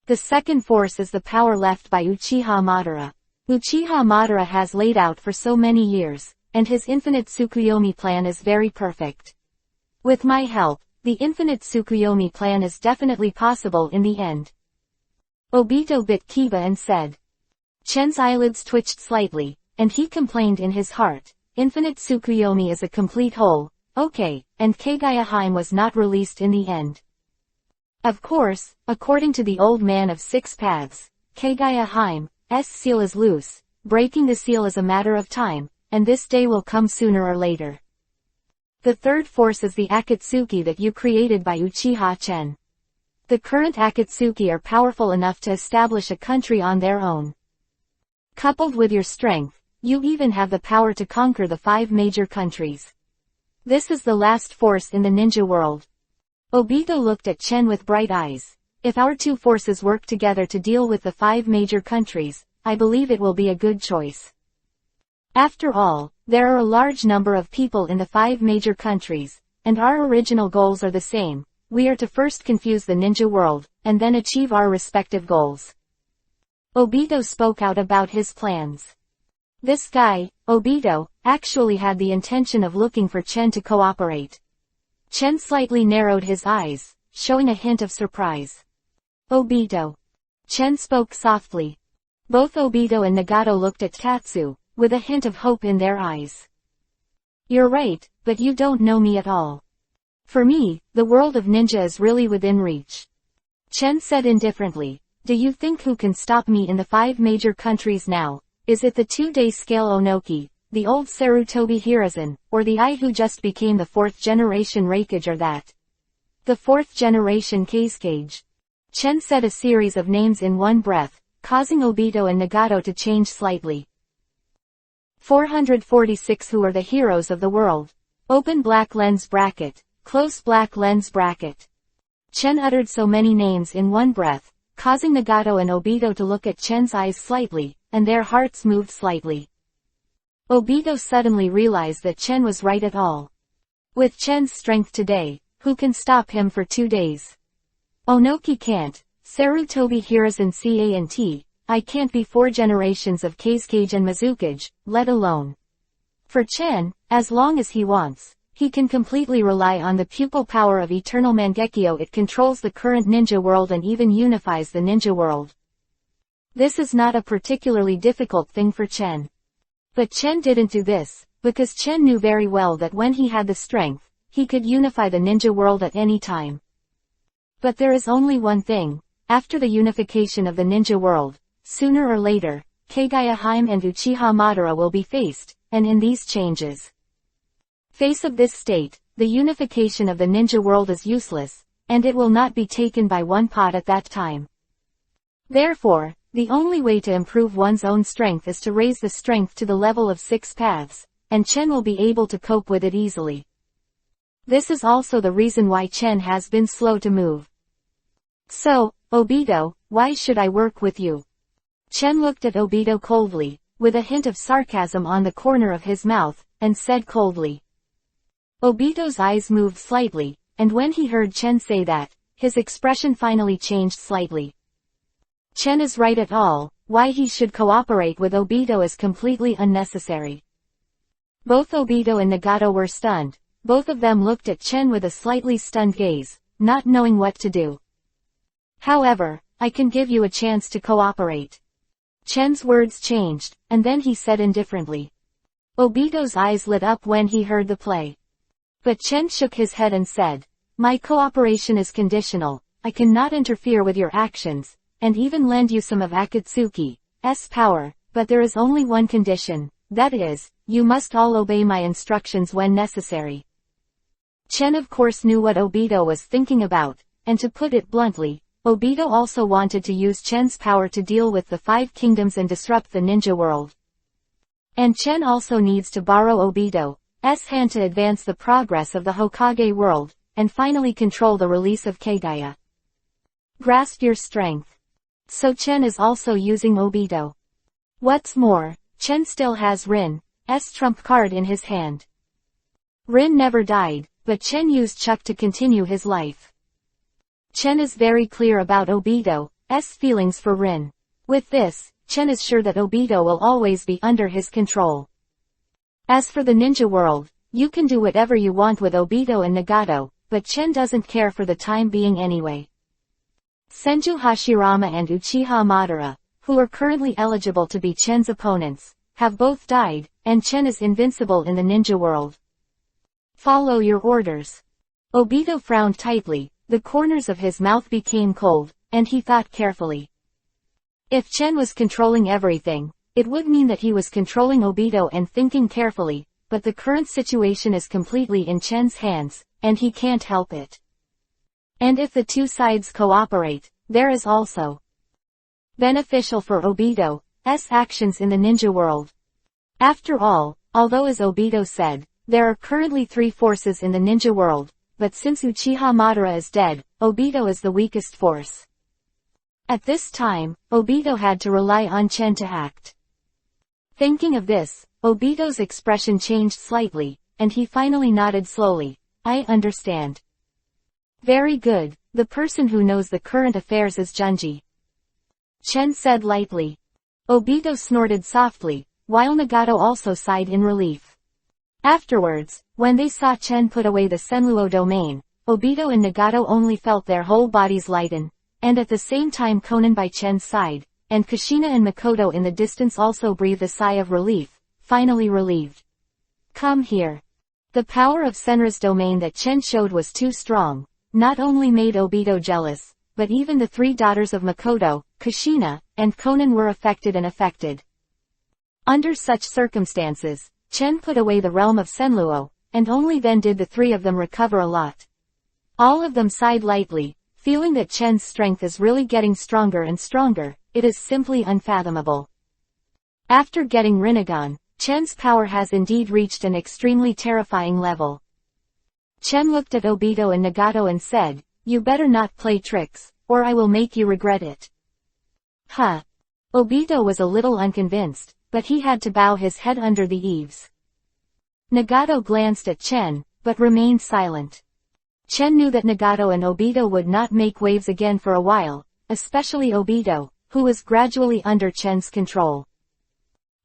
A: The second force is the power left by Uchiha Madara. Uchiha Madara has laid out for so many years, and his infinite Tsukuyomi plan is very perfect. With my help, the infinite Tsukuyomi plan is definitely possible in the end. Obito bit Kiba and said. Chen's eyelids twitched slightly, and he complained in his heart, infinite Tsukuyomi is a complete whole, okay, and Kagaya Heim was not released in the end. Of course, according to the old man of 6 paths, Kagaya Heim's seal is loose, breaking the seal is a matter of time, and this day will come sooner or later. The third force is the Akatsuki that you created by Uchiha Chen. The current Akatsuki are powerful enough to establish a country on their own. Coupled with your strength, you even have the power to conquer the 5 major countries. This is the last force in the ninja world. Obito looked at Chen with bright eyes. If our 2 forces work together to deal with the 5 major countries, I believe it will be a good choice. After all, there are a large number of people in the 5 major countries, and our original goals are the same. We are to first confuse the ninja world, and then achieve our respective goals. Obito spoke out about his plans. This guy, Obito, actually had the intention of looking for Chen to cooperate. Chen slightly narrowed his eyes, showing a hint of surprise. Obito. Chen spoke softly. Both Obito and Nagato looked at Tatsu, with a hint of hope in their eyes. You're right, but you don't know me at all. For me, the world of ninja is really within reach. Chen said indifferently, do you think who can stop me in the 5 major countries now? Is it the 2-day scale Onoki, the old Sarutobi Hiruzen, or the I who just became the 4th generation Raikage or that? The 4th generation Kazekage. Chen said a series of names in one breath, causing Obito and Nagato to change slightly. 446 Who are the heroes of the world? Open black lens bracket. Close black lens bracket. Chen uttered so many names in one breath, causing Nagato and Obito to look at Chen's eyes slightly, and their hearts moved slightly. Obito suddenly realized that Chen was right at all. With Chen's strength today, who can stop him for 2 days? Onoki can't, Sarutobi Hiruzen Cant, I can't be 4 generations of Kazekage and Mizukage, let alone. For Chen, as long as he wants, he can completely rely on the pupil power of Eternal Mangekyo. It controls the current ninja world and even unifies the ninja world. This is not a particularly difficult thing for Chen. But Chen didn't do this, because Chen knew very well that when he had the strength, he could unify the ninja world at any time. But there is only one thing, after the unification of the ninja world, sooner or later, Kagaya Heim and Uchiha Madara will be faced, and in these changes. Face of this state, the unification of the ninja world is useless, and it will not be taken by one pot at that time. Therefore, the only way to improve one's own strength is to raise the strength to the level of 6 paths, and Chen will be able to cope with it easily. This is also the reason why Chen has been slow to move. So, Obito, why should I work with you? Chen looked at Obito coldly, with a hint of sarcasm on the corner of his mouth, and said coldly. Obito's eyes moved slightly, and when he heard Chen say that, his expression finally changed slightly. Chen is right at all, why he should cooperate with Obito is completely unnecessary. Both Obito and Nagato were stunned. Both of them looked at Chen with a slightly stunned gaze, not knowing what to do. However, I can give you a chance to cooperate. Chen's words changed, and then he said indifferently. Obito's eyes lit up when he heard the play. But Chen shook his head and said, my cooperation is conditional. I cannot interfere with your actions, and even lend you some of Akatsuki's power, but there is only one condition, that is, you must all obey my instructions when necessary. Chen of course knew what Obito was thinking about, and to put it bluntly, Obito also wanted to use Chen's power to deal with the 5 kingdoms and disrupt the ninja world. And Chen also needs to borrow Obito's hand to advance the progress of the Hokage world, and finally control the release of Kaguya. Grasp your strength. So Chen is also using Obito. What's more, Chen still has Rin's trump card in his hand. Rin never died, but Chen used Chuck to continue his life. Chen is very clear about Obito's feelings for Rin. With this, Chen is sure that Obito will always be under his control. As for the ninja world, you can do whatever you want with Obito and Nagato, but Chen doesn't care for the time being anyway. Senju Hashirama and Uchiha Madara, who are currently eligible to be Chen's opponents, have both died, and Chen is invincible in the ninja world. Follow your orders. Obito frowned tightly, the corners of his mouth became cold, and he thought carefully. If Chen was controlling everything, it would mean that he was controlling Obito and thinking carefully, but the current situation is completely in Chen's hands, and he can't help it. And if the two sides cooperate, there is also beneficial for Obito's actions in the ninja world. After all, although as Obito said, there are currently 3 forces in the ninja world, but since Uchiha Madara is dead, Obito is the weakest force. At this time, Obito had to rely on Chen to act. Thinking of this, Obito's expression changed slightly, and he finally nodded slowly. I understand. Very good, the person who knows the current affairs is Junji. Chen said lightly. Obito snorted softly, while Nagato also sighed in relief. Afterwards, when they saw Chen put away the Senluo domain, Obito and Nagato only felt their whole bodies lighten, and at the same time Konan by Chen's side, and Kushina and Makoto in the distance also breathed a sigh of relief, finally relieved. Come here. The power of Senra's domain that Chen showed was too strong, not only made Obito jealous, but even the 3 daughters of Makoto, Kushina, and Konan were affected. Under such circumstances, Chen put away the realm of Senluo, and only then did the 3 of them recover a lot. All of them sighed lightly, feeling that Chen's strength is really getting stronger and stronger. It is simply unfathomable. After getting Rinnegan, Chen's power has indeed reached an extremely terrifying level. Chen looked at Obito and Nagato and said, you better not play tricks, or I will make you regret it. Huh. Obito was a little unconvinced, but he had to bow his head under the eaves. Nagato glanced at Chen, but remained silent. Chen knew that Nagato and Obito would not make waves again for a while, especially Obito, who was gradually under Chen's control.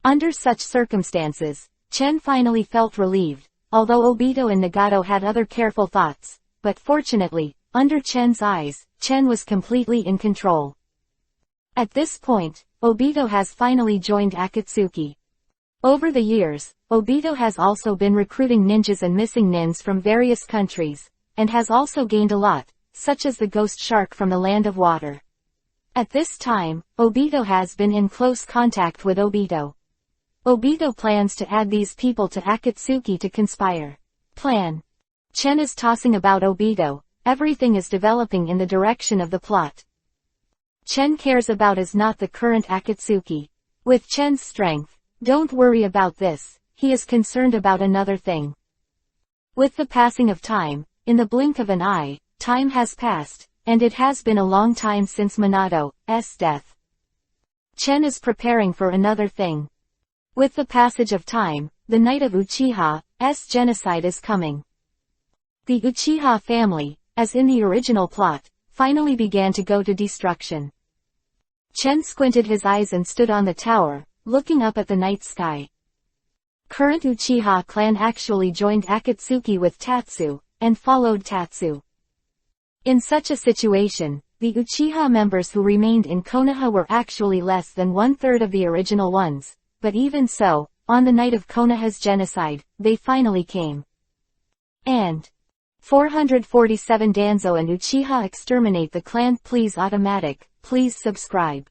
A: Under such circumstances, Chen finally felt relieved, although Obito and Nagato had other careful thoughts, but fortunately, under Chen's eyes, Chen was completely in control. At this point, Obito has finally joined Akatsuki. Over the years, Obito has also been recruiting ninjas and missing nins from various countries, and has also gained a lot, such as the ghost shark from the land of water. At this time, Obito has been in close contact with Obito. Obito plans to add these people to Akatsuki to conspire. Plan. Chen is tossing about Obito, everything is developing in the direction of the plot. Chen cares about is not the current Akatsuki. With Chen's strength, don't worry about this, he is concerned about another thing. With the passing of time, in the blink of an eye, time has passed, and it has been a long time since Minato's death. Chen is preparing for another thing. With the passage of time, the night of Uchiha's genocide is coming. The Uchiha family, as in the original plot, finally began to go to destruction. Chen squinted his eyes and stood on the tower, looking up at the night sky. Current Uchiha clan actually joined Akatsuki with Tatsu, and followed Tatsu. In such a situation, the Uchiha members who remained in Konoha were actually less than 1/3 of the original ones, but even so, on the night of Konoha's genocide, they finally came. And 447 Danzo and Uchiha exterminate the clan. Please automatic, please subscribe.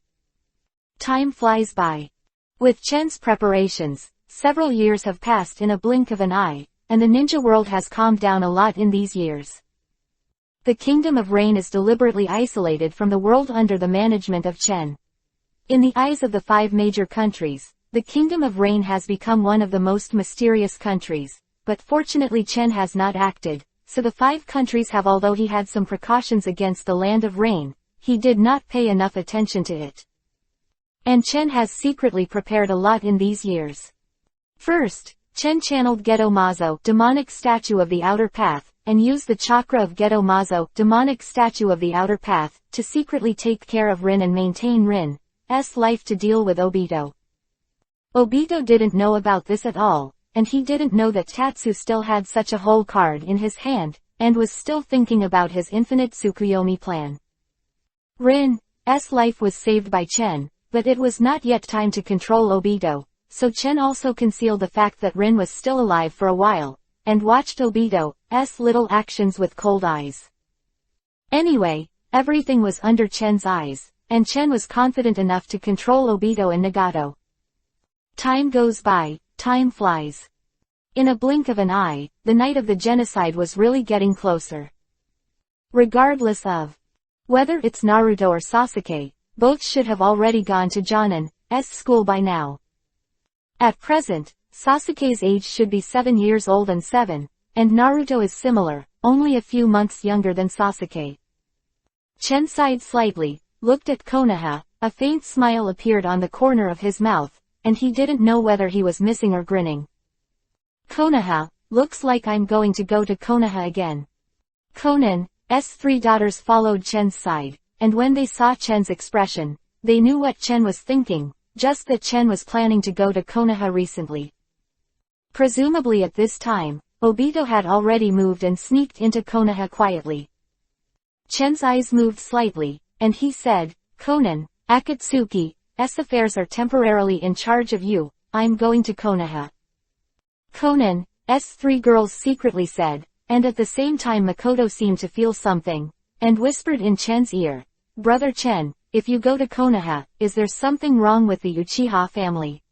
A: Time flies by. With Chen's preparations, several years have passed in a blink of an eye, and the ninja world has calmed down a lot in these years. The Kingdom of Rain is deliberately isolated from the world under the management of Chen. In the eyes of the 5 major countries, the Kingdom of Rain has become one of the most mysterious countries, but fortunately Chen has not acted, so the 5 countries have, although he had some precautions against the Land of Rain, he did not pay enough attention to it. And Chen has secretly prepared a lot in these years. First, Chen channeled Geto Mazo, demonic statue of the outer path, and used the chakra of Geto Mazo, demonic statue of the outer path, to secretly take care of Rin and maintain Rin's life to deal with Obito. Obito didn't know about this at all, and he didn't know that Tatsu still had such a whole card in his hand, and was still thinking about his infinite Tsukuyomi plan. Rin's life was saved by Chen, but it was not yet time to control Obito, so Chen also concealed the fact that Rin was still alive for a while, and watched Obito's little actions with cold eyes. Anyway, everything was under Chen's eyes, and Chen was confident enough to control Obito and Nagato. Time goes by, time flies. In a blink of an eye, the night of the genocide was really getting closer. Regardless of whether it's Naruto or Sasuke, both should have already gone to Jonin's school by now. At present, Sasuke's age should be 7 years old and 7, and Naruto is similar, only a few months younger than Sasuke. Chen sighed slightly, looked at Konoha, a faint smile appeared on the corner of his mouth, and he didn't know whether he was missing or grinning. Konoha, looks like I'm going to go to Konoha again. Conan's 3 daughters followed Chen's side, and when they saw Chen's expression, they knew what Chen was thinking, just that Chen was planning to go to Konoha recently. Presumably at this time, Obito had already moved and sneaked into Konoha quietly. Chen's eyes moved slightly, and he said, Conan, Akatsuki's affairs are temporarily in charge of you, I'm going to Konoha. Conan's 3 girls secretly said, and at the same time Makoto seemed to feel something, and whispered in Chen's ear, Brother Chen, if you go to Konoha, is there something wrong with the Uchiha family?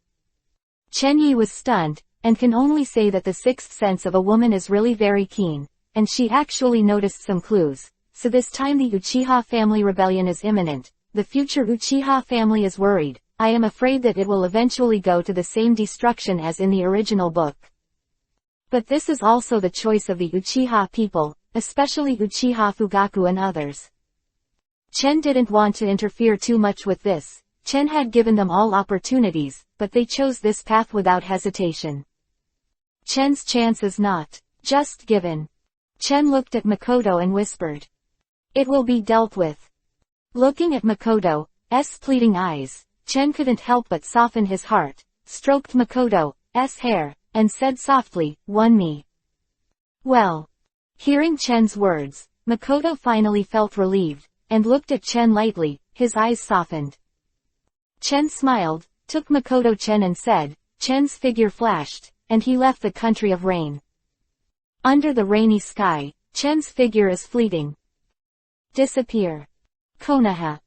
A: Chen Yi was stunned, and can only say that the 6th sense of a woman is really very keen, and she actually noticed some clues, so this time the Uchiha family rebellion is imminent, the future Uchiha family is worried, I am afraid that it will eventually go to the same destruction as in the original book. But this is also the choice of the Uchiha people, especially Uchiha Fugaku and others. Chen didn't want to interfere too much with this, Chen had given them all opportunities, but they chose this path without hesitation. Chen's chance is not just given. Chen looked at Makoto and whispered. It will be dealt with. Looking at Makoto's pleading eyes, Chen couldn't help but soften his heart, stroked Makoto's hair, and said softly, won me. Well. Hearing Chen's words, Makoto finally felt relieved, and looked at Chen lightly, his eyes softened. Chen smiled, took Makoto Chen and said, Chen's figure flashed, and he left the country of rain. Under the rainy sky, Chen's figure is fleeting. Disappear. Konoha.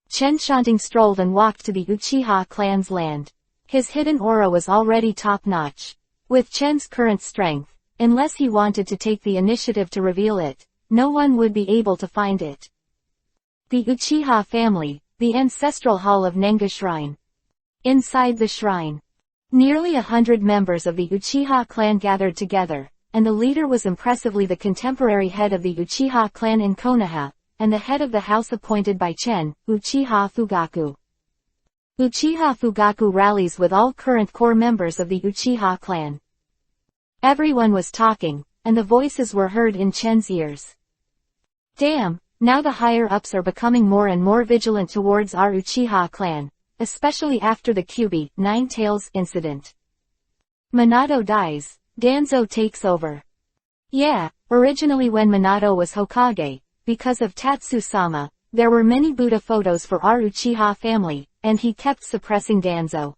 A: Chen Shanting strolled and walked to the Uchiha clan's land. His hidden aura was already top-notch. With Chen's current strength, unless he wanted to take the initiative to reveal it, no one would be able to find it. The Uchiha family, the ancestral hall of Nenga Shrine. Inside the shrine, nearly 100 members of the Uchiha clan gathered together, and the leader was impressively the contemporary head of the Uchiha clan in Konoha, and the head of the house appointed by Chen, Uchiha Fugaku. Uchiha Fugaku rallies with all current core members of the Uchiha clan. Everyone was talking, and the voices were heard in Chen's ears. Damn, now the higher-ups are becoming more and more vigilant towards our Uchiha clan, especially after the Kyuubi, Nine-Tails incident. Minato dies, Danzo takes over. Yeah, originally when Minato was Hokage, because of Tatsu-sama, there were many Buddha photos for our Uchiha family, and he kept suppressing Danzo.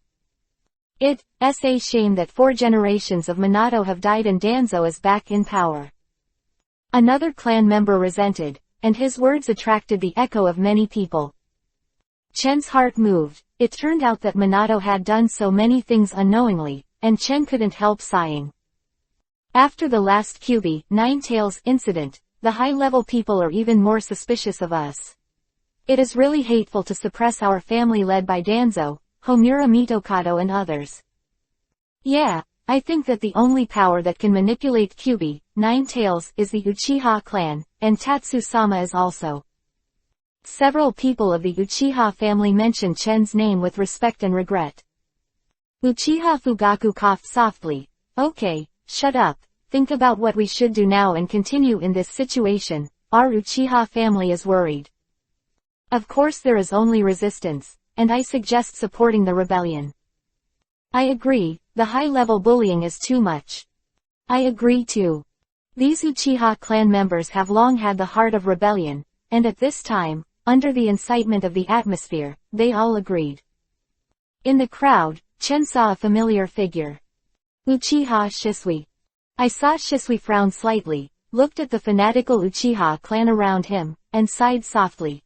A: It's a shame that 4 generations of Minato have died and Danzo is back in power. Another clan member resented, and his words attracted the echo of many people. Chen's heart moved. It turned out that Minato had done so many things unknowingly, and Chen couldn't help sighing. After the last Kyuubi, Nine-Tails incident, the high-level people are even more suspicious of us. It is really hateful to suppress our family led by Danzo, Homura Mitokado and others. Yeah, I think that the only power that can manipulate Kyuubi, Nine-Tails, is the Uchiha clan, and Tatsu-sama is also. Several people of the Uchiha family mentioned Chen's name with respect and regret. Uchiha Fugaku coughed softly. Okay, shut up, think about what we should do now and continue in this situation. Our Uchiha family is worried. Of course there is only resistance, and I suggest supporting the rebellion. I agree, the high-level bullying is too much. I agree too. These Uchiha clan members have long had the heart of rebellion, and at this time, under the incitement of the atmosphere, they all agreed. In the crowd, Chen saw a familiar figure. Uchiha Shisui. I saw Shisui frown slightly, looked at the fanatical Uchiha clan around him, and sighed softly.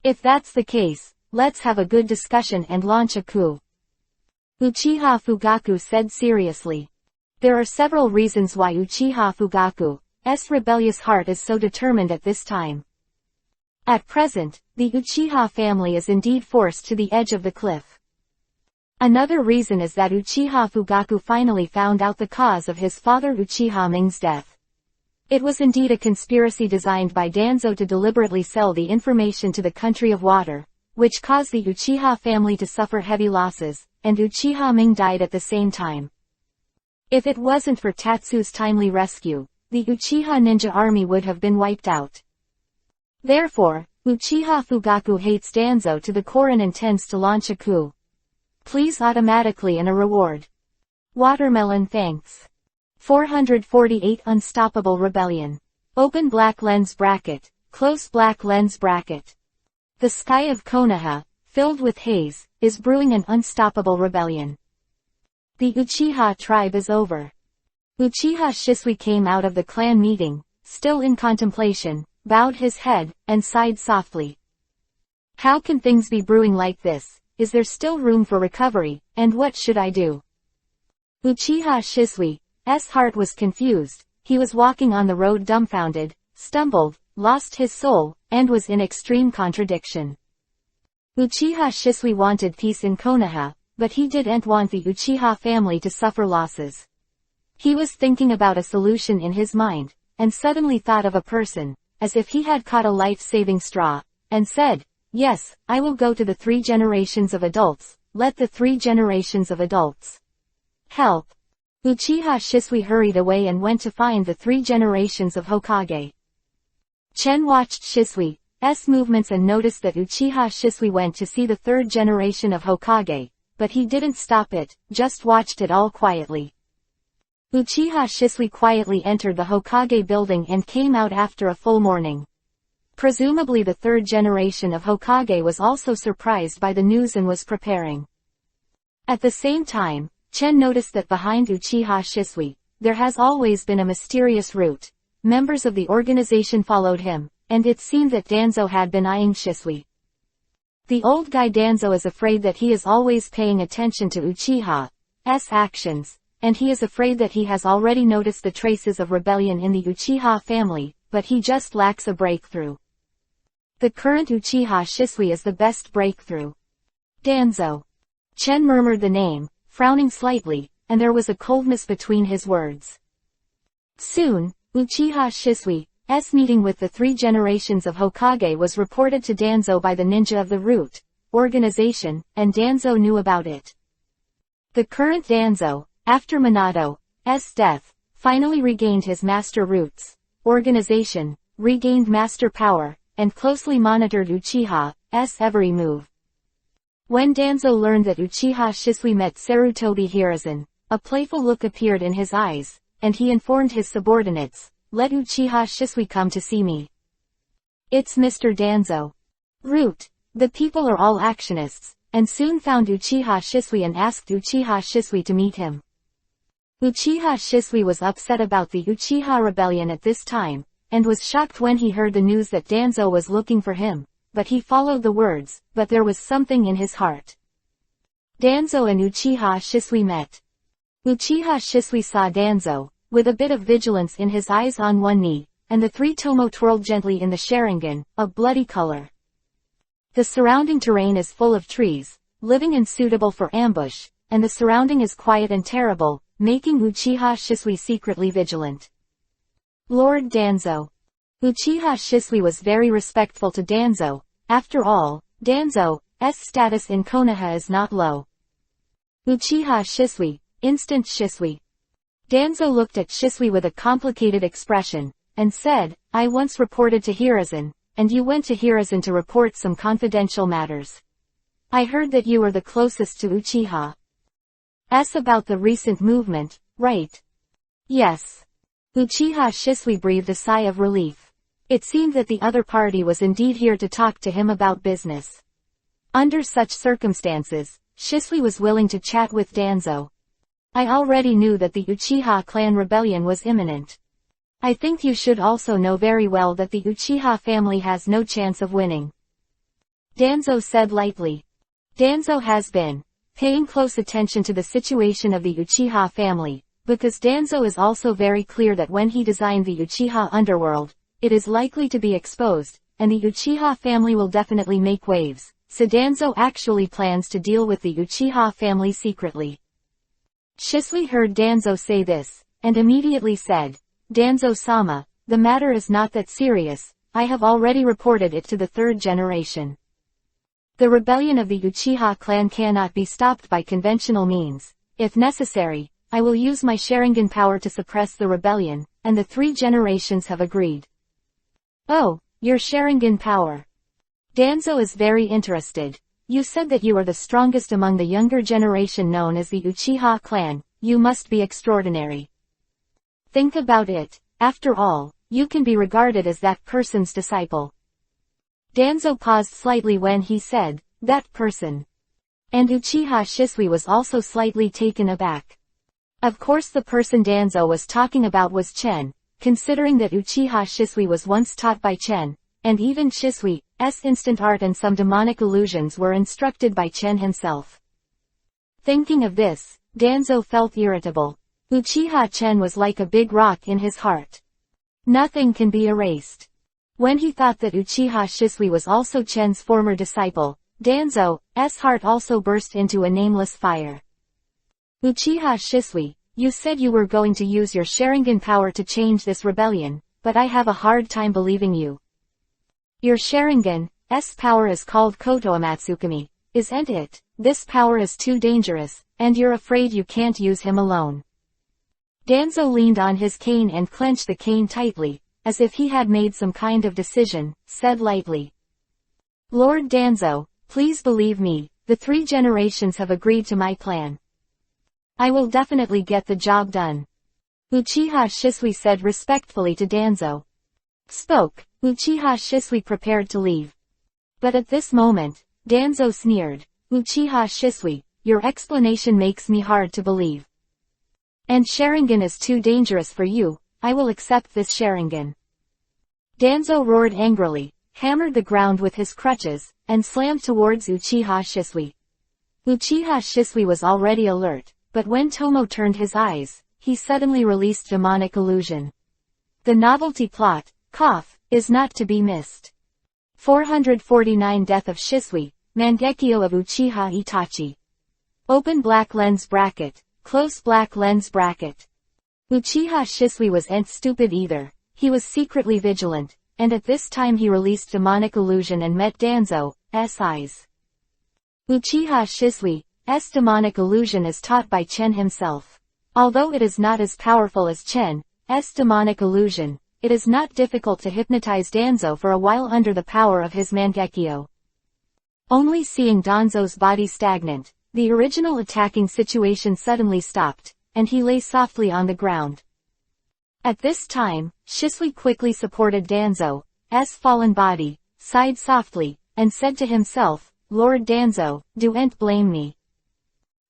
A: If that's the case, let's have a good discussion and launch a coup. Uchiha Fugaku said seriously. There are several reasons why Uchiha Fugaku's rebellious heart is so determined at this time. At present, the Uchiha family is indeed forced to the edge of the cliff. Another reason is that Uchiha Fugaku finally found out the cause of his father Uchiha Ming's death. It was indeed a conspiracy designed by Danzo to deliberately sell the information to the country of water, which caused the Uchiha family to suffer heavy losses, and Uchiha Ming died at the same time. If it wasn't for Tatsu's timely rescue, the Uchiha ninja army would have been wiped out. Therefore, Uchiha Fugaku hates Danzo to the core and intends to launch a coup. Please automatically and a reward. Watermelon thanks. 448 Unstoppable Rebellion. Open black lens bracket, close black lens bracket. The sky of Konoha, filled with haze, is brewing an unstoppable rebellion. The Uchiha tribe is over. Uchiha Shisui came out of the clan meeting, still in contemplation, bowed his head, and sighed softly. How can things be brewing like this? Is there still room for recovery, and what should I do? Uchiha Shisui's heart was confused. He was walking on the road dumbfounded, stumbled, lost his soul, and was in extreme contradiction. Uchiha Shisui wanted peace in Konoha, but he didn't want the Uchiha family to suffer losses. He was thinking about a solution in his mind, and suddenly thought of a person, as if he had caught a life-saving straw, and said, "Yes, I will go to the 3 generations of adults, let the 3 generations of adults help." Uchiha Shisui hurried away and went to find the 3 generations of Hokage. Chen watched Shisui's movements and noticed that Uchiha Shisui went to see the 3rd generation of Hokage, but he didn't stop it, just watched it all quietly. Uchiha Shisui quietly entered the Hokage building and came out after a full morning. Presumably the 3rd generation of Hokage was also surprised by the news and was preparing. At the same time, Chen noticed that behind Uchiha Shisui, there has always been a mysterious route. Members of the organization followed him, and it seemed that Danzo had been eyeing Shisui. The old guy Danzo is afraid that he is always paying attention to Uchiha's actions, and he is afraid that he has already noticed the traces of rebellion in the Uchiha family, but he just lacks a breakthrough. The current Uchiha Shisui is the best breakthrough. Danzo. Chen murmured the name, frowning slightly, and there was a coldness between his words. Soon, Uchiha Shisui's meeting with the 3 generations of Hokage was reported to Danzo by the ninja of the route, organization, and Danzo knew about it. The current Danzo, after Minato's death, finally regained his master roots, organization, regained master power, and closely monitored Uchiha's every move. When Danzo learned that Uchiha Shisui met Sarutobi Hiruzen, a playful look appeared in his eyes, and he informed his subordinates, "Let Uchiha Shisui come to see me. It's Mr. Danzo." Root. The people are all actionists, and soon found Uchiha Shisui and asked Uchiha Shisui to meet him. Uchiha Shisui was upset about the Uchiha rebellion at this time, and was shocked when he heard the news that Danzo was looking for him, but he followed the words, but there was something in his heart. Danzo and Uchiha Shisui met. Uchiha Shisui saw Danzo, with a bit of vigilance in his eyes on one knee, and the three tomo twirled gently in the Sharingan, a bloody color. The surrounding terrain is full of trees, living and suitable for ambush, and the surrounding is quiet and terrible, making Uchiha Shisui secretly vigilant. Lord Danzo. Uchiha Shisui was very respectful to Danzo. After all, Danzo's status in Konoha is not low. Uchiha Shisui, instant Shisui. Danzo looked at Shisui with a complicated expression, and said, "I once reported to Hiruzen, and you went to Hiruzen to report some confidential matters. I heard that you are the closest to Uchiha's about the recent movement, right?" "Yes." Uchiha Shisui breathed a sigh of relief. It seemed that the other party was indeed here to talk to him about business. Under such circumstances, Shisui was willing to chat with Danzo. "I already knew that the Uchiha clan rebellion was imminent. I think you should also know very well that the Uchiha family has no chance of winning," Danzo said lightly. Danzo has been paying close attention to the situation of the Uchiha family, because Danzo is also very clear that when he designed the Uchiha underworld, it is likely to be exposed, and the Uchiha family will definitely make waves, so Danzo actually plans to deal with the Uchiha family secretly. Shisui heard Danzo say this, and immediately said, "Danzo-sama, the matter is not that serious, I have already reported it to the third generation. The rebellion of the Uchiha clan cannot be stopped by conventional means. If necessary, I will use my Sharingan power to suppress the rebellion, and the three generations have agreed." "Oh, your Sharingan power." Danzo is very interested. "You said that you are the strongest among the younger generation known as the Uchiha clan, you must be extraordinary. Think about it, after all, you can be regarded as that person's disciple." Danzo paused slightly when he said, "That person." And Uchiha Shisui was also slightly taken aback. Of course the person Danzo was talking about was Chen, considering that Uchiha Shisui was once taught by Chen, and even Shisui's instant art and some demonic illusions were instructed by Chen himself. Thinking of this, Danzo felt irritable. Uchiha Chen was like a big rock in his heart. Nothing can be erased. When he thought that Uchiha Shisui was also Chen's former disciple, Danzo's heart also burst into a nameless fire. "Uchiha Shisui, you said you were going to use your Sharingan power to change this rebellion, but I have a hard time believing you. Your Sharingan's power is called Kotoamatsukami, isn't it? This power is too dangerous, and you're afraid you can't use him alone." Danzo leaned on his cane and clenched the cane tightly, as if he had made some kind of decision, said lightly, "Lord Danzo, please believe me, the three generations have agreed to my plan. I will definitely get the job done." Uchiha Shisui said respectfully to Danzo. Uchiha Shisui prepared to leave. But at this moment, Danzo sneered, "Uchiha Shisui, your explanation makes me hard to believe. And Sharingan is too dangerous for you, I will accept this Sharingan." Danzo roared angrily, hammered the ground with his crutches, and slammed towards Uchiha Shisui. Uchiha Shisui was already alert, but when Tomo turned his eyes, he suddenly released demonic illusion. The novelty plot, is not to be missed. 449 Death of Shisui, Mangekyo of Uchiha Itachi. Open black lens bracket, close black lens bracket. Uchiha Shisui wasn't stupid either, he was secretly vigilant, and at this time he released demonic illusion and met Danzo's eyes. Uchiha Shisui's demonic illusion is taught by Chen himself. Although it is not as powerful as Chen's demonic illusion, it is not difficult to hypnotize Danzo for a while under the power of his Mangekyo. Only seeing Danzo's body stagnant, the original attacking situation suddenly stopped, and he lay softly on the ground. At this time, Shisui quickly supported Danzo's fallen body, sighed softly, and said to himself, "Lord Danzo, don't blame me."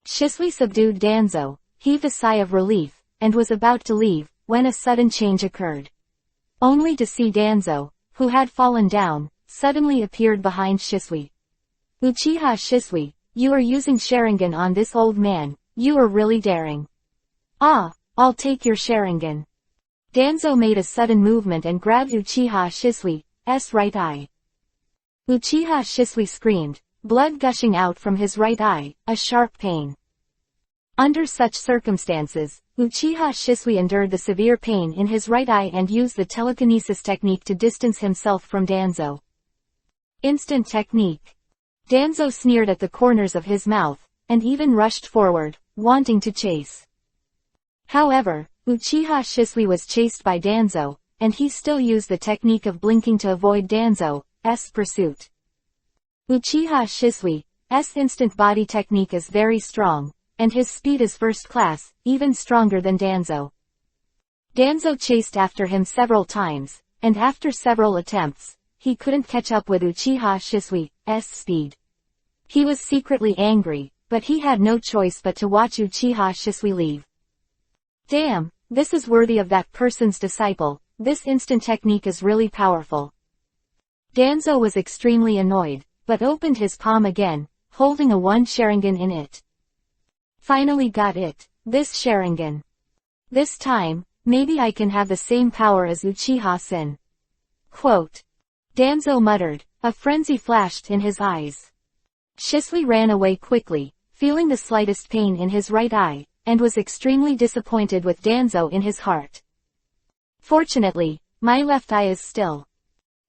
A: Shisui subdued Danzo, heaved a sigh of relief, and was about to leave, when a sudden change occurred. Only to see Danzo, who had fallen down, suddenly appeared behind Shisui. "Uchiha Shisui, you are using Sharingan on this old man, you are really daring." "Ah, I'll take your Sharingan." Danzo made a sudden movement and grabbed Uchiha Shisui's right eye. Uchiha Shisui screamed, blood gushing out from his right eye, a sharp pain. Under such circumstances, Uchiha Shisui endured the severe pain in his right eye and used the telekinesis technique to distance himself from Danzo. Instant technique. Danzo sneered at the corners of his mouth, and even rushed forward, wanting to chase. However, Uchiha Shisui was chased by Danzo, and he still used the technique of blinking to avoid Danzo's pursuit. Uchiha Shisui's instant body technique is very strong, and his speed is first class, even stronger than Danzo. Danzo chased after him several times, and after several attempts, he couldn't catch up with Uchiha Shisui's speed. He was secretly angry, but he had no choice but to watch Uchiha Shisui leave. Damn, this is worthy of that person's disciple, this instant technique is really powerful. Danzo was extremely annoyed, but opened his palm again, holding a one Sharingan in it. Finally got it, this Sharingan. This time, maybe I can have the same power as Uchiha-sen. Quote. Danzo muttered, a frenzy flashed in his eyes. Shisui ran away quickly, feeling the slightest pain in his right eye, and was extremely disappointed with Danzo in his heart. Fortunately, my left eye is still.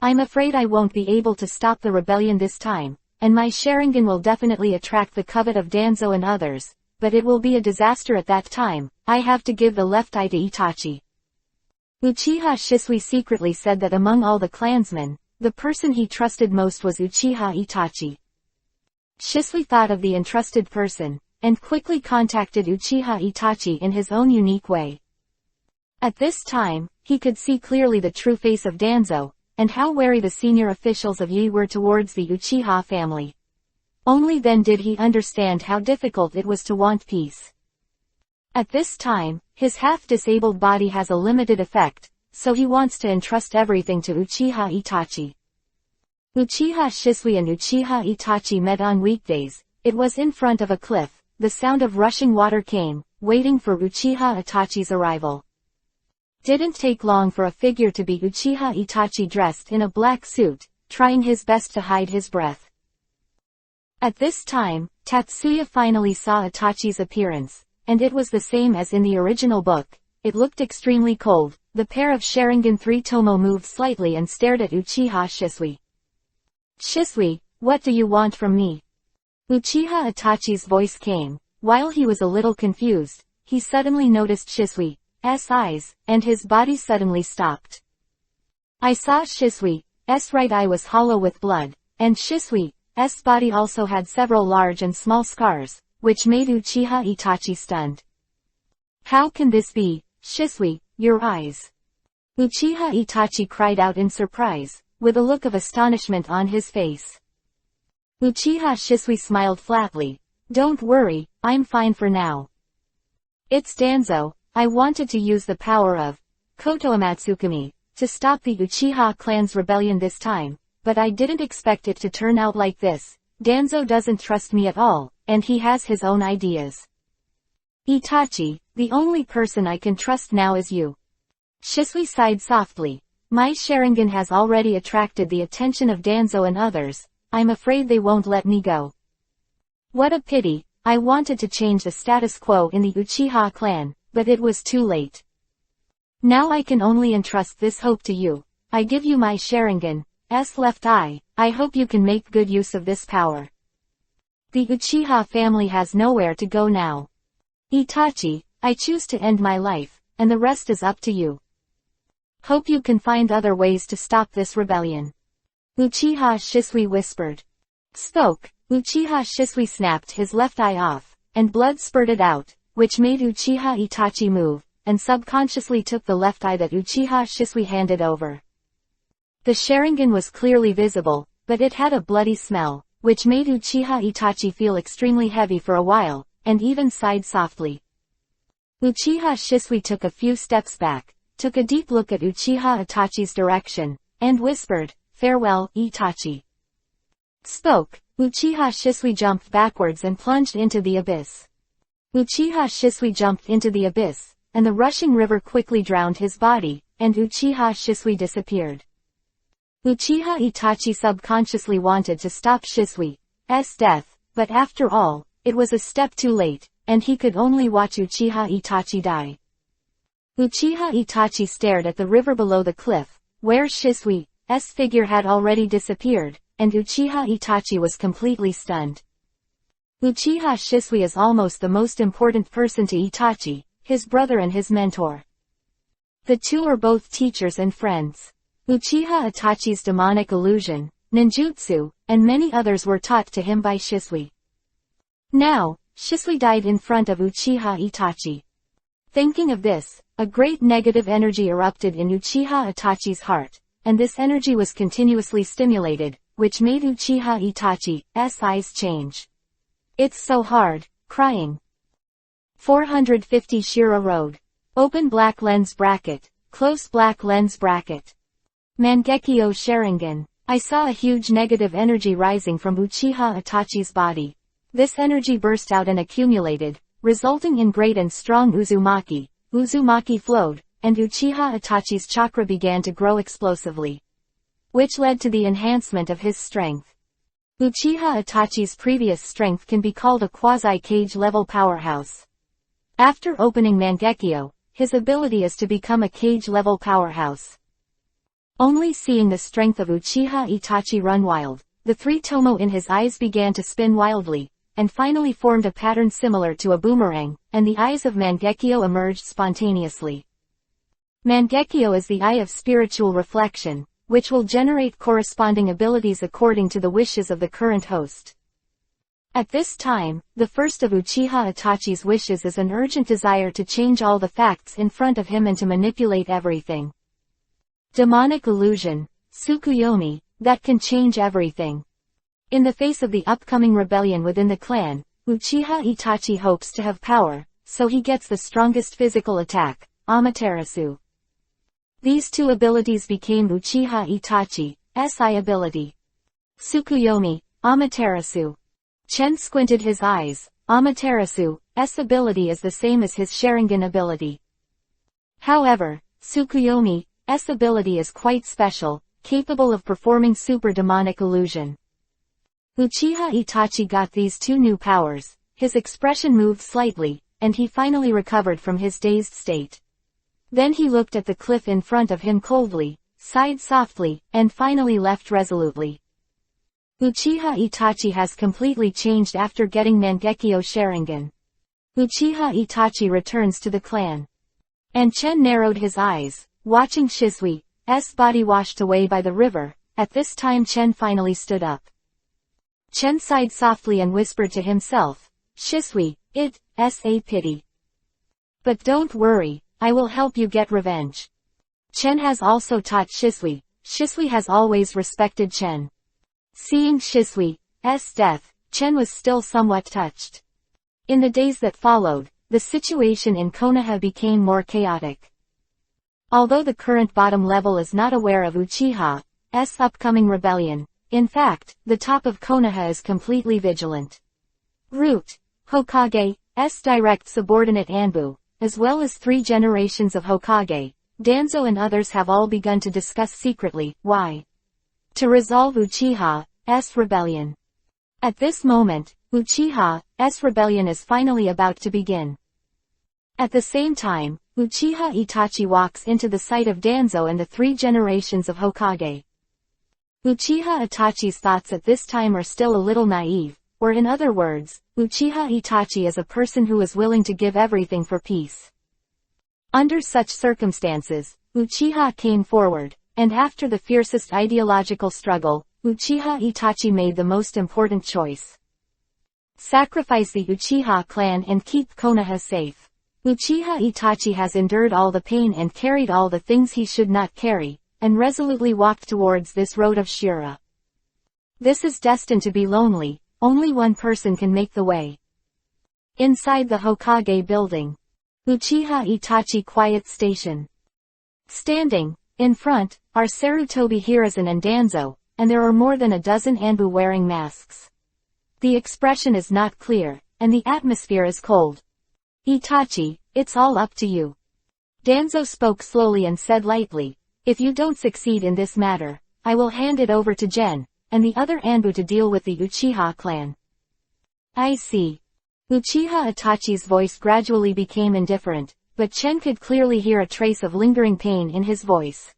A: I'm afraid I won't be able to stop the rebellion this time, and my Sharingan will definitely attract the covet of Danzo and others, but it will be a disaster at that time. I have to give the left eye to Itachi. Uchiha Shisui secretly said that among all the clansmen, the person he trusted most was Uchiha Itachi. Shisui thought of the entrusted person, and quickly contacted Uchiha Itachi in his own unique way. At this time, he could see clearly the true face of Danzo, and how wary the senior officials of Yi were towards the Uchiha family. Only then did he understand how difficult it was to want peace. At this time, his half-disabled body has a limited effect, so he wants to entrust everything to Uchiha Itachi. Uchiha Shisui and Uchiha Itachi met on weekdays. It was in front of a cliff. The sound of rushing water came, waiting for Uchiha Itachi's arrival. Didn't take long for a figure to be Uchiha Itachi dressed in a black suit, trying his best to hide his breath. At this time, Tatsuya finally saw Itachi's appearance, and it was the same as in the original book. It looked extremely cold. The pair of Sharingan 3 Tomo moved slightly and stared at Uchiha Shisui. Shisui, what do you want from me? Uchiha Itachi's voice came. While he was a little confused, he suddenly noticed Shisui's eyes, and his body suddenly stopped. I saw Shisui's right eye was hollow with blood, and Shisui's body also had several large and small scars, which made Uchiha Itachi stunned. How can this be, Shisui, your eyes? Uchiha Itachi cried out in surprise, with a look of astonishment on his face. Uchiha Shisui smiled flatly. Don't worry, I'm fine for now. It's Danzo. I wanted to use the power of Koto Amatsukami to stop the Uchiha clan's rebellion this time, but I didn't expect it to turn out like this. Danzo doesn't trust me at all, and he has his own ideas. Itachi, the only person I can trust now is you. Shisui sighed softly. My Sharingan has already attracted the attention of Danzo and others. I'm afraid they won't let me go. What a pity. I wanted to change the status quo in the Uchiha clan, but it was too late. Now I can only entrust this hope to you. I give you my Sharingan's left eye. I hope you can make good use of this power. The Uchiha family has nowhere to go now. Itachi, I choose to end my life, and the rest is up to you. Hope you can find other ways to stop this rebellion. Uchiha Shisui whispered. Spoke, Uchiha Shisui snapped his left eye off, and blood spurted out, which made Uchiha Itachi move, and subconsciously took the left eye that Uchiha Shisui handed over. The Sharingan was clearly visible, but it had a bloody smell, which made Uchiha Itachi feel extremely heavy for a while, and even sighed softly. Uchiha Shisui took a few steps back, took a deep look at Uchiha Itachi's direction, and whispered, Farewell, Itachi. Spoke, Uchiha Shisui jumped backwards and plunged into the abyss. Uchiha Shisui jumped into the abyss, and the rushing river quickly drowned his body, and Uchiha Shisui disappeared. Uchiha Itachi subconsciously wanted to stop Shisui's death, but after all, it was a step too late, and he could only watch Uchiha Itachi die. Uchiha Itachi stared at the river below the cliff, where Shisui's figure had already disappeared, and Uchiha Itachi was completely stunned. Uchiha Shisui is almost the most important person to Itachi, his brother and his mentor. The two are both teachers and friends. Uchiha Itachi's demonic illusion, ninjutsu, and many others were taught to him by Shisui. Now, Shisui died in front of Uchiha Itachi. Thinking of this, a great negative energy erupted in Uchiha Itachi's heart, and this energy was continuously stimulated, which made Uchiha Itachi's eyes change. It's so hard, crying. 450 Shira Road. Open black lens bracket, close black lens bracket. Mangekyo Sharingan. I saw a huge negative energy rising from Uchiha Itachi's body. This energy burst out and accumulated, resulting in great and strong Uzumaki. Uzumaki flowed, and Uchiha Itachi's chakra began to grow explosively, which led to the enhancement of his strength. Uchiha Itachi's previous strength can be called a quasi-cage level powerhouse. After opening Mangekyo, his ability is to become a cage level powerhouse. Only seeing the strength of Uchiha Itachi run wild, the three tomo in his eyes began to spin wildly, and finally formed a pattern similar to a boomerang, and the eyes of Mangekyo emerged spontaneously. Mangekyo is the eye of spiritual reflection, which will generate corresponding abilities according to the wishes of the current host. At this time, the first of Uchiha Itachi's wishes is an urgent desire to change all the facts in front of him and to manipulate everything. Demonic illusion, Tsukuyomi, that can change everything. In the face of the upcoming rebellion within the clan, Uchiha Itachi hopes to have power, so he gets the strongest physical attack, Amaterasu. These two abilities became Uchiha Itachi's eye ability. Tsukuyomi, Amaterasu. Chen squinted his eyes. Amaterasu's ability is the same as his Sharingan ability. However, Tsukuyomi's ability is quite special, capable of performing super demonic illusion. Uchiha Itachi got these two new powers, his expression moved slightly, and he finally recovered from his dazed state. Then he looked at the cliff in front of him coldly, sighed softly, and finally left resolutely. Uchiha Itachi has completely changed after getting Mangekyo Sharingan. Uchiha Itachi returns to the clan. And Chen narrowed his eyes, watching Shisui's body washed away by the river. At this time Chen finally stood up. Chen sighed softly and whispered to himself, Shisui, it's a pity. But don't worry, I will help you get revenge. Chen has also taught Shisui. Shisui has always respected Chen. Seeing Shisui's death, Chen was still somewhat touched. In the days that followed, the situation in Konoha became more chaotic. Although the current bottom level is not aware of Uchiha's upcoming rebellion, in fact, the top of Konoha is completely vigilant. Root, Hokage's direct subordinate Anbu, as well as 3 generations of Hokage, Danzo and others have all begun to discuss secretly, why? To resolve Uchiha's rebellion. At this moment, Uchiha's rebellion is finally about to begin. At the same time, Uchiha Itachi walks into the sight of Danzo and the 3 generations of Hokage. Uchiha Itachi's thoughts at this time are still a little naive, or in other words, Uchiha Itachi is a person who is willing to give everything for peace. Under such circumstances, Uchiha came forward, and after the fiercest ideological struggle, Uchiha Itachi made the most important choice. Sacrifice the Uchiha clan and keep Konoha safe. Uchiha Itachi has endured all the pain and carried all the things he should not carry, and resolutely walked towards this road of Shura. This is destined to be lonely, only one person can make the way. Inside the Hokage building. Uchiha Itachi Quiet Station. Standing, in front, are Sarutobi Hiruzen and Danzo, and there are more than a dozen Anbu wearing masks. The expression is not clear, and the atmosphere is cold. Itachi, it's all up to you. Danzo spoke slowly and said lightly, if you don't succeed in this matter, I will hand it over to Gen, and the other Anbu to deal with the Uchiha clan. I see. Uchiha Itachi's voice gradually became indifferent, but Chen could clearly hear a trace of lingering pain in his voice.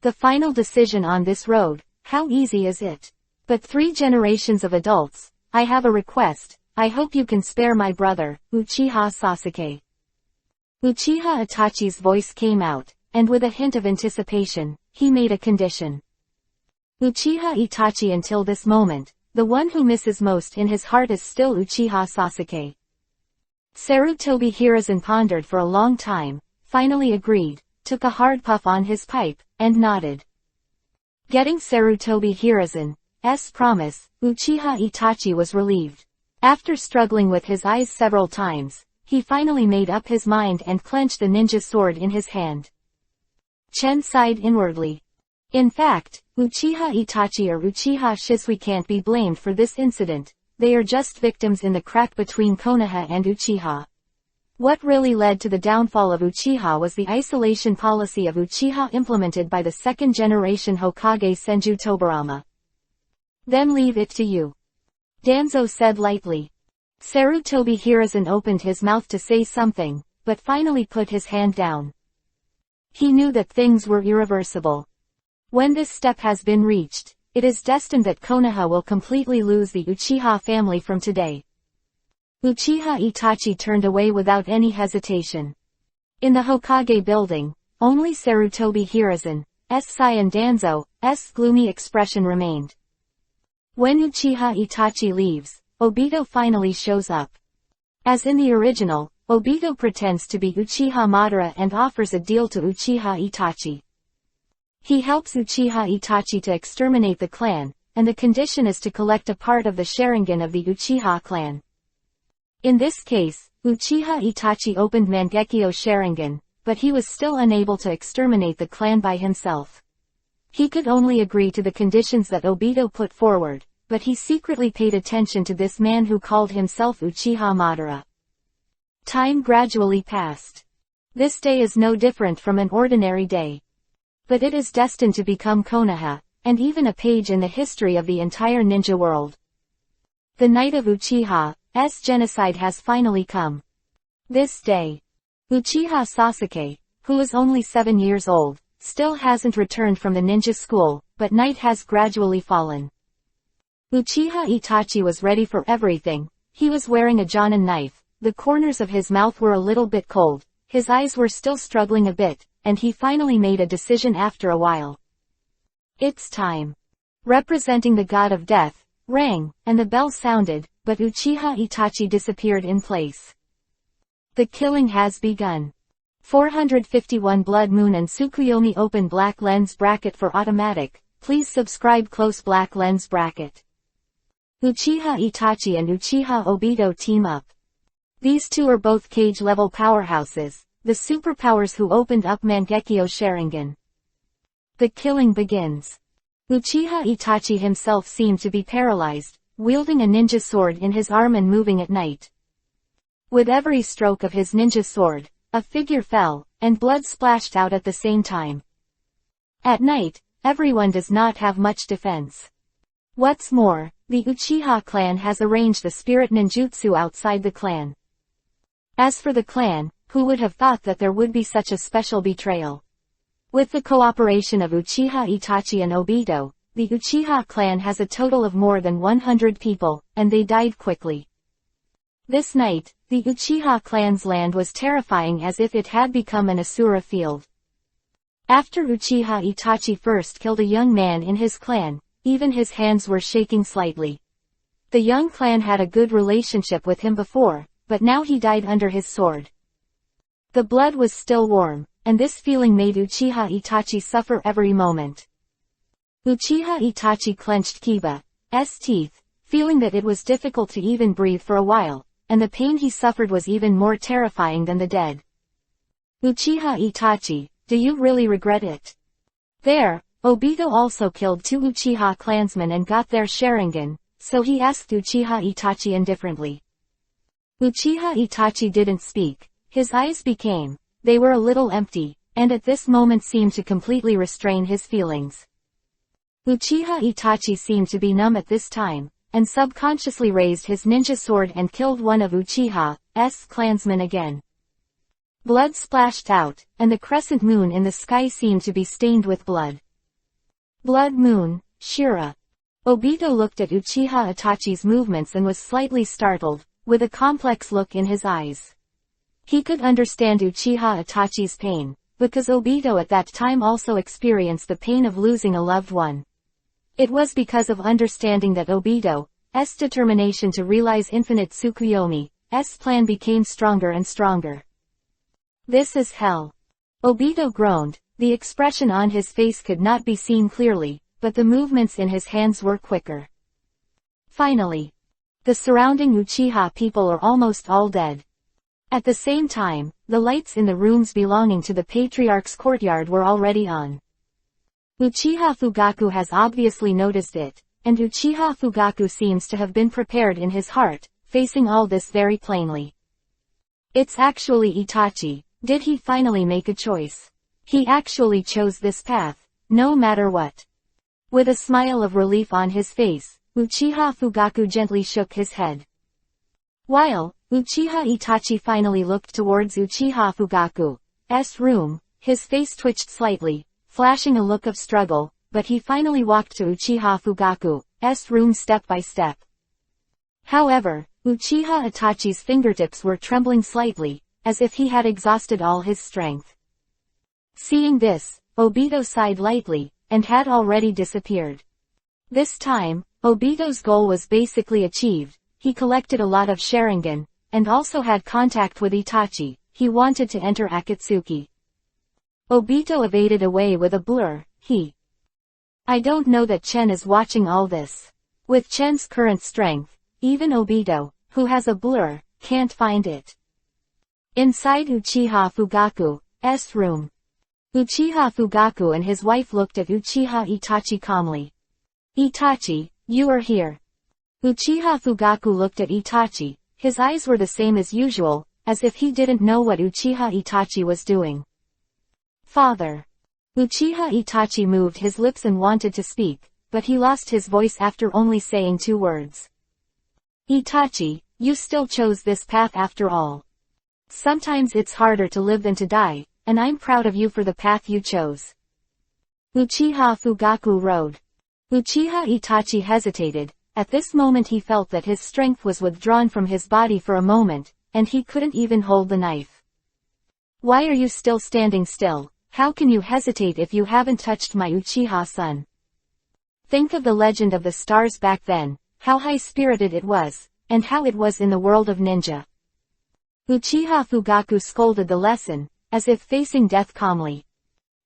A: The final decision on this road, how easy is it? But 3 generations of adults, I have a request, I hope you can spare my brother, Uchiha Sasuke. Uchiha Itachi's voice came out, and with a hint of anticipation, he made a condition. Uchiha Itachi until this moment, the one who misses most in his heart is still Uchiha Sasuke. Sarutobi Hiruzen pondered for a long time, finally agreed, took a hard puff on his pipe, and nodded. Getting Sarutobi Hiruzen's promise, Uchiha Itachi was relieved. After struggling with his eyes several times, he finally made up his mind and clenched the ninja sword in his hand. Chen sighed inwardly. In fact, Uchiha Itachi or Uchiha Shisui can't be blamed for this incident, they are just victims in the crack between Konoha and Uchiha. What really led to the downfall of Uchiha was the isolation policy of Uchiha implemented by the second-generation Hokage Senju Tobirama. Then leave it to you. Danzo said lightly. Sarutobi Hiruzen opened his mouth to say something, but finally put his hand down. He knew that things were irreversible. When this step has been reached, it is destined that Konoha will completely lose the Uchiha family from today. Uchiha Itachi turned away without any hesitation. In the Hokage building, only Sarutobi Hiruzen's sigh and Danzo's gloomy expression remained. When Uchiha Itachi leaves, Obito finally shows up. As in the original, Obito pretends to be Uchiha Madara and offers a deal to Uchiha Itachi. He helps Uchiha Itachi to exterminate the clan, and the condition is to collect a part of the Sharingan of the Uchiha clan. In this case, Uchiha Itachi opened Mangekyo Sharingan, but he was still unable to exterminate the clan by himself. He could only agree to the conditions that Obito put forward, but he secretly paid attention to this man who called himself Uchiha Madara. Time gradually passed. This day is no different from an ordinary day. But it is destined to become Konoha, and even a page in the history of the entire ninja world. The night of Uchiha's genocide has finally come. This day, Uchiha Sasuke, who is only 7 years old, still hasn't returned from the ninja school, but night has gradually fallen. Uchiha Itachi was ready for everything. He was wearing a Jonin knife, the corners of his mouth were a little bit cold, his eyes were still struggling a bit, and he finally made a decision after a while. It's time. Representing the god of death, rang, and the bell sounded, but Uchiha Itachi disappeared in place. The killing has begun. 451 Blood Moon and Tsukuyomi open black lens bracket for automatic, please subscribe close black lens bracket. Uchiha Itachi and Uchiha Obito team up. These two are both cage-level powerhouses, the superpowers who opened up Mangekyo Sharingan. The killing begins. Uchiha Itachi himself seemed to be paralyzed, wielding a ninja sword in his arm and moving at night. With every stroke of his ninja sword, a figure fell, and blood splashed out at the same time. At night, everyone does not have much defense. What's more, the Uchiha clan has arranged the spirit ninjutsu outside the clan. As for the clan, who would have thought that there would be such a special betrayal? With the cooperation of Uchiha Itachi and Obito, the Uchiha clan has a total of more than 100 people, and they died quickly. This night, the Uchiha clan's land was terrifying as if it had become an Asura field. After Uchiha Itachi first killed a young man in his clan, even his hands were shaking slightly. The young clan had a good relationship with him before, but now he died under his sword. The blood was still warm, and this feeling made Uchiha Itachi suffer every moment. Uchiha Itachi clenched Kiba's teeth, feeling that it was difficult to even breathe for a while, and the pain he suffered was even more terrifying than the dead. Uchiha Itachi, do you really regret it? There, Obito also killed 2 Uchiha clansmen and got their Sharingan, so he asked Uchiha Itachi indifferently. Uchiha Itachi didn't speak. His eyes they were a little empty, and at this moment seemed to completely restrain his feelings. Uchiha Itachi seemed to be numb at this time, and subconsciously raised his ninja sword and killed one of Uchiha's clansmen again. Blood splashed out, and the crescent moon in the sky seemed to be stained with blood. Blood moon, Shira. Obito looked at Uchiha Itachi's movements and was slightly startled, with a complex look in his eyes. He could understand Uchiha Itachi's pain, because Obito at that time also experienced the pain of losing a loved one. It was because of understanding that Obito's determination to realize infinite Tsukuyomi's plan became stronger and stronger. This is hell. Obito groaned. The expression on his face could not be seen clearly, but the movements in his hands were quicker. Finally, the surrounding Uchiha people are almost all dead. At the same time, the lights in the rooms belonging to the Patriarch's courtyard were already on. Uchiha Fugaku has obviously noticed it, and Uchiha Fugaku seems to have been prepared in his heart, facing all this very plainly. It's actually Itachi. Did he finally make a choice? He actually chose this path, no matter what. With a smile of relief on his face, Uchiha Fugaku gently shook his head. While Uchiha Itachi finally looked towards Uchiha Fugaku's room, his face twitched slightly, flashing a look of struggle, but he finally walked to Uchiha Fugaku's room step by step. However, Uchiha Itachi's fingertips were trembling slightly, as if he had exhausted all his strength. Seeing this, Obito sighed lightly, and had already disappeared. This time, Obito's goal was basically achieved. He collected a lot of Sharingan, and also had contact with Itachi. He wanted to enter Akatsuki. Obito evaded away with a blur. I don't know that Chen is watching all this. With Chen's current strength, even Obito, who has a blur, can't find it. Inside Uchiha Fugaku's room, Uchiha Fugaku and his wife looked at Uchiha Itachi calmly. Itachi, you are here. Uchiha Fugaku looked at Itachi. His eyes were the same as usual, as if he didn't know what Uchiha Itachi was doing. Father. Uchiha Itachi moved his lips and wanted to speak, but he lost his voice after only saying 2 words. Itachi, you still chose this path after all. Sometimes it's harder to live than to die, and I'm proud of you for the path you chose. Uchiha Fugaku rode. Uchiha Itachi hesitated. At this moment he felt that his strength was withdrawn from his body for a moment, and he couldn't even hold the knife. Why are you still standing still? How can you hesitate if you haven't touched my Uchiha-san? Think of the legend of the stars back then, how high-spirited it was, and how it was in the world of ninja. Uchiha Fugaku scolded the lesson, as if facing death calmly.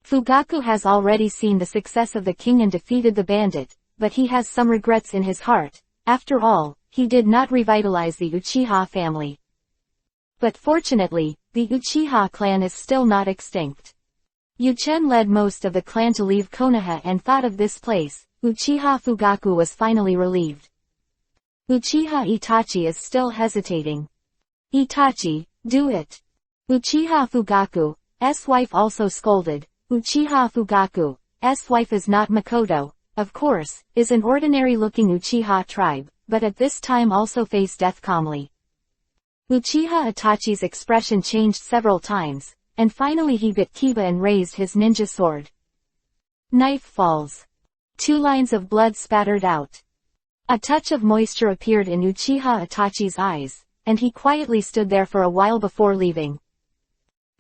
A: Fugaku has already seen the success of the king and defeated the bandit, but he has some regrets in his heart. After all, he did not revitalize the Uchiha family. But fortunately, the Uchiha clan is still not extinct. Yu-chen led most of the clan to leave Konoha and thought of this place. Uchiha Fugaku was finally relieved. Uchiha Itachi is still hesitating. Itachi, do it. Uchiha Fugaku's wife also scolded. Uchiha Fugaku's wife is not Makoto, of course, is an ordinary-looking Uchiha tribe, but at this time also faced death calmly. Uchiha Itachi's expression changed several times, and finally he bit Kiba and raised his ninja sword. Knife falls. 2 lines of blood spattered out. A touch of moisture appeared in Uchiha Itachi's eyes, and he quietly stood there for a while before leaving.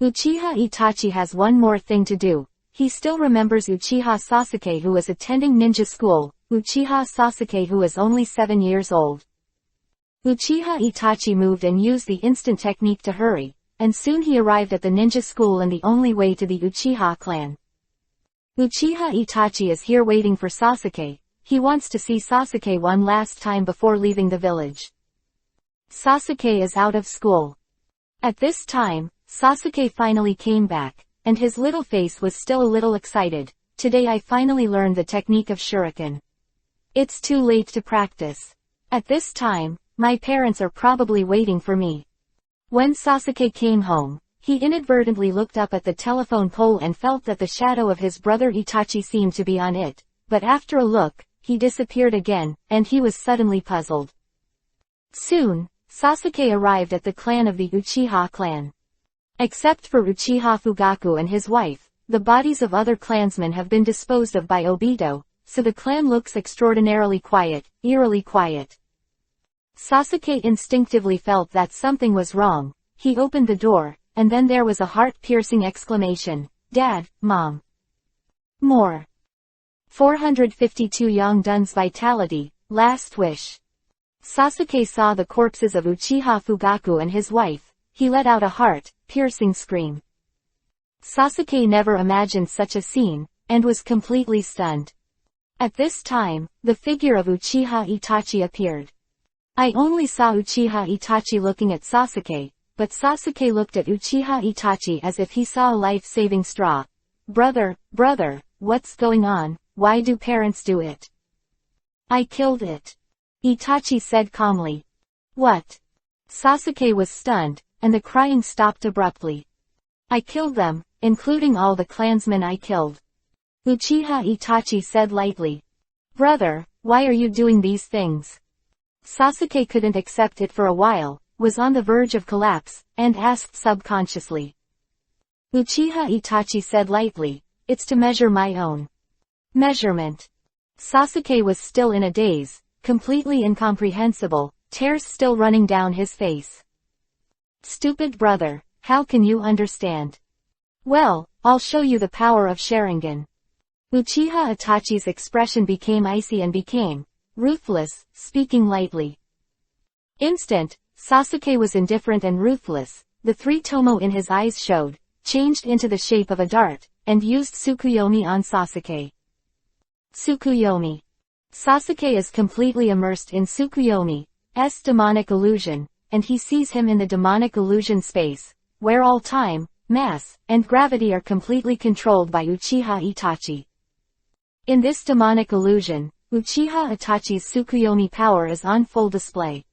A: Uchiha Itachi has one more thing to do. He still remembers Uchiha Sasuke, who was attending ninja school, Uchiha Sasuke, who was only 7 years old. Uchiha Itachi moved and used the instant technique to hurry, and soon he arrived at the ninja school and the only way to the Uchiha clan. Uchiha Itachi is here waiting for Sasuke. He wants to see Sasuke one last time before leaving the village. Sasuke is out of school. At this time, Sasuke finally came back, and his little face was still a little excited. Today I finally learned the technique of shuriken. It's too late to practice. At this time, my parents are probably waiting for me. When Sasuke came home, he inadvertently looked up at the telephone pole and felt that the shadow of his brother Itachi seemed to be on it, but after a look, he disappeared again, and he was suddenly puzzled. Soon, Sasuke arrived at the clan of the Uchiha clan. Except for Uchiha Fugaku and his wife, the bodies of other clansmen have been disposed of by Obito, so the clan looks extraordinarily quiet, eerily quiet. Sasuke instinctively felt that something was wrong. He opened the door, and then there was a heart-piercing exclamation. Dad, Mom. More. 452 Yongdun's vitality, last wish. Sasuke saw the corpses of Uchiha Fugaku and his wife. He let out a heart-piercing scream. Sasuke never imagined such a scene, and was completely stunned. At this time, the figure of Uchiha Itachi appeared. I only saw Uchiha Itachi looking at Sasuke, but Sasuke looked at Uchiha Itachi as if he saw a life-saving straw. Brother, what's going on? Why do parents do it? I killed it. Itachi said calmly. What? Sasuke was stunned, and the crying stopped abruptly. I killed them, including all the clansmen I killed. Uchiha Itachi said lightly. Brother, why are you doing these things? Sasuke couldn't accept it for a while, was on the verge of collapse, and asked subconsciously. Uchiha Itachi said lightly, it's to measure my own measurement. Sasuke was still in a daze, completely incomprehensible, tears still running down his face. Stupid brother, how can you understand? Well, I'll show you the power of Sharingan. Uchiha Itachi's expression became icy and became ruthless, speaking lightly. Instant, Sasuke was indifferent and ruthless. The 3 tomo in his eyes showed, changed into the shape of a dart, and used Tsukuyomi on Sasuke. Tsukuyomi. Sasuke is completely immersed in Tsukuyomi's demonic illusion, and he sees him in the demonic illusion space, where all time, mass, and gravity are completely controlled by Uchiha Itachi. In this demonic illusion, Uchiha Itachi's Tsukuyomi power is on full display.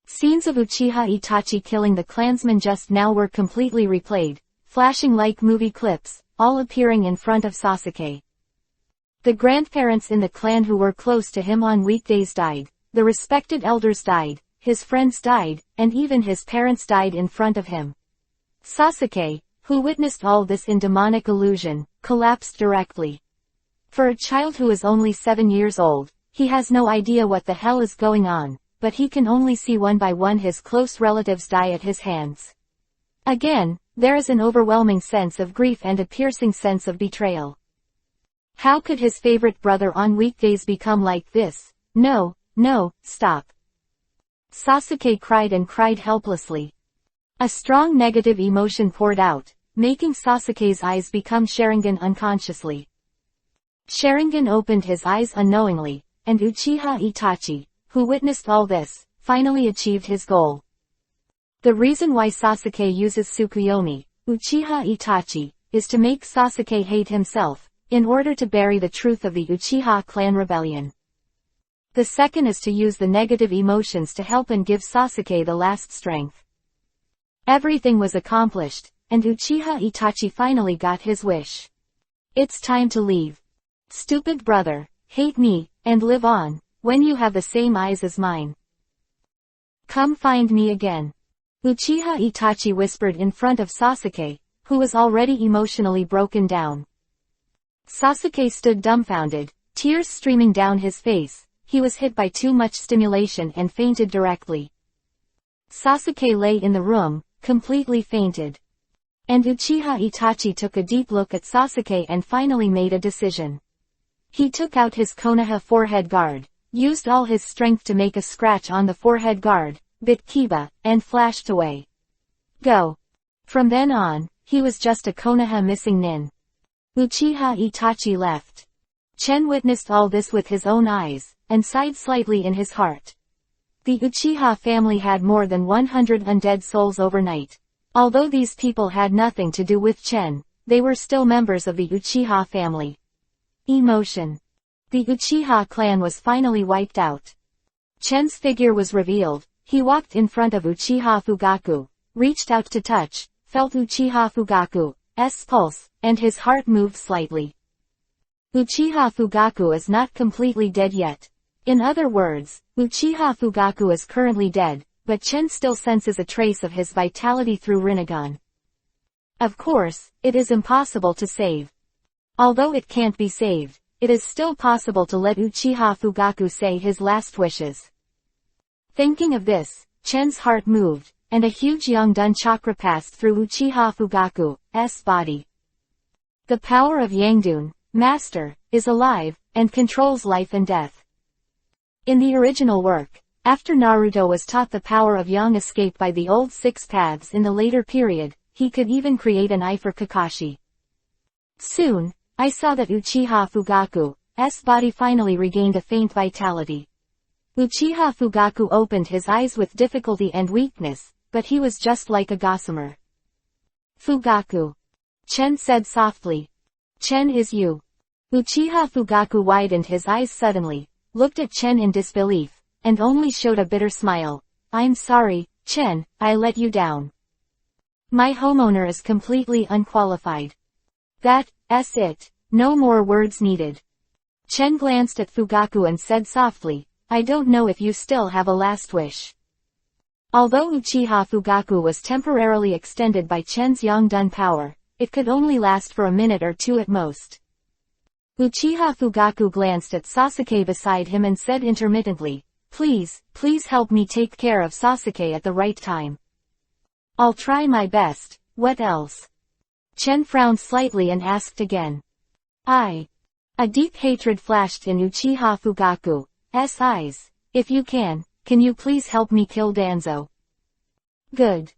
A: Scenes of Uchiha Itachi killing the clansmen just now were completely replayed, flashing like movie clips, all appearing in front of Sasuke. The grandparents in the clan who were close to him on weekdays died, the respected elders died, his friends died, and even his parents died in front of him. Sasuke, who witnessed all this in demonic illusion, collapsed directly. For a child who is only 7 years old, he has no idea what the hell is going on, but he can only see one by one his close relatives die at his hands. Again, there is an overwhelming sense of grief and a piercing sense of betrayal. How could his favorite brother on weekdays become like this? No, stop. Sasuke cried and cried helplessly. A strong negative emotion poured out, making Sasuke's eyes become Sharingan unconsciously. Sharingan opened his eyes unknowingly, and Uchiha Itachi, who witnessed all this, finally achieved his goal. The reason why Sasuke uses Tsukuyomi, Uchiha Itachi, is to make Sasuke hate himself, in order to bury the truth of the Uchiha clan rebellion. The second is to use the negative emotions to help and give Sasuke the last strength. Everything was accomplished, and Uchiha Itachi finally got his wish. It's time to leave. Stupid brother, hate me, and live on, when you have the same eyes as mine. Come find me again. Uchiha Itachi whispered in front of Sasuke, who was already emotionally broken down. Sasuke stood dumbfounded, Tears streaming down his face, he was hit by too much stimulation and fainted directly. Sasuke lay in the room, completely fainted. And Uchiha Itachi took a deep look at Sasuke and finally made a decision. He took out his Konoha forehead guard, used all his strength to make a scratch on the forehead guard, bit Kiba, and flashed away. Go. From then on, he was just a Konoha missing nin. Uchiha Itachi left. Chen witnessed all this with his own eyes, and sighed slightly in his heart. The Uchiha family had more than 100 undead souls overnight. Although these people had nothing to do with Chen, they were still members of the Uchiha family. Emotion. The Uchiha clan was finally wiped out. Chen's figure was revealed. He walked in front of Uchiha Fugaku, reached out to touch, felt Uchiha Fugaku's pulse, and his heart moved slightly. Uchiha Fugaku is not completely dead yet. In other words, Uchiha Fugaku is currently dead, but Chen still senses a trace of his vitality through Rinnegan. Of course, it is impossible to save. Although it can't be saved, it is still possible to let Uchiha Fugaku say his last wishes. Thinking of this, Chen's heart moved, and a huge Yangdun chakra passed through Uchiha Fugaku's body. The power of Yangdun, Master, is alive, and controls life and death. In the original work, after Naruto was taught the power of Yang escape by the old six paths in the later period, he could even create an eye for Kakashi. Soon, I saw that Uchiha Fugaku's body finally regained a faint vitality. Uchiha Fugaku opened his eyes with difficulty and weakness, but he was just like a gossamer. Fugaku. Chen said softly. Chen is you. Uchiha Fugaku widened his eyes suddenly, looked at Chen in disbelief, and only showed a bitter smile. I'm sorry, Chen, I let you down. My homeowner is completely unqualified. That's it, no more words needed. Chen glanced at Fugaku and said softly, I don't know if you still have a last wish. Although Uchiha Fugaku was temporarily extended by Chen's Yangdun power, it could only last for a minute or two at most. Uchiha Fugaku glanced at Sasuke beside him and said intermittently, please help me take care of Sasuke at the right time. I'll try my best, what else? Chen frowned slightly and asked again. A deep hatred flashed in Uchiha Fugaku's eyes. If you can you please help me kill Danzo? Good.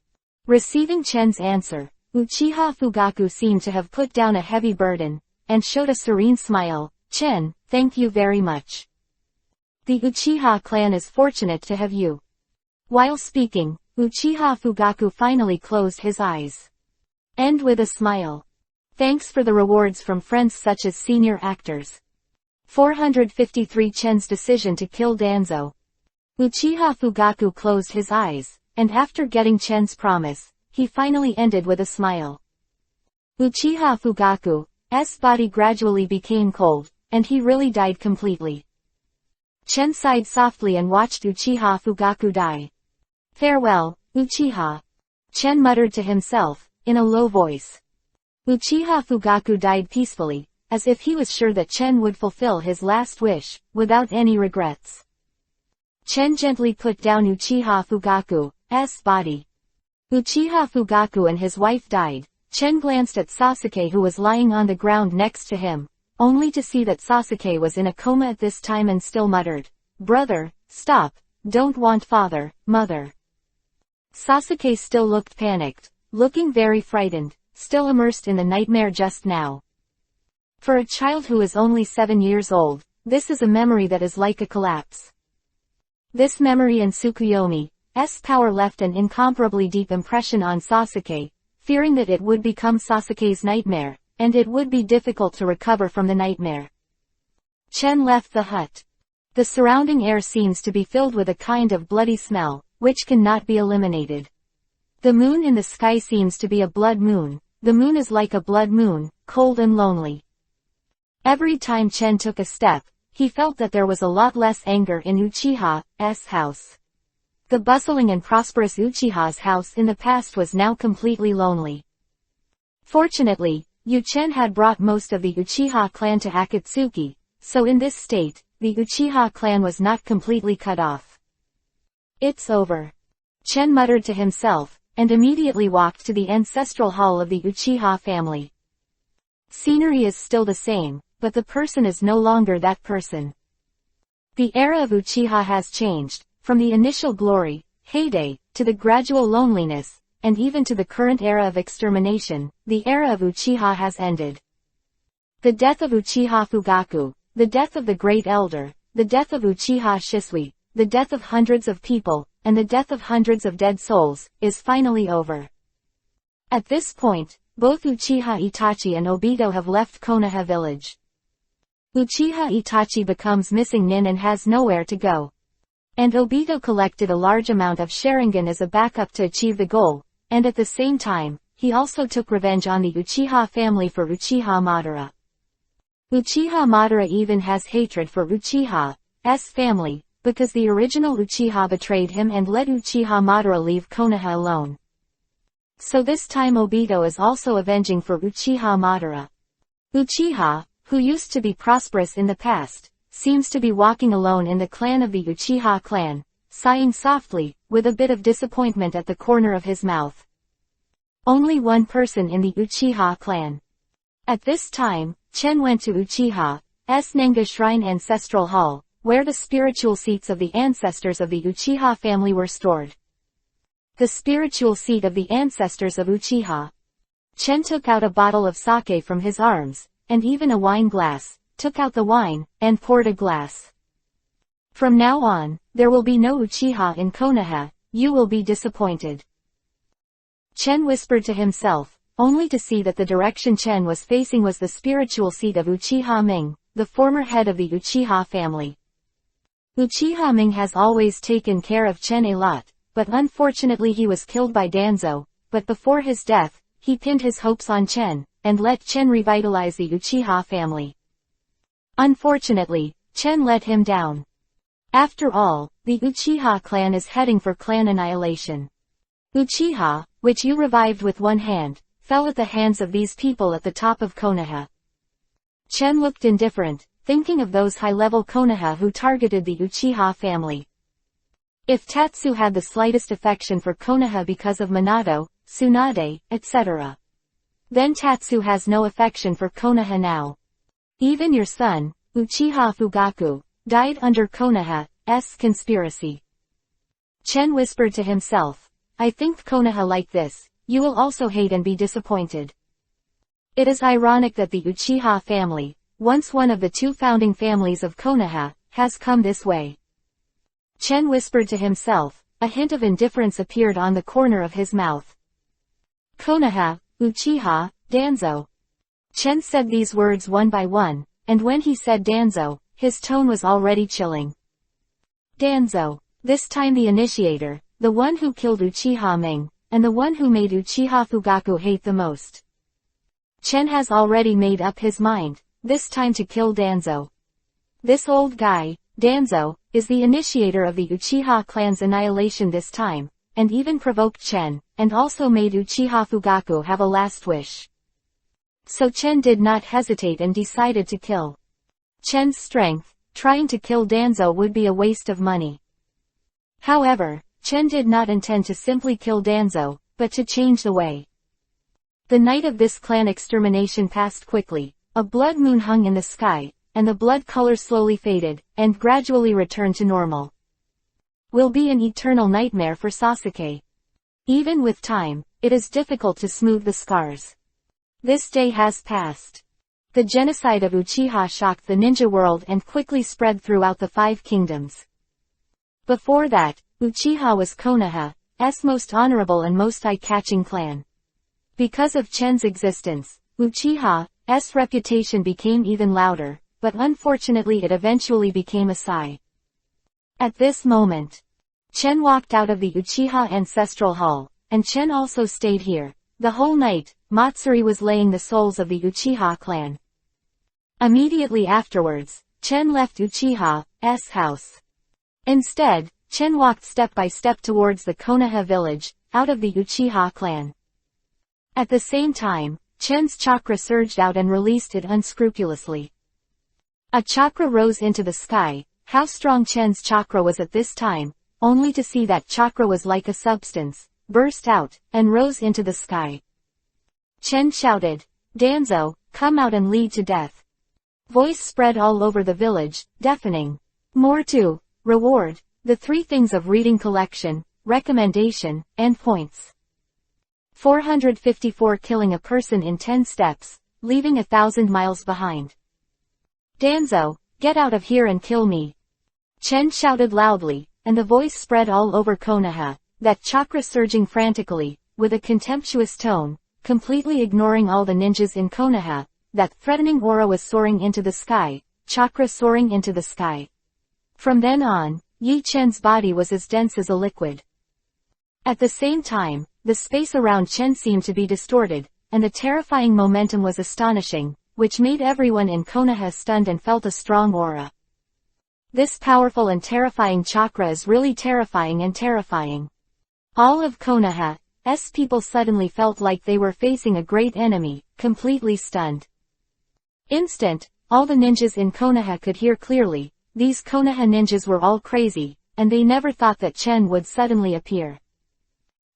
A: Receiving Chen's answer, Uchiha Fugaku seemed to have put down a heavy burden, and showed a serene smile. Chen, thank you very much. The Uchiha clan is fortunate to have you. While speaking, Uchiha Fugaku finally closed his eyes. And with a smile. Thanks for the rewards from friends such as senior actors. 453 Chen's decision to kill Danzo. Uchiha Fugaku closed his eyes, and after getting Chen's promise, he finally ended with a smile. Uchiha Fugaku's body gradually became cold, and he really died completely. Chen sighed softly and watched Uchiha Fugaku die. Farewell, Uchiha. Chen muttered to himself, in a low voice. Uchiha Fugaku died peacefully, as if he was sure that Chen would fulfill his last wish, without any regrets. Chen gently put down Uchiha Fugaku's body. Uchiha Fugaku and his wife died. Chen glanced at Sasuke who was lying on the ground next to him, only to see that Sasuke was in a coma at this time and still muttered, Brother, stop, don't want father, mother. Sasuke still looked panicked, looking very frightened, still immersed in the nightmare just now. For a child who is only 7 years old, this is a memory that is like a collapse. This memory and Tsukuyomi's power left an incomparably deep impression on Sasuke, fearing that it would become Sasuke's nightmare, and it would be difficult to recover from the nightmare. Chen left the hut. The surrounding air seems to be filled with a kind of bloody smell, which cannot be eliminated. The moon in the sky seems to be a blood moon. The moon is like a blood moon, cold and lonely. Every time Chen took a step, he felt that there was a lot less anger in Uchiha's house. The bustling and prosperous Uchiha's house in the past was now completely lonely. Fortunately, Chen had brought most of the Uchiha clan to Akatsuki, So in this state, the Uchiha clan was not completely cut off. "It's over," Chen muttered to himself, and immediately walked to the ancestral hall of the Uchiha family. Scenery is still the same, but the person is no longer that person. The era of Uchiha has changed, from the initial glory, heyday, to the gradual loneliness, and even to the current era of extermination. The era of Uchiha has ended. The death of Uchiha Fugaku, the death of the Great Elder, the death of Uchiha Shisui, the death of hundreds of people, and the death of hundreds of dead souls, is finally over. At this point, both Uchiha Itachi and Obito have left Konoha village. Uchiha Itachi becomes missing Nin and has nowhere to go. And Obito collected a large amount of Sharingan as a backup to achieve the goal, and at the same time, he also took revenge on the Uchiha family for Uchiha Madara. Uchiha Madara even has hatred for Uchiha's family, because the original Uchiha betrayed him and let Uchiha Madara leave Konoha alone. So this time Obito is also avenging for Uchiha Madara. Uchiha, who used to be prosperous in the past, seems to be walking alone in the clan of the Uchiha clan, sighing softly, with a bit of disappointment at the corner of his mouth. Only one person in the Uchiha clan. At this time, Chen went to Uchiha's Nenga Shrine Ancestral Hall, where the spiritual seats of the ancestors of the Uchiha family were stored. The spiritual seat of the ancestors of Uchiha. Chen took out a bottle of sake from his arms, and even a wine glass, took out the wine, and poured a glass. "From now on, there will be no Uchiha in Konoha, you will be disappointed," Chen whispered to himself, only to see that the direction Chen was facing was the spiritual seat of Uchiha Ming, the former head of the Uchiha family. Uchiha Ming has always taken care of Chen a lot, but unfortunately he was killed by Danzo, but before his death, he pinned his hopes on Chen, and let Chen revitalize the Uchiha family. Unfortunately, Chen let him down. After all, the Uchiha clan is heading for clan annihilation. Uchiha, which you revived with one hand, fell at the hands of these people at the top of Konoha. Chen looked indifferent, thinking of those high-level Konoha who targeted the Uchiha family. If Tatsu had the slightest affection for Konoha because of Minato, Tsunade, etc., then Tatsu has no affection for Konoha now. Even your son, Uchiha Fugaku, died under Konoha's conspiracy. Chen whispered to himself, "I think Konoha like this, you will also hate and be disappointed." It is ironic that the Uchiha family, once one of the two founding families of Konoha, has come this way. Chen whispered to himself, a hint of indifference appeared on the corner of his mouth. Konoha, Uchiha, Danzo. Chen said these words one by one, and when he said Danzo, his tone was already chilling. Danzo. This time the initiator, the one who killed Uchiha Ming, and the one who made Uchiha Fugaku hate the most. Chen has already made up his mind, this time to kill Danzo. This old guy, Danzo, is the initiator of the Uchiha clan's annihilation this time, and even provoked Chen, and also made Uchiha Fugaku have a last wish. So Chen did not hesitate and decided to kill. Chen's strength, trying to kill Danzo would be a waste of money. However, Chen did not intend to simply kill Danzo, but to change the way. The night of this clan extermination passed quickly, a blood moon hung in the sky, and the blood color slowly faded, and gradually returned to normal. Will be an eternal nightmare for Sasuke. Even with time, it is difficult to smooth the scars. This day has passed. The genocide of Uchiha shocked the ninja world and quickly spread throughout the 5 kingdoms. Before that, Uchiha was Konoha's most honorable and most eye-catching clan. Because of Chen's existence, Uchiha's reputation became even louder, but unfortunately it eventually became a sigh. At this moment, Chen walked out of the Uchiha Ancestral Hall, and Chen also stayed here. The whole night, Matsuri was laying the souls of the Uchiha clan. Immediately afterwards, Chen left Uchiha's house. Instead, Chen walked step by step towards the Konoha village, out of the Uchiha clan. At the same time, Chen's chakra surged out and released it unscrupulously. A chakra rose into the sky. How strong Chen's chakra was at this time, only to see that chakra was like a substance, burst out, and rose into the sky. Chen shouted, "Danzo, come out and lead to death." Voice spread all over the village, deafening. More to reward, the 3 things of reading collection, recommendation, and points. 454 Killing a person in 10 steps, leaving 1,000 miles behind. Danzo, get out of here and kill me. Chen shouted loudly, and the voice spread all over Konoha, that chakra surging frantically, with a contemptuous tone, completely ignoring all the ninjas in Konoha. That threatening aura was soaring into the sky, chakra soaring into the sky. From then on, Yi Chen's body was as dense as a liquid. At the same time, the space around Chen seemed to be distorted, and the terrifying momentum was astonishing, which made everyone in Konoha stunned and felt a strong aura. This powerful and terrifying chakra is really terrifying and terrifying. All of Konoha's people suddenly felt like they were facing a great enemy, completely stunned. Instant, all the ninjas in Konoha could hear clearly. These Konoha ninjas were all crazy, and they never thought that Chen would suddenly appear.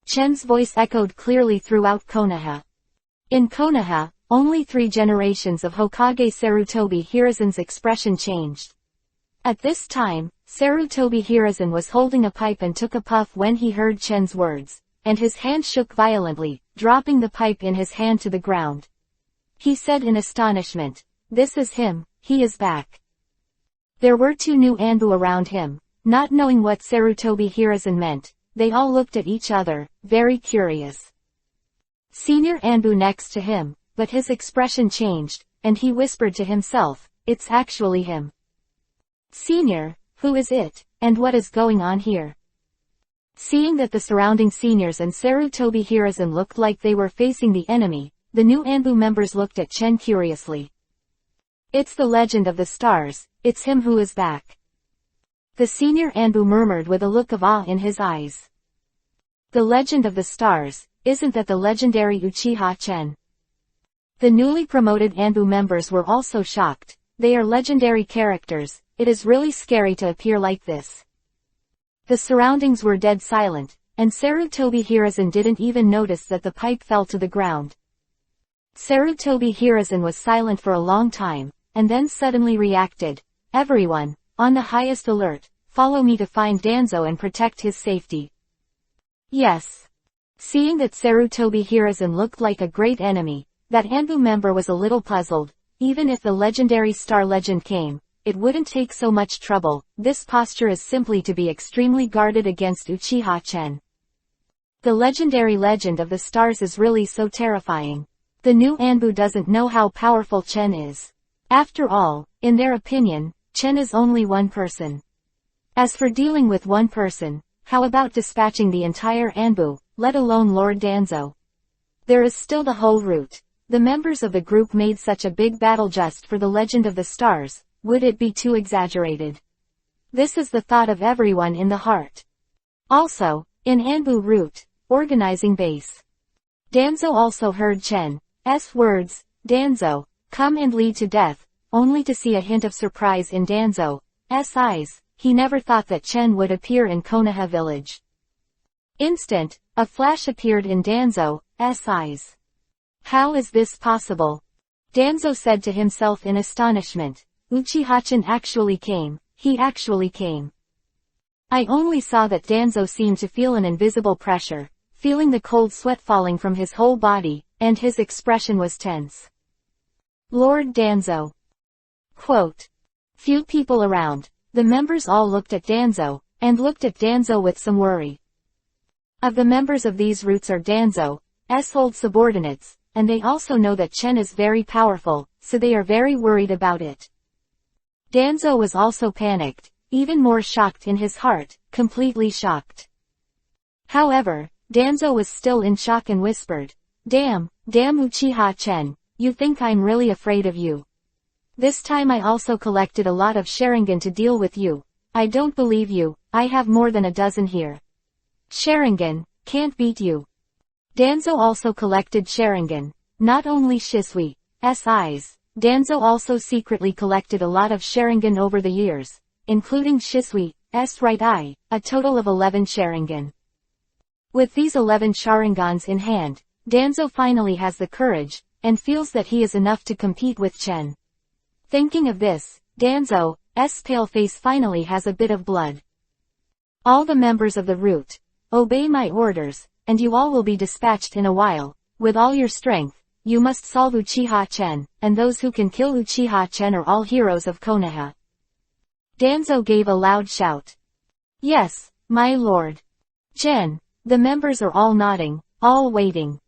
A: Chen's voice echoed clearly throughout Konoha. In Konoha, only 3 generations of Hokage Sarutobi Hiruzen's expression changed. At this time, Sarutobi Hiruzen was holding a pipe and took a puff when he heard Chen's words, and his hand shook violently, dropping the pipe in his hand to the ground. He said in astonishment, "This is him, he is back." There were 2 new Anbu around him. Not knowing what Sarutobi Hiruzen meant, they all looked at each other, very curious. Senior Anbu next to him, but his expression changed, and he whispered to himself, "It's actually him." "Senior, who is it, and what is going on here?" Seeing that the surrounding seniors and Sarutobi Hiruzen looked like they were facing the enemy, the new Anbu members looked at Chen curiously. "It's the Legend of the Stars, it's him who is back." The senior Anbu murmured with a look of awe in his eyes. "The Legend of the Stars, isn't that the legendary Uchiha Chen?" The newly promoted Anbu members were also shocked. They are legendary characters, it is really scary to appear like this. The surroundings were dead silent, and Sarutobi Hiruzen didn't even notice that the pipe fell to the ground. Sarutobi Hiruzen was silent for a long time, and then suddenly reacted, "Everyone, on the highest alert, follow me to find Danzo and protect his safety." "Yes." Seeing that Sarutobi Hiruzen looked like a great enemy, that Anbu member was a little puzzled. Even if the legendary star legend came, it wouldn't take so much trouble. This posture is simply to be extremely guarded against Uchiha Chen. The legendary Legend of the Stars is really so terrifying. The new Anbu doesn't know how powerful Chen is. After all, in their opinion, Chen is only one person. As for dealing with one person, how about dispatching the entire Anbu, let alone Lord Danzo? There is still the whole route. The members of the group made such a big battle just for the Legend of the Stars, would it be too exaggerated? This is the thought of everyone in the heart. Also, in Anbu route, organizing base. Danzo also heard Chen's words, "Danzo, come and lead to death," only to see a hint of surprise in Danzo's eyes. He never thought that Chen would appear in Konoha village. Instant, a flash appeared in Danzo's eyes. "How is this possible?" Danzo said to himself in astonishment. Uchiha-chan actually came, he actually came. I only saw that Danzo seemed to feel an invisible pressure, feeling the cold sweat falling from his whole body, and his expression was tense. Lord Danzo. Quote. Few people around. The members all looked at Danzo, and looked at Danzo with some worry. Of the members of these routes are Danzo's old subordinates, and they also know that Chen is very powerful, so they are very worried about it. Danzo was also panicked, even more shocked in his heart, completely shocked. However, Danzo was still in shock and whispered, damn Uchiha Chen, you think I'm really afraid of you. This time I also collected a lot of Sharingan to deal with you. I don't believe you, I have more than a dozen here. Sharingan, can't beat you. Danzo also collected Sharingan, not only Shisui's eyes, Danzo also secretly collected a lot of Sharingan over the years, including Shisui's right eye, a total of 11 Sharingan. With these 11 Sharingans in hand, Danzo finally has the courage, and feels that he is enough to compete with Chen. Thinking of this, Danzo's pale face finally has a bit of blood. All the members of the root, obey my orders, and you all will be dispatched in a while. With all your strength, you must solve Uchiha Chen, and those who can kill Uchiha Chen are all heroes of Konoha. Danzo gave a loud shout. Yes, my lord. Chen. The members are all nodding, all waiting.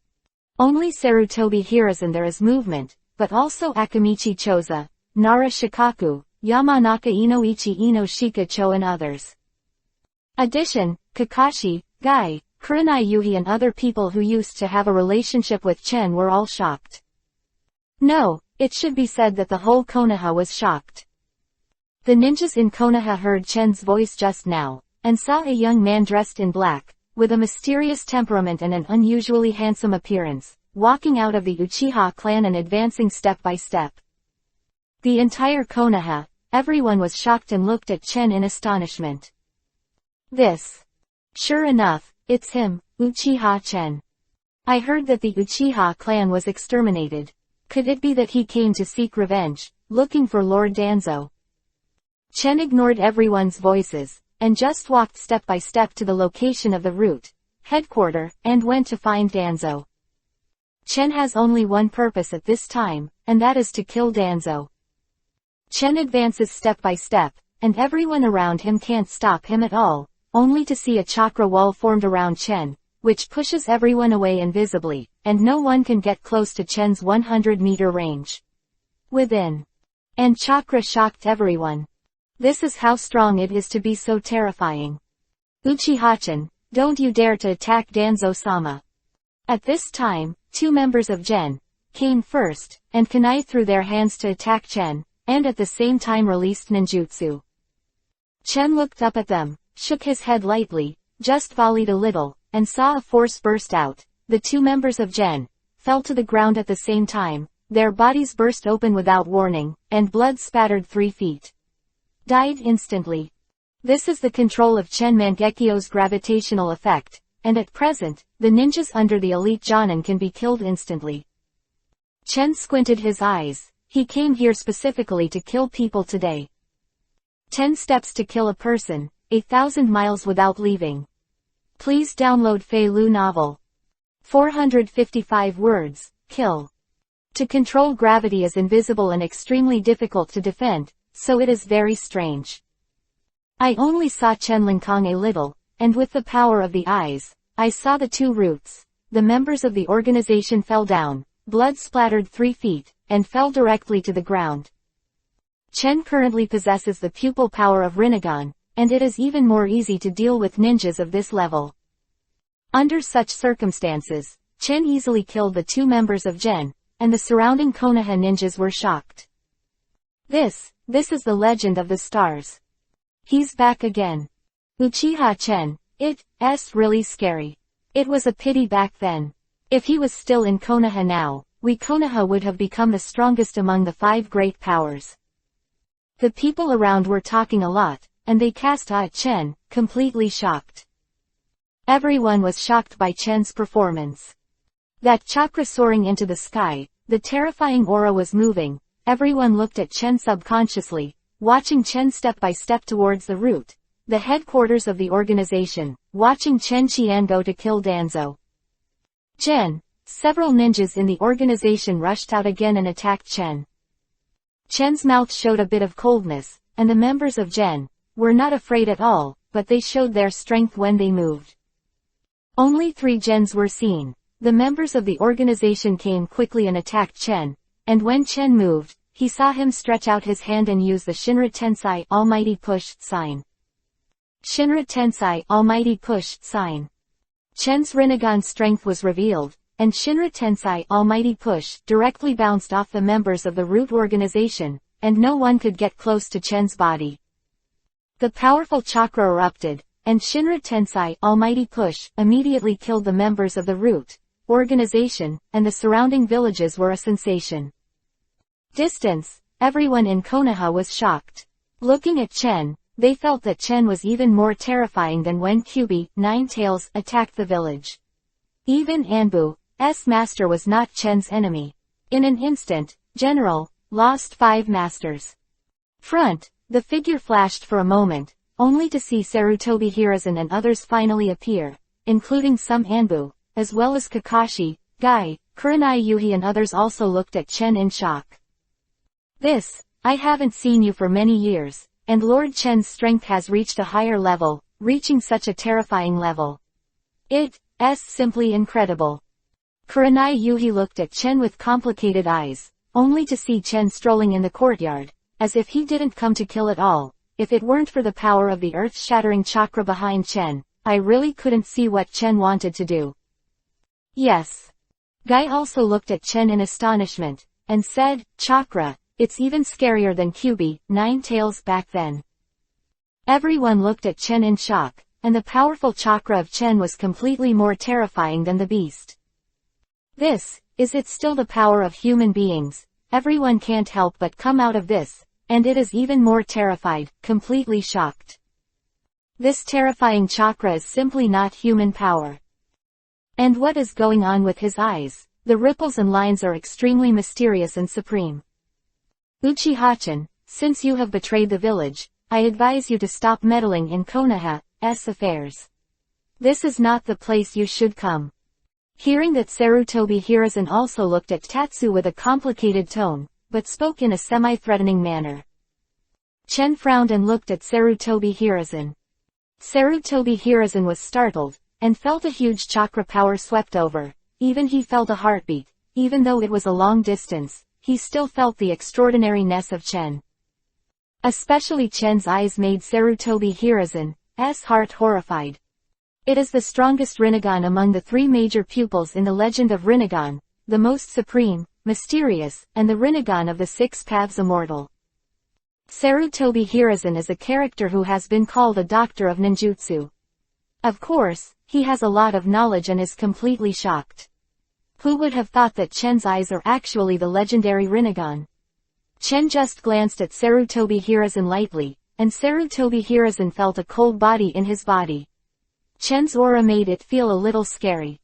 A: Only Sarutobi Hiruzen there is movement, but also Akamichi Choza, Nara Shikaku, Yamanaka Inoichi Inoshika-cho and others. Addition, Kakashi, Guy, Kurenai Yuhi and other people who used to have a relationship with Chen were all shocked. No, it should be said that the whole Konoha was shocked. The ninjas in Konoha heard Chen's voice just now, and saw a young man dressed in black, with a mysterious temperament and an unusually handsome appearance, walking out of the Uchiha clan and advancing step by step. The entire Konoha, everyone was shocked and looked at Chen in astonishment. This. Sure enough, it's him, Uchiha Chen. I heard that the Uchiha clan was exterminated. Could it be that he came to seek revenge, looking for Lord Danzo? Chen ignored everyone's voices, and just walked step by step to the location of the root headquarters, and went to find Danzo. Chen has only one purpose at this time, and that is to kill Danzo. Chen advances step by step, and everyone around him can't stop him at all, only to see a chakra wall formed around Chen, which pushes everyone away invisibly, and no one can get close to Chen's 100-meter range. Within. And chakra shocked everyone. This is how strong it is to be so terrifying. Uchiha-chan, don't you dare to attack Danzo-sama. At this time, 2 members of Gen came first, and kunai threw their hands to attack Chen, and at the same time released ninjutsu. Chen looked up at them, shook his head lightly, just volleyed a little, and saw a force burst out. The 2 members of Gen fell to the ground at the same time, their bodies burst open without warning, and blood spattered 3 feet. Died instantly. This is the control of Chen Mangekyo's gravitational effect, and at present, the ninjas under the elite Jonin can be killed instantly. Chen squinted his eyes. He came here specifically to kill people today. 10 steps to kill a person, 1,000 miles without leaving. Please download Fei Lu novel. 455 words, kill. To control gravity is invisible and extremely difficult to defend, so it is very strange. I only saw Chen Linkang a little, and with the power of the eyes, I saw the 2 roots. The members of the organization fell down, blood splattered 3 feet, and fell directly to the ground. Chen currently possesses the pupil power of Rinnegan, and it is even more easy to deal with ninjas of this level. Under such circumstances, Chen easily killed the 2 members of Gen, and the surrounding Konoha ninjas were shocked. This is the legend of the stars. He's back again. Uchiha Chen, it's really scary. It was a pity back then. If he was still in Konoha now, we Konoha would have become the strongest among the 5 great powers. The people around were talking a lot, and they cast eye at Chen, completely shocked. Everyone was shocked by Chen's performance. That chakra soaring into the sky, the terrifying aura was moving. Everyone looked at Chen subconsciously, watching Chen step by step towards the root, the headquarters of the organization, watching Chen Qian go to kill Danzo. Chen. Several ninjas in the organization rushed out again and attacked Chen. Chen's mouth showed a bit of coldness, and the members of Gen were not afraid at all, but they showed their strength when they moved. Only 3 gens were seen. The members of the organization came quickly and attacked Chen, and when Chen moved, he saw him stretch out his hand and use the Shinra Tensai Almighty Push sign. Shinra Tensai Almighty Push sign. Chen's Rinnegan strength was revealed, and Shinra Tensai Almighty Push directly bounced off the members of the root organization, and no one could get close to Chen's body. The powerful chakra erupted, and Shinra Tensai Almighty Push immediately killed the members of the root organization, and the surrounding villages were a sensation. distance, everyone in Konoha was shocked. Looking at Chen, they felt that Chen was even more terrifying than when Kyubi, Ninetales, attacked the village. Even Anbu's master was not Chen's enemy. In an instant, General lost 5 masters. Front, the figure flashed for a moment, only to see Sarutobi Hiruzen and others finally appear, including some Anbu, as well as Kakashi, Guy, Kurenai Yuhi and others also looked at Chen in shock. I haven't seen you for many years, and Lord Chen's strength has reached a higher level, reaching such a terrifying level. It's simply incredible. Kurenai Yuhi looked at Chen with complicated eyes, only to see Chen strolling in the courtyard, as if he didn't come to kill at all. If it weren't for the power of the earth-shattering chakra behind Chen, I really couldn't see what Chen wanted to do. Yes. Guy also looked at Chen in astonishment, and said, chakra, it's even scarier than Kyubi, Ninetales back then. Everyone looked at Chen in shock, and the powerful chakra of Chen was completely more terrifying than the beast. Is it still the power of human beings? Everyone can't help but come out of this, and it is even more terrified, completely shocked. This terrifying chakra is simply not human power. And what is going on with his eyes? The ripples and lines are extremely mysterious and supreme. Uchiha-chan, since you have betrayed the village, I advise you to stop meddling in Konoha's affairs. This is not the place you should come. Hearing that Sarutobi Hiruzen also looked at Tatsu with a complicated tone, but spoke in a semi-threatening manner. Chen frowned and looked at Sarutobi Hiruzen. Sarutobi Hiruzen was startled, and felt a huge chakra power swept over. Even he felt a heartbeat. Even though it was a long distance, he still felt the extraordinariness of Chen. Especially Chen's eyes made Sarutobi Hiruzen's heart horrified. It is the strongest Rinnegan among the 3 major pupils in the legend of Rinnegan, the most supreme, mysterious, and the Rinnegan of the 6 paths immortal. Sarutobi Hiruzen is a character who has been called a doctor of ninjutsu. Of course, he has a lot of knowledge and is completely shocked. Who would have thought that Chen's eyes are actually the legendary Rinnegan? Chen just glanced at Sarutobi Hiruzen lightly, and Sarutobi Hiruzen felt a cold body in his body. Chen's aura made it feel a little scary.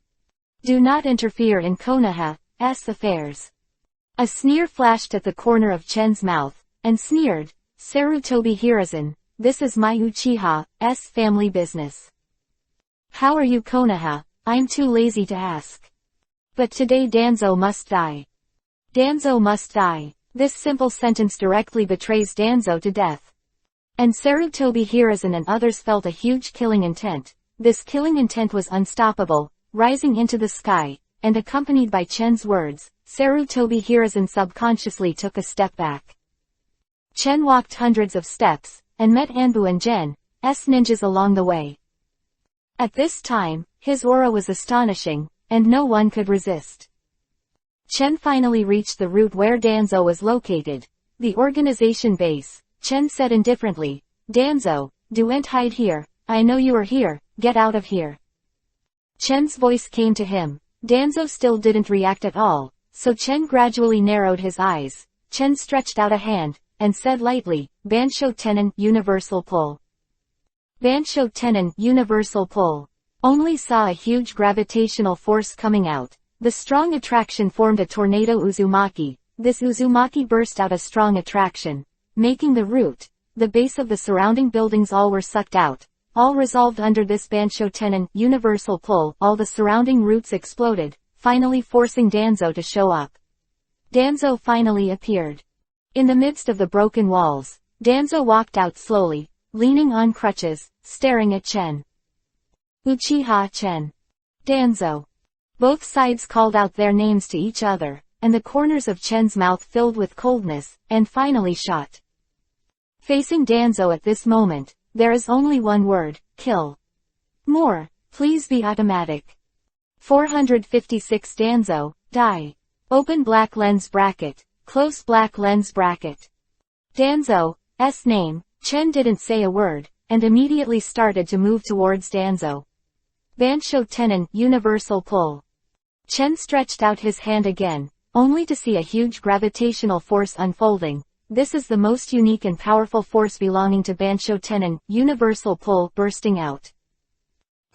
A: Do not interfere in Konoha's affairs. A sneer flashed at the corner of Chen's mouth, and sneered, Sarutobi Hiruzen, this is my Uchiha's family business. How are you Konoha? I'm too lazy to ask. But today Danzo must die. Danzo must die. This simple sentence directly betrays Danzo to death. And Sarutobi Hiruzen and others felt a huge killing intent. This killing intent was unstoppable, rising into the sky, and accompanied by Chen's words, Sarutobi Hiruzen subconsciously took a step back. Chen walked hundreds of steps, and met Anbu and Gen's ninjas along the way. At this time, his aura was astonishing, and no one could resist. Chen finally reached the route where Danzo was located, the organization base. Chen said indifferently, Danzo, don't hide here, I know you are here, get out of here. Chen's voice came to him. Danzo still didn't react at all, so Chen gradually narrowed his eyes. Chen stretched out a hand, and said lightly, Bansho Tenon, Universal Pull. Bansho Tenon, Universal Pull. Only saw a huge gravitational force coming out. The strong attraction formed a tornado Uzumaki. This Uzumaki burst out a strong attraction, making the root, the base of the surrounding buildings all were sucked out. All resolved under this Bansho Tenon, universal pull, all the surrounding roots exploded, finally forcing Danzo to show up. Danzo finally appeared. In the midst of the broken walls, Danzo walked out slowly, leaning on crutches, staring at Chen. Uchiha Chen. Danzo. Both sides called out their names to each other, and the corners of Chen's mouth filled with coldness, and finally shot. Facing Danzo at this moment, there is only one word, kill. More, please be automatic. 456 Danzo, die. Open black lens bracket, close black lens bracket. Danzo's name, Chen didn't say a word, and immediately started to move towards Danzo. Bansho Tenon, universal pull. Chen stretched out his hand again, only to see a huge gravitational force unfolding. This is the most unique and powerful force belonging to Bansho Tenon, universal pull, bursting out.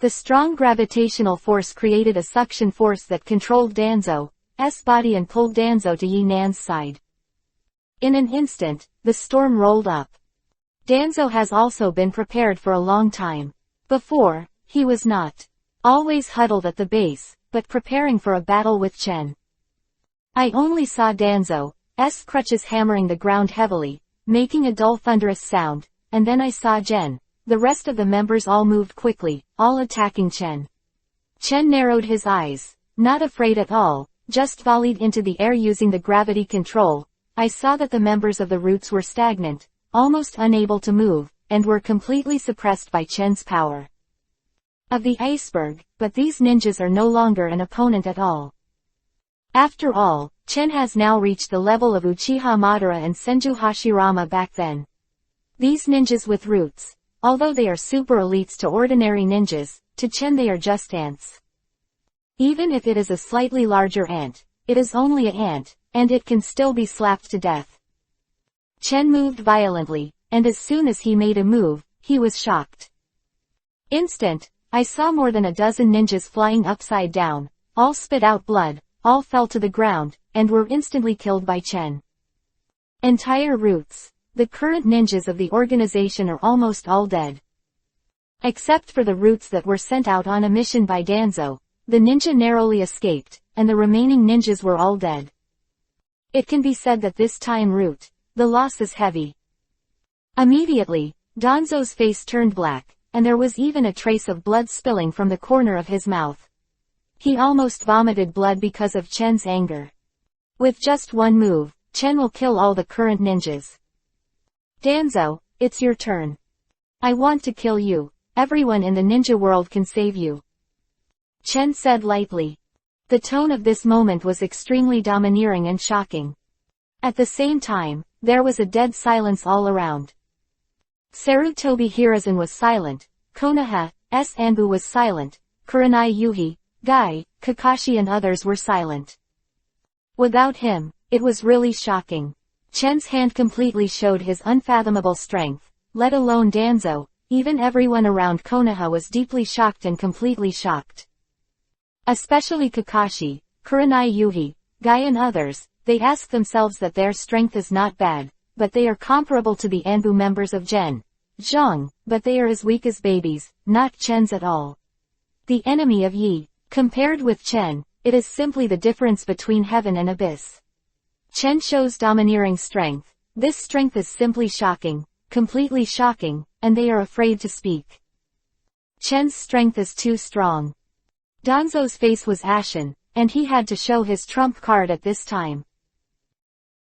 A: The strong gravitational force created a suction force that controlled Danzo's body and pulled Danzo to Yi Nan's side. In an instant, the storm rolled up. Danzo has also been prepared for a long time. Before, he was not always huddled at the base, but preparing for a battle with Chen. I only saw Danzo's crutches hammering the ground heavily, making a dull thunderous sound, and then I saw Chen. The rest of the members all moved quickly, all attacking Chen. Chen narrowed his eyes, not afraid at all, just volleyed into the air using the gravity control. I saw that the members of the roots were stagnant, almost unable to move, and were completely suppressed by Chen's power of the iceberg, but these ninjas are no longer an opponent at all. After all, Chen has now reached the level of Uchiha Madara and Senju Hashirama back then. These ninjas with roots, although they are super elites to ordinary ninjas, to Chen they are just ants. Even if it is a slightly larger ant, it is only an ant, and it can still be slapped to death. Chen moved violently, and as soon as he made a move, he was shocked. Instant, I saw more than a dozen ninjas flying upside down, all spit out blood, all fell to the ground, and were instantly killed by Chen. Entire roots. The current ninjas of the organization are almost all dead. Except for the roots that were sent out on a mission by Danzo, the ninja narrowly escaped, and the remaining ninjas were all dead. It can be said that this time root, the loss is heavy. Immediately, Danzo's face turned black, and there was even a trace of blood spilling from the corner of his mouth. He almost vomited blood because of Chen's anger. With just one move, Chen will kill all the current ninjas. Danzo, it's your turn. I want to kill you. Everyone in the ninja world can save you. Chen said lightly. The tone of this moment was extremely domineering and shocking. At the same time, there was a dead silence all around. Sarutobi Hiruzen was silent, Konoha's Anbu was silent, Kurenai Yuhi, Guy, Kakashi and others were silent. Without him, it was really shocking. Chen's hand completely showed his unfathomable strength, let alone Danzo. Even everyone around Konoha was deeply shocked and completely shocked. Especially Kakashi, Kurenai Yuhi, Guy and others, they ask themselves that their strength is not bad, but they are comparable to the Anbu members of Zhang, but they are as weak as babies, not Chen's at all. The enemy of Yi. Compared with Chen, it is simply the difference between heaven and abyss. Chen shows domineering strength. This strength is simply shocking, completely shocking, and they are afraid to speak. Chen's strength is too strong. Danzo's face was ashen, and he had to show his trump card at this time.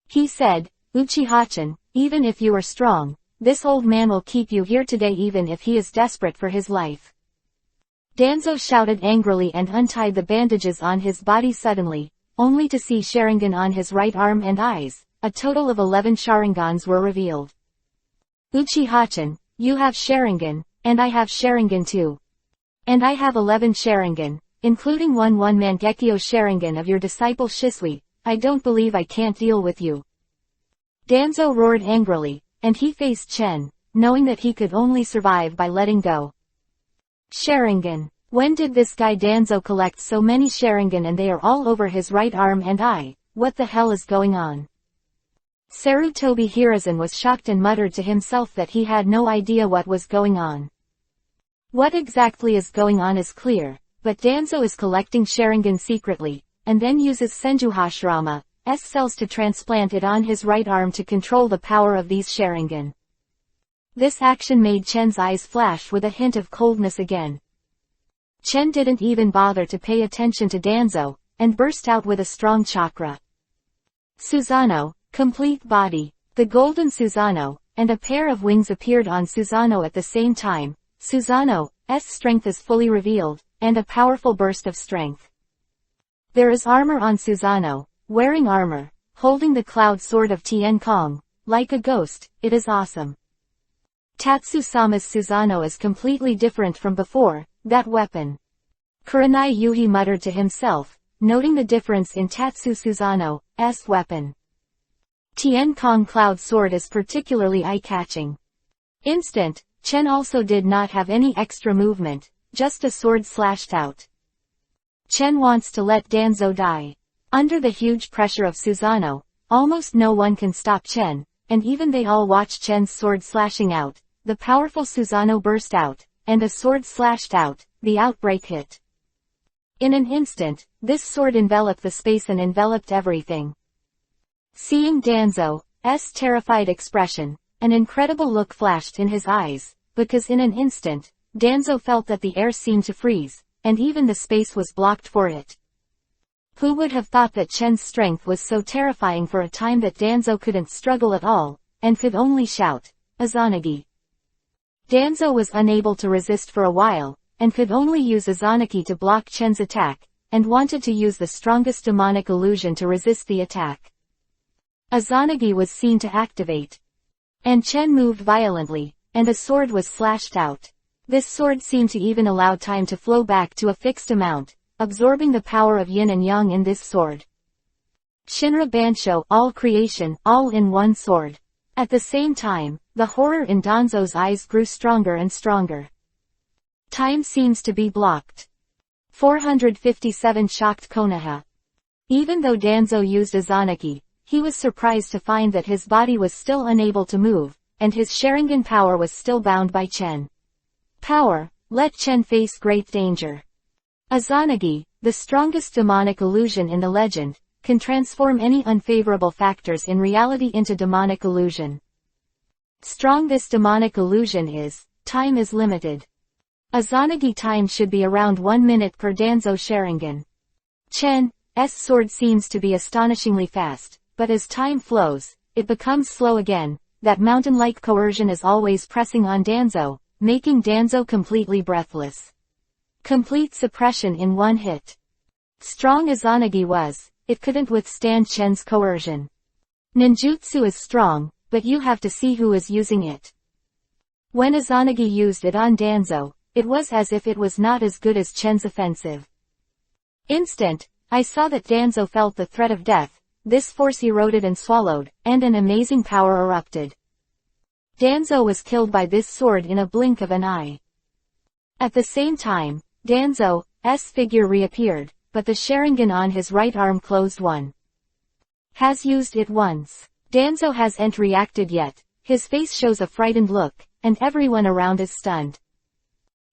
A: He said, Uchiha-chan, even if you are strong, this old man will keep you here today even if he is desperate for his life. Danzo shouted angrily and untied the bandages on his body suddenly, only to see Sharingan on his right arm and eyes. A total of 11 Sharingans were revealed. Uchiha-chan, you have Sharingan, and I have Sharingan too. And I have 11 Sharingan, including one Mangekyo Sharingan of your disciple Shisui. I don't believe I can't deal with you. Danzo roared angrily, and he faced Chen, knowing that he could only survive by letting go. Sharingan. When did this guy Danzo collect so many Sharingan and they are all over his right arm and eye? What the hell is going on? Sarutobi Hiruzen was shocked and muttered to himself that he had no idea what was going on. What exactly is going on is clear, but Danzo is collecting Sharingan secretly, and then uses Senju Hashirama's cells to transplant it on his right arm to control the power of these Sharingan. This action made Chen's eyes flash with a hint of coldness again. Chen didn't even bother to pay attention to Danzo, and burst out with a strong chakra. Susanoo, complete body. The golden Susanoo, and a pair of wings appeared on Susanoo at the same time. Susanoo's strength is fully revealed, and a powerful burst of strength. There is armor on Susanoo, wearing armor, holding the cloud sword of Tien Kong. Like a ghost, it is awesome. Tatsu-sama's Susanoo is completely different from before, that weapon. Kurenai Yuhi muttered to himself, noting the difference in Tatsu Susanoo's weapon. Tian Kong Cloud Sword is particularly eye-catching. Instant, Chen also did not have any extra movement, just a sword slashed out. Chen wants to let Danzo die. Under the huge pressure of Susanoo, almost no one can stop Chen, and even they all watch Chen's sword slashing out. The powerful Susanoo burst out, and the sword slashed out, the outbreak hit. In an instant, this sword enveloped the space and enveloped everything. Seeing Danzo's terrified expression, an incredible look flashed in his eyes, because in an instant, Danzo felt that the air seemed to freeze, and even the space was blocked for it. Who would have thought that Chen's strength was so terrifying for a time that Danzo couldn't struggle at all, and could only shout, Izanagi. Danzo was unable to resist for a while, and could only use Izanagi to block Chen's attack, and wanted to use the strongest demonic illusion to resist the attack. Izanagi was seen to activate. And Chen moved violently, and a sword was slashed out. This sword seemed to even allow time to flow back to a fixed amount, absorbing the power of yin and yang in this sword. Shinra Bansho, all creation, all in one sword. At the same time, the horror in Danzo's eyes grew stronger and stronger. Time seems to be blocked. 457 shocked Konoha. Even though Danzo used Izanagi, he was surprised to find that his body was still unable to move, and his Sharingan power was still bound by Chen. Power, let Chen face great danger. Izanagi, the strongest demonic illusion in the legend, can transform any unfavorable factors in reality into demonic illusion. Strong this demonic illusion is, time is limited. Izanagi time should be around 1 minute per Danzo Sharingan. Chen's sword seems to be astonishingly fast, but as time flows, it becomes slow again. That mountain-like coercion is always pressing on Danzo, making Danzo completely breathless. Complete suppression in one hit. Strong Izanagi was, it couldn't withstand Chen's coercion. Ninjutsu is strong, but you have to see who is using it. When Izanagi used it on Danzo, it was as if it was not as good as Chen's offensive. Instant, I saw that Danzo felt the threat of death, this force eroded and swallowed, and an amazing power erupted. Danzo was killed by this sword in a blink of an eye. At the same time, Danzo's figure reappeared, but the Sharingan on his right arm closed one. Has used it once. Danzo hasn't reacted yet, his face shows a frightened look, and everyone around is stunned.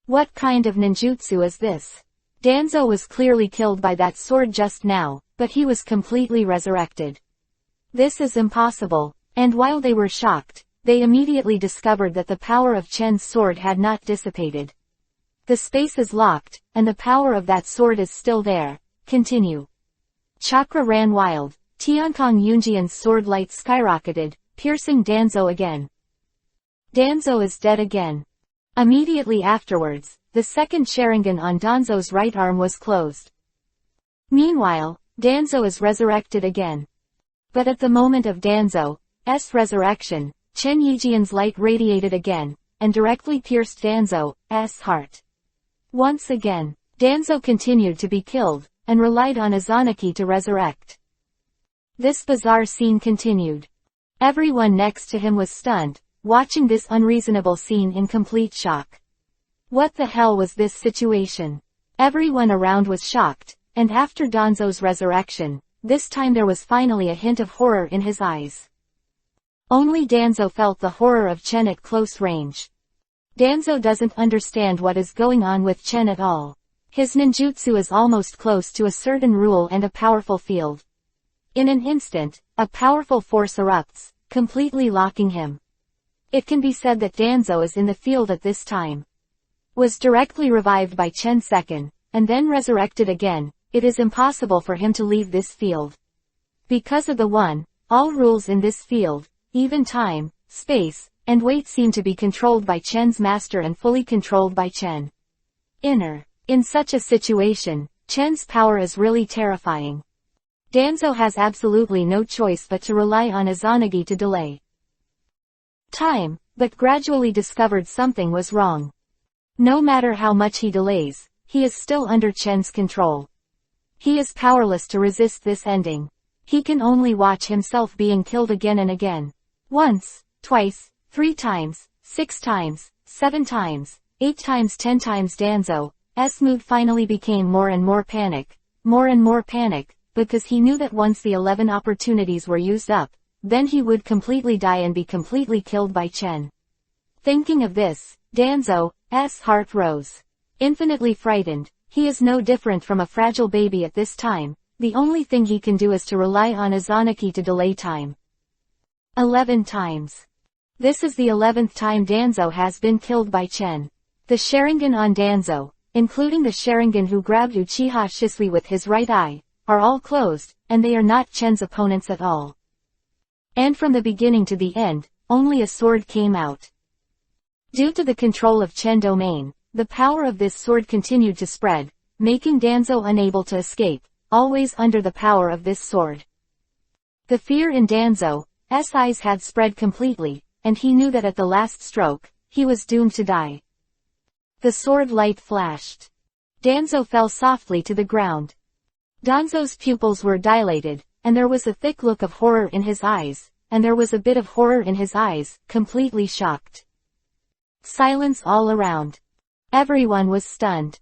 A: What kind of ninjutsu is this? Danzo was clearly killed by that sword just now, but he was completely resurrected. This is impossible, and while they were shocked, they immediately discovered that the power of Chen's sword had not dissipated. The space is locked, and the power of that sword is still there. Continue. Chakra ran wild. Tiankong Yunjian's sword light skyrocketed, piercing Danzo again. Danzo is dead again. Immediately afterwards, the second Sharingan on Danzo's right arm was closed. Meanwhile, Danzo is resurrected again. But at the moment of Danzo's resurrection, Chen Yijian's light radiated again, and directly pierced Danzo's heart. Once again, Danzo continued to be killed, and relied on Izanagi to resurrect. This bizarre scene continued. Everyone next to him was stunned, watching this unreasonable scene in complete shock. What the hell was this situation? Everyone around was shocked, and after Danzo's resurrection, this time there was finally a hint of horror in his eyes. Only Danzo felt the horror of Chen at close range. Danzo doesn't understand what is going on with Chen at all. His ninjutsu is almost close to a certain rule and a powerful field. In an instant, a powerful force erupts, completely locking him. It can be said that Danzo is in the field at this time. Was directly revived by Chen second, and then resurrected again. It is impossible for him to leave this field. Because of the one, all rules in this field, even time, space, and weight seem to be controlled by Chen's master and fully controlled by Chen. In such a situation, Chen's power is really terrifying. Danzo has absolutely no choice but to rely on Izanagi to delay time, but gradually discovered something was wrong. No matter how much he delays, he is still under Chen's control. He is powerless to resist this ending. He can only watch himself being killed again and again. Once, twice, 3 times, 6 times, 7 times, 8 times, 10 times. Danzo's mood finally became more and more panic, because he knew that once the 11 opportunities were used up, then he would completely die and be completely killed by Chen. Thinking of this, Danzo's heart rose. Infinitely frightened, he is no different from a fragile baby at this time. The only thing he can do is to rely on Izanagi to delay time. 11 times. This is the 11th time Danzo has been killed by Chen. The Sharingan on Danzo, including the Sharingan who grabbed Uchiha Shisui with his right eye, are all closed, and they are not Chen's opponents at all. And from the beginning to the end, only a sword came out. Due to the control of Chen domain, the power of this sword continued to spread, making Danzo unable to escape, always under the power of this sword. The fear in Danzo's eyes had spread completely, and he knew that at the last stroke, he was doomed to die. The sword light flashed. Danzo fell softly to the ground. Danzo's pupils were dilated, and there was a thick look of horror in his eyes, completely shocked. Silence all around. Everyone was stunned.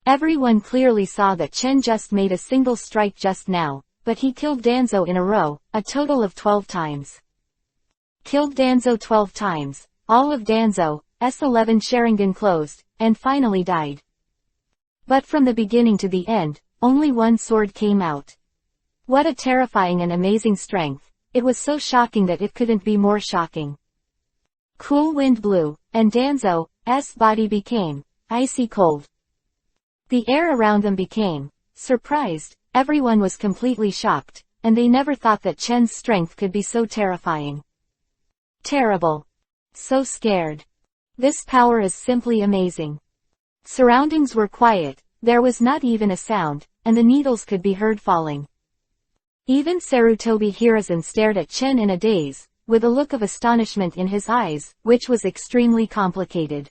A: Everyone clearly saw that Chen just made a single strike just now, but he killed Danzo in a row, a total of 12 times. Killed Danzo 12 times, all of Danzo's 11 Sharingan closed, and finally died. But from the beginning to the end, only one sword came out. What a terrifying and amazing strength. It was so shocking that it couldn't be more shocking. Cool wind blew, and Danzo's body became icy cold. The air around them became surprised. Everyone was completely shocked, and they never thought that Chen's strength could be so terrifying. Terrible. So scared. This power is simply amazing. Surroundings were quiet, there was not even a sound, and the needles could be heard falling. Even Sarutobi Hiruzen stared at Chen in a daze, with a look of astonishment in his eyes, which was extremely complicated.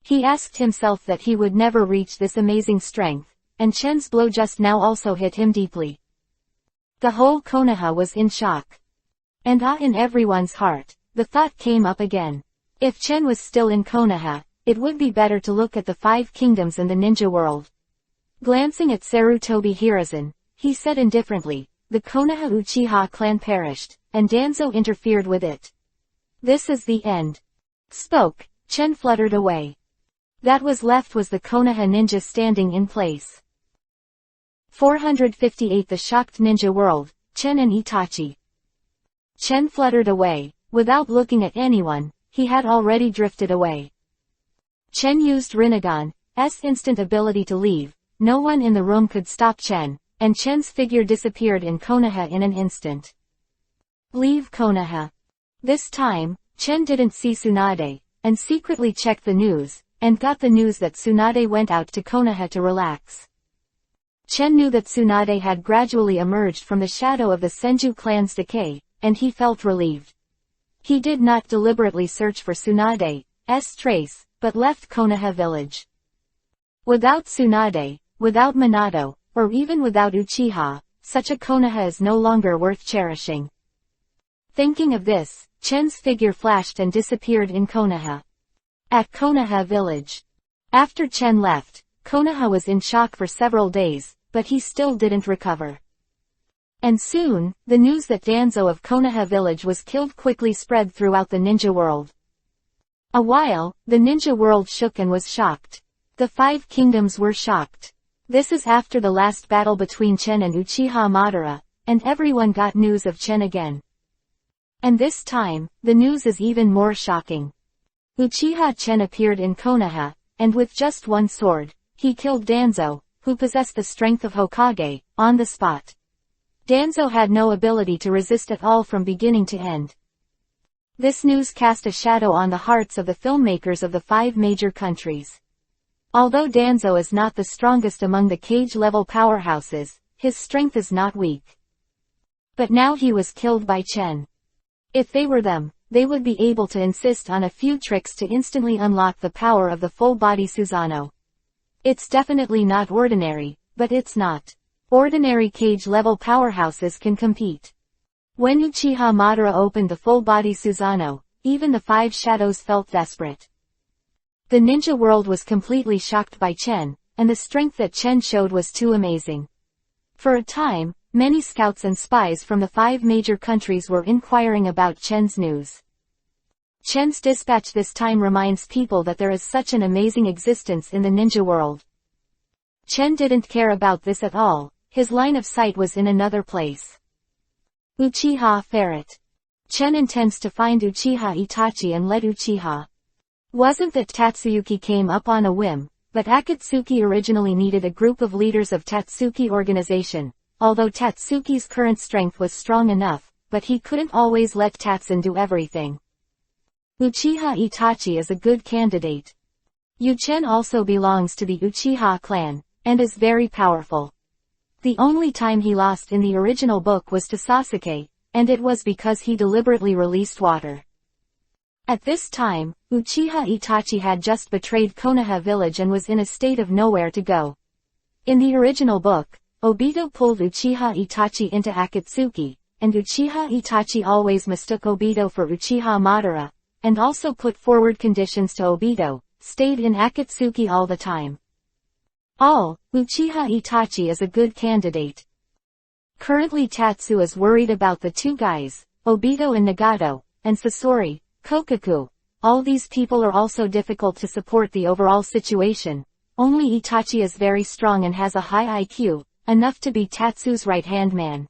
A: He asked himself that he would never reach this amazing strength, and Chen's blow just now also hit him deeply. The whole Konoha was in shock. And in everyone's heart, the thought came up again. If Chen was still in Konoha, it would be better to look at the 5 kingdoms and the ninja world. Glancing at Sarutobi Hiruzen, he said indifferently, the Konoha Uchiha clan perished, and Danzo interfered with it. This is the end. Spoke, Chen fluttered away. That was left was the Konoha ninja standing in place. 458 The shocked ninja world, Chen and Itachi. Chen fluttered away, without looking at anyone, he had already drifted away. Chen used Rinnegan's instant ability to leave, no one in the room could stop Chen, and Chen's figure disappeared in Konoha in an instant. Leave Konoha. This time, Chen didn't see Tsunade, and secretly checked the news, and got the news that Tsunade went out to Konoha to relax. Chen knew that Tsunade had gradually emerged from the shadow of the Senju clan's decay, and he felt relieved. He did not deliberately search for Tsunade's trace, but left Konoha village. Without Tsunade, without Minato, or even without Uchiha, such a Konoha is no longer worth cherishing. Thinking of this, Chen's figure flashed and disappeared in Konoha. At Konoha village. After Chen left, Konoha was in shock for several days, but he still didn't recover. And soon, the news that Danzo of Konoha village was killed quickly spread throughout the ninja world. A while, the ninja world shook and was shocked. The 5 kingdoms were shocked. This is after the last battle between Chen and Uchiha Madara, and everyone got news of Chen again. And this time, the news is even more shocking. Uchiha Chen appeared in Konoha, and with just one sword, he killed Danzo, who possessed the strength of Hokage, on the spot. Danzo had no ability to resist at all from beginning to end. This news cast a shadow on the hearts of the filmmakers of the 5 major countries. Although Danzo is not the strongest among the cage-level powerhouses, his strength is not weak. But now he was killed by Chen. If they were them, they would be able to insist on a few tricks to instantly unlock the power of the full-body Susanoo. It's definitely not ordinary, but it's not. ordinary cage-level powerhouses can compete. When Uchiha Madara opened the full-body Susanoo, even the Five Shadows felt desperate. The ninja world was completely shocked by Chen, and the strength that Chen showed was too amazing. For a time, many scouts and spies from the 5 major countries were inquiring about Chen's news. Chen's dispatch this time reminds people that there is such an amazing existence in the ninja world. Chen didn't care about this at all, his line of sight was in another place. Uchiha Ferret. Chen intends to find Uchiha Itachi and let Uchiha. Wasn't that Tatsuyuki came up on a whim, but Akatsuki originally needed a group of leaders of Tatsuki organization, although Tatsuki's current strength was strong enough, but he couldn't always let Tatsun do everything. Uchiha Itachi is a good candidate. Chen also belongs to the Uchiha clan, and is very powerful. The only time he lost in the original book was to Sasuke, and it was because he deliberately released water. At this time, Uchiha Itachi had just betrayed Konoha village and was in a state of nowhere to go. In the original book, Obito pulled Uchiha Itachi into Akatsuki, and Uchiha Itachi always mistook Obito for Uchiha Madara, and also put forward conditions to Obito, stayed in Akatsuki all the time. Uchiha Itachi is a good candidate. Currently Tatsu is worried about the 2 guys, Obito and Nagato, and Sasori, Kokaku. All these people are also difficult to support the overall situation. Only Itachi is very strong and has a high IQ, enough to be Tatsu's right-hand man.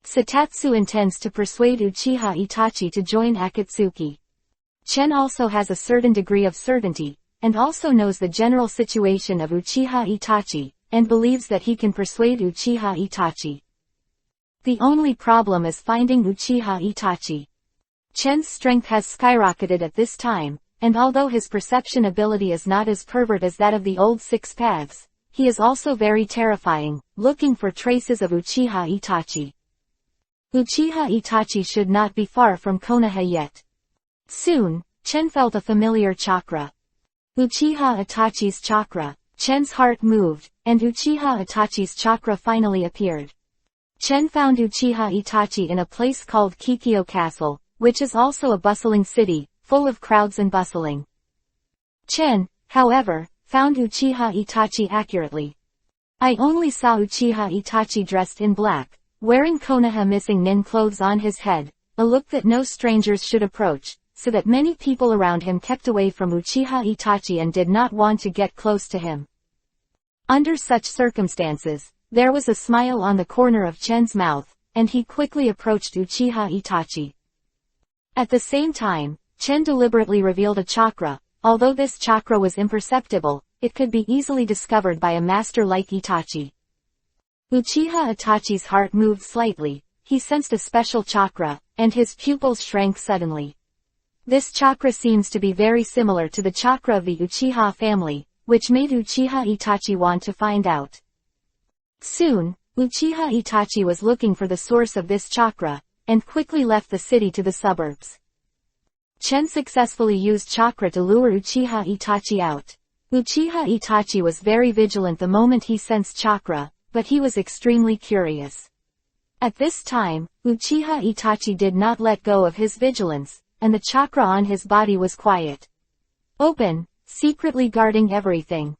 A: Tatsu intends to persuade Uchiha Itachi to join Akatsuki. Chen also has a certain degree of certainty, and also knows the general situation of Uchiha Itachi, and believes that he can persuade Uchiha Itachi. The only problem is finding Uchiha Itachi. Chen's strength has skyrocketed at this time, and although his perception ability is not as pervert as that of the old 6 paths, he is also very terrifying, looking for traces of Uchiha Itachi. Uchiha Itachi should not be far from Konoha yet. Soon, Chen felt a familiar chakra. Uchiha Itachi's chakra. Chen's heart moved, and Uchiha Itachi's chakra finally appeared. Chen found Uchiha Itachi in a place called Kikyo Castle, which is also a bustling city, full of crowds and bustling. Chen, however, found Uchiha Itachi accurately. I only saw Uchiha Itachi dressed in black, wearing Konoha missing nin clothes on his head, a look that no strangers should approach, so that many people around him kept away from Uchiha Itachi and did not want to get close to him. Under such circumstances, there was a smile on the corner of Chen's mouth, and he quickly approached Uchiha Itachi. At the same time, Chen deliberately revealed a chakra. Although this chakra was imperceptible, it could be easily discovered by a master like Itachi. Uchiha Itachi's heart moved slightly, he sensed a special chakra, and his pupils shrank suddenly. This chakra seems to be very similar to the chakra of the Uchiha family, which made Uchiha Itachi want to find out. Soon, Uchiha Itachi was looking for the source of this chakra, and quickly left the city to the suburbs. Chen successfully used chakra to lure Uchiha Itachi out. Uchiha Itachi was very vigilant the moment he sensed chakra, but he was extremely curious. At this time, Uchiha Itachi did not let go of his vigilance, and the chakra on his body was quiet. Open, secretly guarding everything.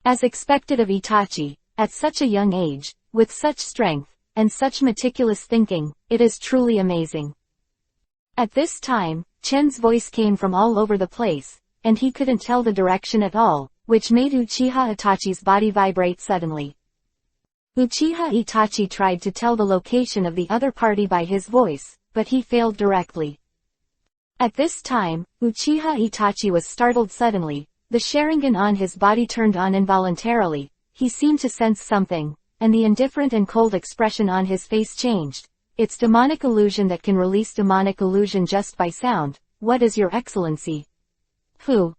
A: As expected of Itachi, at such a young age, with such strength, and such meticulous thinking, it is truly amazing. At this time, Chen's voice came from all over the place, and he couldn't tell the direction at all, which made Uchiha Itachi's body vibrate suddenly. Uchiha Itachi tried to tell the location of the other party by his voice, but he failed directly. At this time, Uchiha Itachi was startled suddenly, the Sharingan on his body turned on involuntarily, he seemed to sense something, and the indifferent and cold expression on his face changed. It's demonic illusion that can release demonic illusion just by sound. What is your excellency? Who?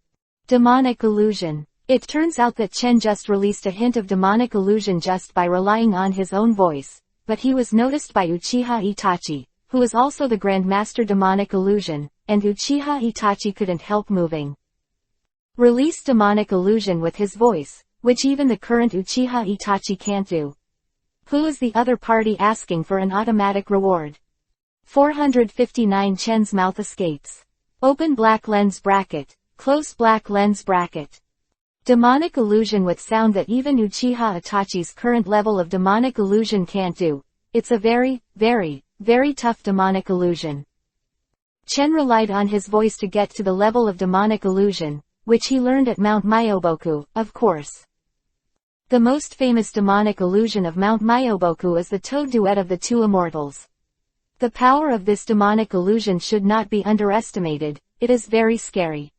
A: Demonic illusion. It turns out that Chen just released a hint of demonic illusion just by relying on his own voice, but he was noticed by Uchiha Itachi, who is also the Grandmaster Demonic Illusion, and Uchiha Itachi couldn't help moving. Release demonic illusion with his voice, which even the current Uchiha Itachi can't do. Who is the other party asking for an automatic reward? 459 Chen's mouth escapes. Open black lens bracket, close black lens bracket. Demonic illusion with sound that even Uchiha Itachi's current level of demonic illusion can't do. It's a very, very, very tough demonic illusion. Chen relied on his voice to get to the level of demonic illusion, which he learned at Mount Myoboku, of course. The most famous demonic illusion of Mount Myoboku is the Toad Duet of the Two Immortals. The power of this demonic illusion should not be underestimated, it is very scary.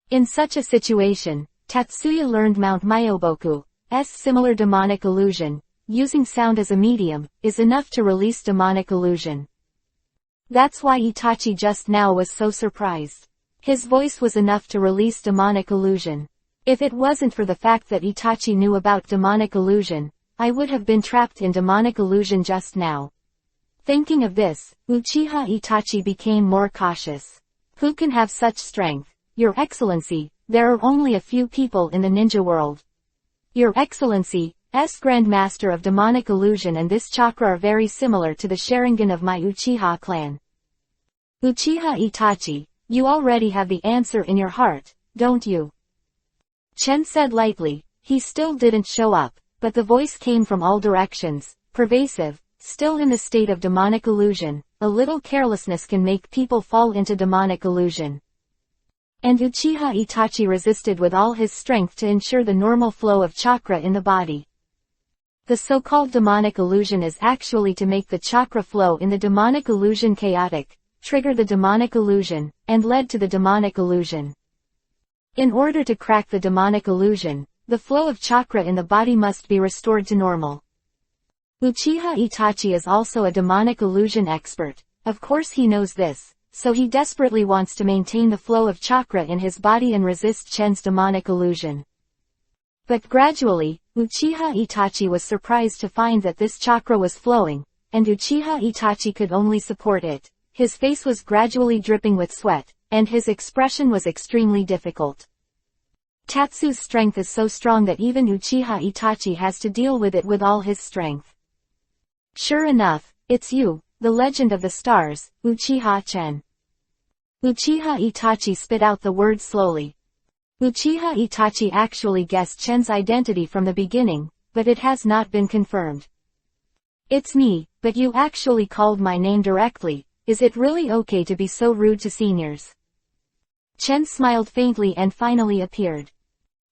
A: In such a situation, Tatsuya learned Mount Myoboku's similar demonic illusion, using sound as a medium, is enough to release demonic illusion. That's why Itachi just now was so surprised. His voice was enough to release demonic illusion. If it wasn't for the fact that Itachi knew about demonic illusion, I would have been trapped in demonic illusion just now. Thinking of this, Uchiha Itachi became more cautious. Who can have such strength? Your Excellency, there are only a few people in the ninja world. Your Excellency's Grand Master of Demonic Illusion and this chakra are very similar to the Sharingan of my Uchiha clan. Uchiha Itachi, you already have the answer in your heart, don't you? Chen said lightly. He still didn't show up, but the voice came from all directions, pervasive, still in the state of demonic illusion. A little carelessness can make people fall into demonic illusion. And Uchiha Itachi resisted with all his strength to ensure the normal flow of chakra in the body. The so-called demonic illusion is actually to make the chakra flow in the demonic illusion chaotic, trigger the demonic illusion, and led to the demonic illusion. In order to crack the demonic illusion, the flow of chakra in the body must be restored to normal. Uchiha Itachi is also a demonic illusion expert. Of course he knows this, so he desperately wants to maintain the flow of chakra in his body and resist Chen's demonic illusion. But gradually, Uchiha Itachi was surprised to find that this chakra was flowing, and Uchiha Itachi could only support it. His face was gradually dripping with sweat, and his expression was extremely difficult. Tatsu's strength is so strong that even Uchiha Itachi has to deal with it with all his strength. Sure enough, it's you, the legend of the stars, Uchiha Chen. Uchiha Itachi spit out the word slowly. Uchiha Itachi actually guessed Chen's identity from the beginning, but it has not been confirmed. It's me, but you actually called my name directly. Is it really okay to be so rude to seniors? Chen smiled faintly and finally appeared.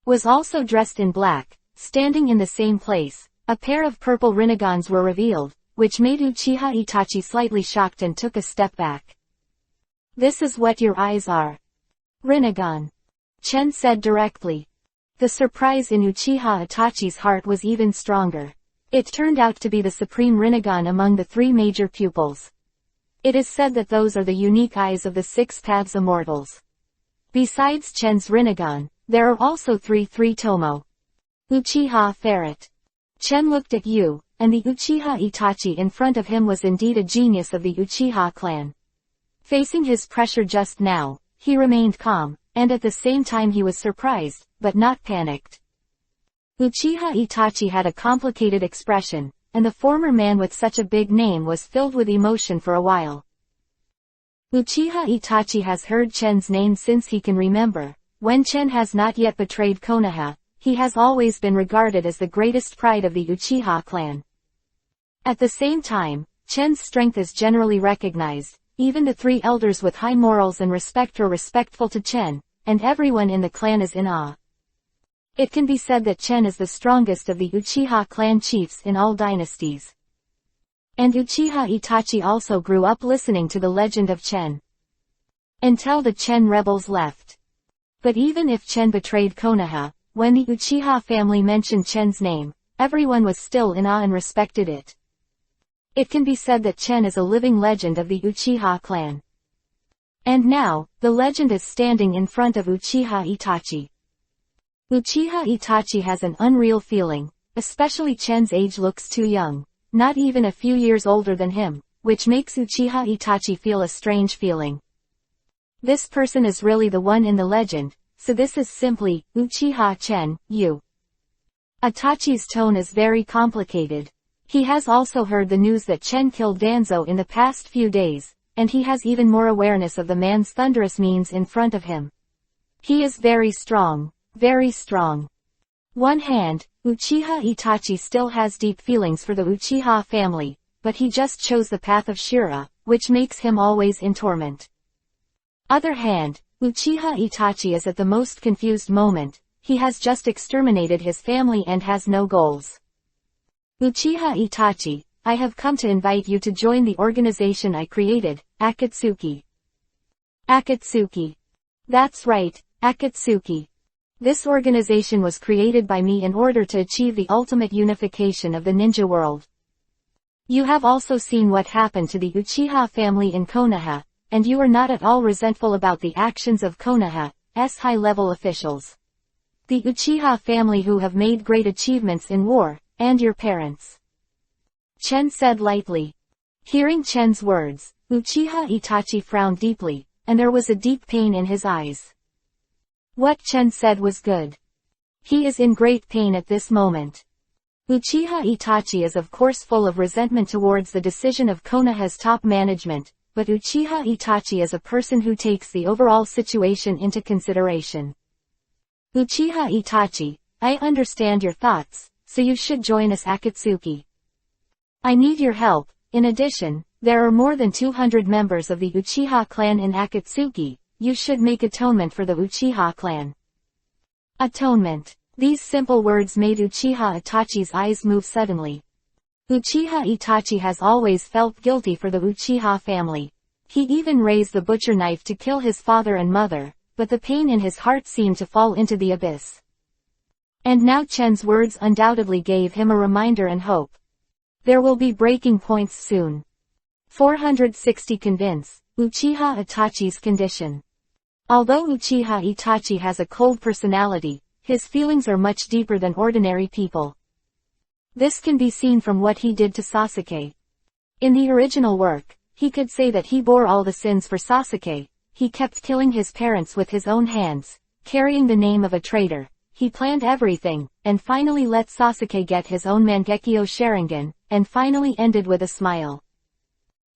A: Was also dressed in black, standing in the same place. A pair of purple Rinagans were revealed, which made Uchiha Itachi slightly shocked and took a step back. This is what your eyes are. Rinnegan. Chen said directly. The surprise in Uchiha Itachi's heart was even stronger. It turned out to be the supreme Rinnegan among the three major pupils. It is said that those are the unique eyes of the six paths immortals. Besides Chen's Rinnegan, there are also three Tomo. Uchiha Ferret. Chen looked at you, and the Uchiha Itachi in front of him was indeed a genius of the Uchiha clan. Facing his pressure just now, he remained calm, and at the same time he was surprised, but not panicked. Uchiha Itachi had a complicated expression, and the former man with such a big name was filled with emotion for a while. Uchiha Itachi has heard Chen's name since he can remember. When Chen has not yet betrayed Konoha, he has always been regarded as the greatest pride of the Uchiha clan. At the same time, Chen's strength is generally recognized. Even the three elders with high morals and respect are respectful to Chen, and everyone in the clan is in awe. It can be said that Chen is the strongest of the Uchiha clan chiefs in all dynasties. And Uchiha Itachi also grew up listening to the legend of Chen. Until the Chen rebels left. But even if Chen betrayed Konoha, when the Uchiha family mentioned Chen's name, everyone was still in awe and respected it. It can be said that Chen is a living legend of the Uchiha clan. And now, the legend is standing in front of Uchiha Itachi. Uchiha Itachi has an unreal feeling, especially Chen's age looks too young, not even a few years older than him, which makes Uchiha Itachi feel a strange feeling. This person is really the one in the legend, so this is simply, Uchiha Chen, you. Itachi's tone is very complicated. He has also heard the news that Chen killed Danzo in the past few days, and he has even more awareness of the man's thunderous means in front of him. He is very strong, very strong. One hand, Uchiha Itachi still has deep feelings for the Uchiha family, but he just chose the path of Shura, which makes him always in torment. Other hand, Uchiha Itachi is at the most confused moment. He has just exterminated his family and has no goals. Uchiha Itachi, I have come to invite you to join the organization I created, Akatsuki. Akatsuki. That's right, Akatsuki. This organization was created by me in order to achieve the ultimate unification of the ninja world. You have also seen what happened to the Uchiha family in Konoha, and you are not at all resentful about the actions of Konoha's high-level officials. The Uchiha family who have made great achievements in war, and your parents. Chen said lightly. Hearing Chen's words, Uchiha Itachi frowned deeply, and there was a deep pain in his eyes. What Chen said was good. He is in great pain at this moment. Uchiha Itachi is of course full of resentment towards the decision of Konoha's top management, but Uchiha Itachi is a person who takes the overall situation into consideration. Uchiha Itachi, I understand your thoughts, so you should join us Akatsuki. I need your help. In addition, there are more than 200 members of the Uchiha clan in Akatsuki. You should make atonement for the Uchiha clan. Atonement. These simple words made Uchiha Itachi's eyes move suddenly. Uchiha Itachi has always felt guilty for the Uchiha family. He even raised the butcher knife to kill his father and mother, but the pain in his heart seemed to fall into the abyss. And now Chen's words undoubtedly gave him a reminder and hope. There will be breaking points soon. 460 Convince, Uchiha Itachi's condition. Although Uchiha Itachi has a cold personality, his feelings are much deeper than ordinary people. This can be seen from what he did to Sasuke. In the original work, he could say that he bore all the sins for Sasuke. He kept killing his parents with his own hands, carrying the name of a traitor. He planned everything, and finally let Sasuke get his own Mangekyo Sharingan, and finally ended with a smile.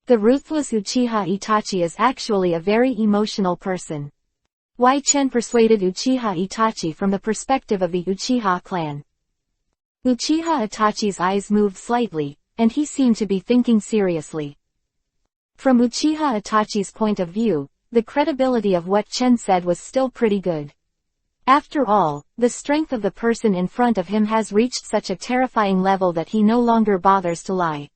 A: The ruthless Uchiha Itachi is actually a very emotional person. Why Chen persuaded Uchiha Itachi from the perspective of the Uchiha clan. Uchiha Itachi's eyes moved slightly, and he seemed to be thinking seriously. From Uchiha Itachi's point of view, the credibility of what Chen said was still pretty good. After all, the strength of the person in front of him has reached such a terrifying level that he no longer bothers to lie.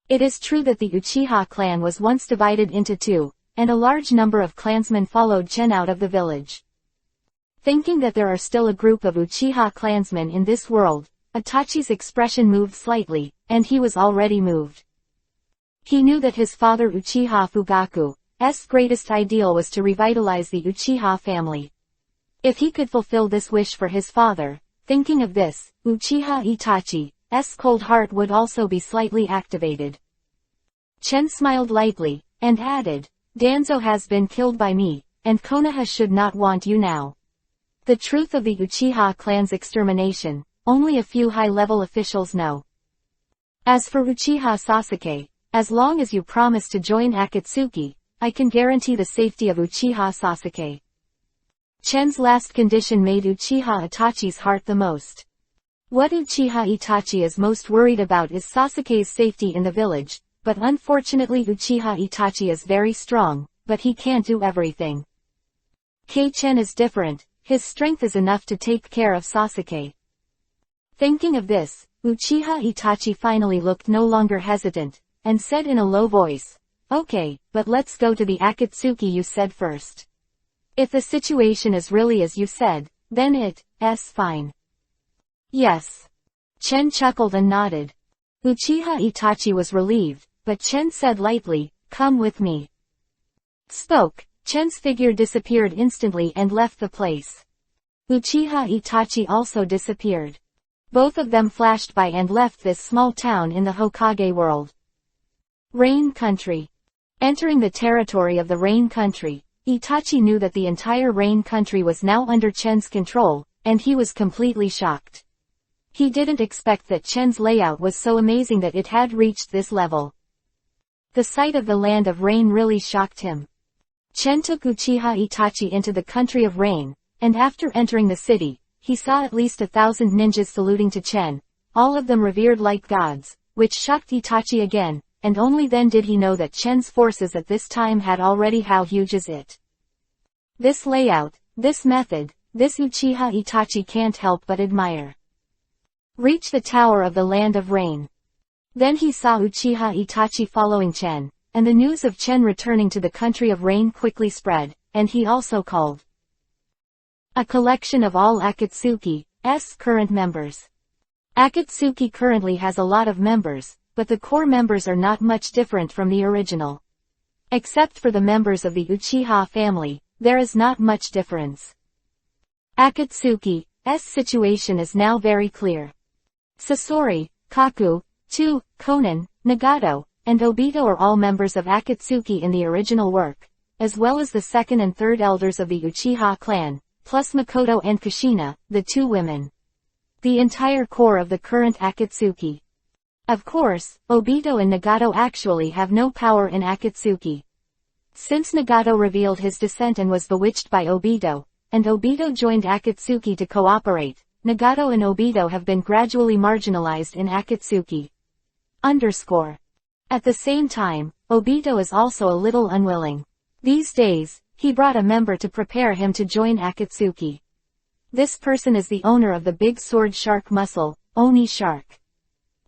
A: It is true that the Uchiha clan was once divided into two, and a large number of clansmen followed Chen out of the village. Thinking that there are still a group of Uchiha clansmen in this world, Itachi's expression moved slightly, and he was already moved. He knew that his father Uchiha Fugaku's greatest ideal was to revitalize the Uchiha family. If he could fulfill this wish for his father, thinking of this, Uchiha Itachi's cold heart would also be slightly activated. Chen smiled lightly, and added, Danzo has been killed by me, and Konoha should not want you now. The truth of the Uchiha clan's extermination, only a few high-level officials know. As for Uchiha Sasuke, as long as you promise to join Akatsuki, I can guarantee the safety of Uchiha Sasuke. Chen's last condition made Uchiha Itachi's heart the most. What Uchiha Itachi is most worried about is Sasuke's safety in the village, but unfortunately Uchiha Itachi is very strong, but he can't do everything. Chen is different, his strength is enough to take care of Sasuke. Thinking of this, Uchiha Itachi finally looked no longer hesitant, and said in a low voice, Okay, but let's go to the Akatsuki you said first. If the situation is really as you said, then it's fine. Yes. Chen chuckled and nodded. Uchiha Itachi was relieved, but Chen said lightly, Come with me. Spoke, Chen's figure disappeared instantly and left the place. Uchiha Itachi also disappeared. Both of them flashed by and left this small town in the Hokage world. Rain Country. Entering the territory of the Rain Country, Itachi knew that the entire Rain Country was now under Chen's control, and he was completely shocked. He didn't expect that Chen's layout was so amazing that it had reached this level. The sight of the Land of Rain really shocked him. Chen took Uchiha Itachi into the country of rain, and after entering the city, he saw at least 1,000 ninjas saluting to Chen, all of them revered like gods, which shocked Itachi again, and only then did he know that Chen's forces at this time had already how huge is it. This layout, this method, this Uchiha Itachi can't help but admire. Reach the Tower of the Land of Rain. Then he saw Uchiha Itachi following Chen, and the news of Chen returning to the country of rain quickly spread, and he also called a collection of all Akatsuki's current members. Akatsuki currently has a lot of members, but the core members are not much different from the original. Except for the members of the Uchiha family, there is not much difference. Akatsuki's situation is now very clear. Sasori, Kaku, Konan, Nagato, and Obito are all members of Akatsuki in the original work, as well as the second and third elders of the Uchiha clan, plus Makoto and Kushina, the two women. The entire core of the current Akatsuki. Of course, Obito and Nagato actually have no power in Akatsuki. Since Nagato revealed his descent and was bewitched by Obito, and Obito joined Akatsuki to cooperate, Nagato and Obito have been gradually marginalized in Akatsuki. At the same time, Obito is also a little unwilling. These days, he brought a member to prepare him to join Akatsuki. This person is the owner of the big sword shark muscle, Oni Shark.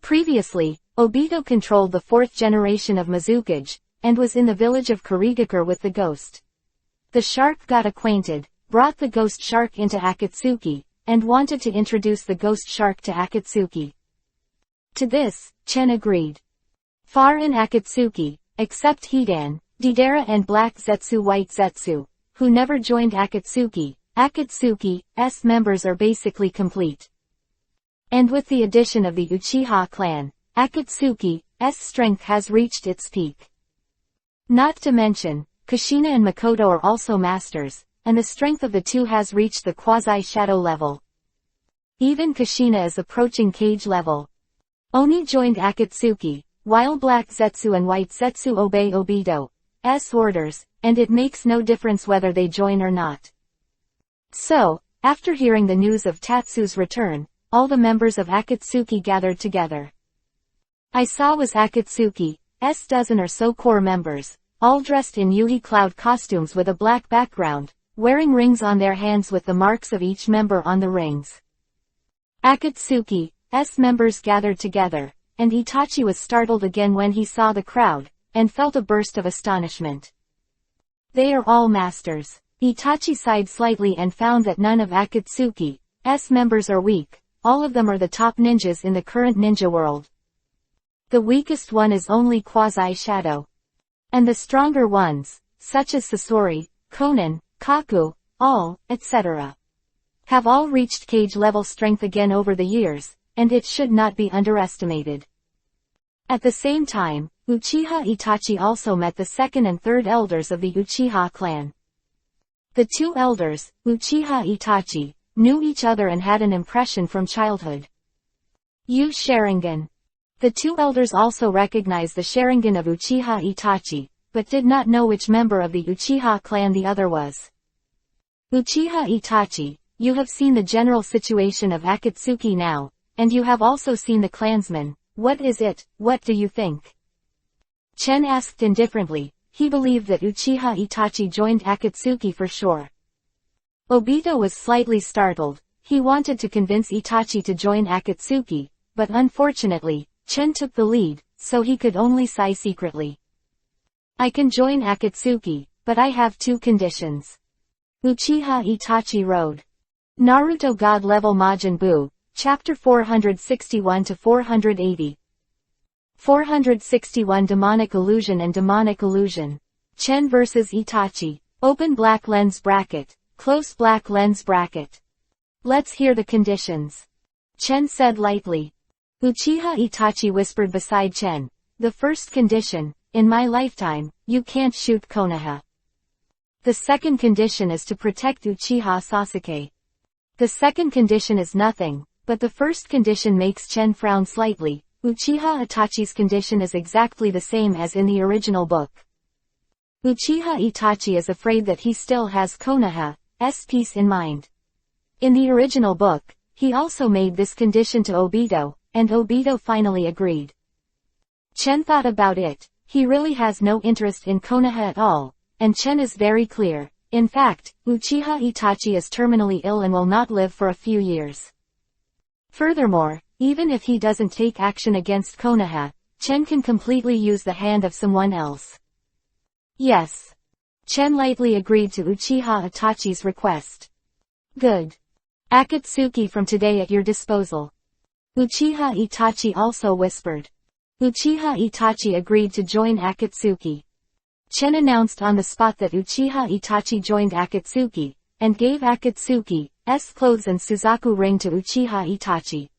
A: Previously, Obito controlled the fourth generation of Mizukage, and was in the village of Kurigakure with the ghost. The shark got acquainted, brought the ghost shark into Akatsuki, and wanted to introduce the ghost shark to Akatsuki. To this, Chen agreed. Far in Akatsuki, except Hidan, Deidara and Black Zetsu White Zetsu, who never joined Akatsuki, Akatsuki's members are basically complete. And with the addition of the Uchiha clan, Akatsuki's strength has reached its peak. Not to mention, Kushina and Makoto are also masters, and the strength of the two has reached the quasi-shadow level. Even Kushina is approaching cage level. Oni joined Akatsuki, while Black Zetsu and White Zetsu obey Obito's orders, and it makes no difference whether they join or not. So, after hearing the news of Tatsu's return, all the members of Akatsuki gathered together. I saw was Akatsuki's dozen or so core members, all dressed in Yuhi Cloud costumes with a black background, wearing rings on their hands with the marks of each member on the rings. Akatsuki's members gathered together, and Itachi was startled again when he saw the crowd, and felt a burst of astonishment. They are all masters. Itachi sighed slightly and found that none of Akatsuki's members are weak, all of them are the top ninjas in the current ninja world. The weakest one is only quasi-shadow. And the stronger ones, such as Sasori, Konan, Kaku, all, etc., have all reached cage level strength again over the years, and it should not be underestimated. At the same time, Uchiha Itachi also met the second and third elders of the Uchiha clan. The two elders, Uchiha Itachi, knew each other and had an impression from childhood. Use Sharingan. The two elders also recognized the Sharingan of Uchiha Itachi, but did not know which member of the Uchiha clan the other was. Uchiha Itachi, you have seen the general situation of Akatsuki now, and you have also seen the clansmen. What is it, what do you think? Chen asked indifferently. He believed that Uchiha Itachi joined Akatsuki for sure. Obito was slightly startled. He wanted to convince Itachi to join Akatsuki, but unfortunately, Chen took the lead, so he could only sigh secretly. I can join Akatsuki, but I have two conditions. Uchiha Itachi wrote. Naruto God Level Majin Buu, Chapter 461 to 480. 461 Demonic Illusion and Demonic Illusion. Chen vs Itachi. Open black lens bracket, close black lens bracket. Let's hear the conditions. Chen said lightly. Uchiha Itachi whispered beside Chen. The first condition, in my lifetime, you can't shoot Konoha. The second condition is to protect Uchiha Sasuke. The second condition is nothing, but the first condition makes Chen frown slightly. Uchiha Itachi's condition is exactly the same as in the original book. Uchiha Itachi is afraid that he still has Konoha's peace in mind. In the original book, he also made this condition to Obito, and Obito finally agreed. Chen thought about it. He really has no interest in Konoha at all, and Chen is very clear. In fact, Uchiha Itachi is terminally ill and will not live for a few years. Furthermore, even if he doesn't take action against Konoha, Chen can completely use the hand of someone else. Yes. Chen lightly agreed to Uchiha Itachi's request. Good. Akatsuki from today at your disposal. Uchiha Itachi also whispered. Uchiha Itachi agreed to join Akatsuki. Chen announced on the spot that Uchiha Itachi joined Akatsuki, and gave Akatsuki's clothes and Suzaku ring to Uchiha Itachi.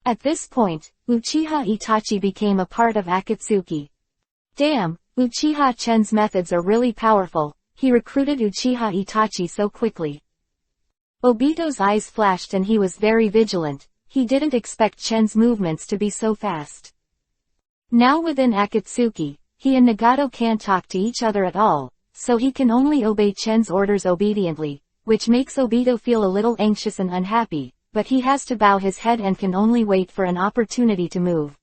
A: At this point, Uchiha Itachi became a part of Akatsuki. Damn, Uchiha Chen's methods are really powerful. He recruited Uchiha Itachi so quickly. Obito's eyes flashed and he was very vigilant. He didn't expect Chen's movements to be so fast. Now within Akatsuki, he and Nagato can't talk to each other at all, so he can only obey Chen's orders obediently, which makes Obito feel a little anxious and unhappy, but he has to bow his head and can only wait for an opportunity to move.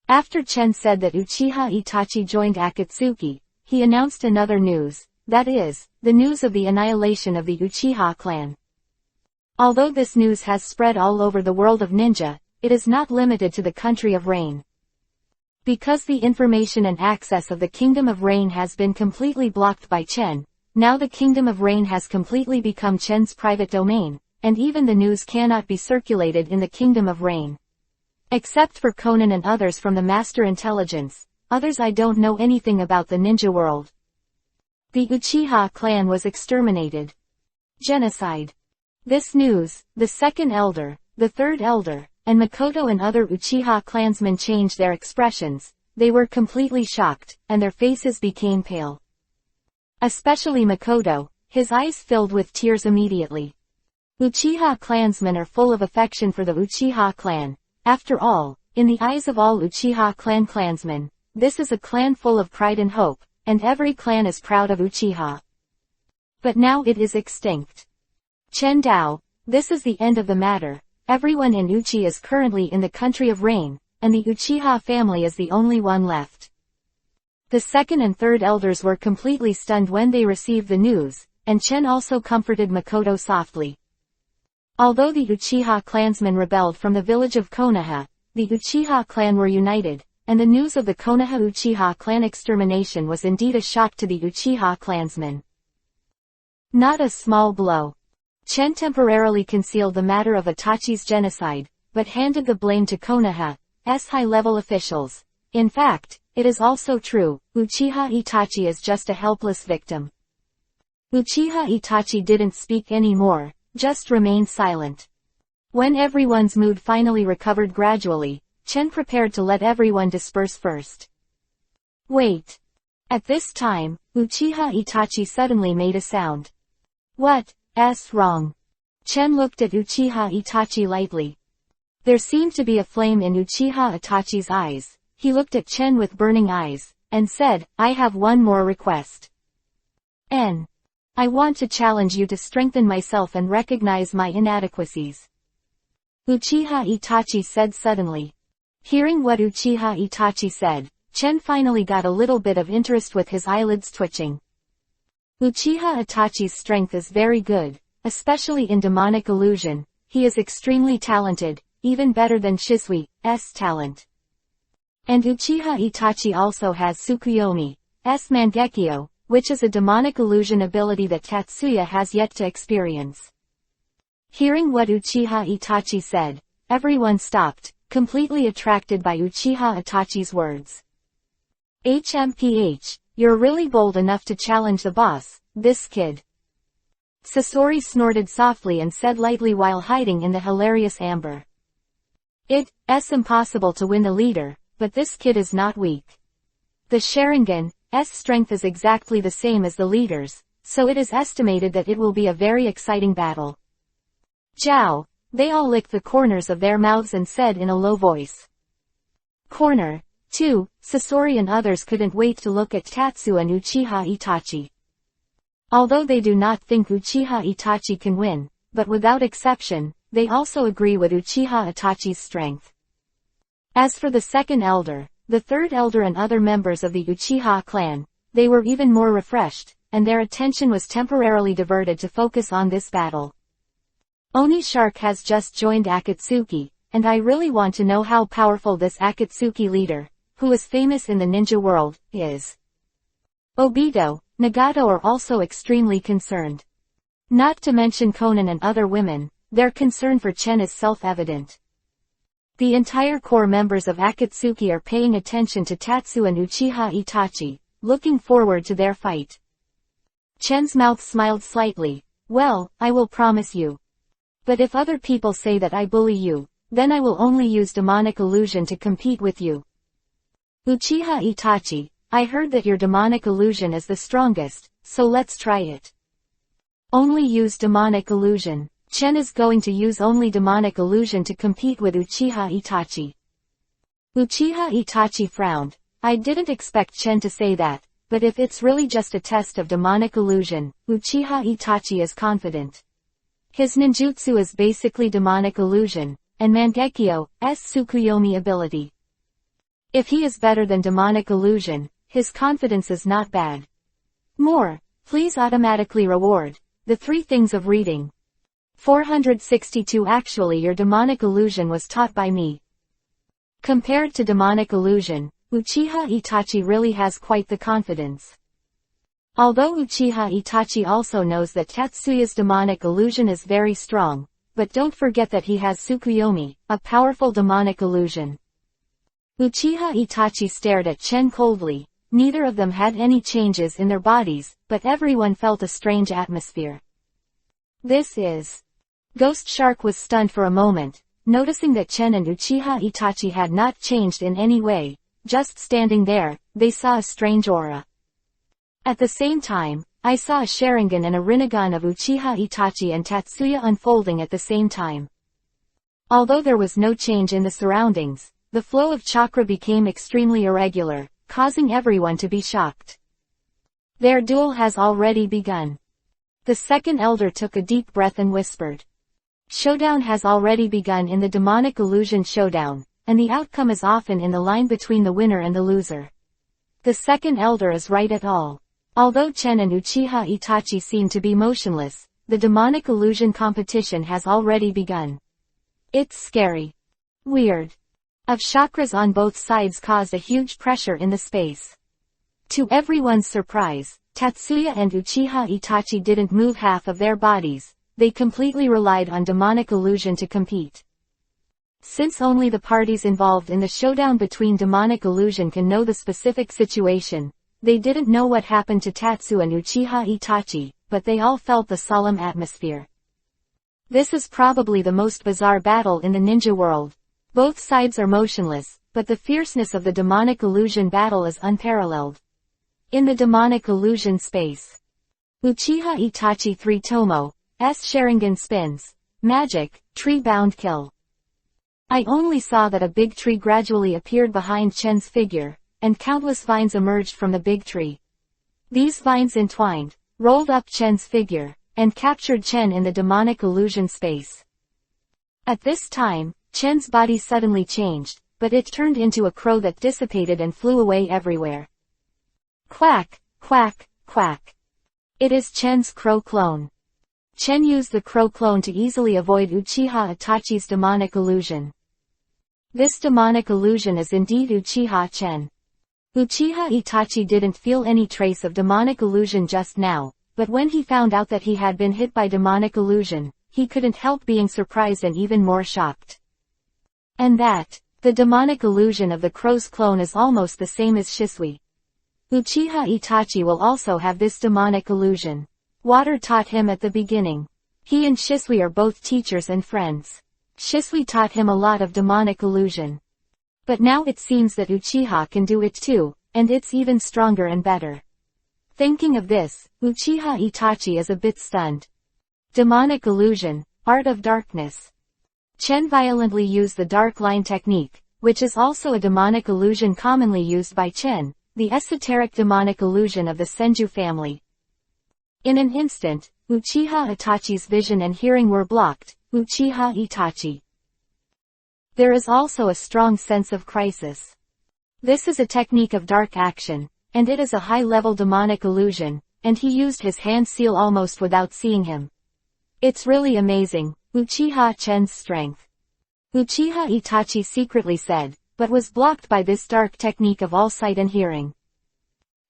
A: After Chen said that Uchiha Itachi joined Akatsuki, he announced another news, that is, the news of the annihilation of the Uchiha clan. Although this news has spread all over the world of ninja, it is not limited to the country of Rain. Because the information and access of the Kingdom of Rain has been completely blocked by Chen, now the Kingdom of Rain has completely become Chen's private domain, and even the news cannot be circulated in the Kingdom of Rain. Except for Conan and others from the Master Intelligence, others I don't know anything about the ninja world. The Uchiha clan was exterminated. Genocide. This news, the second elder, the third elder, and Makoto and other Uchiha clansmen changed their expressions. They were completely shocked, and their faces became pale. Especially Makoto, his eyes filled with tears immediately. Uchiha clansmen are full of affection for the Uchiha clan. After all, in the eyes of all Uchiha clan clansmen, this is a clan full of pride and hope, and every clan is proud of Uchiha. But now it is extinct. Chen Dao, this is the end of the matter. Everyone in Uchi is currently in the country of Rain, and the Uchiha family is the only one left. The second and third elders were completely stunned when they received the news, and Chen also comforted Makoto softly. Although the Uchiha clansmen rebelled from the village of Konoha, the Uchiha clan were united, and the news of the Konoha Uchiha clan extermination was indeed a shock to the Uchiha clansmen. Not a small blow. Chen temporarily concealed the matter of Itachi's genocide, but handed the blame to Konoha's high-level officials. In fact, it is also true, Uchiha Itachi is just a helpless victim. Uchiha Itachi didn't speak anymore, just remained silent. When everyone's mood finally recovered gradually, Chen prepared to let everyone disperse first. Wait. At this time, Uchiha Itachi suddenly made a sound. What's wrong? Chen looked at Uchiha Itachi lightly. There seemed to be a flame in Uchiha Itachi's eyes. He looked at Chen with burning eyes, and said, I have one more request. I want to challenge you to strengthen myself and recognize my inadequacies. Uchiha Itachi said suddenly. Hearing what Uchiha Itachi said, Chen finally got a little bit of interest with his eyelids twitching. Uchiha Itachi's strength is very good, especially in demonic illusion. He is extremely talented, even better than Shisui's talent. And Uchiha Itachi also has Tsukuyomi's Mangekyo, which is a demonic illusion ability that Tatsuya has yet to experience. Hearing what Uchiha Itachi said, everyone stopped, completely attracted by Uchiha Itachi's words. HMPH, you're really bold enough to challenge the boss, this kid. Sasori snorted softly and said lightly while hiding in the hilarious amber. It's impossible to win the leader, but this kid is not weak. The Sharingan's strength is exactly the same as the leader's, so it is estimated that it will be a very exciting battle. Zhao, They all licked the corners of their mouths and said in a low voice. Corner 2, Sasori and others couldn't wait to look at Tatsu and Uchiha Itachi. Although they do not think Uchiha Itachi can win, but without exception, they also agree with Uchiha Itachi's strength. As for the second elder, the third elder and other members of the Uchiha clan, they were even more refreshed, and their attention was temporarily diverted to focus on this battle. Oni Shark has just joined Akatsuki, and I really want to know how powerful this Akatsuki leader, who is famous in the ninja world, is. Obito, Nagato are also extremely concerned. Not to mention Konan and other women, their concern for Chen is self-evident. The entire core members of Akatsuki are paying attention to Tatsu and Uchiha Itachi, looking forward to their fight. Chen's mouth smiled slightly. Well, I will promise you. But if other people say that I bully you, then I will only use demonic illusion to compete with you. Uchiha Itachi, I heard that your demonic illusion is the strongest, so let's try it. Only use demonic illusion. Chen is going to use only demonic illusion to compete with Uchiha Itachi. Uchiha Itachi frowned. I didn't expect Chen to say that, but if it's really just a test of demonic illusion, Uchiha Itachi is confident. His ninjutsu is basically demonic illusion, and Mangekyo's Tsukuyomi ability. If he is better than demonic illusion, his confidence is not bad. More, please automatically reward, the 3 things of reading. 462 Actually your demonic illusion was taught by me. Compared to demonic illusion, Uchiha Itachi really has quite the confidence. Although Uchiha Itachi also knows that Tatsuya's demonic illusion is very strong, but don't forget that he has Tsukuyomi, a powerful demonic illusion. Uchiha Itachi stared at Chen coldly. Neither of them had any changes in their bodies, but everyone felt a strange atmosphere. This is. Ghost Shark was stunned for a moment, noticing that Chen and Uchiha Itachi had not changed in any way. Just standing there, they saw a strange aura. At the same time, I saw a Sharingan and a Rinnegan of Uchiha Itachi and Tatsuya unfolding at the same time. Although there was no change in the surroundings, the flow of chakra became extremely irregular, causing everyone to be shocked. Their duel has already begun. The second elder took a deep breath and whispered. Showdown has already begun in the demonic illusion showdown, and the outcome is often in the line between the winner and the loser. The second elder is right at all. Although Chen and Uchiha Itachi seem to be motionless, the demonic illusion competition has already begun. It's scary. Weird. Of chakras on both sides caused a huge pressure in the space. To everyone's surprise, Tatsuya and Uchiha Itachi didn't move half of their bodies, they completely relied on demonic illusion to compete. Since only the parties involved in the showdown between demonic illusion can know the specific situation, they didn't know what happened to Tatsu and Uchiha Itachi, but they all felt the solemn atmosphere. This is probably the most bizarre battle in the ninja world. Both sides are motionless, but the fierceness of the demonic illusion battle is unparalleled. In the demonic illusion space, Uchiha Itachi 3 Tomo's Sharingan spins. Magic, tree-bound kill. I only saw that a big tree gradually appeared behind Chen's figure, and countless vines emerged from the big tree. These vines entwined, rolled up Chen's figure, and captured Chen in the demonic illusion space. At this time, Chen's body suddenly changed, but it turned into a crow that dissipated and flew away everywhere. Quack, quack, quack. It is Chen's crow clone. Chen used the crow clone to easily avoid Uchiha Itachi's demonic illusion. This demonic illusion is indeed Uchiha Chen. Uchiha Itachi didn't feel any trace of demonic illusion just now, but when he found out that he had been hit by demonic illusion, he couldn't help being surprised and even more shocked. And that, the demonic illusion of the crow's clone is almost the same as Shisui. Uchiha Itachi will also have this demonic illusion. Water taught him at the beginning. He and Shisui are both teachers and friends. Shisui taught him a lot of demonic illusion. But now it seems that Uchiha can do it too, and it's even stronger and better. Thinking of this, Uchiha Itachi is a bit stunned. Demonic illusion, art of darkness. Chen violently used the dark line technique, which is also a demonic illusion commonly used by Chen, the esoteric demonic illusion of the Senju family. In an instant, Uchiha Itachi's vision and hearing were blocked. Uchiha Itachi. There is also a strong sense of crisis. This is a technique of dark action, and it is a high-level demonic illusion, and he used his hand seal almost without seeing him. It's really amazing, Uchiha Chen's strength. Uchiha Itachi secretly said, but was blocked by this dark technique of all sight and hearing.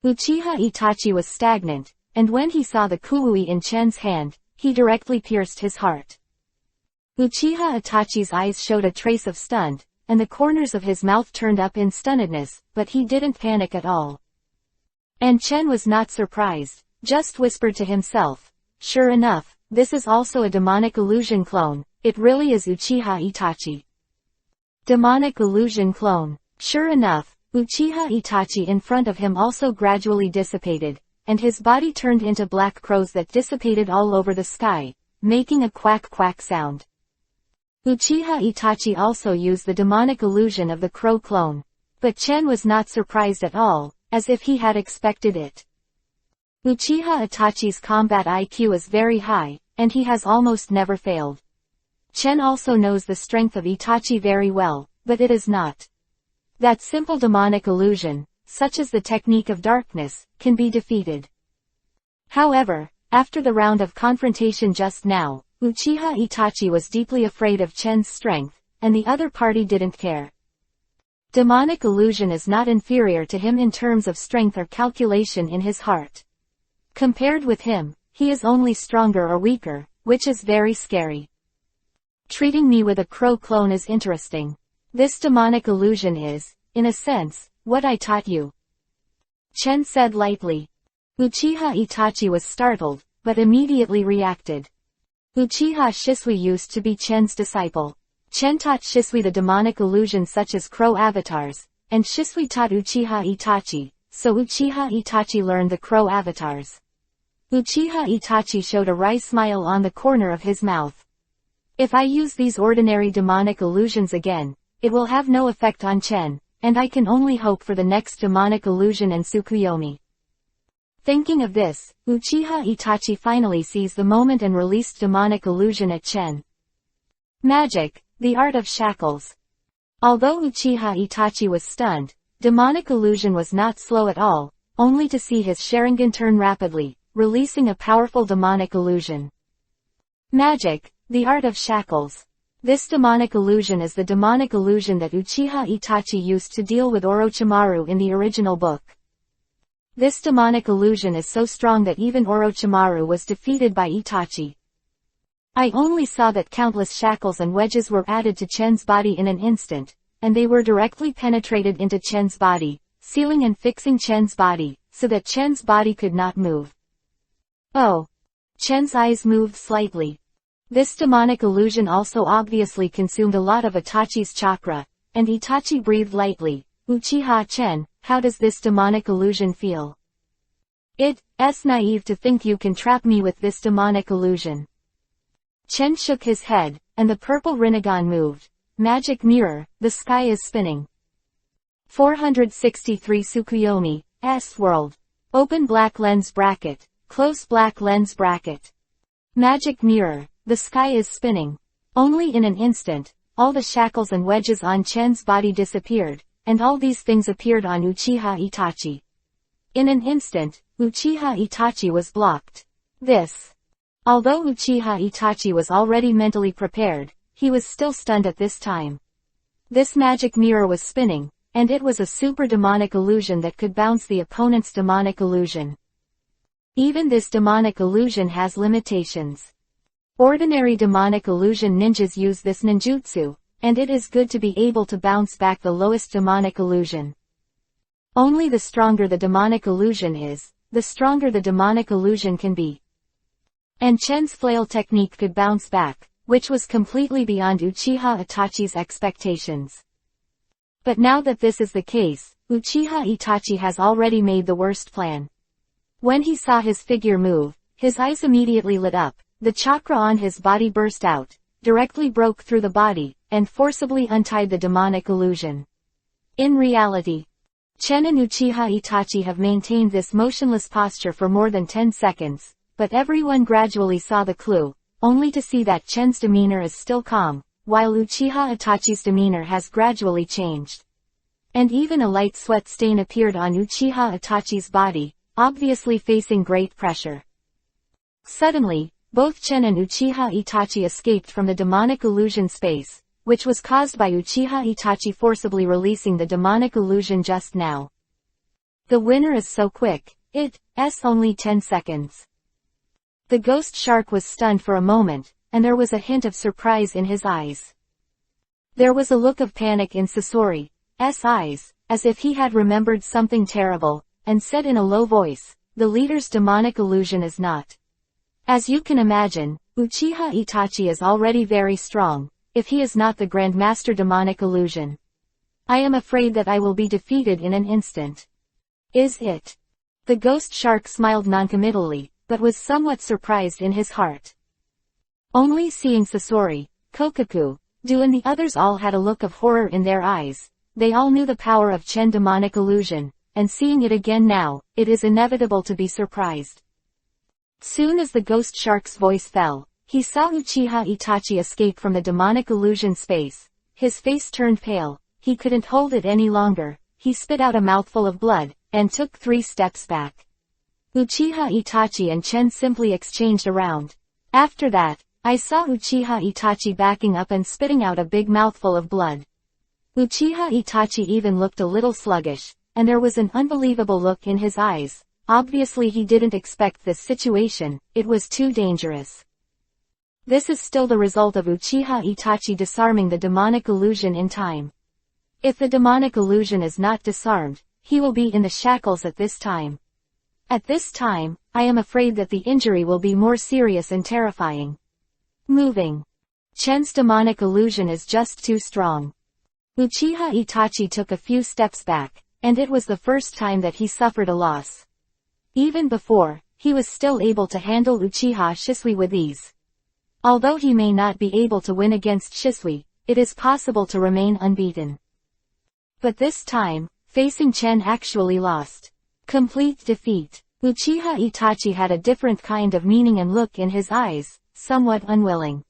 A: Uchiha Itachi was stagnant, and when he saw the kuwui in Chen's hand, he directly pierced his heart. Uchiha Itachi's eyes showed a trace of stunned, and the corners of his mouth turned up in stunnedness, but he didn't panic at all. And Chen was not surprised, just whispered to himself, "Sure enough, this is also a demonic illusion clone, it really is Uchiha Itachi." Demonic illusion clone. Sure enough, Uchiha Itachi in front of him also gradually dissipated, and his body turned into black crows that dissipated all over the sky, making a quack quack sound. Uchiha Itachi also used the demonic illusion of the crow clone. But Chen was not surprised at all, as if he had expected it. Uchiha Itachi's combat IQ is very high, and he has almost never failed. Chen also knows the strength of Itachi very well, but it is not that simple demonic illusion, such as the technique of darkness, can be defeated. However, after the round of confrontation just now, Uchiha Itachi was deeply afraid of Chen's strength, and the other party didn't care. Demonic illusion is not inferior to him in terms of strength or calculation in his heart. Compared with him, he is only stronger or weaker, which is very scary. Treating me with a crow clone is interesting. This demonic illusion is, in a sense, what I taught you. Chen said lightly. Uchiha Itachi was startled, but immediately reacted. Uchiha Shisui used to be Chen's disciple. Chen taught Shisui the demonic illusions such as crow avatars, and Shisui taught Uchiha Itachi, so Uchiha Itachi learned the crow avatars. Uchiha Itachi showed a wry smile on the corner of his mouth. If I use these ordinary demonic illusions again, it will have no effect on Chen, and I can only hope for the next demonic illusion and Tsukuyomi. Thinking of this, Uchiha Itachi finally seized the moment and released demonic illusion at Chen. Magic, the art of shackles. Although Uchiha Itachi was stunned, demonic illusion was not slow at all, only to see his Sharingan turn rapidly, releasing a powerful demonic illusion. Magic, the art of shackles. This demonic illusion is the demonic illusion that Uchiha Itachi used to deal with Orochimaru in the original book. This demonic illusion is so strong that even Orochimaru was defeated by Itachi. I only saw that countless shackles and wedges were added to Chen's body in an instant, and they were directly penetrated into Chen's body, sealing and fixing Chen's body, so that Chen's body could not move. Oh! Chen's eyes moved slightly. This demonic illusion also obviously consumed a lot of Itachi's chakra, and Itachi breathed lightly. Uchiha Chen, how does this demonic illusion feel? It's naive to think you can trap me with this demonic illusion. Chen shook his head, and the purple Rinnegan moved. Magic mirror, the sky is spinning. 463 Tsukuyomi, S-World. Open black lens bracket, close black lens bracket. Magic mirror, the sky is spinning. Only in an instant, all the shackles and wedges on Chen's body disappeared, and all these things appeared on Uchiha Itachi. In an instant, Uchiha Itachi was blocked. Although Uchiha Itachi was already mentally prepared, he was still stunned at this time. This magic mirror was spinning, and it was a super demonic illusion that could bounce the opponent's demonic illusion. Even this demonic illusion has limitations. Ordinary demonic illusion ninjas use this ninjutsu, and it is good to be able to bounce back the lowest demonic illusion. Only the stronger the demonic illusion is, the stronger the demonic illusion can be. And Chen's flail technique could bounce back, which was completely beyond Uchiha Itachi's expectations. But now that this is the case, Uchiha Itachi has already made the worst plan. When he saw his figure move, his eyes immediately lit up, the chakra on his body burst out, directly broke through the body, and forcibly untied the demonic illusion. In reality, Chen and Uchiha Itachi have maintained this motionless posture for more than 10 seconds, but everyone gradually saw the clue, only to see that Chen's demeanor is still calm, while Uchiha Itachi's demeanor has gradually changed. And even a light sweat stain appeared on Uchiha Itachi's body, obviously facing great pressure. Suddenly, both Chen and Uchiha Itachi escaped from the demonic illusion space, which was caused by Uchiha Itachi forcibly releasing the demonic illusion just now. The winner is so quick, it's only 10 seconds. The ghost shark was stunned for a moment, and there was a hint of surprise in his eyes. There was a look of panic in Sasori's eyes, as if he had remembered something terrible, and said in a low voice, "The leader's demonic illusion is not." As you can imagine, Uchiha Itachi is already very strong, if he is not the Grandmaster demonic illusion. I am afraid that I will be defeated in an instant. Is it? The ghost shark smiled noncommittally, but was somewhat surprised in his heart. Only seeing Sasori, Kokaku-do and the others all had a look of horror in their eyes. They all knew the power of Chen demonic illusion, and seeing it again now, it is inevitable to be surprised. Soon as the ghost shark's voice fell, he saw Uchiha Itachi escape from the demonic illusion space. His face turned pale, he couldn't hold it any longer, he spit out a mouthful of blood, and took 3 steps back. Uchiha Itachi and Chen simply exchanged a round. After that, I saw Uchiha Itachi backing up and spitting out a big mouthful of blood. Uchiha Itachi even looked a little sluggish, and there was an unbelievable look in his eyes. Obviously he didn't expect this situation, it was too dangerous. This is still the result of Uchiha Itachi disarming the demonic illusion in time. If the demonic illusion is not disarmed, he will be in the shackles at this time. At this time, I am afraid that the injury will be more serious and terrifying. Moving. Chen's demonic illusion is just too strong. Uchiha Itachi took a few steps back, and it was the first time that he suffered a loss. Even before, he was still able to handle Uchiha Shisui with ease. Although he may not be able to win against Shisui, it is possible to remain unbeaten. But this time, facing Chen actually lost. Complete defeat. Uchiha Itachi had a different kind of meaning and look in his eyes, somewhat unwilling.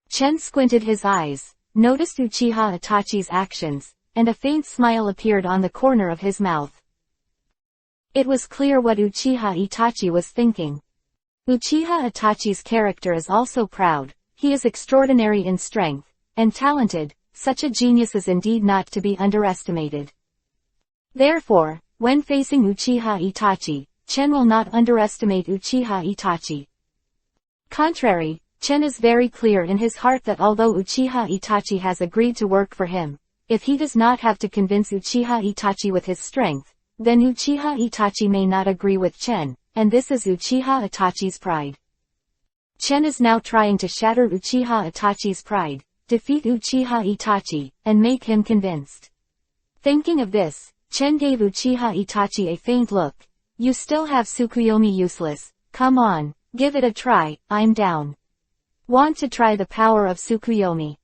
A: Chen squinted his eyes, noticed Uchiha Itachi's actions, and a faint smile appeared on the corner of his mouth. It was clear what Uchiha Itachi was thinking. Uchiha Itachi's character is also proud, he is extraordinary in strength, and talented, such a genius is indeed not to be underestimated. Therefore, when facing Uchiha Itachi, Chen will not underestimate Uchiha Itachi. Contrary, Chen is very clear in his heart that although Uchiha Itachi has agreed to work for him, if he does not have to convince Uchiha Itachi with his strength, then Uchiha Itachi may not agree with Chen, and this is Uchiha Itachi's pride. Chen is now trying to shatter Uchiha Itachi's pride, defeat Uchiha Itachi, and make him convinced. Thinking of this, Chen gave Uchiha Itachi a faint look. You still have Tsukuyomi useless, come on, give it a try, I'm down. Want to try the power of Tsukuyomi?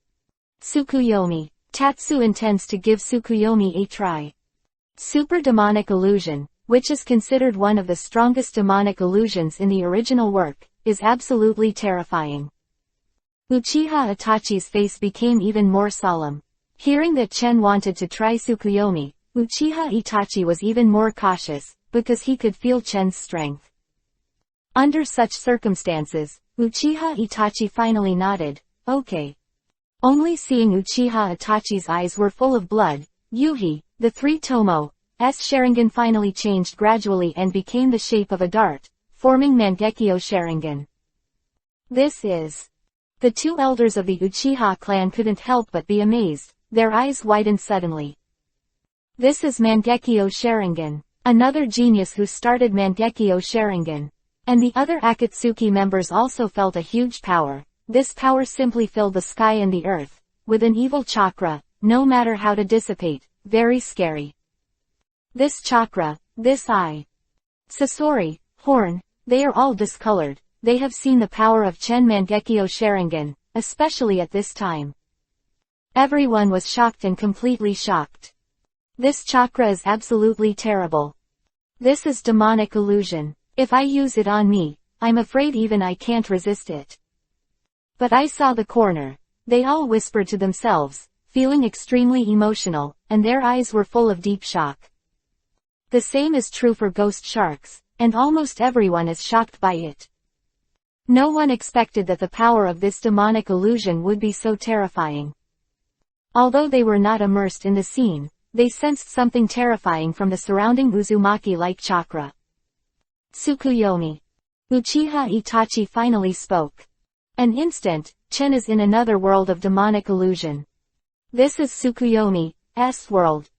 A: Tsukuyomi. Tatsu intends to give Tsukuyomi a try. Super demonic illusion, which is considered one of the strongest demonic illusions in the original work, is absolutely terrifying. Uchiha Itachi's face became even more solemn. Hearing that Chen wanted to try Tsukuyomi, Uchiha Itachi was even more cautious, because he could feel Chen's strength. Under such circumstances, Uchiha Itachi finally nodded, okay. Only seeing Uchiha Itachi's eyes were full of blood, Yuhi, the 3 Tomo's Sharingan finally changed gradually and became the shape of a dart, forming Mangekyo Sharingan. This is. The 2 elders of the Uchiha clan couldn't help but be amazed, their eyes widened suddenly. This is Mangekyo Sharingan, another genius who started Mangekyo Sharingan. And the other Akatsuki members also felt a huge power. This power simply filled the sky and the earth, with an evil chakra, no matter how to dissipate, very scary. This chakra, this eye. Sasori, Horn, they are all discolored, they have seen the power of Chen Mangekyo Sharingan, especially at this time. Everyone was shocked and completely shocked. This chakra is absolutely terrible. This is demonic illusion. If I use it on me, I'm afraid even I can't resist it. But I saw the corner. They all whispered to themselves, feeling extremely emotional, and their eyes were full of deep shock. The same is true for ghost sharks, and almost everyone is shocked by it. No one expected that the power of this demonic illusion would be so terrifying. Although they were not immersed in the scene, they sensed something terrifying from the surrounding Uzumaki-like chakra. Tsukuyomi. Uchiha Itachi finally spoke. An instant, Chen is in another world of demonic illusion. This is Tsukuyomi's world.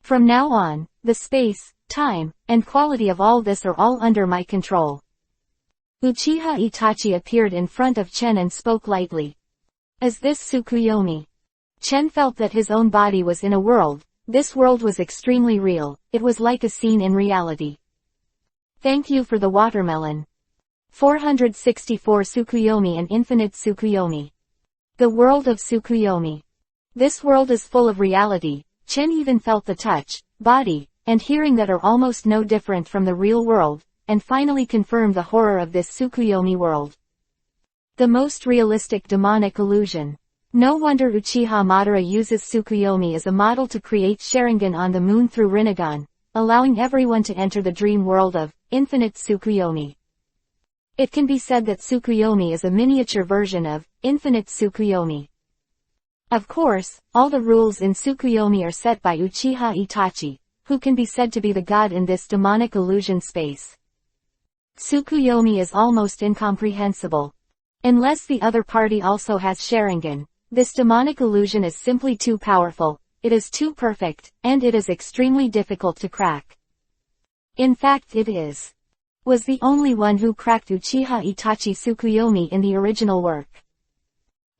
A: From now on, the space, time, and quality of all this are all under my control. Uchiha Itachi appeared in front of Chen and spoke lightly. Is this Tsukuyomi? Chen felt that his own body was in a world. This world was extremely real, it was like a scene in reality. Thank you for the watermelon. 464 Tsukuyomi and Infinite Tsukuyomi. The world of Tsukuyomi. This world is full of reality. Chen even felt the touch, body, and hearing that are almost no different from the real world, and finally confirmed the horror of this Tsukuyomi world. The most realistic demonic illusion. No wonder Uchiha Madara uses Tsukuyomi as a model to create Sharingan on the moon through Rinnegan, allowing everyone to enter the dream world of Infinite Tsukuyomi. It can be said that Tsukuyomi is a miniature version of Infinite Tsukuyomi. Of course, all the rules in Tsukuyomi are set by Uchiha Itachi, who can be said to be the god in this demonic illusion space. Tsukuyomi is almost incomprehensible. Unless the other party also has Sharingan, this demonic illusion is simply too powerful, it is too perfect, and it is extremely difficult to crack. In fact it was the only one who cracked Uchiha Itachi Tsukuyomi in the original work.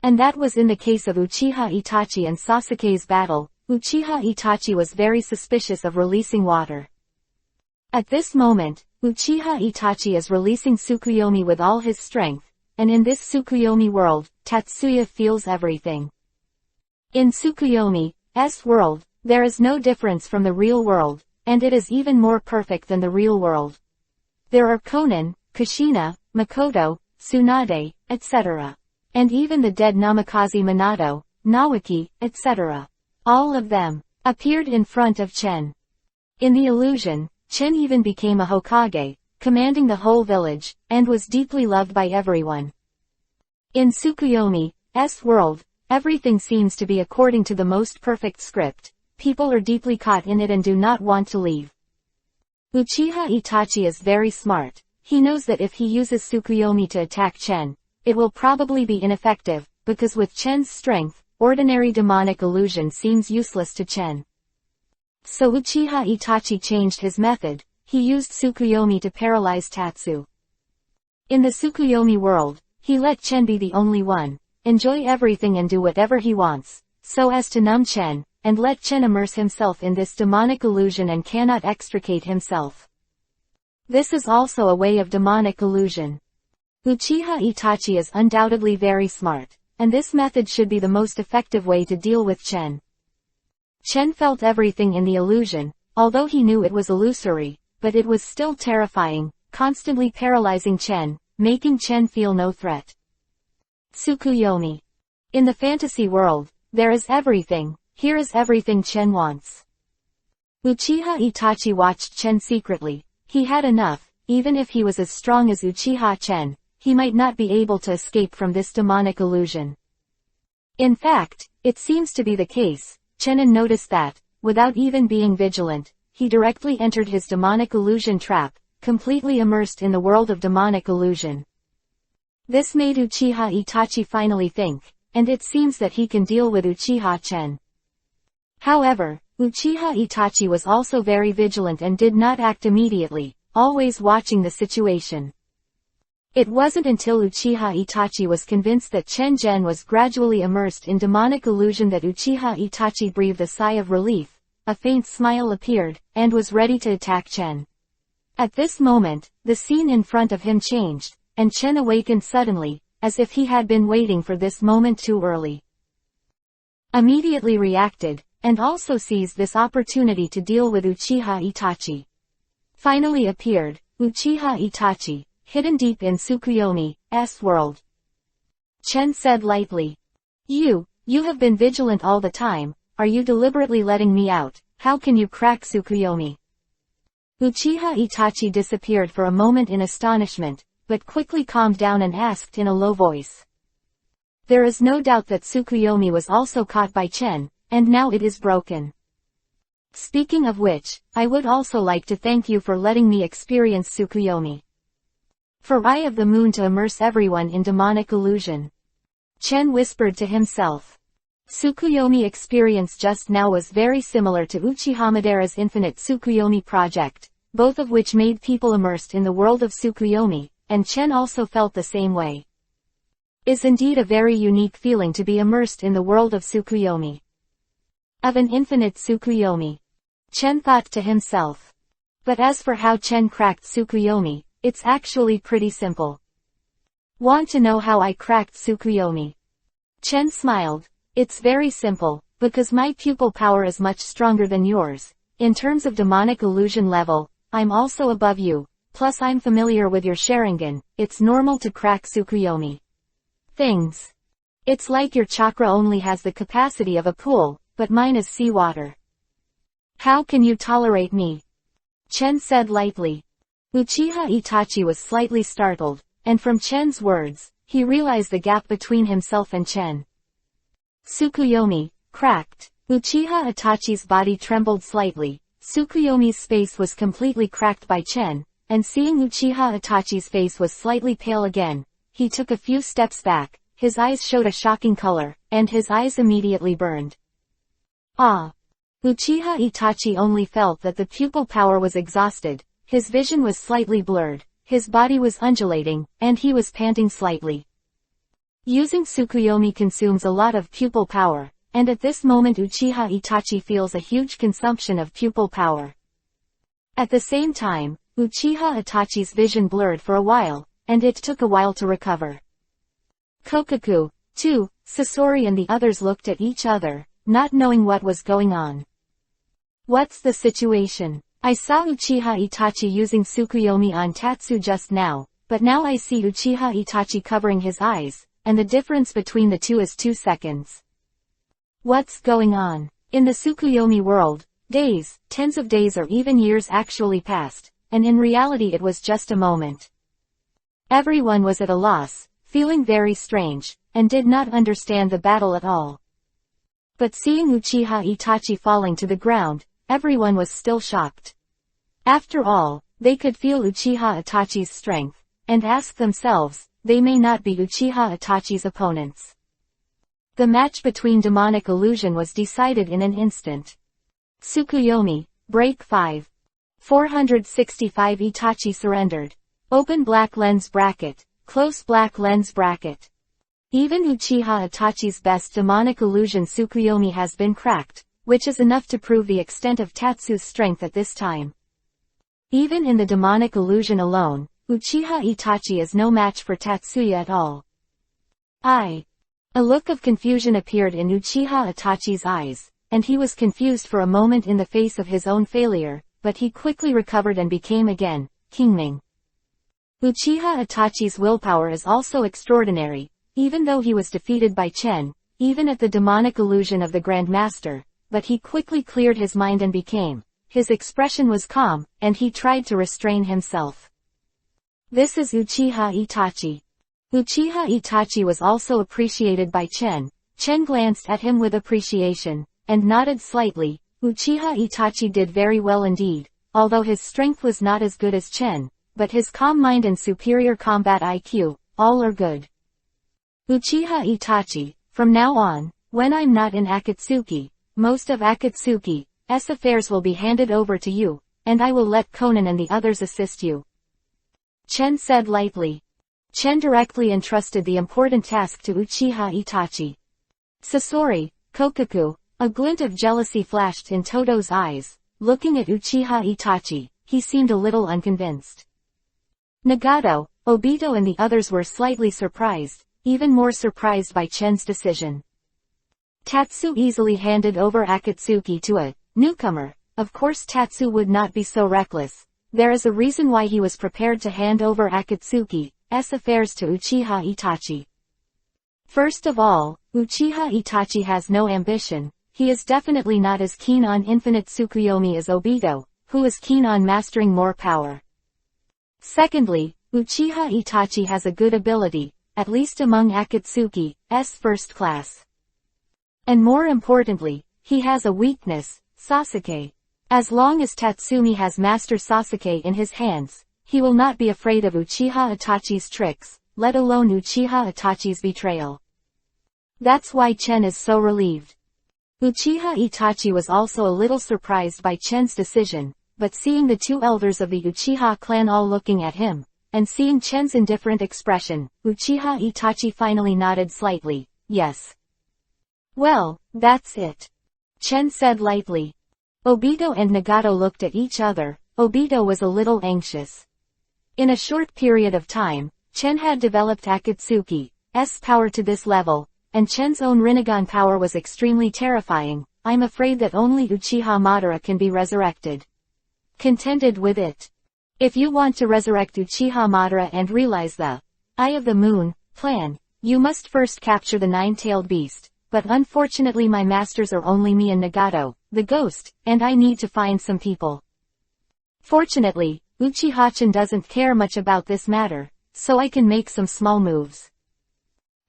A: And that was in the case of Uchiha Itachi and Sasuke's battle. Uchiha Itachi was very suspicious of releasing water. At this moment, Uchiha Itachi is releasing Tsukuyomi with all his strength, and in this Tsukuyomi world, Tatsuya feels everything. In Tsukuyomi's world, there is no difference from the real world, and it is even more perfect than the real world. There are Konan, Kushina, Makoto, Tsunade, etc. And even the dead Namikaze Minato, Nawaki, etc. All of them appeared in front of Chen. In the illusion, Chen even became a Hokage, commanding the whole village, and was deeply loved by everyone. In Tsukuyomi's world, everything seems to be according to the most perfect script. People are deeply caught in it and do not want to leave. Uchiha Itachi is very smart. He knows that if he uses Tsukuyomi to attack Chen, it will probably be ineffective, because with Chen's strength, ordinary demonic illusion seems useless to Chen. So Uchiha Itachi changed his method. He used Tsukuyomi to paralyze Tatsu. In the Tsukuyomi world, he let Chen be the only one, enjoy everything and do whatever he wants, so as to numb Chen, and let Chen immerse himself in this demonic illusion and cannot extricate himself. This is also a way of demonic illusion. Uchiha Itachi is undoubtedly very smart, and this method should be the most effective way to deal with Chen. Chen felt everything in the illusion, although he knew it was illusory, but it was still terrifying, constantly paralyzing Chen, making Chen feel no threat. Tsukuyomi. In the fantasy world, there is everything. Here is everything Chen wants. Uchiha Itachi watched Chen secretly. He had enough. Even if he was as strong as Uchiha Chen, he might not be able to escape from this demonic illusion. In fact, it seems to be the case. Chenin noticed that, without even being vigilant, he directly entered his demonic illusion trap, completely immersed in the world of demonic illusion. This made Uchiha Itachi finally think, and it seems that he can deal with Uchiha Chen. However, Uchiha Itachi was also very vigilant and did not act immediately, always watching the situation. It wasn't until Uchiha Itachi was convinced that Chen Zhen was gradually immersed in demonic illusion that Uchiha Itachi breathed a sigh of relief, a faint smile appeared, and was ready to attack Chen. At this moment, the scene in front of him changed, and Chen awakened suddenly. as if he had been waiting for this moment too early. Immediately reacted, and also seized this opportunity to deal with Uchiha Itachi. Finally appeared, Uchiha Itachi, hidden deep in Tsukuyomi's world. Chen said lightly. You have been vigilant all the time, are you deliberately letting me out? How can you crack Tsukuyomi? Uchiha Itachi disappeared for a moment in astonishment, but quickly calmed down and asked in a low voice. There is no doubt that Tsukuyomi was also caught by Chen, and now it is broken. Speaking of which, I would also like to thank you for letting me experience Tsukuyomi. For Eye of the Moon to immerse everyone in demonic illusion. Chen whispered to himself. Tsukuyomi experience just now was very similar to Uchiha Madara's Infinite Tsukuyomi project, both of which made people immersed in the world of Tsukuyomi, and Chen also felt the same way. Is indeed a very unique feeling to be immersed in the world of Tsukuyomi. Of an infinite Tsukuyomi. Chen thought to himself. But as for how Chen cracked Tsukuyomi, it's actually pretty simple. Want to know how I cracked Tsukuyomi? Chen smiled. It's very simple, because my pupil power is much stronger than yours. In terms of demonic illusion level, I'm also above you, plus I'm familiar with your Sharingan, it's normal to crack Tsukuyomi things. It's like your chakra only has the capacity of a pool, but mine is seawater. How can you tolerate me? Chen said lightly. Uchiha Itachi was slightly startled, and from Chen's words, he realized the gap between himself and Chen. Tsukuyomi, cracked. Uchiha Itachi's body trembled slightly. Tsukuyomi's face was completely cracked by Chen, and seeing Uchiha Itachi's face was slightly pale again, he took a few steps back, his eyes showed a shocking color, and his eyes immediately burned. Ah! Uchiha Itachi only felt that the pupil power was exhausted, his vision was slightly blurred, his body was undulating, and he was panting slightly. Using Tsukuyomi consumes a lot of pupil power, and at this moment Uchiha Itachi feels a huge consumption of pupil power. At the same time, Uchiha Itachi's vision blurred for a while, and it took a while to recover. Kokoku, too, Sasori and the others looked at each other, not knowing what was going on. What's the situation? I saw Uchiha Itachi using Tsukuyomi on Tatsu just now, but now I see Uchiha Itachi covering his eyes, and the difference between the two is 2 seconds. What's going on? In the Tsukuyomi world, days, tens of days or even years actually passed, and in reality it was just a moment. Everyone was at a loss, feeling very strange, and did not understand the battle at all. But seeing Uchiha Itachi falling to the ground, everyone was still shocked. After all, they could feel Uchiha Itachi's strength, and ask themselves, they may not be Uchiha Itachi's opponents. The match between demonic illusion was decided in an instant. Tsukuyomi, Break 5. 465 Itachi surrendered. Open black lens bracket, close black lens bracket. Even Uchiha Itachi's best demonic illusion Tsukuyomi has been cracked, which is enough to prove the extent of Tatsu's strength at this time. Even in the demonic illusion alone, Uchiha Itachi is no match for Tatsuya at all. A look of confusion appeared in Uchiha Itachi's eyes, and he was confused for a moment in the face of his own failure, but he quickly recovered and became again, Kingming. Uchiha Itachi's willpower is also extraordinary, even though he was defeated by Chen, even at the demonic illusion of the Grand Master, but he quickly cleared his mind and became, his expression was calm, and he tried to restrain himself. This is Uchiha Itachi. Uchiha Itachi was also appreciated by Chen. Chen glanced at him with appreciation, and nodded slightly. Uchiha Itachi did very well indeed, although his strength was not as good as Chen, but his calm mind and superior combat IQ, all are good. Uchiha Itachi, from now on, when I'm not in Akatsuki, most of Akatsuki's affairs will be handed over to you, and I will let Konan and the others assist you. Chen said lightly. Chen directly entrusted the important task to Uchiha Itachi. Sasori, Kokoku, a glint of jealousy flashed in Todo's eyes. Looking at Uchiha Itachi, he seemed a little unconvinced. Nagato, Obito and the others were slightly surprised, even more surprised by Chen's decision. Tatsu easily handed over Akatsuki to a newcomer. Of course Tatsu would not be so reckless. There is a reason why he was prepared to hand over Akatsuki's affairs to Uchiha Itachi. First of all, Uchiha Itachi has no ambition. He is definitely not as keen on infinite Tsukuyomi as Obito, who is keen on mastering more power. Secondly, Uchiha Itachi has a good ability, at least among Akatsuki's first class. And more importantly, he has a weakness, Sasuke. As long as Tatsumi has Master Sasuke in his hands, he will not be afraid of Uchiha Itachi's tricks, let alone Uchiha Itachi's betrayal. That's why Chen is so relieved. Uchiha Itachi was also a little surprised by Chen's decision, but seeing the two elders of the Uchiha clan all looking at him, and seeing Chen's indifferent expression, Uchiha Itachi finally nodded slightly, yes. Well, that's it. Chen said lightly. Obito and Nagato looked at each other. Obito was a little anxious. In a short period of time, Chen had developed Akatsuki's power to this level, and Chen's own Rinnegan power was extremely terrifying. I'm afraid that only Uchiha Madara can be resurrected. Contended with it. If you want to resurrect Uchiha Madara and realize the Eye of the Moon plan, you must first capture the nine-tailed beast, but unfortunately my masters are only me and Nagato, the ghost, and I need to find some people. Fortunately, Uchiha-chan doesn't care much about this matter, so I can make some small moves.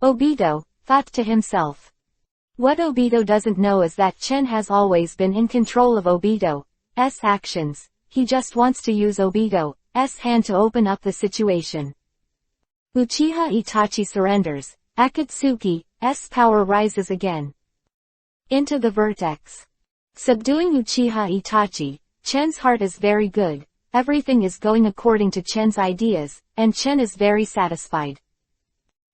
A: Obito thought to himself. What Obito doesn't know is that Chen has always been in control of Obito's actions. He just wants to use Obito's hand to open up the situation. Uchiha Itachi surrenders. Akatsuki's power rises again. Into the vertex. Subduing Uchiha Itachi, Chen's heart is very good. Everything is going according to Chen's ideas, and Chen is very satisfied.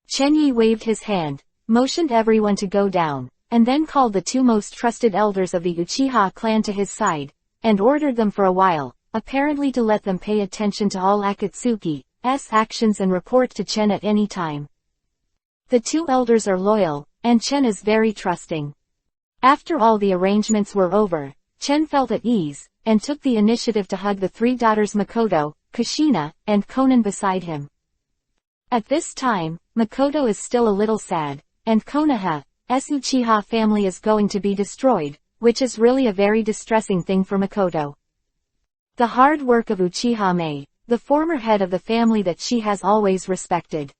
A: Chen Yi waved his hand, motioned everyone to go down, and then called the two most trusted elders of the Uchiha clan to his side, and ordered them for a while, apparently to let them pay attention to all Akatsuki's actions and report to Chen at any time. The two elders are loyal, and Chen is very trusting. After all the arrangements were over, Chen felt at ease, and took the initiative to hug the three daughters Makoto, Kushina, and Konan beside him. At this time, Makoto is still a little sad, and Konoha's Uchiha family is going to be destroyed, which is really a very distressing thing for Makoto. The hard work of Uchiha Mei, the former head of the family that she has always respected.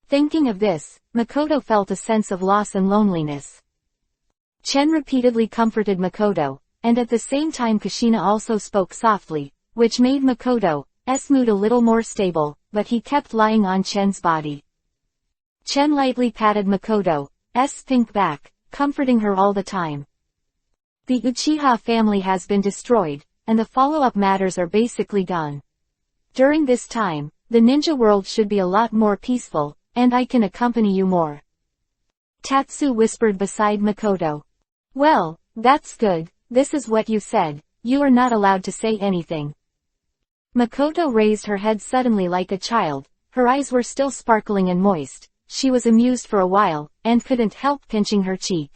A: Thinking of this, Makoto felt a sense of loss and loneliness. Chen repeatedly comforted Makoto, and at the same time Kushina also spoke softly, which made Makoto's mood a little more stable, but he kept lying on Chen's body. Chen lightly patted Makoto's pink back, comforting her all the time. The Uchiha family has been destroyed, and the follow-up matters are basically gone. During this time, the ninja world should be a lot more peaceful, and I can accompany you more. Tatsu whispered beside Makoto. Well, that's good, this is what you said, you are not allowed to say anything. Makoto raised her head suddenly like a child, her eyes were still sparkling and moist, she was amused for a while, and couldn't help pinching her cheek.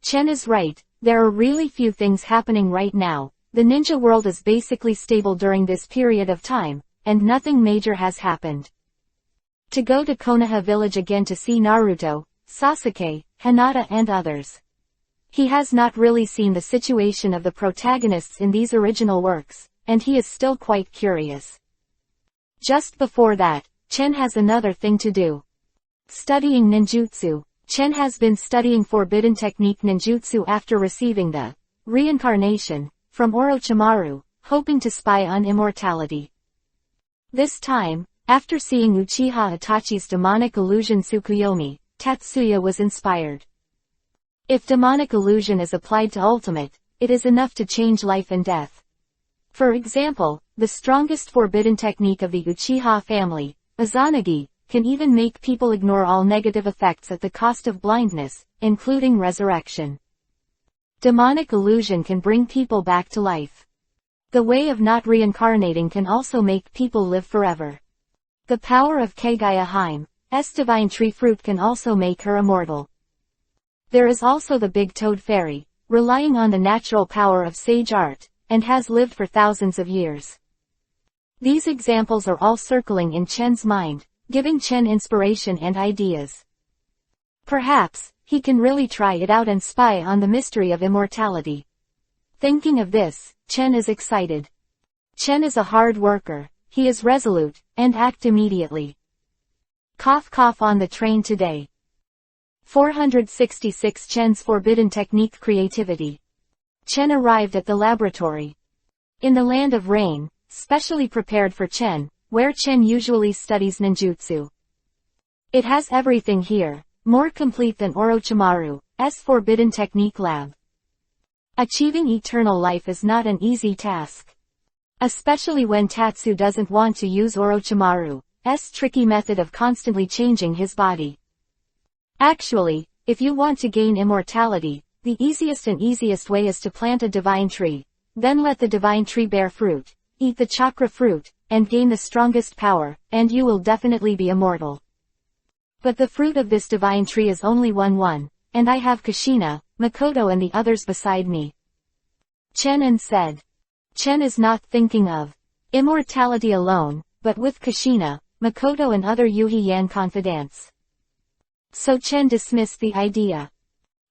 A: Chen is right, there are really few things happening right now, the ninja world is basically stable during this period of time, and nothing major has happened. To go to Konoha village again to see Naruto, Sasuke, Hinata and others. He has not really seen the situation of the protagonists in these original works, and he is still quite curious. Just before that, Chen has another thing to do. Studying ninjutsu. Chen has been studying forbidden technique ninjutsu after receiving the reincarnation from Orochimaru, hoping to spy on immortality. This time, after seeing Uchiha Itachi's demonic illusion Tsukuyomi, Tatsuya was inspired. If demonic illusion is applied to ultimate, it is enough to change life and death. For example, the strongest forbidden technique of the Uchiha family, Izanagi, can even make people ignore all negative effects at the cost of blindness, including resurrection. Demonic illusion can bring people back to life. The way of not reincarnating can also make people live forever. The power of Kagaya Hime, divine tree fruit can also make her immortal. There is also the big toad fairy, relying on the natural power of sage art, and has lived for thousands of years. These examples are all circling in Chen's mind, giving Chen inspiration and ideas. Perhaps, he can really try it out and spy on the mystery of immortality. Thinking of this, Chen is excited. Chen is a hard worker, he is resolute, and act immediately. Cough cough on the train today. 466 Chen's Forbidden Technique Creativity. Chen arrived at the laboratory. In the land of rain, specially prepared for Chen, where Chen usually studies ninjutsu. It has everything here, more complete than Orochimaru's Forbidden Technique Lab. Achieving eternal life is not an easy task. Especially when Tatsu doesn't want to use Orochimaru's tricky method of constantly changing his body. Actually, if you want to gain immortality, the easiest way is to plant a divine tree, then let the divine tree bear fruit, eat the chakra fruit, and gain the strongest power, and you will definitely be immortal. But the fruit of this divine tree is only one, and I have Kushina, Makoto and the others beside me. Chen said. Chen is not thinking of immortality alone, but with Kushina, Makoto and other Yuhi-yan confidants. So Chen dismissed the idea.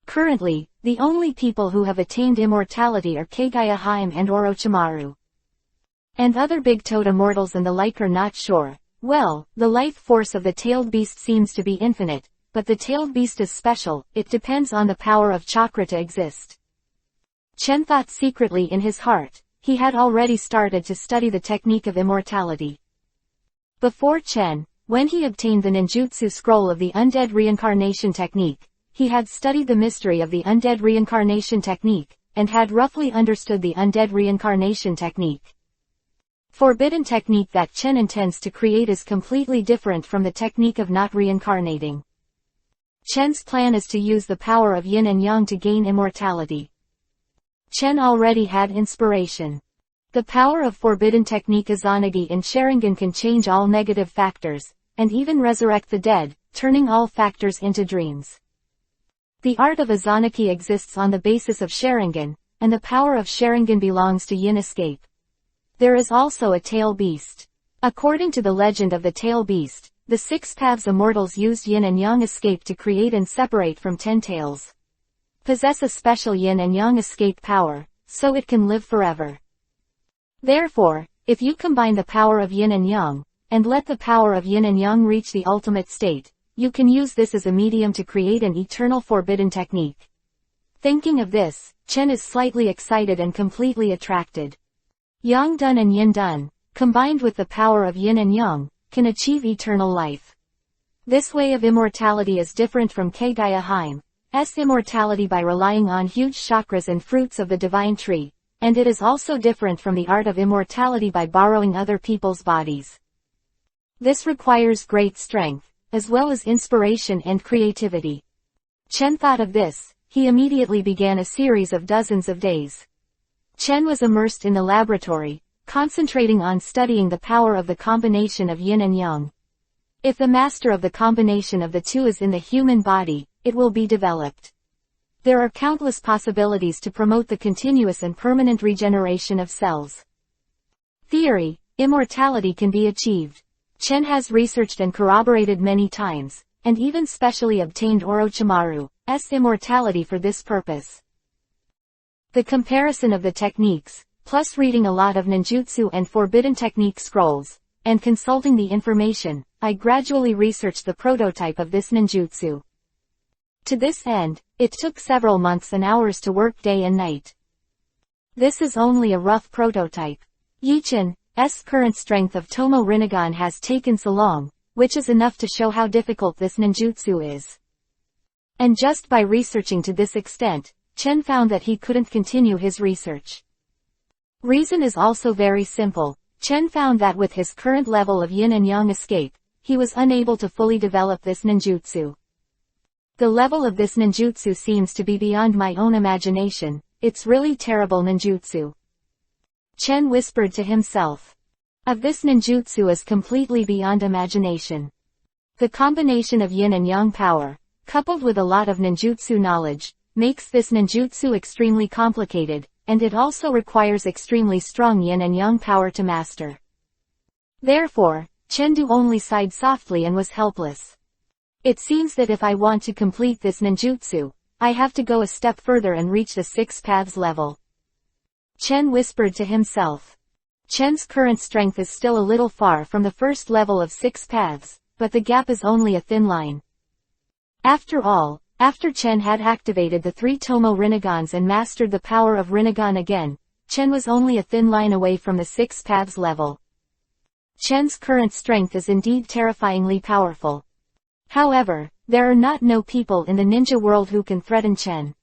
A: Currently, the only people who have attained immortality are Kagaya Haim and Orochimaru. And other big toad immortals and the like are not sure. Well, the life force of the tailed beast seems to be infinite, but the tailed beast is special, it depends on the power of chakra to exist. Chen thought secretly in his heart, he had already started to study the technique of immortality. Before Chen, when he obtained the ninjutsu scroll of the undead reincarnation technique, he had studied the mystery of the undead reincarnation technique, and had roughly understood the undead reincarnation technique. Forbidden technique that Chen intends to create is completely different from the technique of not reincarnating. Chen's plan is to use the power of yin and yang to gain immortality. Chen already had inspiration. The power of forbidden technique Izanagi in Sharingan can change all negative factors, and even resurrect the dead, turning all factors into dreams. The art of Izanagi exists on the basis of Sharingan, and the power of Sharingan belongs to yin escape. There is also a tail beast. According to the legend of the tail beast, the 6 paths immortals used yin and yang escape to create and separate from 10 tails. Possess a special yin and yang escape power, so it can live forever. Therefore, if you combine the power of yin and yang, and let the power of yin and yang reach the ultimate state, you can use this as a medium to create an eternal forbidden technique. Thinking of this, Chen is slightly excited and completely attracted. Yang Dun and Yin Dun, combined with the power of yin and yang, can achieve eternal life. This way of immortality is different from Kagaya Haim's immortality by relying on huge chakras and fruits of the divine tree, and it is also different from the art of immortality by borrowing other people's bodies. This requires great strength, as well as inspiration and creativity. Chen thought of this, he immediately began a series of dozens of days. Chen was immersed in the laboratory, concentrating on studying the power of the combination of yin and yang. If the master of the combination of the two is in the human body, it will be developed. There are countless possibilities to promote the continuous and permanent regeneration of cells. Theory: immortality can be achieved. Chen has researched and corroborated many times, and even specially obtained Orochimaru's immortality for this purpose. The comparison of the techniques, plus reading a lot of ninjutsu and forbidden technique scrolls, and consulting the information, I gradually researched the prototype of this ninjutsu. To this end, it took several months and hours to work day and night. This is only a rough prototype. Yichen's current strength of Tomo Rinnegan has taken so long, which is enough to show how difficult this ninjutsu is. And just by researching to this extent, Chen found that he couldn't continue his research. Reason is also very simple. Chen found that with his current level of yin and yang escape, he was unable to fully develop this ninjutsu. The level of this ninjutsu seems to be beyond my own imagination, it's really terrible ninjutsu. Chen whispered to himself. Of this ninjutsu is completely beyond imagination. The combination of yin and yang power, coupled with a lot of ninjutsu knowledge, makes this ninjutsu extremely complicated, and it also requires extremely strong yin and yang power to master. Therefore, Chengdu only sighed softly and was helpless. It seems that if I want to complete this ninjutsu, I have to go a step further and reach the 6 paths level. Chen whispered to himself. Chen's current strength is still a little far from the first level of 6 paths, but the gap is only a thin line. After all, after Chen had activated the 3 Tomo Rinnegans and mastered the power of Rinnegan again, Chen was only a thin line away from the 6 paths level. Chen's current strength is indeed terrifyingly powerful. However, there are no people in the ninja world who can threaten Chen.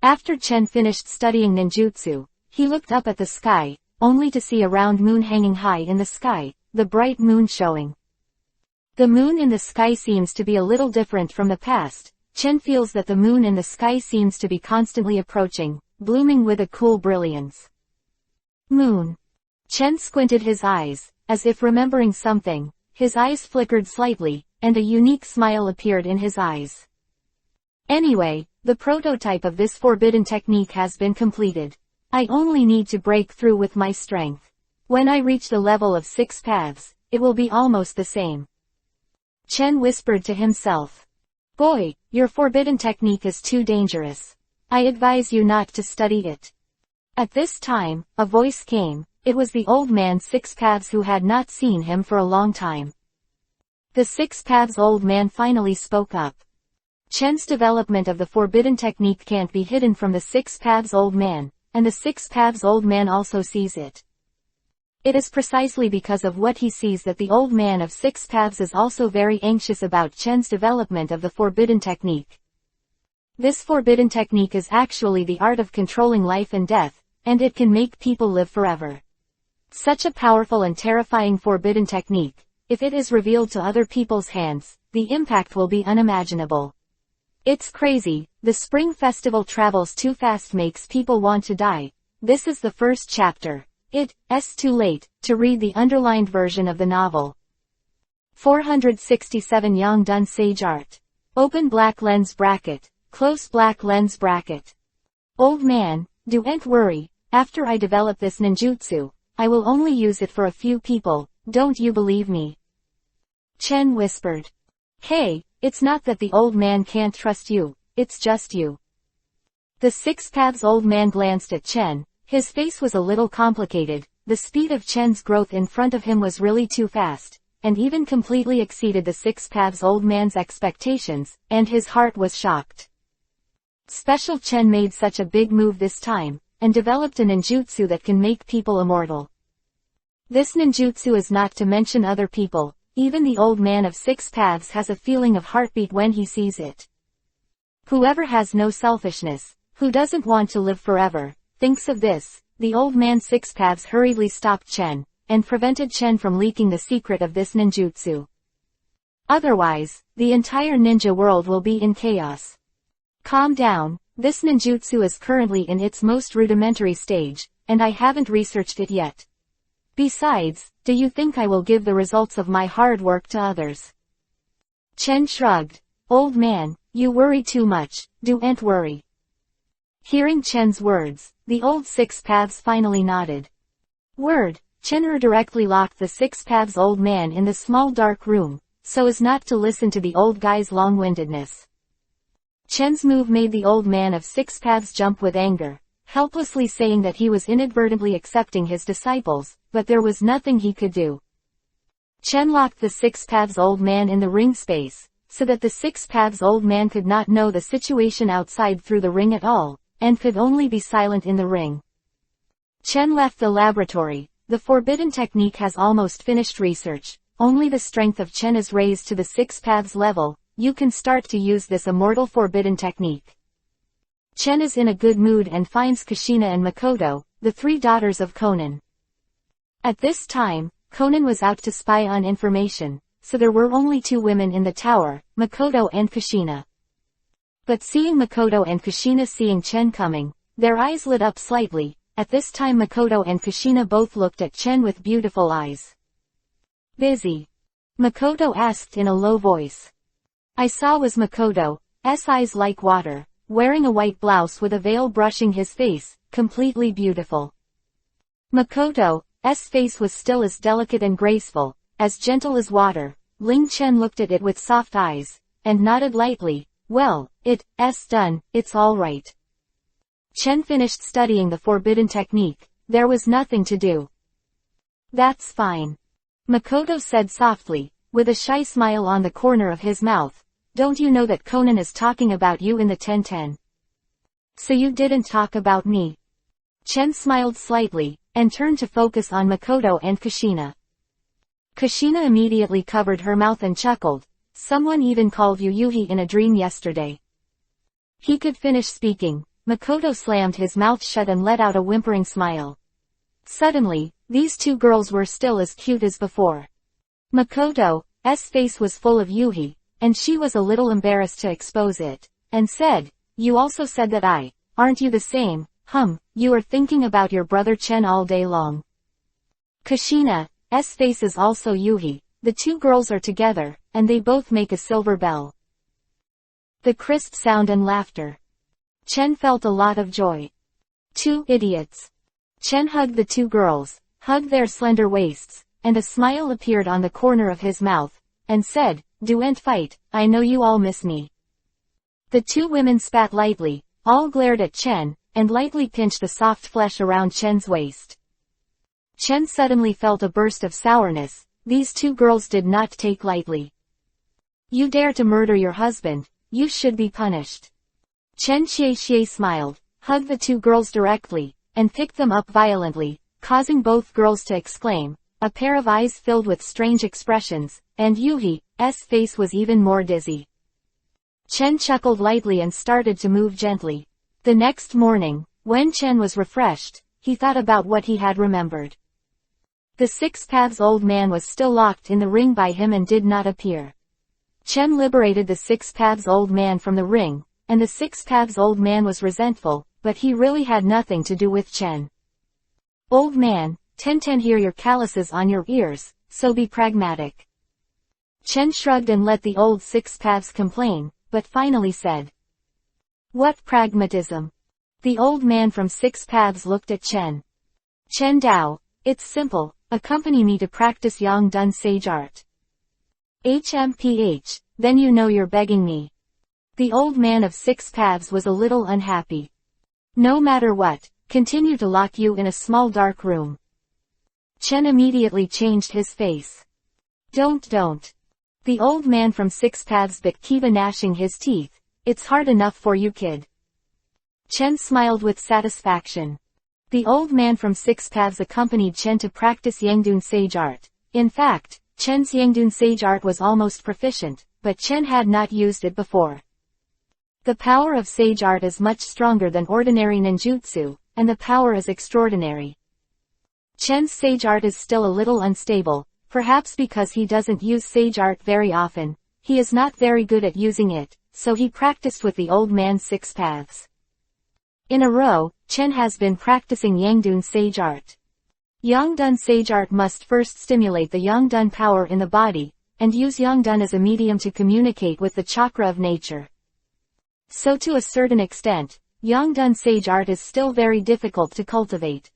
A: After Chen finished studying ninjutsu, he looked up at the sky, only to see a round moon hanging high in the sky, the bright moon showing. The moon in the sky seems to be a little different from the past. Chen feels that the moon in the sky seems to be constantly approaching, blooming with a cool brilliance. Moon. Chen squinted his eyes, as if remembering something. His eyes flickered slightly, and a unique smile appeared in his eyes. Anyway, the prototype of this forbidden technique has been completed. I only need to break through with my strength. When I reach the level of 6 paths, it will be almost the same. Chen whispered to himself. Boy, your forbidden technique is too dangerous. I advise you not to study it. At this time, a voice came. It was the old man 6 paths who had not seen him for a long time. The 6 paths old man finally spoke up. Chen's development of the forbidden technique can't be hidden from the 6 paths old man, and the 6 paths old man also sees it. It is precisely because of what he sees that the old man of 6 paths is also very anxious about Chen's development of the forbidden technique. This forbidden technique is actually the art of controlling life and death, and it can make people live forever. Such a powerful and terrifying forbidden technique, if it is revealed to other people's hands, the impact will be unimaginable. It's crazy, the spring festival travels too fast makes people want to die. This is the first chapter. It's too late to read the underlined version of the novel. 467 Yang Dun Sage Art. Open black lens bracket, close black lens bracket. Old man, don't worry, after I develop this ninjutsu, I will only use it for a few people, don't you believe me? Chen whispered. Hey, it's not that the old man can't trust you, it's just you. The 6 paths old man glanced at Chen. His face was a little complicated. The speed of Chen's growth in front of him was really too fast, and even completely exceeded the 6 paths old man's expectations, and his heart was shocked. Special Chen made such a big move this time, and developed a ninjutsu that can make people immortal. This ninjutsu is not to mention other people, even the old man of 6 paths has a feeling of heartbeat when he sees it. Whoever has no selfishness, who doesn't want to live forever, thinks of this. The old man 6 paths hurriedly stopped Chen, and prevented Chen from leaking the secret of this ninjutsu. Otherwise, the entire ninja world will be in chaos. Calm down, this ninjutsu is currently in its most rudimentary stage, and I haven't researched it yet. Besides, do you think I will give the results of my hard work to others? Chen shrugged. Old man, you worry too much, don't worry. Hearing Chen's words, the old 6 paths finally nodded. Word, Chen directly locked the 6 paths old man in the small dark room, so as not to listen to the old guy's long-windedness. Chen's move made the old man of 6 paths jump with anger, helplessly saying that he was inadvertently accepting his disciples, but there was nothing he could do. Chen locked the 6 paths old man in the ring space, so that the 6 paths old man could not know the situation outside through the ring at all, and could only be silent in the ring. Chen left the laboratory. The forbidden technique has almost finished research. Only the strength of Chen is raised to the 6 paths level. You can start to use this immortal forbidden technique. Chen is in a good mood and finds Kushina and Makoto, the 3 daughters of Conan. At this time, Conan was out to spy on information, so there were only 2 women in the tower, Makoto and Kushina. But seeing Makoto and Kushina seeing Chen coming, their eyes lit up slightly. At this time Makoto and Kushina both looked at Chen with beautiful eyes. Busy. Makoto asked in a low voice. I saw was Makoto's eyes like water, wearing a white blouse with a veil brushing his face, completely beautiful. Makoto's face was still as delicate and graceful, as gentle as water. Ling Chen looked at it with soft eyes, and nodded lightly. Well, it's done, it's all right. Chen finished studying the forbidden technique. There was nothing to do. That's fine. Makoto said softly, with a shy smile on the corner of his mouth. Don't you know that Conan is talking about you in the 1010? So you didn't talk about me. Chen smiled slightly, and turned to focus on Makoto and Kushina. Kushina immediately covered her mouth and chuckled. Someone even called you Yuhi in a dream yesterday. He could finish speaking. Makoto slammed his mouth shut and let out a whimpering smile. Suddenly, these two girls were still as cute as before. Makoto's face was full of Yuhi, and she was a little embarrassed to expose it, and said, You also said that aren't you the same? You are thinking about your brother Chen all day long. Kushina's face is also Yuhi. The two girls are together, and they both make a silver bell. The crisp sound and laughter. Chen felt a lot of joy. Two idiots. Chen hugged the two girls, hugged their slender waists, and a smile appeared on the corner of his mouth, and said, Duent fight, I know you all miss me. The two women spat lightly, all glared at Chen, and lightly pinched the soft flesh around Chen's waist. Chen suddenly felt a burst of sourness. These two girls did not take lightly. You dare to murder your husband, you should be punished. Chen Xie smiled, hugged the two girls directly, and picked them up violently, causing both girls to exclaim, a pair of eyes filled with strange expressions, and Yuhi's face was even more dizzy. Chen chuckled lightly and started to move gently. The next morning, when Chen was refreshed, he thought about what he had remembered. The Six Paths old man was still locked in the ring by him and did not appear. Chen liberated the Six Paths old man from the ring, and the Six Paths old man was resentful, but he really had nothing to do with Chen. Old man, Ten hear your calluses on your ears, so be pragmatic. Chen shrugged and let the old Six Paths complain, but finally said. What pragmatism? The old man from Six Paths looked at Chen. Chen Dao, it's simple, accompany me to practice Yangdun sage art. HMPH, then you know you're begging me. The old man of Six Paths was a little unhappy. No matter what, continue to lock you in a small dark room. Chen immediately changed his face. Don't. The old man from Six Paths bit Kiba gnashing his teeth. It's hard enough for you kid. Chen smiled with satisfaction. The old man from Six Paths accompanied Chen to practice Yangdun sage art. In fact, Chen's Yangdun sage art was almost proficient, but Chen had not used it before. The power of sage art is much stronger than ordinary ninjutsu, and the power is extraordinary. Chen's sage art is still a little unstable, perhaps because he doesn't use sage art very often. He is not very good at using it, so he practiced with the old man's Six Paths. In a row, Chen has been practicing Yangdun sage art. Yangdun sage art must first stimulate the Yangdun power in the body, and use Yangdun as a medium to communicate with the chakra of nature. So to a certain extent, Yangdun sage art is still very difficult to cultivate.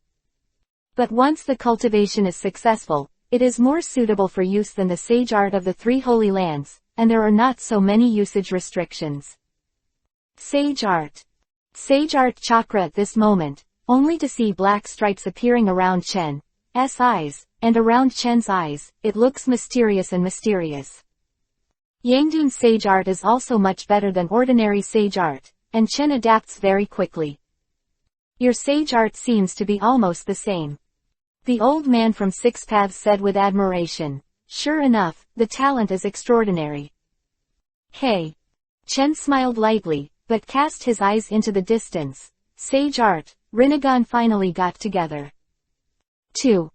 A: But once the cultivation is successful, it is more suitable for use than the sage art of the Three Holy Lands, and there are not so many usage restrictions. Sage art. Sage art chakra at this moment, only to see black stripes appearing around Chen's eyes, and around Chen's eyes, it looks mysterious and mysterious. Yangdun sage art is also much better than ordinary sage art, and Chen adapts very quickly. Your sage art seems to be almost the same. The old man from Six Paths said with admiration. Sure enough, the talent is extraordinary. Hey. Chen smiled lightly, but cast his eyes into the distance. Sage art, Rinnegan finally got together. 2.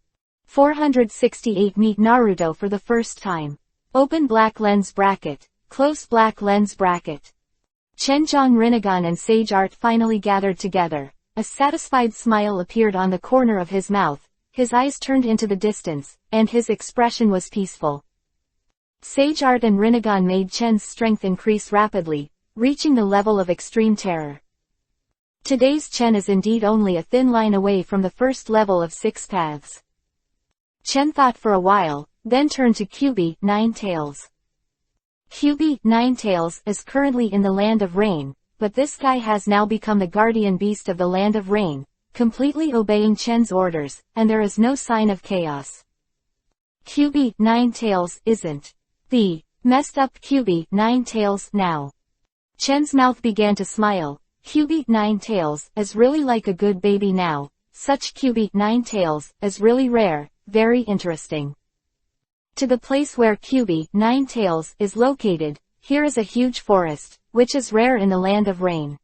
A: 468 Meet Naruto for the first time. Open black lens bracket, close black lens bracket. Chenjiang Rinnegan and Sage Art finally gathered together. A satisfied smile appeared on the corner of his mouth, his eyes turned into the distance, and his expression was peaceful. Sage Art and Rinnegan made Chen's strength increase rapidly, reaching the level of extreme terror. Today's Chen is indeed only a thin line away from the first level of 6 paths. Chen thought for a while, then turned to QB, Ninetails. QB, Ninetails, is currently in the Land of Rain, but this guy has now become the guardian beast of the Land of Rain, completely obeying Chen's orders, and there is no sign of chaos. QB, Ninetails, isn't the messed up QB, Ninetails, now. Chen's mouth began to smile. QB, Ninetails, is really like a good baby now. Such QB, Ninetails, is really rare, very interesting. To the place where QB, Ninetails, is located, here is a huge forest, which is rare in the Land of Rain.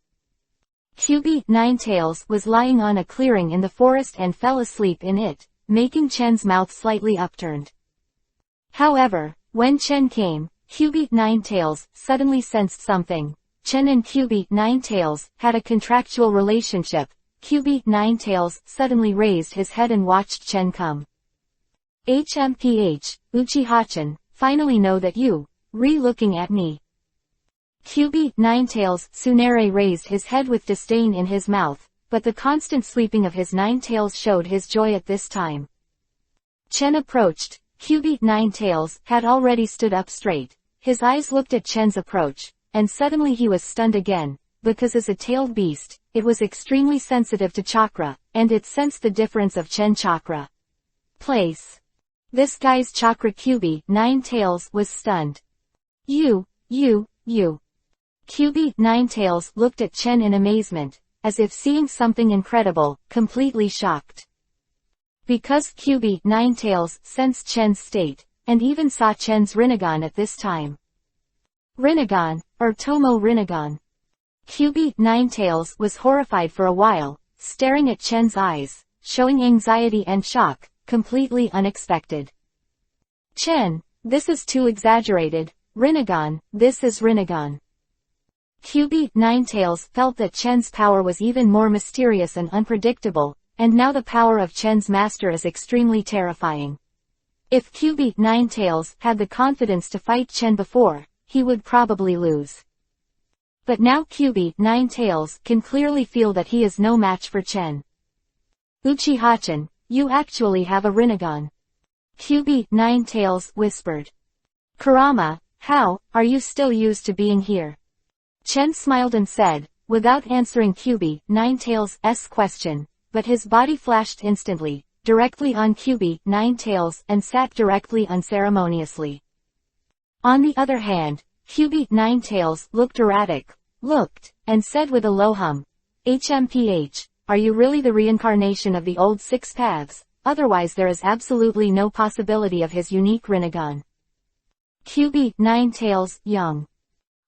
A: QB, Ninetails, was lying on a clearing in the forest and fell asleep in it, making Chen's mouth slightly upturned. However, when Chen came, QB, Ninetails, suddenly sensed something. Chen and QB, Ninetails, had a contractual relationship. QB, Ninetails, suddenly raised his head and watched Chen come. HMPH, Uchiha-chan, finally know that you, looking at me. QB, Ninetails, Tsunere raised his head with disdain in his mouth, but the constant sweeping of his 9 tails showed his joy at this time. Chen approached. QB, Ninetails, had already stood up straight. His eyes looked at Chen's approach, and suddenly he was stunned again, because as a tailed beast, it was extremely sensitive to chakra, and it sensed the difference of Chen chakra. Place. This guy's chakra QB, Ninetails, was stunned. You. QB, Ninetails, looked at Chen in amazement, as if seeing something incredible, completely shocked. Because QB, Ninetails, sensed Chen's state, and even saw Chen's Rinnegan at this time. Rinnegan, or Tomo Rinnegan. QB, Ninetails, was horrified for a while, staring at Chen's eyes, showing anxiety and shock, completely unexpected. Chen, this is too exaggerated. Rinnegan, this is Rinnegan. QB, Ninetails, felt that Chen's power was even more mysterious and unpredictable, and now the power of Chen's master is extremely terrifying. If QB, Ninetails, had the confidence to fight Chen before, he would probably lose. But now QB, Ninetails, can clearly feel that he is no match for Chen. Uchiha-chan, you actually have a Rinnegan. QB, Ninetails, whispered. Kurama, how, are you still used to being here? Chen smiled and said, without answering QB, Ninetails' question, but his body flashed instantly, directly on QB, Ninetails, and sat directly unceremoniously. On the other hand, QB, Ninetails, looked erratic, and said with a low hum, HMPH, are you really the reincarnation of the old 6 paths? Otherwise there is absolutely no possibility of his unique Rinnegan. QB, Ninetails, young,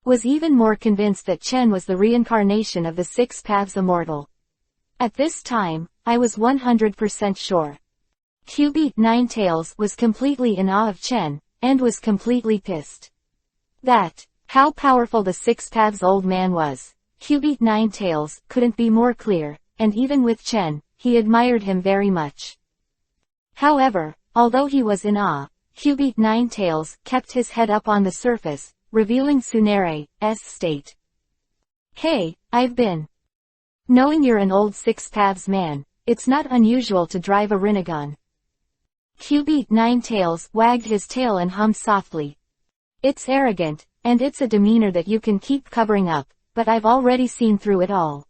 A: was even more convinced that Chen was the reincarnation of the 6 paths immortal. At this time, I was 100% sure. QB, Ninetails, was completely in awe of Chen, and was completely pissed. How powerful the 6 paths old man was. QB, Ninetails, couldn't be more clear, and even with Chen, he admired him very much. However, although he was in awe, QB, Ninetails, kept his head up on the surface, revealing Tsunere's state. Hey, I've been knowing you're an old 6 paths man. It's not unusual to drive a Rinnegan. QB, Ninetails, wagged his tail and hummed softly. It's arrogant, and it's a demeanor that you can keep covering up, but I've already seen through it all.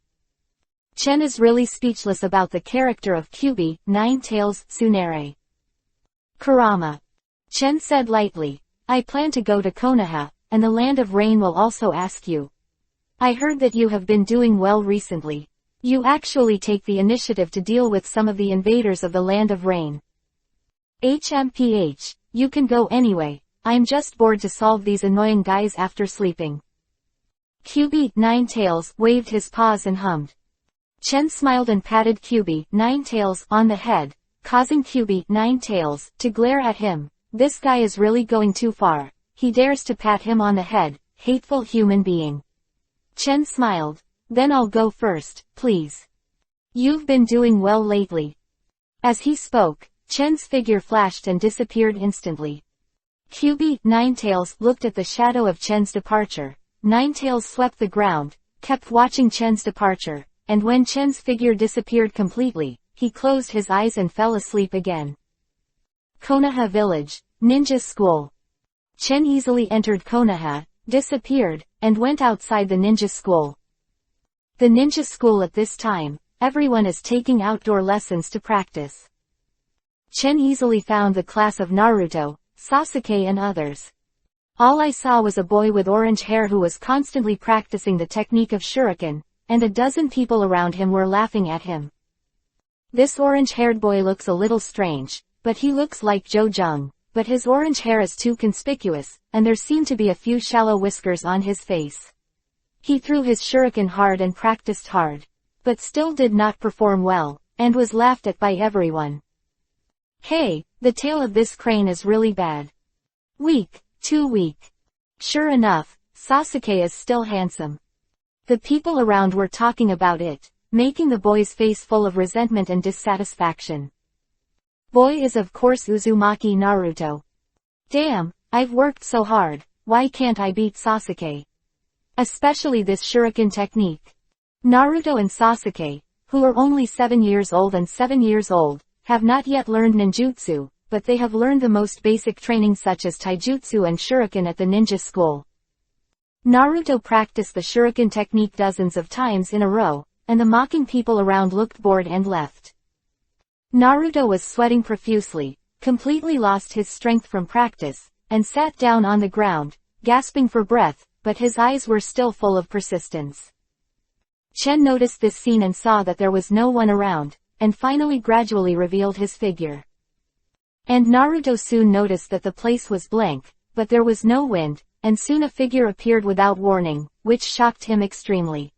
A: Chen is really speechless about the character of QB, Ninetails, Tsunere. Kurama. Chen said lightly, I plan to go to Konoha, and the Land of Rain will also ask you. I heard that you have been doing well recently. You actually take the initiative to deal with some of the invaders of the Land of Rain. HMPH, you can go anyway, I'm just bored to solve these annoying guys after sleeping. QB, Ninetails, waved his paws and hummed. Chen smiled and patted QB, Ninetails, on the head, causing QB, Ninetails, to glare at him. This guy is really going too far. He dares to pat him on the head, hateful human being. Chen smiled. Then I'll go first, please. You've been doing well lately. As he spoke, Chen's figure flashed and disappeared instantly. QB, Ninetales, looked at the shadow of Chen's departure. Ninetales swept the ground, kept watching Chen's departure, and when Chen's figure disappeared completely, he closed his eyes and fell asleep again. Konoha Village, Ninja School. Chen easily entered Konoha, disappeared, and went outside the ninja school. The ninja school at this time, everyone is taking outdoor lessons to practice. Chen easily found the class of Naruto, Sasuke and others. All I saw was a boy with orange hair who was constantly practicing the technique of shuriken, and a dozen people around him were laughing at him. This orange-haired boy looks a little strange, but he looks like Jo Jung, but his orange hair is too conspicuous, and there seem to be a few shallow whiskers on his face. He threw his shuriken hard and practiced hard, but still did not perform well, and was laughed at by everyone. Hey, the tail of this crane is really bad. Weak, too weak. Sure enough, Sasuke is still handsome. The people around were talking about it, making the boy's face full of resentment and dissatisfaction. Boy is of course Uzumaki Naruto. Damn, I've worked so hard, why can't I beat Sasuke? Especially this shuriken technique. Naruto and Sasuke, who are only 7 years old and 7 years old, have not yet learned ninjutsu, but they have learned the most basic training such as taijutsu and shuriken at the ninja school. Naruto practiced the shuriken technique dozens of times in a row, and the mocking people around looked bored and left. Naruto was sweating profusely, completely lost his strength from practice, and sat down on the ground, gasping for breath, but his eyes were still full of persistence. Chen noticed this scene and saw that there was no one around, and finally gradually revealed his figure. And Naruto soon noticed that the place was blank, but there was no wind, and soon a figure appeared without warning, which shocked him extremely.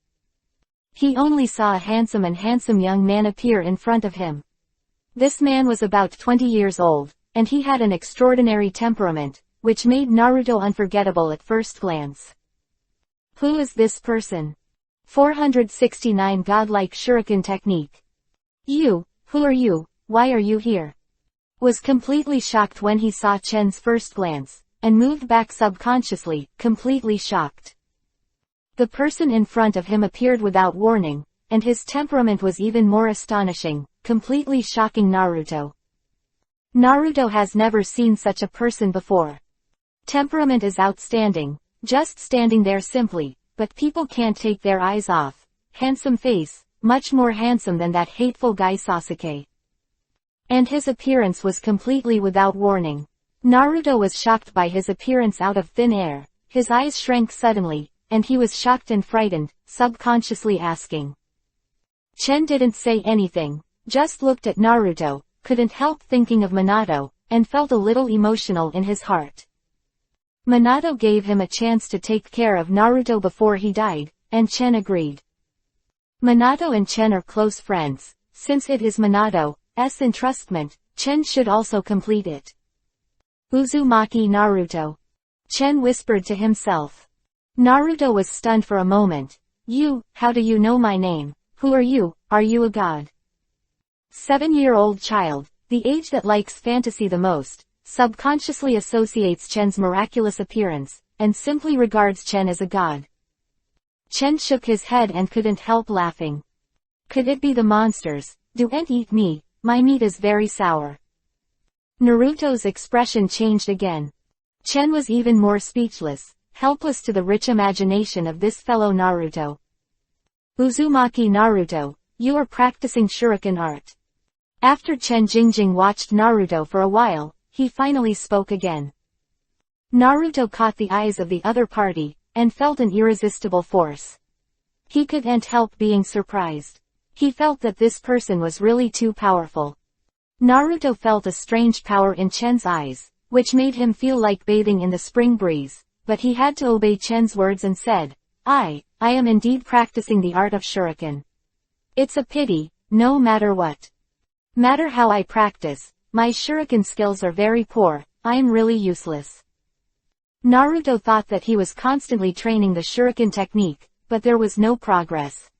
A: He only saw a handsome young man appear in front of him. This man was about 20 years old, and he had an extraordinary temperament, which made Naruto unforgettable at first glance. Who is this person? 469 Godlike Shuriken Technique. You, who are you, why are you here? Was completely shocked when he saw Chen's first glance, and moved back subconsciously, completely shocked. The person in front of him appeared without warning, and his temperament was even more astonishing, completely shocking Naruto. Naruto has never seen such a person before. Temperament is outstanding, just standing there simply, but people can't take their eyes off. Handsome face, much more handsome than that hateful guy Sasuke. And his appearance was completely without warning. Naruto was shocked by his appearance out of thin air, his eyes shrank suddenly, and he was shocked and frightened, subconsciously asking. Chen didn't say anything, just looked at Naruto, couldn't help thinking of Minato, and felt a little emotional in his heart. Minato gave him a chance to take care of Naruto before he died, and Chen agreed. Minato and Chen are close friends. Since it is Minato's entrustment, Chen should also complete it. Uzumaki Naruto. Chen whispered to himself. Naruto was stunned for a moment. You, how do you know my name? Who are you a god? 7-year-old child, the age that likes fantasy the most, subconsciously associates Chen's miraculous appearance, and simply regards Chen as a god. Chen shook his head and couldn't help laughing. Could it be the monsters? Don't eat me, my meat is very sour. Naruto's expression changed again. Chen was even more speechless, helpless to the rich imagination of this fellow Naruto. Uzumaki Naruto, you are practicing shuriken art. After Chen Jingjing watched Naruto for a while, he finally spoke again. Naruto caught the eyes of the other party, and felt an irresistible force. He couldn't help being surprised. He felt that this person was really too powerful. Naruto felt a strange power in Chen's eyes, which made him feel like bathing in the spring breeze, but he had to obey Chen's words and said, I am indeed practicing the art of shuriken. It's a pity, no matter what. Matter how I practice, my shuriken skills are very poor, I am really useless. Naruto thought that he was constantly training the shuriken technique, but there was no progress.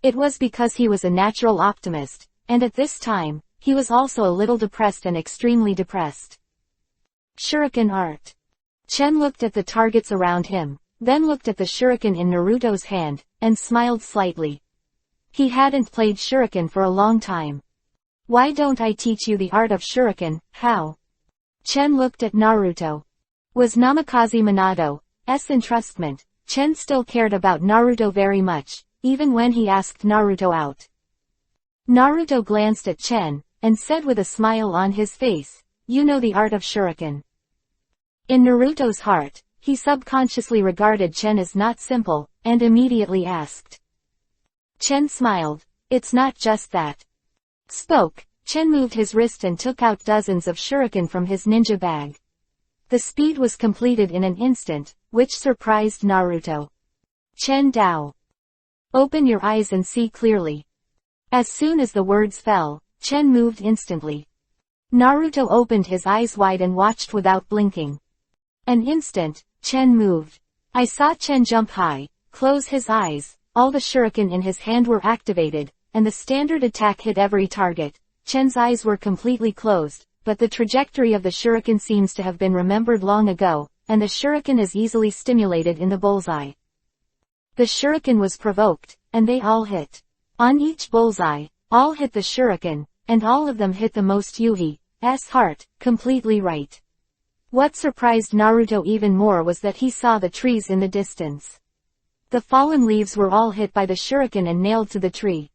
A: It was because he was a natural optimist, and at this time, he was also a little depressed and extremely depressed. Shuriken art. Chen looked at the targets around him, then looked at the shuriken in Naruto's hand, and smiled slightly. He hadn't played shuriken for a long time. Why don't I teach you the art of shuriken? How? Chen looked at Naruto. Was Namikaze Minado's entrustment. Chen still cared about Naruto very much, even when he asked Naruto out. Naruto glanced at Chen, and said with a smile on his face, "You know the art of shuriken." In Naruto's heart, he subconsciously regarded Chen as not simple, and immediately asked. Chen smiled. "It's not just that." Chen moved his wrist and took out dozens of shuriken from his ninja bag. The speed was completed in an instant, which surprised Naruto. Chen Dao. Open your eyes and see clearly. As soon as the words fell, Chen moved instantly. Naruto opened his eyes wide and watched without blinking. An instant, Chen moved. I saw Chen jump high, close his eyes, all the shuriken in his hand were activated, and the standard attack hit every target. Chen's eyes were completely closed, but the trajectory of the shuriken seems to have been remembered long ago, and the shuriken is easily stimulated in the bullseye. The shuriken was provoked, and they all hit. On each bullseye, all hit the shuriken, and all of them hit the most Yuhi's heart, completely right. What surprised Naruto even more was that he saw the trees in the distance. The fallen leaves were all hit by the shuriken and nailed to the tree.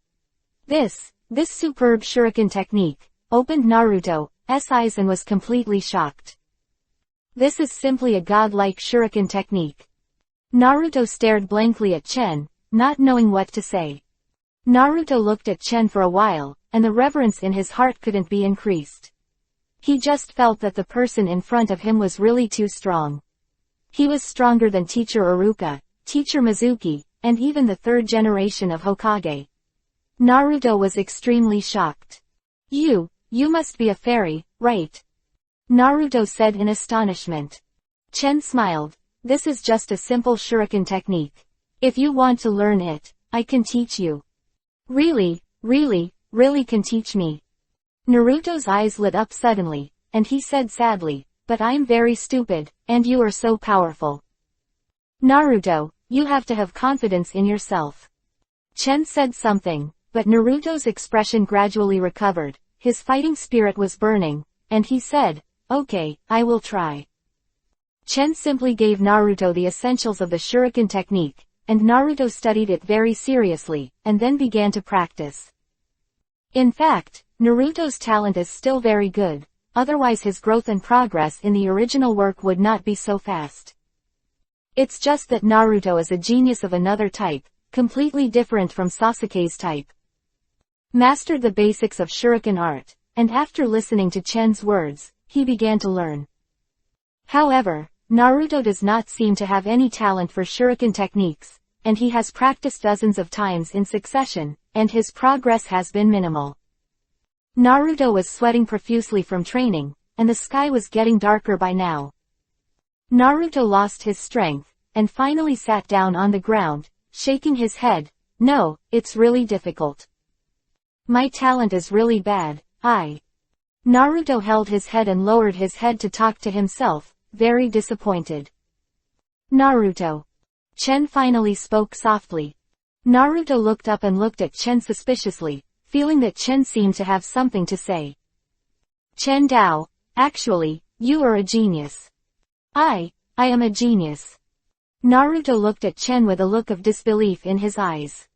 A: This superb shuriken technique opened Naruto's eyes and was completely shocked. This is simply a godlike shuriken technique. Naruto stared blankly at Chen, not knowing what to say. Naruto looked at Chen for a while, and the reverence in his heart couldn't be increased. He just felt that the person in front of him was really too strong. He was stronger than Teacher Iruka, Teacher Mizuki, and even the third generation of Hokage. Naruto was extremely shocked. You must be a fairy, right? Naruto said in astonishment. Chen smiled. This is just a simple shuriken technique. If you want to learn it, I can teach you. Really can teach me. Naruto's eyes lit up suddenly, and he said sadly, but I'm very stupid, and you are so powerful. Naruto, you have to have confidence in yourself. Chen said something, but Naruto's expression gradually recovered, his fighting spirit was burning, and he said, okay, I will try. Chen simply gave Naruto the essentials of the shuriken technique, and Naruto studied it very seriously, and then began to practice. In fact, Naruto's talent is still very good, otherwise his growth and progress in the original work would not be so fast. It's just that Naruto is a genius of another type, completely different from Sasuke's type. Mastered the basics of shuriken art, and after listening to Chen's words, he began to learn. However, Naruto does not seem to have any talent for shuriken techniques, and he has practiced dozens of times in succession, and his progress has been minimal. Naruto was sweating profusely from training, and the sky was getting darker by now. Naruto lost his strength, and finally sat down on the ground, shaking his head. No, it's really difficult. My talent is really bad, Naruto held his head and lowered his head to talk to himself, very disappointed. Naruto. Chen finally spoke softly. Naruto looked up and looked at Chen suspiciously, feeling that Chen seemed to have something to say. Chen Dao, actually, you are a genius. I am a genius. Naruto looked at Chen with a look of disbelief in his eyes.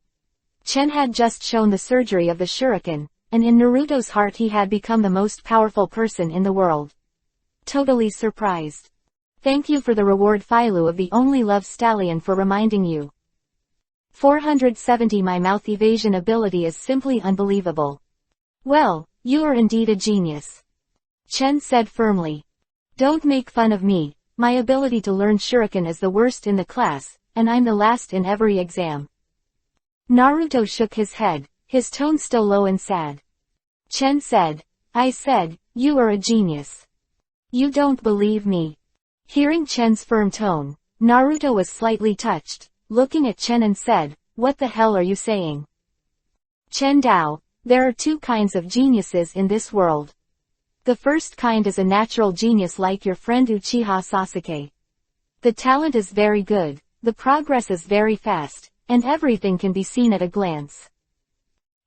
A: Chen had just shown the surgery of the shuriken, and in Naruto's heart he had become the most powerful person in the world. Totally surprised. Thank you for the reward Philo of the Only Love Stallion for reminding you. 470 My mouth evasion ability is simply unbelievable. Well, you are indeed a genius. Chen said firmly. Don't make fun of me, my ability to learn shuriken is the worst in the class, and I'm the last in every exam. Naruto shook his head, his tone still low and sad. Chen said, I said, you are a genius. You don't believe me. Hearing Chen's firm tone, Naruto was slightly touched, looking at Chen and said, what the hell are you saying? Chen Dao, there are two kinds of geniuses in this world. The first kind is a natural genius like your friend Uchiha Sasuke. The talent is very good, the progress is very fast, and everything can be seen at a glance.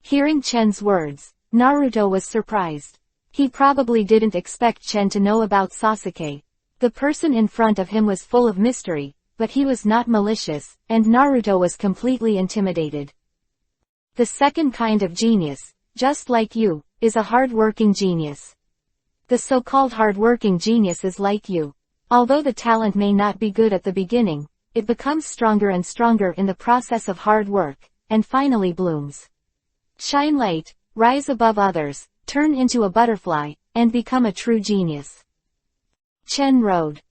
A: Hearing Chen's words, Naruto was surprised. He probably didn't expect Chen to know about Sasuke. The person in front of him was full of mystery, but he was not malicious, and Naruto was completely intimidated. The second kind of genius, just like you, is a hard-working genius. The so-called hard-working genius is like you. Although the talent may not be good at the beginning, it becomes stronger and stronger in the process of hard work, and finally blooms. Shine light, rise above others, turn into a butterfly, and become a true genius. Chen rode.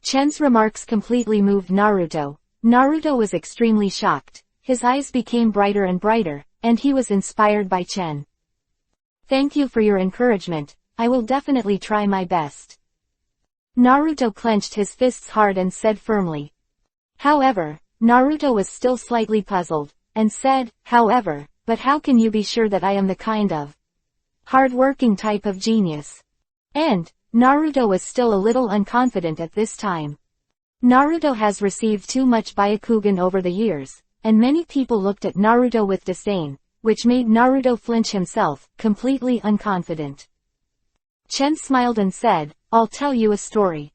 A: Chen's remarks completely moved Naruto. Naruto was extremely shocked. His eyes became brighter and brighter, and he was inspired by Chen. Thank you for your encouragement. I will definitely try my best. Naruto clenched his fists hard and said firmly. However, Naruto was still slightly puzzled, and said, however, but how can you be sure that I am the kind of hard-working type of genius? And, Naruto was still a little unconfident at this time. Naruto has received too much Byakugan over the years, and many people looked at Naruto with disdain, which made Naruto flinch himself, completely unconfident. Chen smiled and said, I'll tell you a story.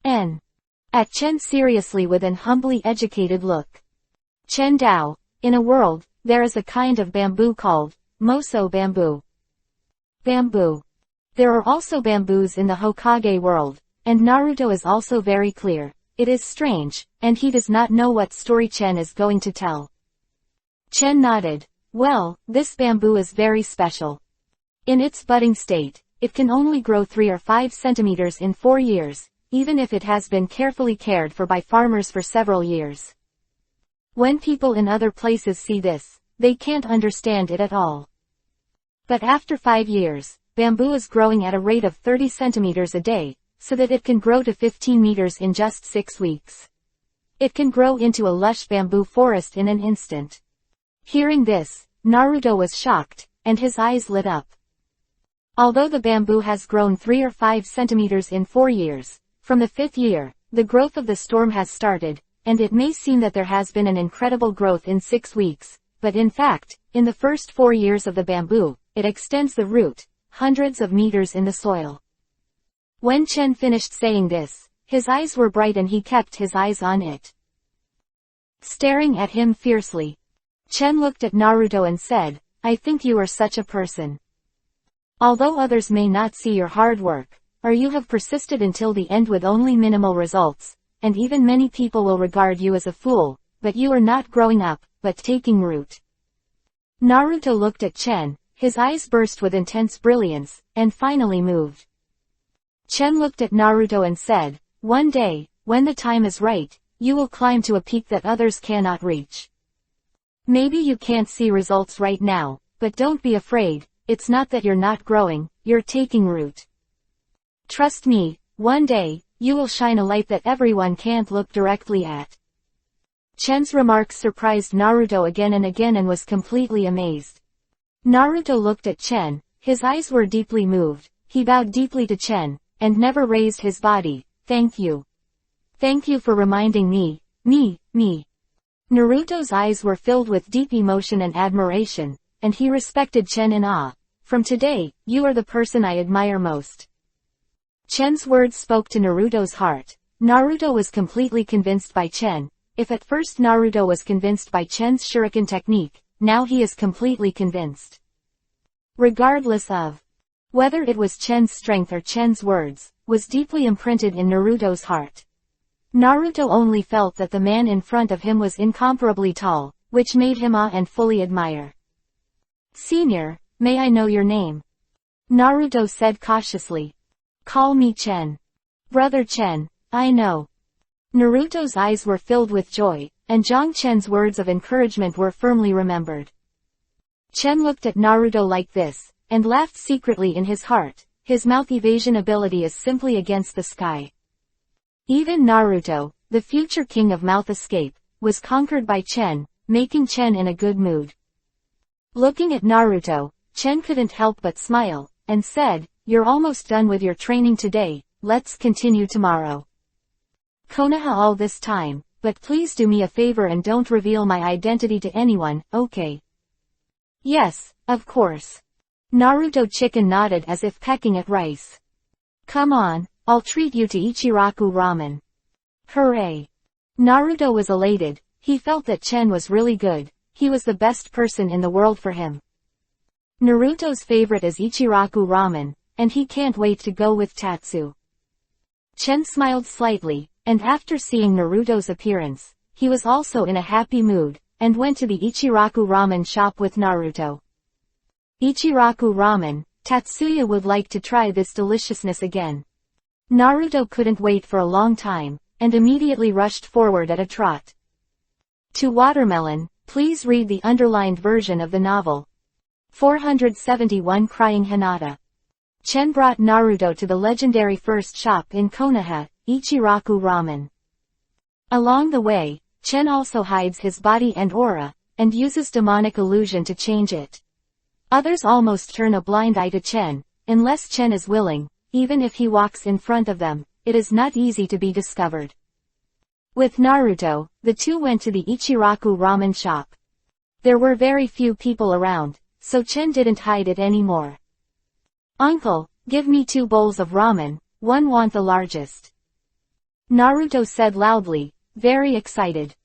A: At Chen seriously with an humbly educated look. Chen Dao, in a world, there is a kind of bamboo called Moso bamboo. Bamboo. There are also bamboos in the Hokage world, and Naruto is also very clear. It is strange, and he does not know what story Chen is going to tell. Chen nodded. Well, this bamboo is very special. In its budding state, it can only grow 3 or 5 centimeters in 4 years, even if it has been carefully cared for by farmers for several years. When people in other places see this, they can't understand it at all. But after 5 years, bamboo is growing at a rate of 30 centimeters a day, so that it can grow to 15 meters in just 6 weeks. It can grow into a lush bamboo forest in an instant. Hearing this, Naruto was shocked, and his eyes lit up. Although the bamboo has grown 3 or 5 centimeters in 4 years, from the 5th year, the growth of the storm has started, and it may seem that there has been an incredible growth in 6 weeks, but in fact, in the first 4 years of the bamboo, it extends the root, hundreds of meters in the soil. When Chen finished saying this, his eyes were bright and he kept his eyes on it. Staring at him fiercely, Chen looked at Naruto and said, I think you are such a person. Although others may not see your hard work, or you have persisted until the end with only minimal results, and even many people will regard you as a fool, but you are not growing up, but taking root. Naruto looked at Chen, his eyes burst with intense brilliance, and finally moved. Chen looked at Naruto and said, one day, when the time is right, you will climb to a peak that others cannot reach. Maybe you can't see results right now, but don't be afraid. It's not that you're not growing, you're taking root. Trust me, one day, you will shine a light that everyone can't look directly at. Chen's remarks surprised Naruto again and was completely amazed. Naruto looked at Chen, his eyes were deeply moved, he bowed deeply to Chen, and never raised his body. Thank you. Thank you for reminding me. Naruto's eyes were filled with deep emotion and admiration, and he respected Chen in awe. From today, you are the person I admire most. Chen's words spoke to Naruto's heart. Naruto was completely convinced by Chen. If at first Naruto was convinced by Chen's shuriken technique, now he is completely convinced. Regardless of whether it was Chen's strength or Chen's words, was deeply imprinted in Naruto's heart. Naruto only felt that the man in front of him was incomparably tall, which made him awe and fully admire. Senior, may I know your name? Naruto said cautiously. Call me Chen. Brother Chen, I know. Naruto's eyes were filled with joy, and Zhang Chen's words of encouragement were firmly remembered. Chen looked at Naruto like this, and laughed secretly in his heart. His mouth evasion ability is simply against the sky. Even Naruto, the future king of mouth escape, was conquered by Chen, making Chen in a good mood. Looking at Naruto, Chen couldn't help but smile, and said, you're almost done with your training today, let's continue tomorrow. Konoha all this time, but please do me a favor and don't reveal my identity to anyone, okay? Yes, of course. Naruto Chicken nodded as if pecking at rice. Come on, I'll treat you to Ichiraku ramen. Hooray! Naruto was elated, he felt that Chen was really good, he was the best person in the world for him. Naruto's favorite is Ichiraku ramen, and he can't wait to go with Tatsu. Chen smiled slightly, and after seeing Naruto's appearance, he was also in a happy mood, and went to the Ichiraku ramen shop with Naruto. Ichiraku ramen, Tatsuya would like to try this deliciousness again. Naruto couldn't wait for a long time, and immediately rushed forward at a trot. To Watermelon, please read the underlined version of the novel. 471 Crying Hinata. Chen brought Naruto to the legendary first shop in Konoha, Ichiraku Ramen. Along the way, Chen also hides his body and aura, and uses demonic illusion to change it. Others almost turn a blind eye to Chen, unless Chen is willing, even if he walks in front of them, it is not easy to be discovered. With Naruto, the two went to the Ichiraku Ramen shop. There were very few people around, so Chen didn't hide it anymore. Uncle, give me 2 bowls of ramen, one want the largest. Naruto said loudly, very excited.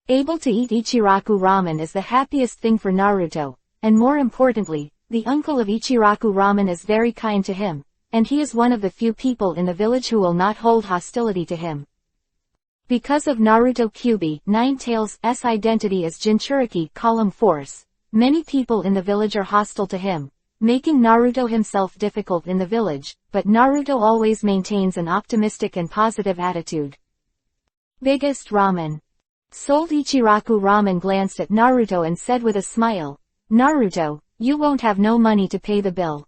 A: Able to eat Ichiraku ramen is the happiest thing for Naruto, and more importantly, the uncle of Ichiraku ramen is very kind to him, and he is one of the few people in the village who will not hold hostility to him. Because of Naruto Kyuubi, Ninetales' identity as Jinchuriki column force, many people in the village are hostile to him, making Naruto himself difficult in the village, but Naruto always maintains an optimistic and positive attitude. Biggest ramen. Sold Ichiraku ramen glanced at Naruto and said with a smile, Naruto, you won't have no money to pay the bill.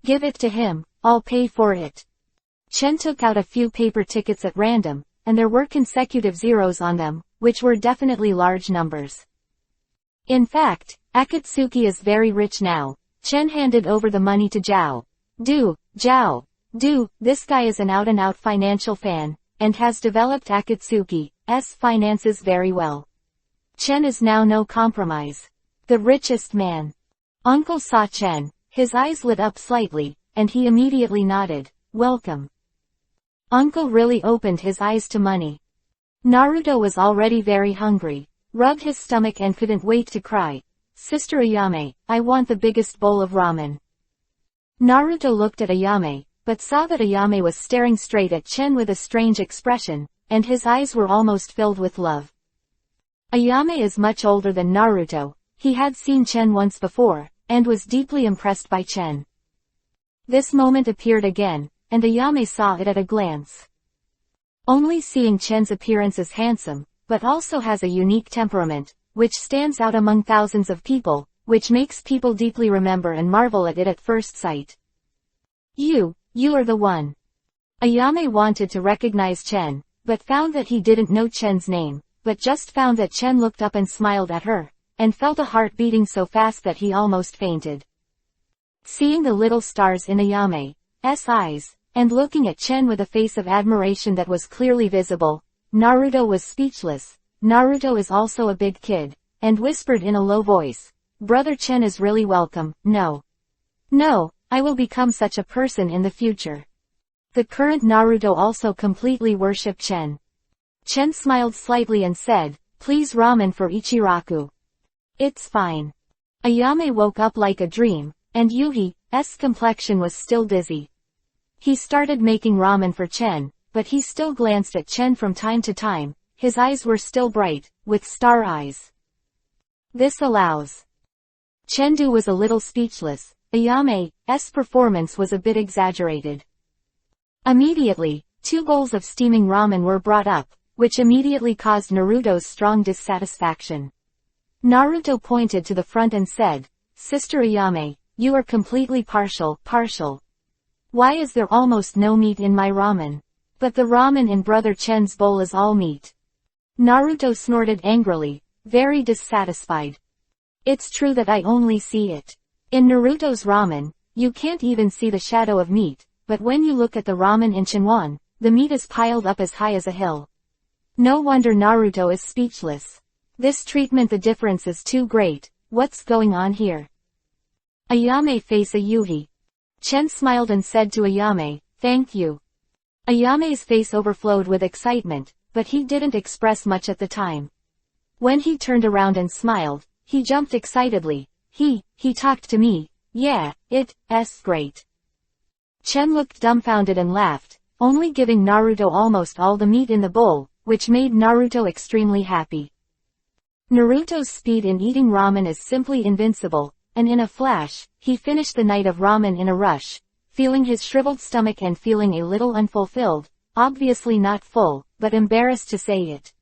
A: Give it to him, I'll pay for it. Chen took out a few paper tickets at random, and there were consecutive zeros on them, which were definitely large numbers. In fact, Akatsuki is very rich now. Chen handed over the money to Zhao. This guy is an out-and-out financial fan, and has developed Akatsuki's finances very well. Chen is now no compromise. The richest man. Uncle saw Chen, his eyes lit up slightly, and he immediately nodded, welcome. Uncle really opened his eyes to money. Naruto was already very hungry, rubbed his stomach and couldn't wait to cry. Sister Ayame, I want the biggest bowl of ramen. Naruto looked at Ayame, but saw that Ayame was staring straight at Chen with a strange expression, and his eyes were almost filled with love. Ayame is much older than Naruto, he had seen Chen once before, and was deeply impressed by Chen. This moment appeared again, and Ayame saw it at a glance. Only seeing Chen's appearance as handsome, but also has a unique temperament, which stands out among thousands of people, which makes people deeply remember and marvel at it at first sight. You are the one. Ayame wanted to recognize Chen, but found that he didn't know Chen's name, but just found that Chen looked up and smiled at her, and felt a heart beating so fast that he almost fainted. Seeing the little stars in Ayame's eyes, and looking at Chen with a face of admiration that was clearly visible, Naruto was speechless. Naruto is also a big kid, and whispered in a low voice, Brother Chen is really welcome, no, I will become such a person in the future. The current Naruto also completely worshipped Chen. Chen smiled slightly and said, please ramen for Ichiraku. It's fine. Ayame woke up like a dream, and Yuhi's complexion was still dizzy. He started making ramen for Chen, but he still glanced at Chen from time to time. His eyes were still bright, with star eyes. This allows. Chengdu was a little speechless. Ayame's performance was a bit exaggerated. Immediately, 2 bowls of steaming ramen were brought up, which immediately caused Naruto's strong dissatisfaction. Naruto pointed to the front and said, Sister Ayame, you are completely partial. Why is there almost no meat in my ramen? But the ramen in Brother Chen's bowl is all meat. Naruto snorted angrily, very dissatisfied. It's true that I only see it. In Naruto's ramen, You can't even see the shadow of meat, but when you look at the ramen in Chunwon, the meat is piled up as high as a hill. No wonder Naruto is speechless. This treatment, the difference is too great. What's going on here? Ayame face a Yuhi. Chen smiled and said to Ayame, "Thank you." Ayame's face overflowed with excitement, but he didn't express much at the time. When he turned around and smiled, he jumped excitedly. He talked to me. Yeah, it's great. Chen looked dumbfounded and laughed, only giving Naruto almost all the meat in the bowl, which made Naruto extremely happy. Naruto's speed in eating ramen is simply invincible, and in a flash, he finished the night of ramen in a rush, feeling his shriveled stomach and feeling a little unfulfilled, obviously not full, but embarrassed to say it.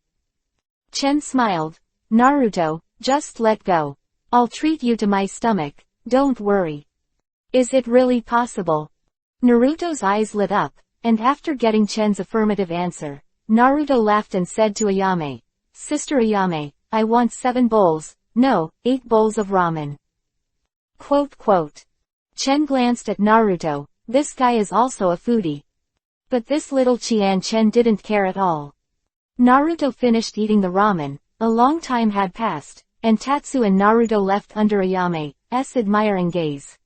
A: Chen smiled. "Naruto, just let go. I'll treat you to my stomach, don't worry." "Is it really possible?" Naruto's eyes lit up, and after getting Chen's affirmative answer, Naruto laughed and said to Ayame, "Sister Ayame, I want 7 bowls, no, 8 bowls of ramen." Quote. Chen glanced at Naruto. This guy is also a foodie. But this little Chen didn't care at all. Naruto finished eating the ramen, a long time had passed, and Tatsu and Naruto left under Ayame's admiring gaze.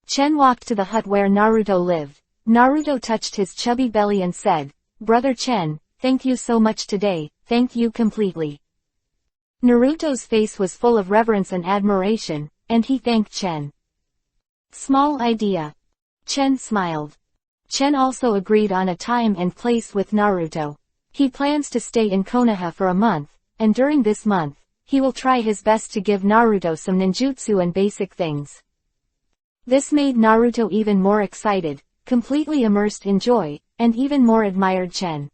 A: Chen walked to the hut where Naruto lived. Naruto touched his chubby belly and said, "Brother Chen, thank you so much today, thank you completely." Naruto's face was full of reverence and admiration, and he thanked Chen. Small idea. Chen smiled. Chen also agreed on a time and place with Naruto. He plans to stay in Konoha for a month, and during this month, he will try his best to give Naruto some ninjutsu and basic things. This made Naruto even more excited, completely immersed in joy, and even more admired Chen.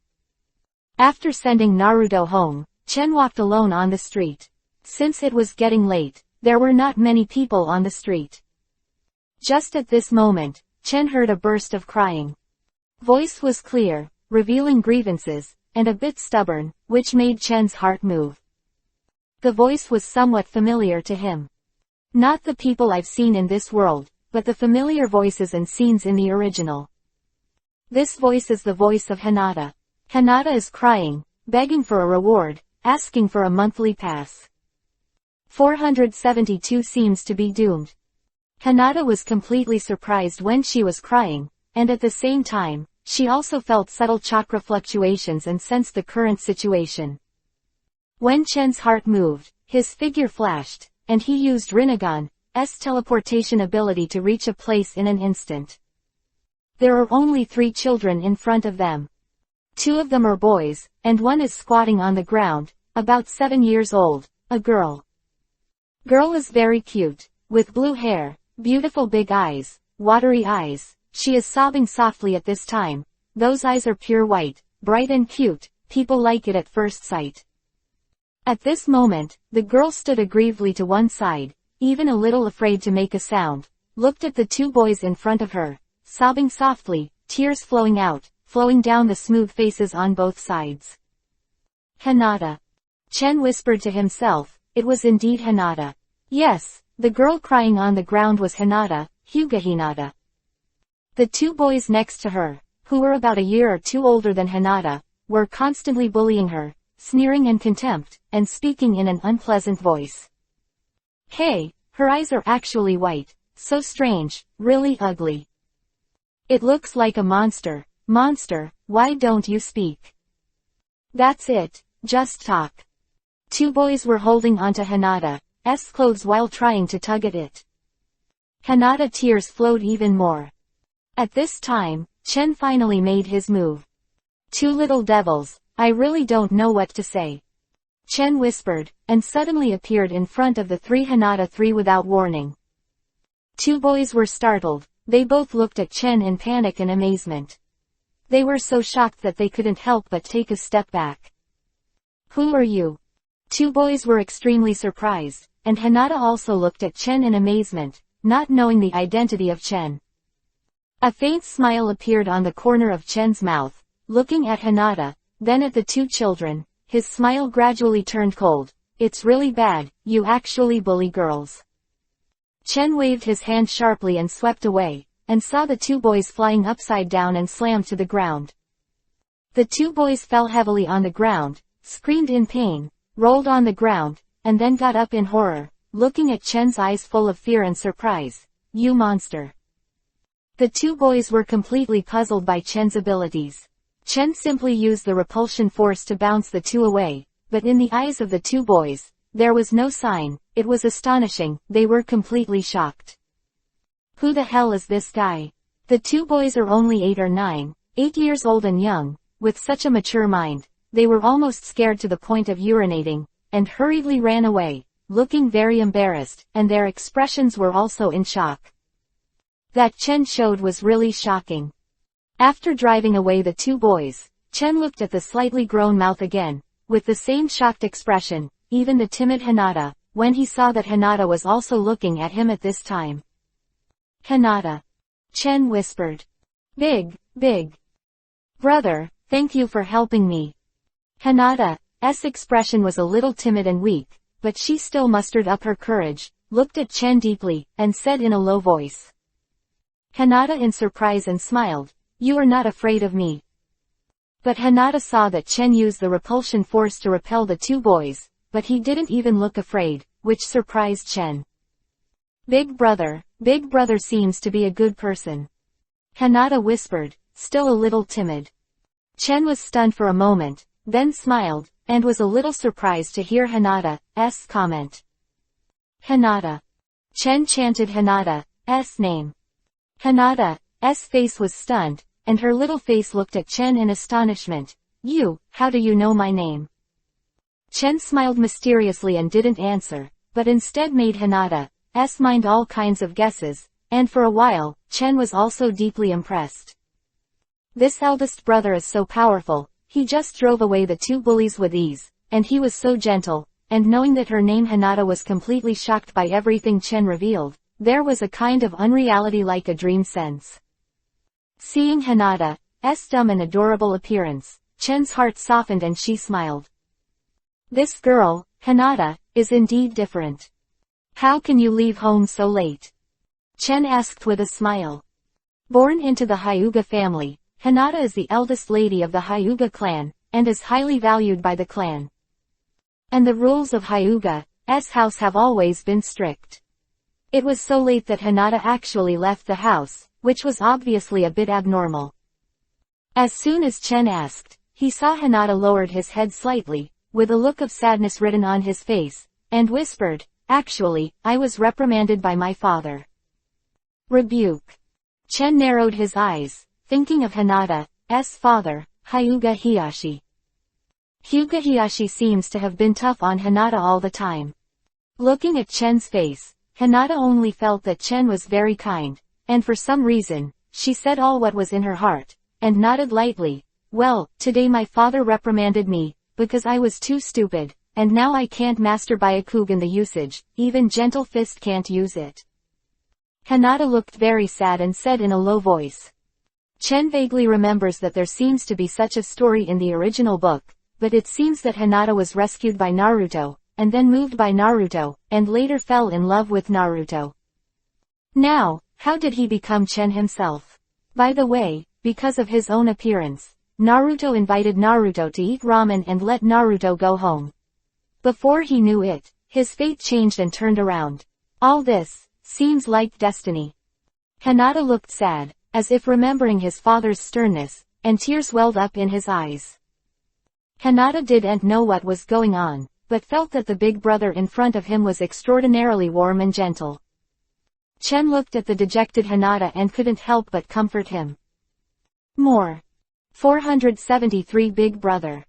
A: After sending Naruto home, Chen walked alone on the street. Since it was getting late, there were not many people on the street. Just at this moment, Chen heard a burst of crying. Voice was clear, revealing grievances, and a bit stubborn, which made Chen's heart move. The voice was somewhat familiar to him. Not the people I've seen in this world, but the familiar voices and scenes in the original. This voice is the voice of Hinata. Hinata is crying, begging for a reward, asking for a monthly pass. 472 seems to be doomed. Hinata was completely surprised when she was crying, and at the same time, she also felt subtle chakra fluctuations and sensed the current situation. When Chen's heart moved, his figure flashed, and he used Rinnegan's teleportation ability to reach a place in an instant. There are only 3 children in front of them. 2 of them are boys, and one is squatting on the ground, about 7 years old, a girl. Girl is very cute, with blue hair, beautiful big eyes, watery eyes. She is sobbing softly at this time. Those eyes are pure white, bright and cute, people like it at first sight. At this moment, the girl stood aggrievedly to one side, even a little afraid to make a sound, looked at the 2 boys in front of her, sobbing softly, tears flowing down the smooth faces on both sides. Hinata. Chen whispered to himself, it was indeed Hinata. Yes, the girl crying on the ground was Hinata, Hyuga Hinata. The 2 boys next to her, who were about a year or 2 older than Hinata, were constantly bullying her, sneering in contempt, and speaking in an unpleasant voice. Hey, her eyes are actually white, so strange, really ugly. It looks like a monster. Monster, why don't you speak? That's it, just talk. 2 boys were holding onto Hinata's clothes while trying to tug at it. Hinata tears flowed even more. At this time, Chen finally made his move. 2 little devils, I really don't know what to say. Chen whispered, and suddenly appeared in front of the 3 Hinata 3 without warning. 2 boys were startled, they both looked at Chen in panic and amazement. They were so shocked that they couldn't help but take a step back. Who are you? 2 boys were extremely surprised, and Hinata also looked at Chen in amazement, not knowing the identity of Chen. A faint smile appeared on the corner of Chen's mouth, looking at Hinata, then at the 2 children. His smile gradually turned cold. It's really bad, you actually bully girls. Chen waved his hand sharply and swept away, and saw the two boys flying upside down and slammed to the ground. The two boys fell heavily on the ground, screamed in pain, rolled on the ground, and then got up in horror, looking at Chen's eyes full of fear and surprise. "You monster." The two boys were completely puzzled by Chen's abilities. Chen simply used the repulsion force to bounce the two away, but in the eyes of the two boys, there was no sign. It was astonishing. They were completely shocked. "Who the hell is this guy?" The two boys are only 8 or 9, 8 years old and young, with such a mature mind. They were almost scared to the point of urinating, and hurriedly ran away, looking very embarrassed, and their expressions were also in shock. That Chen showed was really shocking. After driving away the two boys, Chen looked at the slightly grown mouth again, with the same shocked expression, even the timid Hinata, when he saw that Hinata was also looking at him at this time. "Hinata," Chen whispered. Big brother, thank you for helping me." Hinata's expression was a little timid and weak, but she still mustered up her courage, looked at Chen deeply, and said in a low voice. Hinata in surprise and smiled, "You are not afraid of me." But Hinata saw that Chen used the repulsion force to repel the two boys, but he didn't even look afraid, which surprised Chen. Big brother seems to be a good person," Hinata whispered, still a little timid. Chen was stunned for a moment, then smiled, and was a little surprised to hear Hinata's comment. "Hinata." Chen chanted Hinata's name. Hinata's face was stunned, and her little face looked at Chen in astonishment. How do you know my name?" Chen smiled mysteriously and didn't answer, but instead made Hinata's mind all kinds of guesses, and for a while, Chen was also deeply impressed. This eldest brother is so powerful. He just drove away the two bullies with ease, and he was so gentle, and knowing that her name Hinata was completely shocked by everything Chen revealed, there was a kind of unreality like a dream sense. Seeing Hinata's dumb and adorable appearance, Chen's heart softened and she smiled. "This girl, Hinata, is indeed different. How can you leave home so late?" Chen asked with a smile. Born into the Hyuga family, Hinata is the eldest lady of the Hyuga clan, and is highly valued by the clan. And the rules of Hyuga's house have always been strict. It was so late that Hinata actually left the house, which was obviously a bit abnormal. As soon as Chen asked, he saw Hinata lowered his head slightly, with a look of sadness written on his face, and whispered, "Actually, I was reprimanded by my father." Rebuke. Chen narrowed his eyes, thinking of Hinata's father, Hyuga Hiyashi. Hyuga Hiyashi seems to have been tough on Hinata all the time. Looking at Chen's face, Hinata only felt that Chen was very kind, and for some reason, she said all what was in her heart, and nodded lightly. "Well, today my father reprimanded me, because I was too stupid, and now I can't master Byakugan the usage, even Gentle Fist can't use it." Hinata looked very sad and said in a low voice. Chen vaguely remembers that there seems to be such a story in the original book, but it seems that Hinata was rescued by Naruto, and then moved by Naruto, and later fell in love with Naruto. Now, how did he become Chen himself? By the way, because of his own appearance, Naruto invited Naruto to eat ramen and let Naruto go home. Before he knew it, his fate changed and turned around. All this seems like destiny. Hinata looked sad, as if remembering his father's sternness, and tears welled up in his eyes. Hinata didn't know what was going on, but felt that the big brother in front of him was extraordinarily warm and gentle. Chen looked at the dejected Hinata and couldn't help but comfort him. More. 473 Big Brother.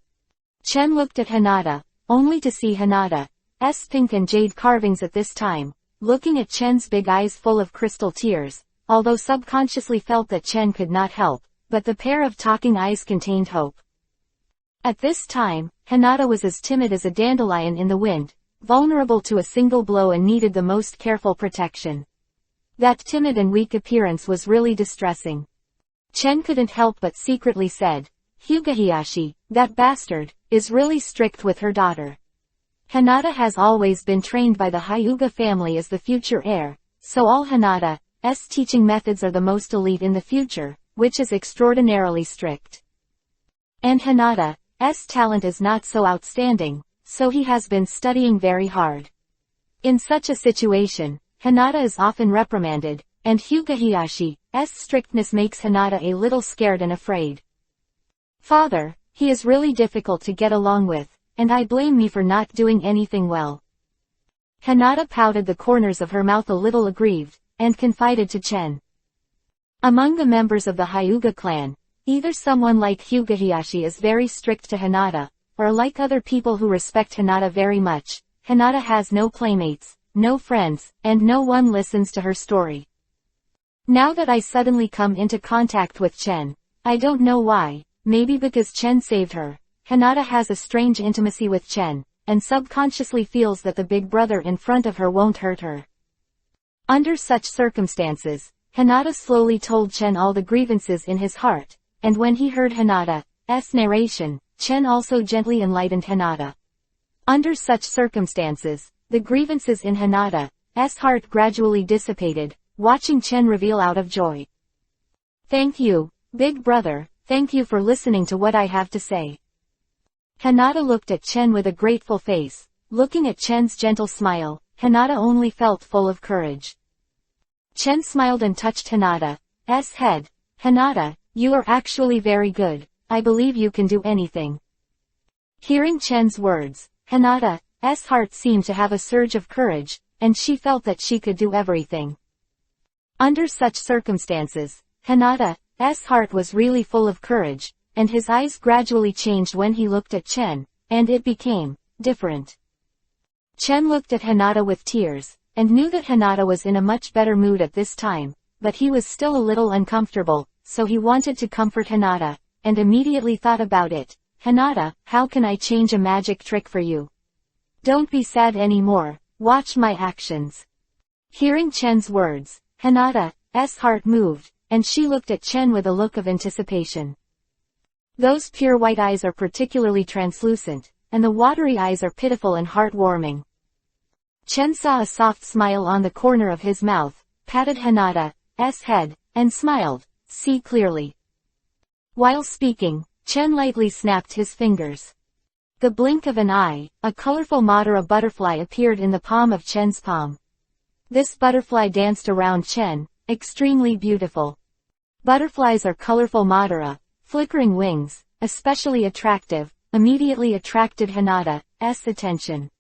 A: Chen looked at Hinata, only to see Hinata's pink and jade carvings at this time, looking at Chen's big eyes full of crystal tears, although subconsciously felt that Chen could not help, but the pair of talking eyes contained hope. At this time, Hinata was as timid as a dandelion in the wind, vulnerable to a single blow and needed the most careful protection. That timid and weak appearance was really distressing. Chen couldn't help but secretly said, "Hyuga Hiyashi, that bastard, is really strict with her daughter. Hinata has always been trained by the Hyuga family as the future heir, so all Hinata's teaching methods are the most elite in the future, which is extraordinarily strict. And Hinata's talent is not so outstanding, so he has been studying very hard. In such a situation, Hinata is often reprimanded, and Hyugahiyashi's strictness makes Hinata a little scared and afraid. Father, he is really difficult to get along with, and I blame me for not doing anything well. Hinata pouted the corners of her mouth a little aggrieved, and confided to Chen. Among the members of the Hyuga clan, either someone like Hyugahiyashi is very strict to Hinata, or like other people who respect Hinata very much, Hinata has no playmates, no friends, and no one listens to her story. Now that I suddenly come into contact with Chen, I don't know why, maybe because Chen saved her, Hinata has a strange intimacy with Chen, and subconsciously feels that the big brother in front of her won't hurt her. Under such circumstances, Hinata slowly told Chen all the grievances in his heart, and when he heard Hinata's narration, Chen also gently enlightened Hinata. Under such circumstances, the grievances in Hinata's heart gradually dissipated, watching Chen reveal out of joy. Thank you, big brother, thank you for listening to what I have to say. Hinata looked at Chen with a grateful face. Looking at Chen's gentle smile, Hinata only felt full of courage. Chen smiled and touched Hinata's head. Hinata, you are actually very good, I believe you can do anything. Hearing Chen's words, Hinata's heart seemed to have a surge of courage, and she felt that she could do everything. Under such circumstances, Hinata's heart was really full of courage, and his eyes gradually changed when he looked at Chen, and it became different. Chen looked at Hinata with tears, and knew that Hinata was in a much better mood at this time, but he was still a little uncomfortable, so he wanted to comfort Hinata, and immediately thought about it. Hinata, how can I change a magic trick for you? Don't be sad anymore, watch my actions. Hearing Chen's words, Hinata's heart moved, and she looked at Chen with a look of anticipation. Those pure white eyes are particularly translucent, and the watery eyes are pitiful and heartwarming. Chen saw a soft smile on the corner of his mouth, patted Hinata's head, and smiled, see clearly. While speaking, Chen lightly snapped his fingers. The blink of an eye, a colorful Madara butterfly appeared in the palm of Chen's palm. This butterfly danced around Chen, extremely beautiful. Butterflies are colorful Madara, flickering wings, especially attractive, immediately attracted Hinata's attention.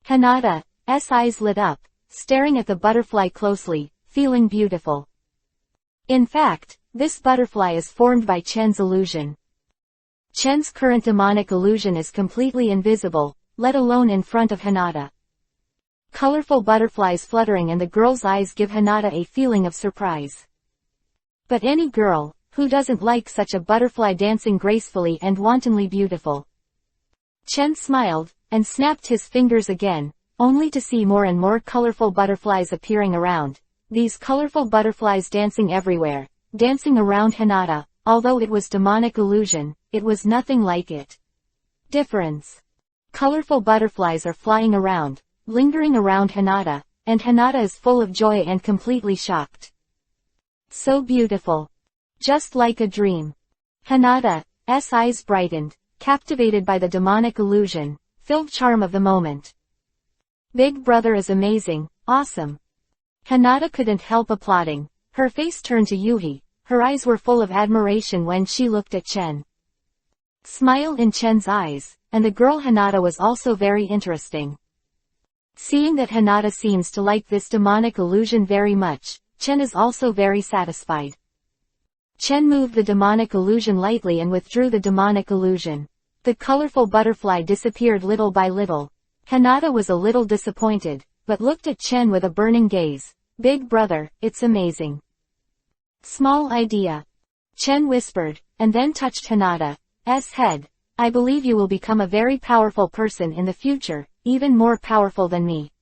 A: Hinata's eyes lit up, staring at the butterfly closely, feeling beautiful. In fact, this butterfly is formed by Chen's illusion. Chen's current demonic illusion is completely invisible, let alone in front of Hinata. Colorful butterflies fluttering and the girl's eyes give Hinata a feeling of surprise. But any girl, who doesn't like such a butterfly dancing gracefully and wantonly beautiful? Chen smiled, and snapped his fingers again, only to see more and more colorful butterflies appearing around. These colorful butterflies dancing everywhere, dancing around Hinata. Although it was demonic illusion, it was nothing like it. Difference. Colorful butterflies are flying around, lingering around Hinata, and Hinata is full of joy and completely shocked. So beautiful. Just like a dream. Hinata's eyes brightened, captivated by the demonic illusion, filled charm of the moment. Big brother is amazing, awesome. Hinata couldn't help applauding. Her face turned to Yuhi, her eyes were full of admiration when she looked at Chen. Smile in Chen's eyes, and the girl Hinata was also very interesting. Seeing that Hinata seems to like this demonic illusion very much, Chen is also very satisfied. Chen moved the demonic illusion lightly and withdrew the demonic illusion. The colorful butterfly disappeared little by little. Hinata was a little disappointed, but looked at Chen with a burning gaze. Big brother, it's amazing. Small idea. Chen whispered, and then touched Hinata's head. I believe you will become a very powerful person in the future, even more powerful than me.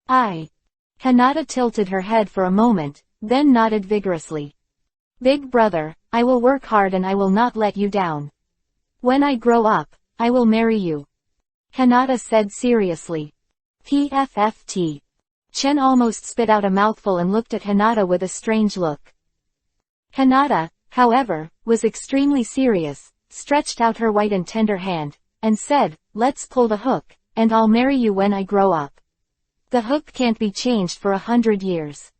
A: Hinata tilted her head for a moment, then nodded vigorously. Big brother, I will work hard and I will not let you down. When I grow up, I will marry you. Hinata said seriously. PFFT. Chen almost spit out a mouthful and looked at Hinata with a strange look. Hinata, however, was extremely serious, stretched out her white and tender hand, and said, "Let's pull the hook, and I'll marry you when I grow up. The hook can't be changed for 100 years.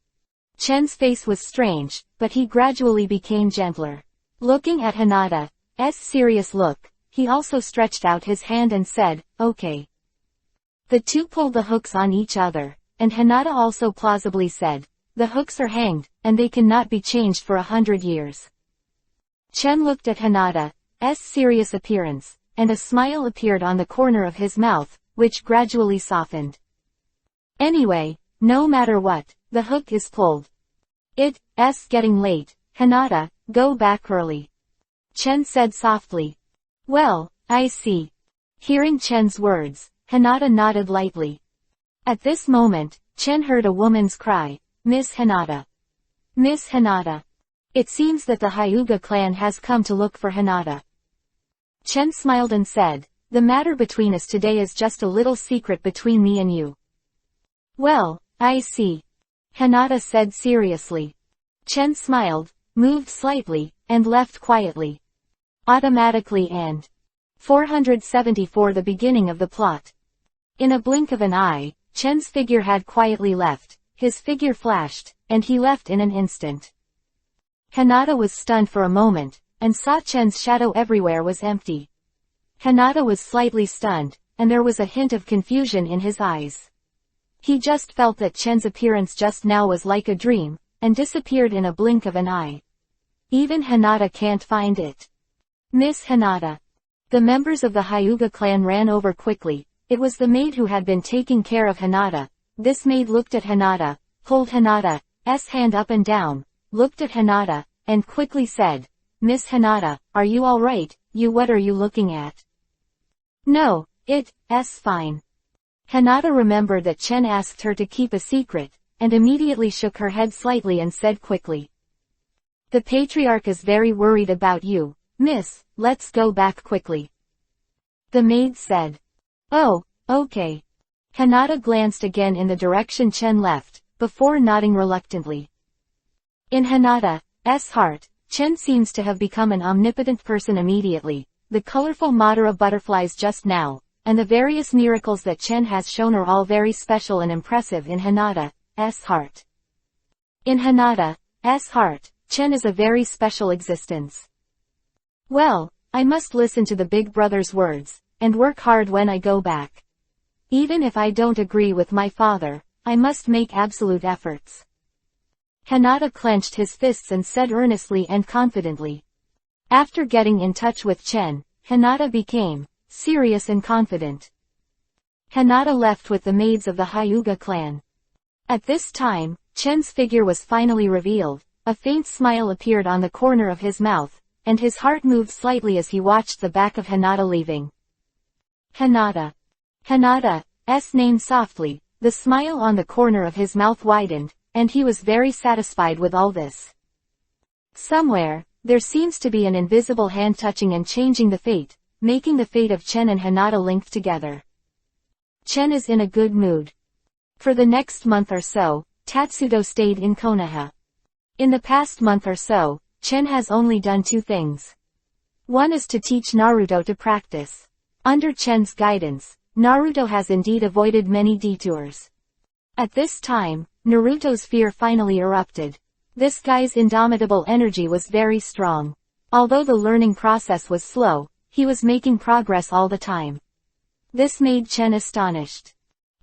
A: Chen's face was strange, but he gradually became gentler. Looking at Hinata's serious look, he also stretched out his hand and said, "Okay." The two pulled the hooks on each other, and Hinata also plausibly said, "The hooks are hanged, and they cannot be changed for 100 years. Chen looked at Hinata's serious appearance, and a smile appeared on the corner of his mouth, which gradually softened. "Anyway, no matter what, the hook is pulled. It's getting late, Hinata, go back early," Chen said softly. "Well, I see." Hearing Chen's words, Hinata nodded lightly. At this moment, Chen heard a woman's cry, "Miss Hinata! Miss Hinata!" It seems that the Hyuga clan has come to look for Hinata. Chen smiled and said, "The matter between us today is just a little secret between me and you." "Well, I see," Hinata said seriously. Chen smiled, moved slightly, and left quietly. Automatically and 474 The beginning of the plot. In a blink of an eye, Chen's figure had quietly left, his figure flashed, and he left in an instant. Hinata was stunned for a moment, and saw Chen's shadow everywhere was empty. Hinata was slightly stunned, and there was a hint of confusion in his eyes. He just felt that Chen's appearance just now was like a dream, and disappeared in a blink of an eye. Even Hinata can't find it. "Miss Hinata." The members of the Hyuga clan ran over quickly. It was the maid who had been taking care of Hinata. This maid looked at Hinata, pulled Hinata's hand up and down, looked at Hinata, and quickly said, "Miss Hinata, are you alright? What are you looking at?" "No, it's fine." Hinata remembered that Chen asked her to keep a secret, and immediately shook her head slightly and said quickly, "The patriarch is very worried about you, miss, let's go back quickly." The maid said, "Oh, okay." Hinata glanced again in the direction Chen left, before nodding reluctantly. In Hinata's heart, Chen seems to have become an omnipotent person immediately. The colorful Madara butterflies just now, and the various miracles that Chen has shown are all very special and impressive in Hinata's heart. In Hinata's heart, Chen is a very special existence. "Well, I must listen to the big brother's words, and work hard when I go back. Even if I don't agree with my father, I must make absolute efforts." Hinata clenched his fists and said earnestly and confidently. After getting in touch with Chen, Hinata became serious and confident. Hinata left with the maids of the Hyuga clan. At this time, Chen's figure was finally revealed. A faint smile appeared on the corner of his mouth, and his heart moved slightly as he watched the back of Hinata leaving. Hinata's name softly, the smile on the corner of his mouth widened, and he was very satisfied with all this. Somewhere, there seems to be an invisible hand touching and changing the fate, making the fate of Chen and Hinata linked together. Chen is in a good mood. For the next month or so, Tatsudo stayed in Konoha. In the past month or so, Chen has only done two things. One is to teach Naruto to practice. Under Chen's guidance, Naruto has indeed avoided many detours. At this time, Naruto's fear finally erupted. This guy's indomitable energy was very strong. Although the learning process was slow, he was making progress all the time. This made Chen astonished.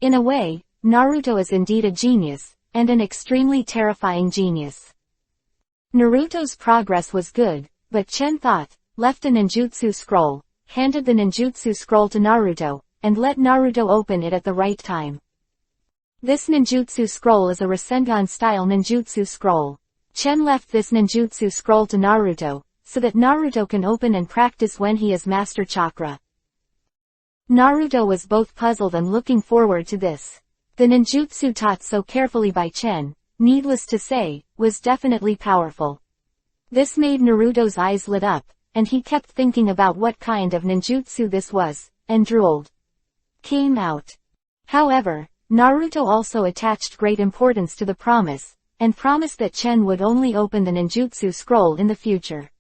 A: In a way, Naruto is indeed a genius, and an extremely terrifying genius. Naruto's progress was good, but Chen thought, left a ninjutsu scroll, handed the ninjutsu scroll to Naruto, and let Naruto open it at the right time. This ninjutsu scroll is a Rasengan-style ninjutsu scroll. Chen left this ninjutsu scroll to Naruto, so that Naruto can open and practice when he is Master Chakra. Naruto was both puzzled and looking forward to this. The ninjutsu taught so carefully by Chen, needless to say, was definitely powerful. This made Naruto's eyes lit up, and he kept thinking about what kind of ninjutsu this was, and drooled. Came out. However, Naruto also attached great importance to the promise, and promised that Chen would only open the ninjutsu scroll in the future.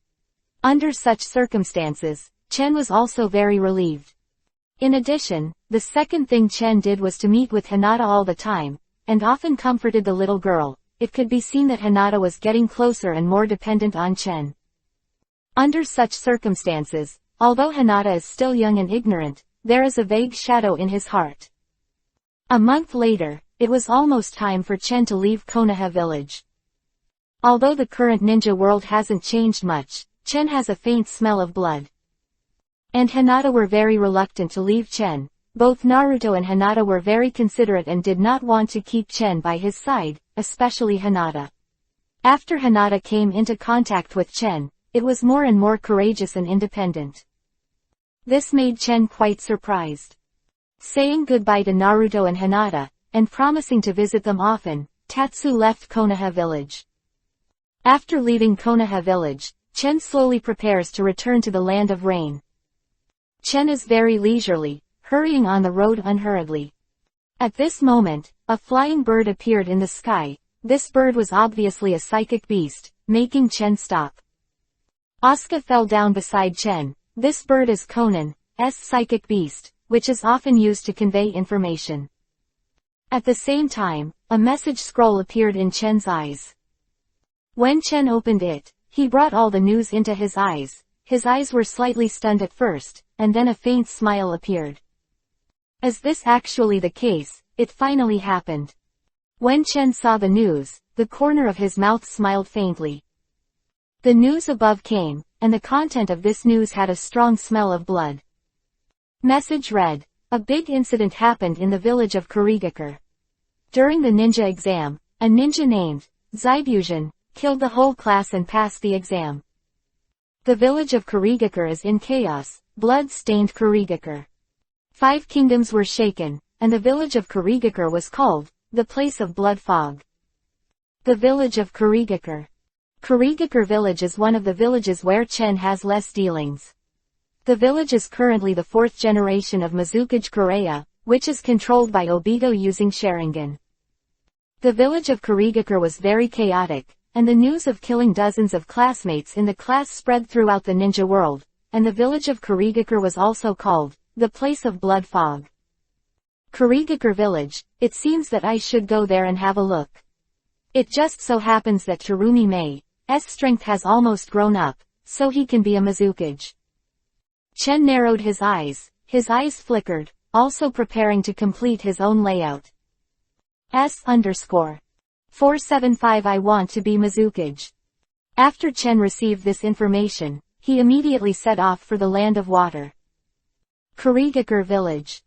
A: Under such circumstances, Chen was also very relieved. In addition, the second thing Chen did was to meet with Hinata all the time, and often comforted the little girl. It could be seen that Hinata was getting closer and more dependent on Chen. Under such circumstances, although Hinata is still young and ignorant, there is a vague shadow in his heart. A month later, it was almost time for Chen to leave Konoha village. Although the current ninja world hasn't changed much, Chen has a faint smell of blood. And Hinata were very reluctant to leave Chen. Both Naruto and Hinata were very considerate and did not want to keep Chen by his side, especially Hinata. After Hinata came into contact with Chen, it was more and more courageous and independent. This made Chen quite surprised. Saying goodbye to Naruto and Hinata, and promising to visit them often, Tatsu left Konoha village. After leaving Konoha village, Chen slowly prepares to return to the land of rain. Chen is very leisurely, hurrying on the road unhurriedly. At this moment, a flying bird appeared in the sky. This bird was obviously a psychic beast, making Chen stop. Asuka fell down beside Chen. This bird is Conan's psychic beast, which is often used to convey information. At the same time, a message scroll appeared in Chen's eyes. When Chen opened it, he brought all the news into his eyes. His eyes were slightly stunned at first, and then a faint smile appeared. Is this actually the case? It finally happened. When Chen saw the news, the corner of his mouth smiled faintly. The news above came, and the content of this news had a strong smell of blood. Message read, a big incident happened in the village of Kurigakure. During the ninja exam, a ninja named Zaibusion killed the whole class and passed the exam. The village of Kurigakure is in chaos, blood-stained Kurigakure. 5 kingdoms were shaken, and the village of Kurigakure was called the place of blood fog. The village of Kurigakure. Kurigakure village is one of the villages where Chen has less dealings. The village is currently the 4th generation of Mizukage Kureya, which is controlled by Obito using Sharingan. The village of Kurigakure was very chaotic, and the news of killing dozens of classmates in the class spread throughout the ninja world, and the village of Kurigakure was also called the place of blood fog. Kurigakure village, it seems that I should go there and have a look. It just so happens that Terumi Mei's strength has almost grown up, so he can be a Mizukage. Chen narrowed his eyes flickered, also preparing to complete his own layout. _475 I want to be Mizukage. After Chen received this information, he immediately set off for the land of water. Kurigakure village.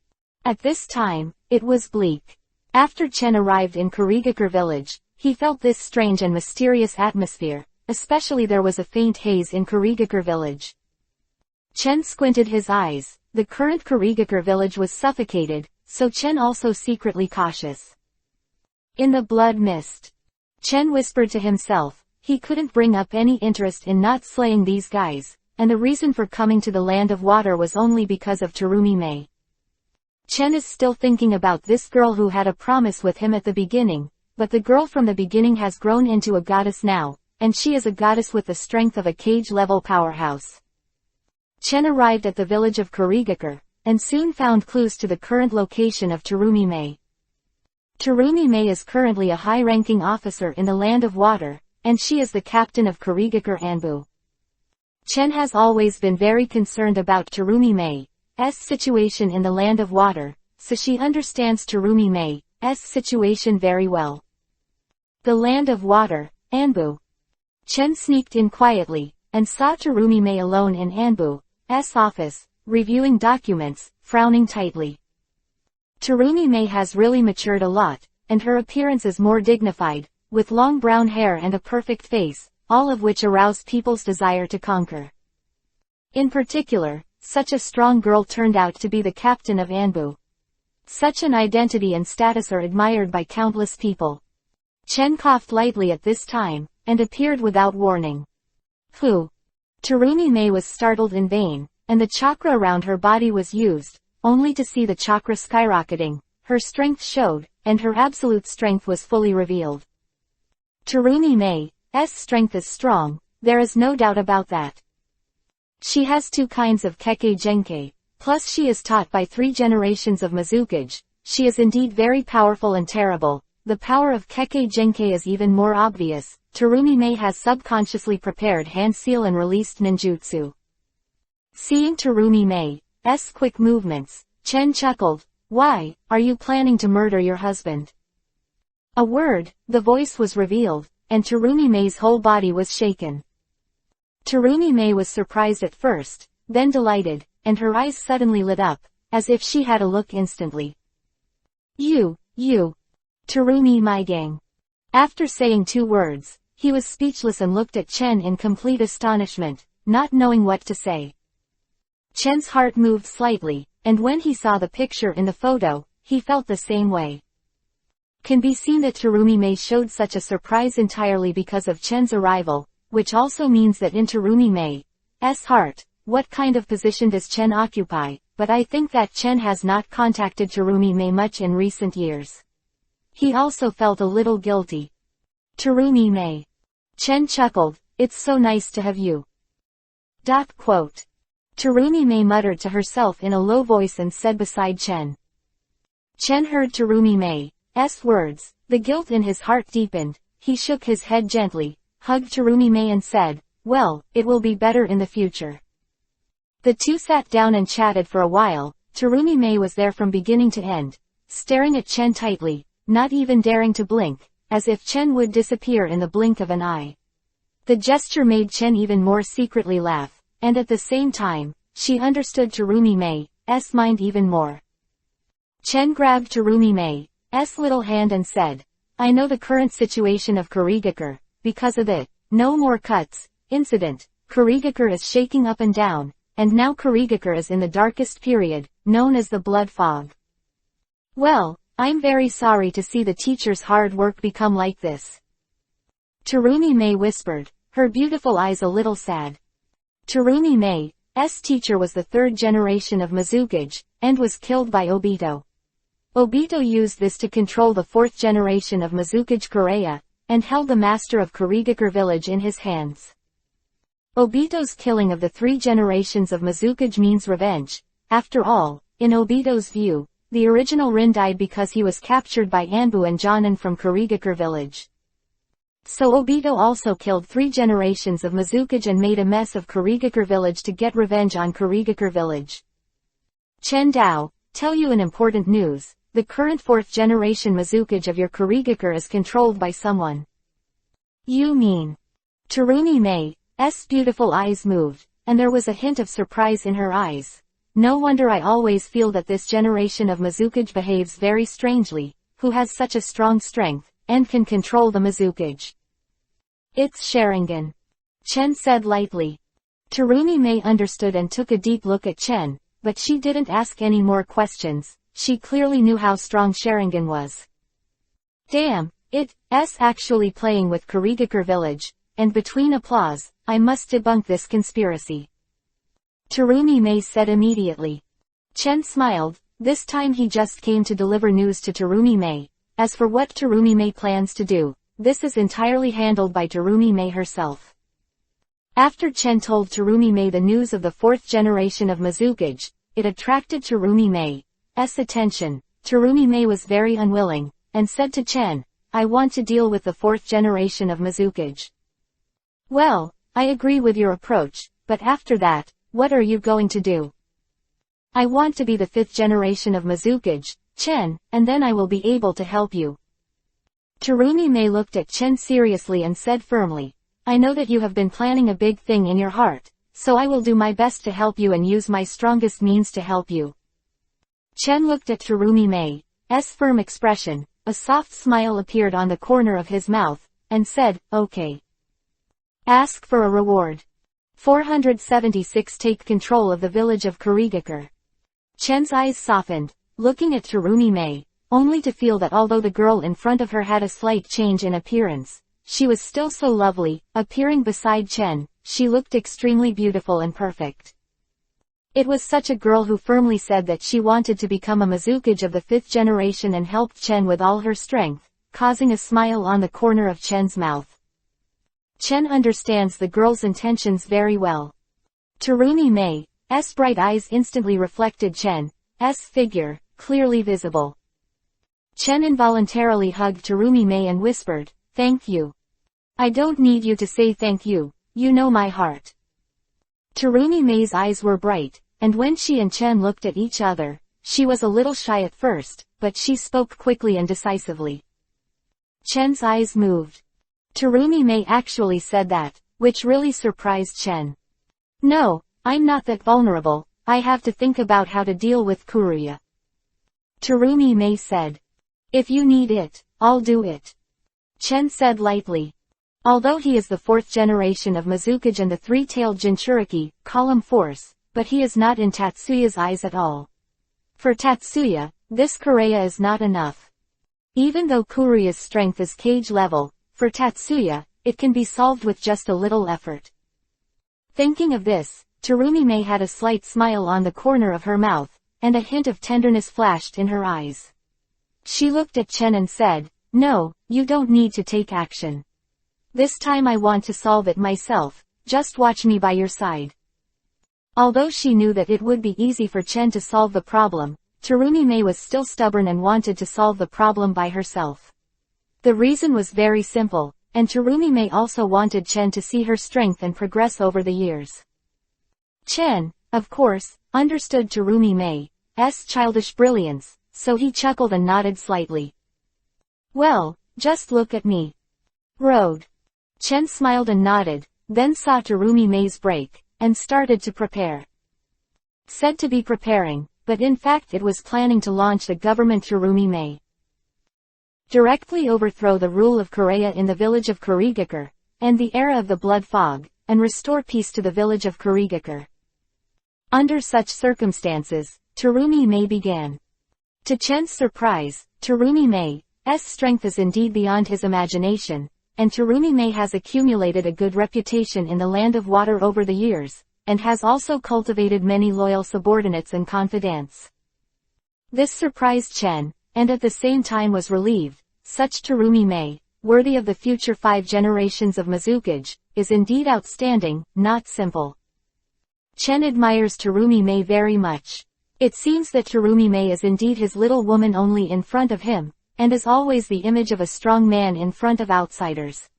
A: At this time, it was bleak. After Chen arrived in Kurigakure village, he felt this strange and mysterious atmosphere, especially there was a faint haze in Kurigakure village. Chen squinted his eyes. The current Kurigakure village was suffocated, so Chen also secretly cautious. In the blood mist. Chen whispered to himself, he couldn't bring up any interest in not slaying these guys, and the reason for coming to the land of water was only because of Terumi Mei. Chen is still thinking about this girl who had a promise with him at the beginning, but the girl from the beginning has grown into a goddess now, and she is a goddess with the strength of a cage-level powerhouse. Chen arrived at the village of Kurigakure, and soon found clues to the current location of Terumi Mei. Terumi Mei is currently a high-ranking officer in the land of water, and she is the captain of Kurigakure Anbu. Chen has always been very concerned about Terumi Mei's situation in the land of water, so she understands Terumi Mei's situation very well. The land of water, Anbu. Chen sneaked in quietly, and saw Terumi Mei alone in Anbu's office, reviewing documents, frowning tightly. Terumi Mei has really matured a lot, and her appearance is more dignified, with long brown hair and a perfect face, all of which arouse people's desire to conquer. In particular, such a strong girl turned out to be the captain of Anbu. Such an identity and status are admired by countless people. Chen coughed lightly at this time, and appeared without warning. Who? Terumi Mei was startled in vain, and the chakra around her body was used, only to see the chakra skyrocketing. her strength showed, and her absolute strength was fully revealed. Terumi Mei's strength is strong, there is no doubt about that. She has 2 kinds of Kekkei Genkai, plus she is taught by 3 generations of Mizukage. She is indeed very powerful and terrible. The power of Kekkei Genkai is even more obvious. Terumi Mei has subconsciously prepared hand seal and released ninjutsu. Seeing Terumi Mei's quick movements, Chen chuckled. Why, are you planning to murder your husband? A word, the voice was revealed, and Terumi Mei's whole body was shaken. Terumi Mei was surprised at first, then delighted, and her eyes suddenly lit up, as if she had a look instantly. You, Terumi Meigang. After saying 2 words, he was speechless and looked at Chen in complete astonishment, not knowing what to say. Chen's heart moved slightly, and when he saw the picture in the photo, he felt the same way. Can be seen that Terumi Mei showed such a surprise entirely because of Chen's arrival, which also means that in Terumi Mei's heart, what kind of position does Chen occupy, but I think that Chen has not contacted Terumi Mei much in recent years. He also felt a little guilty. Terumi Mei. Chen chuckled, it's so nice to have you. Terumi Mei muttered to herself in a low voice and said beside Chen. Chen heard Terumi Mei's words, the guilt in his heart deepened, he shook his head gently, hugged Terumi Mei and said, well, it will be better in the future. The 2 sat down and chatted for a while. Terumi Mei was there from beginning to end, staring at Chen tightly, not even daring to blink, as if Chen would disappear in the blink of an eye. The gesture made Chen even more secretly laugh, and at the same time, she understood Terumi Mei's mind even more. Chen grabbed Terumi Mei's little hand and said, I know the current situation of Kurigakure, because of it, no more cuts, incident, Kurigakure is shaking up and down, and now Kurigakure is in the darkest period, known as the blood fog. Well, I'm very sorry to see the teacher's hard work become like this. Terumi Mei whispered, her beautiful eyes a little sad. Terumi Mei's teacher was the 3rd generation of Mizukage, and was killed by Obito. Obito used this to control the 4th generation of Mizukage Korea, and held the master of Kurigakure village in his hands. Obito's killing of the 3 generations of Mizukage means revenge. After all, in Obito's view, the original Rin died because he was captured by Anbu and Jonin from Kurigakure village. So Obito also killed 3 generations of Mizukage and made a mess of Kurigakure village to get revenge on Kurigakure village. Chen Dao, tell you an important news. The current 4th generation Mizukage of your Kurigakure is controlled by someone. You mean? Terumi Mei's beautiful eyes moved, and there was a hint of surprise in her eyes. No wonder I always feel that this generation of Mizukage behaves very strangely, who has such a strong strength, and can control the Mizukage. It's Sharingan. Chen said lightly. Terumi Mei understood and took a deep look at Chen, but she didn't ask any more questions. She clearly knew how strong Sharingan was. Damn, it's actually playing with Kurigakure village, and between applause, I must debunk this conspiracy. Terumi Mei said immediately. Chen smiled, this time he just came to deliver news to Terumi Mei. As for what Terumi Mei plans to do, this is entirely handled by Terumi Mei herself. After Chen told Terumi Mei the news of the 4th generation of Mizukage, it attracted Terumi Mei's attention. Terumi Mei was very unwilling, and said to Chen, I want to deal with the 4th generation of Mizukage. Well, I agree with your approach, but after that, what are you going to do? I want to be the 5th generation of Mizukage, Chen, and then I will be able to help you. Terumi Mei looked at Chen seriously and said firmly, I know that you have been planning a big thing in your heart, so I will do my best to help you and use my strongest means to help you. Chen looked at Terumi Mei's firm expression, a soft smile appeared on the corner of his mouth, and said, okay. Ask for a reward. 476 Take control of the village of Kurigakure. Chen's eyes softened, looking at Terumi Mei, only to feel that although the girl in front of her had a slight change in appearance, she was still so lovely. Appearing beside Chen, she looked extremely beautiful and perfect. It was such a girl who firmly said that she wanted to become a Mizukage of the 5th generation and helped Chen with all her strength, causing a smile on the corner of Chen's mouth. Chen understands the girl's intentions very well. Terumi Mei's bright eyes instantly reflected Chen's figure, clearly visible. Chen involuntarily hugged Terumi Mei and whispered, "Thank you. I don't need you to say thank you, you know my heart." Terumi Mei's eyes were bright, and when she and Chen looked at each other, she was a little shy at first, but she spoke quickly and decisively. Chen's eyes moved. Terumi Mei actually said that, which really surprised Chen. "No, I'm not that vulnerable, I have to think about how to deal with Kuruya." Terumi Mei said. "If you need it, I'll do it." Chen said lightly. Although he is the 4th generation of Mizukage and the 3-tailed Jinchuriki, column force, but he is not in Tatsuya's eyes at all. For Tatsuya, this Kureya is not enough. Even though Kuruya's strength is cage level, for Tatsuya, it can be solved with just a little effort. Thinking of this, Terumi Mei had a slight smile on the corner of her mouth, and a hint of tenderness flashed in her eyes. She looked at Chen and said, "No, you don't need to take action. This time I want to solve it myself, just watch me by your side." Although she knew that it would be easy for Chen to solve the problem, Terumi Mei was still stubborn and wanted to solve the problem by herself. The reason was very simple, and Terumi Mei also wanted Chen to see her strength and progress over the years. Chen, of course, understood Terumi Mei's childish brilliance, so he chuckled and nodded slightly. "Well, just look at me." Road. Chen smiled and nodded, then saw Terumi Mei's break, and started to prepare. Said to be preparing, but in fact it was planning to launch the government Terumi Mei. Directly overthrow the rule of Korea in the village of Kurigakure, and the era of the blood fog, and restore peace to the village of Kurigakure. Under such circumstances, Terumi Mei began. To Chen's surprise, Terumi Mei's strength is indeed beyond his imagination, and Terumi Mei has accumulated a good reputation in the land of water over the years, and has also cultivated many loyal subordinates and confidants. This surprised Chen, and at the same time was relieved. Such Terumi Mei, worthy of the future 5 generations of Mizukage, is indeed outstanding, not simple. Chen admires Terumi Mei very much. It seems that Terumi Mei is indeed his little woman only in front of him, and is always the image of a strong man in front of outsiders.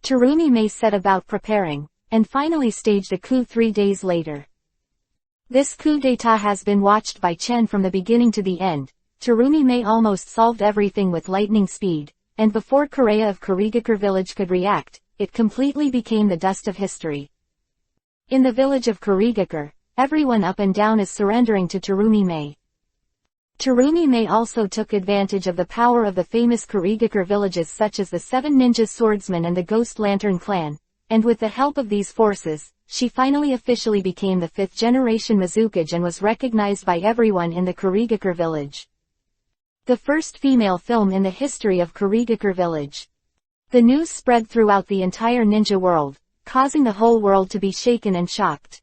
A: Terumi Mei set about preparing, and finally staged a coup 3 days later. This coup d'état has been watched by Chen from the beginning to the end. Terumi Mei almost solved everything with lightning speed, and before Korea of Kurigakure village could react, it completely became the dust of history. In the village of Kurigakure, everyone up and down is surrendering to Terumi Mei. Terumi Mei also took advantage of the power of the famous Kurigakure villages such as the 7 Ninja Swordsmen and the Ghost Lantern clan, and with the help of these forces, she finally officially became the 5th generation Mizukage and was recognized by everyone in the Kurigakure village. The first female film in the history of Kurigakure village. The news spread throughout the entire ninja world, causing the whole world to be shaken and shocked.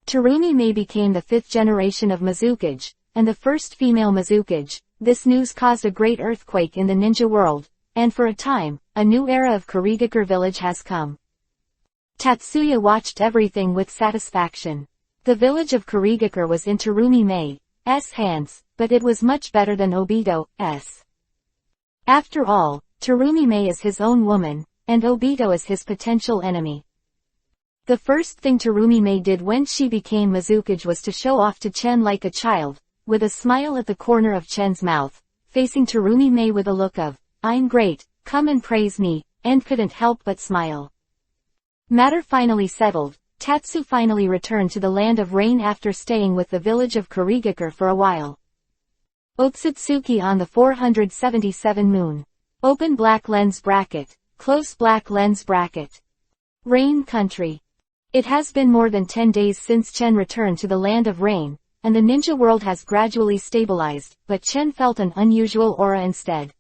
A: Terumi Mei became the 5th generation of Mizukage, and the first female Mizukage. This news caused a great earthquake in the ninja world, and for a time, a new era of Kurigakure village has come. Tatsuya watched everything with satisfaction. The village of Kurigakure was in Terumi Mei's hands, but it was much better than Obito's. After all, Terumi Mei is his own woman, and Obito is his potential enemy. The first thing Terumi Mei did when she became Mizukage was to show off to Chen like a child, with a smile at the corner of Chen's mouth, facing Terumi Mei with a look of, "I'm great, come and praise me," and couldn't help but smile. Matter finally settled, Tatsu finally returned to the land of rain after staying with the village of Kurigakure for a while. Otsutsuki on the 477 moon. Open black lens bracket, close black lens bracket. Rain country. It has been more than 10 days since Chen returned to the land of rain, and the ninja world has gradually stabilized, but Chen felt an unusual aura instead.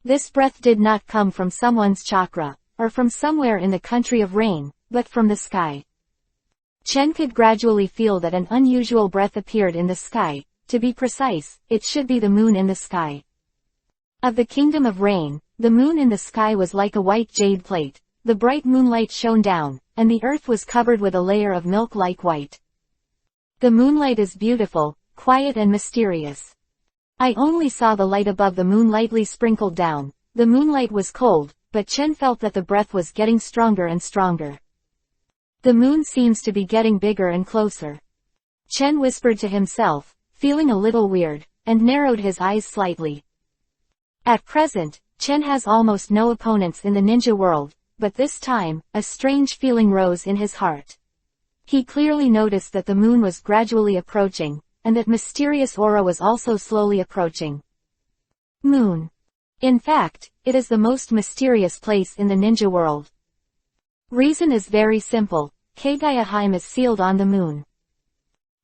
A: This breath did not come from someone's chakra, or from somewhere in the country of rain, but from the sky. Chen could gradually feel that an unusual breath appeared in the sky. To be precise, it should be the moon in the sky. Of the kingdom of rain, the moon in the sky was like a white jade plate. The bright moonlight shone down, and the earth was covered with a layer of milk-like white. The moonlight is beautiful, quiet and mysterious. I only saw the light above the moon lightly sprinkled down. The moonlight was cold, but Chen felt that the breath was getting stronger and stronger. The moon seems to be getting bigger and closer. Chen whispered to himself, feeling a little weird, and narrowed his eyes slightly. At present, Chen has almost no opponents in the ninja world, but this time, a strange feeling rose in his heart. He clearly noticed that the moon was gradually approaching, and that mysterious aura was also slowly approaching. Moon. In fact, it is the most mysterious place in the ninja world. Reason is very simple. Kagaya-hime is sealed on the moon.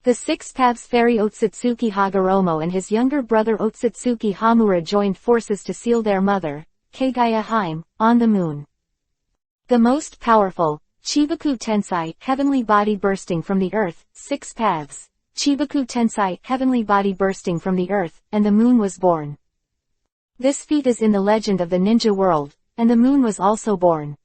A: The Six Paths fairy Otsutsuki Hagoromo and his younger brother Otsutsuki Hamura joined forces to seal their mother, Kagaya-hime, on the moon. The most powerful, Chibaku Tensai, heavenly body bursting from the earth, Six Paths, Chibaku Tensai, heavenly body bursting from the earth, and the moon was born. This feat is in the legend of the ninja world, and the moon was also born.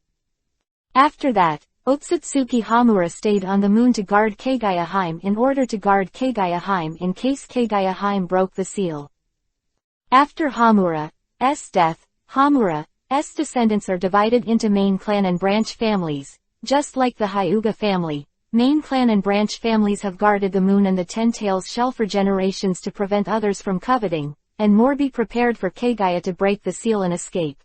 A: After that, Otsutsuki Hamura stayed on the moon to guard Kagaya-hime in order to guard Kagaya-hime in case Kagaya-hime broke the seal. After Hamura's death, Hamura's descendants are divided into main clan and branch families. Just like the Hyuga family, main clan and branch families have guarded the moon and the 10 tails shell for generations to prevent others from coveting, and more be prepared for Kagaya to break the seal and escape.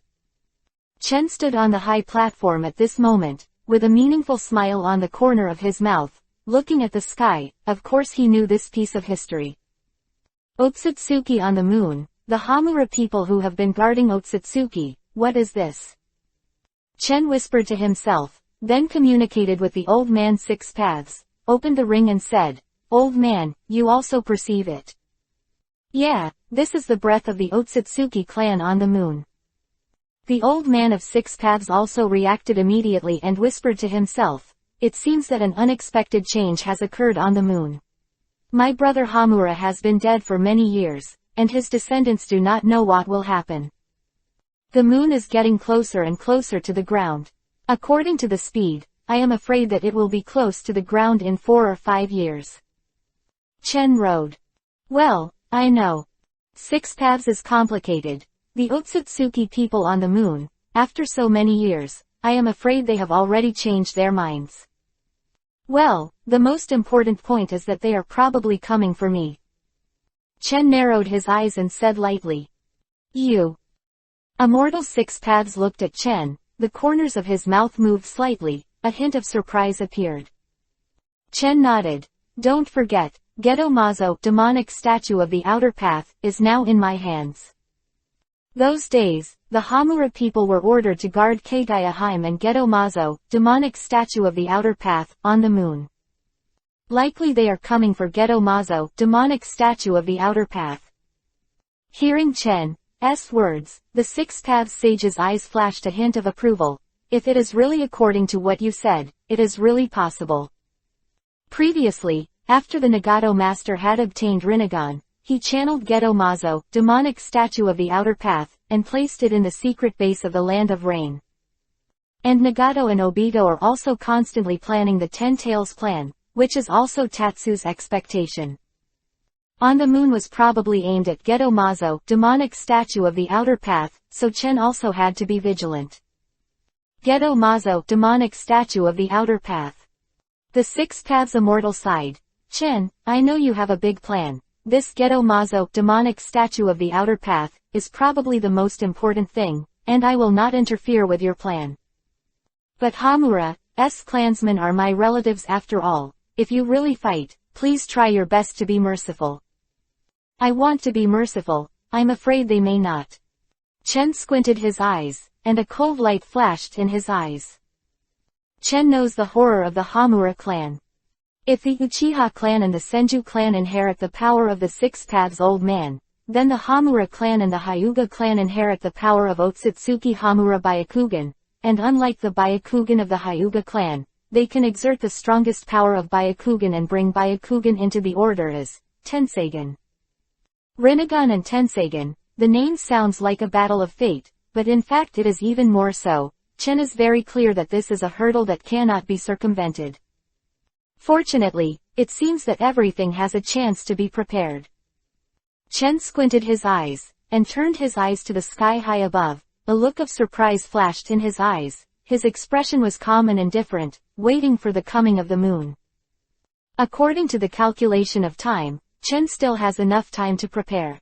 A: Chen stood on the high platform at this moment, with a meaningful smile on the corner of his mouth, looking at the sky. Of course he knew this piece of history. Otsutsuki on the moon, the Hamura people who have been guarding Otsutsuki, what is this? Chen whispered to himself, then communicated with the old man Six Paths, opened the ring and said, "Old man, you also perceive it?" "Yeah, this is the breath of the Otsutsuki clan on the moon." The old man of Six Paths also reacted immediately and whispered to himself, "It seems that an unexpected change has occurred on the moon. My brother Hamura has been dead for many years, and his descendants do not know what will happen. The moon is getting closer and closer to the ground. According to the speed, I am afraid that it will be close to the ground in 4 or 5 years." Chen rode. "Well, I know. Six Paths is complicated. The Otsutsuki people on the moon, after so many years, I am afraid they have already changed their minds. Well, the most important point is that they are probably coming for me." Chen narrowed his eyes and said lightly, "You." Immortal Six Paths looked at Chen, the corners of his mouth moved slightly, a hint of surprise appeared. Chen nodded. "Don't forget, Gedo Mazo, demonic statue of the outer path, is now in my hands." Those days, the Hamura people were ordered to guard Kagaya-hime and Gedo Mazo, demonic statue of the outer path, on the moon. Likely they are coming for Gedo Mazo, demonic statue of the outer path. Hearing Chen's words, the Six Paths sage's eyes flashed a hint of approval. "If it is really according to what you said, it is really possible." Previously, after the Nagato master had obtained Rinnegan, he channeled Gedo Mazo, demonic statue of the outer path, and placed it in the secret base of the Land of Rain. And Nagato and Obito are also constantly planning the 10 Tails plan, which is also Tatsu's expectation. On the moon was probably aimed at Gedo Mazo, demonic statue of the outer path, so Chen also had to be vigilant. Gedo Mazo, demonic statue of the outer path. The Six Paths immortal sighed. "Chen, I know you have a big plan. This Gedo Mazo, demonic statue of the outer path, is probably the most important thing, and I will not interfere with your plan. But Hamura's clansmen are my relatives after all. If you really fight, please try your best to be merciful." "I want to be merciful, I'm afraid they may not." Chen squinted his eyes, and a cold light flashed in his eyes. Chen knows the horror of the Hamura clan. If the Uchiha clan and the Senju clan inherit the power of the Six Paths old man, then the Hamura clan and the Hyuga clan inherit the power of Otsutsuki Hamura Byakugan, and unlike the Byakugan of the Hyuga clan, they can exert the strongest power of Byakugan and bring Byakugan into the order as Tenseigan. Rinnegan and Tenseigan, the name sounds like a battle of fate, but in fact it is even more so. Chen is very clear that this is a hurdle that cannot be circumvented. Fortunately, it seems that everything has a chance to be prepared. Chen squinted his eyes, and turned his eyes to the sky high above. A look of surprise flashed in his eyes. His expression was calm and indifferent, waiting for the coming of the moon. According to the calculation of time, Chen still has enough time to prepare.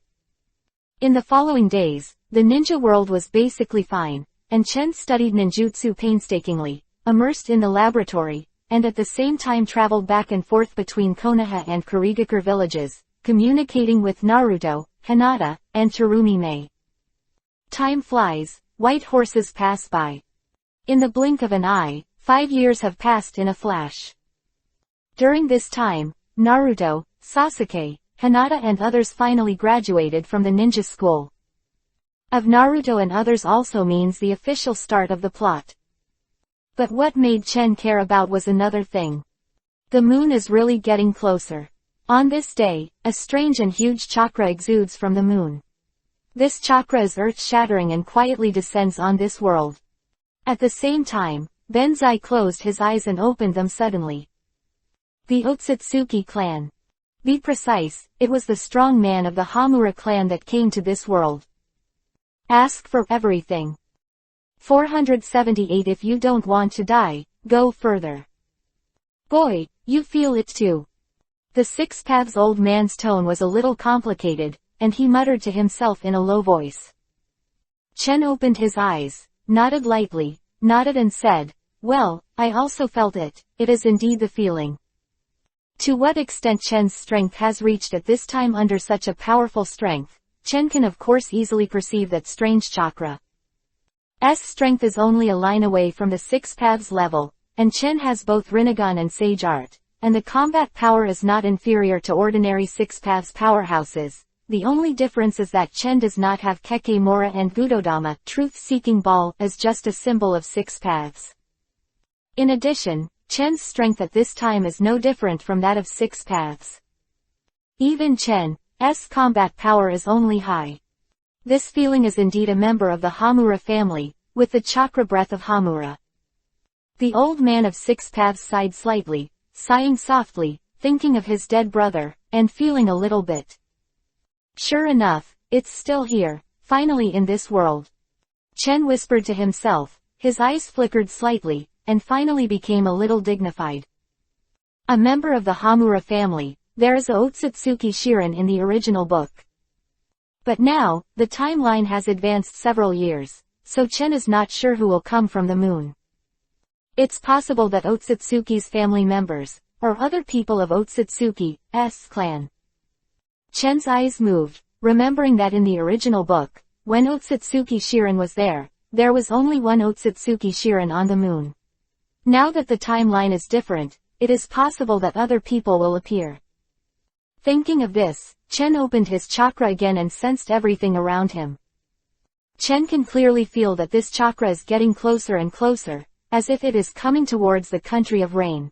A: In the following days, the ninja world was basically fine, and Chen studied ninjutsu painstakingly, immersed in the laboratory, and at the same time traveled back and forth between Konoha and Kurigakure villages, communicating with Naruto, Hinata, and Terumi-Mei. Time flies, white horses pass by. In the blink of an eye, 5 years have passed in a flash. During this time, Naruto, Sasuke, Hinata and others finally graduated from the ninja school. Of Naruto and others also means the official start of the plot. But what made Chen care about was another thing. The moon is really getting closer. On this day, a strange and huge chakra exudes from the moon. This chakra is earth-shattering and quietly descends on this world. At the same time, Benzai closed his eyes and opened them suddenly. The Otsutsuki clan. Be precise, it was the strong man of the Hamura clan that came to this world. Ask for everything. 478 If you don't want to die, go further. Boy, you feel it too. The Six Paths old man's tone was a little complicated, and he muttered to himself in a low voice. Chen opened his eyes, nodded lightly, nodded and said, well, I also felt it, it is indeed the feeling. To what extent Chen's strength has reached at this time under such a powerful strength, Chen can of course easily perceive that strange chakra. S strength is only a line away from the Six Paths level, and Chen has both Rinnegan and Sage Art, and the combat power is not inferior to ordinary Six Paths powerhouses. The only difference is that Chen does not have Kekemora and Gudodama, truth-seeking ball, as just a symbol of Six Paths. In addition, Chen's strength at this time is no different from that of Six Paths. Even Chen's combat power is only high. This feeling is indeed a member of the Hamura family, with the chakra breath of Hamura. The old man of Six Paths sighed slightly, sighing softly, thinking of his dead brother, and feeling a little bit. Sure enough, it's still here, finally in this world. Chen whispered to himself, his eyes flickered slightly, and finally became a little dignified. A member of the Hamura family, there is a Otsutsuki Shirin in the original book. But now, the timeline has advanced several years, so Chen is not sure who will come from the moon. It's possible that Otsutsuki's family members, or other people of Otsutsuki's clan. Chen's eyes moved, remembering that in the original book, when Otsutsuki Shirin was there was only one Otsutsuki Shirin on the moon. Now that the timeline is different, it is possible that other people will appear. Thinking of this, Chen opened his chakra again and sensed everything around him. Chen can clearly feel that this chakra is getting closer and closer, as if it is coming towards the country of rain.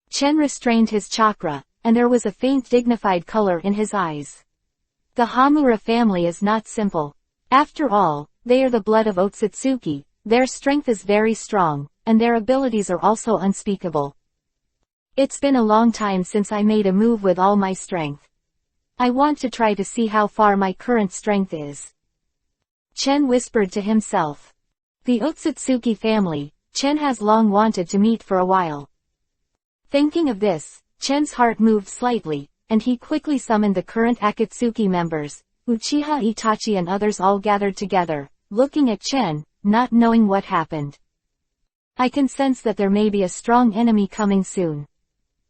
A: Chen restrained his chakra, and there was a faint dignified color in his eyes. The Hamura family is not simple. After all, they are the blood of Otsutsuki, their strength is very strong, and their abilities are also unspeakable. It's been a long time since I made a move with all my strength. I want to try to see how far my current strength is. Chen whispered to himself. The Otsutsuki family, Chen has long wanted to meet for a while. Thinking of this, Chen's heart moved slightly, and he quickly summoned the current Akatsuki members, Uchiha Itachi and others all gathered together, looking at Chen, not knowing what happened. I can sense that there may be a strong enemy coming soon.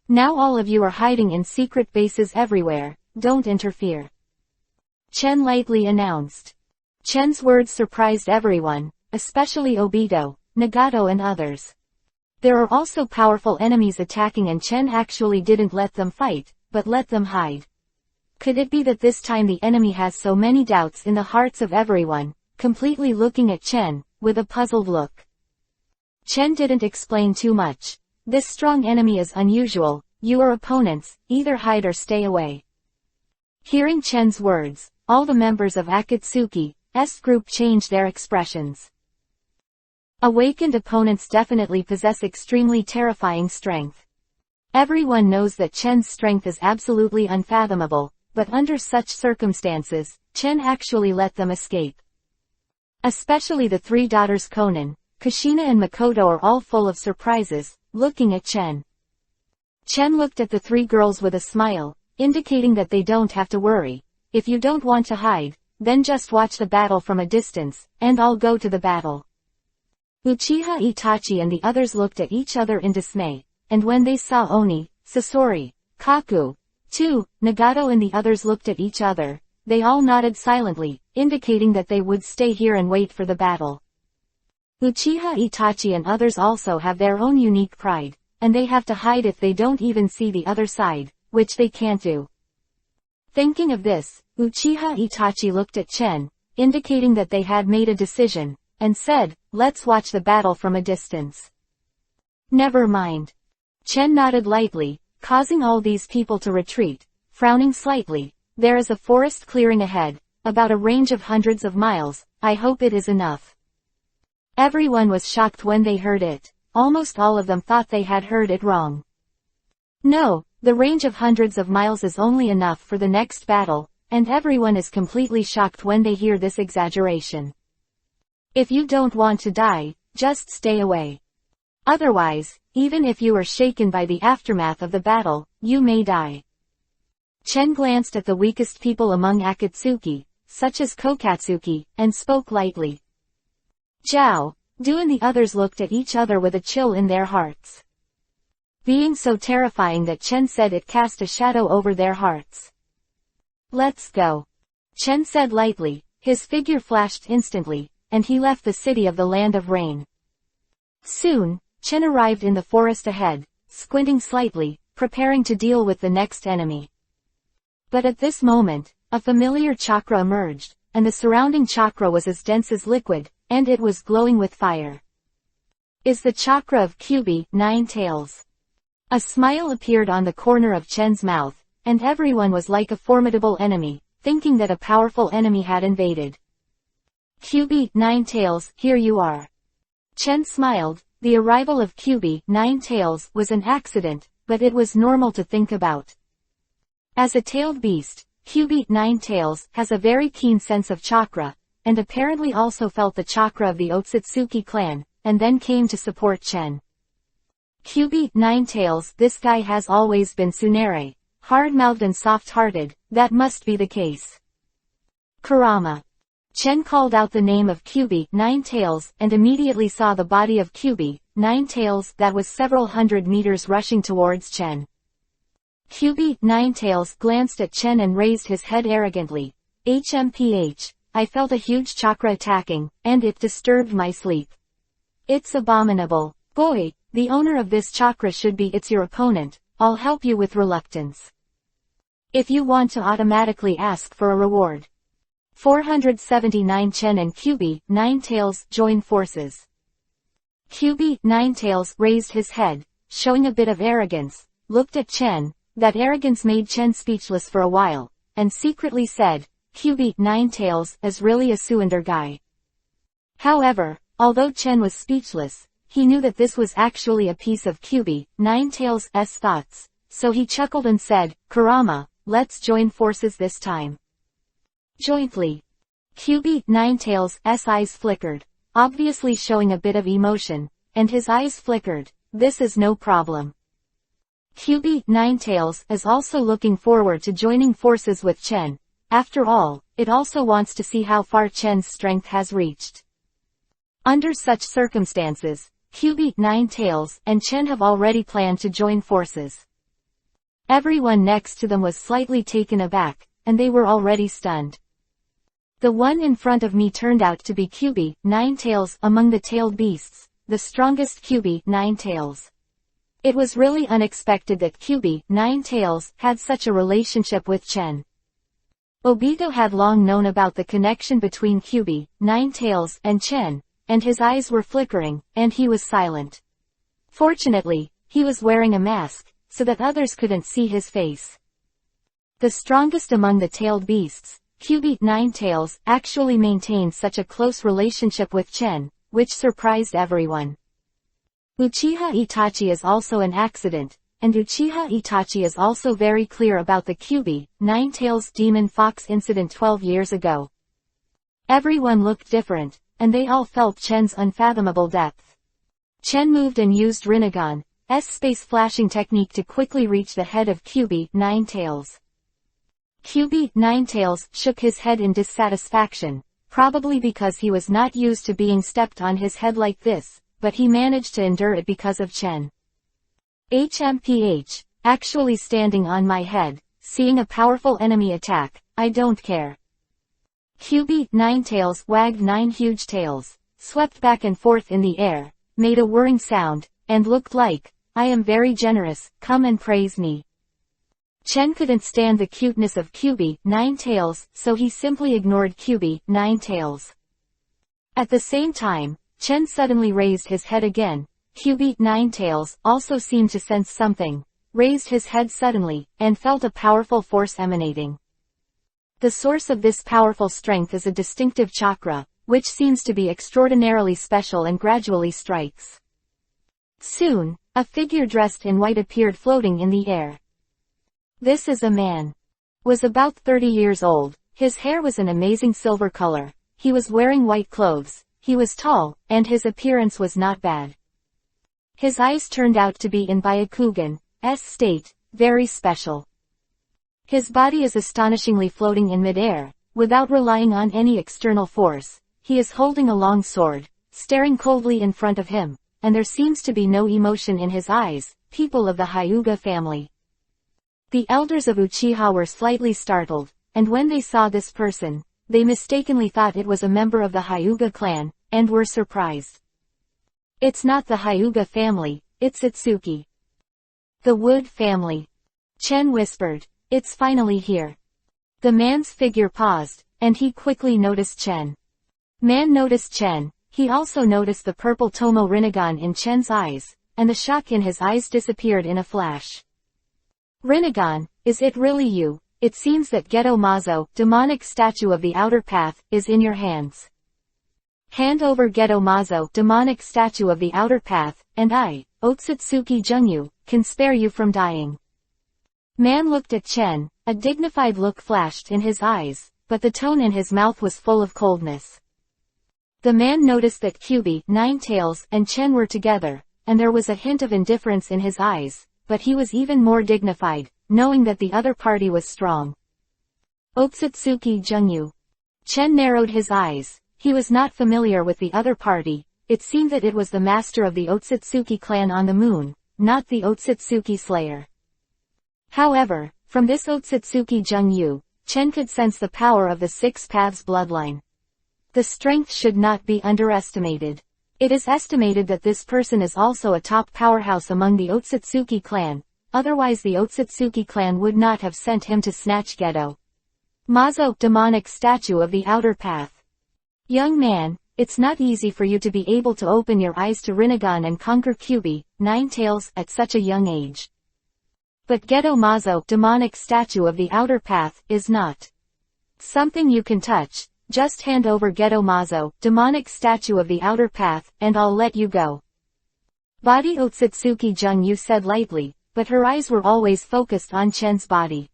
A: Now all of you are hiding in secret bases everywhere, don't interfere. Chen lightly announced. Chen's words surprised everyone, especially Obito, Nagato and others. There are also powerful enemies attacking and Chen actually didn't let them fight, but let them hide. Could it be that this time the enemy has so many doubts in the hearts of everyone, completely looking at Chen, with a puzzled look? Chen didn't explain too much, This strong enemy is unusual, you are opponents, either hide or stay away. Hearing Chen's words, all the members of Akatsuki's group changed their expressions. Awakened opponents definitely possess extremely terrifying strength. Everyone knows that Chen's strength is absolutely unfathomable, but under such circumstances, Chen actually let them escape. Especially the three daughters Konan, Kushina and Makoto are all full of surprises, looking at Chen. Chen looked at the three girls with a smile, indicating that they don't have to worry. If you don't want to hide, then just watch the battle from a distance, and I'll go to the battle. Uchiha Itachi and the others looked at each other in dismay, and when they saw Oni, Sasori, Kaku, Nagato and the others looked at each other, they all nodded silently, indicating that they would stay here and wait for the battle. Uchiha Itachi and others also have their own unique pride, and they have to hide if they don't even see the other side, which they can't do. Thinking of this, Uchiha Itachi looked at Chen, indicating that they had made a decision, and said, "Let's watch the battle from a distance." "Never mind." Chen nodded lightly, causing all these people to retreat, frowning slightly. "There is a forest clearing ahead, about a range of hundreds of miles, I hope it is enough." Everyone was shocked when they heard it. Almost all of them thought they had heard it wrong. No, the range of hundreds of miles is only enough for the next battle, and everyone is completely shocked when they hear this exaggeration. If you don't want to die, just stay away. Otherwise, even if you are shaken by the aftermath of the battle, you may die. Chen glanced at the weakest people among Akatsuki, such as Kokatsuki, and spoke lightly. Zhao, Du and the others looked at each other with a chill in their hearts. Being so terrifying that Chen said it cast a shadow over their hearts. "Let's go." Chen said lightly, his figure flashed instantly, and he left the city of the Land of Rain. Soon, Chen arrived in the forest ahead, squinting slightly, preparing to deal with the next enemy. But at this moment, a familiar chakra emerged, and the surrounding chakra was as dense as liquid, and it was glowing with fire. Is the chakra of Kyubi, 9 tails. A smile appeared on the corner of Chen's mouth, and everyone was like a formidable enemy, thinking that a powerful enemy had invaded. Kyubi, 9 tails, here you are. Chen smiled. The arrival of Kyubi, 9 tails, was an accident, but it was normal to think about. As a tailed beast, Kyubi, 9 tails, has a very keen sense of chakra, and apparently also felt the chakra of the Otsutsuki clan, and then came to support Chen. Kyubi, 9 tails, this guy has always been Tsunere, hard-mouthed and soft-hearted, that must be the case. Kurama. Chen called out the name of Kyubi, 9 tails, and immediately saw the body of Kyubi, 9 tails, that was several hundred meters rushing towards Chen. Kyubi, 9 tails, glanced at Chen and raised his head arrogantly. HMPH. I felt a huge chakra attacking, and it disturbed my sleep. It's abominable. Boy, the owner of this chakra should be it's your opponent, I'll help you with reluctance. If you want to automatically ask for a reward. 479 Chen and Kyubi, 9 tails, join forces. Kyubi, 9 tails, raised his head, showing a bit of arrogance, looked at Chen. That arrogance made Chen speechless for a while, and secretly said, Kyubi, 9 tails, is really a Suinder guy. However, although Chen was speechless, he knew that this was actually a piece of Kyubi, 9 tails' thoughts, so he chuckled and said, Kurama, let's join forces this time. Jointly. Kyubi, 9 tails' eyes flickered, obviously showing a bit of emotion, and his eyes flickered. This is no problem. Kyubi, 9 tails, is also looking forward to joining forces with Chen. After all, it also wants to see how far Chen's strength has reached. Under such circumstances, Kyubi, 9 tails, and Chen have already planned to join forces. Everyone next to them was slightly taken aback, and they were already stunned. The one in front of me turned out to be Kyubi, 9 tails, among the tailed beasts, the strongest Kyubi, 9 tails. It was really unexpected that Kyubi, 9 tails, had such a relationship with Chen. Obito had long known about the connection between Kyubi, 9 tails, and Chen, and his eyes were flickering, and he was silent. Fortunately, he was wearing a mask, so that others couldn't see his face. The strongest among the tailed beasts, Kyubi 9 Tails, actually maintained such a close relationship with Chen, which surprised everyone. Uchiha Itachi is also an accident, and Uchiha Itachi is also very clear about the Kyubi 9 Tails Demon Fox incident 12 years ago. Everyone looked different, and they all felt Chen's unfathomable depth. Chen moved and used Rinnegan's space flashing technique to quickly reach the head of Kyubi 9 Tails. Kyubi 9 Tails shook his head in dissatisfaction, probably because he was not used to being stepped on his head like this, but he managed to endure it because of Chen. HMPH, actually standing on my head, seeing a powerful enemy attack, I don't care. Kyubi 9 Tails wagged 9 huge tails, swept back and forth in the air, made a whirring sound, and looked like, I am very generous, come and praise me. Chen couldn't stand the cuteness of Kyubi 9 Tails, so he simply ignored Kyubi 9 Tails. At the same time, Chen suddenly raised his head again. Kyubi 9 Tails also seemed to sense something, raised his head suddenly, and felt a powerful force emanating. The source of this powerful strength is a distinctive chakra, which seems to be extraordinarily special and gradually strikes. Soon, a figure dressed in white appeared floating in the air. This is a man. Was about 30 years old, his hair was an amazing silver color, he was wearing white clothes, he was tall, and his appearance was not bad. His eyes turned out to be in Byakugan's state, very special. His body is astonishingly floating in midair, without relying on any external force. He is holding a long sword, staring coldly in front of him, and there seems to be no emotion in his eyes, people of the Hyuga family. The elders of Uchiha were slightly startled, and when they saw this person, they mistakenly thought it was a member of the Hyuga clan, and were surprised. It's not the Hyuga family, it's Itsuki. The Wood family. Chen whispered, it's finally here. The man's figure paused, and he quickly noticed Chen. Man noticed Chen, he also noticed the purple Tomo Rinnegan in Chen's eyes, and the shock in his eyes disappeared in a flash. Rinnegan, is it really you? It seems that Geto Mazo, demonic statue of the outer path, is in your hands. Hand over Geto Mazo, demonic statue of the outer path, and I, Otsutsuki Jungyu, can spare you from dying. Man looked at Chen, a dignified look flashed in his eyes, but the tone in his mouth was full of coldness. The man noticed that Kyubi 9 Tails and Chen were together, and there was a hint of indifference in his eyes, but he was even more dignified, knowing that the other party was strong. Otsutsuki Jungyu. Chen narrowed his eyes, he was not familiar with the other party, it seemed that it was the master of the Otsutsuki clan on the moon, not the Otsutsuki Slayer. However, from this Otsutsuki Jungyu, Chen could sense the power of the Six Paths bloodline. The strength should not be underestimated. It is estimated that this person is also a top powerhouse among the Otsutsuki clan, otherwise the Otsutsuki clan would not have sent him to snatch Geto Mazo, demonic statue of the outer path. Young man, it's not easy for you to be able to open your eyes to Rinnegan and conquer Kyubi 9 Tails at such a young age. But Geto Mazo, demonic statue of the outer path, is not something you can touch. Just hand over Geto Mazo, demonic statue of the outer path, and I'll let you go. Body Otsutsuki Jungyu said lightly, but her eyes were always focused on Chen's body.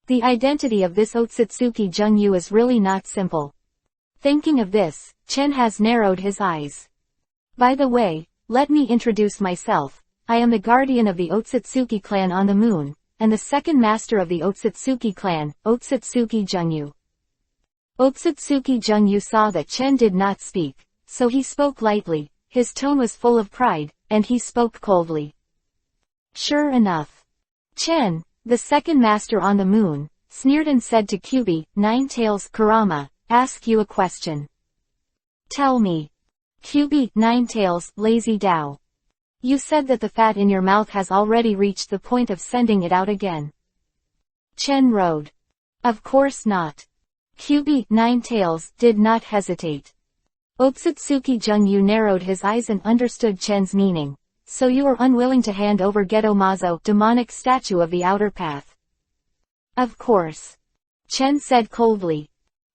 A: The identity of this Otsutsuki Jungyu is really not simple. Thinking of this, Chen has narrowed his eyes. By the way, let me introduce myself. I am the guardian of the Otsutsuki clan on the moon, and the second master of the Otsutsuki clan, Otsutsuki Jungyu. Otsutsuki Jungyu saw that Chen did not speak, so he spoke lightly, his tone was full of pride, and he spoke coldly. Sure enough. Chen, the second master on the moon, sneered and said to Kyubi 9 Tails Kurama, ask you a question. Tell me. Kyubi 9 Tails, lazy Dao. You said that the fat in your mouth has already reached the point of sending it out again. Chen rode. Of course not. Kyubi 9 Tails did not hesitate. Otsutsuki Jungyu narrowed his eyes and understood Chen's meaning. so you are unwilling to hand over Geto Mazo, demonic statue of the outer path. Of course. Chen said coldly.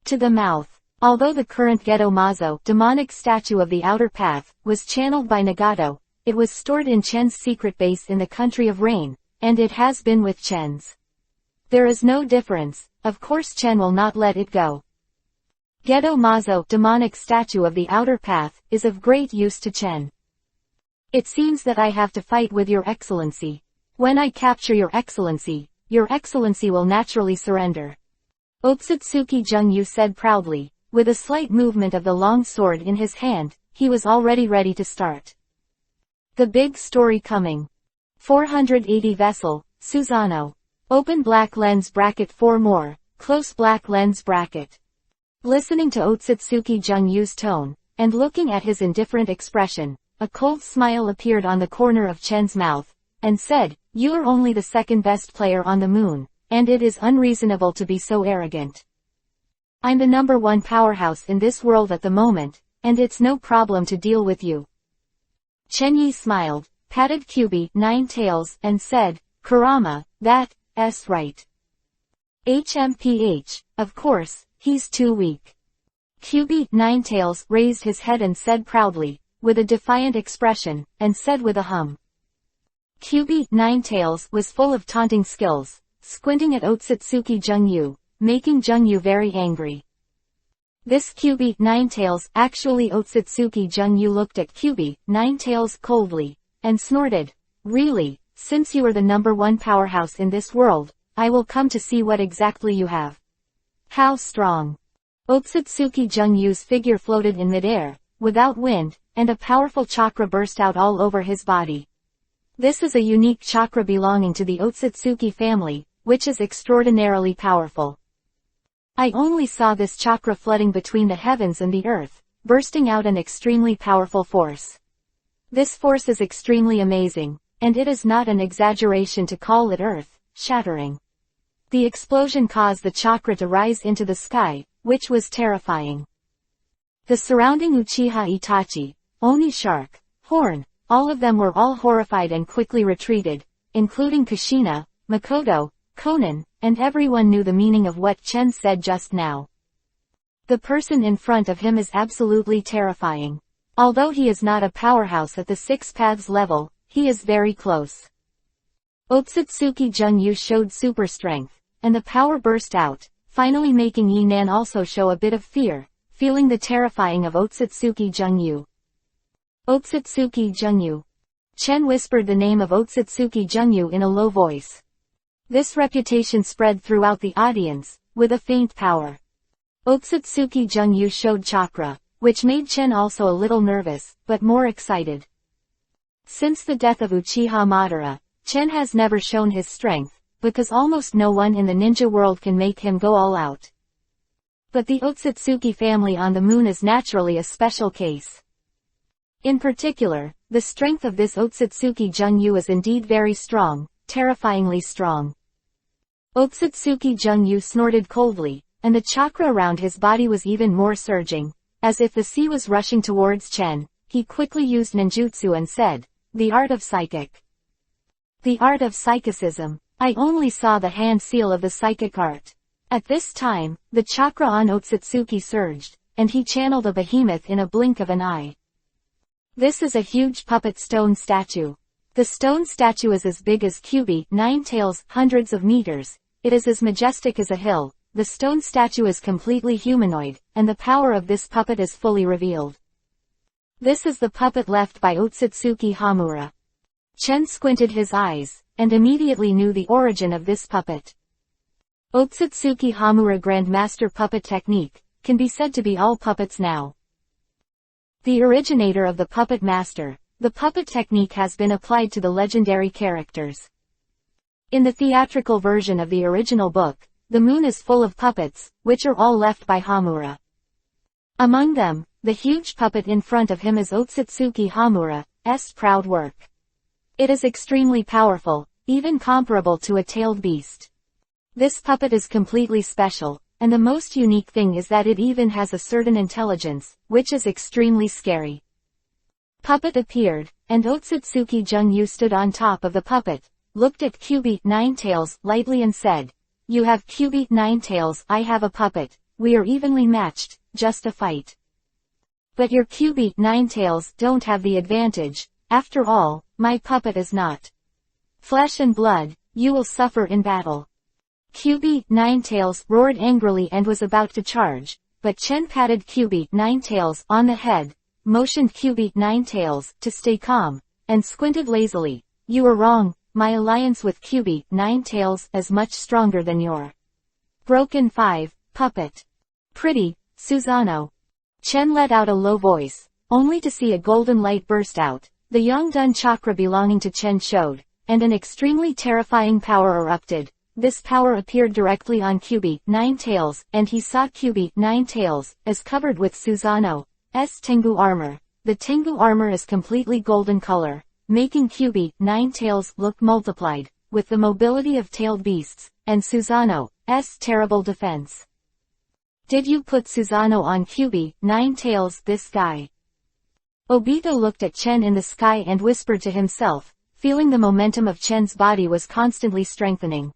A: To the mouth. Although the current Geto Mazo, demonic statue of the outer path, was channeled by Nagato, it was stored in Chen's secret base in the country of rain, and it has been with Chen's. There is no difference, of course Chen will not let it go. Geto Mazo, demonic statue of the outer path, is of great use to Chen. It seems that I have to fight with Your Excellency. When I capture Your Excellency will naturally surrender. Otsutsuki Jungyu said proudly. With a slight movement of the long sword in his hand, he was already ready to start. The big story coming. 480 Vessel, Susano. Open black lens bracket 4 more, close black lens bracket. Listening to Otsutsuki Jungyu's tone, and looking at his indifferent expression, a cold smile appeared on the corner of Chen's mouth, and said, You are only the second best player on the moon, and it is unreasonable to be so arrogant. I'm the #1 powerhouse in this world at the moment, and it's no problem to deal with you. Chen Yi smiled, patted Kyubi, 9 Tails, and said, Kurama, that's right. HMPH, of course, he's too weak. Kyubi, 9 Tails, raised his head and said proudly, with a defiant expression, and said with a hum. Kyubi, 9 Tails, was full of taunting skills, squinting at Otsutsuki Jungyu, making Jungyu very angry. This Kyubi, 9 Tails, actually Otsutsuki Jungyu looked at Kyubi, 9 Tails coldly, and snorted, Really, since you are the #1 powerhouse in this world, I will come to see what exactly you have. How strong. Otsutsuki Jungyu's figure floated in midair, without wind, and a powerful chakra burst out all over his body. This is a unique chakra belonging to the Otsutsuki family, which is extraordinarily powerful. I only saw this chakra flooding between the heavens and the earth, bursting out an extremely powerful force. This force is extremely amazing, and it is not an exaggeration to call it earth-shattering. The explosion caused the chakra to rise into the sky, which was terrifying. The surrounding Uchiha Itachi, Oni Shark, Horn, all of them were all horrified and quickly retreated, including Kushina, Makoto, Conan, and everyone knew the meaning of what Chen said just now. The person in front of him is absolutely terrifying. Although he is not a powerhouse at the 6 paths level, he is very close. Otsutsuki Jungyu showed super strength, and the power burst out, finally making Yi Nan also show a bit of fear, feeling the terrifying of Otsutsuki Jungyu. Otsutsuki Jungyu. Chen whispered the name of Otsutsuki Jungyu in a low voice. This reputation spread throughout the audience, with a faint power. Otsutsuki Jungyu showed chakra, which made Chen also a little nervous, but more excited. Since the death of Uchiha Madara, Chen has never shown his strength, because almost no one in the ninja world can make him go all out. But the Otsutsuki family on the moon is naturally a special case. In particular, the strength of this Otsutsuki Jungyu is indeed very strong, terrifyingly strong. Otsutsuki Jungyu snorted coldly, and the chakra around his body was even more surging. As if the sea was rushing towards Chen, he quickly used ninjutsu and said, The art of psychic. The art of psychicism. I only saw the hand seal of the psychic art. At this time, the chakra on Otsutsuki surged, and he channeled a behemoth in a blink of an eye. This is a huge puppet stone statue. The stone statue is as big as Kyubi, 9 Tails, hundreds of meters. It is as majestic as a hill. The stone statue is completely humanoid, and the power of this puppet is fully revealed. This is the puppet left by Otsutsuki Hamura. Chen squinted his eyes, and immediately knew the origin of this puppet. Otsutsuki Hamura Grandmaster Puppet Technique, can be said to be all puppets now. The originator of the puppet master, the puppet technique has been applied to the legendary characters. In the theatrical version of the original book, the moon is full of puppets, which are all left by Hamura. Among them, the huge puppet in front of him is Otsutsuki Hamura's proud work. It is extremely powerful, even comparable to a tailed beast. This puppet is completely special, and the most unique thing is that it even has a certain intelligence, which is extremely scary. Puppet appeared, and Otsutsuki Jungyu stood on top of the puppet, looked at Kyubi Ninetails lightly and said, "You have Kyubi Ninetails, I have a puppet, we are evenly matched, just a fight. But your Kyubi Ninetails don't have the advantage, after all, my puppet is not flesh and blood, you will suffer in battle." Kyubi Ninetails roared angrily and was about to charge, but Chen patted Kyubi Ninetails on the head, motioned Kyubi Ninetails to stay calm, and squinted lazily. "You are wrong, my alliance with Kyubi Ninetails is much stronger than your Broken 5, puppet. Pretty, Susanoo." Chen let out a low voice, only to see a golden light burst out. The Yongdun chakra belonging to Chen showed, and an extremely terrifying power erupted. This power appeared directly on Kyubi Ninetails, and he saw Kyubi Ninetails as covered with Susanoo's Tengu armor. The Tengu armor is completely golden color, making Kyubi Ninetails look multiplied, with the mobility of tailed beasts, and Susanoo's terrible defense. "Did you put Susanoo on Kyubi Ninetails, this guy?" Obito looked at Chen in the sky and whispered to himself, feeling the momentum of Chen's body was constantly strengthening.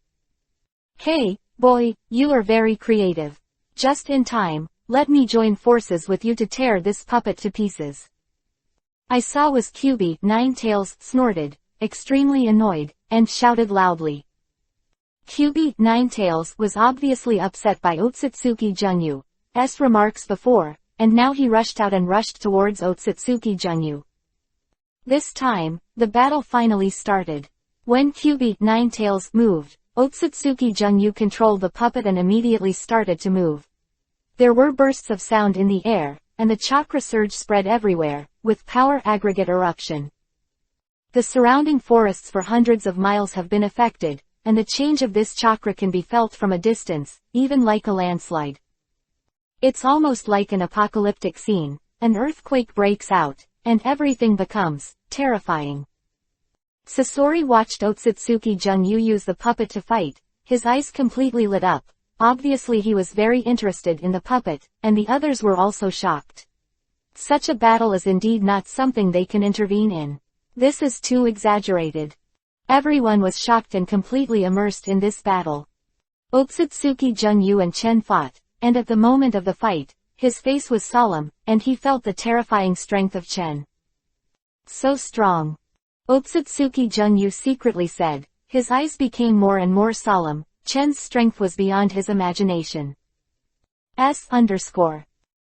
A: "Hey, boy, you are very creative. Just in time, let me join forces with you to tear this puppet to pieces." "I saw was Kyubi Ninetails," snorted, extremely annoyed, and shouted loudly. Kyubi Ninetails was obviously upset by Otsutsuki Jungyu's remarks before, and now he rushed out and rushed towards Otsutsuki Jungyu. This time, the battle finally started. When Kyubi Ninetails moved, Otsutsuki Jungyu controlled the puppet and immediately started to move. There were bursts of sound in the air, and the chakra surge spread everywhere, with power aggregate eruption. The surrounding forests for hundreds of miles have been affected, and the change of this chakra can be felt from a distance, even like a landslide. It's almost like an apocalyptic scene. An earthquake breaks out, and everything becomes terrifying. Sasori watched Otsutsuki Jungyu use the puppet to fight, his eyes completely lit up. Obviously he was very interested in the puppet, and the others were also shocked. Such a battle is indeed not something they can intervene in. This is too exaggerated. Everyone was shocked and completely immersed in this battle. Otsutsuki Jungyu and Chen fought, and at the moment of the fight, his face was solemn, and he felt the terrifying strength of Chen. "So strong," Otsutsuki Jungyu secretly said. His eyes became more and more solemn. Chen's strength was beyond his imagination.